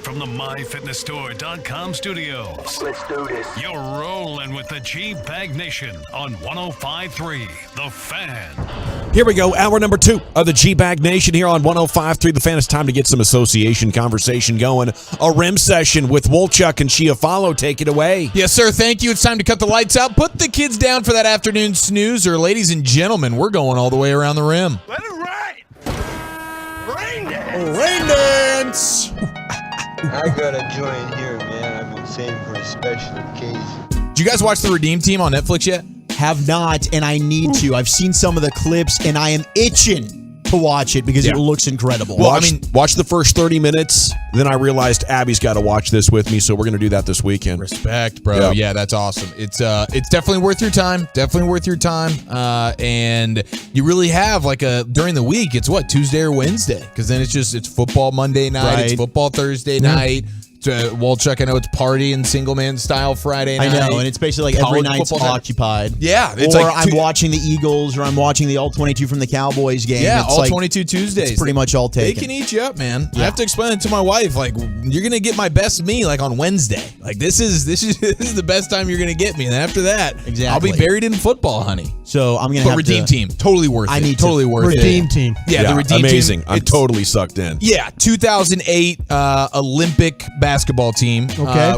From the MyFitnessStore.com studios.
Let's do this.
You're rolling with the G-Bag Nation on 105.3 The Fan.
Here we go, hour number 2 of the G-Bag Nation here on 105.3 The Fan. It's time to get some association conversation going. A rim session with Wolchuk and Chiafalo. Take it away.
Yes, sir. Thank you. It's time to cut the lights out. Put the kids down for that afternoon snoozer. Ladies and gentlemen, we're going all the way around the rim.
Let it ride. Rain
dance. Rain dance.
I gotta join here, man. I've been saving for a special occasion.
Did you guys watch The Redeem Team on Netflix yet?
Have not, and I need to. I've seen some of the clips, and I am itching to watch it because it looks incredible.
Well, watch the first 30 minutes. Then I realized Abby's got to watch this with me, so we're going to do that this weekend.
Respect, bro. Yeah, that's awesome. It's definitely worth your time. Definitely worth your time. And you really have during the week. It's what, Tuesday or Wednesday? Because then it's football Monday night. It's football Thursday night. Wolchuk, I know it's party and single man style Friday night.
I know, and it's basically like every night's occupied.
Yeah.
It's I'm watching the Eagles or I'm watching the All-22 from the Cowboys game.
Yeah,
it's
All-22 Tuesdays.
It's pretty much all taken.
They can eat you up, man. Yeah. I have to explain it to my wife. You're going to get my best me on Wednesday. This is the best time you're going to get me. And after that, I'll be buried in football, honey.
So I'm going to have
Redeem Team, totally worth it.
I need
totally worth it.
Redeem Team.
Yeah, the Redeem
amazing.
Team.
I'm totally sucked in.
Yeah, 2008 Olympic basketball team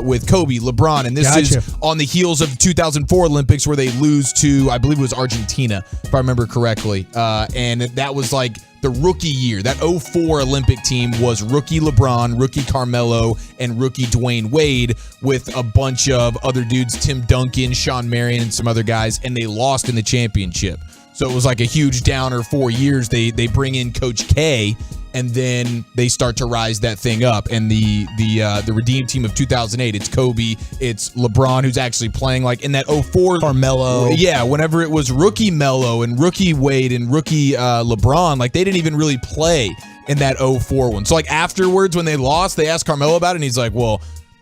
with Kobe, LeBron, and this is on the heels of 2004 Olympics where they lose to, I believe it was Argentina, if I remember correctly. And that was the rookie year. That 04 Olympic team was rookie LeBron, rookie Carmelo, and rookie Dwayne Wade with a bunch of other dudes, Tim Duncan, Sean Marion, and some other guys, and they lost in the championship. So it was a huge downer 4 years. They bring in Coach K, and then they start to rise that thing up. And the Redeem Team of 2008, it's Kobe, it's LeBron, who's actually playing in that 04
Carmelo.
Yeah, whenever it was rookie Melo and rookie Wade and rookie LeBron, they didn't even really play in that 04 one. So afterwards when they lost, they asked Carmelo about it, and he's like, well,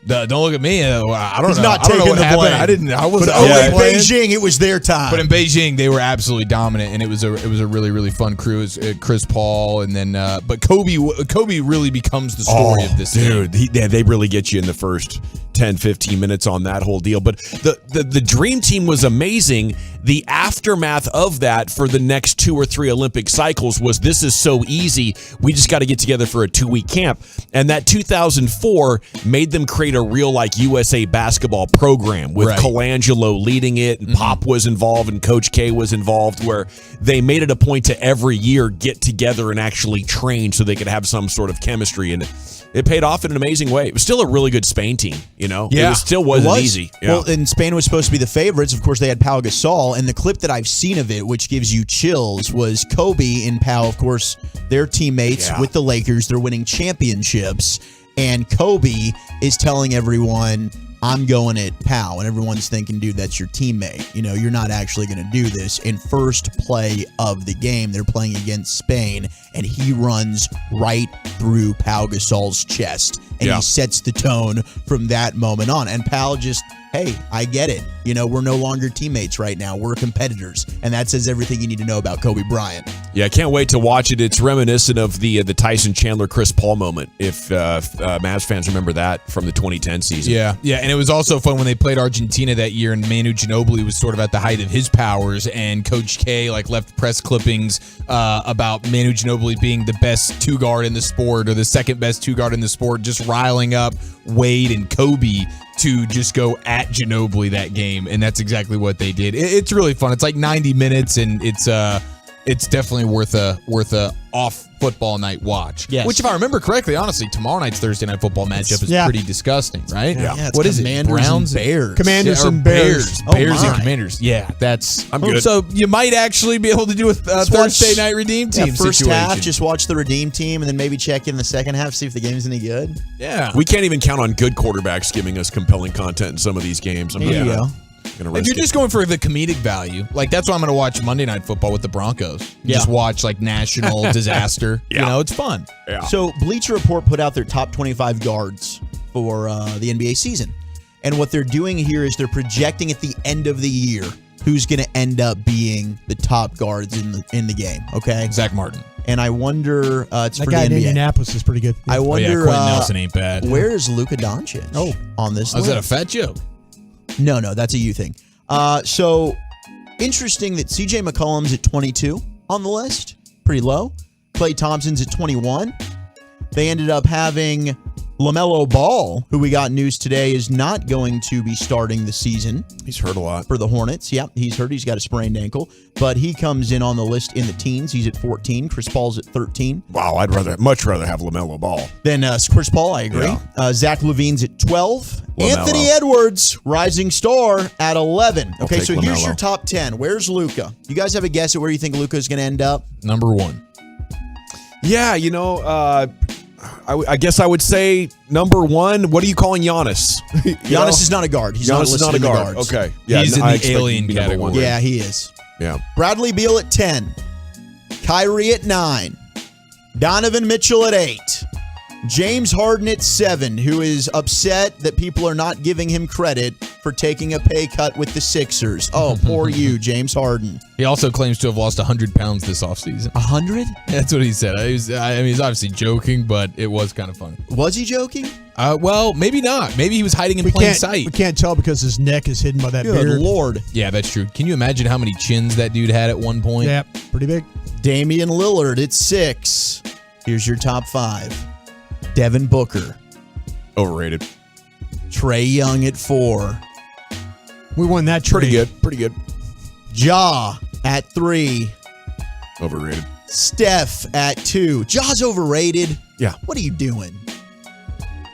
don't look at me. I don't know. I don't know what happened. I wasn't.
But in Beijing, it was their time.
But in Beijing, they were absolutely dominant, and it was a really, really fun crew. It was Chris Paul, and then but Kobe really becomes the story of this.
Dude, they really get you in the first 10, 15 minutes on that whole deal. But the Dream Team was amazing. The aftermath of that for the next 2 or 3 Olympic cycles was, this is so easy. We just got to get together for a 2-week camp. And that 2004 made them create a real USA basketball program with Colangelo leading it, and Pop was involved and Coach K was involved, where they made it a point to every year get together and actually train so they could have some sort of chemistry. And it paid off in an amazing way. It was still a really good Spain team,
Yeah.
It still wasn't easy. Yeah.
Well, and Spain was supposed to be the favorites. Of course, they had Pau Gasol, and the clip that I've seen of it, which gives you chills, was Kobe and Pau, of course, their teammates with the Lakers. They're winning championships, and Kobe is telling everyone, I'm going at Pau, and everyone's thinking, dude, that's your teammate. You're not actually going to do this. In first play of the game, they're playing against Spain, and he runs right through Pau Gasol's chest, and he sets the tone from that moment on. And Pau just, hey, I get it. We're no longer teammates right now. We're competitors. And that says everything you need to know about Kobe Bryant.
Yeah, I can't wait to watch it. It's reminiscent of the Tyson Chandler Chris Paul moment, if Mavs fans remember that from the 2010 season.
Yeah, and it was also fun when they played Argentina that year, and Manu Ginobili was sort of at the height of his powers, and Coach K left press clippings about Manu Ginobili being the best two-guard in the sport, or the second best two-guard in the sport, just riling up Wade and Kobe to just go at Ginobili that game, and that's exactly what they did. It's really fun. It's 90 minutes, and it's definitely worth a off football night watch.
Yes.
Which, if I remember correctly, honestly, tomorrow night's Thursday night football matchup is pretty disgusting, right?
Yeah.
What is it?
Commanders
Browns
and Bears.
Commanders and Bears.
Bears and Commanders. Yeah, I'm good. So you might actually be able to do a Thursday night Redeem Team
first
situation.
half, just watch the Redeem Team, and then maybe check in the second half, see if the game's any good.
Yeah.
We can't even count on good quarterbacks giving us compelling content in some of these games.
There you go.
If you're just going for the comedic value, that's why I'm going to watch Monday Night Football with the Broncos. Just watch national disaster. It's fun.
Yeah.
So Bleacher Report put out their top 25 guards for the NBA season. And what they're doing here is they're projecting at the end of the year who's going to end up being the top guards in the game, okay?
Zach Martin.
And I wonder, it's
that
for
guy
the
in
NBA.
Indianapolis is pretty good.
I wonder,
Quentin Nelson ain't bad.
Where is Luka Doncic on this list?
Is that a fat joke?
No, that's a you thing. So interesting that CJ McCollum's at 22. on the list. Pretty low. Klay Thompson's at 21. They ended up having LaMelo Ball, who we got news today is not going to be starting the season.
He's hurt a lot.
For the Hornets. Yep, he's hurt. He's got a sprained ankle. But he comes in on the list in the teens. He's at 14. Chris Paul's at 13.
Wow, I'd much rather have LaMelo Ball.
Then Chris Paul, I agree.
Yeah.
Zach LaVine's at 12.
LaMelo.
Anthony Edwards, rising star, at 11. Okay, so here's
LaMelo.
your top 10. Where's Luka? You guys have a guess at where you think Luka's going to end up?
Number 1.
Yeah, I guess I would say number 1. What are you calling Giannis?
Giannis is not a guard. He's
Giannis is not a guard.
guards.
Okay. Yeah,
He's in
I
the
expect him
alien
to be number
category.
one.
Yeah, he is.
Yeah.
Bradley Beal at 10. Kyrie at 9. Donovan Mitchell at 8. James Harden at 7, who is upset that people are not giving him credit for taking a pay cut with the Sixers. Oh, poor you, James Harden.
He also claims to have lost 100 pounds this offseason.
100?
That's what he said. He's obviously joking, but it was kind of funny.
Was he joking?
Well, maybe not. Maybe he was hiding in plain sight.
We can't tell because his neck is hidden by that
Good
beard.
Lord.
Yeah, that's true. Can you imagine how many chins that dude had at one point?
Yeah, pretty big.
Damian Lillard at 6. Here's your top 5. Devin Booker.
Overrated.
Trae Young at 4.
We won that trade.
Pretty good.
Ja at 3.
Overrated.
Steph at 2. Ja's overrated.
Yeah.
What are you doing?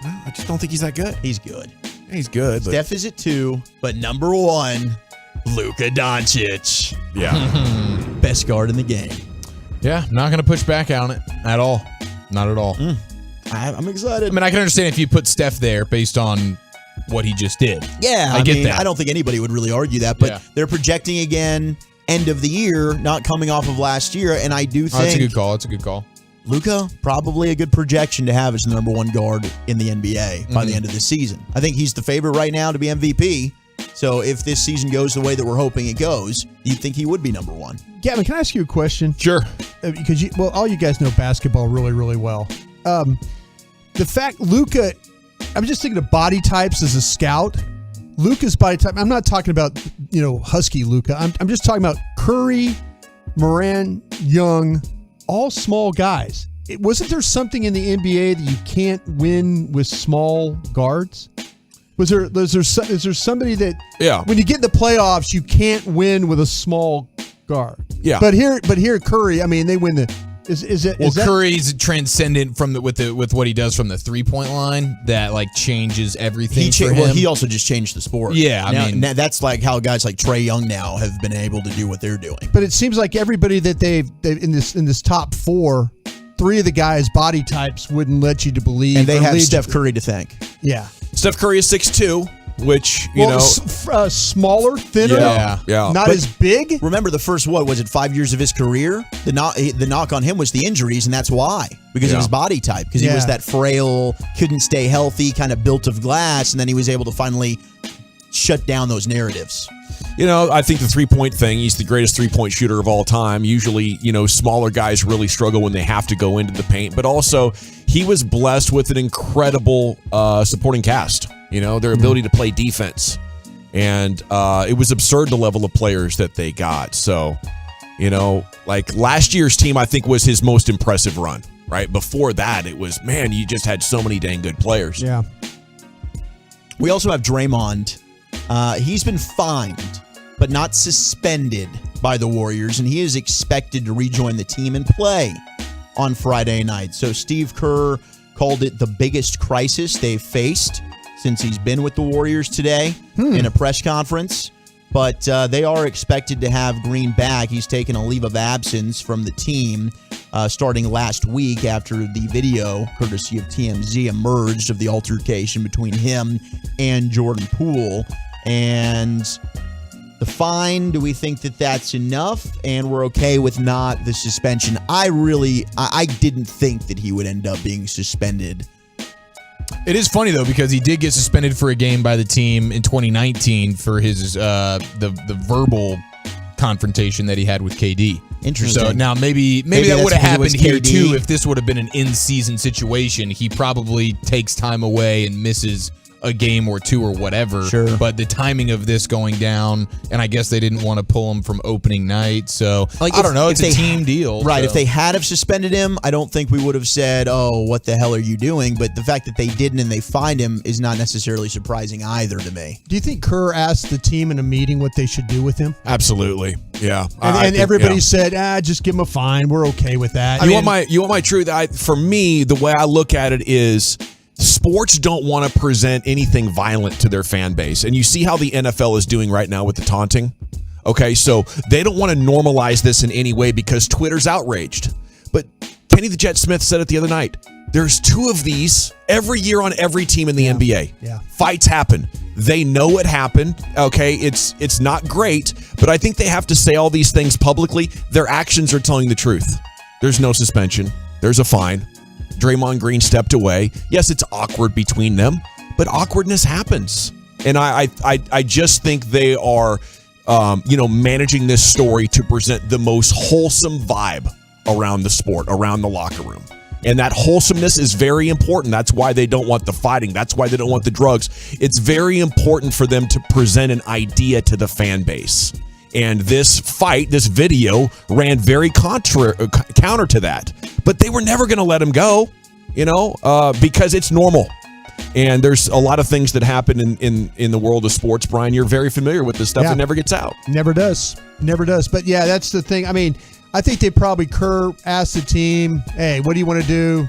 I just don't think he's that good.
He's good.
Yeah, he's good. But
Steph is at 2, but number 1, Luka Doncic.
yeah.
Best guard in the game.
Yeah, not going to push back on it at all. Not at all.
I'm excited.
I mean, I can understand if you put Steph there based on what he just did.
Yeah,
I get
mean,
that.
I don't think anybody would really argue that, but
Yeah.
they're projecting again end of the year, not coming off of last year, and I do think
That's a good call. That's a good call.
Luka, probably a good projection to have as the number 1 guard in the NBA by the end of the season. I think he's the favorite right now to be MVP. So if this season goes the way that we're hoping it goes, you'd think he would be number 1.
Gavin, can I ask you a question?
Sure.
Because all you guys know basketball really, really well. The fact Luka, I'm just thinking of body types as a scout. Luka's body type. I'm not talking about husky Luka. I'm just talking about Curry, Moran, Young, all small guys. Wasn't there something in the NBA that you can't win with small guards? Is there somebody that when you get in the playoffs you can't win with a small guard?
Yeah.
But here Curry, I mean they win the. Is that
Curry's transcendent with what he does from the 3-point line that like changes everything for him.
Well, he also just changed the sport.
Yeah, I mean
that's like how guys like Trae Young now have been able to do what they're doing.
But it seems like everybody that they've in this top 4, 3 of the guys' body types wouldn't let you to believe,
and they have Steph Curry to thank.
Yeah,
Steph Curry is 6'2", which
smaller, thinner, not as big.
Remember the first 5 years of his career? The knock on him was the injuries, and that's why, because of his body type, because he was that frail, couldn't stay healthy, kind of built of glass, and then he was able to finally shut down those narratives.
I think the 3-point thing, he's the greatest 3-point shooter of all time. Usually, smaller guys really struggle when they have to go into the paint, but also he was blessed with an incredible supporting cast, their ability to play defense. And it was absurd the level of players that they got. So, like last year's team, I think was his most impressive run, right? Before that, it was, man, you just had so many dang good players.
Yeah.
We also have Draymond. He's been fined, but not suspended by the Warriors, and he is expected to rejoin the team and play on Friday night. So Steve Kerr called it the biggest crisis they've faced since he's been with the Warriors today in a press conference. But they are expected to have Green back. He's taken a leave of absence from the team starting last week after the video, courtesy of TMZ, emerged of the altercation between him and Jordan Poole. And the fine, do we think that that's enough? And we're okay with not the suspension. I didn't think that he would end up being suspended.
It is funny though because he did get suspended for a game by the team in 2019 for his the verbal confrontation that he had with KD.
Interesting.
So now maybe that would have happened here too if this would have been an in-season situation. He probably takes time away and misses a game or two or whatever.
Sure.
But the timing of this going down, and I guess they didn't want to pull him from opening night. So I don't know. It's a team deal.
Right.
So.
If they had have suspended him, I don't think we would have said, "Oh, what the hell are you doing?" But the fact that they didn't and they fined him is not necessarily surprising either to me.
Do you think Kerr asked the team in a meeting what they should do with him?
Absolutely. Yeah.
And everybody said, just give him a fine. We're okay with that.
You want my truth? For me, the way I look at it is sports don't want to present anything violent to their fan base. And you see how the NFL is doing right now with the taunting? Okay, so they don't want to normalize this in any way because Twitter's outraged. But Kenny the Jet Smith said it the other night. There's 2 of these every year on every team in the NBA.
Yeah.
Fights happen. They know it happened. Okay, it's not great, but I think they have to say all these things publicly. Their actions are telling the truth. There's no suspension. There's a fine. Draymond Green stepped away. Yes, it's awkward between them, but awkwardness happens. And I just think they are, managing this story to present the most wholesome vibe around the sport, around the locker room. And that wholesomeness is very important. That's why they don't want the fighting. That's why they don't want the drugs. It's very important for them to present an idea to the fan base. And this fight, this video, ran very counter to that. But they were never going to let him go, because it's normal. And there's a lot of things that happen in the world of sports, Brian. You're very familiar with this stuff. It never gets out.
Never does. But yeah, that's the thing. I mean, I think they probably Kerr asked the team, "Hey, what do you want to do?"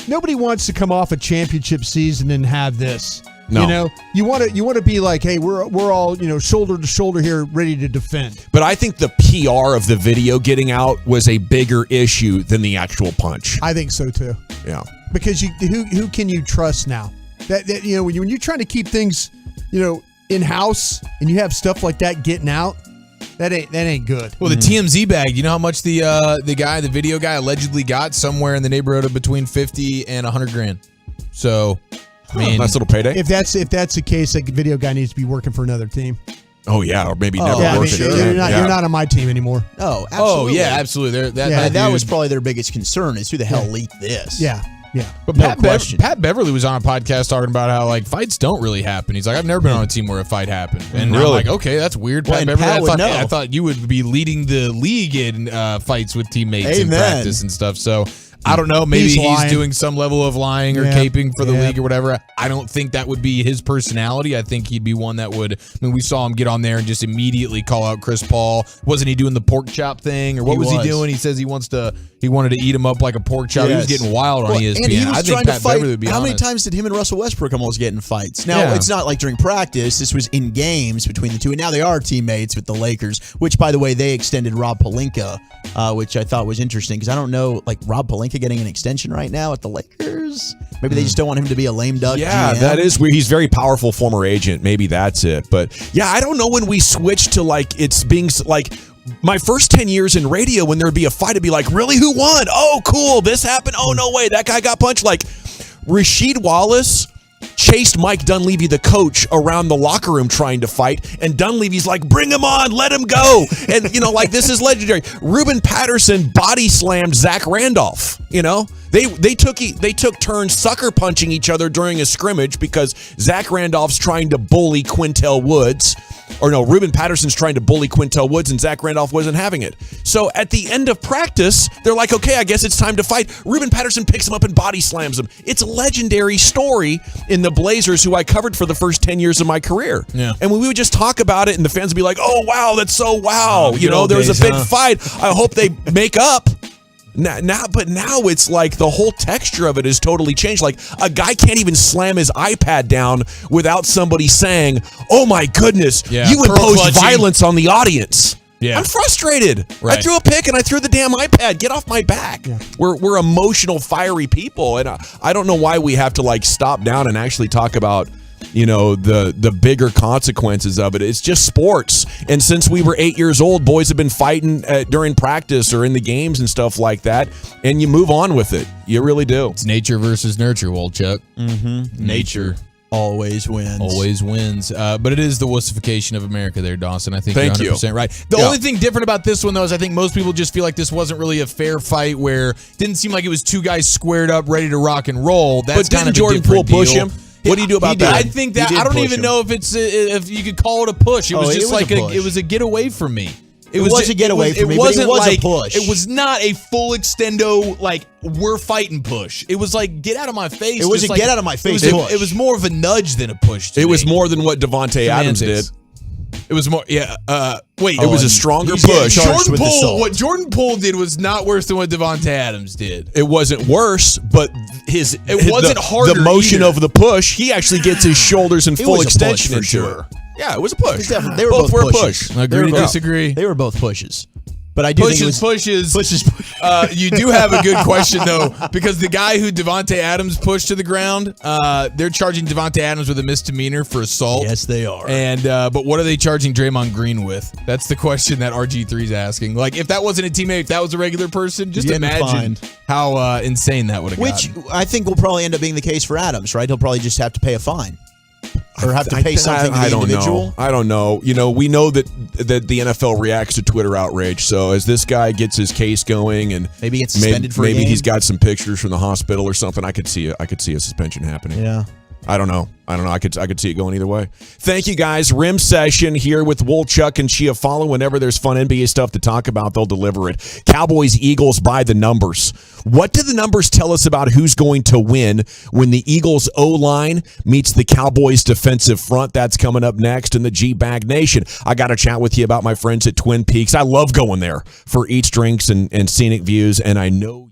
Nobody wants to come off a championship season and have this.
No.
You want to be like, "Hey, we're all shoulder to shoulder here, ready to defend."
But I think the PR of the video getting out was a bigger issue than the actual punch.
I think so too.
Yeah.
Because who can you trust now? That when you're trying to keep things in house and you have stuff like that getting out. That ain't good.
Well, the TMZ bag, you know how much the video guy allegedly got? Somewhere in the neighborhood of between 50 and 100 grand. So, I mean,
nice little payday.
If that's the case, that video guy needs to be working for another team.
Oh yeah, or maybe never working.
You're not on my team anymore.
Oh, absolutely.
Oh yeah, absolutely.
That was probably their biggest concern is who the hell leaked this.
Yeah. Yeah,
but Pat Beverly was on a podcast talking about how fights don't really happen. He's like, I've never been on a team where a fight happened, and really? I'm like, okay, that's weird. Pat Beverly, I thought you would be leading the league in fights with teammates in practice and stuff. So I don't know. Maybe he's doing some level of lying or caping for the league or whatever. I don't think that would be his personality. I think he'd be one that would. I mean, we saw him get on there and just immediately call out Chris Paul. Wasn't he doing the pork chop thing, or what was he doing? He says he wanted to eat him up like a pork chop. Yes. He was getting wild on ESPN.
And he was trying to fight.
Would be
how
honest.
many times did him and Russell Westbrook almost get in fights? Now, it's not like during practice. This was in games between the two. And now they are teammates with the Lakers, which, by the way, they extended Rob Pelinka, which I thought was interesting because I don't know, Rob Pelinka getting an extension right now at the Lakers? Maybe they just don't want him to be a lame duck GM.
That is weird. He's a very powerful former agent. Maybe that's it. But, yeah, I don't know when we switch to, it's being, my first 10 years in radio, when there would be a fight, it'd be like, really, who won? Oh, cool, this happened. Oh, no way, that guy got punched. Rasheed Wallace chased Mike Dunleavy, the coach, around the locker room trying to fight, and Dunleavy's like, bring him on, let him go. And, this is legendary. Ruben Patterson body slammed Zach Randolph, They took turns sucker punching each other during a scrimmage because Zach Randolph's trying to bully Quintel Woods. Or no, Ruben Patterson's trying to bully Quintel Woods and Zach Randolph wasn't having it. So at the end of practice, they're like, okay, I guess it's time to fight. Ruben Patterson picks him up and body slams him. It's a legendary story in the Blazers, who I covered for the first 10 years of my career.
Yeah.
And when we would just talk about it and the fans would be like, oh, wow, that's so wow. There was a big fight. I hope they make up. Now it's like the whole texture of it is totally changed. A guy can't even slam his iPad down without somebody saying, oh my goodness, you imposed violence on the audience. Yeah. I'm frustrated. Right. I threw a pick and I threw the damn iPad. Get off my back. Yeah. We're emotional, fiery people. And I don't know why we have to stop down and actually talk about the bigger consequences of it. It's just sports. And since we were 8 years old, boys have been fighting during practice or in the games and stuff like that. And you move on with it. You really do.
It's nature versus nurture, Wolchuk.
Mm-hmm. Nature always wins.
Always wins. But it is the wussification of America there, Dawson. I think you're 100% right. The only thing different about this one, though, is I think most people just feel like this wasn't really a fair fight where it didn't seem like it was two guys squared up, ready to rock and roll. That's
but didn't Jordan Poole push him?
What do you do about that?
I think that
He did
I don't
push
even
him.
know if you could call it a push. It was just
it was a push.
it was a getaway from me.
It was a getaway from me, but it
wasn't
was a
like
push.
It was not a full extendo like we're fighting push. It was like get out of my face.
It was
just
a
like,
get out of my face
It
push.
was more of a nudge than a push. To
It
me.
was more than what Devontae Adams did.
It was more. Yeah. Wait.
It was a stronger
he's getting
push.
charged
Jordan
with
Poole.
assault.
What Jordan Poole did was not worse than what Devontae Adams did.
It wasn't worse, but
It wasn't harder
The motion
either.
of the push, he actually gets his shoulders in
It
full
was a push
extension
for
into
sure.
it. Yeah, it was a push.
They were both
were a
pushes.
push.
Agree to
both-
disagree.
They were both pushes. But I do think it was
pushes.
pushes.
You do have a good question though, because the guy who Devontae Adams pushed to the ground, they're charging Devontae Adams with a misdemeanor for assault.
Yes, they are.
And but what are they charging Draymond Green with? That's the question that RG3's asking. Like, if that wasn't a teammate, if that was a regular person, just
Getting
imagine
fined.
how insane that would have
Which
gotten.
I think will probably end up being the case for Adams, right? He'll probably just have to pay a fine. Or have to pay something to the individual.
I don't know. You know, we know that the NFL reacts to Twitter outrage. So as this guy gets his case going and
Maybe he gets suspended for a
maybe
game.
he's got some pictures from the hospital or something, I could see a suspension happening.
Yeah.
I don't know. I could see it going either way. Thank you guys. Rim session here with Woolchuck and Chiafalo. Whenever there's fun NBA stuff to talk about, they'll deliver it. Cowboys Eagles by the numbers. What do the numbers tell us about who's going to win when the Eagles O-line meets the Cowboys defensive front? That's coming up next in the G-Bag Nation. I got to chat with you about my friends at Twin Peaks. I love going there for eats, drinks, and scenic views, and I know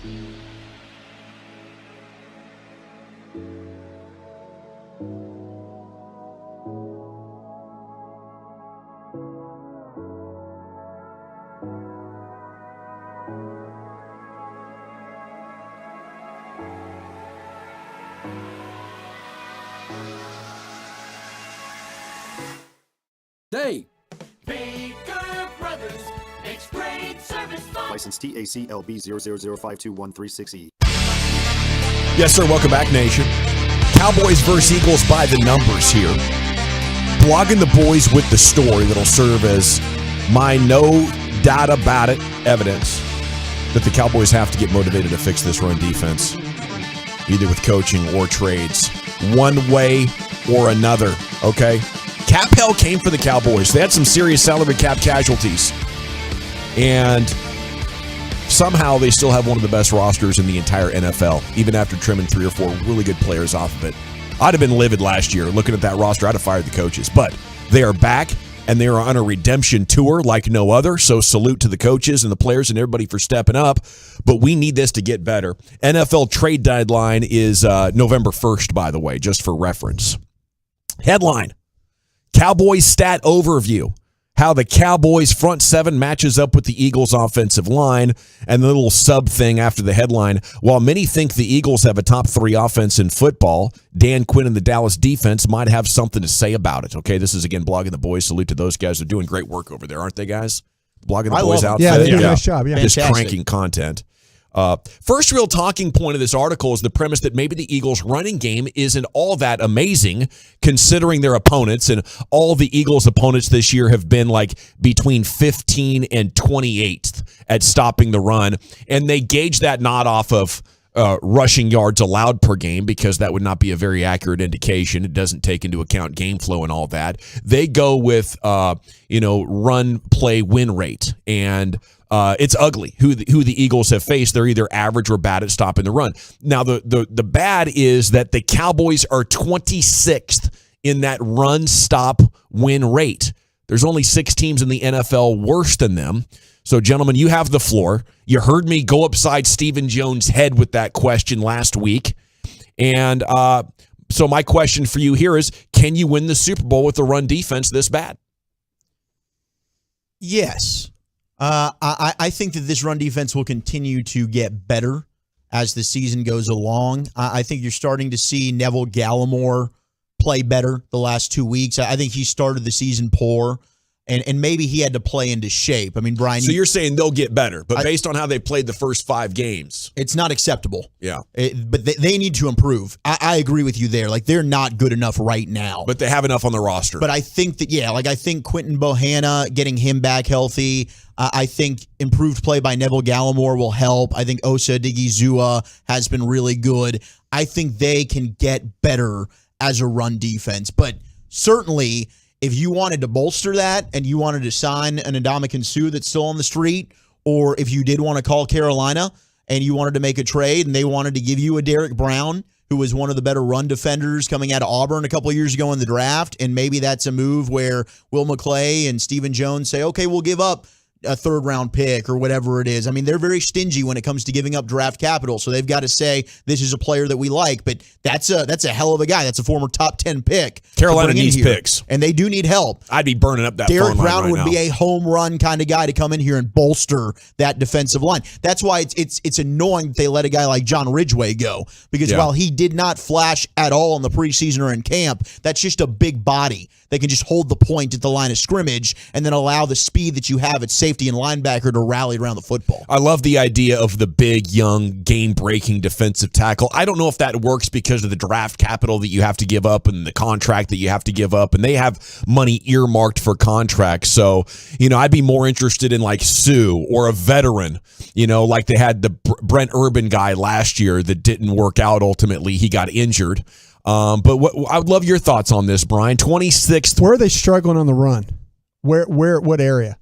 Day.
Baker Brothers makes great service fun.
License TACLB 000521360E.
Yes, sir. Welcome back, nation. Cowboys versus Eagles by the numbers here. Blogging the boys with the story that'll serve as my no doubt about it evidence that the Cowboys have to get motivated to fix this run defense, either with coaching or trades, one way or another, okay? Cap hell came for the Cowboys. They had some serious salary cap casualties. And somehow they still have one of the best rosters in the entire NFL, even after trimming 3 or 4 really good players off of it. I'd have been livid last year looking at that roster. I'd have fired the coaches. But they are back, and they are on a redemption tour like no other. So salute to the coaches and the players and everybody for stepping up. But we need this to get better. NFL trade deadline is November 1st, by the way, just for reference. Headline. Cowboys stat overview. How the Cowboys front seven matches up with the Eagles offensive line, and the little sub thing after the headline. While many think the Eagles have a top 3 offense in football, Dan Quinn and the Dallas defense might have something to say about it. Okay, this is again Blogging the Boys. Salute to those guys. They're doing great work over there, aren't they, guys? Blogging the Boys out.
Yeah, they do a nice job. Yeah,
just cranking content. First real talking point of this article is the premise that maybe the Eagles' running game isn't all that amazing considering their opponents, and all the Eagles' opponents this year have been like between 15 and 28th at stopping the run, and they gauge that not off of rushing yards allowed per game, because that would not be a very accurate indication. It doesn't take into account game flow and all that. They go with run play win rate, and it's ugly who the Eagles have faced. They're either average or bad at stopping the run. Now, the bad is that the Cowboys are 26th in that run stop win rate. There's only 6 teams in the NFL worse than them. So, gentlemen, you have the floor. You heard me go upside Stephen Jones' head with that question last week. And so my question for you here is, can you win the Super Bowl with the run defense this bad?
Yes. I think that this run defense will continue to get better as the season goes along. I think you're starting to see Neville Gallimore play better the last 2 weeks. I think he started the season poor, and maybe he had to play into shape. I mean, Brian.
So you're saying they'll get better, but based on how they played the first 5 games.
It's not acceptable.
Yeah.
But they need to improve. I agree with you there. Like, they're not good enough right now.
But they have enough on the roster.
But I think that, I think Quentin Bohanna, getting him back healthy, I think improved play by Neville Gallimore will help. I think Osa Odigizua has been really good. I think they can get better as a run defense. But certainly, if you wanted to bolster that and you wanted to sign an Ndamukong Suh that's still on the street, or if you did want to call Carolina and you wanted to make a trade and they wanted to give you a Derek Brown, who was one of the better run defenders coming out of Auburn a couple of years ago in the draft, and maybe that's a move where Will McClay and Stephen Jones say, okay, we'll give up a 3rd-round pick or whatever it is. I mean, they're very stingy when it comes to giving up draft capital, so they've got to say this is a player that we like. But that's a hell of a guy. That's a former top 10 pick.
Carolina needs picks,
and they do need help.
I'd be burning up that.
Derek Brown would
now.
be a home run kind of guy to come in here and bolster that defensive line. That's why it's annoying that they let a guy like John Ridgeway go, because while he did not flash at all in the preseason or in camp, that's just a big body that can just hold the point at the line of scrimmage and then allow the speed that you have at safety and linebacker to rally around the football.
I love the idea of the big, young, game-breaking defensive tackle. I don't know if that works because of the draft capital that you have to give up and the contract that you have to give up, and they have money earmarked for contracts. So, I'd be more interested in like Sue or a veteran, like they had the Brent Urban guy last year that didn't work out ultimately. He got injured. But I would love your thoughts on this, Brian. 26th.
Where are they struggling on the run? What area?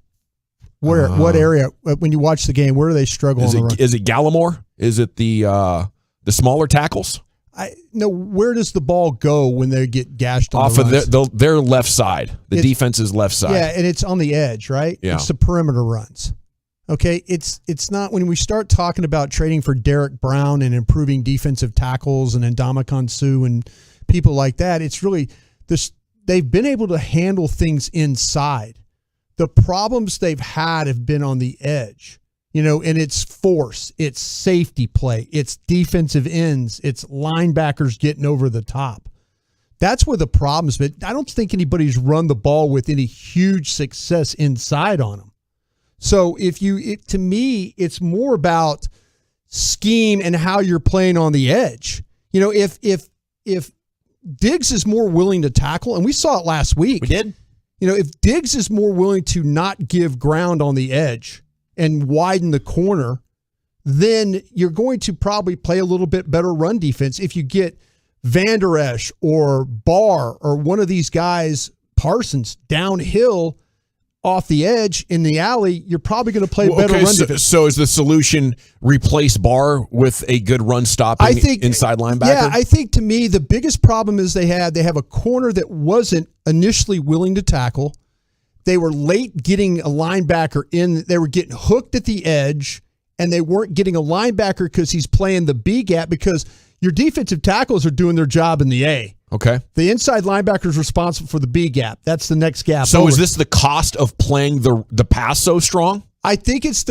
What area? When you watch the game, where do they struggle on the run?
Is it Gallimore? Is it the smaller tackles?
Where does the ball go when they get gashed on
off
the
of their left side? The defense's left side.
Yeah, and it's on the edge, right?
Yeah.
It's the perimeter runs. Okay, it's not when we start talking about trading for Derek Brown and improving defensive tackles and Ndamukong Suh and people like that. It's really this. They've been able to handle things inside. The problems they've had have been on the edge, and it's force, it's safety play, it's defensive ends, it's linebackers getting over the top. That's where the problem's been. I don't think anybody's run the ball with any huge success inside on them. So to me, it's more about scheme and how you're playing on the edge. If Diggs is more willing to tackle, and we saw it last week.
We did.
If Diggs is more willing to not give ground on the edge and widen the corner, then you're going to probably play a little bit better run defense. If you get Van Der Esch or Barr or one of these guys, Parsons, downhill off the edge in the alley, you're probably going to play better run defense.
So is the solution replace Barr with a good run stopping inside linebacker?
Yeah, I think to me the biggest problem is they have a corner that wasn't initially willing to tackle. They were late getting a linebacker in. They were getting hooked at the edge, and they weren't getting a linebacker because he's playing the B gap, because your defensive tackles are doing their job in the A.
Okay.
The inside linebacker is responsible for the B gap. That's the next gap.
So
over.
Is this the cost of playing the pass so strong?
I think it's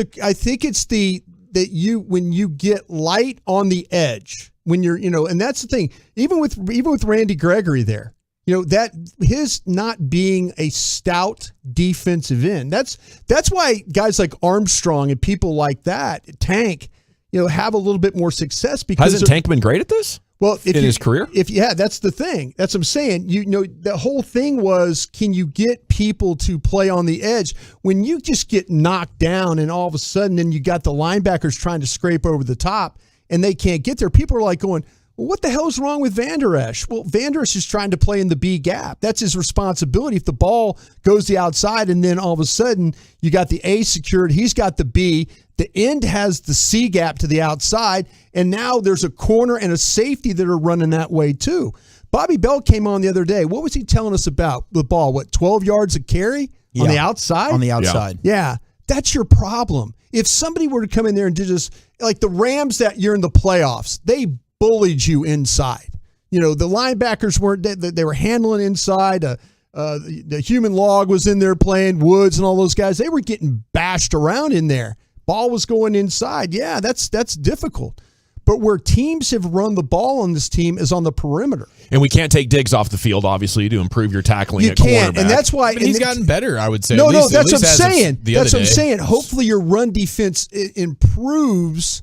when you get light on the edge, when you're, and that's the thing. Even with Randy Gregory there, that his not being a stout defensive end. That's why guys like Armstrong and people like that, Tank, have a little bit more success, because
hasn't Tank been great at this?
Well,
in his career?
That's the thing. That's what I'm saying. The whole thing was, can you get people to play on the edge? When you just get knocked down and all of a sudden then you got the linebackers trying to scrape over the top and they can't get there, people are like going, well, what the hell's wrong with Van Der Esch? Well, Van Der Esch is trying to play in the B gap. That's his responsibility. If the ball goes the outside and then all of a sudden you got the A secured, he's got the B, the end has the C gap to the outside, and now there's a corner and a safety that are running that way too. Bobby Bell came on the other day. What was he telling us about the ball? 12 yards of carry on the outside?
On the outside.
Yeah. That's your problem. If somebody were to come in there and do just like the Rams that year in the playoffs, they bullied you inside. The linebackers weren't, they were handling inside. The human log was in there playing, Woods and all those guys. They were getting bashed around in there. Ball was going inside. Yeah, that's difficult. But where teams have run the ball on this team is on the perimeter.
And we can't take Diggs off the field, obviously, to improve your tackling at
can't,
cornerback.
and that's why.
But he's gotten better, I would say.
No, that's what I'm saying. That's what I'm saying. Hopefully your run defense improves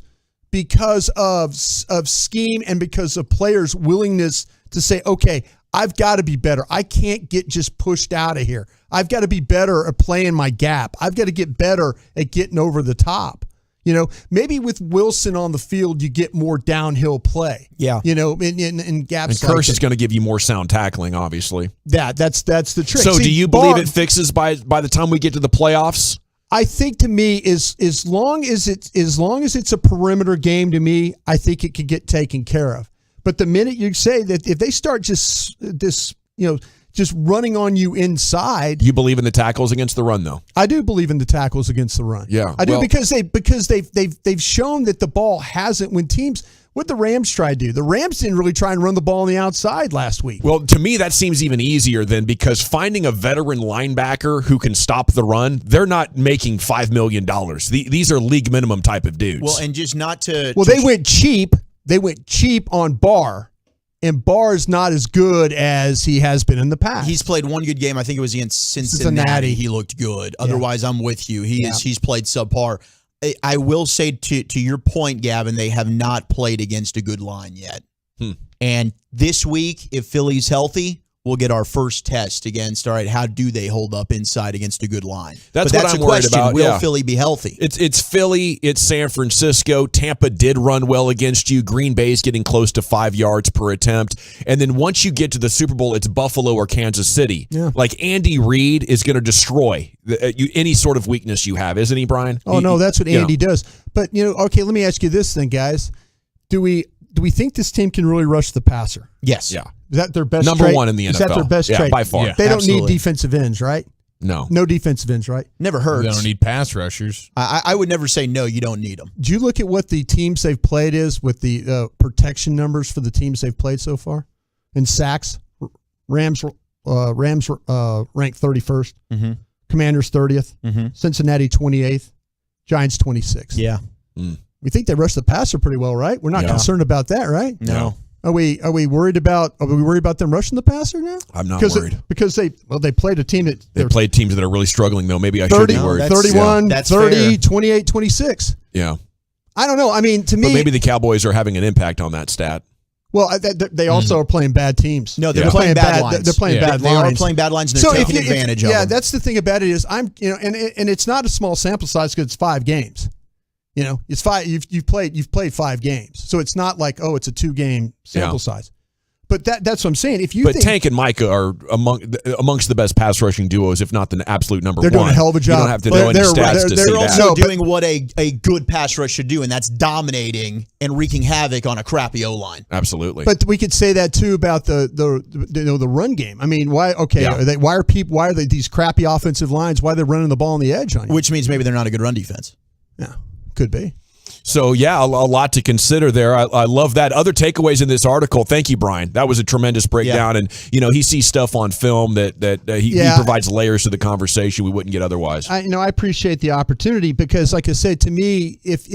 because of scheme and because of players' willingness to say, okay, I've got to be better. I can't get just pushed out of here. I've got to be better at playing my gap. I've got to get better at getting over the top. Maybe with Wilson on the field, you get more downhill play.
Yeah.
In gaps.
And Kirsch is going to give you more sound tackling, obviously.
Yeah, that's the trick.
So do you believe it fixes by the time we get to the playoffs?
I think to me is as long as it's a perimeter game, to me, I think it could get taken care of. But the minute you say that, if they start just running on you inside,
you believe in the tackles against the run, though.
I do believe in the tackles against the run.
Yeah,
I do, because they've shown that the ball hasn't. When teams, what the Rams tried to do, the Rams didn't really try and run the ball on the outside last week.
Well, to me, that seems even easier then, because finding a veteran linebacker who can stop the run, they're not making $5 million. These are league minimum type of dudes.
Well, and just not to.
Well, they went cheap. They went cheap on Barr. And Barr's not as good as he has been in the past.
He's played one good game. I think it was against Cincinnati. He looked good. Otherwise, I'm with you. He's played subpar. I will say to your point, Gavin, they have not played against a good line yet. And this week, if Philly's healthy, we'll get our first test against, all right, how do they hold up inside against a good line?
That's what I'm worried about.
Will Philly be healthy?
It's Philly. It's San Francisco. Tampa did run well against you. Green Bay's getting close to 5 yards per attempt. And then once you get to the Super Bowl, it's Buffalo or Kansas City.
Yeah.
Like Andy Reid is going to destroy any sort of weakness you have, isn't he, Brian?
Oh, no, that's what Andy does. But, okay, let me ask you this then, guys. Do we think this team can really rush the passer?
Yes.
Yeah.
Is that their best
Number
trait?
one in the NFL.
Is that their best trait?
By far.
They don't need defensive ends, right?
No.
No defensive ends, right?
Never hurts.
They don't need pass rushers.
I would never say no, you don't need them.
Do you look at what the teams they've played is with the protection numbers for the teams they've played so far? In sacks, Rams ranked 31st, Commanders 30th, Cincinnati 28th, Giants 26th.
Yeah.
We think they rushed the passer pretty well, right? We're not concerned about that, right?
No.
Are we worried about them rushing the passer now?
I'm not worried.
Because they played a team that
They played teams that are really struggling, though. Maybe I
30,
should be worried.
31,
That's
30,
fair.
28, 26.
Yeah.
I don't know. I mean, to me,
But maybe the Cowboys are having an impact on that stat.
well, they also are playing bad teams.
No, they're playing bad lines.
They're playing bad
They
lines.
are playing bad lines, and they're taking advantage of them.
Yeah, that's the thing about it is and it's not a small sample size because it's 5 games. It's 5. You've played 5 games, so it's not like it's a 2-game sample size. But that's what I'm saying.
But Tank and Micah are amongst the best pass rushing duos, if not the absolute number one.
They're doing a hell of a job.
You don't have to know any stats to see
They're
that.
also doing what a good pass rush should do, and that's dominating and wreaking havoc on a crappy O-line.
Absolutely.
But we could say that too about the run game. I mean, why? Okay, why are these crappy offensive lines? Why are they running the ball on the edge on you?
Which means maybe they're not a good run defense.
Yeah, could be.
So, yeah, a lot to consider there. I love that. Other takeaways in this article. Thank you, Brian. That was a tremendous breakdown. Yeah. And, he sees stuff on film that he provides layers to the conversation we wouldn't get otherwise.
I appreciate the opportunity because, like I said, to me, if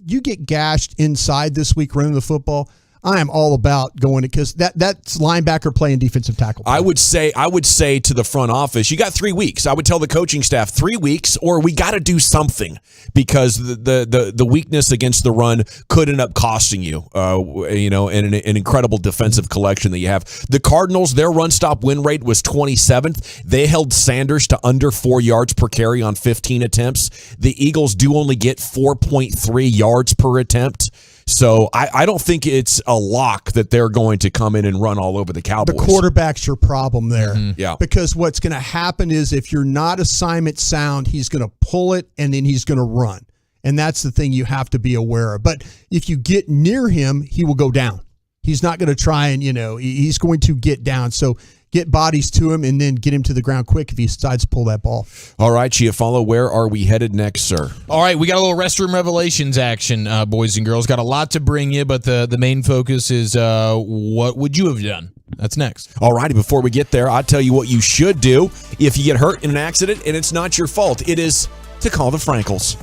you get gashed inside this week running the football, I am all about going because that's linebacker play and defensive tackle play.
I would say to the front office, you got 3 weeks. I would tell the coaching staff 3 weeks, or we got to do something because the weakness against the run could end up costing you, in an incredible defensive collection that you have. The Cardinals, their run stop win rate was 27th. They held Sanders to under 4 yards per carry on 15 attempts. The Eagles do only get 4.3 yards per attempt. So I don't think it's a lock that they're going to come in and run all over the Cowboys.
The quarterback's your problem there.
Mm-hmm. Yeah.
Because what's going to happen is if you're not assignment sound, he's going to pull it and then he's going to run. And that's the thing you have to be aware of. But if you get near him, he will go down. He's not going to try and, he's going to get down. So get bodies to him and then get him to the ground quick if he decides to pull that ball.
All right, Chiafalo, where are we headed next, sir?
All right, we got a little Restroom Revelations action, boys and girls. Got a lot to bring you, but the main focus is what would you have done? That's next.
All righty, before we get there, I'll tell you what you should do if you get hurt in an accident and it's not your fault. It is to call the Frankels.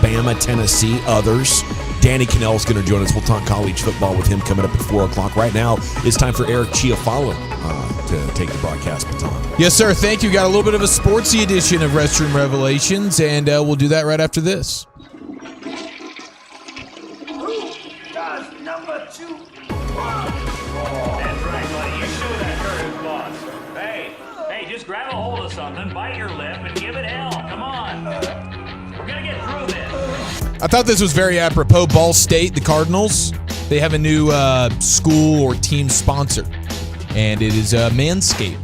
Bama, Tennessee, others. Danny Cannell's going to join us. We'll talk college football with him coming up at 4 o'clock. Right now, it's time for Eric Chiafalo to take the broadcast baton.
Yes, sir. Thank you. Got a little bit of a sportsy edition of Restroom Revelations, and we'll do that right after this.
Number 2. That's right, buddy. You show that curve, boss. Hey, just grab a hold of something, bite your lip, and give it hell. Come on. We're going to get through this.
I thought this was very apropos. Ball State, the Cardinals, they have a new school or team sponsor, and it is Manscaped,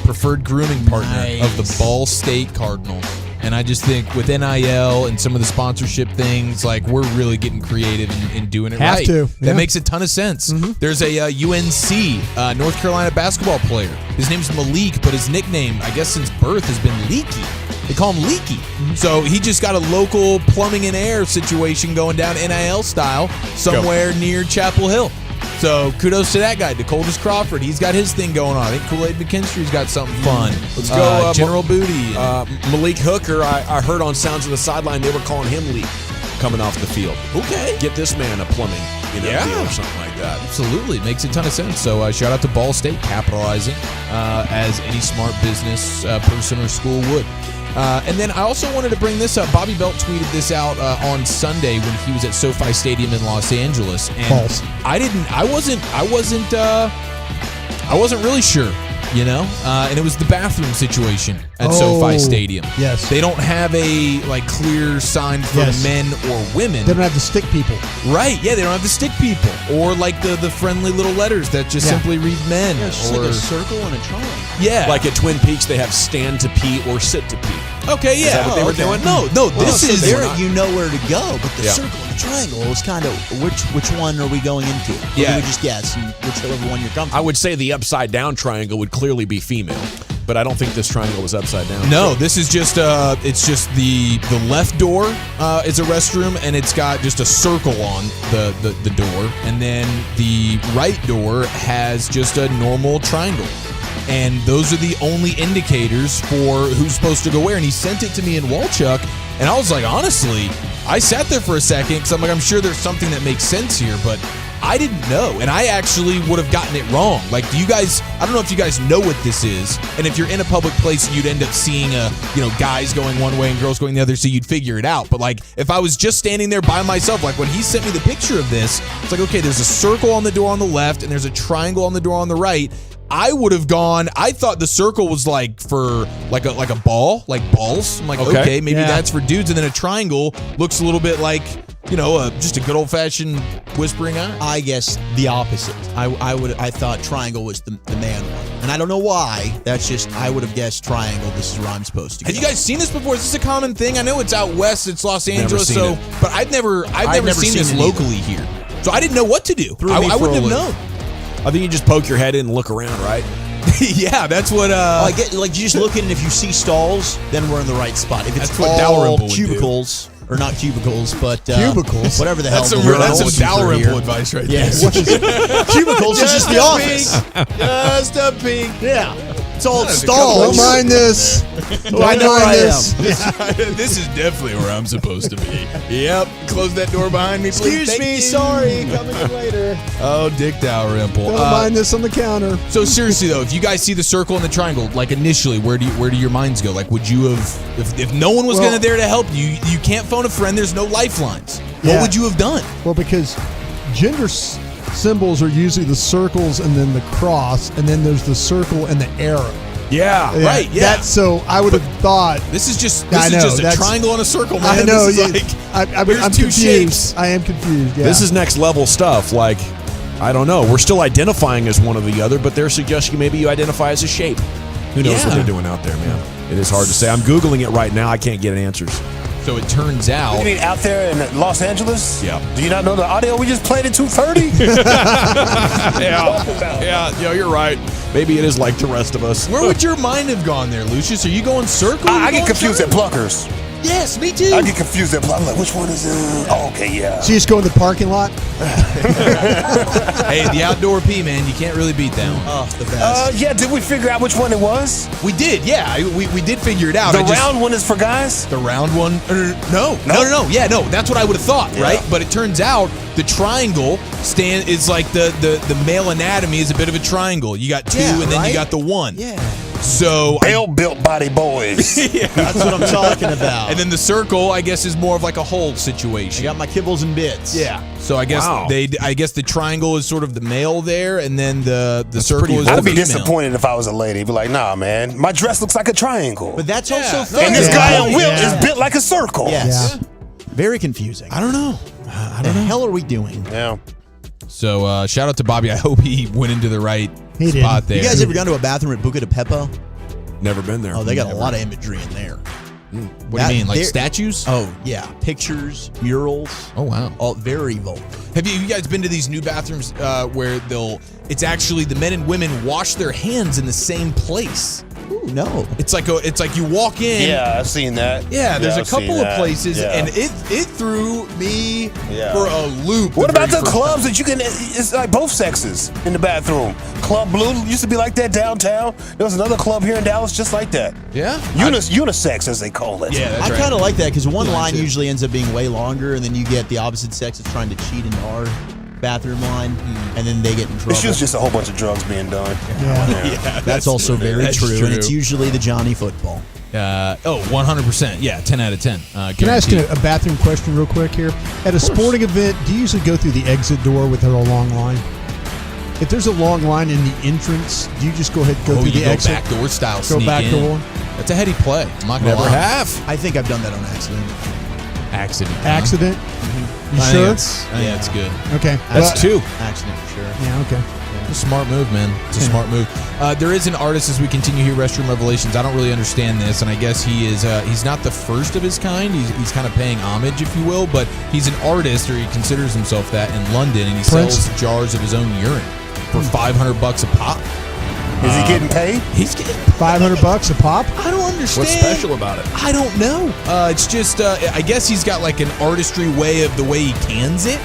preferred grooming partner of the Ball State Cardinals. And I just think with NIL and some of the sponsorship things, like, we're really getting creative and doing it right. That makes a ton of sense. There's a UNC, North Carolina basketball player. His name's Malik, but his nickname, I guess since birth, has been Leaky. They call him Leaky. So he just got a local plumbing and air situation going down NIL style somewhere near Chapel Hill. So kudos to that guy, Dakotas Crawford. He's got his thing going on. I think Kool-Aid McKinstry's got something fun.
Let's go.
General Booty.
Malik Hooker, I heard on Sounds of the Sideline they were calling him Leak coming off the field.
Okay.
Get this man a plumbing deal or something like that.
Absolutely. Makes a ton of sense. So shout out to Ball State capitalizing as any smart business person or school would. And then I also wanted to bring this up. Bobby Belt tweeted this out on Sunday when he was at SoFi Stadium in Los Angeles. And
False.
I wasn't really sure, you know? And it was the bathroom situation at SoFi Stadium.
Yes.
They don't have a clear sign for men or women.
They don't have the stick people.
Right, yeah, they don't have the stick people. Or the friendly little letters that just simply read men.
Yeah, it's just like a circle and a triangle.
Yeah.
Like at Twin Peaks, they have stand to pee or sit to pee.
Okay, yeah.
Is that what they were doing?
No, this is...
There, you know where to go, but the circle and the triangle is kind of, which one are we going into? Or do we just guess, and whichever one you're comfortable
I would say the upside down triangle would clearly be female, but I don't think this triangle was upside down.
No, this is just it's just the left door is a restroom, and it's got just a circle on the door, and then the right door has just a normal triangle. And those are the only indicators for who's supposed to go where. And he sent it to me in Walchuk, and I was like, honestly, I sat there for a second because I'm like, I'm sure there's something that makes sense here, but I didn't know, and I actually would have gotten it wrong. Like, do you guys? I don't know if you guys know what this is, and if you're in a public place, you'd end up seeing guys going one way and girls going the other, so you'd figure it out. But like, if I was just standing there by myself, like when he sent me the picture of this, it's like, okay, there's a circle on the door on the left, and there's a triangle on the door on the right. I would have gone. I thought the circle was like for like a ball, like balls. I'm like, okay, maybe that's for dudes, and then a triangle looks a little bit like, just a good old fashioned whispering eye.
I guess the opposite. I thought triangle was the man one. And I don't know why. That's just, I would have guessed triangle. This is where I'm supposed to go.
Have you guys seen this before? Is this a common thing? I know it's out west. It's Los Angeles.
seen it.
But I've never seen this
it
locally here. So I didn't know what to do. I wouldn't have known.
I think you just poke your head in and look around, right?
Yeah, that's what.
Like you just look in, and if you see stalls, then we're in the right spot. If it's
That's what
all
Dalrymple would
cubicles, or not cubicles, but
Cubicles?
whatever the hell.
That's some
the word I'm looking for
Dalrymple
here.
advice right
Yes.
there.
Cubicles is just the office.
Just a peek.
Yeah. It's all
That's a
stalls.
Don't mind this. Don't
I know
mind
I
this.
This is definitely where I'm supposed to be. Yep. Close that door behind me, please.
Excuse
Thank
me,
you.
sorry, coming in later.
Oh, Dick Dalrymple.
Don't mind this on the counter.
So seriously though, if you guys see the circle and the triangle, like initially, where do your minds go? Like, would you have, if no one was
Well-
there to help you, you can't phone a friend. There's no lifelines.
Yeah.
What would you have done?
Well, because gender symbols are usually the circles and then the cross, and then there's the circle and the arrow.
Yeah, right. Yeah.
That's so I would have thought.
This is just
I know,
a
that's-
triangle and a circle, man.
I know.
This is
yeah,
like,
I'm
here's two
confused.
shapes.
I am confused. Yeah.
This is next level stuff. Like, I don't know. We're still identifying as one or the other, but they're suggesting maybe you identify as a shape. Who knows what they're doing out there, man? It is hard to say. I'm Googling it right now. I can't get answers.
So it turns out.
You mean out there in Los Angeles?
Yeah.
Do you not know the audio we just played at 2:30?
Yeah, you're right. Maybe it is like the rest of us.
Where would your mind have gone there, Lucius? Are you going circle?
I get confused at Pluckers.
Yes, me too.
I get confused at Pluckers. Like, which one is it? Oh, okay, yeah.
So you just go in the parking lot.
Hey, the outdoor pee, man. You can't really beat that one.
Oh, the best.
Yeah, did we figure out which one it was?
We did, yeah. We did figure it out.
The round one is for guys?
The round one? No. Yeah, no. That's what I would have thought, right? But it turns out the triangle is like the male anatomy is a bit of a triangle. You got two, and then you got the one.
Yeah.
So
built body boys.
Yeah.
That's what I'm talking about.
And then the circle, I guess, is more of like a hold situation.
I got my kibbles and bits.
Yeah. So I guess I guess the triangle is sort of the male there, and then the circle is
I'd
the
be
female.
disappointed if I was a lady. Be like, nah, man, my dress looks like a triangle.
But that's also fun.
And this guy on Wilt is built like a circle.
Yes. Very confusing.
I don't know.
What the hell are we doing?
Yeah.
So shout out to Bobby. I hope he went into the right
He
spot
did.
there.
You guys ever gone to a bathroom at Buca de Beppo?
Never been there.
Oh, they got a lot of imagery in there.
What do you mean, like statues?
Oh, yeah. Pictures, murals.
Oh, wow.
All very vulgar.
Have you guys been to these new bathrooms where it's actually the men and women wash their hands in the same place?
Ooh, no.
It's like you walk in.
Yeah, I've seen that.
Yeah, there's a
I've seen
couple of
that.
places,
Yeah.
and it threw me for a loop.
What about the
very first
clubs that you can? It's like both sexes in the bathroom. Club Blue used to be like that downtown. There was another club here in Dallas just like that.
Yeah,
unisex as they call it.
Yeah, that's
I
right.
kind of like that because one
Yeah,
line
too.
usually ends up being way longer, and then you get the opposite sex that's trying to cheat into our bathroom line, and then they get in trouble.
It's just a whole bunch of drugs being done.
Yeah. That's also very
that's
true,
true.
and it's usually the Johnny football.
100%. Yeah, 10 out of 10.
Can I ask you a bathroom question real quick here? At a sporting event, do you usually go through the exit door with a long line? If there's a long line in the entrance, do you just go ahead and go through
you
the
go
exit?
back door style.
Go
sneak
back
in.
door.
That's a heady play. I'm not gonna
Never
lie.
have.
I think I've done that on accident.
Accident. huh?
Accident? You
I
sure?
think it's good.
Okay.
That's two.
Accident for sure.
Yeah, okay.
It's a smart move, man. It's a smart move. There is an artist as we continue here, Restroom Revelations. I don't really understand this, and I guess he is. He's not the first of his kind. He's kind of paying homage, if you will, but he's an artist, or he considers himself that, in London, and he
Prince?
sells jars of his own urine for $500 a pop.
Is he getting paid?
He's getting
$500 a pop?
I don't understand.
What's special about it?
I don't know. It's just I guess he's got like an artistry way of the way he cans it.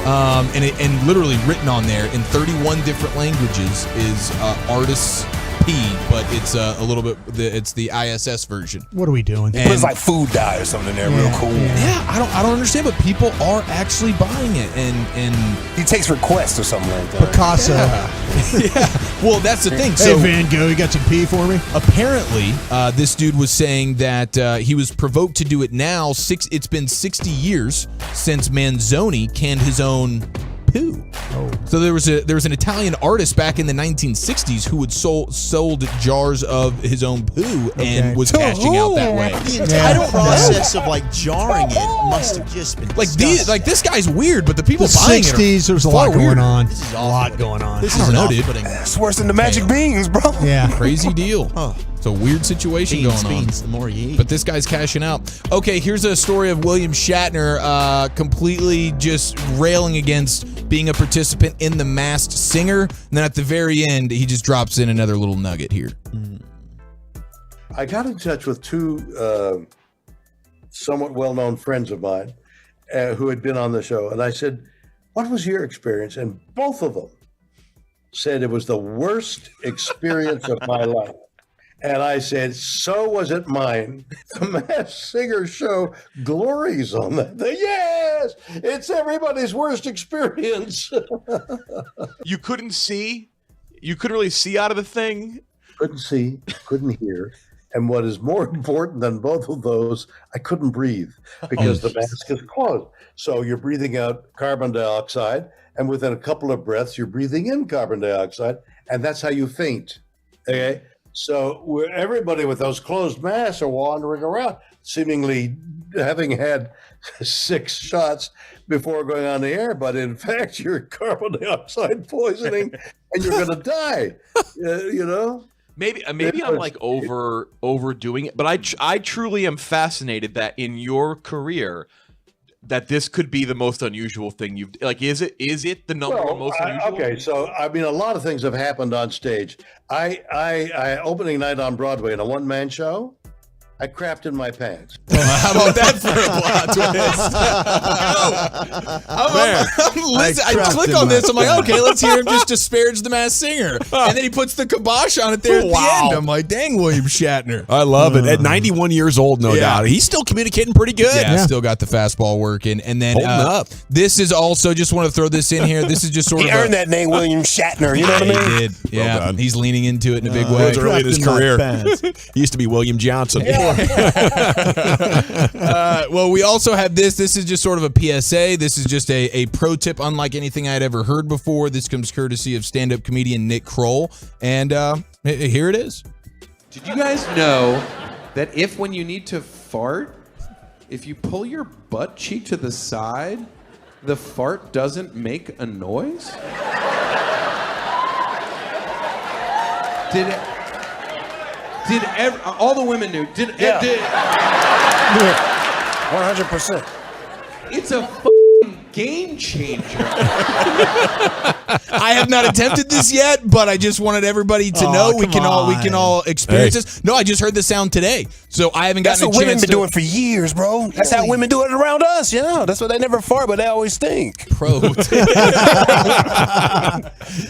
And literally written on there in 31 different languages is artist's P, but it's a little bit. It's the ISS version.
What are we doing?
But it's like food dye or something in there, real cool.
Yeah, I don't understand, but people are actually buying it, and
He takes requests or something like that.
Picasso.
yeah. Well, that's the thing.
Hey,
So
Van Gogh, you got some pee for me?
apparently, this dude was saying that he was provoked to do it now. It's been 60 years since Manzoni canned his own poo. So there was an Italian artist back in the 1960s who would sold jars of his own poo and was cashing out that way.
The entire process of like jarring it must have just been disgusting.
This guy's weird, but the people
The
buying it
60s, there was a
far
lot going
weirder.
on.
This is
A lot going on.
This
I
is
don't know,
an
dude.
off-putting.
It's worse than the magic beans, bro.
Yeah.
Crazy deal. It's a weird situation
Beans,
going on.
the more you eat.
But this guy's cashing out. Okay, here's a story of William Shatner completely just railing against being a participant in The Masked Singer. And then at the very end, he just drops in another little nugget here.
I got in touch with two somewhat well-known friends of mine who had been on the show. And I said, what was your experience? And both of them said it was the worst experience of my life. And I said, so was it mine. The Masked Singer show glories on that. Yes, it's everybody's worst experience.
You couldn't really see out of the thing.
Couldn't see, couldn't hear. And what is more important than both of those, I couldn't breathe because the mask is closed. So you're breathing out carbon dioxide, and within a couple of breaths, you're breathing in carbon dioxide, and that's how you faint. Okay? So everybody with those closed masks are wandering around, seemingly having had 6 shots before going on the air, but in fact, you're carbon dioxide poisoning, and you're going to die. You know.
Maybe I'm like overdoing it, but I truly am fascinated that in your career that this could be the most unusual thing you've like. Is it the number one most unusual?
Okay, so I mean, a lot of things have happened on stage. I opening night on Broadway in a one-man show, I crapped in my pants.
How about that for a plot twist? I click on this. I'm like, okay, let's hear him just disparage the Masked Singer, and then he puts the kibosh on it there at the end. I'm like, dang, William Shatner.
I love it. At 91 years old, no doubt. He's still communicating pretty good.
Yeah, still got the fastball working. And then
holding up.
This is also, just want to throw this in here. This is just sort
He
of
earned that name, William Shatner. You know what I mean?
He did. Yeah,
done.
he's leaning into it in a big way.
That was early in his career. He used to be William Johnson.
Well, we also have this. This is just sort of a PSA. This is just a pro tip unlike anything I'd ever heard before. This comes courtesy of stand-up comedian Nick Kroll. And here it is.
Did you guys know that when you need to fart, if you pull your butt cheek to the side, the fart doesn't make a noise? All the women knew.
100%.
It's a f***ing game changer.
I have not attempted this yet, but I just wanted everybody to know we can all experience this. No, I just heard the sound today, so I haven't gotten a chance.
That's what women been doing for years, bro. That's how women do it around us. Yeah, that's why they never fart, but they always stink.
Pro.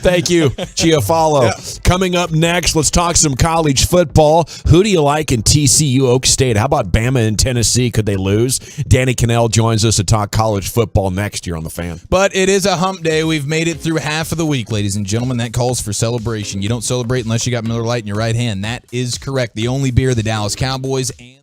Thank you, Chiafalo. Yeah. Coming up next, let's talk some college football. Who do you like in TCU Oak State? How about Bama and Tennessee? Could they lose? Danny Cannell joins us to talk college football next year on The Fan.
But it is a hump day. We've made it through half of the week, ladies and gentlemen. That calls for celebration. You don't celebrate unless you got Miller Lite in your right hand. That is correct. The only beer the Dallas Cowboys and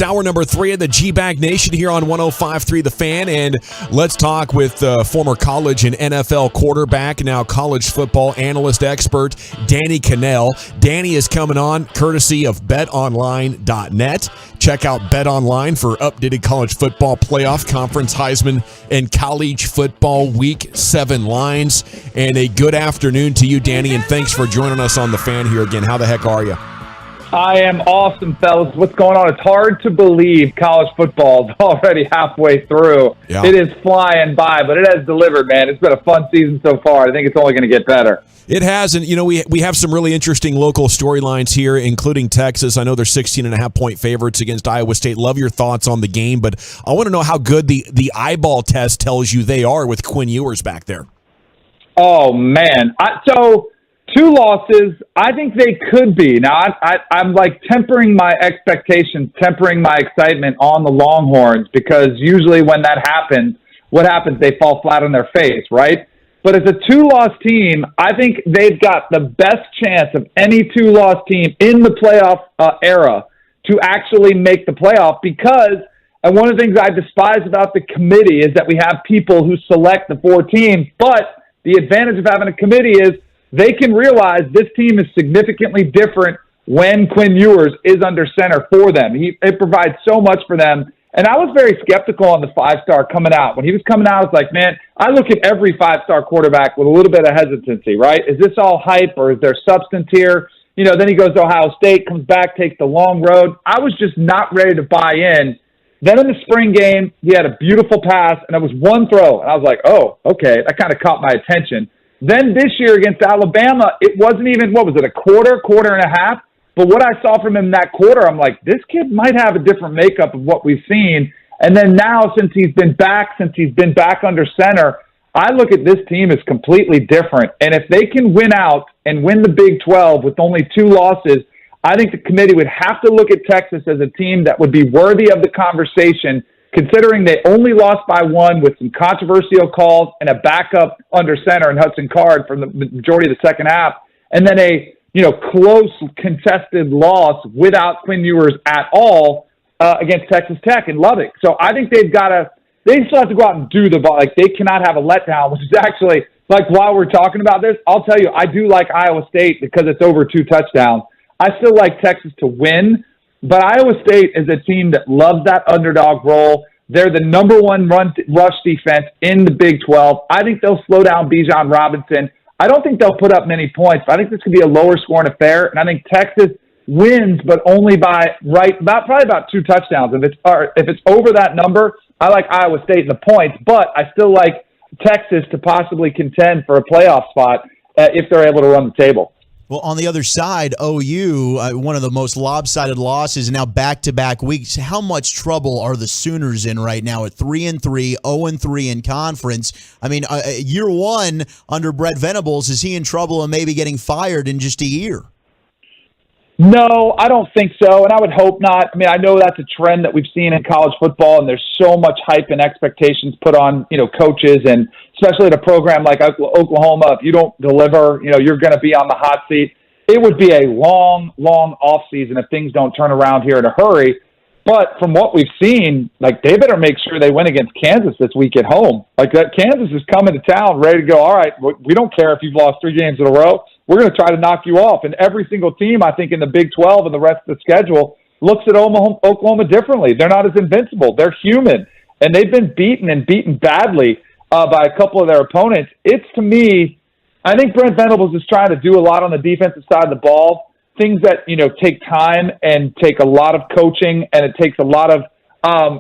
It's hour number 3 of the G-Bag Nation here on 105.3 The Fan, and let's talk with former college and NFL quarterback, now college football analyst expert, Danny Cannell. Danny is coming on courtesy of betonline.net. Check out BetOnline for updated college football playoff, conference, Heisman, and college football week 7 lines. And a good afternoon to you, Danny, and thanks for joining us on The Fan here again. How the heck are you?
I am awesome, fellas. What's going on? It's hard to believe college football is already halfway through.
Yeah.
It is flying by, but it has delivered, man. It's been a fun season so far. I think it's only going to get better.
It has, and we have some really interesting local storylines here, including Texas. I know they're 16.5-point favorites against Iowa State. Love your thoughts on the game, but I want to know how good the eyeball test tells you they are with Quinn Ewers back there.
Oh, man. So 2 losses, I think they could be. Now, I'm like tempering my expectations, tempering my excitement on the Longhorns, because usually when that happens, what happens? They fall flat on their face, right? But as a 2-loss team, I think they've got the best chance of any 2-loss team in the playoff era to actually make the playoff, because and one of the things I despise about the committee is that we have people who select the 4 teams, but the advantage of having a committee is they can realize this team is significantly different when Quinn Ewers is under center for them. It provides so much for them. And I was very skeptical on the 5-star coming out. When he was coming out, I was like, man, I look at every 5-star quarterback with a little bit of hesitancy, right? Is this all hype or is there substance here? Then he goes to Ohio State, comes back, takes the long road. I was just not ready to buy in. Then in the spring game, he had a beautiful pass, and it was one throw. And I was like, oh, okay, that kind of caught my attention. Then this year against Alabama, it wasn't even, a quarter and a half? But what I saw from him in that quarter, I'm like, this kid might have a different makeup of what we've seen. And then now, since he's been back under center, I look at this team as completely different. And if they can win out and win the Big 12 with only 2 losses, I think the committee would have to look at Texas as a team that would be worthy of the conversation, considering they only lost by 1 with some controversial calls and a backup under center in Hudson Card for the majority of the second half, and then a close contested loss without Quinn Ewers at all against Texas Tech in Lubbock. So I think they still have to go out and do the ball. Like, they cannot have a letdown, which is actually, like, while we're talking about this, I'll tell you, I do like Iowa State because it's over 2 touchdowns. I still like Texas to win, but Iowa State is a team that loves that underdog role. They're the number 1 rush defense in the Big 12. I think they'll slow down Bijan Robinson. I don't think they'll put up many points, but I think this could be a lower scoring affair. And I think Texas wins, but only by probably about 2 touchdowns. If it's over that number, I like Iowa State in the points, but I still like Texas to possibly contend for a playoff spot if they're able to run the table.
Well, on the other side, OU, one of the most lopsided losses, now back-to-back weeks. How much trouble are the Sooners in right now at 3-3, 0-3 in conference? I mean, year 1 under Brett Venables, is he in trouble and maybe getting fired in just a year?
No, I don't think so, and I would hope not. I mean, I know that's a trend that we've seen in college football, and there's so much hype and expectations put on, coaches, and especially at a program like Oklahoma. If you don't deliver, you're going to be on the hot seat. It would be a long, long off season if things don't turn around here in a hurry. But from what we've seen, like, they better make sure they win against Kansas this week at home. Like, that Kansas is coming to town ready to go. All right, we don't care if you've lost 3 games in a row. We're going to try to knock you off. And every single team, I think, in the Big 12 and the rest of the schedule looks at Oklahoma differently. They're not as invincible. They're human. And they've been beaten badly by a couple of their opponents. It's, to me, I think Brent Venables is trying to do a lot on the defensive side of the ball, things that, take time and take a lot of coaching, and it takes a lot of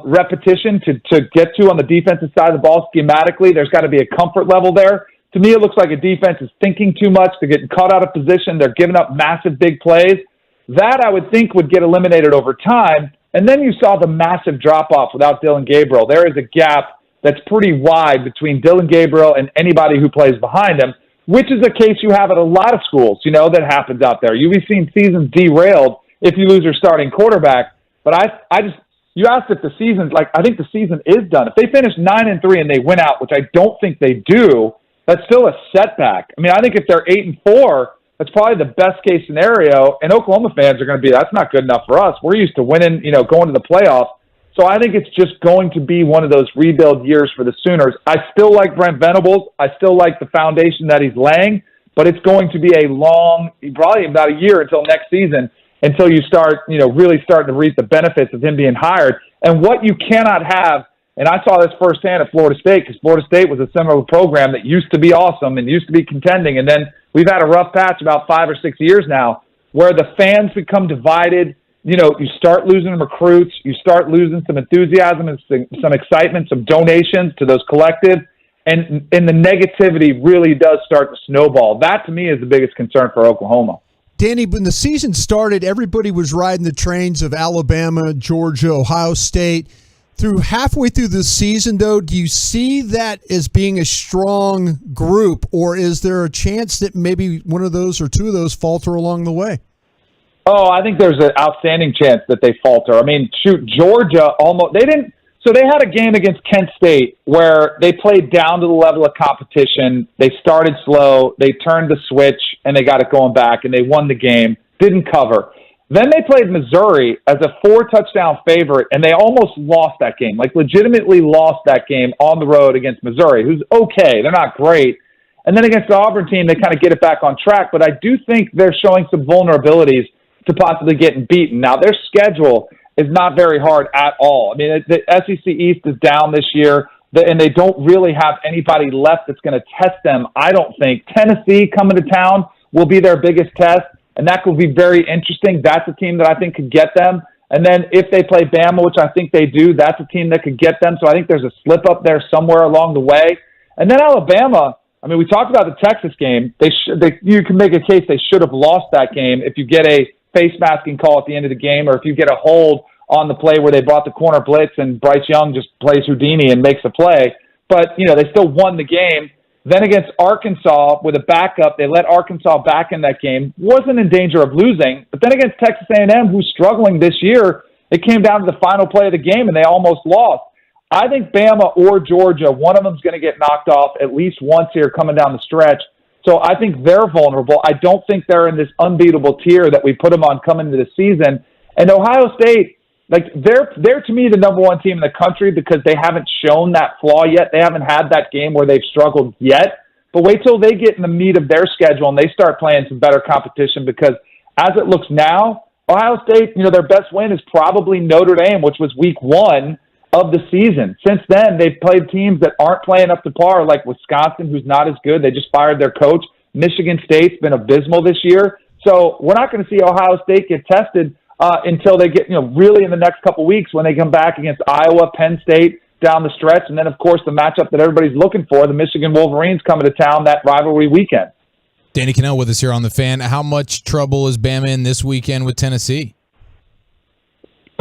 repetition to get to on the defensive side of the ball schematically. There's got to be a comfort level there. To me, it looks like a defense is thinking too much. They're getting caught out of position. They're giving up massive big plays. That, I would think, would get eliminated over time. And then you saw the massive drop-off without Dylan Gabriel. There is a gap that's pretty wide between Dylan Gabriel and anybody who plays behind him, which is a case you have at a lot of schools, that happens out there. You've seen seasons derailed if you lose your starting quarterback. But you asked if the season's, I think the season is done. If they finish 9-3 and they win out, which I don't think they do, that's still a setback. I mean, I think if they're 8-4, That's probably the best case scenario. And Oklahoma fans are going to be, that's not good enough for us. We're used to winning, going to the playoffs. So I think it's just going to be one of those rebuild years for the Sooners. I still like Brent Venables. I still like the foundation that he's laying, but it's going to be a long, probably about a year until next season, until you start, really starting to reap the benefits of him being hired. And what you cannot have, and I saw this firsthand at Florida State, because Florida State was a similar program that used to be awesome and used to be contending, and then we've had a rough patch about 5 or 6 years now where the fans become divided. You start losing recruits, you start losing some enthusiasm and some excitement, some donations to those collectives, and the negativity really does start to snowball. That, to me, is the biggest concern for Oklahoma.
Danny, when the season started, everybody was riding the trains of Alabama, Georgia, Ohio State. Halfway through the season, though, do you see that as being a strong group, or is there a chance that maybe one of those or two of those falter along the way?
Oh, I think there's an outstanding chance that they falter. I mean, Georgia almost – they didn't – so they had a game against Kent State where they played down to the level of competition. They started slow. They turned the switch, and they got it going back, and they won the game. Didn't cover. Then they played Missouri as a 4-touchdown favorite, and they almost lost that game, legitimately lost that game on the road against Missouri, who's okay. They're not great. And then against the Auburn team, they kind of get it back on track, but I do think they're showing some vulnerabilities to possibly getting beaten. Now, their schedule is not very hard at all. I mean, the SEC East is down this year, and they don't really have anybody left that's going to test them, I don't think. Tennessee coming to town will be their biggest test, and that could be very interesting. That's a team that I think could get them. And then if they play Bama, which I think they do, that's a team that could get them. So I think there's a slip up there somewhere along the way. And then Alabama, I mean, we talked about the Texas game. You can make a case they should have lost that game if you get a face masking call at the end of the game, or if you get a hold on the play where they brought the corner blitz and Bryce Young just plays Houdini and makes a play. But, they still won the game. Then against Arkansas with a backup, they let Arkansas back in that game. Wasn't in danger of losing. But then against Texas A&M, who's struggling this year, it came down to the final play of the game, and they almost lost. I think Bama or Georgia, one of them is going to get knocked off at least once here coming down the stretch. So I think they're vulnerable. I don't think they're in this unbeatable tier that we put them on coming into the season. And Ohio State, they're to me the number one team in the country because they haven't shown that flaw yet. They haven't had that game where they've struggled yet. But wait till they get in the meat of their schedule and they start playing some better competition, because as it looks now, Ohio State, their best win is probably Notre Dame, which was week 1 of the season. Since then, they've played teams that aren't playing up to par, like Wisconsin, who's not as good. They just fired their coach. Michigan State's been abysmal this year. So we're not going to see Ohio State get tested until they get, really in the next couple weeks when they come back against Iowa, Penn State down the stretch. And then, of course, the matchup that everybody's looking for, the Michigan Wolverines coming to town that rivalry weekend.
Danny Cannell with us here on The Fan. How much trouble is Bama in this weekend with Tennessee?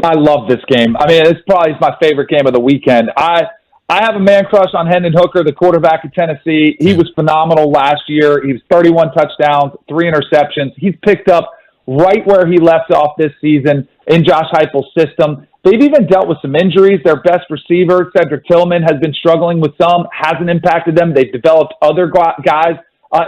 I love this game. I mean, it's probably my favorite game of the weekend. I have a man crush on Hendon Hooker, the quarterback of Tennessee. He was phenomenal last year. He was 31 touchdowns, 3 interceptions. He's picked up right where he left off this season in Josh Heupel's system. They've even dealt with some injuries. Their best receiver, Cedric Tillman, has been struggling with some, hasn't impacted them. They've developed other guys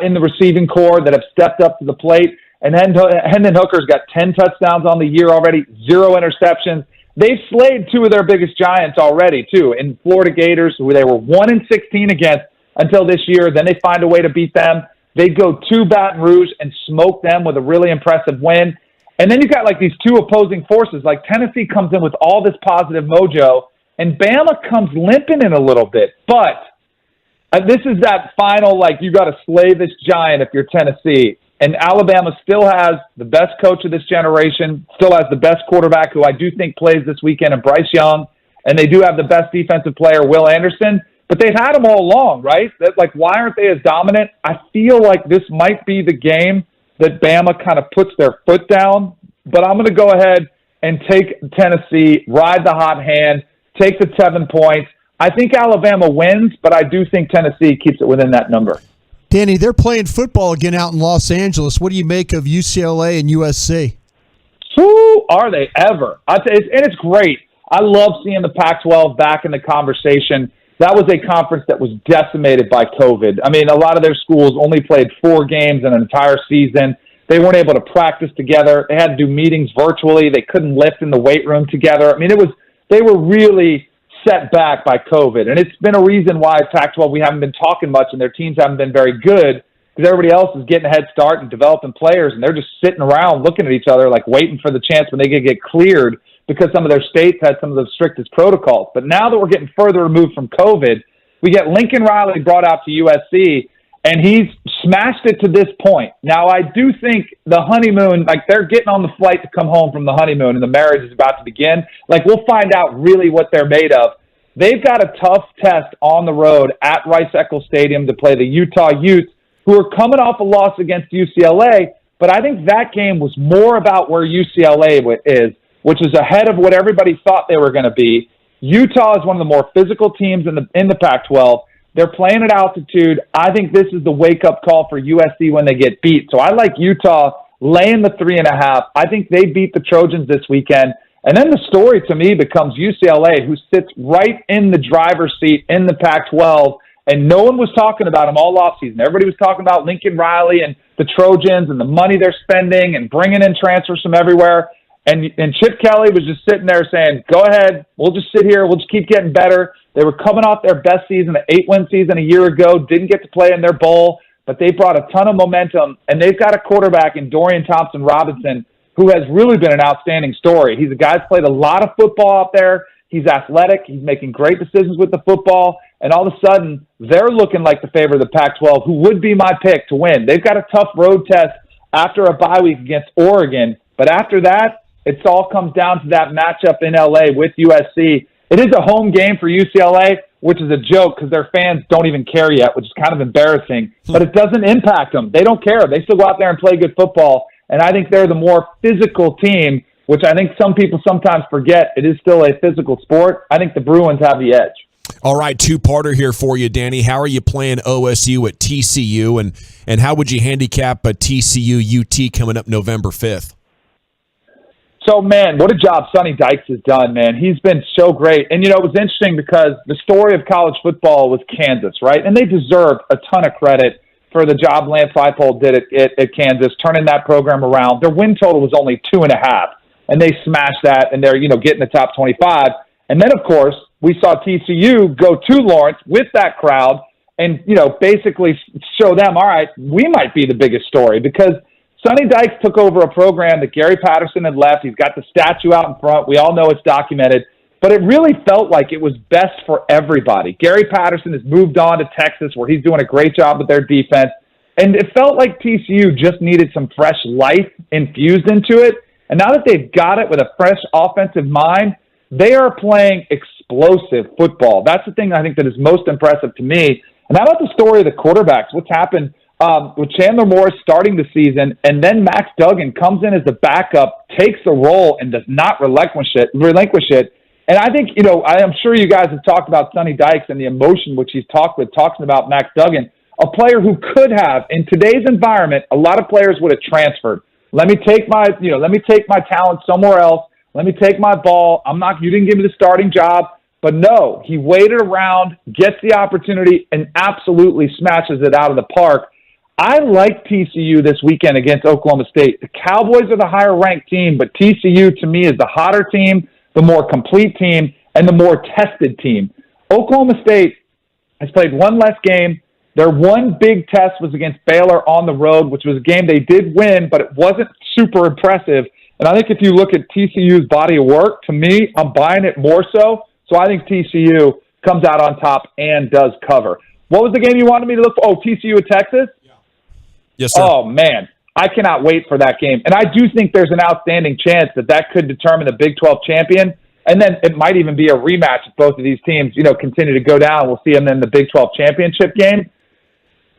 in the receiving corps that have stepped up to the plate. And Hendon Hooker's got 10 touchdowns on the year already, 0 interceptions. They've slayed 2 of their biggest giants already, too, in Florida Gators, who they were 1-16 against until this year. Then they find a way to beat them. They go to Baton Rouge and smoke them with a really impressive win. And then you've got these 2 opposing forces. Tennessee comes in with all this positive mojo, and Bama comes limping in a little bit. But this is that final, you got to slay this giant if you're Tennessee. And Alabama still has the best coach of this generation, still has the best quarterback, who I do think plays this weekend, and Bryce Young. And they do have the best defensive player, Will Anderson. But they've had them all along, right? Why aren't they as dominant? I feel like this might be the game that Bama kind of puts their foot down. But I'm going to go ahead and take Tennessee, ride the hot hand, take the 7 points. I think Alabama wins, but I do think Tennessee keeps it within that number.
Danny, they're playing football again out in Los Angeles. What do you make of UCLA and USC?
Who are they ever? And it's great. I love seeing the Pac-12 back in the conversation. that was a conference that was decimated by COVID. I mean, a lot of their schools only played 4 games in an entire season. They weren't able to practice together. They had to do meetings virtually. They couldn't lift in the weight room together. I mean, they were really set back by COVID. And it's been a reason why Pac-12, we haven't been talking much and their teams haven't been very good, because everybody else is getting a head start and developing players, and they're just sitting around looking at each other like waiting for the chance when they could get cleared, because some of their states had some of the strictest protocols. But now that we're getting further removed from COVID, we get Lincoln Riley brought out to USC, and he's smashed it to this point. Now, I do think the honeymoon, like they're getting on the flight to come home from the honeymoon and the marriage is about to begin. Like, we'll find out really what they're made of. They've got a tough test on the road at Rice-Eccles Stadium to play the Utah Utes, who are coming off a loss against UCLA. But I think that game was more about where UCLA is, which is ahead of what everybody thought they were going to be. Utah is one of the more physical teams in the Pac-12. They're playing at altitude. I think this is the wake-up call for USC when they get beat. So I like Utah laying the 3.5. I think they beat the Trojans this weekend. And then the story to me becomes UCLA, who sits right in the driver's seat in the Pac-12, and no one was talking about them all offseason. Everybody was talking about Lincoln Riley and the Trojans and the money they're spending and bringing in transfers from everywhere. And Chip Kelly was just sitting there saying, go ahead, we'll just sit here, we'll just keep getting better. They were coming off their best season, an 8-win season a year ago, didn't get to play in their bowl, but they brought a ton of momentum, and they've got a quarterback in Dorian Thompson-Robinson who has really been an outstanding story. He's a guy who's played a lot of football out there. He's athletic. He's making great decisions with the football, and all of a sudden, they're looking like the favorite of the Pac-12, who would be my pick to win. They've got a tough road test after a bye week against Oregon, but after that, it all comes down to that matchup in LA with USC. It is a home game for UCLA, which is a joke because their fans don't even care yet, which is kind of embarrassing. But it doesn't impact them. They don't care. They still go out there and play good football. And I think they're the more physical team, which I think some people sometimes forget. It is still a physical sport. I think the Bruins have the edge.
All right, two-parter here for you, Danny. How are you playing OSU at TCU, and how would you handicap a TCU-UT coming up November 5th?
So, man, what a job Sonny Dykes has done, man. He's been so great. And, it was interesting because the story of college football was Kansas, right? And they deserved a ton of credit for the job Lance Leipold did at Kansas, turning that program around. Their win total was only 2.5, and they smashed that, and they're, getting the top 25. And then, of course, we saw TCU go to Lawrence with that crowd and, basically show them, all right, we might be the biggest story, because Sonny Dykes took over a program that Gary Patterson had left. He's got the statue out in front. We all know it's documented. But it really felt like it was best for everybody. Gary Patterson has moved on to Texas, where he's doing a great job with their defense. And it felt like TCU just needed some fresh life infused into it. And now that they've got it with a fresh offensive mind, they are playing explosive football. That's the thing I think that is most impressive to me. And how about the story of the quarterbacks? What's happened with Chandler Morris starting the season, and then Max Duggan comes in as the backup, takes the role, and does not relinquish it. And I think, I am sure you guys have talked about Sonny Dykes and the emotion which he's talking about Max Duggan, a player who could have, in today's environment, a lot of players would have transferred. Let me take my talent somewhere else. Let me take my ball. You didn't give me the starting job. But no, he waited around, gets the opportunity, and absolutely smashes it out of the park. I like TCU this weekend against Oklahoma State. The Cowboys are the higher-ranked team, but TCU, to me, is the hotter team, the more complete team, and the more tested team. Oklahoma State has played one less game. Their one big test was against Baylor on the road, which was a game they did win, but it wasn't super impressive. And I think if you look at TCU's body of work, to me, I'm buying it more so. So I think TCU comes out on top and does cover. What was the game you wanted me to look for? Oh, TCU at Texas?
Yes, sir.
Oh, man. I cannot wait for that game. And I do think there's an outstanding chance that could determine the Big 12 champion. And then it might even be a rematch if both of these teams, continue to go down. We'll see them in the Big 12 championship game.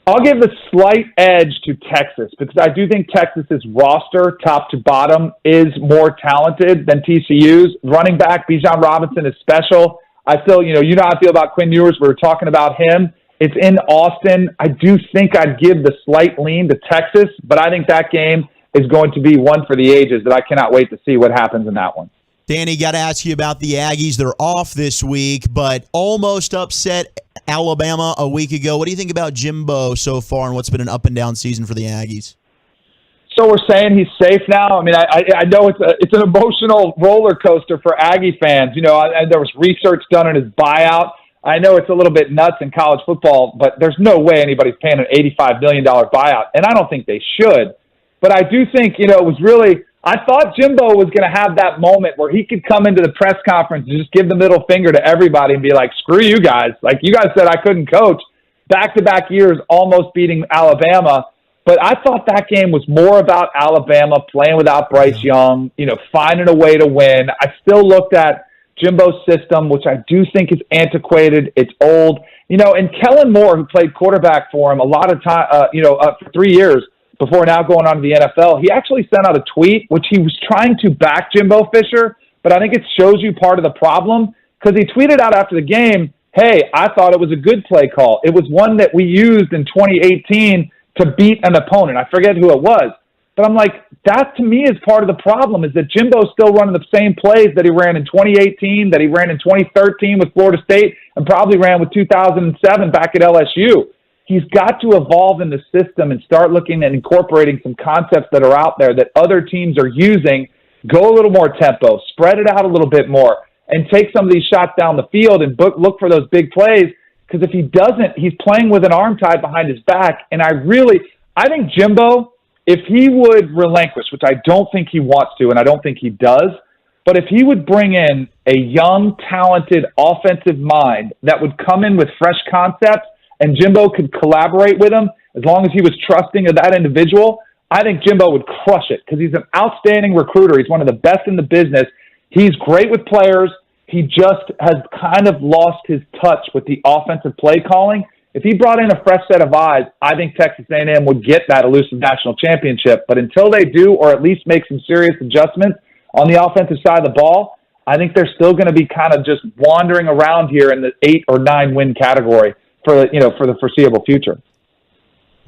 I'll give the slight edge to Texas because I do think Texas's roster, top to bottom, is more talented than TCU's. Running back Bijan Robinson is special. I feel, you know how I feel about Quinn Ewers. We were talking about him. It's in Austin. I do think I'd give the slight lean to Texas, but I think that game is going to be one for the ages that I cannot wait to see what happens in that one.
Danny, got to ask you about the Aggies. They're off this week, but almost upset Alabama a week ago. What do you think about Jimbo so far and what's been an up-and-down season for the Aggies?
So we're saying he's safe now. I mean, I know it's an emotional roller coaster for Aggie fans. You know, and there was research done on his buyout. I know it's a little bit nuts in college football, but there's no way anybody's paying an $85 million buyout, and I don't think they should. But I do think, you know, it was really – I thought Jimbo was going to have that moment where he could come into the press conference and just give the middle finger to everybody and be like, screw you guys. Like, you guys said I couldn't coach. Back-to-back years almost beating Alabama. But I thought that game was more about Alabama playing without Bryce Young, you know, finding a way to win. I still looked at Jimbo's system, which I do think is antiquated. It's old. You know, and Kellen Moore, who played quarterback for him a lot of time, for 3 years before now going on to the NFL, he actually sent out a tweet, which he was trying to back Jimbo Fisher, but I think it shows you part of the problem because he tweeted out after the game, hey, I thought it was a good play call. It was one that we used in 2018 to beat an opponent. I forget who it was. But I'm like, that to me is part of the problem, is that Jimbo's still running the same plays that he ran in 2018, that he ran in 2013 with Florida State, and probably ran with 2007 back at LSU. He's got to evolve in the system and start looking at incorporating some concepts that are out there that other teams are using, go a little more tempo, spread it out a little bit more, and take some of these shots down the field and look for those big plays. Because if he doesn't, he's playing with an arm tied behind his back. And I think Jimbo, if he would relinquish, which I don't think he wants to, and I don't think he does, but if he would bring in a young, talented offensive mind that would come in with fresh concepts and Jimbo could collaborate with him, as long as he was trusting of that individual, I think Jimbo would crush it because he's an outstanding recruiter. He's one of the best in the business. He's great with players. He just has kind of lost his touch with the offensive play calling. If he brought in a fresh set of eyes, I think Texas A&M would get that elusive national championship. But until they do, or at least make some serious adjustments on the offensive side of the ball, I think they're still going to be kind of just wandering around here in the 8 or 9 win category for the foreseeable future.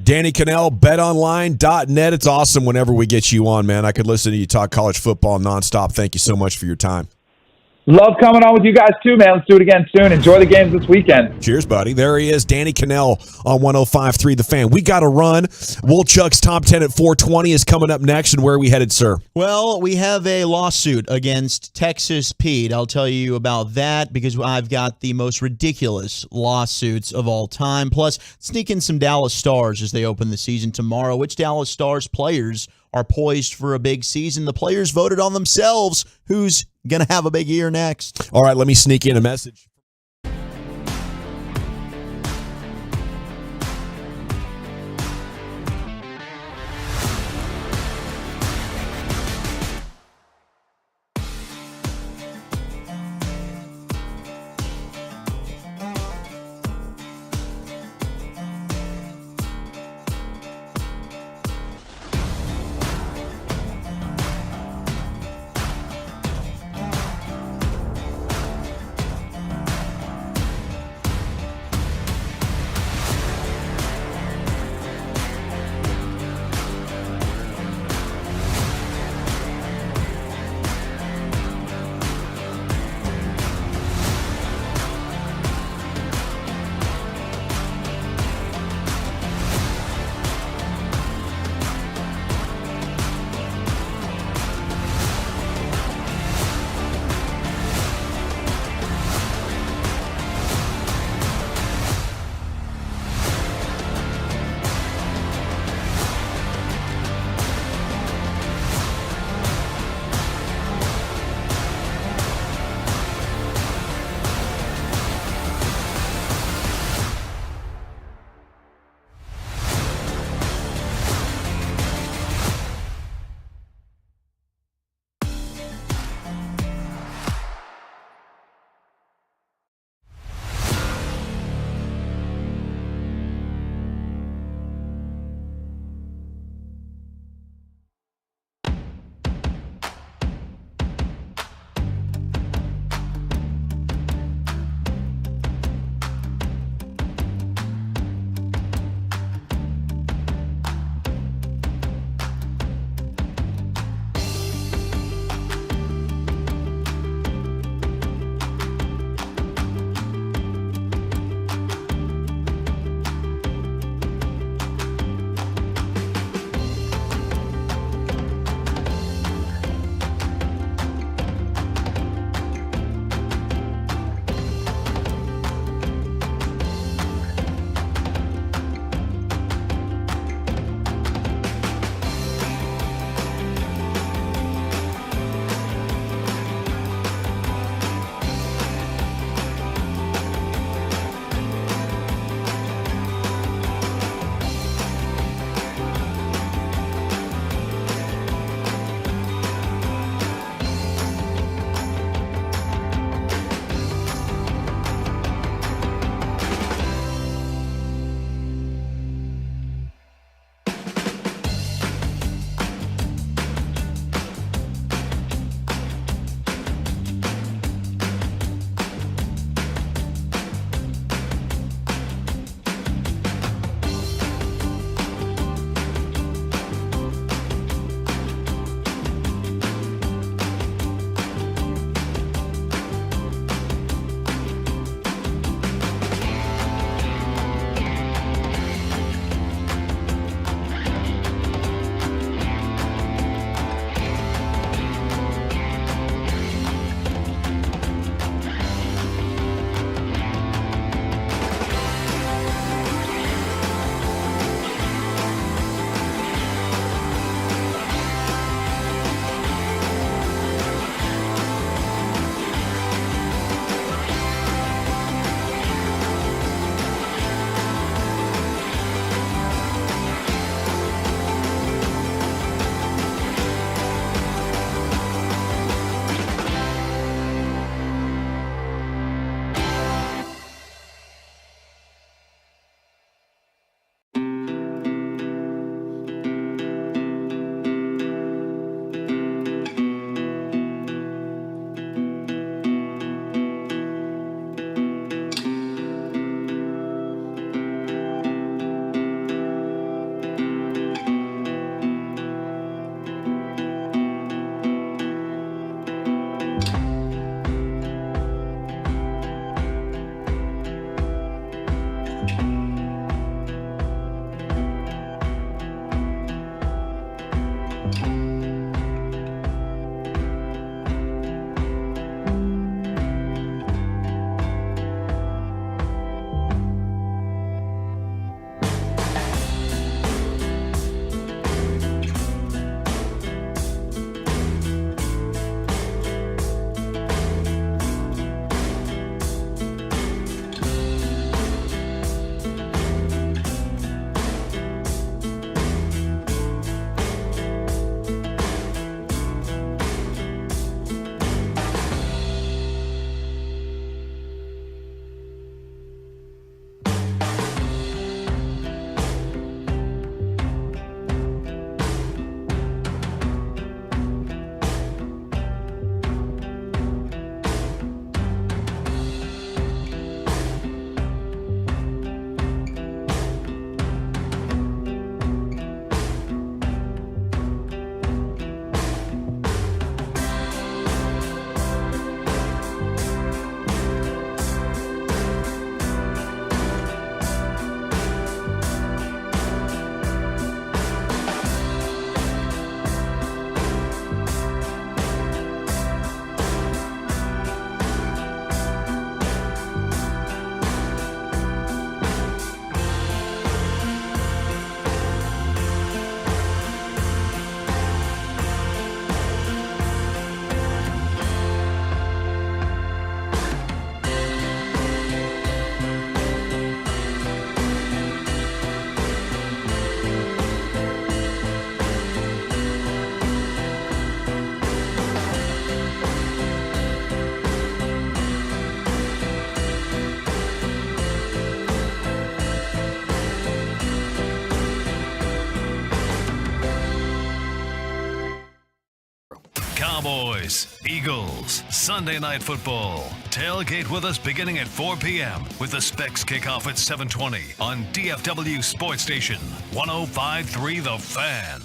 Danny Cannell, betonline.net. It's awesome whenever we get you on, man. I could listen to you talk college football nonstop. Thank you so much for your time.
Love coming on with you guys too, man. Let's do it again soon. Enjoy the games this weekend.
Cheers, buddy. There he is, Danny Cannell on 105.3 The Fan. We got to run. Woolchuck's Top 10 at 420 is coming up next. And where are we headed, sir?
Well, we have a lawsuit against Texas Pete. I'll tell you about that because I've got the most ridiculous lawsuits of all time. Plus, sneak in some Dallas Stars as they open the season tomorrow. Which Dallas Stars players are poised for a big season? The players voted on themselves. Who's going to have a big year next?
All right, let me sneak in a message.
Cowboys, Eagles, Sunday Night Football. Tailgate with us beginning at 4 p.m. with the Specs kickoff at 7:20 on DFW Sports Station 105.3 The Fan.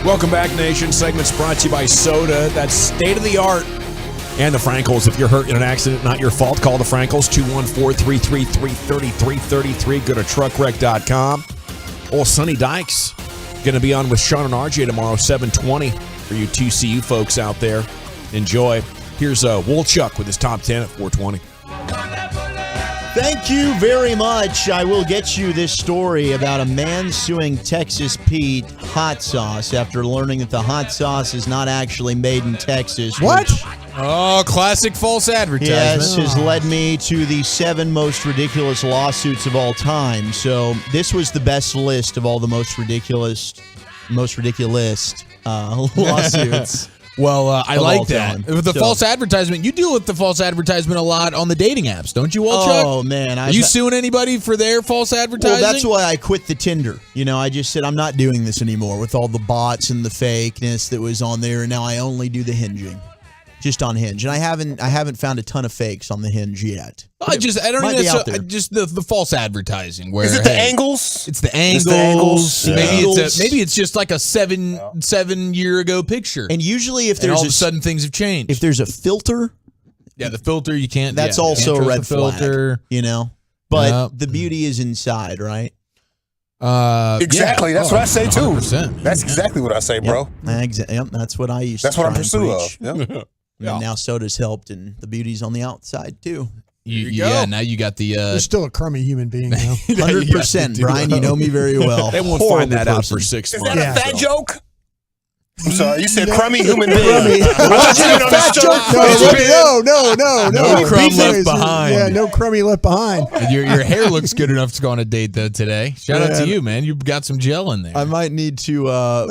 Welcome back, Nation. Segment's brought to you by Soda. That's state of the art. And the Frankels. If you're hurt in an accident, not your fault, call the Frankels, 214-333-3333. Go to truckwreck.com. Sonny Dykes going to be on with Sean and RJ tomorrow, 7:20 for you 2CU folks out there. Enjoy. Here's Wolchuk with his top 10 at 4:20.
Thank you very much. I will get you this story about a man suing Texas Pete hot sauce after learning that the hot sauce is not actually made in Texas.
What? Oh, classic false advertisement.
Yes, has led me to the 7 most ridiculous lawsuits of all time. So this was the best list of all the most ridiculous lawsuits.
Well, I like that. With the false advertisement, you deal with the false advertisement a lot on the dating apps, don't you, Wolchuk?
Oh, man.
Are you suing anybody for their false advertising?
Well, that's why I quit the Tinder. I just said I'm not doing this anymore with all the bots and the fakeness that was on there, and now I only do the hinging. Just on Hinge. And I haven't found a ton of fakes on the Hinge yet.
Just the false advertising. Where,
is it the angles?
It's the angles. Maybe it's just like a seven year ago picture.
And usually if there's
all of a sudden things have changed.
If there's a filter.
Yeah, the filter you can't.
That's also a red flag. But the beauty is inside, right?
Exactly. That's what I say too.
100%.
That's exactly what I say, bro.
Yep, that's what I used to.
That's what I'm pursuing of.
Yep. And now soda's helped, and the beauty's on the outside too.
Yeah, now you got the.
You're still a crummy human being, though.
100%, Brian. You know me very well.
They won't find that out for 6 months.
Is that a fat joke? I'm sorry, you said crummy human being.
No crumb left behind.
Yeah, no crummy left behind.
Your hair looks good enough to go on a date though today. Shout out to you, man. You've got some gel in there.
I might need to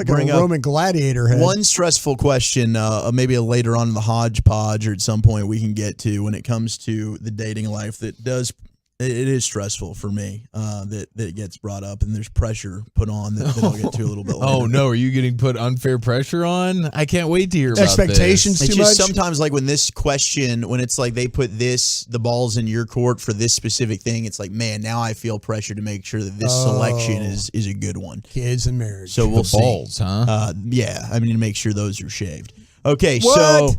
bring
a Roman gladiator head.
One stressful question, maybe later on in the hodgepodge or at some point we can get to when it comes to the dating life that does. It is stressful for me that it gets brought up and there's pressure put on that I'll get to a little bit later.
Oh, no. Are you getting put unfair pressure on? I can't wait to hear about
expectations
this.
Too much?
Sometimes like when this question, when it's like they put the balls in your court for this specific thing, it's like, man, now I feel pressure to make sure that this selection is a good one.
Kids and marriage.
So we'll see.
Balls, huh?
Yeah. I mean, to make sure those are shaved. Okay, so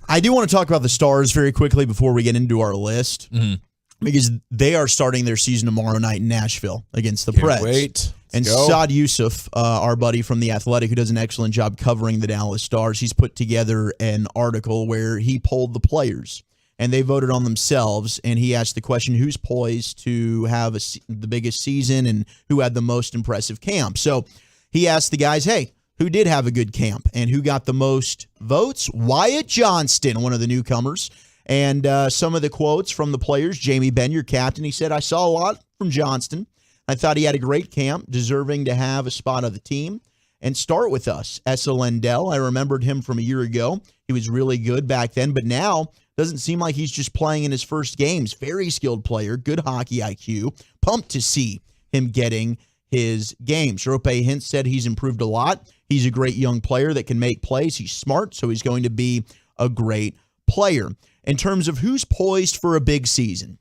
I do want to talk about the Stars very quickly before we get into our list.
Mm-hmm.
Because they are starting their season tomorrow night in Nashville against the Preds.
Wait.
And Saad Yousuf, our buddy from The Athletic, who does an excellent job covering the Dallas Stars, he's put together an article where he polled the players. And they voted on themselves. And he asked the question, who's poised to have the biggest season and who had the most impressive camp? So he asked the guys, hey, who did have a good camp? And who got the most votes? Wyatt Johnston, one of the newcomers. And some of the quotes from the players, Jamie Benn, your captain, he said, I saw a lot from Johnston. I thought he had a great camp, deserving to have a spot on the team and start with us. Essa Lendell, I remembered him from a year ago. He was really good back then, but now doesn't seem like he's just playing in his first games. Very skilled player, good hockey IQ. Pumped to see him getting his games. Rope Hintz said he's improved a lot. He's a great young player that can make plays. He's smart, so he's going to be a great player. In terms of who's poised for a big season,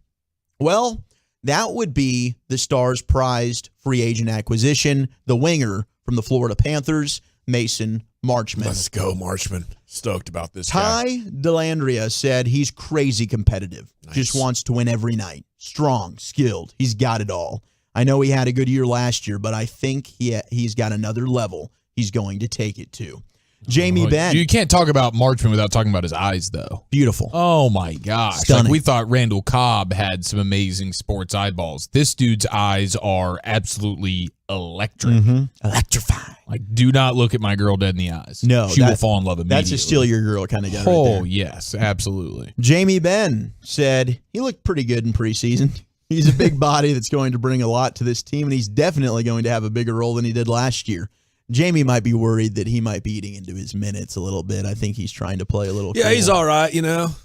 well, that would be the Stars' prized free agent acquisition, the winger from the Florida Panthers, Mason Marchman.
Let's go, Marchman. Stoked about this
Ty
guy.
Delandria said he's crazy competitive, just wants to win every night. Strong, skilled, he's got it all. I know he had a good year last year, but I think he's got another level he's going to take it to. Jamie Benn.
You can't talk about Marchman without talking about his eyes, though.
Beautiful.
Oh, my gosh.
Stunning.
Like we thought Randall Cobb had some amazing sports eyeballs. This dude's eyes are absolutely electric.
Mm-hmm. Electrifying.
Like, do not look at my girl dead in the eyes.
No.
She will fall in love immediately.
That's a steal your girl kind of guy right there.
Oh, yes. Absolutely.
Jamie Benn said he looked pretty good in preseason. He's a big body that's going to bring a lot to this team, and he's definitely going to have a bigger role than he did last year. Jamie might be worried that he might be eating into his minutes a little bit. I think he's trying to play a little.
Yeah,
cool.
he's all right,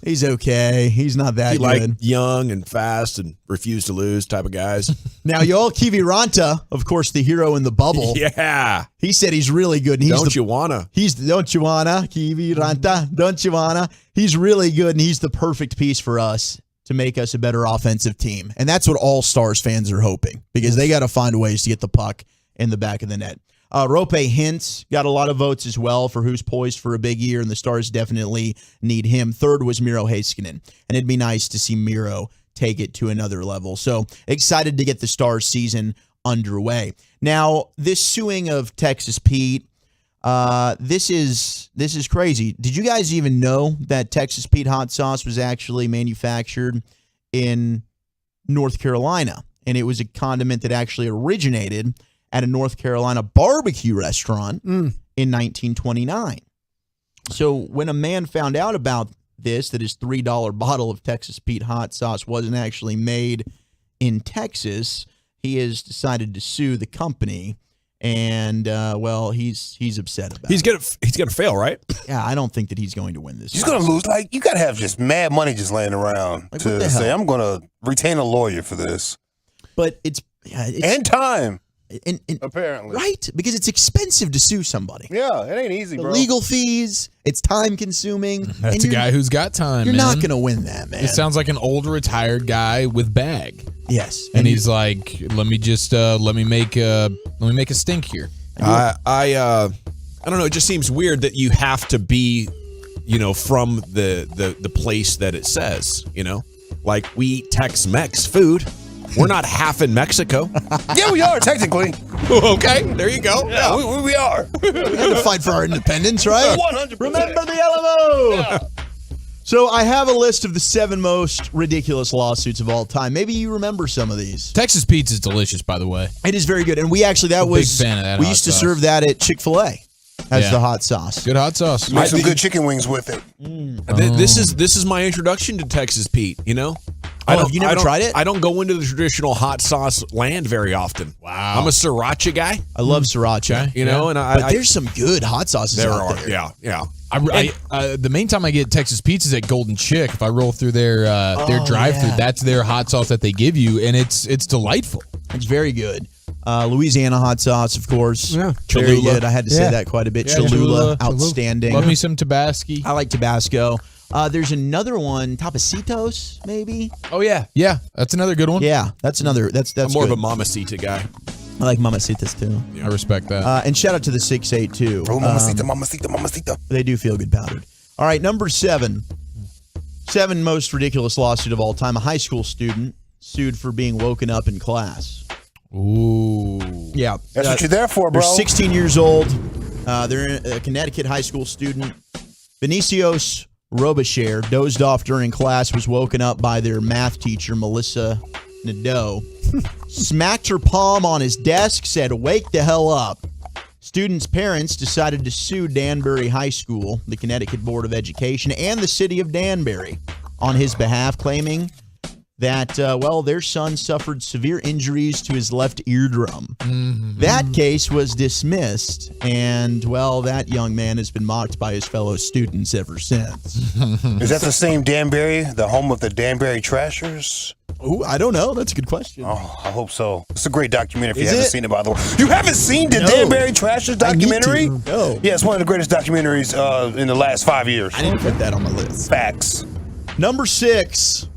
He's okay. He's not that
he
good.
like young and fast and refuse to lose type of guys.
Now, Yoel Kiviranta, of course, the hero in the bubble.
Yeah.
He said he's really good. And
Don't you wanna?
Don't you wanna, Kiviranta? Don't you wanna? He's really good, and he's the perfect piece for us to make us a better offensive team. And that's what all Stars fans are hoping, because they got to find ways to get the puck in the back of the net. Rope Hintz got a lot of votes as well for who's poised for a big year, and the Stars definitely need him. Third was Miro Heiskanen, and it'd be nice to see Miro take it to another level. So excited to get the Stars season underway. Now, this suing of Texas Pete, this is crazy. Did you guys even know that Texas Pete hot sauce was actually manufactured in North Carolina? And it was a condiment that actually originated at a North Carolina barbecue restaurant in 1929. So when a man found out about this, that his $3 bottle of Texas Pete hot sauce wasn't actually made in Texas, he has decided to sue the company. And well, he's upset about it.
He's gonna fail, right?
Yeah, I don't think that he's going to win this.
He's gonna lose. Like, you gotta have just mad money just laying around to say, I'm gonna retain a lawyer for this.
But it's
and time.
And
apparently,
right? Because it's expensive to sue somebody.
Yeah, it ain't easy, bro.
Legal fees, it's time consuming.
That's a guy who's got time.
You're
man.
not going to win that, man.
It sounds like an old retired guy with bag.
Yes,
and he's like, let me make a stink here.
I don't know. It just seems weird that you have to be, from the place that it says. Like we eat Tex-Mex food. We're not half in Mexico.
Yeah, we are, technically.
Okay, there you go.
Yeah, we are.
We had to fight for our independence, right?
100%.
Remember the Alamo! Yeah. So I have a list of the 7 most ridiculous lawsuits of all time. Maybe you remember some of these.
Texas pizza is delicious, by the way.
It is very good. And we actually, big fan of that we used to serve that at Chick-fil-A as the hot sauce.
Good hot sauce.
Make some good chicken wings with it.
This is my introduction to Texas Pete,
Have you never tried it?
I don't go into the traditional hot sauce land very often.
Wow.
I'm a sriracha guy.
I love sriracha.
But
there's some good hot sauces out there.
Yeah.
The main time I get Texas Pizza is at Golden Chick. If I roll through their drive-thru, that's their hot sauce that they give you, and it's delightful.
It's very good. Louisiana hot sauce, of course.
Yeah.
Very
Cholula.
good. I had to say that quite a bit.
Yeah,
Cholula, outstanding.
Love me some Tabasco.
I like Tabasco. There's another one, Tapecitos, maybe.
Oh yeah, that's another good one.
Yeah, that's another. That's
I'm more
good.
of a Mamacita guy.
I like Mamacitas too.
I respect that.
And shout out to the 682.
Oh, Mamacita.
They do feel good powdered. All right, number 7. 7 most ridiculous lawsuit of all time. A high school student sued for being woken up in class.
Ooh.
Yeah.
That's what you're there for, bro.
They're 16 years old. They're a Connecticut high school student. Vinicius Robichaire dozed off during class, was woken up by their math teacher, Melissa Nadeau. Smacked her palm on his desk, said, "Wake the hell up." Students' parents decided to sue Danbury High School, the Connecticut Board of Education, and the city of Danbury on his behalf, claiming that, their son suffered severe injuries to his left eardrum. Mm-hmm. That case was dismissed, and, that young man has been mocked by his fellow students ever since.
Is that the same Danbury, the home of the Danbury Trashers?
Oh, I don't know. That's a good question.
Oh, I hope so. It's a great documentary if you haven't seen it, by the way. You haven't seen the Danbury Trashers documentary?
No.
Yeah, it's one of the greatest documentaries in the last 5 years.
I didn't put that on my list.
Facts.
Number 6.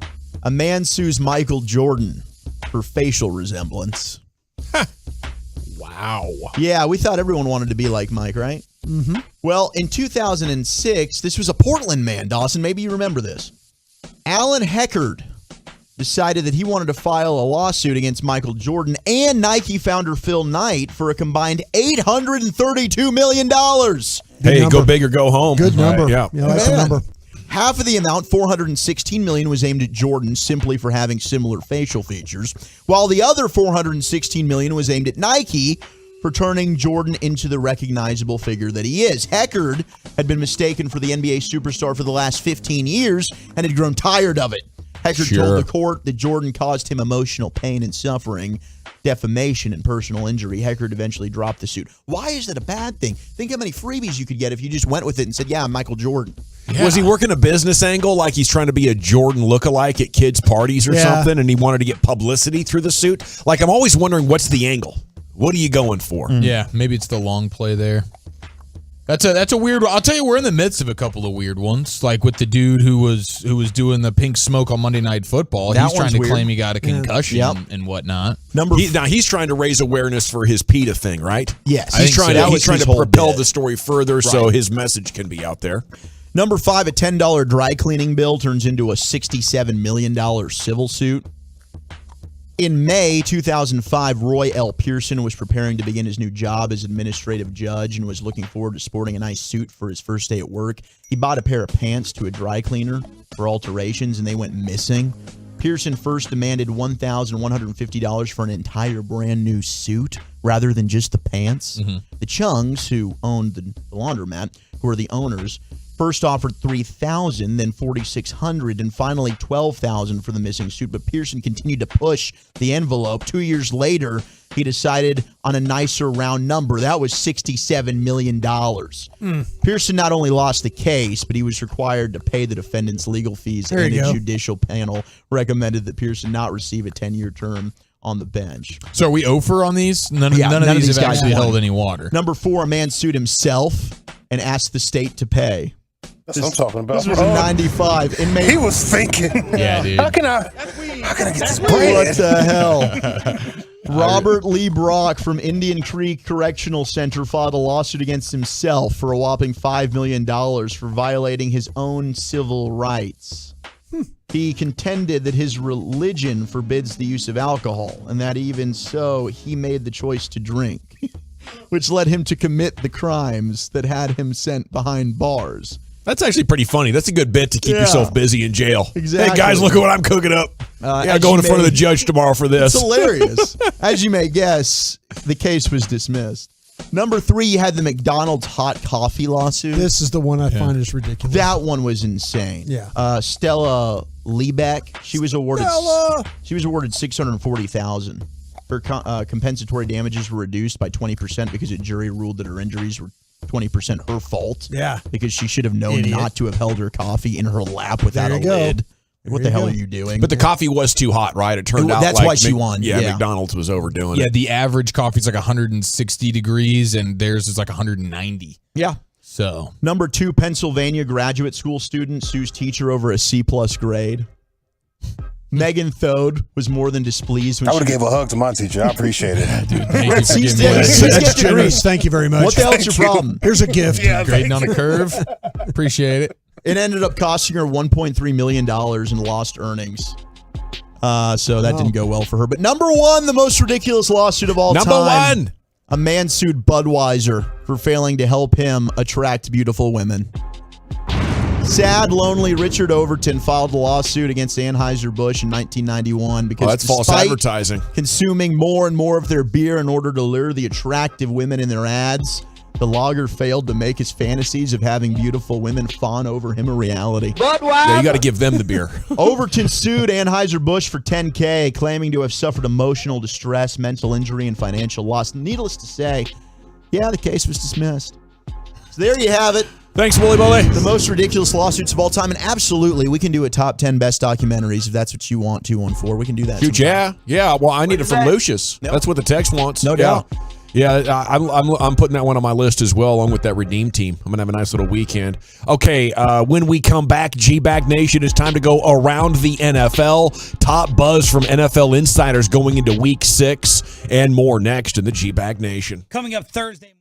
A man sues Michael Jordan for facial resemblance.
Wow.
Yeah, we thought everyone wanted to be like Mike, right?
Mm-hmm.
Well, in 2006, this was a Portland man, Dawson. Maybe you remember this. Alan Heckard decided that he wanted to file a lawsuit against Michael Jordan and Nike founder Phil Knight for a combined $832 million.
Hey, go big or go home.
Good number.
Right,
yeah, that's the number.
Half of the amount, $416 million, was aimed at Jordan simply for having similar facial features, while the other $416 million was aimed at Nike for turning Jordan into the recognizable figure that he is. Heckard had been mistaken for the NBA superstar for the last 15 years and had grown tired of it. Heckard told the court that Jordan caused him emotional pain and suffering. defamation and personal injury. Heckard eventually dropped the suit. Why is that a bad thing? Think how many freebies you could get if you just went with it and said, yeah, I'm Michael Jordan.
Yeah. Was he working a business angle like he's trying to be a Jordan lookalike at kids' parties or something, and he wanted to get publicity through the suit? Like, I'm always wondering, what's the angle? What are you going for?
Yeah, maybe it's the long play there. That's a weird one. I'll tell you, we're in the midst of a couple of weird ones, like with the dude who was doing the pink smoke on Monday Night Football. He's trying to claim he got a concussion and whatnot.
Now he's trying to raise awareness for his PETA thing, right?
Yes,
he's trying to propel the story further so
Right.
his message can be out there.
Number 5, a $10 dry cleaning bill turns into a $67 million civil suit. In May 2005, Roy L. Pearson was preparing to begin his new job as administrative judge and was looking forward to sporting a nice suit for his first day at work. He bought a pair of pants to a dry cleaner for alterations, and they went missing. Pearson first demanded $1,150 for an entire brand new suit rather than just the pants. The Chungs, who owned the laundromat, who are the owners, first offered $3,000, then $4,600, and finally $12,000 for the missing suit. But Pearson continued to push the envelope. 2 years later, he decided on a nicer round number. That was $67 million. Pearson not only lost the case, but he was required to pay the defendant's legal fees, and a judicial panel recommended that Pearson not receive a 10-year term on the bench.
So are we over on these? None of these have actually held any water.
Number 4, a man sued himself and asked the state to pay.
That's what I'm talking about.
This was in 95.
He was thinking.
Yeah, dude.
How can I get this bread?
What the hell? Robert Lee Brock from Indian Creek Correctional Center filed a lawsuit against himself for a whopping $5 million for violating his own civil rights. He contended that his religion forbids the use of alcohol, and that even so, he made the choice to drink, which led him to commit the crimes that had him sent behind bars.
That's actually pretty funny. That's a good bit to keep yourself busy in jail.
Exactly.
Hey, guys, look at what I'm cooking up. Going in front of the judge tomorrow for this.
It's hilarious. As you may guess, the case was dismissed. Number 3, you had the McDonald's hot coffee lawsuit.
This is the one I find is ridiculous.
That one was insane.
Yeah.
Stella Liebeck, she was awarded $640,000. Her compensatory damages were reduced by 20% because a jury ruled that her injuries were 20% her fault.
Yeah.
Because she should have known not to have held her coffee in her lap without a lid. What the hell are you doing?
But the coffee was too hot, right? It turned out
that's
like
why she won.
Yeah, McDonald's was overdoing it.
Yeah, the average coffee is like 160 degrees, and theirs is like 190.
Yeah.
So
Number 2, Pennsylvania graduate school student sues teacher over a C+ grade. Megan Thode was more than displeased when
I would have gave a hug to my teacher. I appreciate it.
Dude, thank you for
She's
giving me
That's generous. Thank you very much.
What the hell's your problem?
Here's a gift.
grading on a curve. Appreciate it.
It ended up costing her $1.3 million in lost earnings. So that didn't go well for her. But number 1, the most ridiculous lawsuit of all time.
Number 1.
A man sued Budweiser for failing to help him attract beautiful women. Sad, lonely Richard Overton filed a lawsuit against Anheuser-Busch in 1991 because
that's false advertising.
Consuming more and more of their beer in order to lure the attractive women in their ads, the lager failed to make his fantasies of having beautiful women fawn over him a reality.
Yeah, you got to give them the beer.
Overton sued Anheuser-Busch for $10,000, claiming to have suffered emotional distress, mental injury, and financial loss. Needless to say, the case was dismissed. So there you have it.
Thanks, Wooly Bully.
The most ridiculous lawsuits of all time. And absolutely, we can do a top 10 best documentaries if that's what you want, 214. We can do that.
Dude, yeah. Well, I need it from Lucius. Yep. That's what the text wants.
No doubt.
Yeah, I'm putting that one on my list as well, along with that Redeem Team. I'm going to have a nice little weekend. Okay, when we come back, G-Bag Nation, it's time to go around the NFL. Top buzz from NFL insiders going into Week 6 and more next in the G-Bag Nation.
Coming up Thursday morning.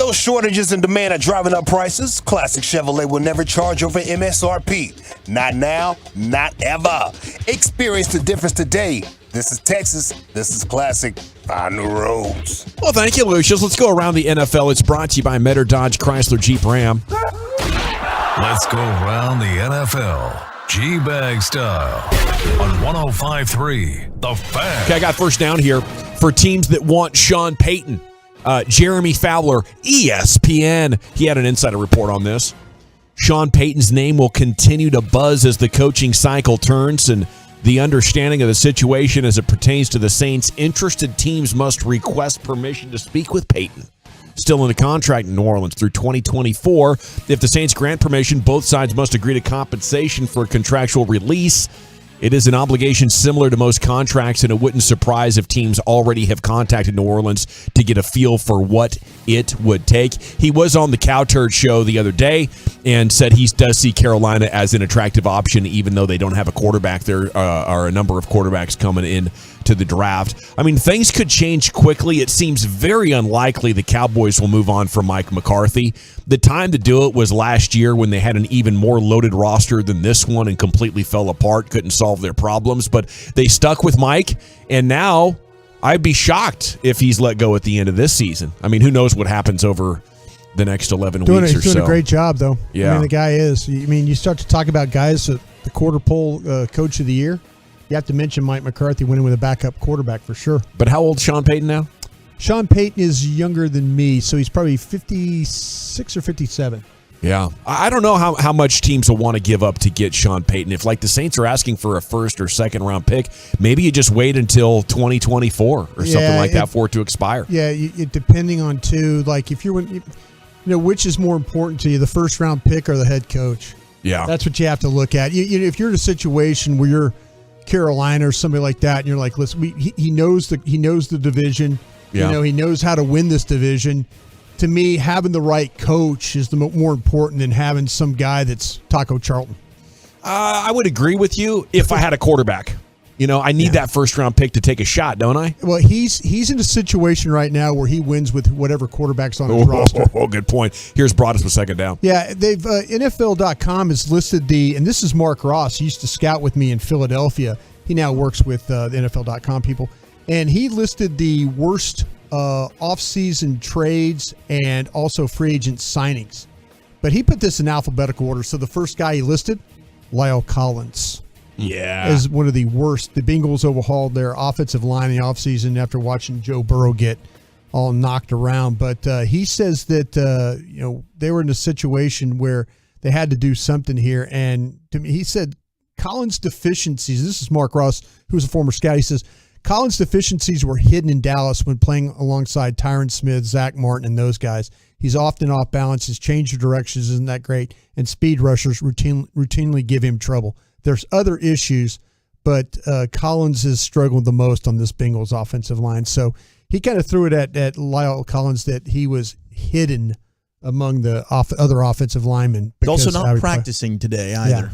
Those shortages and demand are driving up prices. Classic Chevrolet will never charge over MSRP. Not now, not ever. Experience the difference today. This is Texas. This is Classic. Find new roads.
Well, thank you, Lucius. Let's go around the NFL. It's brought to you by Metter Dodge Chrysler Jeep Ram.
Let's go around the NFL. G-Bag style on 105.3 The Fan.
Okay, I got first down here for teams that want Sean Payton. Jeremy Fowler, ESPN. He had an insider report on this. Sean Payton's name will continue to buzz as the coaching cycle turns, and the understanding of the situation as it pertains to the Saints. Interested teams must request permission to speak with Payton. Still in the contract in New Orleans through 2024. If the Saints grant permission, both sides must agree to compensation for a contractual release. It is an obligation similar to most contracts, and it wouldn't surprise if teams already have contacted New Orleans to get a feel for what it would take. He was on the Cow Turd show the other day and said he does see Carolina as an attractive option, even though they don't have a quarterback. There are a number of quarterbacks coming in to the draft. I mean, things could change quickly. It seems very unlikely the Cowboys will move on from Mike McCarthy. The time to do it was last year when they had an even more loaded roster than this one and completely fell apart, couldn't solve their problems, but they stuck with Mike, and now I'd be shocked if he's let go at the end of this season. I mean, who knows what happens over the next 11 weeks or so.
He's doing a great job, though.
Yeah.
I mean, the guy is. I mean, you start to talk about guys, the quarter pole coach of the year, you have to mention Mike McCarthy winning with a backup quarterback for sure.
But how old is Sean Payton now?
Sean Payton is younger than me, so he's probably 56 or 57.
Yeah. I don't know how much teams will want to give up to get Sean Payton. If, like, the Saints are asking for a first or second round pick, maybe you just wait until 2024 or something like that for it to expire.
Yeah, depending on, too, like, if you're, which is more important to you, the first round pick or the head coach?
Yeah.
That's what you have to look at. If you're in a situation where you're Carolina or somebody like that, and you're like, listen, he knows the division.
Yeah.
He knows how to win this division. To me, having the right coach is the more important than having some guy that's Taco Charlton.
I would agree with you if I had a quarterback. I need that first-round pick to take a shot, don't I?
Well, he's in a situation right now where he wins with whatever quarterback's on his roster.
Oh, good point. Here's Broadus with second down.
Yeah, they've NFL.com has listed and this is Mark Ross. He used to scout with me in Philadelphia. He now works with the NFL.com people. And he listed the worst off-season trades and also free agent signings. But he put this in alphabetical order. So the first guy he listed, Lyle Collins.
Yeah.
Is one of the worst. The Bengals overhauled their offensive line in the offseason after watching Joe Burrow get all knocked around. But he says that, they were in a situation where they had to do something here. And to me, he said Collins' deficiencies, this is Mark Ross, who's a former scout, he says, Collins' deficiencies were hidden in Dallas when playing alongside Tyron Smith, Zach Martin, and those guys. He's often off balance. His change of directions isn't that great, and speed rushers routinely give him trouble. There's other issues, but Collins has struggled the most on this Bengals offensive line. So he kind of threw it at Lyle Collins that he was hidden among the other offensive linemen.
He's also not practicing today either.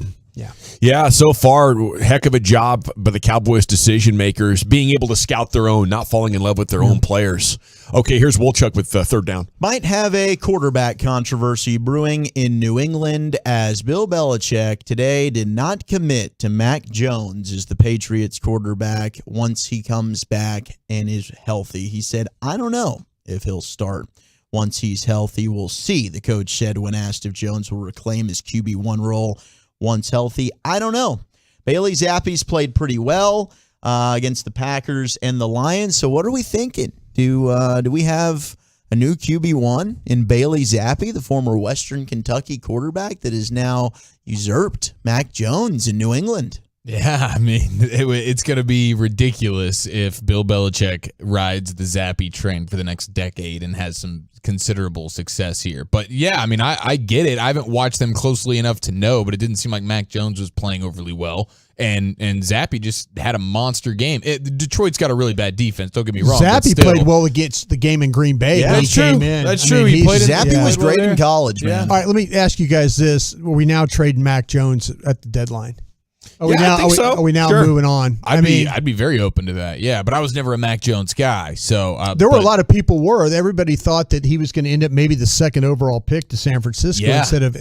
Yeah, so far, heck of a job by the Cowboys decision makers being able to scout their own, not falling in love with their own players. Okay, here's Wolchuk with third down.
Might have a quarterback controversy brewing in New England as Bill Belichick today did not commit to Mac Jones as the Patriots quarterback once he comes back and is healthy. He said, I don't know if he'll start. Once he's healthy, we'll see, the coach said when asked if Jones will reclaim his QB1 role once healthy. I don't know. Bailey Zappe's played pretty well against the Packers and the Lions. So what are we thinking? Do we have a new QB1 in Bailey Zappe, the former Western Kentucky quarterback that has now usurped Mac Jones in New England?
Yeah, I mean, it's going to be ridiculous if Bill Belichick rides the Zappe train for the next decade and has some considerable success here. But yeah, I mean, I get it. I haven't watched them closely enough to know, but it didn't seem like Mac Jones was playing overly well. And Zappe just had a monster game. Detroit's got a really bad defense. Don't get me wrong.
Zappe played well against the game in Green Bay.
Yeah,
he came in.
That's true.
Zappe was great in college, man.
All right, let me ask you guys this: are we now trading Mac Jones at the deadline?
I think so.
Are we now moving on?
I'd be very open to that. Yeah, but I was never a Mac Jones guy. So
there were a lot of people everybody thought that he was going to end up maybe the second overall pick to San Francisco instead of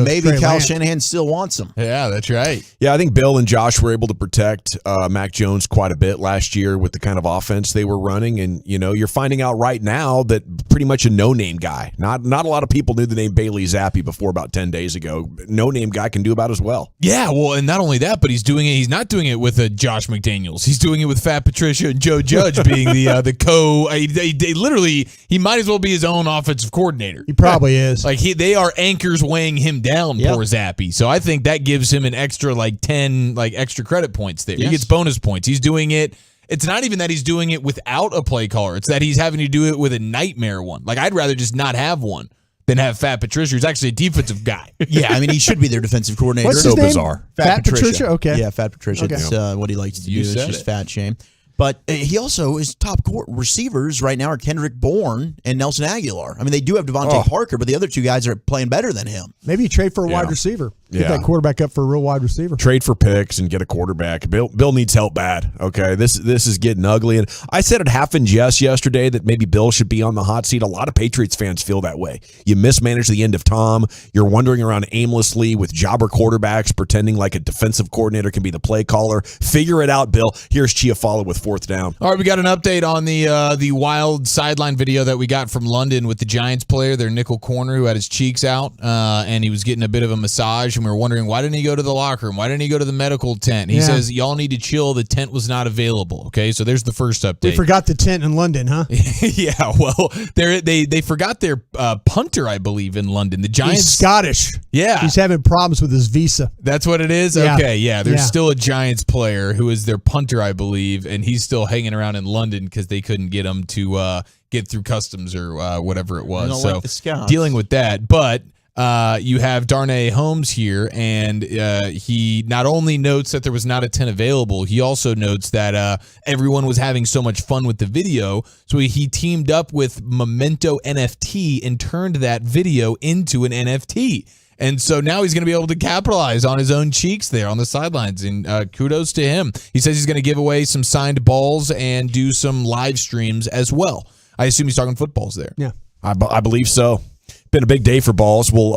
maybe
Trey
Kyle
Lance.
Shanahan still wants him.
Yeah, that's right.
Yeah, I think Bill and Josh were able to protect Mac Jones quite a bit last year with the kind of offense they were running. And, you're finding out right now that pretty much a no-name guy. Not a lot of people knew the name Bailey Zappe before about 10 days ago. No-name guy can do about as well.
Yeah, well, and not only that, but he's not doing it with a Josh McDaniels. He's doing it with Fat Patricia and Joe Judge being the co. He might as well be his own offensive coordinator.
He probably is.
They are anchors weighing him down, poor Zappe. So I think that gives him an extra 10 extra credit points there. Yes. He gets bonus points. He's doing it. It's not even that he's doing it without a play caller. It's that he's having to do it with a nightmare one. I'd rather just not have one than have Fat Patricia, who's actually a defensive guy.
Yeah, I mean, he should be their defensive coordinator.
What's his name? Bizarre. Fat Patricia? Okay.
Yeah, Fat Patricia.
Okay.
That's what he likes to do. It's just fat shame. But he also, his top receivers right now are Kendrick Bourne and Nelson Aguilar. I mean, they do have Devontae Parker, but the other two guys are playing better than him.
Maybe you trade for a wide receiver. Get that quarterback up for a real wide receiver.
Trade for picks and get a quarterback. Bill needs help bad. Okay, this is getting ugly. And I said it half in jest yesterday that maybe Bill should be on the hot seat. A lot of Patriots fans feel that way. You mismanage the end of Tom. You're wandering around aimlessly with jobber quarterbacks, pretending like a defensive coordinator can be the play caller. Figure it out, Bill. Here's Chiafalo with fourth down.
All right, we got an update on the wild sideline video that we got from London with the Giants player, their nickel corner, who had his cheeks out, and he was getting a bit of a massage British, and we were wondering, why didn't he go to the locker room? Why didn't he go to the medical tent? He says, y'all need to chill. The tent was not available. Okay, so there's the first update.
We forgot the tent in London, huh?
Yeah, well, they forgot their punter, I believe, in London. The Giants.
He's Scottish.
Yeah.
He's having problems with his visa.
That's what it is?
Yeah.
Okay, yeah. There's
Yeah.
still a Giants player who is their punter, I believe, and he's still hanging around in London because they couldn't get him to get through customs or whatever it was.
don't
So
like the Scots.
dealing with that. But you have Darnay Holmes here, and he not only notes that there was not a tent available, he also notes that everyone was having so much fun with the video, so he teamed up with Memento NFT and turned that video into an NFT. And so now he's going to be able to capitalize on his own cheeks there on the sidelines, and kudos to him. He says he's going to give away some signed balls and do some live streams as well. I assume he's talking footballs there.
Yeah.
I believe so. Been a big day for balls. We'll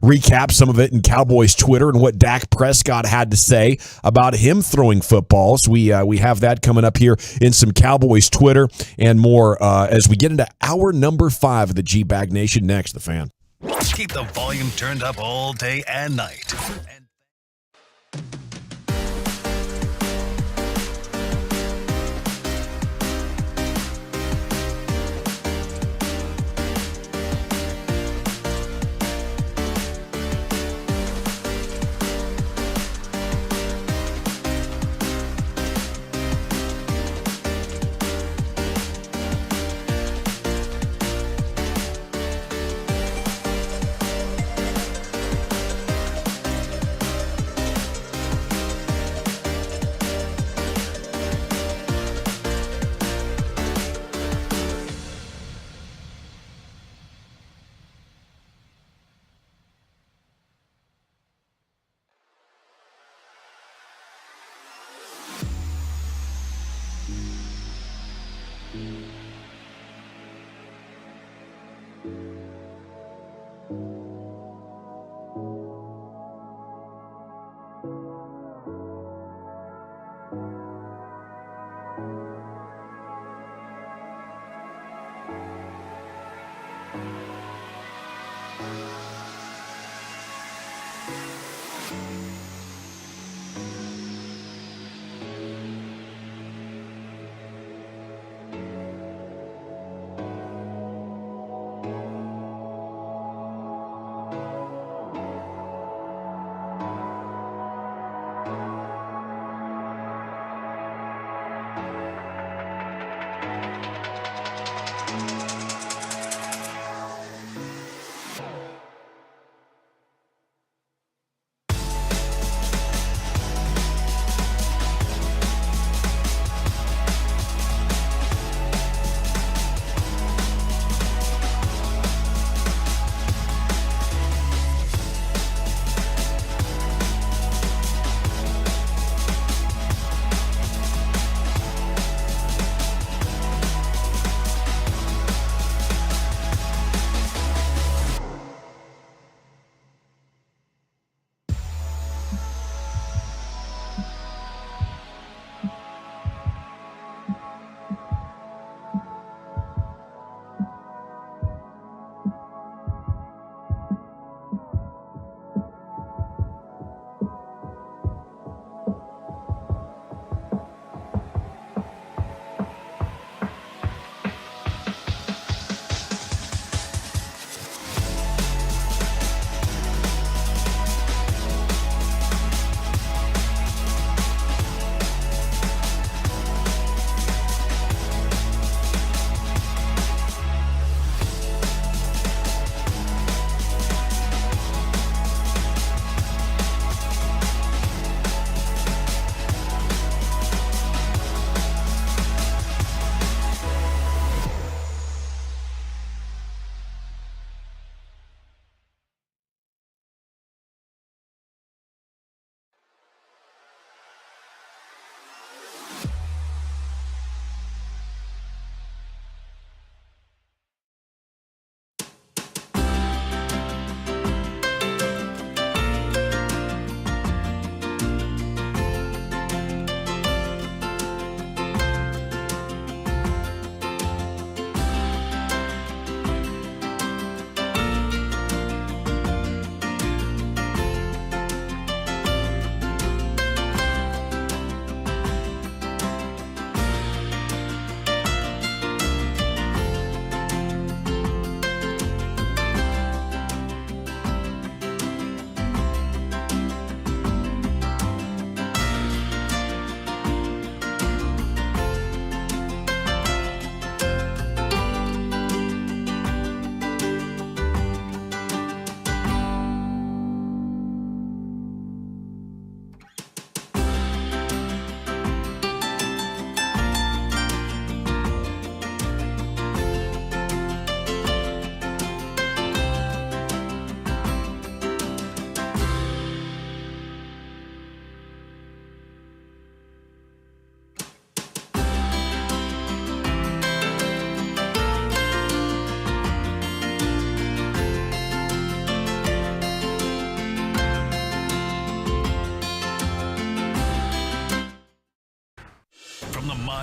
recap some of it in Cowboys Twitter and what Dak Prescott had to say about him throwing footballs. We have that coming up here in some Cowboys Twitter and more as we get into hour number 5 of the G-Bag Nation next. The Fan.
Keep the volume turned up all day and night.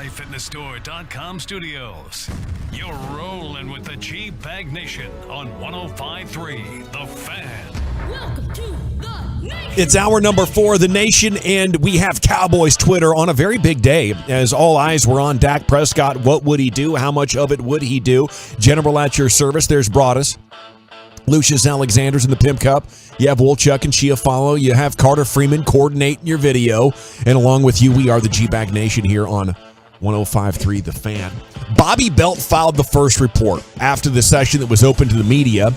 MyFitnessStore.com studios. You're rolling with the G-Bag Nation on 105.3 The Fan.
Welcome to the Nation.
It's hour number 4 of the Nation, and we have Cowboys Twitter on a very big day as all eyes were on Dak Prescott. What would he do? How much of it would he do? General at your service. There's Broadus. Lucius Alexander's in the Pimp Cup. You have Wolchuk and Chia follow. You have Carter Freeman coordinating your video. And along with you, we are the G-Bag Nation here on 105.3 The Fan. Bobby Belt filed the first report after the session that was open to the media.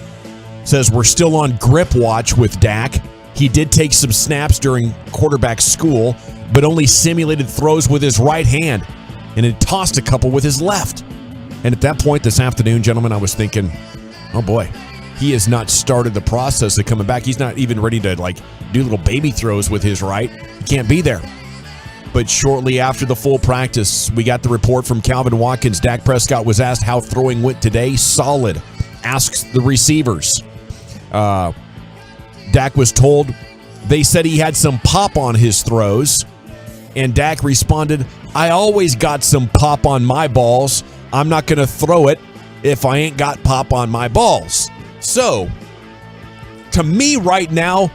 Says we're still on grip watch with Dak. He did take some snaps during quarterback school, but only simulated throws with his right hand and had tossed a couple with his left. And at that point this afternoon, gentlemen, I was thinking, oh boy, he has not started the process of coming back. He's not even ready to do little baby throws with his right. He can't be there. But shortly after the full practice, we got the report from Calvin Watkins. Dak Prescott was asked how throwing went today. Solid. Asks the receivers. Dak was told they said he had some pop on his throws. And Dak responded, I always got some pop on my balls. I'm not going to throw it if I ain't got pop on my balls. So, to me right now,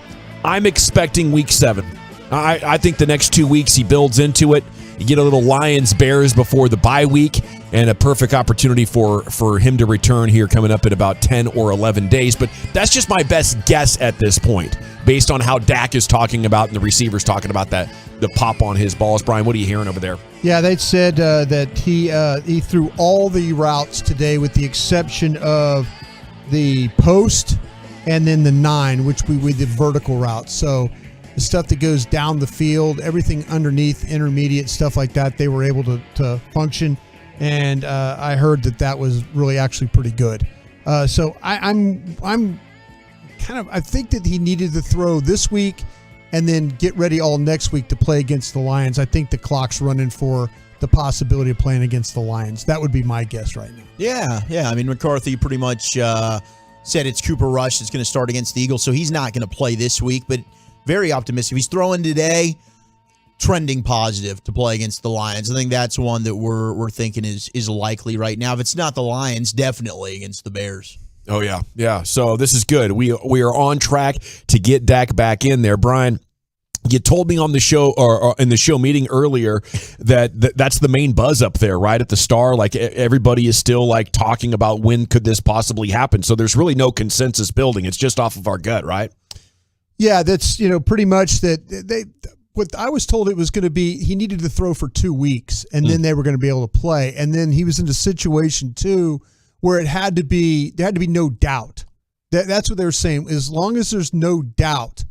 I'm expecting week 7. I think the next 2 weeks he builds into it. You get a little Lions-Bears before the bye week and a perfect opportunity for him to return here coming up in about 10 or 11 days. But that's just my best guess at this point based on how Dak is talking about and the receivers talking about the pop on his balls. Brian, what are you hearing over there?
Yeah, they said that he threw all the routes today with the exception of the post and then the 9, which we the vertical route. So the stuff that goes down the field, everything underneath, intermediate, stuff like that, they were able to function. And I heard that was really actually pretty good. So I'm kind of, I think that he needed to throw this week and then get ready all next week to play against the Lions. I think the clock's running for the possibility of playing against the Lions. That would be my guess right now.
Yeah. I mean, McCarthy pretty much said it's Cooper Rush that's going to start against the Eagles, so he's not going to play this week, but very optimistic. He's throwing today, trending positive to play against the Lions. I think that's one that we're thinking is likely right now. If it's not the Lions, definitely against the Bears.
Oh, yeah. So this is good. We are on track to get Dak back in there. Brian, you told me on the show or in the show meeting earlier that's the main buzz up there, right at the Star. Like everybody is still talking about when could this possibly happen. So there's really no consensus building. It's just off of our gut, right?
Yeah, that's pretty much that. What I was told it was going to be, he needed to throw for 2 weeks, and then they were going to be able to play. And then he was in a situation too where there had to be no doubt. That's what they were saying. As long as there's no doubt,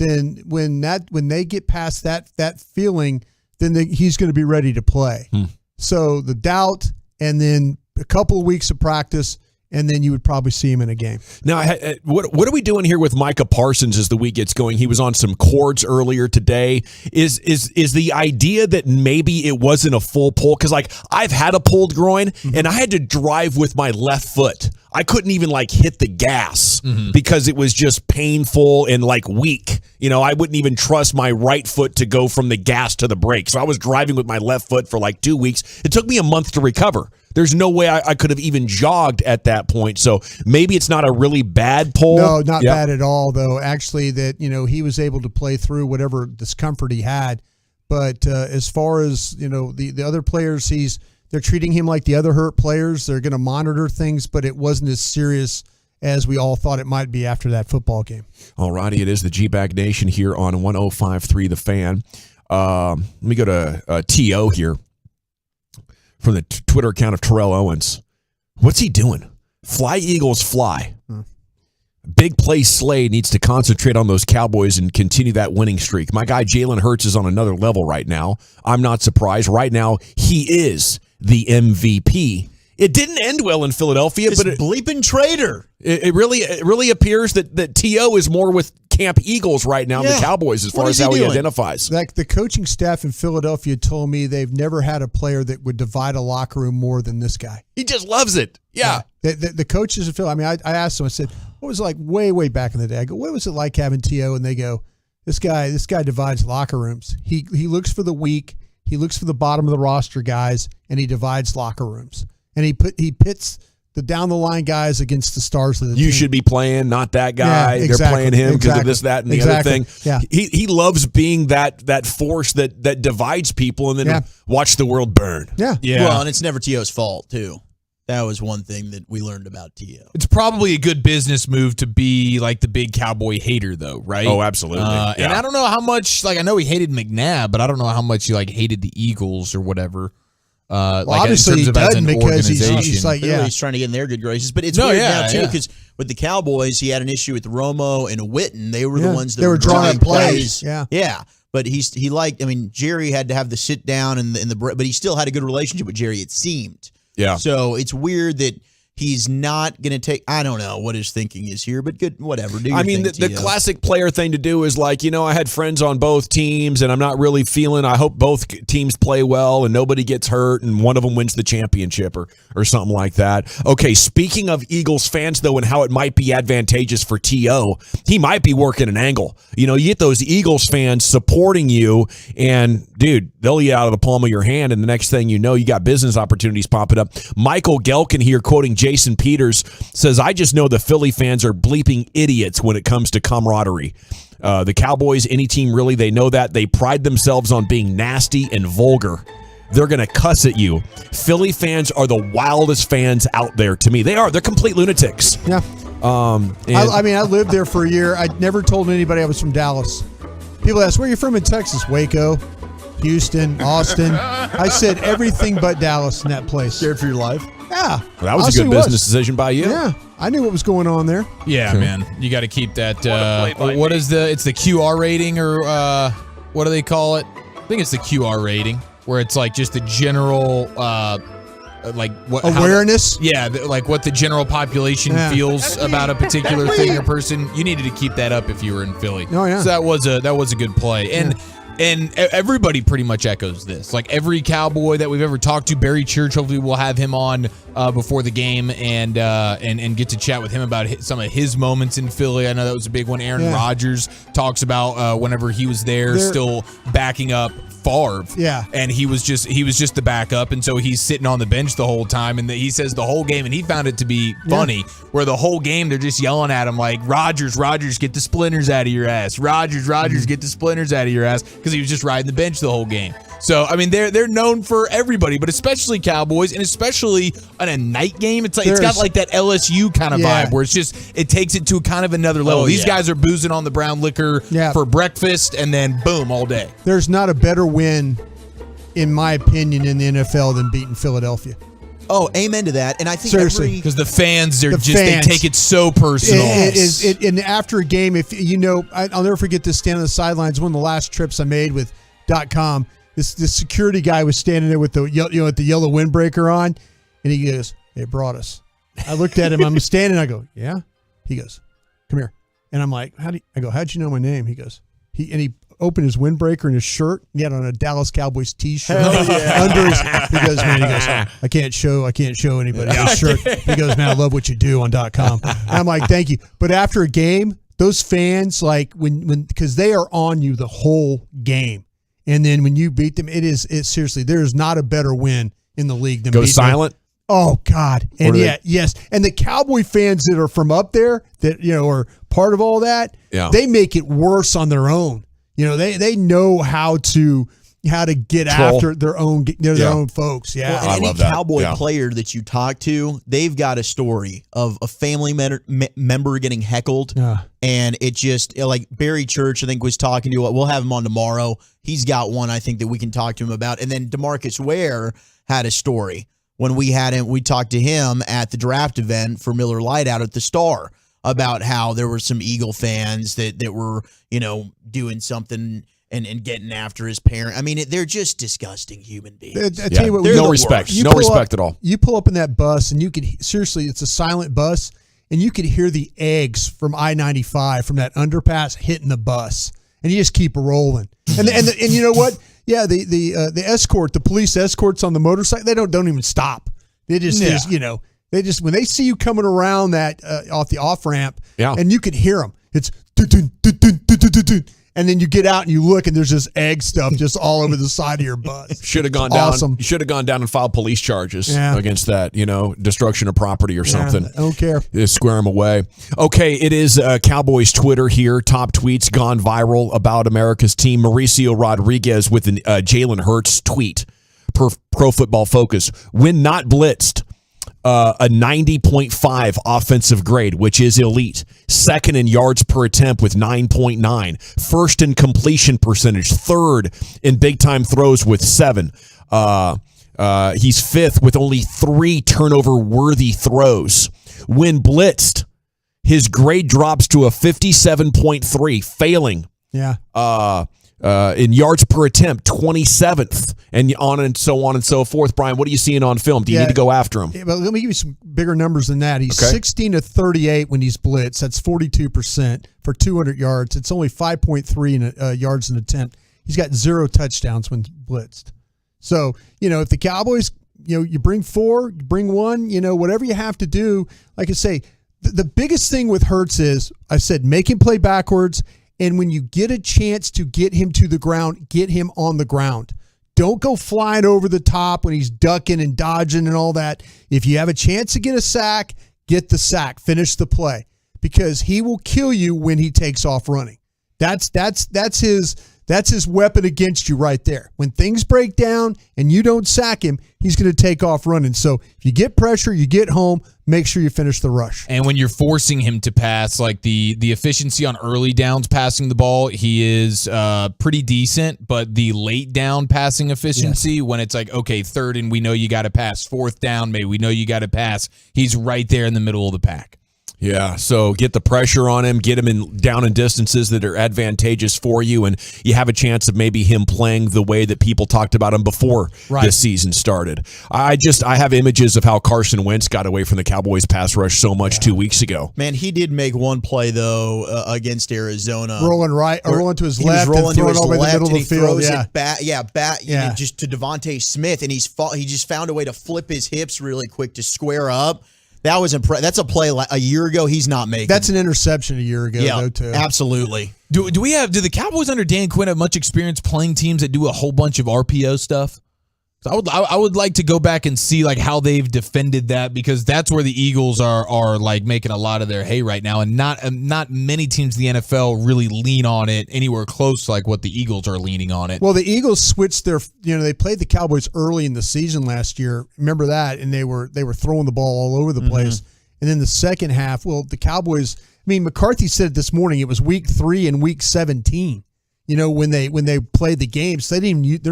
then when they get past that feeling, then he's going to be ready to play. So the doubt, and then a couple of weeks of practice, and then you would probably see him in a game.
Now, what are we doing here with Micah Parsons as the week gets going? He was on some cords earlier today. Is the idea that maybe it wasn't a full pull? Because I've had a pulled groin, and I had to drive with my left foot. I couldn't even hit the gas because it was just painful and weak. I wouldn't even trust my right foot to go from the gas to the brake. So I was driving with my left foot for 2 weeks. It took me a month to recover. There's no way I could have even jogged at that point. So maybe it's not a really bad pull.
No, not bad at all, though. Actually, that he was able to play through whatever discomfort he had. But as far as the other players, they're treating him like the other hurt players. They're going to monitor things, but it wasn't as serious as we all thought it might be after that football game.
All righty, it is the G-Bag Nation here on 105.3 The Fan. Let me go to T.O. here from the Twitter account of Terrell Owens. What's he doing? Fly, Eagles, fly. Big play Slade needs to concentrate on those Cowboys and continue that winning streak. My guy Jalen Hurts is on another level right now. I'm not surprised. Right now, he is the MVP. It didn't end well in Philadelphia, but
bleeping traitor.
It really appears that T.O. is more with Camp Eagles right now than the Cowboys as far as how he identifies.
The coaching staff in Philadelphia told me they've never had a player that would divide a locker room more than this guy.
He just loves it. Yeah.
The coaches in Philadelphia, I asked them, I said, what was it like way back in the day? I go, what was it like having T.O.? And they go, this guy divides locker rooms. He looks for the weak. he looks for the bottom of the roster guys, and he divides locker rooms. And he pits the down the line guys against the stars of the team.
You should be playing, not that guy.
Yeah, exactly,
They're playing him because of this, that, and the other thing.
Yeah.
He loves being that force that divides people and then watch the world burn.
Yeah.
Well, and it's never T.O.'s fault, too. That was one thing that we learned about T.O.
It's probably a good business move to be like the big Cowboy hater, though, right?
Oh, absolutely.
And I don't know how much, I know he hated McNabb, but I don't know how much he hated the Eagles or whatever.
Obviously he doesn't because he's like,
he's trying to get in their good graces. But it's weird now, too, because with the Cowboys, he had an issue with Romo and Witten. They were the ones that
were drawing plays.
Yeah. But he liked, Jerry had to have the sit down but he still had a good relationship with Jerry, it seemed.
Yeah.
So it's weird that he's not going to take, I don't know what his thinking is here, but good, whatever. Do your thing,
the classic player thing to do is like, I had friends on both teams and I'm not really feeling, I hope both teams play well and nobody gets hurt and one of them wins the championship or something like that. Okay, speaking of Eagles fans, though, and how it might be advantageous for T.O., he might be working an angle. You get those Eagles fans supporting you and, dude, they'll eat out of the palm of your hand and the next thing you know, you got business opportunities popping up. Michael Gelkin here quoting Jason Peters says, I just know the Philly fans are bleeping idiots when it comes to camaraderie. The Cowboys, any team really, they know that. They pride themselves on being nasty and vulgar. They're going to cuss at you. Philly fans are the wildest fans out there to me. They are. They're complete lunatics.
Yeah. I lived there for a year. I never told anybody I was from Dallas. People ask, where are you from in Texas? Waco, Houston, Austin. I said everything but Dallas in that place.
Scared for your life?
Yeah.
Well, that was a good business decision by you.
Yeah. I knew what was going on there.
Yeah, man. You got to keep that. It's the QR rating or what do they call it? I think it's the QR rating where it's like just the general
awareness.
Like what the general population feels about a particular thing or person. You needed to keep that up if you were in Philly.
Oh yeah.
So that was a good play. And everybody pretty much echoes this. Like every Cowboy that we've ever talked to, Barry Church, hopefully we'll have him on before the game and get to chat with him about some of his moments in Philly. I know that was a big one. Aaron Rodgers talks about whenever he was there still backing up Favre.
Yeah.
And he was just the backup, and so he's sitting on the bench the whole time, and he says the whole game, and he found it to be funny, where the whole game they're just yelling at him like, Rodgers, get the splinters out of your ass. Rodgers, get the splinters out of your ass, because he was just riding the bench the whole game. So, they're known for everybody, but especially Cowboys, and especially on a night game. It's got like that LSU kind of vibe where it takes it to kind of another level. These guys are boozing on the brown liquor for breakfast, and then boom, all day.
There's not a better win, in my opinion, in the NFL than beating Philadelphia.
Oh, amen to that. And I think
seriously,
because the fans, they take it so personal.
And after a game, if I'll never forget this. Standing on the sidelines, one of the last trips I made with .com. This security guy was standing there with the with the yellow windbreaker on, and he goes, "They brought us." I looked at him. I'm standing. I go, "Yeah." He goes, "Come here," and I'm like, "How'd you know my name?" He goes, he opened his windbreaker in his shirt. He had on a Dallas Cowboys T-shirt under his. He goes, I can't show anybody this shirt. He goes, man, I love what you do on .com. And I'm like, thank you. But after a game, those fans, like when because they are on you the whole game, and then when you beat them, it's seriously, there is not a better win in the league than
go silent.
Oh God! And yes, and the Cowboy fans that are from up there that are part of all that, they make it worse on their own. They know how to get after their own folks. Yeah,
well, and any Cowboy player that you talk to, they've got a story of a family member getting heckled, and it just like Barry Church, I think, was talking to. We'll have him on tomorrow. He's got one I think that we can talk to him about, and then DeMarcus Ware had a story when we had him. We talked to him at the draft event for Miller Lite out at the Star about how there were some Eagle fans that were, doing something and getting after his parent. They're just disgusting human beings.
I tell you what,
no respect. No respect at all.
You pull up in that bus and you could, seriously, it's a silent bus, and you could hear the eggs from I-95 from that underpass hitting the bus, and you just keep rolling. And you know what? Yeah, the escort, the police escorts on the motorcycle, they don't even stop. They just they just, when they see you coming around that off the off ramp, and you can hear them, it's dun, dun, dun, dun, dun, dun, dun, dun. And then you get out and you look, and there's this egg stuff just all over the side of your butt.
Should have gone
Awesome.
down. You should have gone down and filed police charges against that. Destruction of property or something.
I don't care.
Just square them away. Okay, it is Cowboys Twitter here. Top tweets gone viral about America's team. Mauricio Rodriguez with an Jalen Hurts tweet per Pro Football Focus. When not blitzed, a 90.5 offensive grade, which is elite. Second in yards per attempt with 9.9. First in completion percentage. Third in big-time throws with 7. He's fifth with only 3 turnover-worthy throws. When blitzed, his grade drops to a 57.3, failing.
Yeah.
In yards per attempt, 27th, and on and so forth. Brian, what are you seeing on film? Do you need to go after him?
Yeah, but let me give you some bigger numbers than that. He's 16 to 38 when he's blitzed. That's 42% for 200 yards. It's only 5.3 in yards an attempt. He's got 0 touchdowns when blitzed. So, if the Cowboys, you bring 4, you bring 1, whatever you have to do. Like I say, the biggest thing with Hurts is, I said, make him play backwards. And when you get a chance to get him to the ground, get him on the ground. Don't go flying over the top when he's ducking and dodging and all that. If you have a chance to get a sack, get the sack. Finish the play. Because he will kill you when he takes off running. That's his weapon against you right there. When things break down and you don't sack him, he's going to take off running. So if you get pressure, you get home, make sure you finish the rush.
And when you're forcing him to pass, like the efficiency on early downs passing the ball, he is pretty decent. But the late down passing efficiency, when it's like, okay, 3rd and we know you got to pass, 4th down, maybe we know you got to pass, he's right there in the middle of the pack.
Yeah, so get the pressure on him, get him down in distances that are advantageous for you, and you have a chance of maybe him playing the way that people talked about him before this season started. I have images of how Carson Wentz got away from the Cowboys pass rush so much 2 weeks ago.
Man, he did make one play, though, against Arizona.
Rolling to his left,
rolling to his
all the way
left,
to the middle
and
of the
he
field.
throws it back, just to Devontae Smith, and he just found a way to flip his hips really quick to square up. That was That's a play a year ago he's not making.
That's an interception a year ago, though, too.
Absolutely.
Do the Cowboys under Dan Quinn have much experience playing teams that do a whole bunch of RPO stuff? I would like to go back and see like how they've defended that, because that's where the Eagles are like making a lot of their hay right now, and not many teams in the NFL really lean on it anywhere close to like what the Eagles are leaning on it.
Well, the Eagles switched they played the Cowboys early in the season last year. Remember that? And they were throwing the ball all over the place. And then the second half, the Cowboys, McCarthy said it this morning, it was week 3 and week 17. When they played the games, they're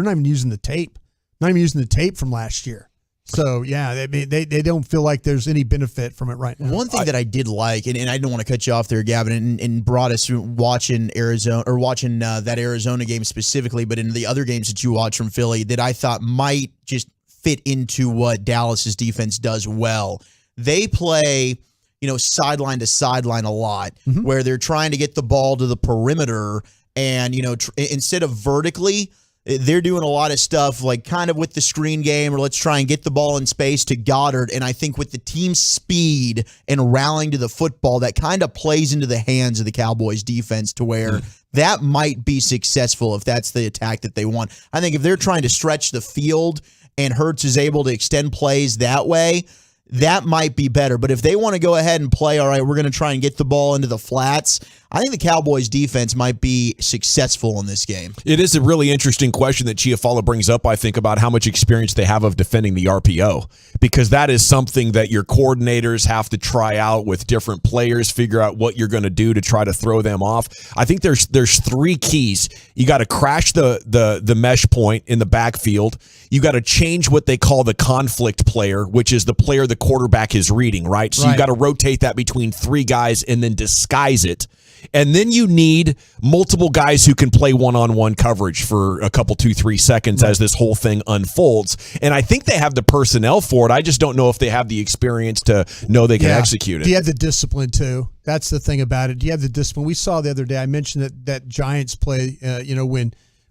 not even using the tape. Not even using the tape from last year. So, yeah, they don't feel like there's any benefit from it right now.
One thing that I did like, and I didn't want to cut you off there, Gavin, and brought us watching Arizona, or watching that Arizona game specifically, but in the other games that you watch from Philly that I thought might just fit into what Dallas's defense does well. They play, sideline to sideline a lot, where they're trying to get the ball to the perimeter, and, instead of vertically, they're doing a lot of stuff like kind of with the screen game, or let's try and get the ball in space to Goddard. And I think with the team's speed and rallying to the football, that kind of plays into the hands of the Cowboys defense to where that might be successful if that's the attack that they want. I think if they're trying to stretch the field and Hurts is able to extend plays that way, that might be better. But if they want to go ahead and play, all right, we're going to try and get the ball into the flats, I think the Cowboys defense might be successful in this game.
It is a really interesting question that Chiafala brings up, I think, about how much experience they have of defending the RPO, because that is something that your coordinators have to try out with different players, figure out what you're going to do to try to throw them off. I think there's 3 keys. You got to crash the mesh point in the backfield. You got to change what they call the conflict player, which is the player the quarterback is reading, right? So you got to rotate that between 3 guys and then disguise it. And then you need multiple guys who can play one-on-one coverage for a couple, 2-3 seconds as this whole thing unfolds. And I think they have the personnel for it. I just don't know if they have the experience to know they can execute it.
Do you have the discipline, too? That's the thing about it. Do you have the discipline? We saw the other day, I mentioned that Giants play,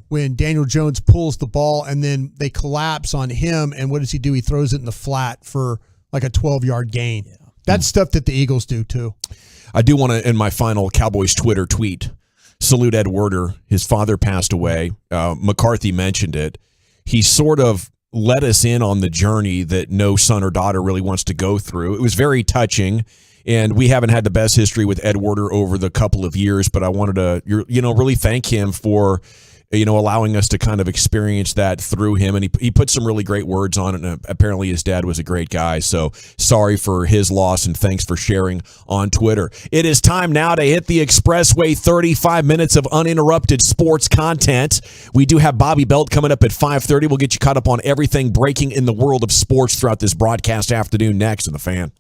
when Daniel Jones pulls the ball and then they collapse on him, and what does he do? He throws it in the flat for like a 12-yard gain. Yeah. That's stuff that the Eagles do, too.
I do want to, in my final Cowboys Twitter tweet, salute Ed Werder. His father passed away. McCarthy mentioned it. He sort of let us in on the journey that no son or daughter really wants to go through. It was very touching, and we haven't had the best history with Ed Werder over the couple of years, but I wanted to, really thank him for, allowing us to kind of experience that through him. And he put some really great words on it. And apparently his dad was a great guy. So sorry for his loss, and thanks for sharing on Twitter. It is time now to hit the expressway. 35 minutes of uninterrupted sports content. We do have Bobby Belt coming up at 5:30. We'll get you caught up on everything breaking in the world of sports throughout this broadcast afternoon next in The Fan.